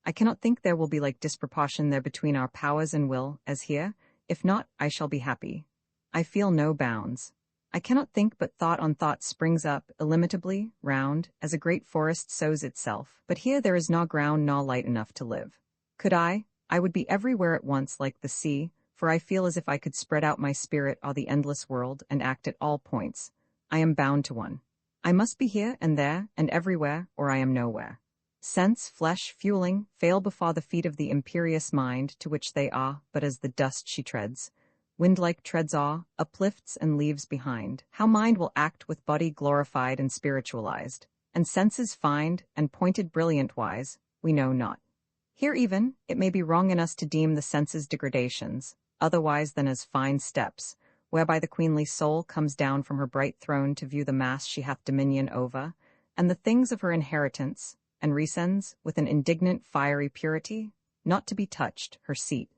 I cannot think there will be like disproportion there between our powers and will, as here. If not, I shall be happy. I feel no bounds. I cannot think but thought on thought springs up, illimitably, round, as a great forest sows itself. But here there is nor ground nor light enough to live. Could I would be everywhere at once like the sea, for I feel as if I could spread out my spirit o'er the endless world and act at all points. I am bound to one. I must be here and there and everywhere, or I am nowhere. Sense, flesh, fueling, fail before the feet of the imperious mind, to which they are but as the dust she treads. Wind-like treads awe, uplifts and leaves behind. How mind will act with body glorified and spiritualized, and senses find and pointed brilliant-wise, we know not. Here even, it may be wrong in us to deem the senses degradations, otherwise than as fine steps, whereby the queenly soul comes down from her bright throne to view the mass she hath dominion over, and the things of her inheritance, and resends, with an indignant fiery purity, not to be touched, her seat.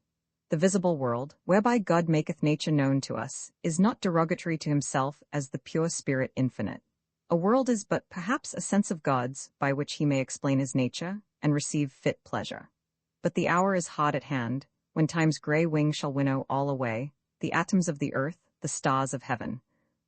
The visible world, whereby God maketh nature known to us, is not derogatory to himself as the pure spirit infinite. A world is but perhaps a sense of God's, by which he may explain his nature, and receive fit pleasure. But the hour is hard at hand, when time's grey wing shall winnow all away, the atoms of the earth, the stars of heaven.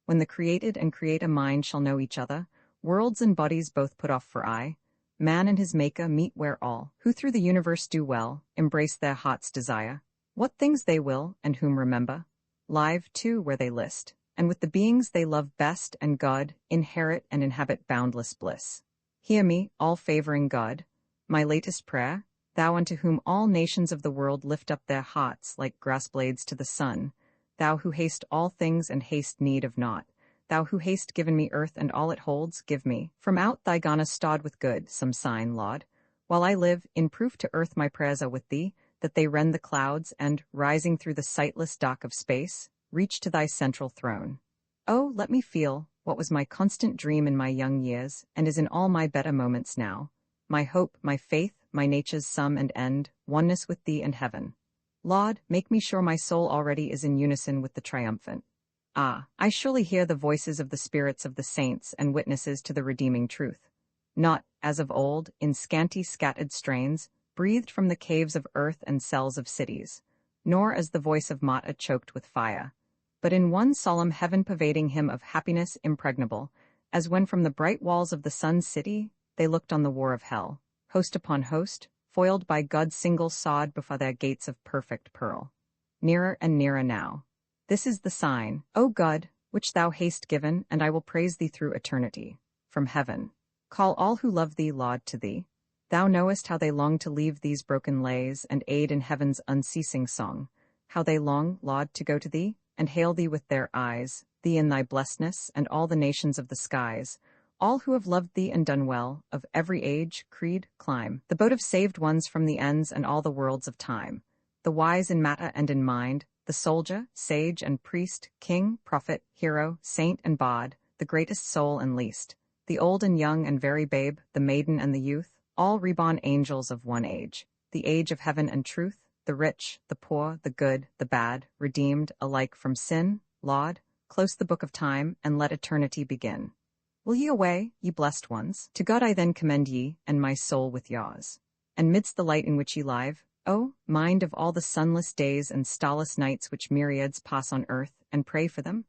When the created and creator mind shall know each other, worlds and bodies both put off for aye, man and his maker meet where all, who through the universe do well, embrace their heart's desire. What things they will, and whom remember, live too where they list, and with the beings they love best and God, inherit and inhabit boundless bliss. Hear me, all-favoring God, my latest prayer, thou unto whom all nations of the world lift up their hearts like grass-blades to the sun, thou who hast all things and hast need of naught, thou who hast given me earth and all it holds, give me, from out thy gonna stod with good, some sign, Laud. While I live, in proof to earth my prayers are with thee, that they rend the clouds and, rising through the sightless dock of space, reach to thy central throne. Oh, let me feel, what was my constant dream in my young years, and is in all my better moments now, my hope, my faith, my nature's sum and end, oneness with thee and heaven. Laud, make me sure my soul already is in unison with the triumphant. Ah, I surely hear the voices of the spirits of the saints and witnesses to the redeeming truth. Not, as of old, in scanty scattered strains, breathed from the caves of earth and cells of cities, nor as the voice of Mata choked with fire, but in one solemn heaven-pervading hymn of happiness impregnable, as when from the bright walls of the sun's city they looked on the war of hell, host upon host, foiled by God's single sod before their gates of perfect pearl. Nearer and nearer now. This is the sign, O God, which thou hast given, and I will praise thee through eternity. From heaven, call all who love thee laud to thee. Thou knowest how they long to leave these broken lays and aid in heaven's unceasing song, how they long, laud, to go to thee, and hail thee with their eyes, thee in thy blessedness, and all the nations of the skies, all who have loved thee and done well, of every age, creed, clime, the boat of saved ones from the ends and all the worlds of time, the wise in matter and in mind, the soldier, sage and priest, king, prophet, hero, saint and bard, the greatest soul and least, the old and young and very babe, the maiden and the youth, all reborn angels of one age, the age of heaven and truth, the rich, the poor, the good, the bad, redeemed alike from sin, laud, close the book of time, and let eternity begin. Will ye away, ye blessed ones? To God I then commend ye, and my soul with yours. And midst the light in which ye live, O, mind of all the sunless days and starless nights which myriads pass on earth, and pray for them.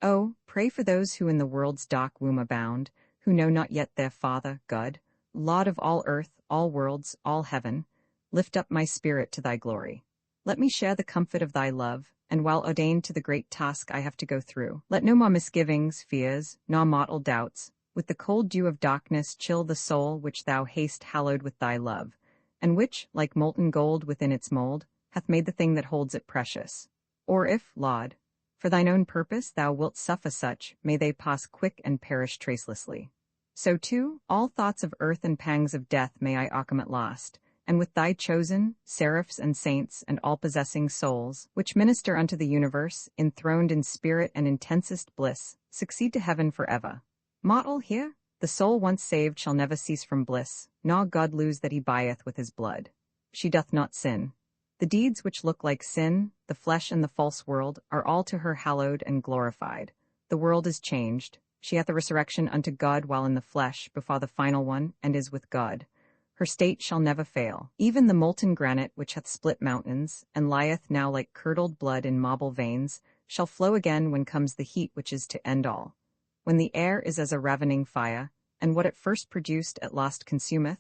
O, pray for those who in the world's dark womb abound, who know not yet their Father, God, Lord of all earth, all worlds, all heaven, lift up my spirit to thy glory. Let me share the comfort of thy love, and while ordained to the great task I have to go through, let no more misgivings, fears, nor mortal doubts, with the cold dew of darkness chill the soul which thou hast hallowed with thy love, and which, like molten gold within its mold, hath made the thing that holds it precious. Or if, Laud, for thine own purpose thou wilt suffer such, may they pass quick and perish tracelessly. So too, all thoughts of earth and pangs of death may I occam at last, and with thy chosen, seraphs and saints and all-possessing souls, which minister unto the universe, enthroned in spirit and intensest bliss, succeed to heaven forever. Mortal, hear? The soul once saved shall never cease from bliss, nor God lose that he buyeth with his blood. She doth not sin. The deeds which look like sin, the flesh and the false world, are all to her hallowed and glorified. The world is changed. She hath a resurrection unto God while in the flesh, before the final one, and is with God. Her state shall never fail. Even the molten granite which hath split mountains, and lieth now like curdled blood in marble veins, shall flow again when comes the heat which is to end all. When the air is as a ravening fire, and what it first produced at last consumeth,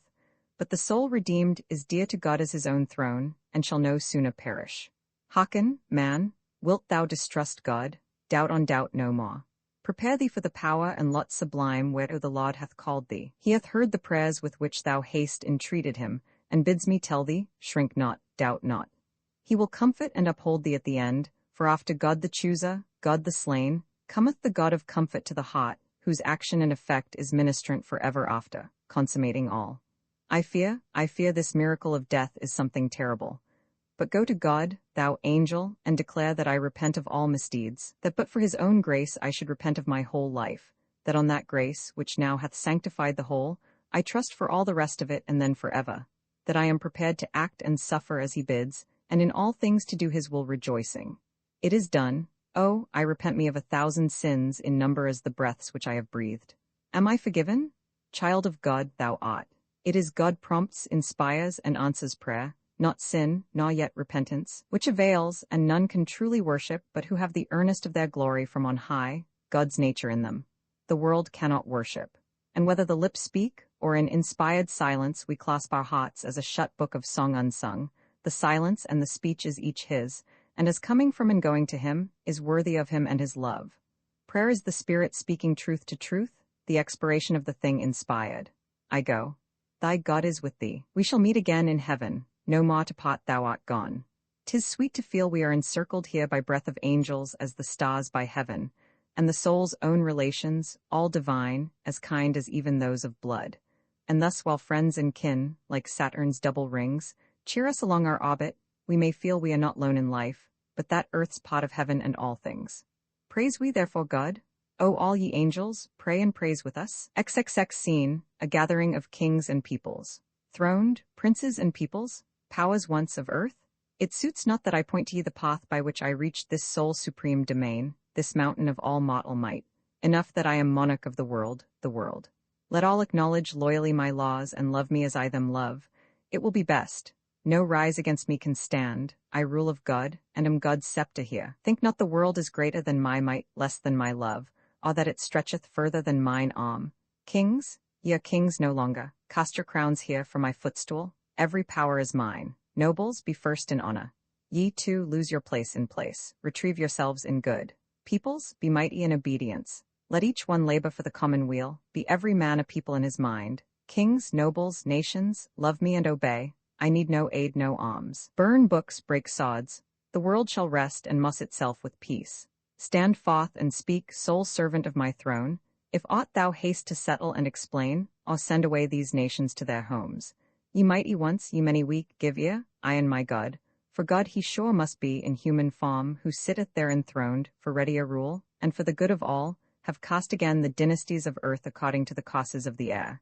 but the soul redeemed is dear to God as his own throne, and shall no sooner perish. Hearken, man, wilt thou distrust God? Doubt on doubt no more. Prepare thee for the power and lot sublime whereto the Lord hath called thee. He hath heard the prayers with which thou hast entreated him, and bids me tell thee, shrink not, doubt not. He will comfort and uphold thee at the end, for after God the chooser, God the slain, cometh the God of comfort to the heart, whose action and effect is ministrant for ever after, consummating all. I fear this miracle of death is something terrible. But go to God, thou angel, and declare that I repent of all misdeeds, that but for his own grace I should repent of my whole life, that on that grace, which now hath sanctified the whole, I trust for all the rest of it and then forever, that I am prepared to act and suffer as he bids, and in all things to do his will rejoicing. It is done. Oh, I repent me of 1,000 sins in number as the breaths which I have breathed. Am I forgiven? Child of God thou art. It is God prompts, inspires, and answers prayer. not sin, nor yet repentance, which avails, and none can truly worship, but who have the earnest of their glory from on high, God's nature in them. The world cannot worship. And whether the lips speak, or in inspired silence we clasp our hearts as a shut book of song unsung, the silence and the speech is each his, and as coming from and going to him, is worthy of him and his love. Prayer is the Spirit speaking truth to truth, the expiration of the thing inspired. I go. Thy God is with thee. We shall meet again in heaven, no more to part thou art gone. 'Tis sweet to feel we are encircled here by breath of angels as the stars by heaven, and the soul's own relations, all divine, as kind as even those of blood. And thus while friends and kin, like Saturn's double rings, cheer us along our orbit, we may feel we are not lone in life, but that earth's part of heaven and all things. Praise we therefore God. O all ye angels, pray and praise with us. XXX scene, a gathering of kings and peoples. Throned, princes and peoples, powers once of earth. It suits not that I point to ye the path by which I reached this sole supreme domain, this mountain of all mortal might. Enough that I am monarch of the world, the world. Let all acknowledge loyally my laws and love me as I them love. It will be best. No rise against me can stand. I rule of God, and am God's scepter here. Think not the world is greater than my might, less than my love, or that it stretcheth further than mine arm. Kings, ye are kings no longer. Cast your crowns here for my footstool. Every power is mine. Nobles, be first in honor. Ye too lose your place in place. Retrieve yourselves in good. Peoples, be mighty in obedience. Let each one labor for the common weal. Be every man a people in his mind. Kings, nobles, nations, love me and obey. I need no aid, no alms. Burn books, break sods. The world shall rest and muss itself with peace. Stand forth and speak, sole servant of my throne. If aught thou haste to settle and explain, or send away these nations to their homes. Ye mighty once, ye many weak, give ear, I and my God. For God he sure must be in human form, who sitteth there enthroned, for readier rule, and for the good of all, have cast again the dynasties of earth according to the causes of the air.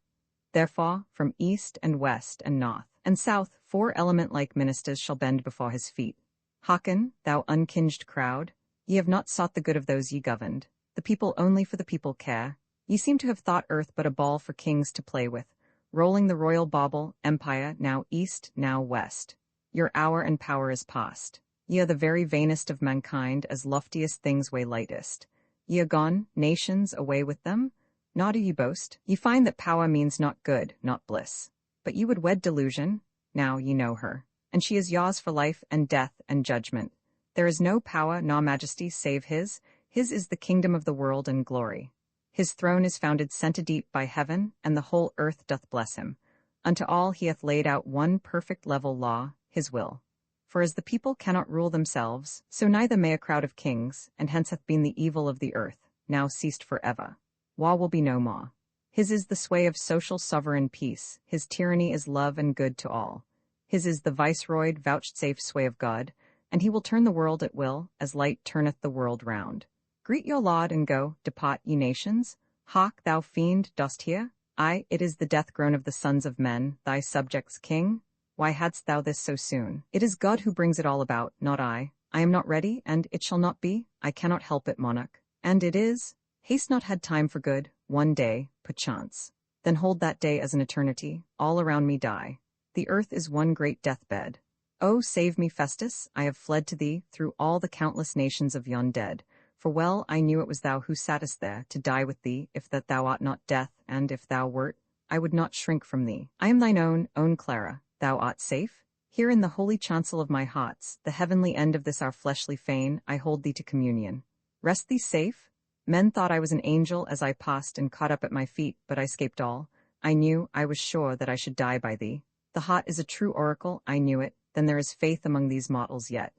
Therefore, from east and west and north and south, 4 element-like ministers shall bend before his feet. Hearken, thou unkinged crowd, ye have not sought the good of those ye governed. The people only for the people care. Ye seem to have thought earth but a ball for kings to play with, rolling the royal bauble, empire, now east, now west. Your hour and power is past. Ye are the very vainest of mankind, as loftiest things weigh lightest. Ye are gone, nations, away with them. Nor do ye boast. Ye find that power means not good, not bliss. But ye would wed delusion. Now ye know her, and she is yours for life and death and judgment. There is no power nor majesty save his. His is the kingdom of the world and glory. His throne is founded centideep by heaven, and the whole earth doth bless him. Unto all he hath laid out one perfect level law, his will. For as the people cannot rule themselves, so neither may a crowd of kings, and hence hath been the evil of the earth, now ceased forever. War will be no more. His is the sway of social sovereign peace, his tyranny is love and good to all. His is the viceroyed vouchsafed sway of God, and he will turn the world at will, as light turneth the world round. Greet your Lord and go, depart, ye nations. Hark, thou fiend, dost hear? Aye, it is the death groan of the sons of men, thy subjects' king. Why hadst thou this so soon? It is God who brings it all about, not I. I am not ready, and it shall not be. I cannot help it, monarch. And it is. Haste not had time for good, one day, perchance. Then hold that day as an eternity, all around me die. The earth is one great deathbed. Oh, save me, Festus, I have fled to thee, through all the countless nations of yon dead. For well I knew it was thou who sattest there, to die with thee, if that thou art not death, and if thou wert, I would not shrink from thee. I am thine own Clara, thou art safe? Here in the holy chancel of my hearts, the heavenly end of this our fleshly fane, I hold thee to communion. Rest thee safe? Men thought I was an angel as I passed and caught up at my feet, but I 'scaped all. I knew, I was sure that I should die by thee. The heart is a true oracle, I knew it, then there is faith among these mortals yet.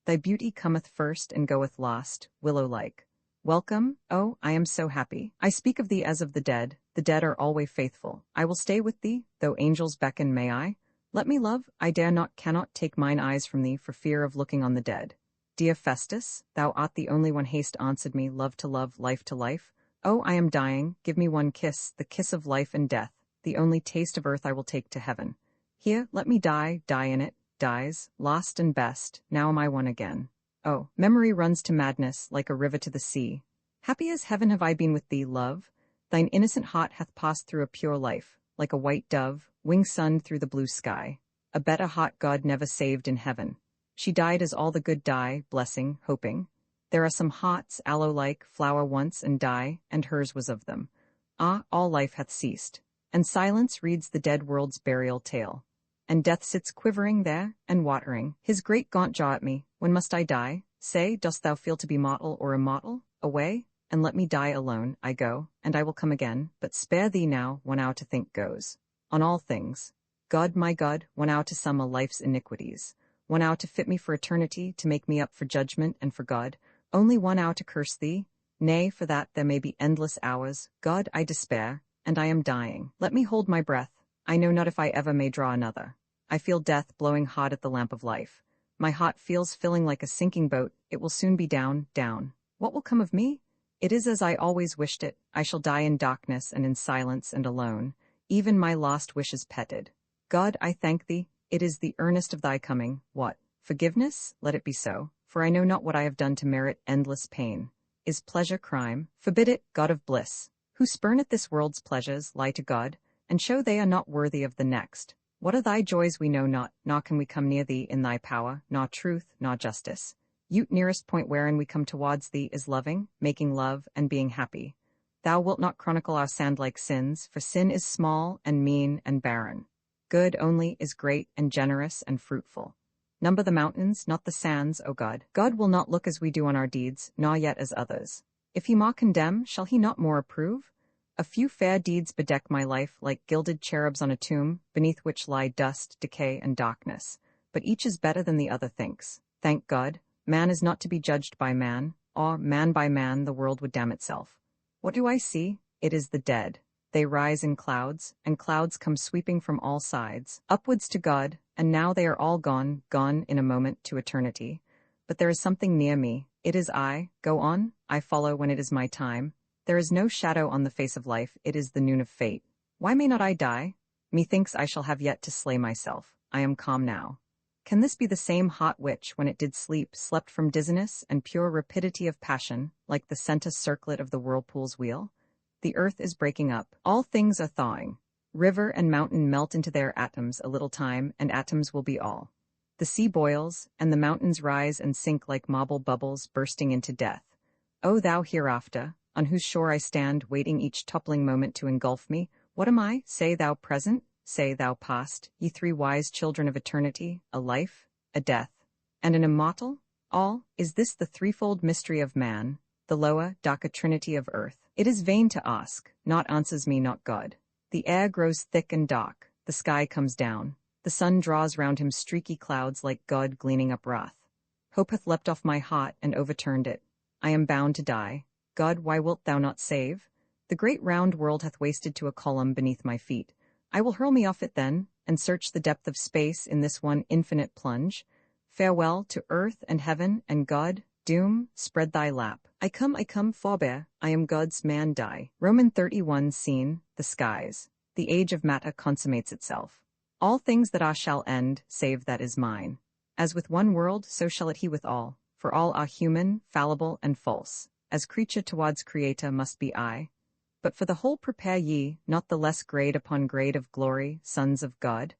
Thy beauty cometh first and goeth last, willow-like. Welcome, oh, I am so happy. I speak of thee as of the dead are always faithful. I will stay with thee, though angels beckon, may I? Let me love, I dare not, cannot take mine eyes from thee for fear of looking on the dead. Dear Festus, thou art the only one haste answered me, love to love, life to life. Oh, I am dying, give me one kiss, the kiss of life and death, the only taste of earth I will take to heaven. Here, let me die in it, dies, lost and best, now am I one again. Oh, memory runs to madness, like a river to the sea. Happy as heaven have I been with thee, love. Thine innocent heart hath passed through a pure life, like a white dove, wing-sunned through the blue sky. A better heart God never saved in heaven. She died as all the good die, blessing, hoping. There are some hearts, aloe-like, flower once and die, and hers was of them. Ah, all life hath ceased, and silence reads the dead world's burial tale. And death sits quivering there, and watering his great gaunt jaw at me. When must I die? Say, dost thou feel to be mortal or immortal? Away, and let me die alone. I go, and I will come again, but spare thee now, one hour to think goes. On all things. God, my God, 1 hour to sum a life's iniquities. 1 hour to fit me for eternity, to make me up for judgment and for God. Only 1 hour to curse thee? Nay, for that there may be endless hours. God, I despair, and I am dying. Let me hold my breath. I know not if I ever may draw another. I feel death blowing hot at the lamp of life. My heart feels filling like a sinking boat. It will soon be down, down. What will come of me? It is as I always wished it. I shall die in darkness and in silence and alone. Even my lost wish is petted. God, I thank thee. It is the earnest of thy coming. What? Forgiveness? Let it be so. For I know not what I have done to merit endless pain. Is pleasure crime? Forbid it, God of bliss. Who spurn at this world's pleasures, lie to God, and show they are not worthy of the next. What are thy joys we know not, nor can we come near thee in thy power, nor truth, nor justice. Yet nearest point wherein we come towards thee is loving, making love, and being happy. Thou wilt not chronicle our sand-like sins, for sin is small and mean and barren. Good only is great and generous and fruitful. Number the mountains, not the sands, O God. God will not look as we do on our deeds, nor yet as others. If he more condemn, shall he not more approve? A few fair deeds bedeck my life like gilded cherubs on a tomb, beneath which lie dust, decay, and darkness. But each is better than the other thinks. Thank God, man is not to be judged by man, or man by man the world would damn itself. What do I see? It is the dead. They rise in clouds, and clouds come sweeping from all sides, upwards to God, and now they are all gone, gone in a moment to eternity. But there is something near me. It is I. Go on, I follow when it is my time. There is no shadow on the face of life, it is the noon of fate. Why may not I die? Methinks I shall have yet to slay myself. I am calm now. Can this be the same heart which, when it did sleep, slept from dizziness and pure rapidity of passion, like the centre circlet of the whirlpool's wheel? The earth is breaking up. All things are thawing. River and mountain melt into their atoms a little time, and atoms will be all. The sea boils, and the mountains rise and sink like marble bubbles bursting into death. O thou hereafter, on whose shore I stand, waiting each toppling moment to engulf me, what am I? Say thou present, say thou past, ye three wise children of eternity, a life, a death, and an immortal? All, is this the threefold mystery of man, the lower, darker trinity of earth? It is vain to ask, naught answers me, not God. The air grows thick and dark, the sky comes down, the sun draws round him streaky clouds like God gleaning up wrath. Hope hath leapt off my heart and overturned it. I am bound to die. God, why wilt thou not save? The great round world hath wasted to a column beneath my feet. I will hurl me off it then, and search the depth of space in this one infinite plunge. Farewell to earth and heaven and God. Doom, spread thy lap. I come, forbear, I am God's man die. Roman 31 Scene, the skies. The age of matter consummates itself. All things that are shall end, save that is mine. As with one world, so shall it he with all, for all are human, fallible, and false. As creature towards creator must be I. But for the whole prepare ye, not the less grade upon grade of glory, sons of God.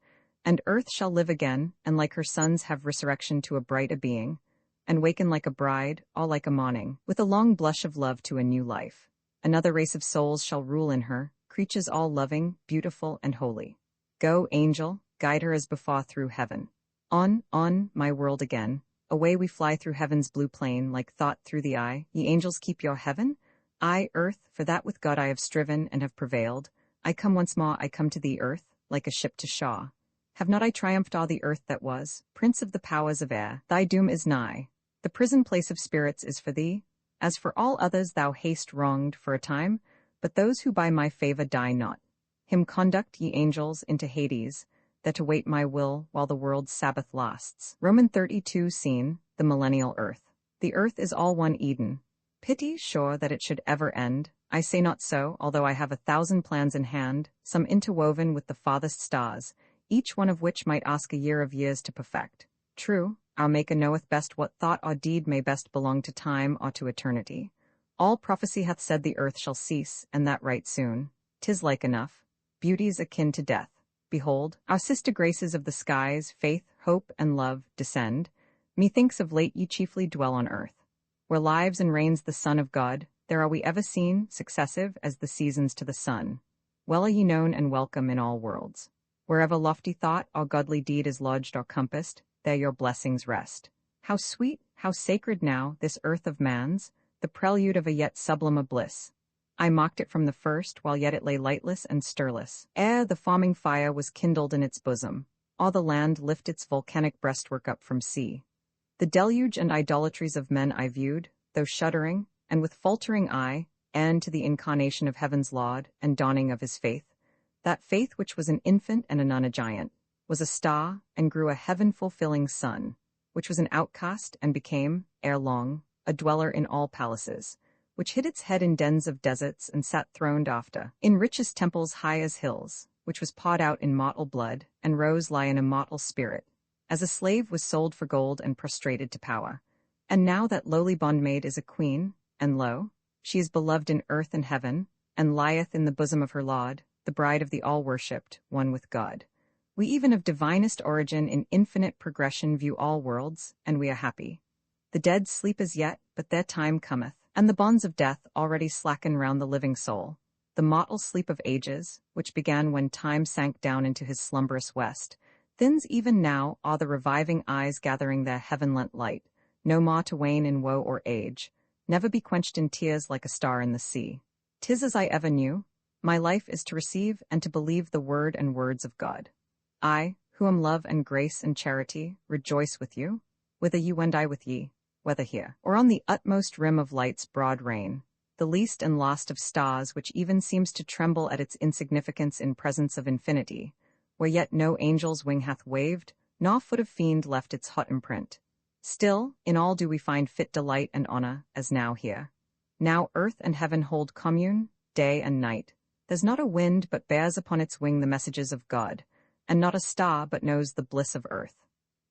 And earth shall live again, and like her sons have resurrection to a brighter being, and waken like a bride, all like a morning, with a long blush of love to a new life. Another race of souls shall rule in her, creatures all loving, beautiful, and holy. Go, angel, guide her as before through heaven. On, my world again. Away we fly through heaven's blue plain, like thought through the eye. Ye angels keep your heaven? I, earth, for that with God I have striven and have prevailed. I come once more, I come to thee, earth, like a ship to shore. Have not I triumphed o'er the earth that was, prince of the powers of air? Thy doom is nigh. The prison place of spirits is for thee. As for all others thou hast wronged for a time, but those who by my favor die not. Him conduct, ye angels, into Hades, that await my will while the world's Sabbath lasts. Roman 32 Scene, the millennial earth. The earth is all one Eden. Pity, sure, that it should ever end. I say not so, although I have 1,000 plans in hand, some interwoven with the farthest stars, each one of which might ask a year of years to perfect. True, our Maker knoweth best what thought or deed may best belong to time or to eternity. All prophecy hath said the earth shall cease, and that right soon. 'Tis like enough. Beauty's akin to death. behold, our sister graces of the skies, faith, hope, and love, descend. Methinks of late ye chiefly dwell on earth. Where lives and reigns the Son of God, there are we ever seen, successive as the seasons to the sun. Well are ye known and welcome in all worlds. Wherever lofty thought or godly deed is lodged or compassed, there your blessings rest. How sweet, how sacred now, this earth of man's, the prelude of a yet sublimer bliss. I mocked it from the first, while yet it lay lightless and stirless. Ere the foaming fire was kindled in its bosom, all the land lift its volcanic breastwork up from sea. The deluge and idolatries of men I viewed, though shuddering, and with faltering eye, and to the incarnation of heaven's laud, and dawning of his faith. That faith which was an infant and anon a giant, was a star, and grew a heaven-fulfilling sun, which was an outcast, and became, ere long, a dweller in all palaces, which hid its head in dens of deserts, and sat throned after, in richest temples high as hills, which was pawed out in mortal blood, and rose lie in a mortal spirit, as a slave was sold for gold and prostrated to power. And now that lowly bondmaid is a queen, and lo, she is beloved in earth and heaven, and lieth in the bosom of her Lord, the bride of the all-worshipped, one with God. We even of divinest origin in infinite progression view all worlds, and we are happy. The dead sleep as yet, but their time cometh, and the bonds of death already slacken round the living soul. The mortal sleep of ages, which began when time sank down into his slumberous west, thins even now are the reviving eyes gathering their heaven-lent light, no more to wane in woe or age, never be quenched in tears like a star in the sea. 'Tis as I ever knew, my life is to receive and to believe the word and words of God. I, who am love and grace and charity, rejoice with you, whither you and I with ye, whether here, or on the utmost rim of light's broad reign, the least and lost of stars which even seems to tremble at its insignificance in presence of infinity, where yet no angel's wing hath waved, nor foot of fiend left its hot imprint. Still, in all do we find fit delight and honor, as now here. Now earth and heaven hold commune, day and night. There's not a wind but bears upon its wing the messages of God, and not a star but knows the bliss of earth.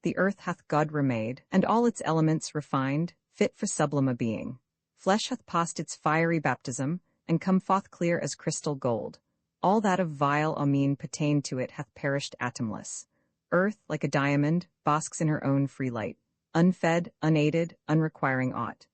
The earth hath God remade, and all its elements refined, fit for sublimer being. Flesh hath passed its fiery baptism, and come forth clear as crystal gold. All that of vile or mean pertained to it hath perished atomless. Earth, like a diamond, basks in her own free light, unfed, unaided, unrequiring aught.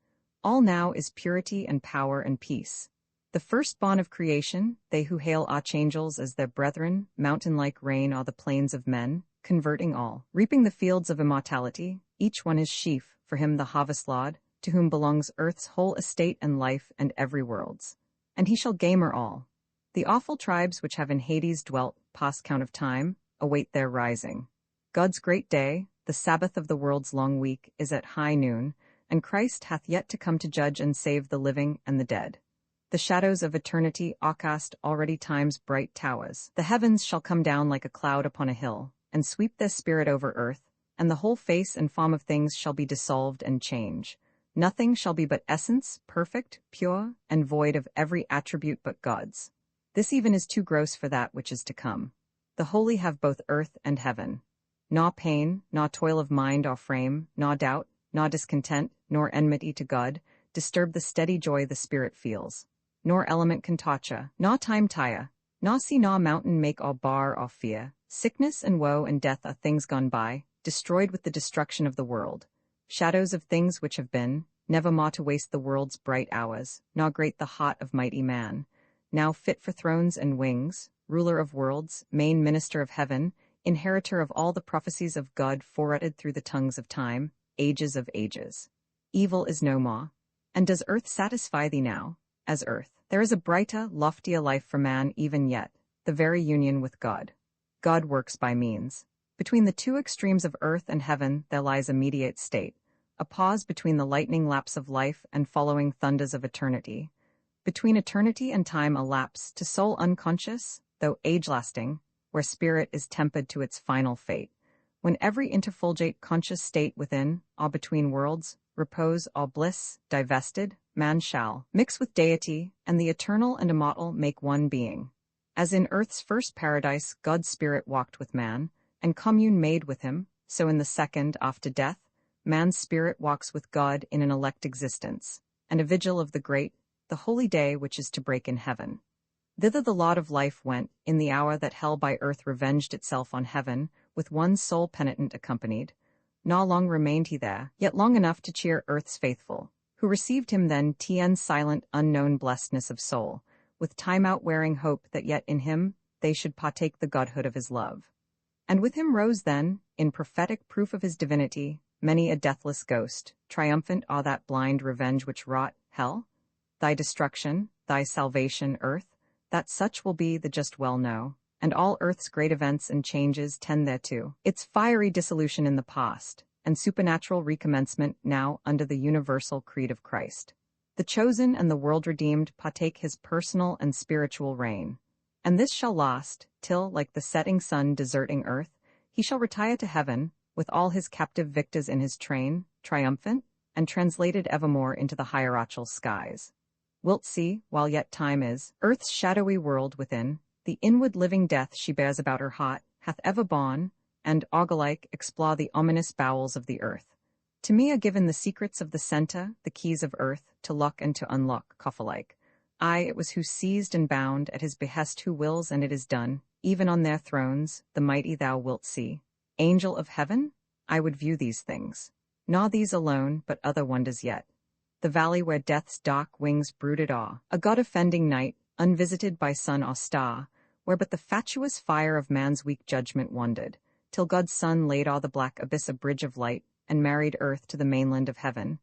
All now is purity and power and peace. The firstborn of creation, they who hail archangels as their brethren, mountain-like reign o'er the plains of men, converting all, reaping the fields of immortality, each one his sheaf, for him the harvest lord, to whom belongs earth's whole estate and life and every world's. And he shall gamer all. The awful tribes which have in Hades dwelt, past count of time, await their rising. God's great day, the Sabbath of the world's long week, is at high noon, and Christ hath yet to come to judge and save the living and the dead. The shadows of eternity cast already time's bright towers. The heavens shall come down like a cloud upon a hill, and sweep their spirit over earth, and the whole face and form of things shall be dissolved and change. Nothing shall be but essence, perfect, pure, and void of every attribute but God's. This even is too gross for that which is to come. The holy have both earth and heaven. Nor pain, nor toil of mind or frame, nor doubt, nor discontent, nor enmity to God, disturb the steady joy the spirit feels. Nor element can torture, nor time tire, nor sea nor mountain make or bar or fear. Sickness and woe and death are things gone by, destroyed with the destruction of the world. Shadows of things which have been, never more to waste the world's bright hours, nor grate the heart of mighty man. Now fit for thrones and wings, ruler of worlds, main minister of heaven, inheritor of all the prophecies of God forerunted through the tongues of time, ages of ages. Evil is no more. And does earth satisfy thee now? As earth, there is a brighter, loftier life for man even yet, the very union with God. God works by means. Between the two extremes of earth and heaven there lies a mediate state, a pause between the lightning lapse of life and following thunders of eternity. Between eternity and time a lapse to soul unconscious, though age-lasting, where spirit is tempered to its final fate. When every interfulgate conscious state within, or between worlds, repose or bliss, divested, man shall mix with deity, and the eternal and immortal make one being. As in earth's first paradise God's spirit walked with man, and commune made with him, so in the second, after death, man's spirit walks with God in an elect existence, and a vigil of the great, the holy day which is to break in heaven. Thither the lot of life went, in the hour that hell by earth revenged itself on heaven, with one sole penitent accompanied. Nor long remained he there, yet long enough to cheer earth's faithful, who received him then tien silent unknown blessedness of soul, with time outwearing hope that yet in him they should partake the godhood of his love. And with him rose then, in prophetic proof of his divinity, many a deathless ghost, triumphant are that blind revenge which wrought, hell, thy destruction, thy salvation, earth, that such will be the just well know, and all earth's great events and changes tend thereto, its fiery dissolution in the past, and supernatural recommencement now under the universal creed of Christ. The chosen and the world redeemed partake his personal and spiritual reign. And this shall last, till, like the setting sun deserting earth, he shall retire to heaven, with all his captive victors in his train, triumphant, and translated evermore into the hierarchal skies. Wilt see, while yet time is, earth's shadowy world within, the inward living death she bears about her heart, hath ever borne, and, augur-like, explore the ominous bowels of the earth. To me are given the secrets of the centre, the keys of earth, to lock and to unlock, coffer-like. Aye, it was who seized and bound, at his behest who wills and it is done, even on their thrones, the mighty thou wilt see. Angel of heaven? I would view these things. Nor these alone, but other wonders yet. The valley where death's dark wings brooded awe, a god-offending night, unvisited by sun or star, where but the fatuous fire of man's weak judgment wandered, till God's Son laid o'er the black abyss a bridge of light, and married earth to the mainland of heaven.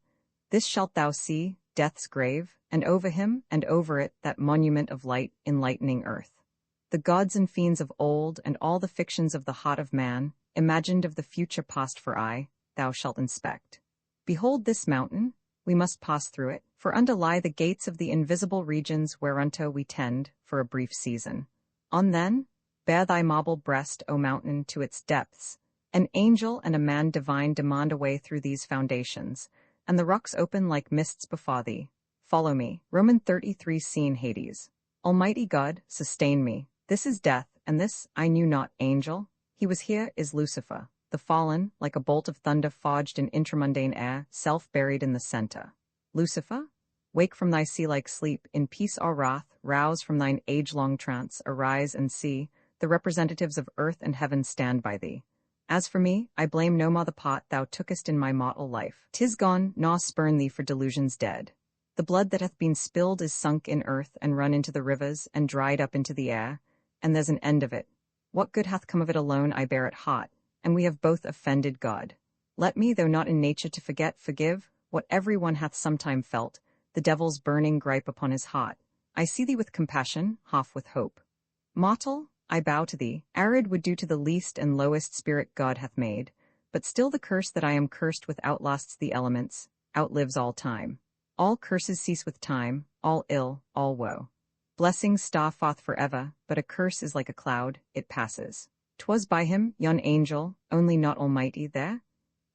This shalt thou see, death's grave, and over him, and over it, that monument of light, enlightening earth. The gods and fiends of old, and all the fictions of the heart of man, imagined of the future past for eye, thou shalt inspect. Behold this mountain, we must pass through it, for under lie the gates of the invisible regions whereunto we tend, for a brief season. On then, bear thy marble breast, O mountain, to its depths. An angel and a man divine demand a way through these foundations, and the rocks open like mists before thee. Follow me. Roman 33 Scene Hades. Almighty God, sustain me. This is death, and this, I knew not, angel. He was here, is Lucifer, the fallen, like a bolt of thunder forged in intramundane air, self-buried in the center. Lucifer? Wake from thy sea-like sleep, in peace or wrath, rouse from thine age-long trance, arise and see, the representatives of earth and heaven stand by thee. As for me, I blame no more the part thou tookest in my mortal life. 'Tis gone, nor spurn thee for delusions dead. The blood that hath been spilled is sunk in earth and run into the rivers and dried up into the air, and there's an end of it. What good hath come of it alone I bear at heart, and we have both offended God. Let me, though not in nature to forget, forgive, what every one hath sometime felt, the devil's burning gripe upon his heart. I see thee with compassion, half with hope. Mortal, I bow to thee, arid would do to the least and lowest spirit God hath made, but still the curse that I am cursed with outlasts the elements, outlives all time. All curses cease with time, all ill, all woe. Blessings star forth forever, but a curse is like a cloud, it passes. 'Twas by him, yon angel, only not almighty, there?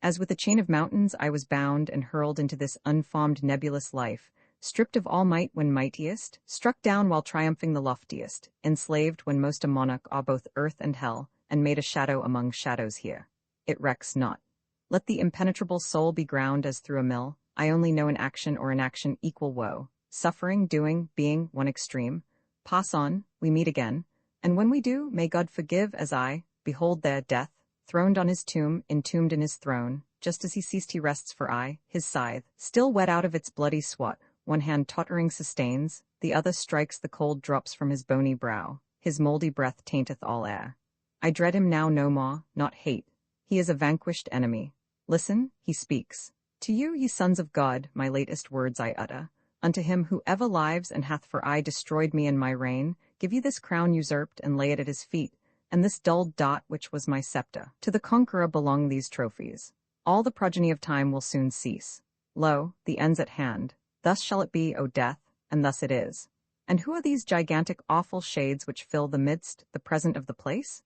As with a chain of mountains I was bound and hurled into this unformed nebulous life, stripped of all might when mightiest, struck down while triumphing the loftiest, enslaved when most a monarch are both earth and hell, and made a shadow among shadows here. It recks not. Let the impenetrable soul be ground as through a mill, I only know an action or inaction equal woe, suffering, doing, being, one extreme. Pass on, we meet again, and when we do, may God forgive as I, behold there, death, throned on his tomb, entombed in his throne, just as he ceased he rests for I, his scythe, still wet out of its bloody swat, one hand tottering sustains, the other strikes the cold drops from his bony brow, his mouldy breath tainteth all air. I dread him now no more, not hate. He is a vanquished enemy. Listen, he speaks. To you, ye sons of God, my latest words I utter. Unto him who ever lives and hath for aye destroyed me in my reign, give ye this crown usurped and lay it at his feet, and this dulled dot which was my sceptre. To the conqueror belong these trophies. All the progeny of time will soon cease. Lo, the end's at hand. Thus shall it be, O death, and thus it is. And who are these gigantic awful shades which fill the midst, the present of the place?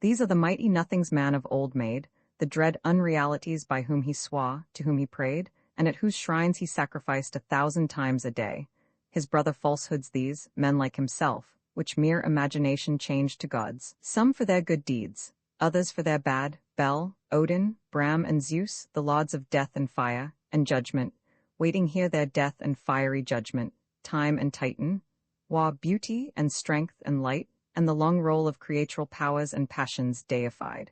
These are the mighty nothings man of old made, the dread unrealities by whom he swore, to whom he prayed, and at whose shrines he sacrificed 1,000 times a day. His brother falsehoods these, men like himself, which mere imagination changed to gods, some for their good deeds, others for their bad, Bel, Odin, Bram and Zeus, the lords of death and fire, and judgment, waiting here their death and fiery judgment, time and Titan. Wa beauty and strength and light, and the long roll of creatoral powers and passions deified,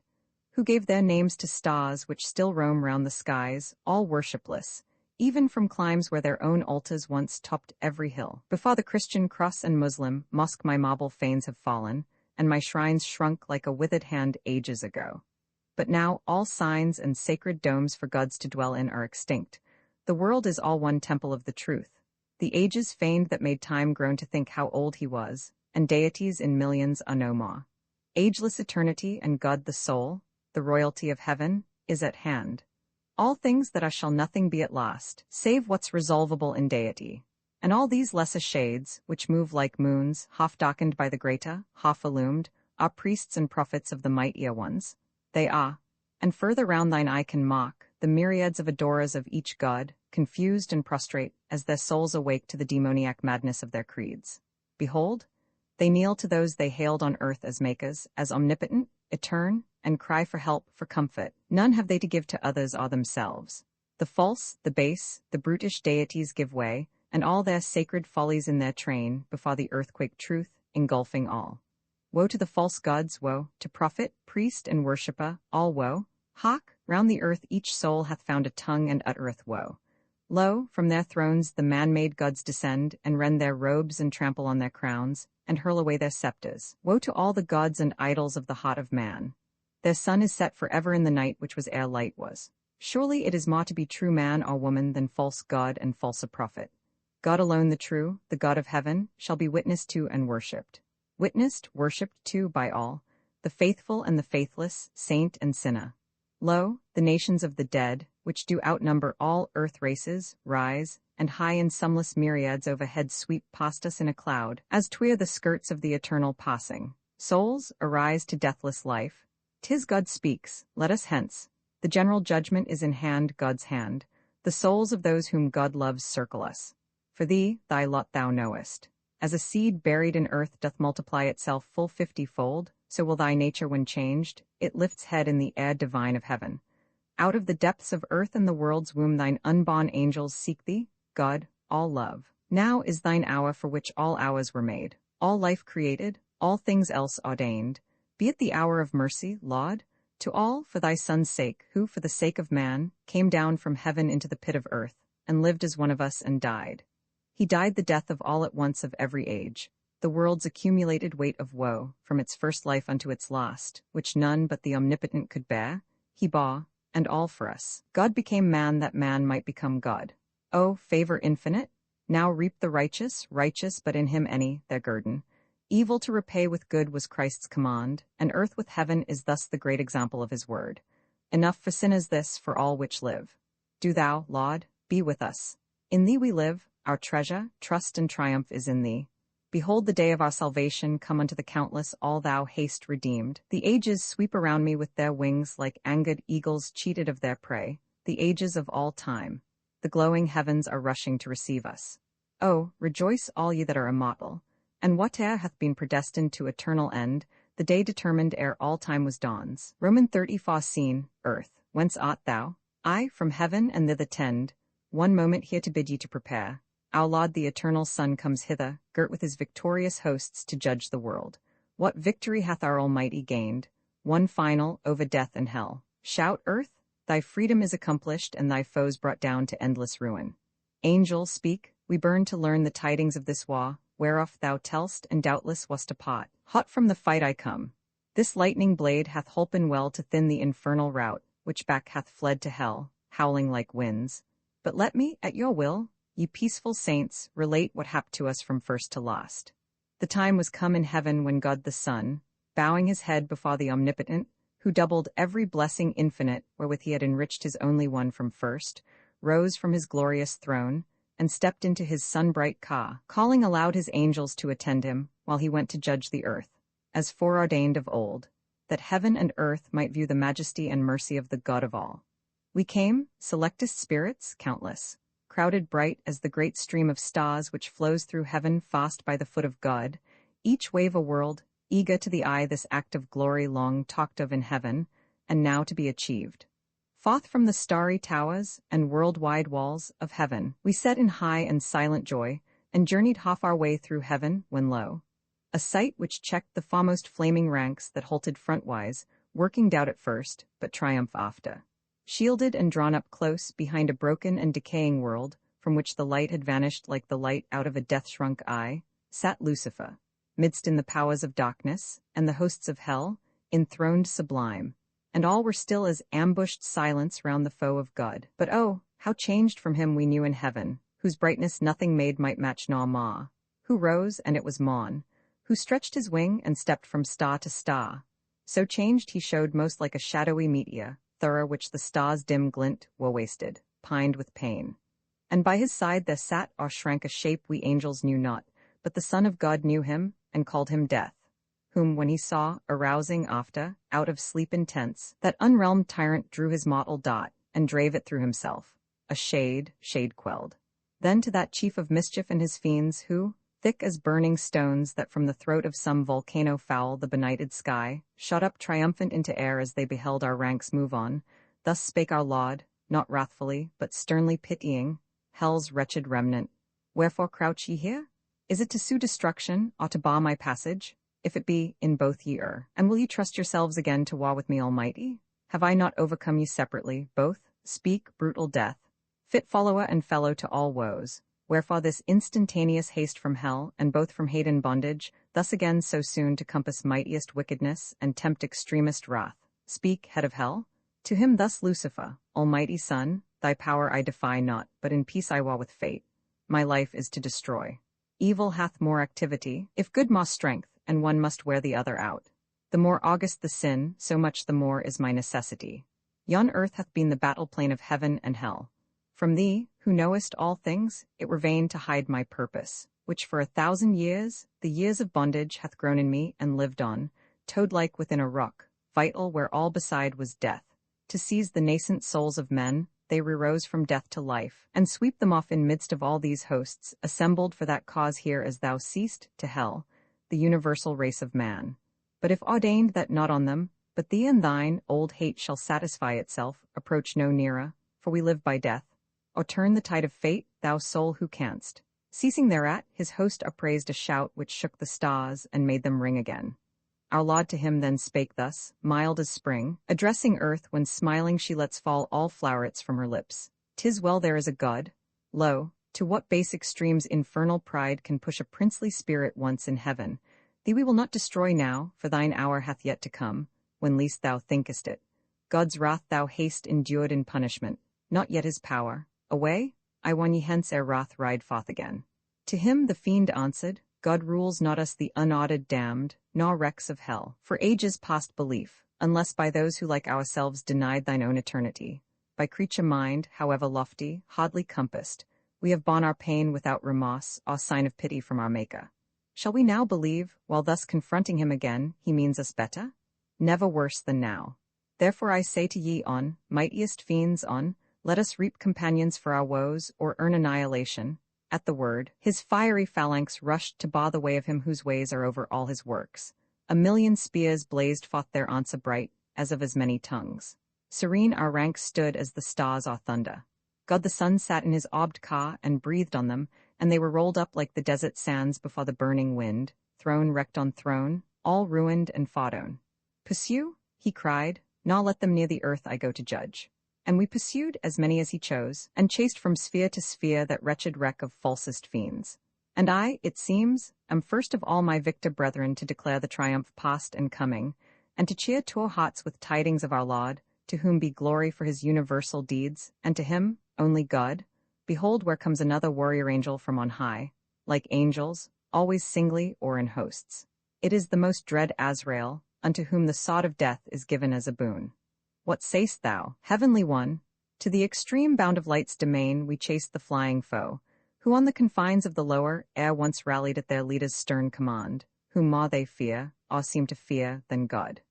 who gave their names to stars which still roam round the skies, all worshipless, even from climes where their own altars once topped every hill. Before the Christian cross and Muslim mosque my marble fanes have fallen, and my shrines shrunk like a withered hand ages ago. But now all signs and sacred domes for gods to dwell in are extinct. The world is all one temple of the truth. The ages feigned that made time groan to think how old he was, and deities in millions are no more. Ageless eternity and God the soul, the royalty of heaven, is at hand. All things that are shall nothing be at last, save what's resolvable in deity. And all these lesser shades, which move like moons, half darkened by the greater, half illumed, are priests and prophets of the mightier ones. They are, and further round thine eye can mark, the myriads of adorers of each god, confused and prostrate, as their souls awake to the demoniac madness of their creeds. Behold, they kneel to those they hailed on earth as makers, as omnipotent, etern, and cry for help, for comfort. None have they to give to others or themselves. The false, the base, the brutish deities give way, and all their sacred follies in their train, before the earthquake truth, engulfing all. Woe to the false gods, woe, to prophet, priest, and worshipper, all woe. Hark, round the earth each soul hath found a tongue and uttereth woe. Lo, from their thrones the man-made gods descend, and rend their robes and trample on their crowns, and hurl away their scepters. Woe to all the gods and idols of the heart of man. Their sun is set for ever in the night which was ere light was. Surely it is more to be true man or woman than false god and false prophet. God alone the true, the God of heaven, shall be witnessed to and worshipped. Witnessed, worshipped too by all, the faithful and the faithless, saint and sinner. Lo, the nations of the dead, which do outnumber all earth races, rise, and high in sumless myriads overhead sweep past us in a cloud, as 'twere the skirts of the eternal passing. Souls, arise to deathless life. 'Tis God speaks, let us hence. The general judgment is in hand, God's hand. The souls of those whom God loves circle us. For thee, thy lot thou knowest. As a seed buried in earth doth multiply itself full 50-fold, so will thy nature when changed, it lifts head in the air divine of heaven. Out of the depths of earth and the world's womb thine unborn angels seek thee, God, all love. Now is thine hour for which all hours were made, all life created, all things else ordained. Be it the hour of mercy, laud, to all for thy Son's sake, who, for the sake of man, came down from heaven into the pit of earth, and lived as one of us and died. He died the death of all at once of every age, the world's accumulated weight of woe, from its first life unto its last, which none but the Omnipotent could bear, he bore, and all for us. God became man that man might become God. O, favor infinite! Now reap the righteous, righteous but in him any, their guerdon. Evil to repay with good was Christ's command, and earth with heaven is thus the great example of his word. Enough for sin is this for all which live. Do thou, Lord, be with us. In thee we live, our treasure, trust and triumph is in thee. Behold the day of our salvation come unto the countless, all thou haste redeemed. The ages sweep around me with their wings like angered eagles cheated of their prey, the ages of all time. The glowing heavens are rushing to receive us. Oh, rejoice all ye that are immortal. And whate'er hath been predestined to eternal end, the day determined ere all time was dawns. Roman 34 Scene, earth, whence art thou? I, from heaven and thither tend, one moment here to bid ye to prepare. Our Lord the eternal Son comes hither, girt with his victorious hosts to judge the world. What victory hath our Almighty gained? One final, over death and hell. Shout, earth, thy freedom is accomplished and thy foes brought down to endless ruin. Angel, speak, we burn to learn the tidings of this war, whereof thou tell'st and doubtless wast a part. Hot from the fight I come. This lightning blade hath holpen well to thin the infernal rout, which back hath fled to hell, howling like winds. But let me, at your will, ye peaceful saints, relate what happed to us from first to last. The time was come in heaven when God the Son, bowing his head before the Omnipotent, who doubled every blessing infinite wherewith he had enriched his only one from first, rose from his glorious throne, and stepped into his sun-bright car, calling aloud his angels to attend him, while he went to judge the earth, as foreordained of old, that heaven and earth might view the majesty and mercy of the God of all. We came, selectest spirits, countless, crowded bright as the great stream of stars which flows through heaven fast by the foot of God, each wave a world, eager to the eye this act of glory long talked of in heaven, and now to be achieved. Forth from the starry towers and world-wide walls of heaven, we set in high and silent joy, and journeyed half our way through heaven when lo, a sight which checked the foremost flaming ranks that halted frontwise, working doubt at first, but triumph after. Shielded and drawn up close behind a broken and decaying world, from which the light had vanished like the light out of a death-shrunk eye, sat Lucifer, midst in the powers of darkness, and the hosts of hell, enthroned sublime, and all were still as ambushed silence round the foe of God. But oh, how changed from him we knew in heaven, whose brightness nothing made might match nor mar, who rose, and it was morn, who stretched his wing and stepped from star to star. So changed he showed most like a shadowy meteor, thorough which the stars' dim glint were wasted, pined with pain. And by his side there sat or shrank a shape we angels knew not, but the Son of God knew him, and called him Death, whom when he saw, arousing after, out of sleep intense, that unrealmed tyrant drew his mortal dart, and drave it through himself, a shade quelled. Then to that chief of mischief and his fiends, who, thick as burning stones that from the throat of some volcano foul the benighted sky, shot up triumphant into air as they beheld our ranks move on, thus spake our Lord, not wrathfully, but sternly pitying, hell's wretched remnant. Wherefore crouch ye here? Is it to sue destruction, or to bar my passage? If it be, in both ye err. And will ye trust yourselves again to war with me Almighty? Have I not overcome ye separately, both? Speak, brutal death, fit follower and fellow to all woes. Wherefore this instantaneous haste from hell, and both from hate and bondage, thus again so soon to compass mightiest wickedness, and tempt extremest wrath? Speak, head of hell. To him thus Lucifer, Almighty Son, thy power I defy not, but in peace I war with fate. My life is to destroy. Evil hath more activity, if good more strength, and one must wear the other out. The more august the sin, so much the more is my necessity. Yon earth hath been the battle plain of heaven and hell. From thee, who knowest all things, it were vain to hide my purpose, which for 1,000 years, the years of bondage hath grown in me and lived on, toad-like within a rock, vital where all beside was death. To seize the nascent souls of men, they rerose from death to life, and sweep them off in midst of all these hosts, assembled for that cause here as thou seest, to hell, the universal race of man. But if ordained that not on them, but thee and thine, old hate shall satisfy itself, approach no nearer, for we live by death, or turn the tide of fate, thou soul who canst. Ceasing thereat, his host upraised a shout which shook the stars and made them ring again. Our Lord to him then spake thus, mild as spring, addressing earth when smiling she lets fall all flowerets from her lips. 'Tis well there is a God. Lo, to what base extremes infernal pride can push a princely spirit once in heaven. Thee we will not destroy now, for thine hour hath yet to come, when least thou thinkest it. God's wrath thou hast endured in punishment, not yet his power. Away, I won ye hence ere wrath ride forth again. To him the fiend answered, God rules not us the unordered damned, nor wrecks of hell, for ages past belief, unless by those who like ourselves denied thine own eternity. By creature mind, however lofty, hardly compassed, we have borne our pain without remorse or sign of pity from our Maker. Shall we now believe, while thus confronting him again, he means us better? Never worse than now. Therefore I say to ye on, mightiest fiends on, let us reap companions for our woes, or earn annihilation. At the word, his fiery phalanx rushed to bar the way of him whose ways are over all his works. 1,000,000 spears blazed forth their answer bright, as of as many tongues. Serene our ranks stood as the stars or thunder. God the Son sat in his orbed car and breathed on them, and they were rolled up like the desert sands before the burning wind, throne wrecked on throne, all ruined and foughten. Pursue, he cried, nor let them near the earth I go to judge. And we pursued as many as he chose, and chased from sphere to sphere that wretched wreck of falsest fiends. And I, it seems, am first of all my victor brethren to declare the triumph past and coming, and to cheer our hearts with tidings of our Lord, to whom be glory for his universal deeds, and to him, only God. Behold where comes another warrior angel from on high, like angels, always singly or in hosts. It is the most dread Azrael, unto whom the sod of death is given as a boon. What sayst thou, heavenly one? To the extreme bound of light's domain we chased the flying foe, who on the confines of the lower air once rallied at their leader's stern command, whom more they fear, or seem to fear, than God.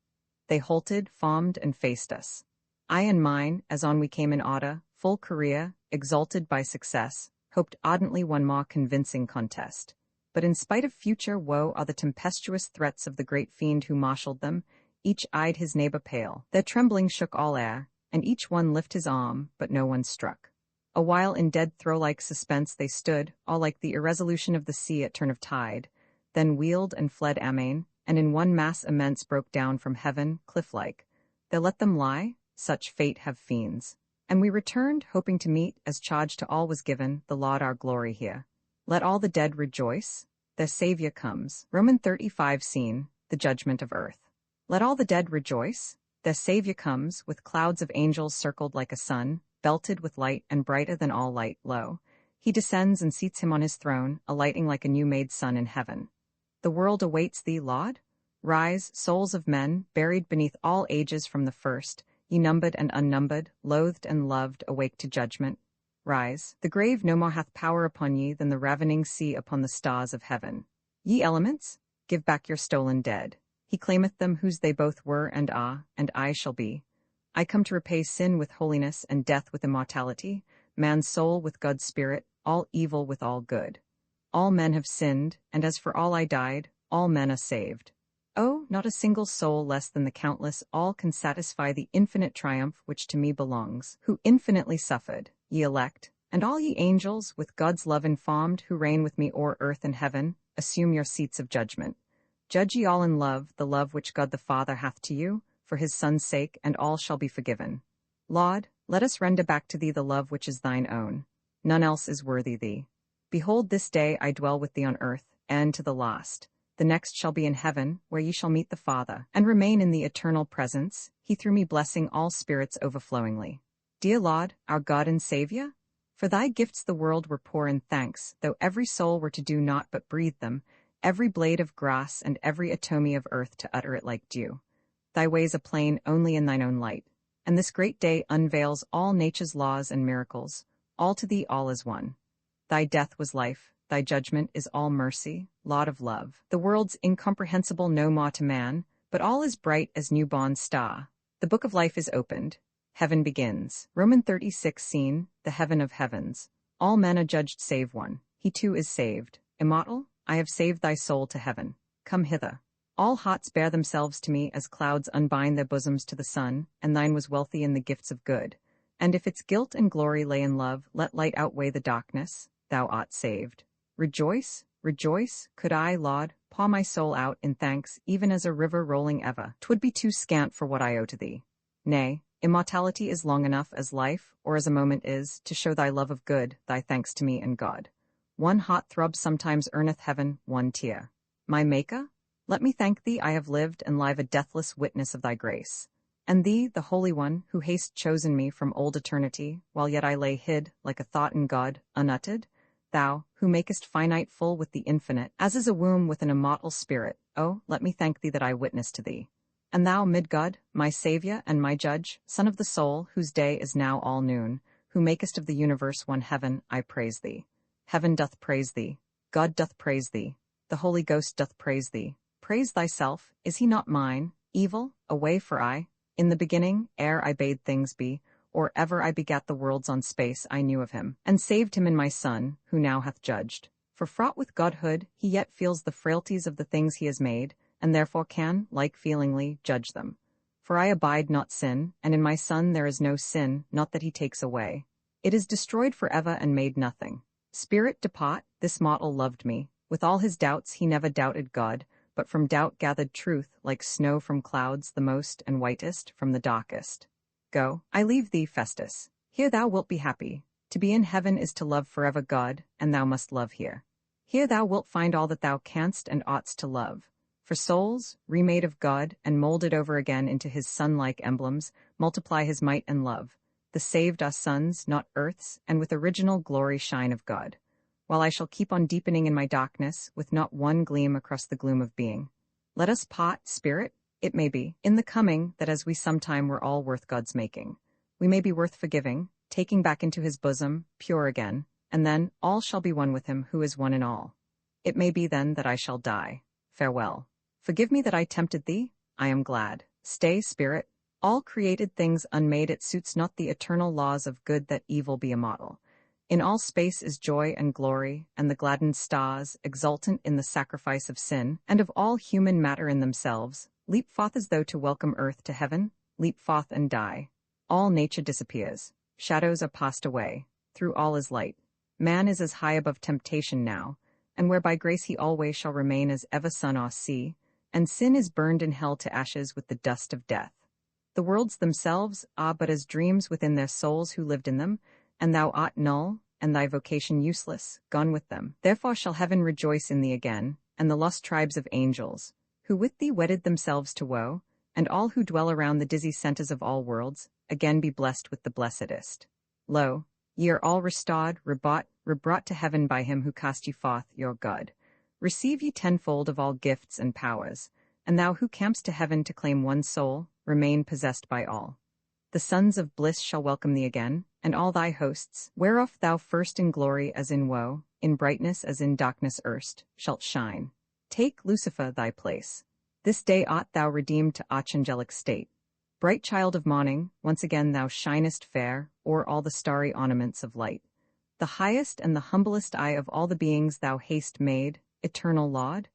They halted, formed, and faced us. I and mine, as on we came in order, full career, exalted by success, hoped ardently one more convincing contest. But in spite of future woe or the tempestuous threats of the great fiend who marshalled them, each eyed his neighbor pale. Their trembling shook all air, and each one lift his arm, but no one struck. A while in dead throw-like suspense they stood, all like the irresolution of the sea at turn of tide, then wheeled and fled amain, and in one mass immense broke down from heaven, cliff-like. They let them lie, such fate have fiends. And we returned, hoping to meet, as charge to all was given, the laud our glory here. Let all the dead rejoice, their Saviour comes. Roman 35 scene, the judgment of earth. Let all the dead rejoice, their Saviour comes, with clouds of angels circled like a sun, belted with light and brighter than all light, lo. He descends and seats him on his throne, alighting like a new-made sun in heaven. The world awaits thee, laud? Rise, souls of men, buried beneath all ages from the first, ye numbered and unnumbered, loathed and loved, awake to judgment. Rise, the grave no more hath power upon ye than the ravening sea upon the stars of heaven. Ye elements, give back your stolen dead. He claimeth them whose they both were and are, and I shall be. I come to repay sin with holiness and death with immortality, man's soul with God's spirit, all evil with all good. All men have sinned, and as for all I died, all men are saved. Oh, not a single soul less than the countless all can satisfy the infinite triumph which to me belongs, who infinitely suffered, ye elect, and all ye angels, with God's love informed, who reign with me o'er earth and heaven, assume your seats of judgment. Judge ye all in love, the love which God the Father hath to you, for his Son's sake, and all shall be forgiven. Laud, let us render back to thee the love which is thine own. None else is worthy thee. Behold, this day I dwell with thee on earth, and to the last. The next shall be in heaven, where ye shall meet the Father, and remain in the eternal presence, he through me blessing all spirits overflowingly. Dear Lord, our God and Saviour, for thy gifts the world were poor in thanks, though every soul were to do naught but breathe them, every blade of grass and every atome of earth to utter it like dew. Thy ways are plain only in thine own light, and this great day unveils all nature's laws and miracles, all to thee all is one. Thy death was life, thy judgment is all mercy, Lord of love. The world's incomprehensible no more to man, but all is bright as new-born star. The book of life is opened. Heaven begins. Roman 36 scene, the heaven of heavens. All men are judged save one. He too is saved. Immortal, I have saved thy soul to heaven. Come hither. All hearts bear themselves to me as clouds unbind their bosoms to the sun, and thine was wealthy in the gifts of good. And if its guilt and glory lay in love, let light outweigh the darkness, thou art saved. Rejoice, rejoice, could I, Lord, pour my soul out in thanks, even as a river rolling ever, 'twould be too scant for what I owe to thee. Nay, immortality is long enough as life, or as a moment is, to show thy love of good, thy thanks to me and God. One hot throb sometimes earneth heaven, one tear. My Maker, let me thank thee I have lived and live a deathless witness of thy grace. And thee, the Holy One, who hast chosen me from old eternity, while yet I lay hid, like a thought in God, unuttered, thou, who makest finite full with the infinite, as is a womb with an immortal spirit, oh, let me thank thee that I witness to thee. And thou, mid-God, my Saviour and my Judge, Son of the soul, whose day is now all noon, who makest of the universe one heaven, I praise thee. Heaven doth praise thee, God doth praise thee, the Holy Ghost doth praise thee. Praise thyself, is he not mine, evil, away for I? In the beginning, ere I bade things be, or ever I begat the worlds on space, I knew of him, and saved him in my Son, who now hath judged. For fraught with Godhood, he yet feels the frailties of the things he has made, and therefore can, like feelingly, judge them. For I abide not sin, and in my Son there is no sin, not that he takes away. It is destroyed forever and made nothing. Spirit, depart, this mortal loved me. With all his doubts he never doubted God, but from doubt gathered truth, like snow from clouds the most and whitest from the darkest. Go, I leave thee, Festus. Here thou wilt be happy. To be in heaven is to love forever God, and thou must love here. Here thou wilt find all that thou canst and oughtst to love. For souls, remade of God, and molded over again into his son-like emblems, multiply his might and love. The saved are sons, not earths, and with original glory shine of God. While I shall keep on deepening in my darkness, with not one gleam across the gloom of being. Let us part, Spirit, it may be, in the coming, that as we sometime were all worth God's making, we may be worth forgiving, taking back into his bosom, pure again, and then all shall be one with him who is one in all. It may be then that I shall die. Farewell. Forgive me that I tempted thee, I am glad. Stay, Spirit. All created things unmade it suits not the eternal laws of good that evil be a model. In all space is joy and glory, and the gladdened stars, exultant in the sacrifice of sin, and of all human matter in themselves, leap forth as though to welcome earth to heaven, leap forth and die. All nature disappears. Shadows are passed away. through all is light. Man is as high above temptation now, and where by grace he always shall remain as ever sun or sea, and sin is burned in hell to ashes with the dust of death. The worlds themselves are but as dreams within their souls who lived in them, and thou art null, and thy vocation useless, gone with them. Therefore shall heaven rejoice in thee again, and the lost tribes of angels, who with thee wedded themselves to woe, and all who dwell around the dizzy centres of all worlds, again be blessed with the blessedest. Lo, ye are all restored, rebrought to heaven by him who cast you forth, your God. Receive ye tenfold of all gifts and powers, and thou who campst to heaven to claim one soul, remain possessed by all. The sons of bliss shall welcome thee again, and all thy hosts, whereof thou first in glory as in woe, in brightness as in darkness erst, shalt shine. Take, Lucifer, thy place. This day art thou redeemed to archangelic state. Bright child of morning, once again thou shinest fair, o'er all the starry ornaments of light. The highest and the humblest eye of all the beings thou hast made, eternal laud.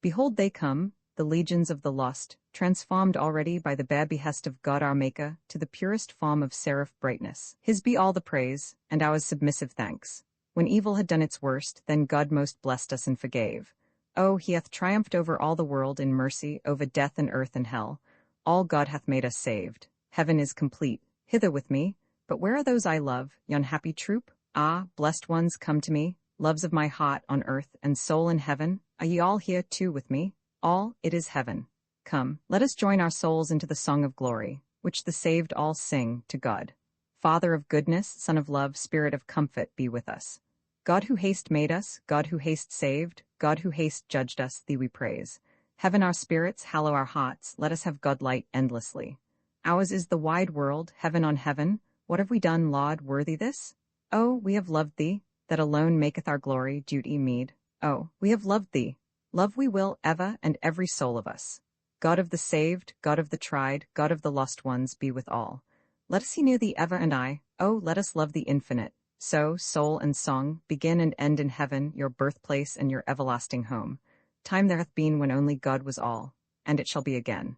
Behold they come, the legions of the lost, transformed already by the bare behest of God our Maker to the purest form of seraph brightness. His be all the praise, and ours submissive thanks. When evil had done its worst, then God most blessed us and forgave. Oh, he hath triumphed over all the world in mercy, over death and earth and hell. All God hath made us saved. Heaven is complete. Hither with me. But where are those I love, yon happy troop? Ah, blessed ones, come to me, loves of my heart on earth and soul in heaven. Are ye all here too with me? All, it is heaven. Come, let us join our souls into the song of glory, which the saved all sing to God. Father of goodness, Son of love, Spirit of comfort, be with us. God who hast made us, God who hast saved, God who hast judged us, thee we praise. Heaven our spirits, hallow our hearts, let us have God light endlessly. Ours is the wide world, heaven on heaven. What have we done, Lord, worthy this? Oh, we have loved thee, that alone maketh our glory duty meed. Oh, we have loved thee. Love we will ever and every soul of us. God of the saved, God of the tried, God of the lost ones, be with all. Let us see near thee ever and aye. Oh, let us love thee infinite. So, soul and song, begin and end in heaven, your birthplace and your everlasting home. Time there hath been when only God was all, and it shall be again.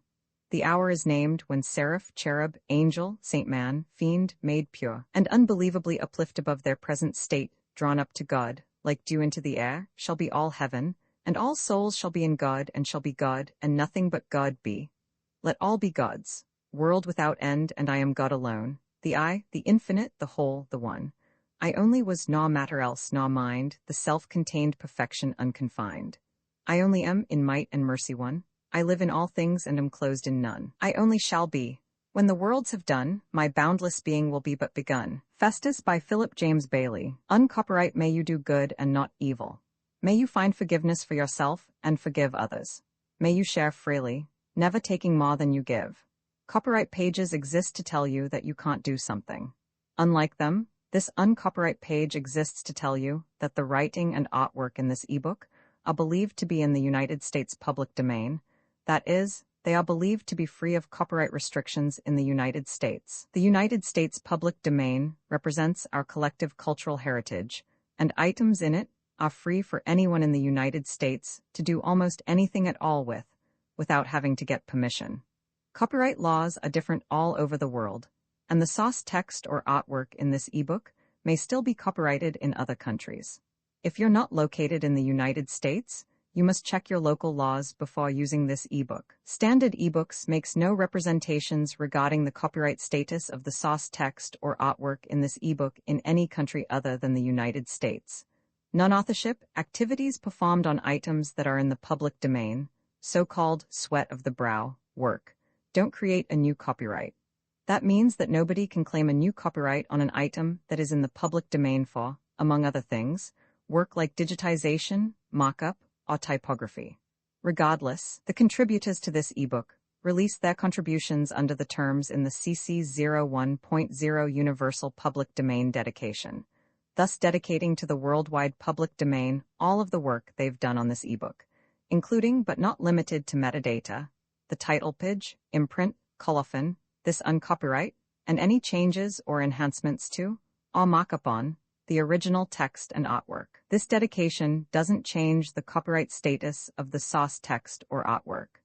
The hour is named when seraph, cherub, angel, saint man, fiend, made pure, and unbelievably uplift above their present state, drawn up to God, like dew into the air, shall be all heaven, and all souls shall be in God, and shall be God, and nothing but God be. Let all be God's, world without end, and I am God alone, the I, the infinite, the whole, the one. I only was nor matter else nor mind, the self-contained perfection unconfined. I only am in might and mercy one. I live in all things and am closed in none. I only shall be. When the worlds have done, my boundless being will be but begun. Festus by Philip James Bailey. Uncopyright may you do good and not evil. May you find forgiveness for yourself and forgive others. May you share freely, never taking more than you give. Copyright pages exist to tell you that you can't do something. Unlike them, this uncopyright page exists to tell you that the writing and artwork in this ebook are believed to be in the United States public domain. That is, they are believed to be free of copyright restrictions in the United States. The United States public domain represents our collective cultural heritage, and items in it are free for anyone in the United States to do almost anything at all with, without having to get permission. Copyright laws are different all over the world, and the source text or artwork in this ebook may still be copyrighted in other countries. If you're not located in the United States, you must check your local laws before using this ebook. Standard ebooks makes no representations regarding the copyright status of the source text or artwork in this ebook in any country other than the United States. Non-authorship, activities performed on items that are in the public domain, so-called sweat of the brow, work. Don't create a new copyright. That means that nobody can claim a new copyright on an item that is in the public domain for, among other things, work like digitization, mock-up, or typography. Regardless, the contributors to this ebook released their contributions under the terms in the CC 01.0 Universal Public Domain dedication, thus dedicating to the worldwide public domain all of the work they've done on this ebook, including but not limited to metadata, the title page, imprint, colophon, this uncopyright, and any changes or enhancements to, or mock-up on, the original text and artwork. This dedication doesn't change the copyright status of the source text or artwork.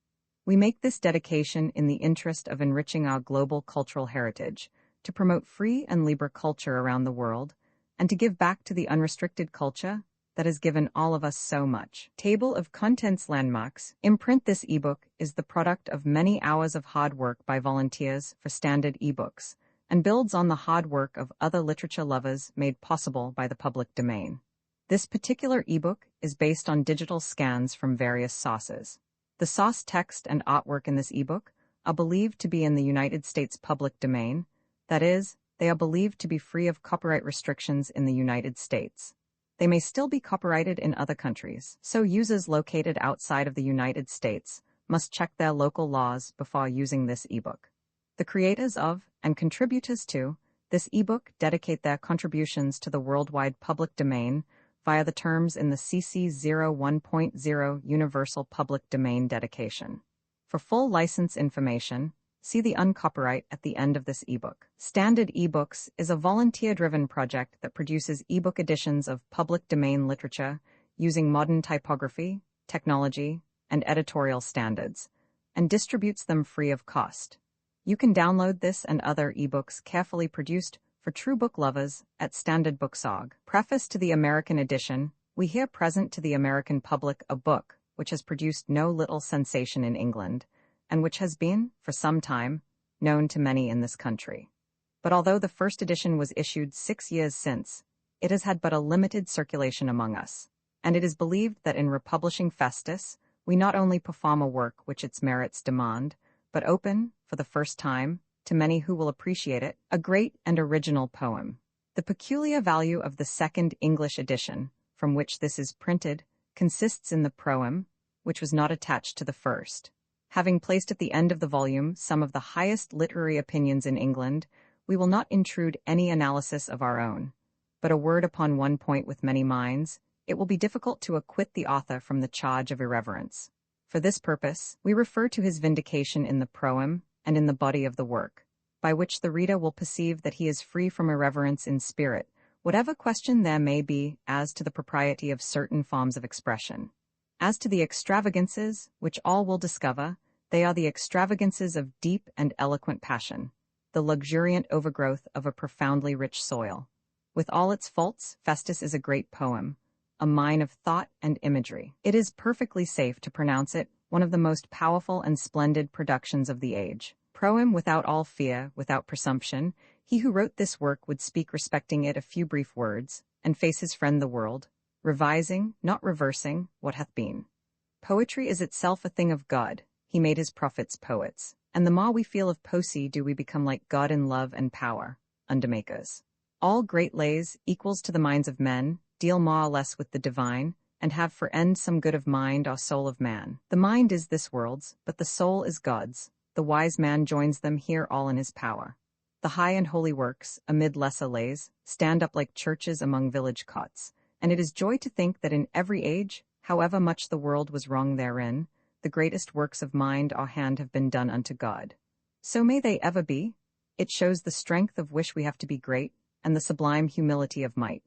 We make this dedication in the interest of enriching our global cultural heritage, to promote free and libre culture around the world, and to give back to the unrestricted culture that has given all of us so much. Table of Contents Landmarks. Imprint. This ebook is the product of many hours of hard work by volunteers for Standard eBooks and builds on the hard work of other literature lovers made possible by the public domain. This particular ebook is based on digital scans from various sources. The source text and artwork in this ebook are believed to be in the United States public domain. That is, they are believed to be free of copyright restrictions in the United States. They may still be copyrighted in other countries, so users located outside of the United States must check their local laws before using this ebook. The creators of and contributors to this ebook dedicate their contributions to the worldwide public domain via the terms in the CC 01.0 Universal Public Domain Dedication. For full license information, see the uncopyright at the end of this ebook. Standard eBooks is a volunteer-driven project that produces ebook editions of public domain literature using modern typography, technology, and editorial standards, and distributes them free of cost. You can download this and other ebooks carefully produced for true book lovers at standardbooks.org. Preface to the American edition. We here present to the American public a book which has produced no little sensation in England, and which has been, for some time, known to many in this country. But although the first edition was issued 6 years since, it has had but a limited circulation among us, and it is believed that in republishing Festus, we not only perform a work which its merits demand, but open, for the first time, to many who will appreciate it, a great and original poem. The peculiar value of the second English edition, from which this is printed, consists in the proem, which was not attached to the first. Having placed at the end of the volume some of the highest literary opinions in England, we will not intrude any analysis of our own. But a word upon one point with many minds, it will be difficult to acquit the author from the charge of irreverence. For this purpose, we refer to his vindication in the proem and in the body of the work, by which the reader will perceive that he is free from irreverence in spirit, whatever question there may be as to the propriety of certain forms of expression. As to the extravagances, which all will discover, they are the extravagances of deep and eloquent passion, the luxuriant overgrowth of a profoundly rich soil. With all its faults, Festus is a great poem, a mine of thought and imagery. It is perfectly safe to pronounce it one of the most powerful and splendid productions of the age. Proem without all fear, without presumption, he who wrote this work would speak respecting it a few brief words, and face his friend the world, revising, not reversing, what hath been. Poetry is itself a thing of God. He made his prophets poets, and the more we feel of poesy do we become like God in love and power, undermakers. All great lays, equals to the minds of men, deal more or less with the divine, and have for end some good of mind or soul of man. The mind is this world's, but the soul is God's. The wise man joins them here all in his power. The high and holy works, amid lesser lays, stand up like churches among village cots, and it is joy to think that in every age, however much the world was wrong therein, the greatest works of mind or hand have been done unto God. So may they ever be. It shows the strength of wish we have to be great, and the sublime humility of might.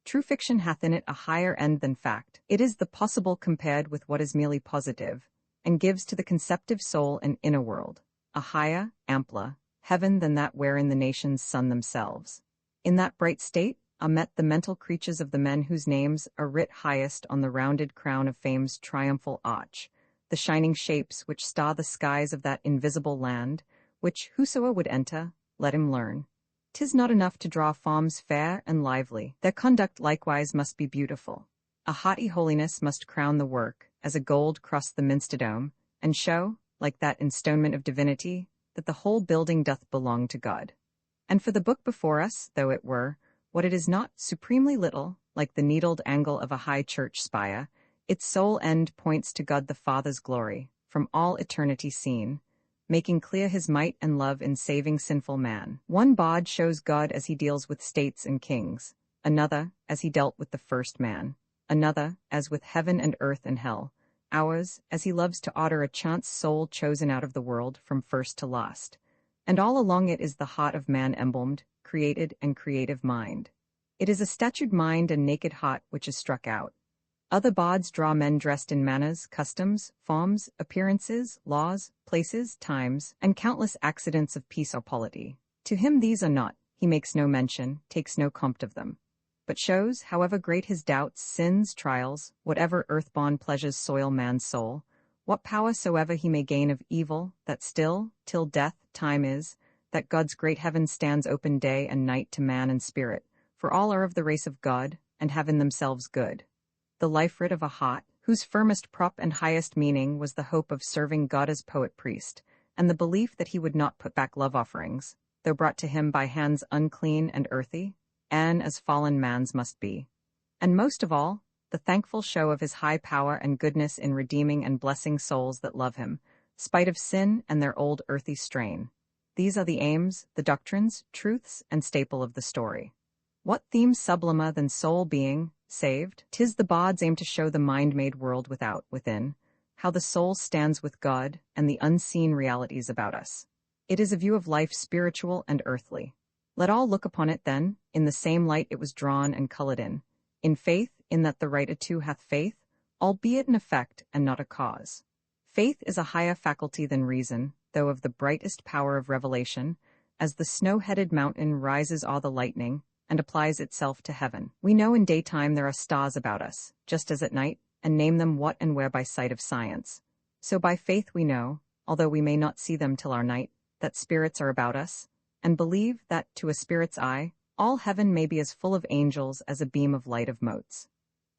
True fiction hath in it a higher end than fact. It is the possible compared with what is merely positive, and gives to the conceptive soul an inner world, a higher, ampler, heaven than that wherein the nations sun themselves. In that bright state are met the mental creatures of the men whose names are writ highest on the rounded crown of fame's triumphal arch, the shining shapes which star the skies of that invisible land, which whosoever would enter, let him learn. 'Tis not enough to draw forms fair and lively, their conduct likewise must be beautiful. A haughty holiness must crown the work, as a gold cross the minster dome, and show, like that enstonement of divinity, that the whole building doth belong to God. And for the book before us, though it were, what it is not, supremely little, like the needled angle of a high church spire, its sole end points to God the Father's glory, from all eternity seen, making clear his might and love in saving sinful man. One bawd shows God as he deals with states and kings, another as he dealt with the first man, another as with heaven and earth and hell, ours as he loves to order a chance soul chosen out of the world from first to last. And all along it is the heart of man emblemed, created and creative mind. It is a statued mind and naked heart which is struck out. Other bawds draw men dressed in manners, customs, forms, appearances, laws, places, times, and countless accidents of peace or polity. To him these are not, he makes no mention, takes no compt of them. but shows, however great his doubts, sins, trials, whatever earthborn pleasures soil man's soul, what power soever he may gain of evil, that still, till death, time is, that God's great heaven stands open day and night to man and spirit, for all are of the race of God, and have in themselves good. The life-writ of a heart, whose firmest prop and highest meaning was the hope of serving God as poet-priest, and the belief that he would not put back love offerings, though brought to him by hands unclean and earthy, and as fallen man's must be. And most of all, the thankful show of his high power and goodness in redeeming and blessing souls that love him, spite of sin and their old earthy strain. These are the aims, the doctrines, truths, and staple of the story. What theme sublimer than soul being saved? 'Tis the bard's aim to show the mind-made world without, within, how the soul stands with God and the unseen realities about us. It is a view of life spiritual and earthly. Let all look upon it, then, in the same light it was drawn and colored in faith, in that the writer too hath faith, albeit an effect and not a cause. Faith is a higher faculty than reason, though of the brightest power of revelation, as the snow-headed mountain rises o'er the lightning, and applies itself to heaven. We know in daytime there are stars about us, just as at night, and name them what and where by sight of science. So by faith we know, although we may not see them till our night, that spirits are about us, and believe that, to a spirit's eye, all heaven may be as full of angels as a beam of light of motes.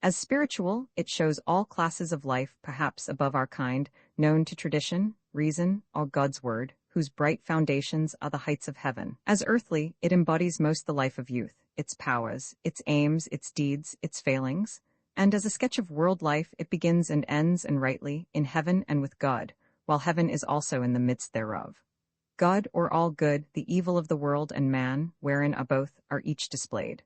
As spiritual, it shows all classes of life, perhaps above our kind, known to tradition, reason, or God's word, whose bright foundations are the heights of heaven. As earthly, it embodies most the life of youth, its powers, its aims, its deeds, its failings, and as a sketch of world life it begins and ends, and rightly, in heaven and with God, while heaven is also in the midst thereof. God, or all good, the evil of the world and man, wherein are both, are each displayed.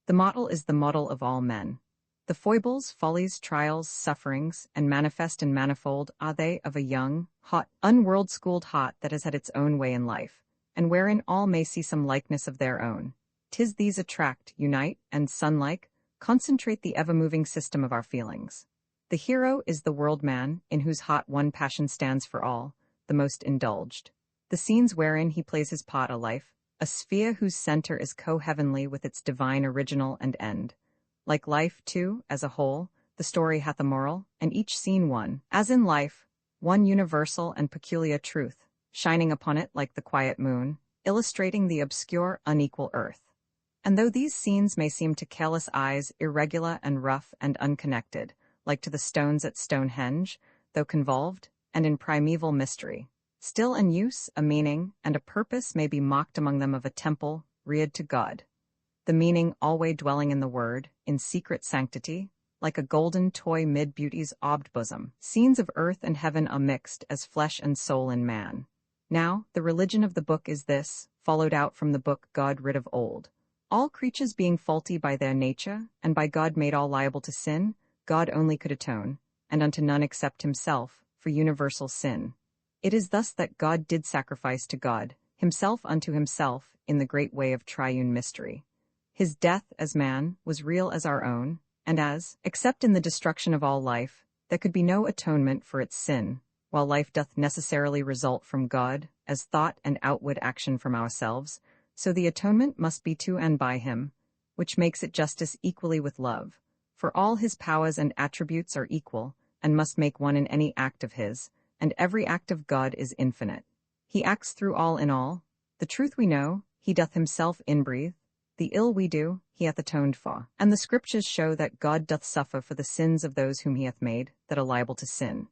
The model is the model of all men. The foibles, follies, trials, sufferings, and manifest and manifold are they of a young, hot, unworld-schooled heart that has had its own way in life, and wherein all may see some likeness of their own. 'Tis these attract, unite, and, sun-like, concentrate the ever-moving system of our feelings. The hero is the world-man, in whose heart one passion stands for all, the most indulged. The scenes wherein he plays his part are life, a sphere whose center is co-heavenly with its divine original and end. Like life, too, as a whole, the story hath a moral, and each scene one, as in life, one universal and peculiar truth, shining upon it like the quiet moon, illustrating the obscure, unequal earth. And though these scenes may seem to careless eyes irregular and rough and unconnected, like to the stones at Stonehenge, though convolved, and in primeval mystery, still in use, a meaning, and a purpose may be mocked among them of a temple, reared to God. The meaning alway dwelling in the word, in secret sanctity, like a golden toy mid beauty's obbed bosom. Scenes of earth and heaven are mixed as flesh and soul in man. Now, the religion of the book is this, followed out from the book God writ of old. All creatures being faulty by their nature, and by God made all liable to sin, God only could atone, and unto none except himself, for universal sin. It is thus that God did sacrifice to God, himself unto himself, in the great way of triune mystery. His death, as man, was real as our own, and as, except in the destruction of all life, there could be no atonement for its sin, while life doth necessarily result from God, as thought and outward action from ourselves, so the atonement must be to and by him, which makes it justice equally with love, for all his powers and attributes are equal, and must make one in any act of his, and every act of God is infinite. He acts through all in all. The truth we know, he doth himself inbreathe. The ill we do, he hath atoned for. And the scriptures show that God doth suffer for the sins of those whom he hath made, that are liable to sin.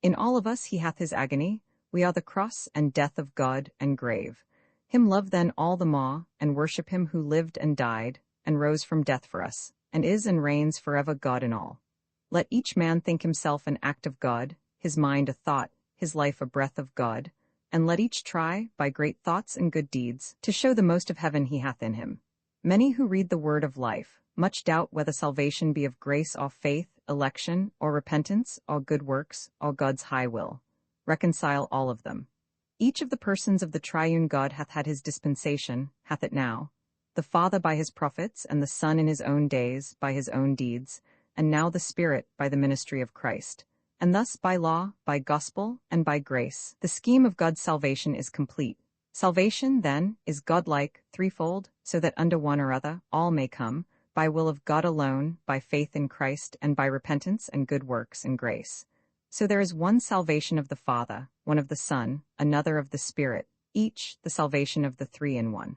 In all of us he hath his agony, we are the cross and death of God and grave. Him love then all the more, and worship him who lived and died, and rose from death for us, and is and reigns forever God in all. Let each man think himself an act of God, his mind a thought, his life a breath of God, and let each try, by great thoughts and good deeds, to show the most of heaven he hath in him. Many who read the word of life, much doubt whether salvation be of grace or faith, election, or repentance, or good works, or God's high will. Reconcile all of them. Each of the persons of the triune God hath had his dispensation, hath it now, the Father by his prophets, and the Son in his own days, by his own deeds, and now the Spirit by the ministry of Christ. And thus by law, by gospel, and by grace, the scheme of God's salvation is complete. Salvation, then, is godlike, threefold, so that under one or other all may come, by will of God alone, by faith in Christ, and by repentance and good works and grace. So there is one salvation of the Father, one of the Son, another of the Spirit, each the salvation of the three in one.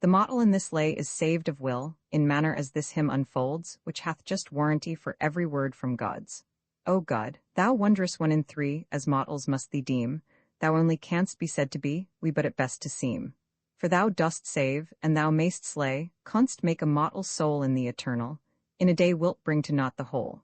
The motto in this lay is saved of will, in manner as this hymn unfolds, which hath just warranty for every word from God's. O God, thou wondrous one in three, as mortals must thee deem, thou only canst be said to be, we but at best to seem. For thou dost save, and thou mayst slay, canst make a mortal soul in the eternal, in a day wilt bring to naught the whole.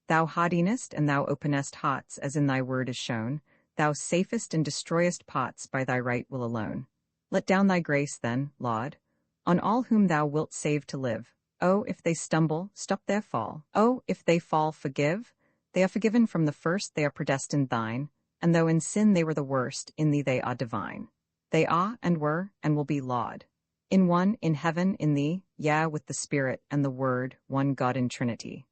Thou hardiest and thou openest hearts, as in thy word is shown, thou safest and destroyest pots by thy right will alone. Let down thy grace, then, Lord, on all whom thou wilt save to live. Oh, if they stumble, stop their fall. Oh, if they fall, forgive. They are forgiven from the first, they are predestined thine, and though in sin they were the worst, in thee they are divine. They are, and were, and will be laud. In one, in heaven, in thee, yea, with the Spirit and the Word, one God in Trinity.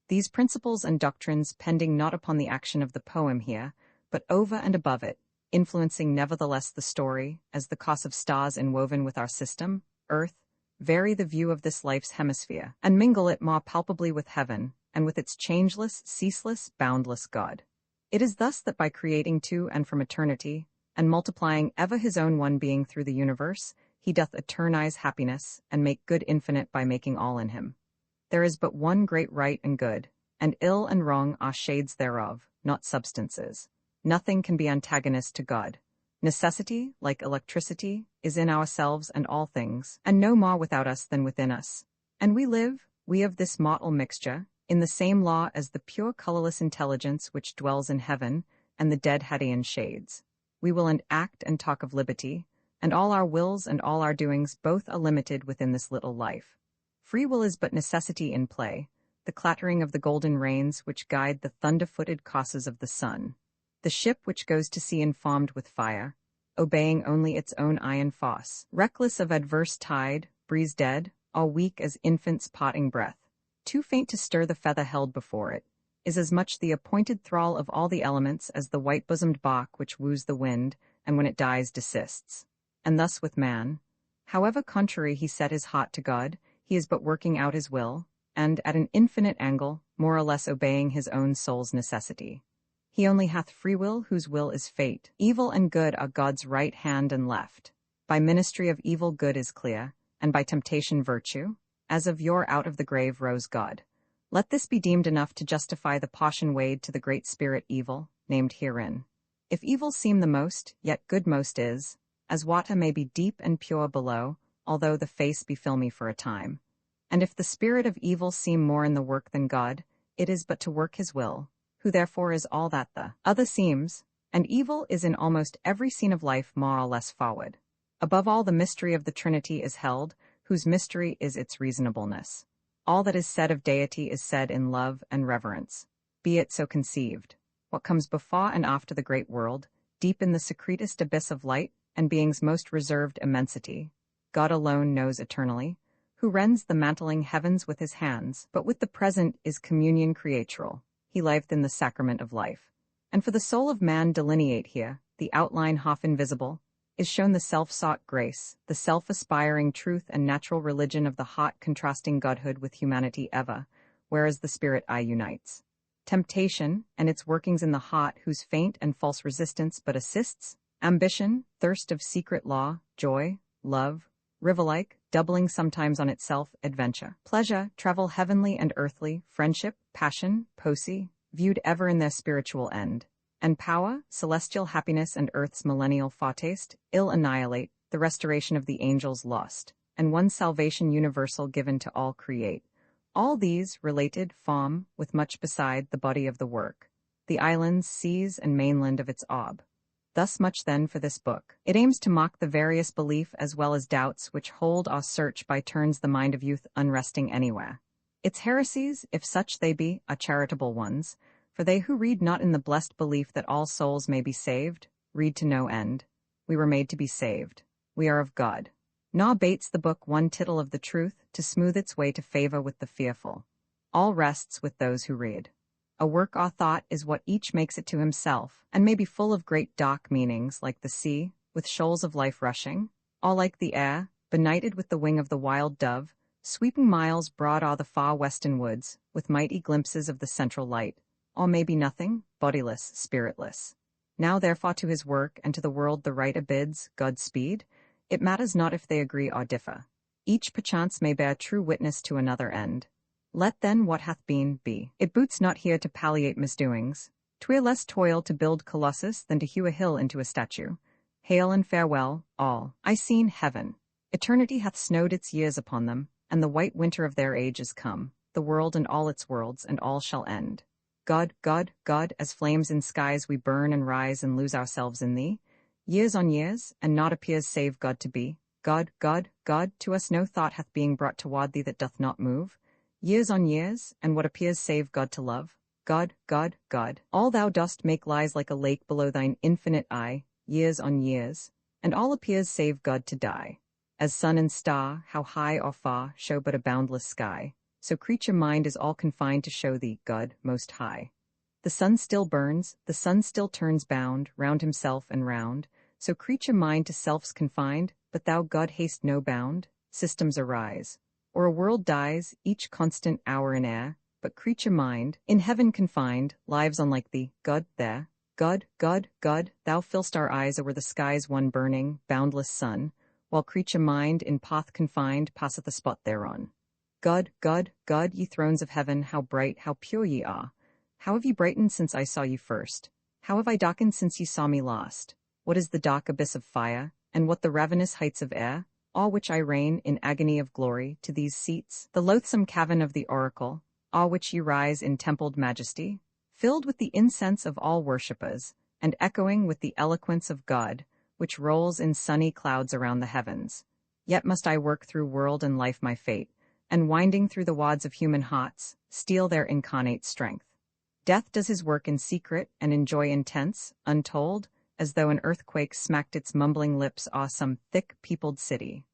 These principles and doctrines pending not upon the action of the poem here, but over and above it, influencing nevertheless the story, as the cause of stars inwoven with our system, earth, vary the view of this life's hemisphere, and mingle it more palpably with heaven, and with its changeless, ceaseless, boundless God. It is thus that by creating to and from eternity, and multiplying ever his own one being through the universe, he doth eternize happiness, and make good infinite by making all in him. There is but one great right and good, and ill and wrong are shades thereof, not substances. Nothing can be antagonist to God. Necessity, like electricity, is in ourselves and all things, and no more without us than within us. And we live, we of this mortal mixture, in the same law as the pure colorless intelligence which dwells in heaven, and the dead Hadean shades. We will and act and talk of liberty, and all our wills and all our doings both are limited within this little life. Free will is but necessity in play, the clattering of the golden reins which guide the thunder-footed courses of the sun. The ship which goes to sea informed with fire, obeying only its own iron fosse, reckless of adverse tide, breeze dead, all weak as infant's parting breath, too faint to stir the feather held before it, is as much the appointed thrall of all the elements as the white-bosomed bark which woos the wind, and when it dies desists. And thus with man, however contrary he set his heart to God, he is but working out his will, and at an infinite angle, more or less obeying his own soul's necessity. He only hath free will whose will is fate. Evil and good are God's right hand and left. By ministry of evil good is clear, and by temptation virtue, as of yore out of the grave rose God. Let this be deemed enough to justify the portion weighed to the great spirit evil, named herein. If evil seem the most, yet good most is, as water may be deep and pure below, although the face be filmy for a time. And if the spirit of evil seem more in the work than God, it is but to work his will, who therefore is all that the other seems, and evil is in almost every scene of life more or less forward. Above all, the mystery of the Trinity is held, whose mystery is its reasonableness. All that is said of deity is said in love and reverence. Be it so conceived. What comes before and after the great world, deep in the secretest abyss of light, and being's most reserved immensity, God alone knows eternally, who rends the mantling heavens with his hands, but with the present is communion creatural. He liveth in the sacrament of life. And for the soul of man delineate here, the outline half invisible, is shown the self-sought grace, the self-aspiring truth and natural religion of the hot contrasting godhood with humanity ever, whereas the spirit eye unites. Temptation, and its workings in the heart whose faint and false resistance but assists, ambition, thirst of secret law, joy, love, river-like, doubling sometimes on itself, adventure, pleasure, travel heavenly and earthly, friendship, passion, poesy, viewed ever in their spiritual end, and power, celestial happiness and earth's millennial foretaste, ill annihilate, the restoration of the angels lost, and one salvation universal given to all create. All these, related, form, with much beside, the body of the work, the islands, seas, and mainland of its orb. Thus much then for this book. It aims to mock the various belief as well as doubts which hold or search by turns the mind of youth unresting anywhere. Its heresies, if such they be, are charitable ones, for they who read not in the blessed belief that all souls may be saved, read to no end. We were made to be saved. We are of God. Nor bates the book one tittle of the truth to smooth its way to favor with the fearful. All rests with those who read. A work or thought is what each makes it to himself, and may be full of great dark meanings like the sea, with shoals of life rushing, all like the air, benighted with the wing of the wild dove, Sweeping miles broad are the far western woods, with mighty glimpses of the central light, or maybe nothing, bodiless, spiritless. Now therefore to his work and to the world the writer bids Godspeed. It matters not if they agree or differ. Each perchance may bear true witness to another end. Let then what hath been, be. It boots not here to palliate misdoings. 'Twere less toil to build Colossus than to hew a hill into a statue. Hail and farewell, all. I seen heaven. Eternity hath snowed its years upon them, and the white winter of their age is come, the world and all its worlds, and all shall end. God, God, God, as flames in skies we burn and rise and lose ourselves in thee. Years on years, and naught appears save God to be. God, God, God, to us no thought hath being brought toward thee that doth not move. Years on years, and what appears save God to love? God, God, God, all thou dost make lies like a lake below thine infinite eye, years on years, and all appears save God to die. As sun and star, how high or far, show but a boundless sky, so creature mind is all confined to show thee, God, most high. The sun still burns, the sun still turns bound, round himself and round, so creature mind to self's confined, but thou, God, haste no bound. Systems arise, or a world dies, each constant hour in air, but creature mind, in heaven confined, lives unlike thee, God, there. God, God, God, thou fill'st our eyes o'er the skies one burning, boundless sun, while creature mind, in path confined, passeth a spot thereon. God, God, God, ye thrones of heaven, how bright, how pure ye are! How have ye brightened since I saw you first? How have I darkened since ye saw me last? What is the dark abyss of fire, and what the ravenous heights of air, all which I reign, in agony of glory, to these seats, the loathsome cavern of the oracle, all which ye rise in templed majesty, filled with the incense of all worshippers, and echoing with the eloquence of God, which rolls in sunny clouds around the heavens. Yet must I work through world and life my fate, and winding through the wads of human hearts, steal their incarnate strength. Death does his work in secret and in joy intense, untold, as though an earthquake smacked its mumbling lips o'er some thick-peopled city.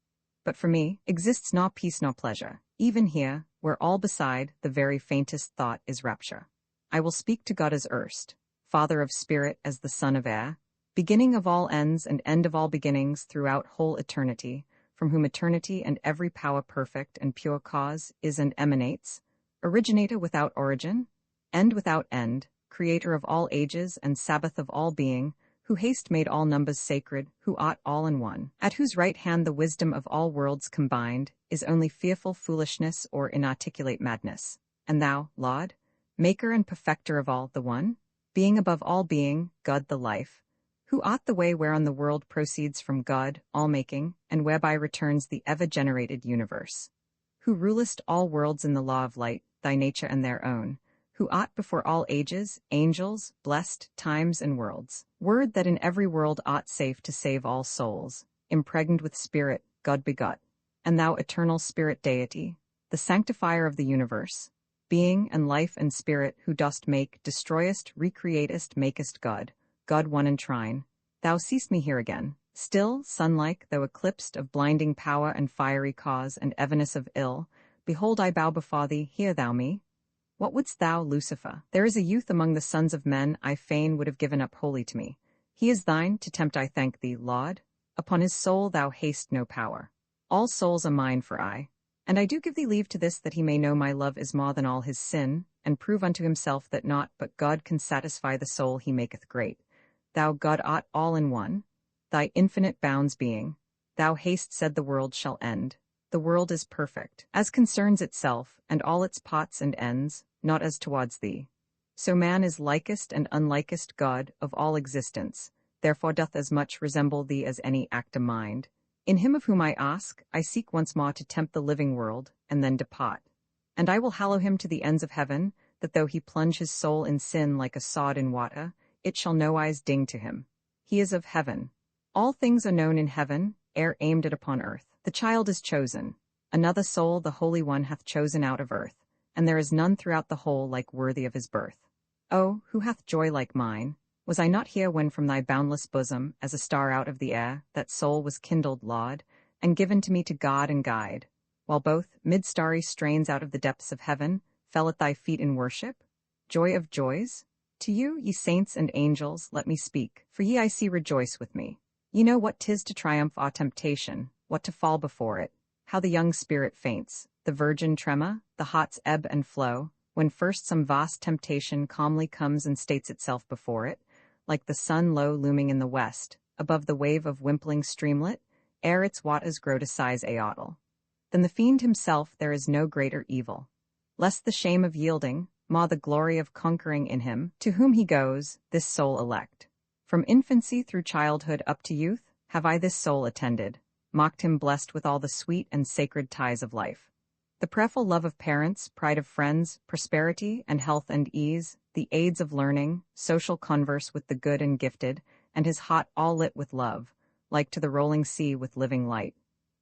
But for me, exists nor peace nor pleasure, even here, where all beside the very faintest thought is rapture. I will speak to God as erst, Father of spirit as the Son of air, beginning of all ends and end of all beginnings throughout whole eternity, from whom eternity and every power perfect and pure cause is and emanates, originator without origin, end without end, creator of all ages and Sabbath of all being, who haste made all numbers sacred, who ought all in one, at whose right hand the wisdom of all worlds combined is only fearful foolishness or inarticulate madness. And thou, Lord, maker and perfecter of all, the one, being above all being, God the life, who art the way whereon the world proceeds from God, all-making, and whereby returns the ever-generated universe, who rulest all worlds in the law of light, thy nature and their own, who art before all ages, angels, blessed, times and worlds, word that in every world art safe to save all souls, impregned with spirit, God begot, and thou eternal spirit deity, the sanctifier of the universe, being and life and spirit, who dost make, destroyest, recreatest, makest God, God one and trine, thou seest me here again, still, sun-like, though eclipsed of blinding power and fiery cause and evanescence of ill, behold I bow before thee, hear thou me. What wouldst thou, Lucifer? There is a youth among the sons of men I fain would have given up wholly to me. He is thine, to tempt I thank thee, Laud. Upon his soul thou hast no power. All souls are mine for aye. And I do give thee leave to this, that he may know my love is more than all his sin, and prove unto himself that naught but God can satisfy the soul he maketh great. Thou, God, art all in one, thy infinite bounds being. Thou hast said the world shall end. The world is perfect, as concerns itself, and all its pots and ends, not as towards thee. So man is likest and unlikest God of all existence, therefore doth as much resemble thee as any act of mind. In him of whom I ask, I seek once more to tempt the living world, and then depart. And I will hallow him to the ends of heaven, that though he plunge his soul in sin like a sod in water, it shall nowise ding to him. He is of heaven. All things are known in heaven, ere aimed at upon earth. The child is chosen. Another soul the Holy One hath chosen out of earth, and there is none throughout the whole like worthy of his birth. Oh, who hath joy like mine? Was I not here when from thy boundless bosom, as a star out of the air, that soul was kindled, Laud, and given to me to guard and guide, while both, mid-starry strains out of the depths of heaven, fell at thy feet in worship? Joy of joys? To you, ye saints and angels, let me speak, for ye I see rejoice with me. Ye know what 'tis to triumph o'er temptation, what to fall before it, how the young spirit faints, the virgin trema, the hot's ebb and flow, when first some vast temptation calmly comes and states itself before it, like the sun low looming in the west, above the wave of wimpling streamlet, ere its waters grow to size aotl. Than the fiend himself there is no greater evil. Less the shame of yielding, ma the glory of conquering in him, to whom he goes, this soul elect. From infancy through childhood up to youth, have I this soul attended, mocked him blessed with all the sweet and sacred ties of life. The prayerful love of parents, pride of friends, prosperity and health and ease, the aids of learning, social converse with the good and gifted, and his hot all lit with love, like to the rolling sea with living light.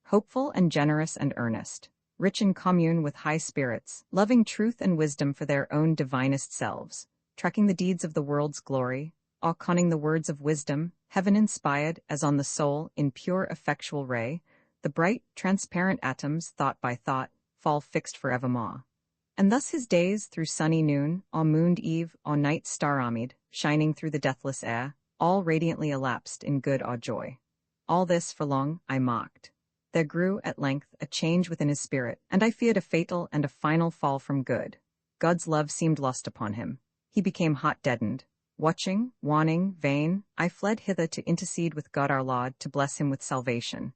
Hopeful and generous and earnest, rich in commune with high spirits, loving truth and wisdom for their own divinest selves, tracking the deeds of the world's glory, all conning the words of wisdom, heaven-inspired, as on the soul, in pure effectual ray, the bright, transparent atoms, thought by thought, fall fixed forevermore. And thus his days, through sunny noon, all mooned eve, all night star-armied, shining through the deathless air, all radiantly elapsed in good or joy. All this for long I mocked. There grew, at length, a change within his spirit, and I feared a fatal and a final fall from good. God's love seemed lost upon him. He became hot-deadened. Watching, warning, vain, I fled hither to intercede with God our Lord to bless him with salvation.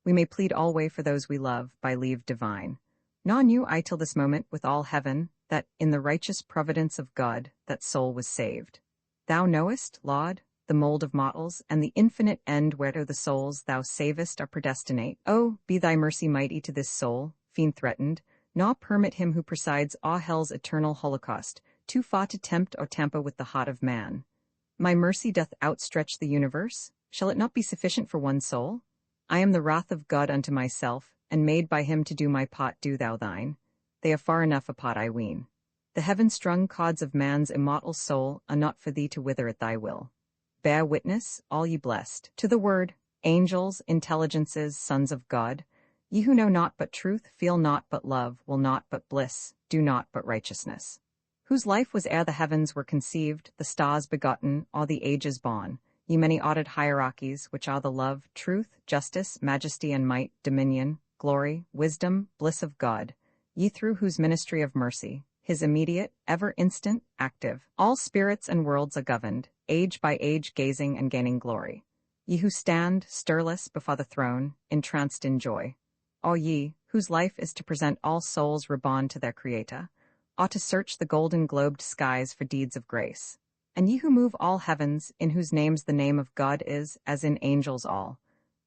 We may plead alway for those we love, by leave divine. Nor knew I till this moment, with all heaven, that, in the righteous providence of God, that soul was saved. Thou knowest, Lord, the mold of mortals, and the infinite end whereto the souls thou savest are predestinate. Oh, be thy mercy mighty to this soul, fiend-threatened, nor permit him who presides o'er hell's eternal holocaust, too far to tempt or tamper with the heart of man. My mercy doth outstretch the universe, shall it not be sufficient for one soul? I am the wrath of God unto myself, and made by him to do my part, do thou thine. They are far enough apart, I ween. The heaven-strung cords of man's immortal soul are not for thee to wither at thy will. Bear witness, all ye blessed, to the word, angels, intelligences, sons of God, ye who know not but truth, feel not but love, will not but bliss, do not but righteousness. Whose life was ere the heavens were conceived, the stars begotten, all the ages born, ye many-ordered hierarchies, which are the love, truth, justice, majesty and might, dominion, glory, wisdom, bliss of God, ye through whose ministry of mercy, his immediate, ever instant, active, all spirits and worlds are governed, age by age gazing and gaining glory. Ye who stand, stirless, before the throne, entranced in joy. All ye, whose life is to present all souls reborn to their Creator, ought to search the golden-globed skies for deeds of grace. And ye who move all heavens, in whose names the name of God is, as in angels all,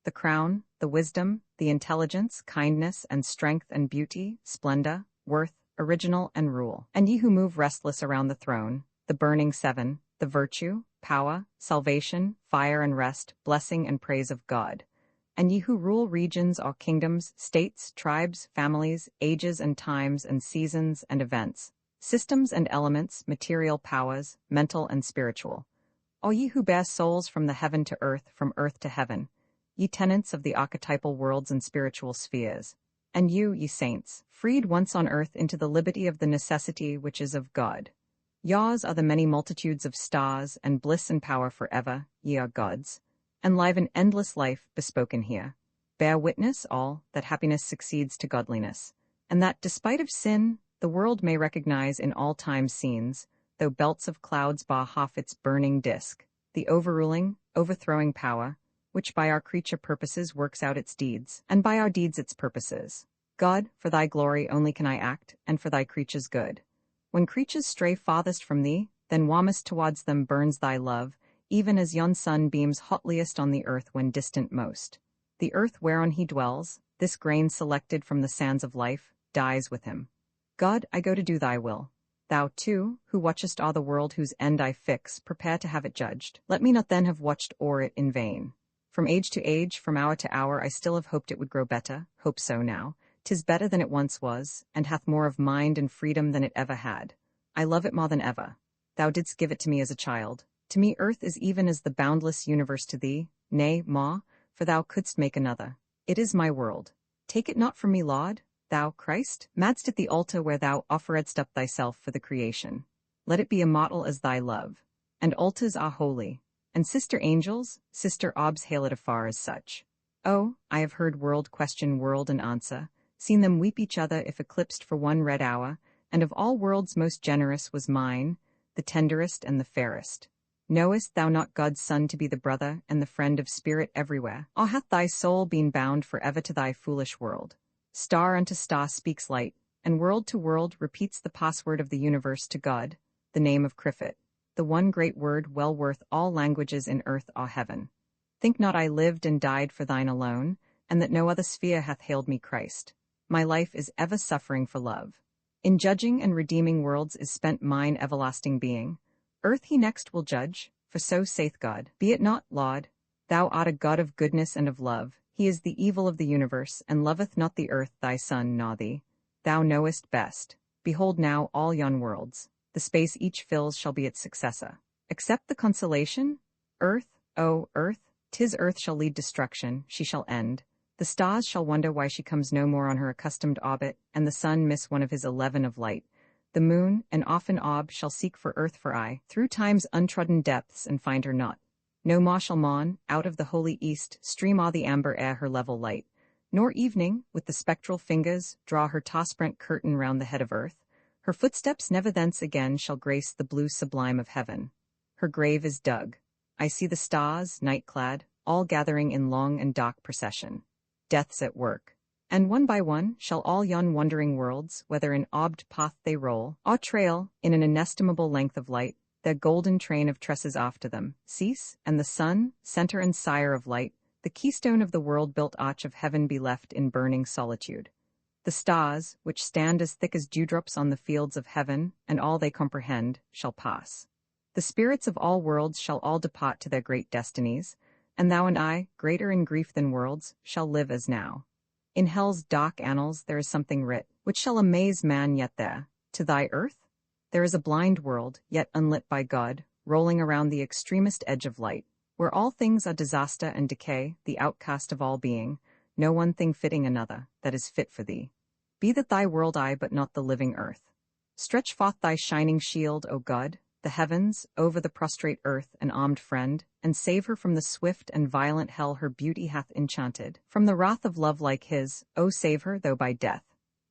the crown, the wisdom, the intelligence, kindness, and strength and beauty, splendor, worth, original and rule. And ye who move restless around the throne, the burning seven, the virtue, power, salvation, fire and rest, blessing and praise of God. And ye who rule regions or kingdoms, states, tribes, families, ages and times and seasons and events, systems and elements, material powers, mental and spiritual. All ye who bear souls from the heaven to earth, from earth to heaven, ye tenants of the archetypal worlds and spiritual spheres. And you, ye saints, freed once on earth into the liberty of the necessity which is of God. Yours are the many multitudes of stars, and bliss and power forever, ye are gods. Enliven endless life bespoken here. Bear witness, all, that happiness succeeds to godliness, and that, despite of sin, the world may recognize in all time scenes, though belts of clouds bar half its burning disk, the overruling, overthrowing power, which by our creature purposes works out its deeds, and by our deeds its purposes. God, for thy glory only can I act, and for thy creatures' good. When creatures stray farthest from thee, then warmest towards them burns thy love, even as yon sun beams hotliest on the earth when distant most. The earth whereon he dwells, this grain selected from the sands of life, dies with him. God, I go to do thy will. Thou, too, who watchest o'er the world whose end I fix, prepare to have it judged. Let me not then have watched o'er it in vain. From age to age, from hour to hour, I still have hoped it would grow better, hope so now. 'Tis better than it once was, and hath more of mind and freedom than it ever had. I love it more than ever. Thou didst give it to me as a child. To me earth is even as the boundless universe to thee, nay, more, for thou couldst make another. It is my world. Take it not from me, Lord, thou, Christ, madst at the altar where thou offeredst up thyself for the creation. Let it be immortal as thy love. And altars are holy, and sister angels, sister orbs hail it afar as such. Oh, I have heard world question world and answer, seen them weep each other if eclipsed for one red hour, and of all worlds most generous was mine, the tenderest and the fairest. Knowest thou not God's Son to be the brother and the friend of spirit everywhere? Or hath thy soul been bound for ever to thy foolish world? Star unto star speaks light, and world to world repeats the password of the universe to God, the name of Criffet, the one great word well worth all languages in earth or heaven. Think not I lived and died for thine alone, and that no other sphere hath hailed me Christ. My life is ever suffering for love. In judging and redeeming worlds is spent mine everlasting being. Earth he next will judge, for so saith God. Be it not, Laud, thou art a God of goodness and of love. He is the evil of the universe, and loveth not the earth thy son nor thee. Thou knowest best. Behold now all yon worlds. The space each fills shall be its successor. Accept the consolation? Earth, O earth, 'tis earth shall lead destruction, she shall end. The stars shall wonder why she comes no more on her accustomed orbit, and the sun miss one of his 11 of light. The moon, an often orb, shall seek for earth for aye, through time's untrodden depths, and find her not. No more shall morn, out of the holy east, stream o'er the amber air her level light, nor evening, with the spectral fingers, draw her toss-brent curtain round the head of earth. Her footsteps never thence again shall grace the blue sublime of heaven. Her grave is dug. I see the stars, night-clad, all gathering in long and dark procession. Death's at work. And one by one shall all yon wandering worlds, whether in orbed path they roll, or trail, in an inestimable length of light, their golden train of tresses after them, cease, and the sun, center and sire of light, the keystone of the world-built arch of heaven be left in burning solitude. The stars, which stand as thick as dewdrops on the fields of heaven, and all they comprehend, shall pass. The spirits of all worlds shall all depart to their great destinies, and thou and I, greater in grief than worlds, shall live as now. In hell's dark annals there is something writ, which shall amaze man yet there. To thy earth? There is a blind world, yet unlit by God, rolling around the extremest edge of light, where all things are disaster and decay, the outcast of all being, no one thing fitting another, that is fit for thee. Be that thy world I, but not the living earth. Stretch forth thy shining shield, O God, the heavens, over the prostrate earth, an armed friend, and save her from the swift and violent hell her beauty hath enchanted, from the wrath of love like his, O save her, though by death.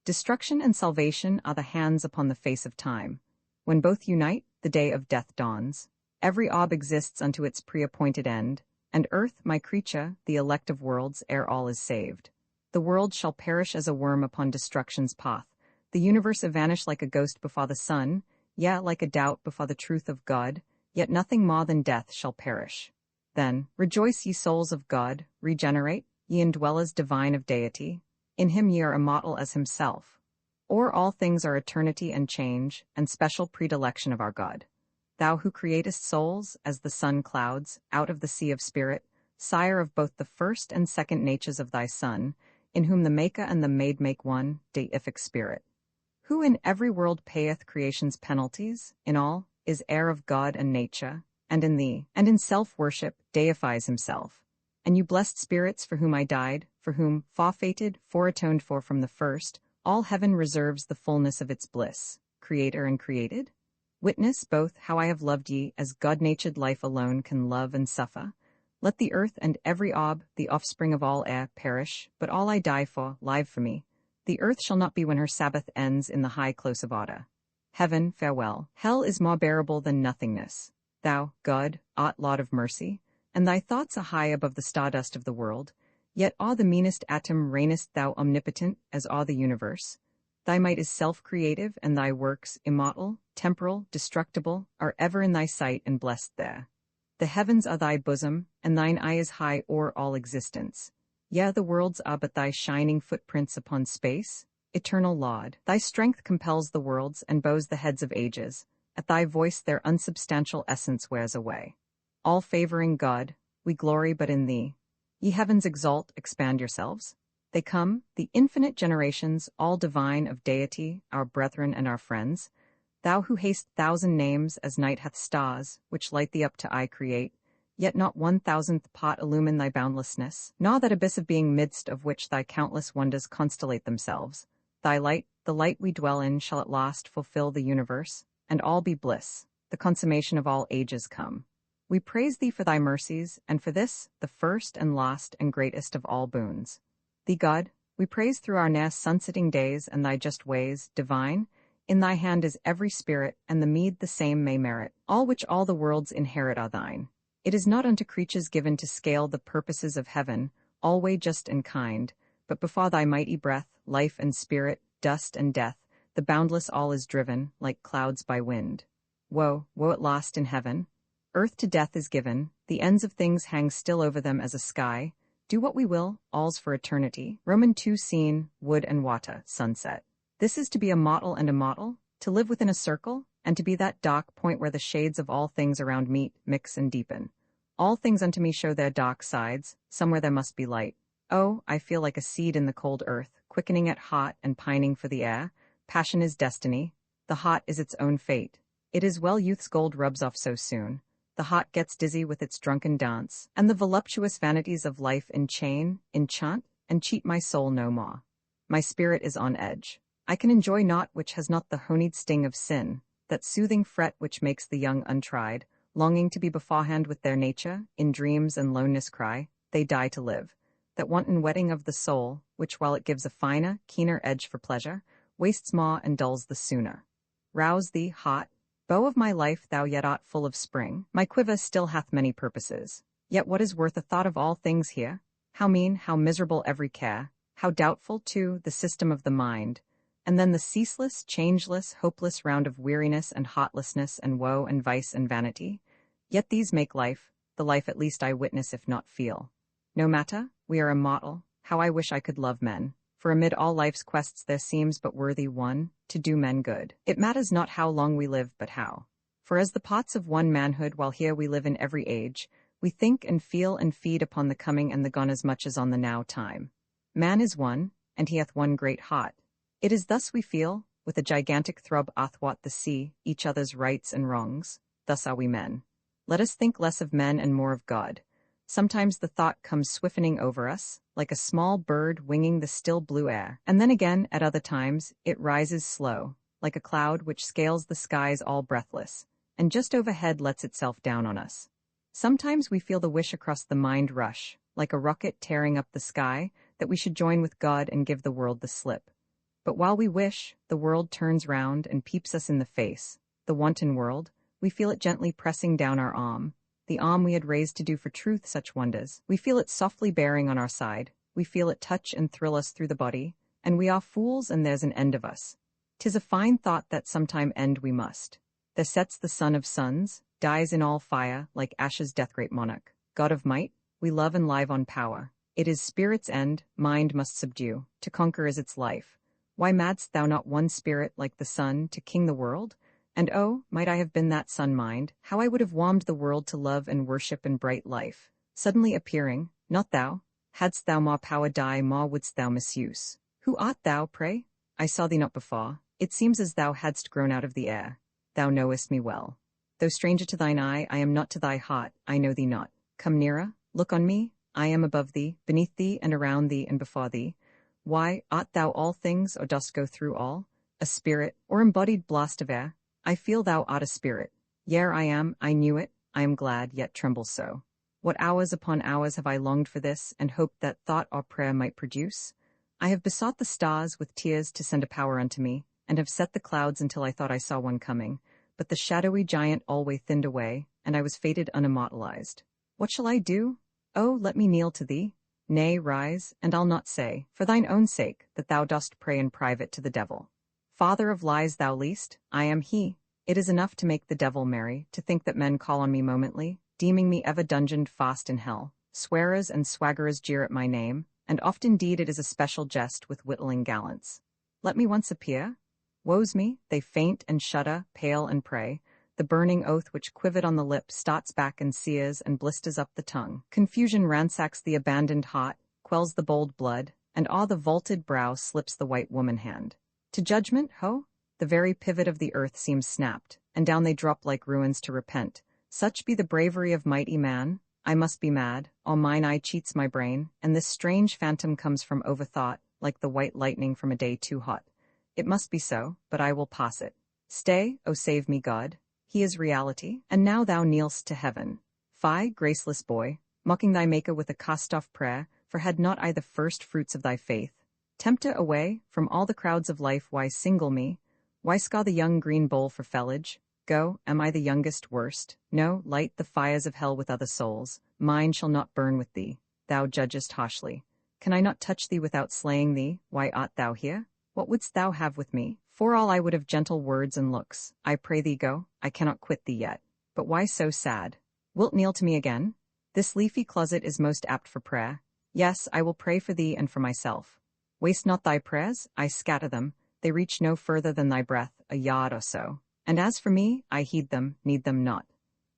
Destruction and salvation are the hands upon the face of time. When both unite, the day of death dawns. Every orb exists unto its pre-appointed end, and earth, my creature, the elect of worlds, ere all is saved. The world shall perish as a worm upon destruction's path, the universe vanish like a ghost before the sun, yea, like a doubt before the truth of God, yet nothing more than death shall perish. Then, rejoice ye souls of God, regenerate, ye indwellers divine of deity, in him ye are immortal as himself. Or all things are eternity and change, and special predilection of our God. Thou who createst souls, as the sun clouds, out of the sea of spirit, sire of both the first and second natures of thy Son, in whom the Maker and the Made make one, deific spirit. Who in every world payeth creation's penalties, in all, is heir of God and nature, and in thee, and in self-worship, deifies himself. And you blessed spirits for whom I died, for whom, forfeited, foreatoned for from the first, all heaven reserves the fullness of its bliss, creator and created? Witness both how I have loved ye, as God-natured life alone can love and suffer. Let the earth and every orb, the offspring of all air, perish, but all I die for, live for me. The earth shall not be when her Sabbath ends in the high close of order. Heaven, farewell. Hell is more bearable than nothingness. Thou, God, art Lord of mercy, and thy thoughts are high above the stardust of the world. Yet o'er the meanest atom reignest thou omnipotent, as o'er the universe. Thy might is self-creative, and thy works, immortal, temporal, destructible, are ever in thy sight and blessed there. The heavens are thy bosom, and thine eye is high o'er all existence. Yea, the worlds are but thy shining footprints upon space. Eternal Lord, thy strength compels the worlds and bows the heads of ages. At thy voice their unsubstantial essence wears away. All-favoring God, we glory but in thee. Ye heavens exalt, expand yourselves. They come, the infinite generations, all divine of deity, our brethren and our friends. Thou who hast 1,000 names as night hath stars, which light thee up to eye create, yet not 1,000th part illumine thy boundlessness, nor that abyss of being midst of which thy countless wonders constellate themselves. Thy light, the light we dwell in, shall at last fulfill the universe, and all be bliss, the consummation of all ages come. We praise thee for thy mercies, and for this, the first and last and greatest of all boons. Thee, God, We praise through our near sunsetting days and thy just ways, divine. In thy hand is every spirit, and the meed the same may merit. All which all the worlds inherit are thine. It is not unto creatures given to scale the purposes of heaven, alway just and kind, but before thy mighty breath, life and spirit, dust and death, the boundless all is driven, like clouds by wind. Woe, woe at last in heaven! Earth to death is given, the ends of things hang still over them as a sky. Do what we will, all's for eternity. Roman 2 Scene, wood and water, sunset. This is to be a model and a model, to live within a circle, and to be that dark point where the shades of all things around meet, mix and deepen. All things unto me show their dark sides, somewhere there must be light. Oh, I feel like a seed in the cold earth, quickening at heart and pining for the air. Passion is destiny. The heart is its own fate. It is well youth's gold rubs off so soon. The heart gets dizzy with its drunken dance, and the voluptuous vanities of life enchant, and cheat my soul no more. My spirit is on edge. I can enjoy naught which has not the honeyed sting of sin, that soothing fret which makes the young untried, longing to be beforehand with their nature, in dreams and loneness cry, they die to live. That wanton whetting of the soul, which while it gives a finer, keener edge for pleasure, wastes more and dulls the sooner. Rouse thee, hot bow of my life, thou yet art full of spring. My quiver still hath many purposes. Yet what is worth a thought of all things here? How mean, how miserable every care, how doubtful, too, the system of the mind, and then the ceaseless, changeless, hopeless round of weariness and heartlessness and woe and vice and vanity. Yet these make life, the life at least I witness if not feel. No matter, we are immortal, how I wish I could love men. For amid all life's quests there seems but worthy one, to do men good. It matters not how long we live but how. For as the pots of one manhood while here we live in every age, we think and feel and feed upon the coming and the gone as much as on the now time. Man is one, and he hath one great heart. It is thus we feel, with a gigantic throb athwart the sea, each other's rights and wrongs. Thus are we men. Let us think less of men and more of God. Sometimes the thought comes swiftening over us, like a small bird winging the still blue air, and then again, at other times, it rises slow, like a cloud which scales the skies all breathless, and just overhead lets itself down on us. Sometimes we feel the wish across the mind rush, like a rocket tearing up the sky, that we should join with God and give the world the slip. But while we wish, the world turns round and peeps us in the face. The wanton world, we feel it gently pressing down our arm, the arm we had raised to do for truth such wonders. We feel it softly bearing on our side, we feel it touch and thrill us through the body, and we are fools and there's an end of us. 'Tis a fine thought that sometime end we must. There sets the sun of suns, dies in all fire, like ashes death great monarch. God of might, we love and live on power. It is spirit's end, mind must subdue, to conquer is its life. Why madst thou not one spirit like the sun to king the world? And oh, might I have been that sun mind, how I would have warmed the world to love and worship and bright life. Suddenly appearing, not thou, hadst thou more power die, more wouldst thou misuse. Who art thou, pray? I saw thee not before. It seems as thou hadst grown out of the air. Thou knowest me well. Though stranger to thine eye, I am not to thy heart, I know thee not. Come nearer, look on me, I am above thee, beneath thee, and around thee, and before thee. Why, art thou all things, or dost go through all? A spirit, or embodied blast of air? I feel thou art a spirit. Yea, I am, I knew it, I am glad, yet tremble so. What hours upon hours have I longed for this, and hoped that thought or prayer might produce? I have besought the stars with tears to send a power unto me, and have set the clouds until I thought I saw one coming, but the shadowy giant alway thinned away, and I was fated unimmortalized. What shall I do? Oh, let me kneel to thee. Nay, rise, and I'll not say, for thine own sake, that thou dost pray in private to the devil. Father of lies thou least, I am he. It is enough to make the devil merry, to think that men call on me momently, deeming me ever dungeoned fast in hell. Swearers and swaggerers jeer at my name, and oft indeed it is a special jest with whittling gallants. Let me once appear? Woe's me, they faint and shudder, pale and pray. The burning oath which quivered on the lip starts back and sears and blisters up the tongue. Confusion ransacks the abandoned heart, quells the bold blood, and o'er the vaulted brow slips the white woman hand. To judgment, ho? The very pivot of the earth seems snapped, and down they drop like ruins to repent. Such be the bravery of mighty man. I must be mad, all mine eye cheats my brain, and this strange phantom comes from overthought, like the white lightning from a day too hot. It must be so, but I will pass it. Stay, O save me God. He is reality, and now thou kneelst to heaven. Fie, graceless boy, mocking thy Maker with a cast-off prayer, for had not I the first fruits of thy faith? Tempter away, from all the crowds of life why single me? Why scar the young green bowl for fellage? Go, am I the youngest worst? No, light the fires of hell with other souls. Mine shall not burn with thee. Thou judgest harshly. Can I not touch thee without slaying thee? Why art thou here? What wouldst thou have with me? For all I would have gentle words and looks. I pray thee go, I cannot quit thee yet. But why so sad? Wilt kneel to me again? This leafy closet is most apt for prayer. Yes, I will pray for thee and for myself. Waste not thy prayers, I scatter them. They reach no further than thy breath, a yard or so. And as for me, I heed them, need them not.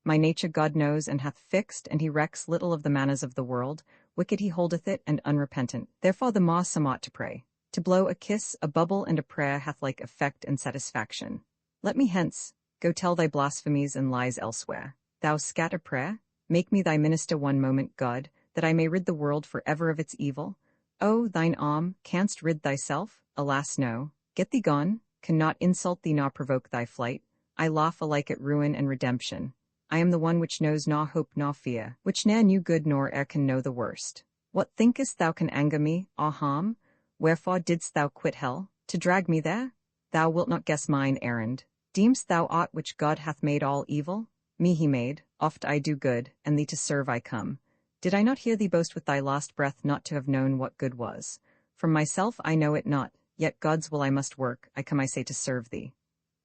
My nature God knows and hath fixed, and he recks little of the manners of the world. Wicked he holdeth it, and unrepentant. Therefore the more some ought to pray. To blow a kiss, a bubble, and a prayer hath like effect and satisfaction. Let me hence, go tell thy blasphemies and lies elsewhere. Thou scatter prayer, make me thy minister one moment, God, that I may rid the world for ever of its evil. O, thine arm, canst rid thyself? Alas, no. Get thee gone, cannot insult thee nor provoke thy flight. I laugh alike at ruin and redemption. I am the one which knows nor hope nor fear, which ne'er knew good nor e'er can know the worst. What thinkest thou can anger me, or harm? Wherefore didst thou quit hell? To drag me there? Thou wilt not guess mine errand. Deem'st thou aught which God hath made all evil? Me he made, oft I do good, and thee to serve I come. Did I not hear thee boast with thy last breath not to have known what good was? From myself I know it not, yet God's will I must work, I come I say to serve thee.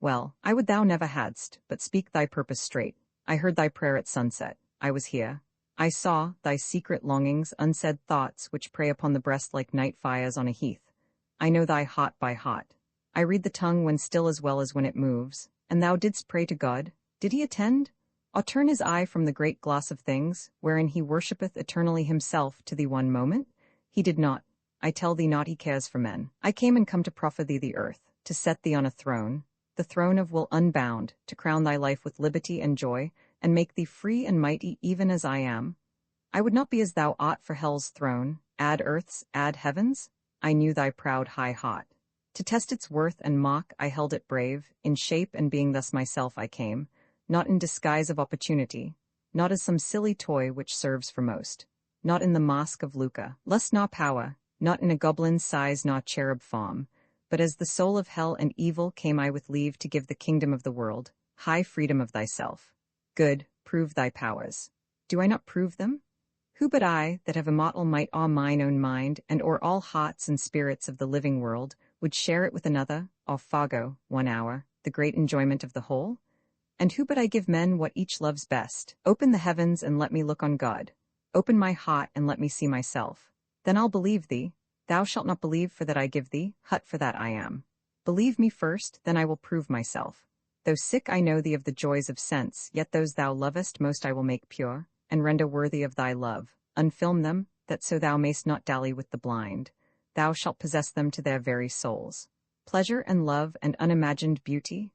Well, I would thou never hadst, but speak thy purpose straight. I heard thy prayer at sunset, I was here. I saw thy secret longings, unsaid thoughts, which prey upon the breast like night fires on a heath. I know thy heart by heart. I read the tongue when still as well as when it moves. And thou didst pray to God? Did he attend? Or turn his eye from the great gloss of things, wherein he worshippeth eternally himself, to thee one moment? He did not. I tell thee not he cares for men. I came and come to proffer thee the earth, to set thee on a throne, the throne of will unbound, to crown thy life with liberty and joy, and make thee free and mighty even as I am. I would not be as thou art for hell's throne, add earth's, add heaven's. I knew thy proud high heart. To test its worth and mock I held it brave, in shape and being thus myself I came, not in disguise of opportunity, not as some silly toy which serves for most, not in the mask of Luca, lust nor power, not in a goblin's size nor cherub form, but as the soul of hell and evil came I with leave to give the kingdom of the world, high freedom of thyself. Good, prove thy powers. Do I not prove them? Who but I, that have immortal might o'er mine own mind, and o'er all hearts and spirits of the living world, would share it with another, or forego, 1 hour, the great enjoyment of the whole? And who but I give men what each loves best? Open the heavens and let me look on God. Open my heart and let me see myself. Then I'll believe thee. Thou shalt not believe for that I give thee, hut for that I am. Believe me first, then I will prove myself. Though sick I know thee of the joys of sense, yet those thou lovest most I will make pure, and render worthy of thy love. Unfilm them, that so thou mayst not dally with the blind. Thou shalt possess them to their very souls. Pleasure and love and unimagined beauty,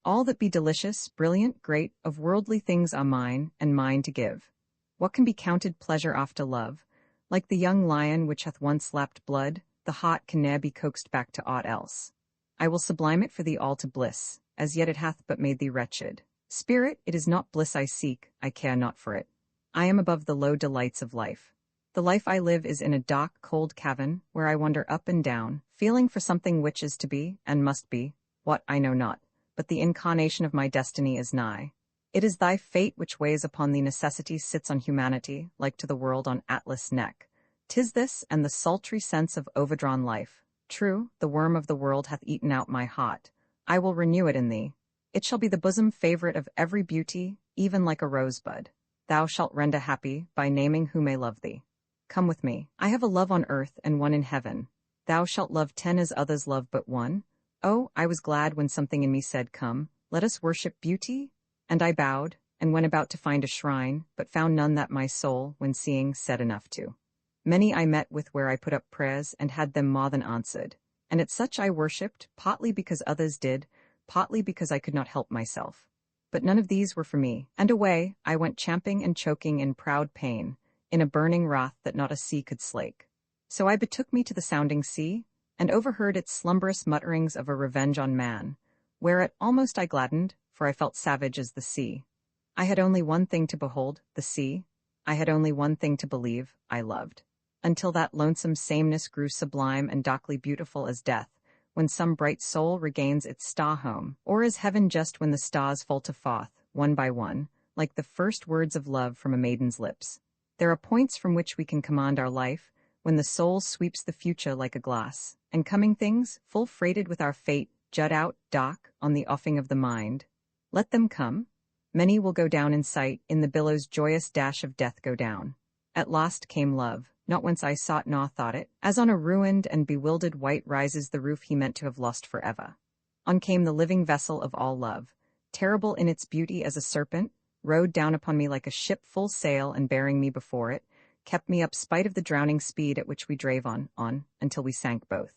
all that be delicious, brilliant, great, of worldly things are mine, and mine to give. What can be counted pleasure after love? Like the young lion which hath once lapped blood, the heart can ne'er be coaxed back to aught else. I will sublime it for thee all to bliss, as yet it hath but made thee wretched. Spirit, it is not bliss I seek, I care not for it. I am above the low delights of life. The life I live is in a dark, cold cavern, where I wander up and down, feeling for something which is to be, and must be, what I know not, but the incarnation of my destiny is nigh. It is thy fate which weighs upon thee necessity sits on humanity, like to the world on Atlas' neck. 'Tis this, and the sultry sense of overdrawn life. True, the worm of the world hath eaten out my heart. I will renew it in thee. It shall be the bosom favorite of every beauty, even like a rosebud. Thou shalt render happy, by naming who may love thee. Come with me. I have a love on earth and one in heaven. Thou shalt love 10 as others love but one. Oh, I was glad when something in me said, come, let us worship beauty. And I bowed, and went about to find a shrine, but found none that my soul, when seeing, said enough to. Many I met with where I put up prayers, and had them more than answered. And at such I worshipped, partly because others did, partly because I could not help myself. But none of these were for me, and away I went champing and choking in proud pain, in a burning wrath that not a sea could slake. So I betook me to the sounding sea, and overheard its slumberous mutterings of a revenge on man, whereat almost I gladdened, for I felt savage as the sea. I had only one thing to behold, the sea. I had only one thing to believe, I loved. until that lonesome sameness grew sublime and darkly beautiful as death, when some bright soul regains its star home, or as heaven just when the stars fall to forth, one by one, like the first words of love from a maiden's lips. There are points from which we can command our life, when the soul sweeps the future like a glass, and coming things, full freighted with our fate, jut out, dark, on the offing of the mind. Let them come. Many will go down in sight, in the billow's joyous dash of death go down. At last came love, not whence I sought nor thought it, as on a ruined and bewildered wight rises the roof he meant to have lost forever. On came the living vessel of all love, terrible in its beauty as a serpent, rode down upon me like a ship full sail and bearing me before it, kept me up spite of the drowning speed at which we drave on, until we sank both.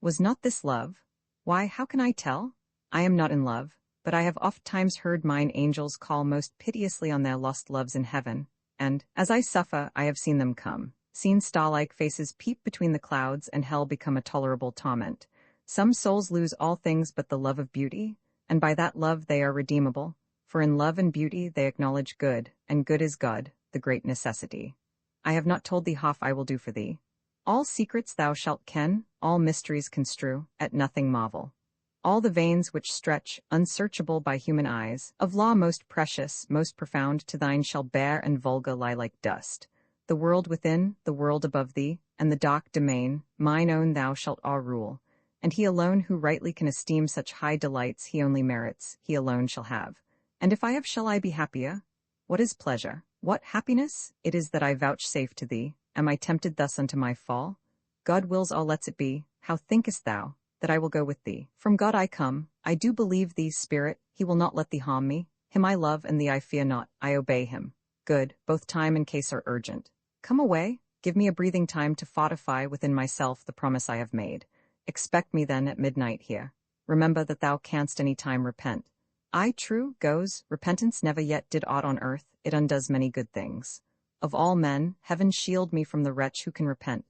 Was not this love? Why, how can I tell? I am not in love, but I have oft times heard mine angels call most piteously on their lost loves in heaven, and, as I suffer, I have seen them come, seen star-like faces peep between the clouds, and hell become a tolerable torment. Some souls lose all things but the love of beauty, and by that love they are redeemable, for in love and beauty they acknowledge good, and good is God, the great necessity. I have not told thee half I will do for thee. All secrets thou shalt ken, all mysteries construe, at nothing marvel. All the veins which stretch, unsearchable by human eyes, of law most precious, most profound, to thine shall bare and vulgar lie like dust. The world within, the world above thee, and the dark domain, mine own thou shalt all rule. And he alone who rightly can esteem such high delights he only merits, he alone shall have. And if I have, shall I be happier? What is pleasure? What happiness? It is that I vouchsafe to thee. Am I tempted thus unto my fall? God wills all lets it be. How thinkest thou that I will go with thee? From God I come. I do believe thee, Spirit. He will not let thee harm me. Him I love, and thee I fear not. I obey him. Good, both time and case are urgent. Come away. Give me a breathing time to fortify within myself the promise I have made. Expect me then at midnight here. Remember that thou canst any time repent. Aye, true, goes, repentance never yet did aught on earth, it undoes many good things. Of all men, heaven shield me from the wretch who can repent.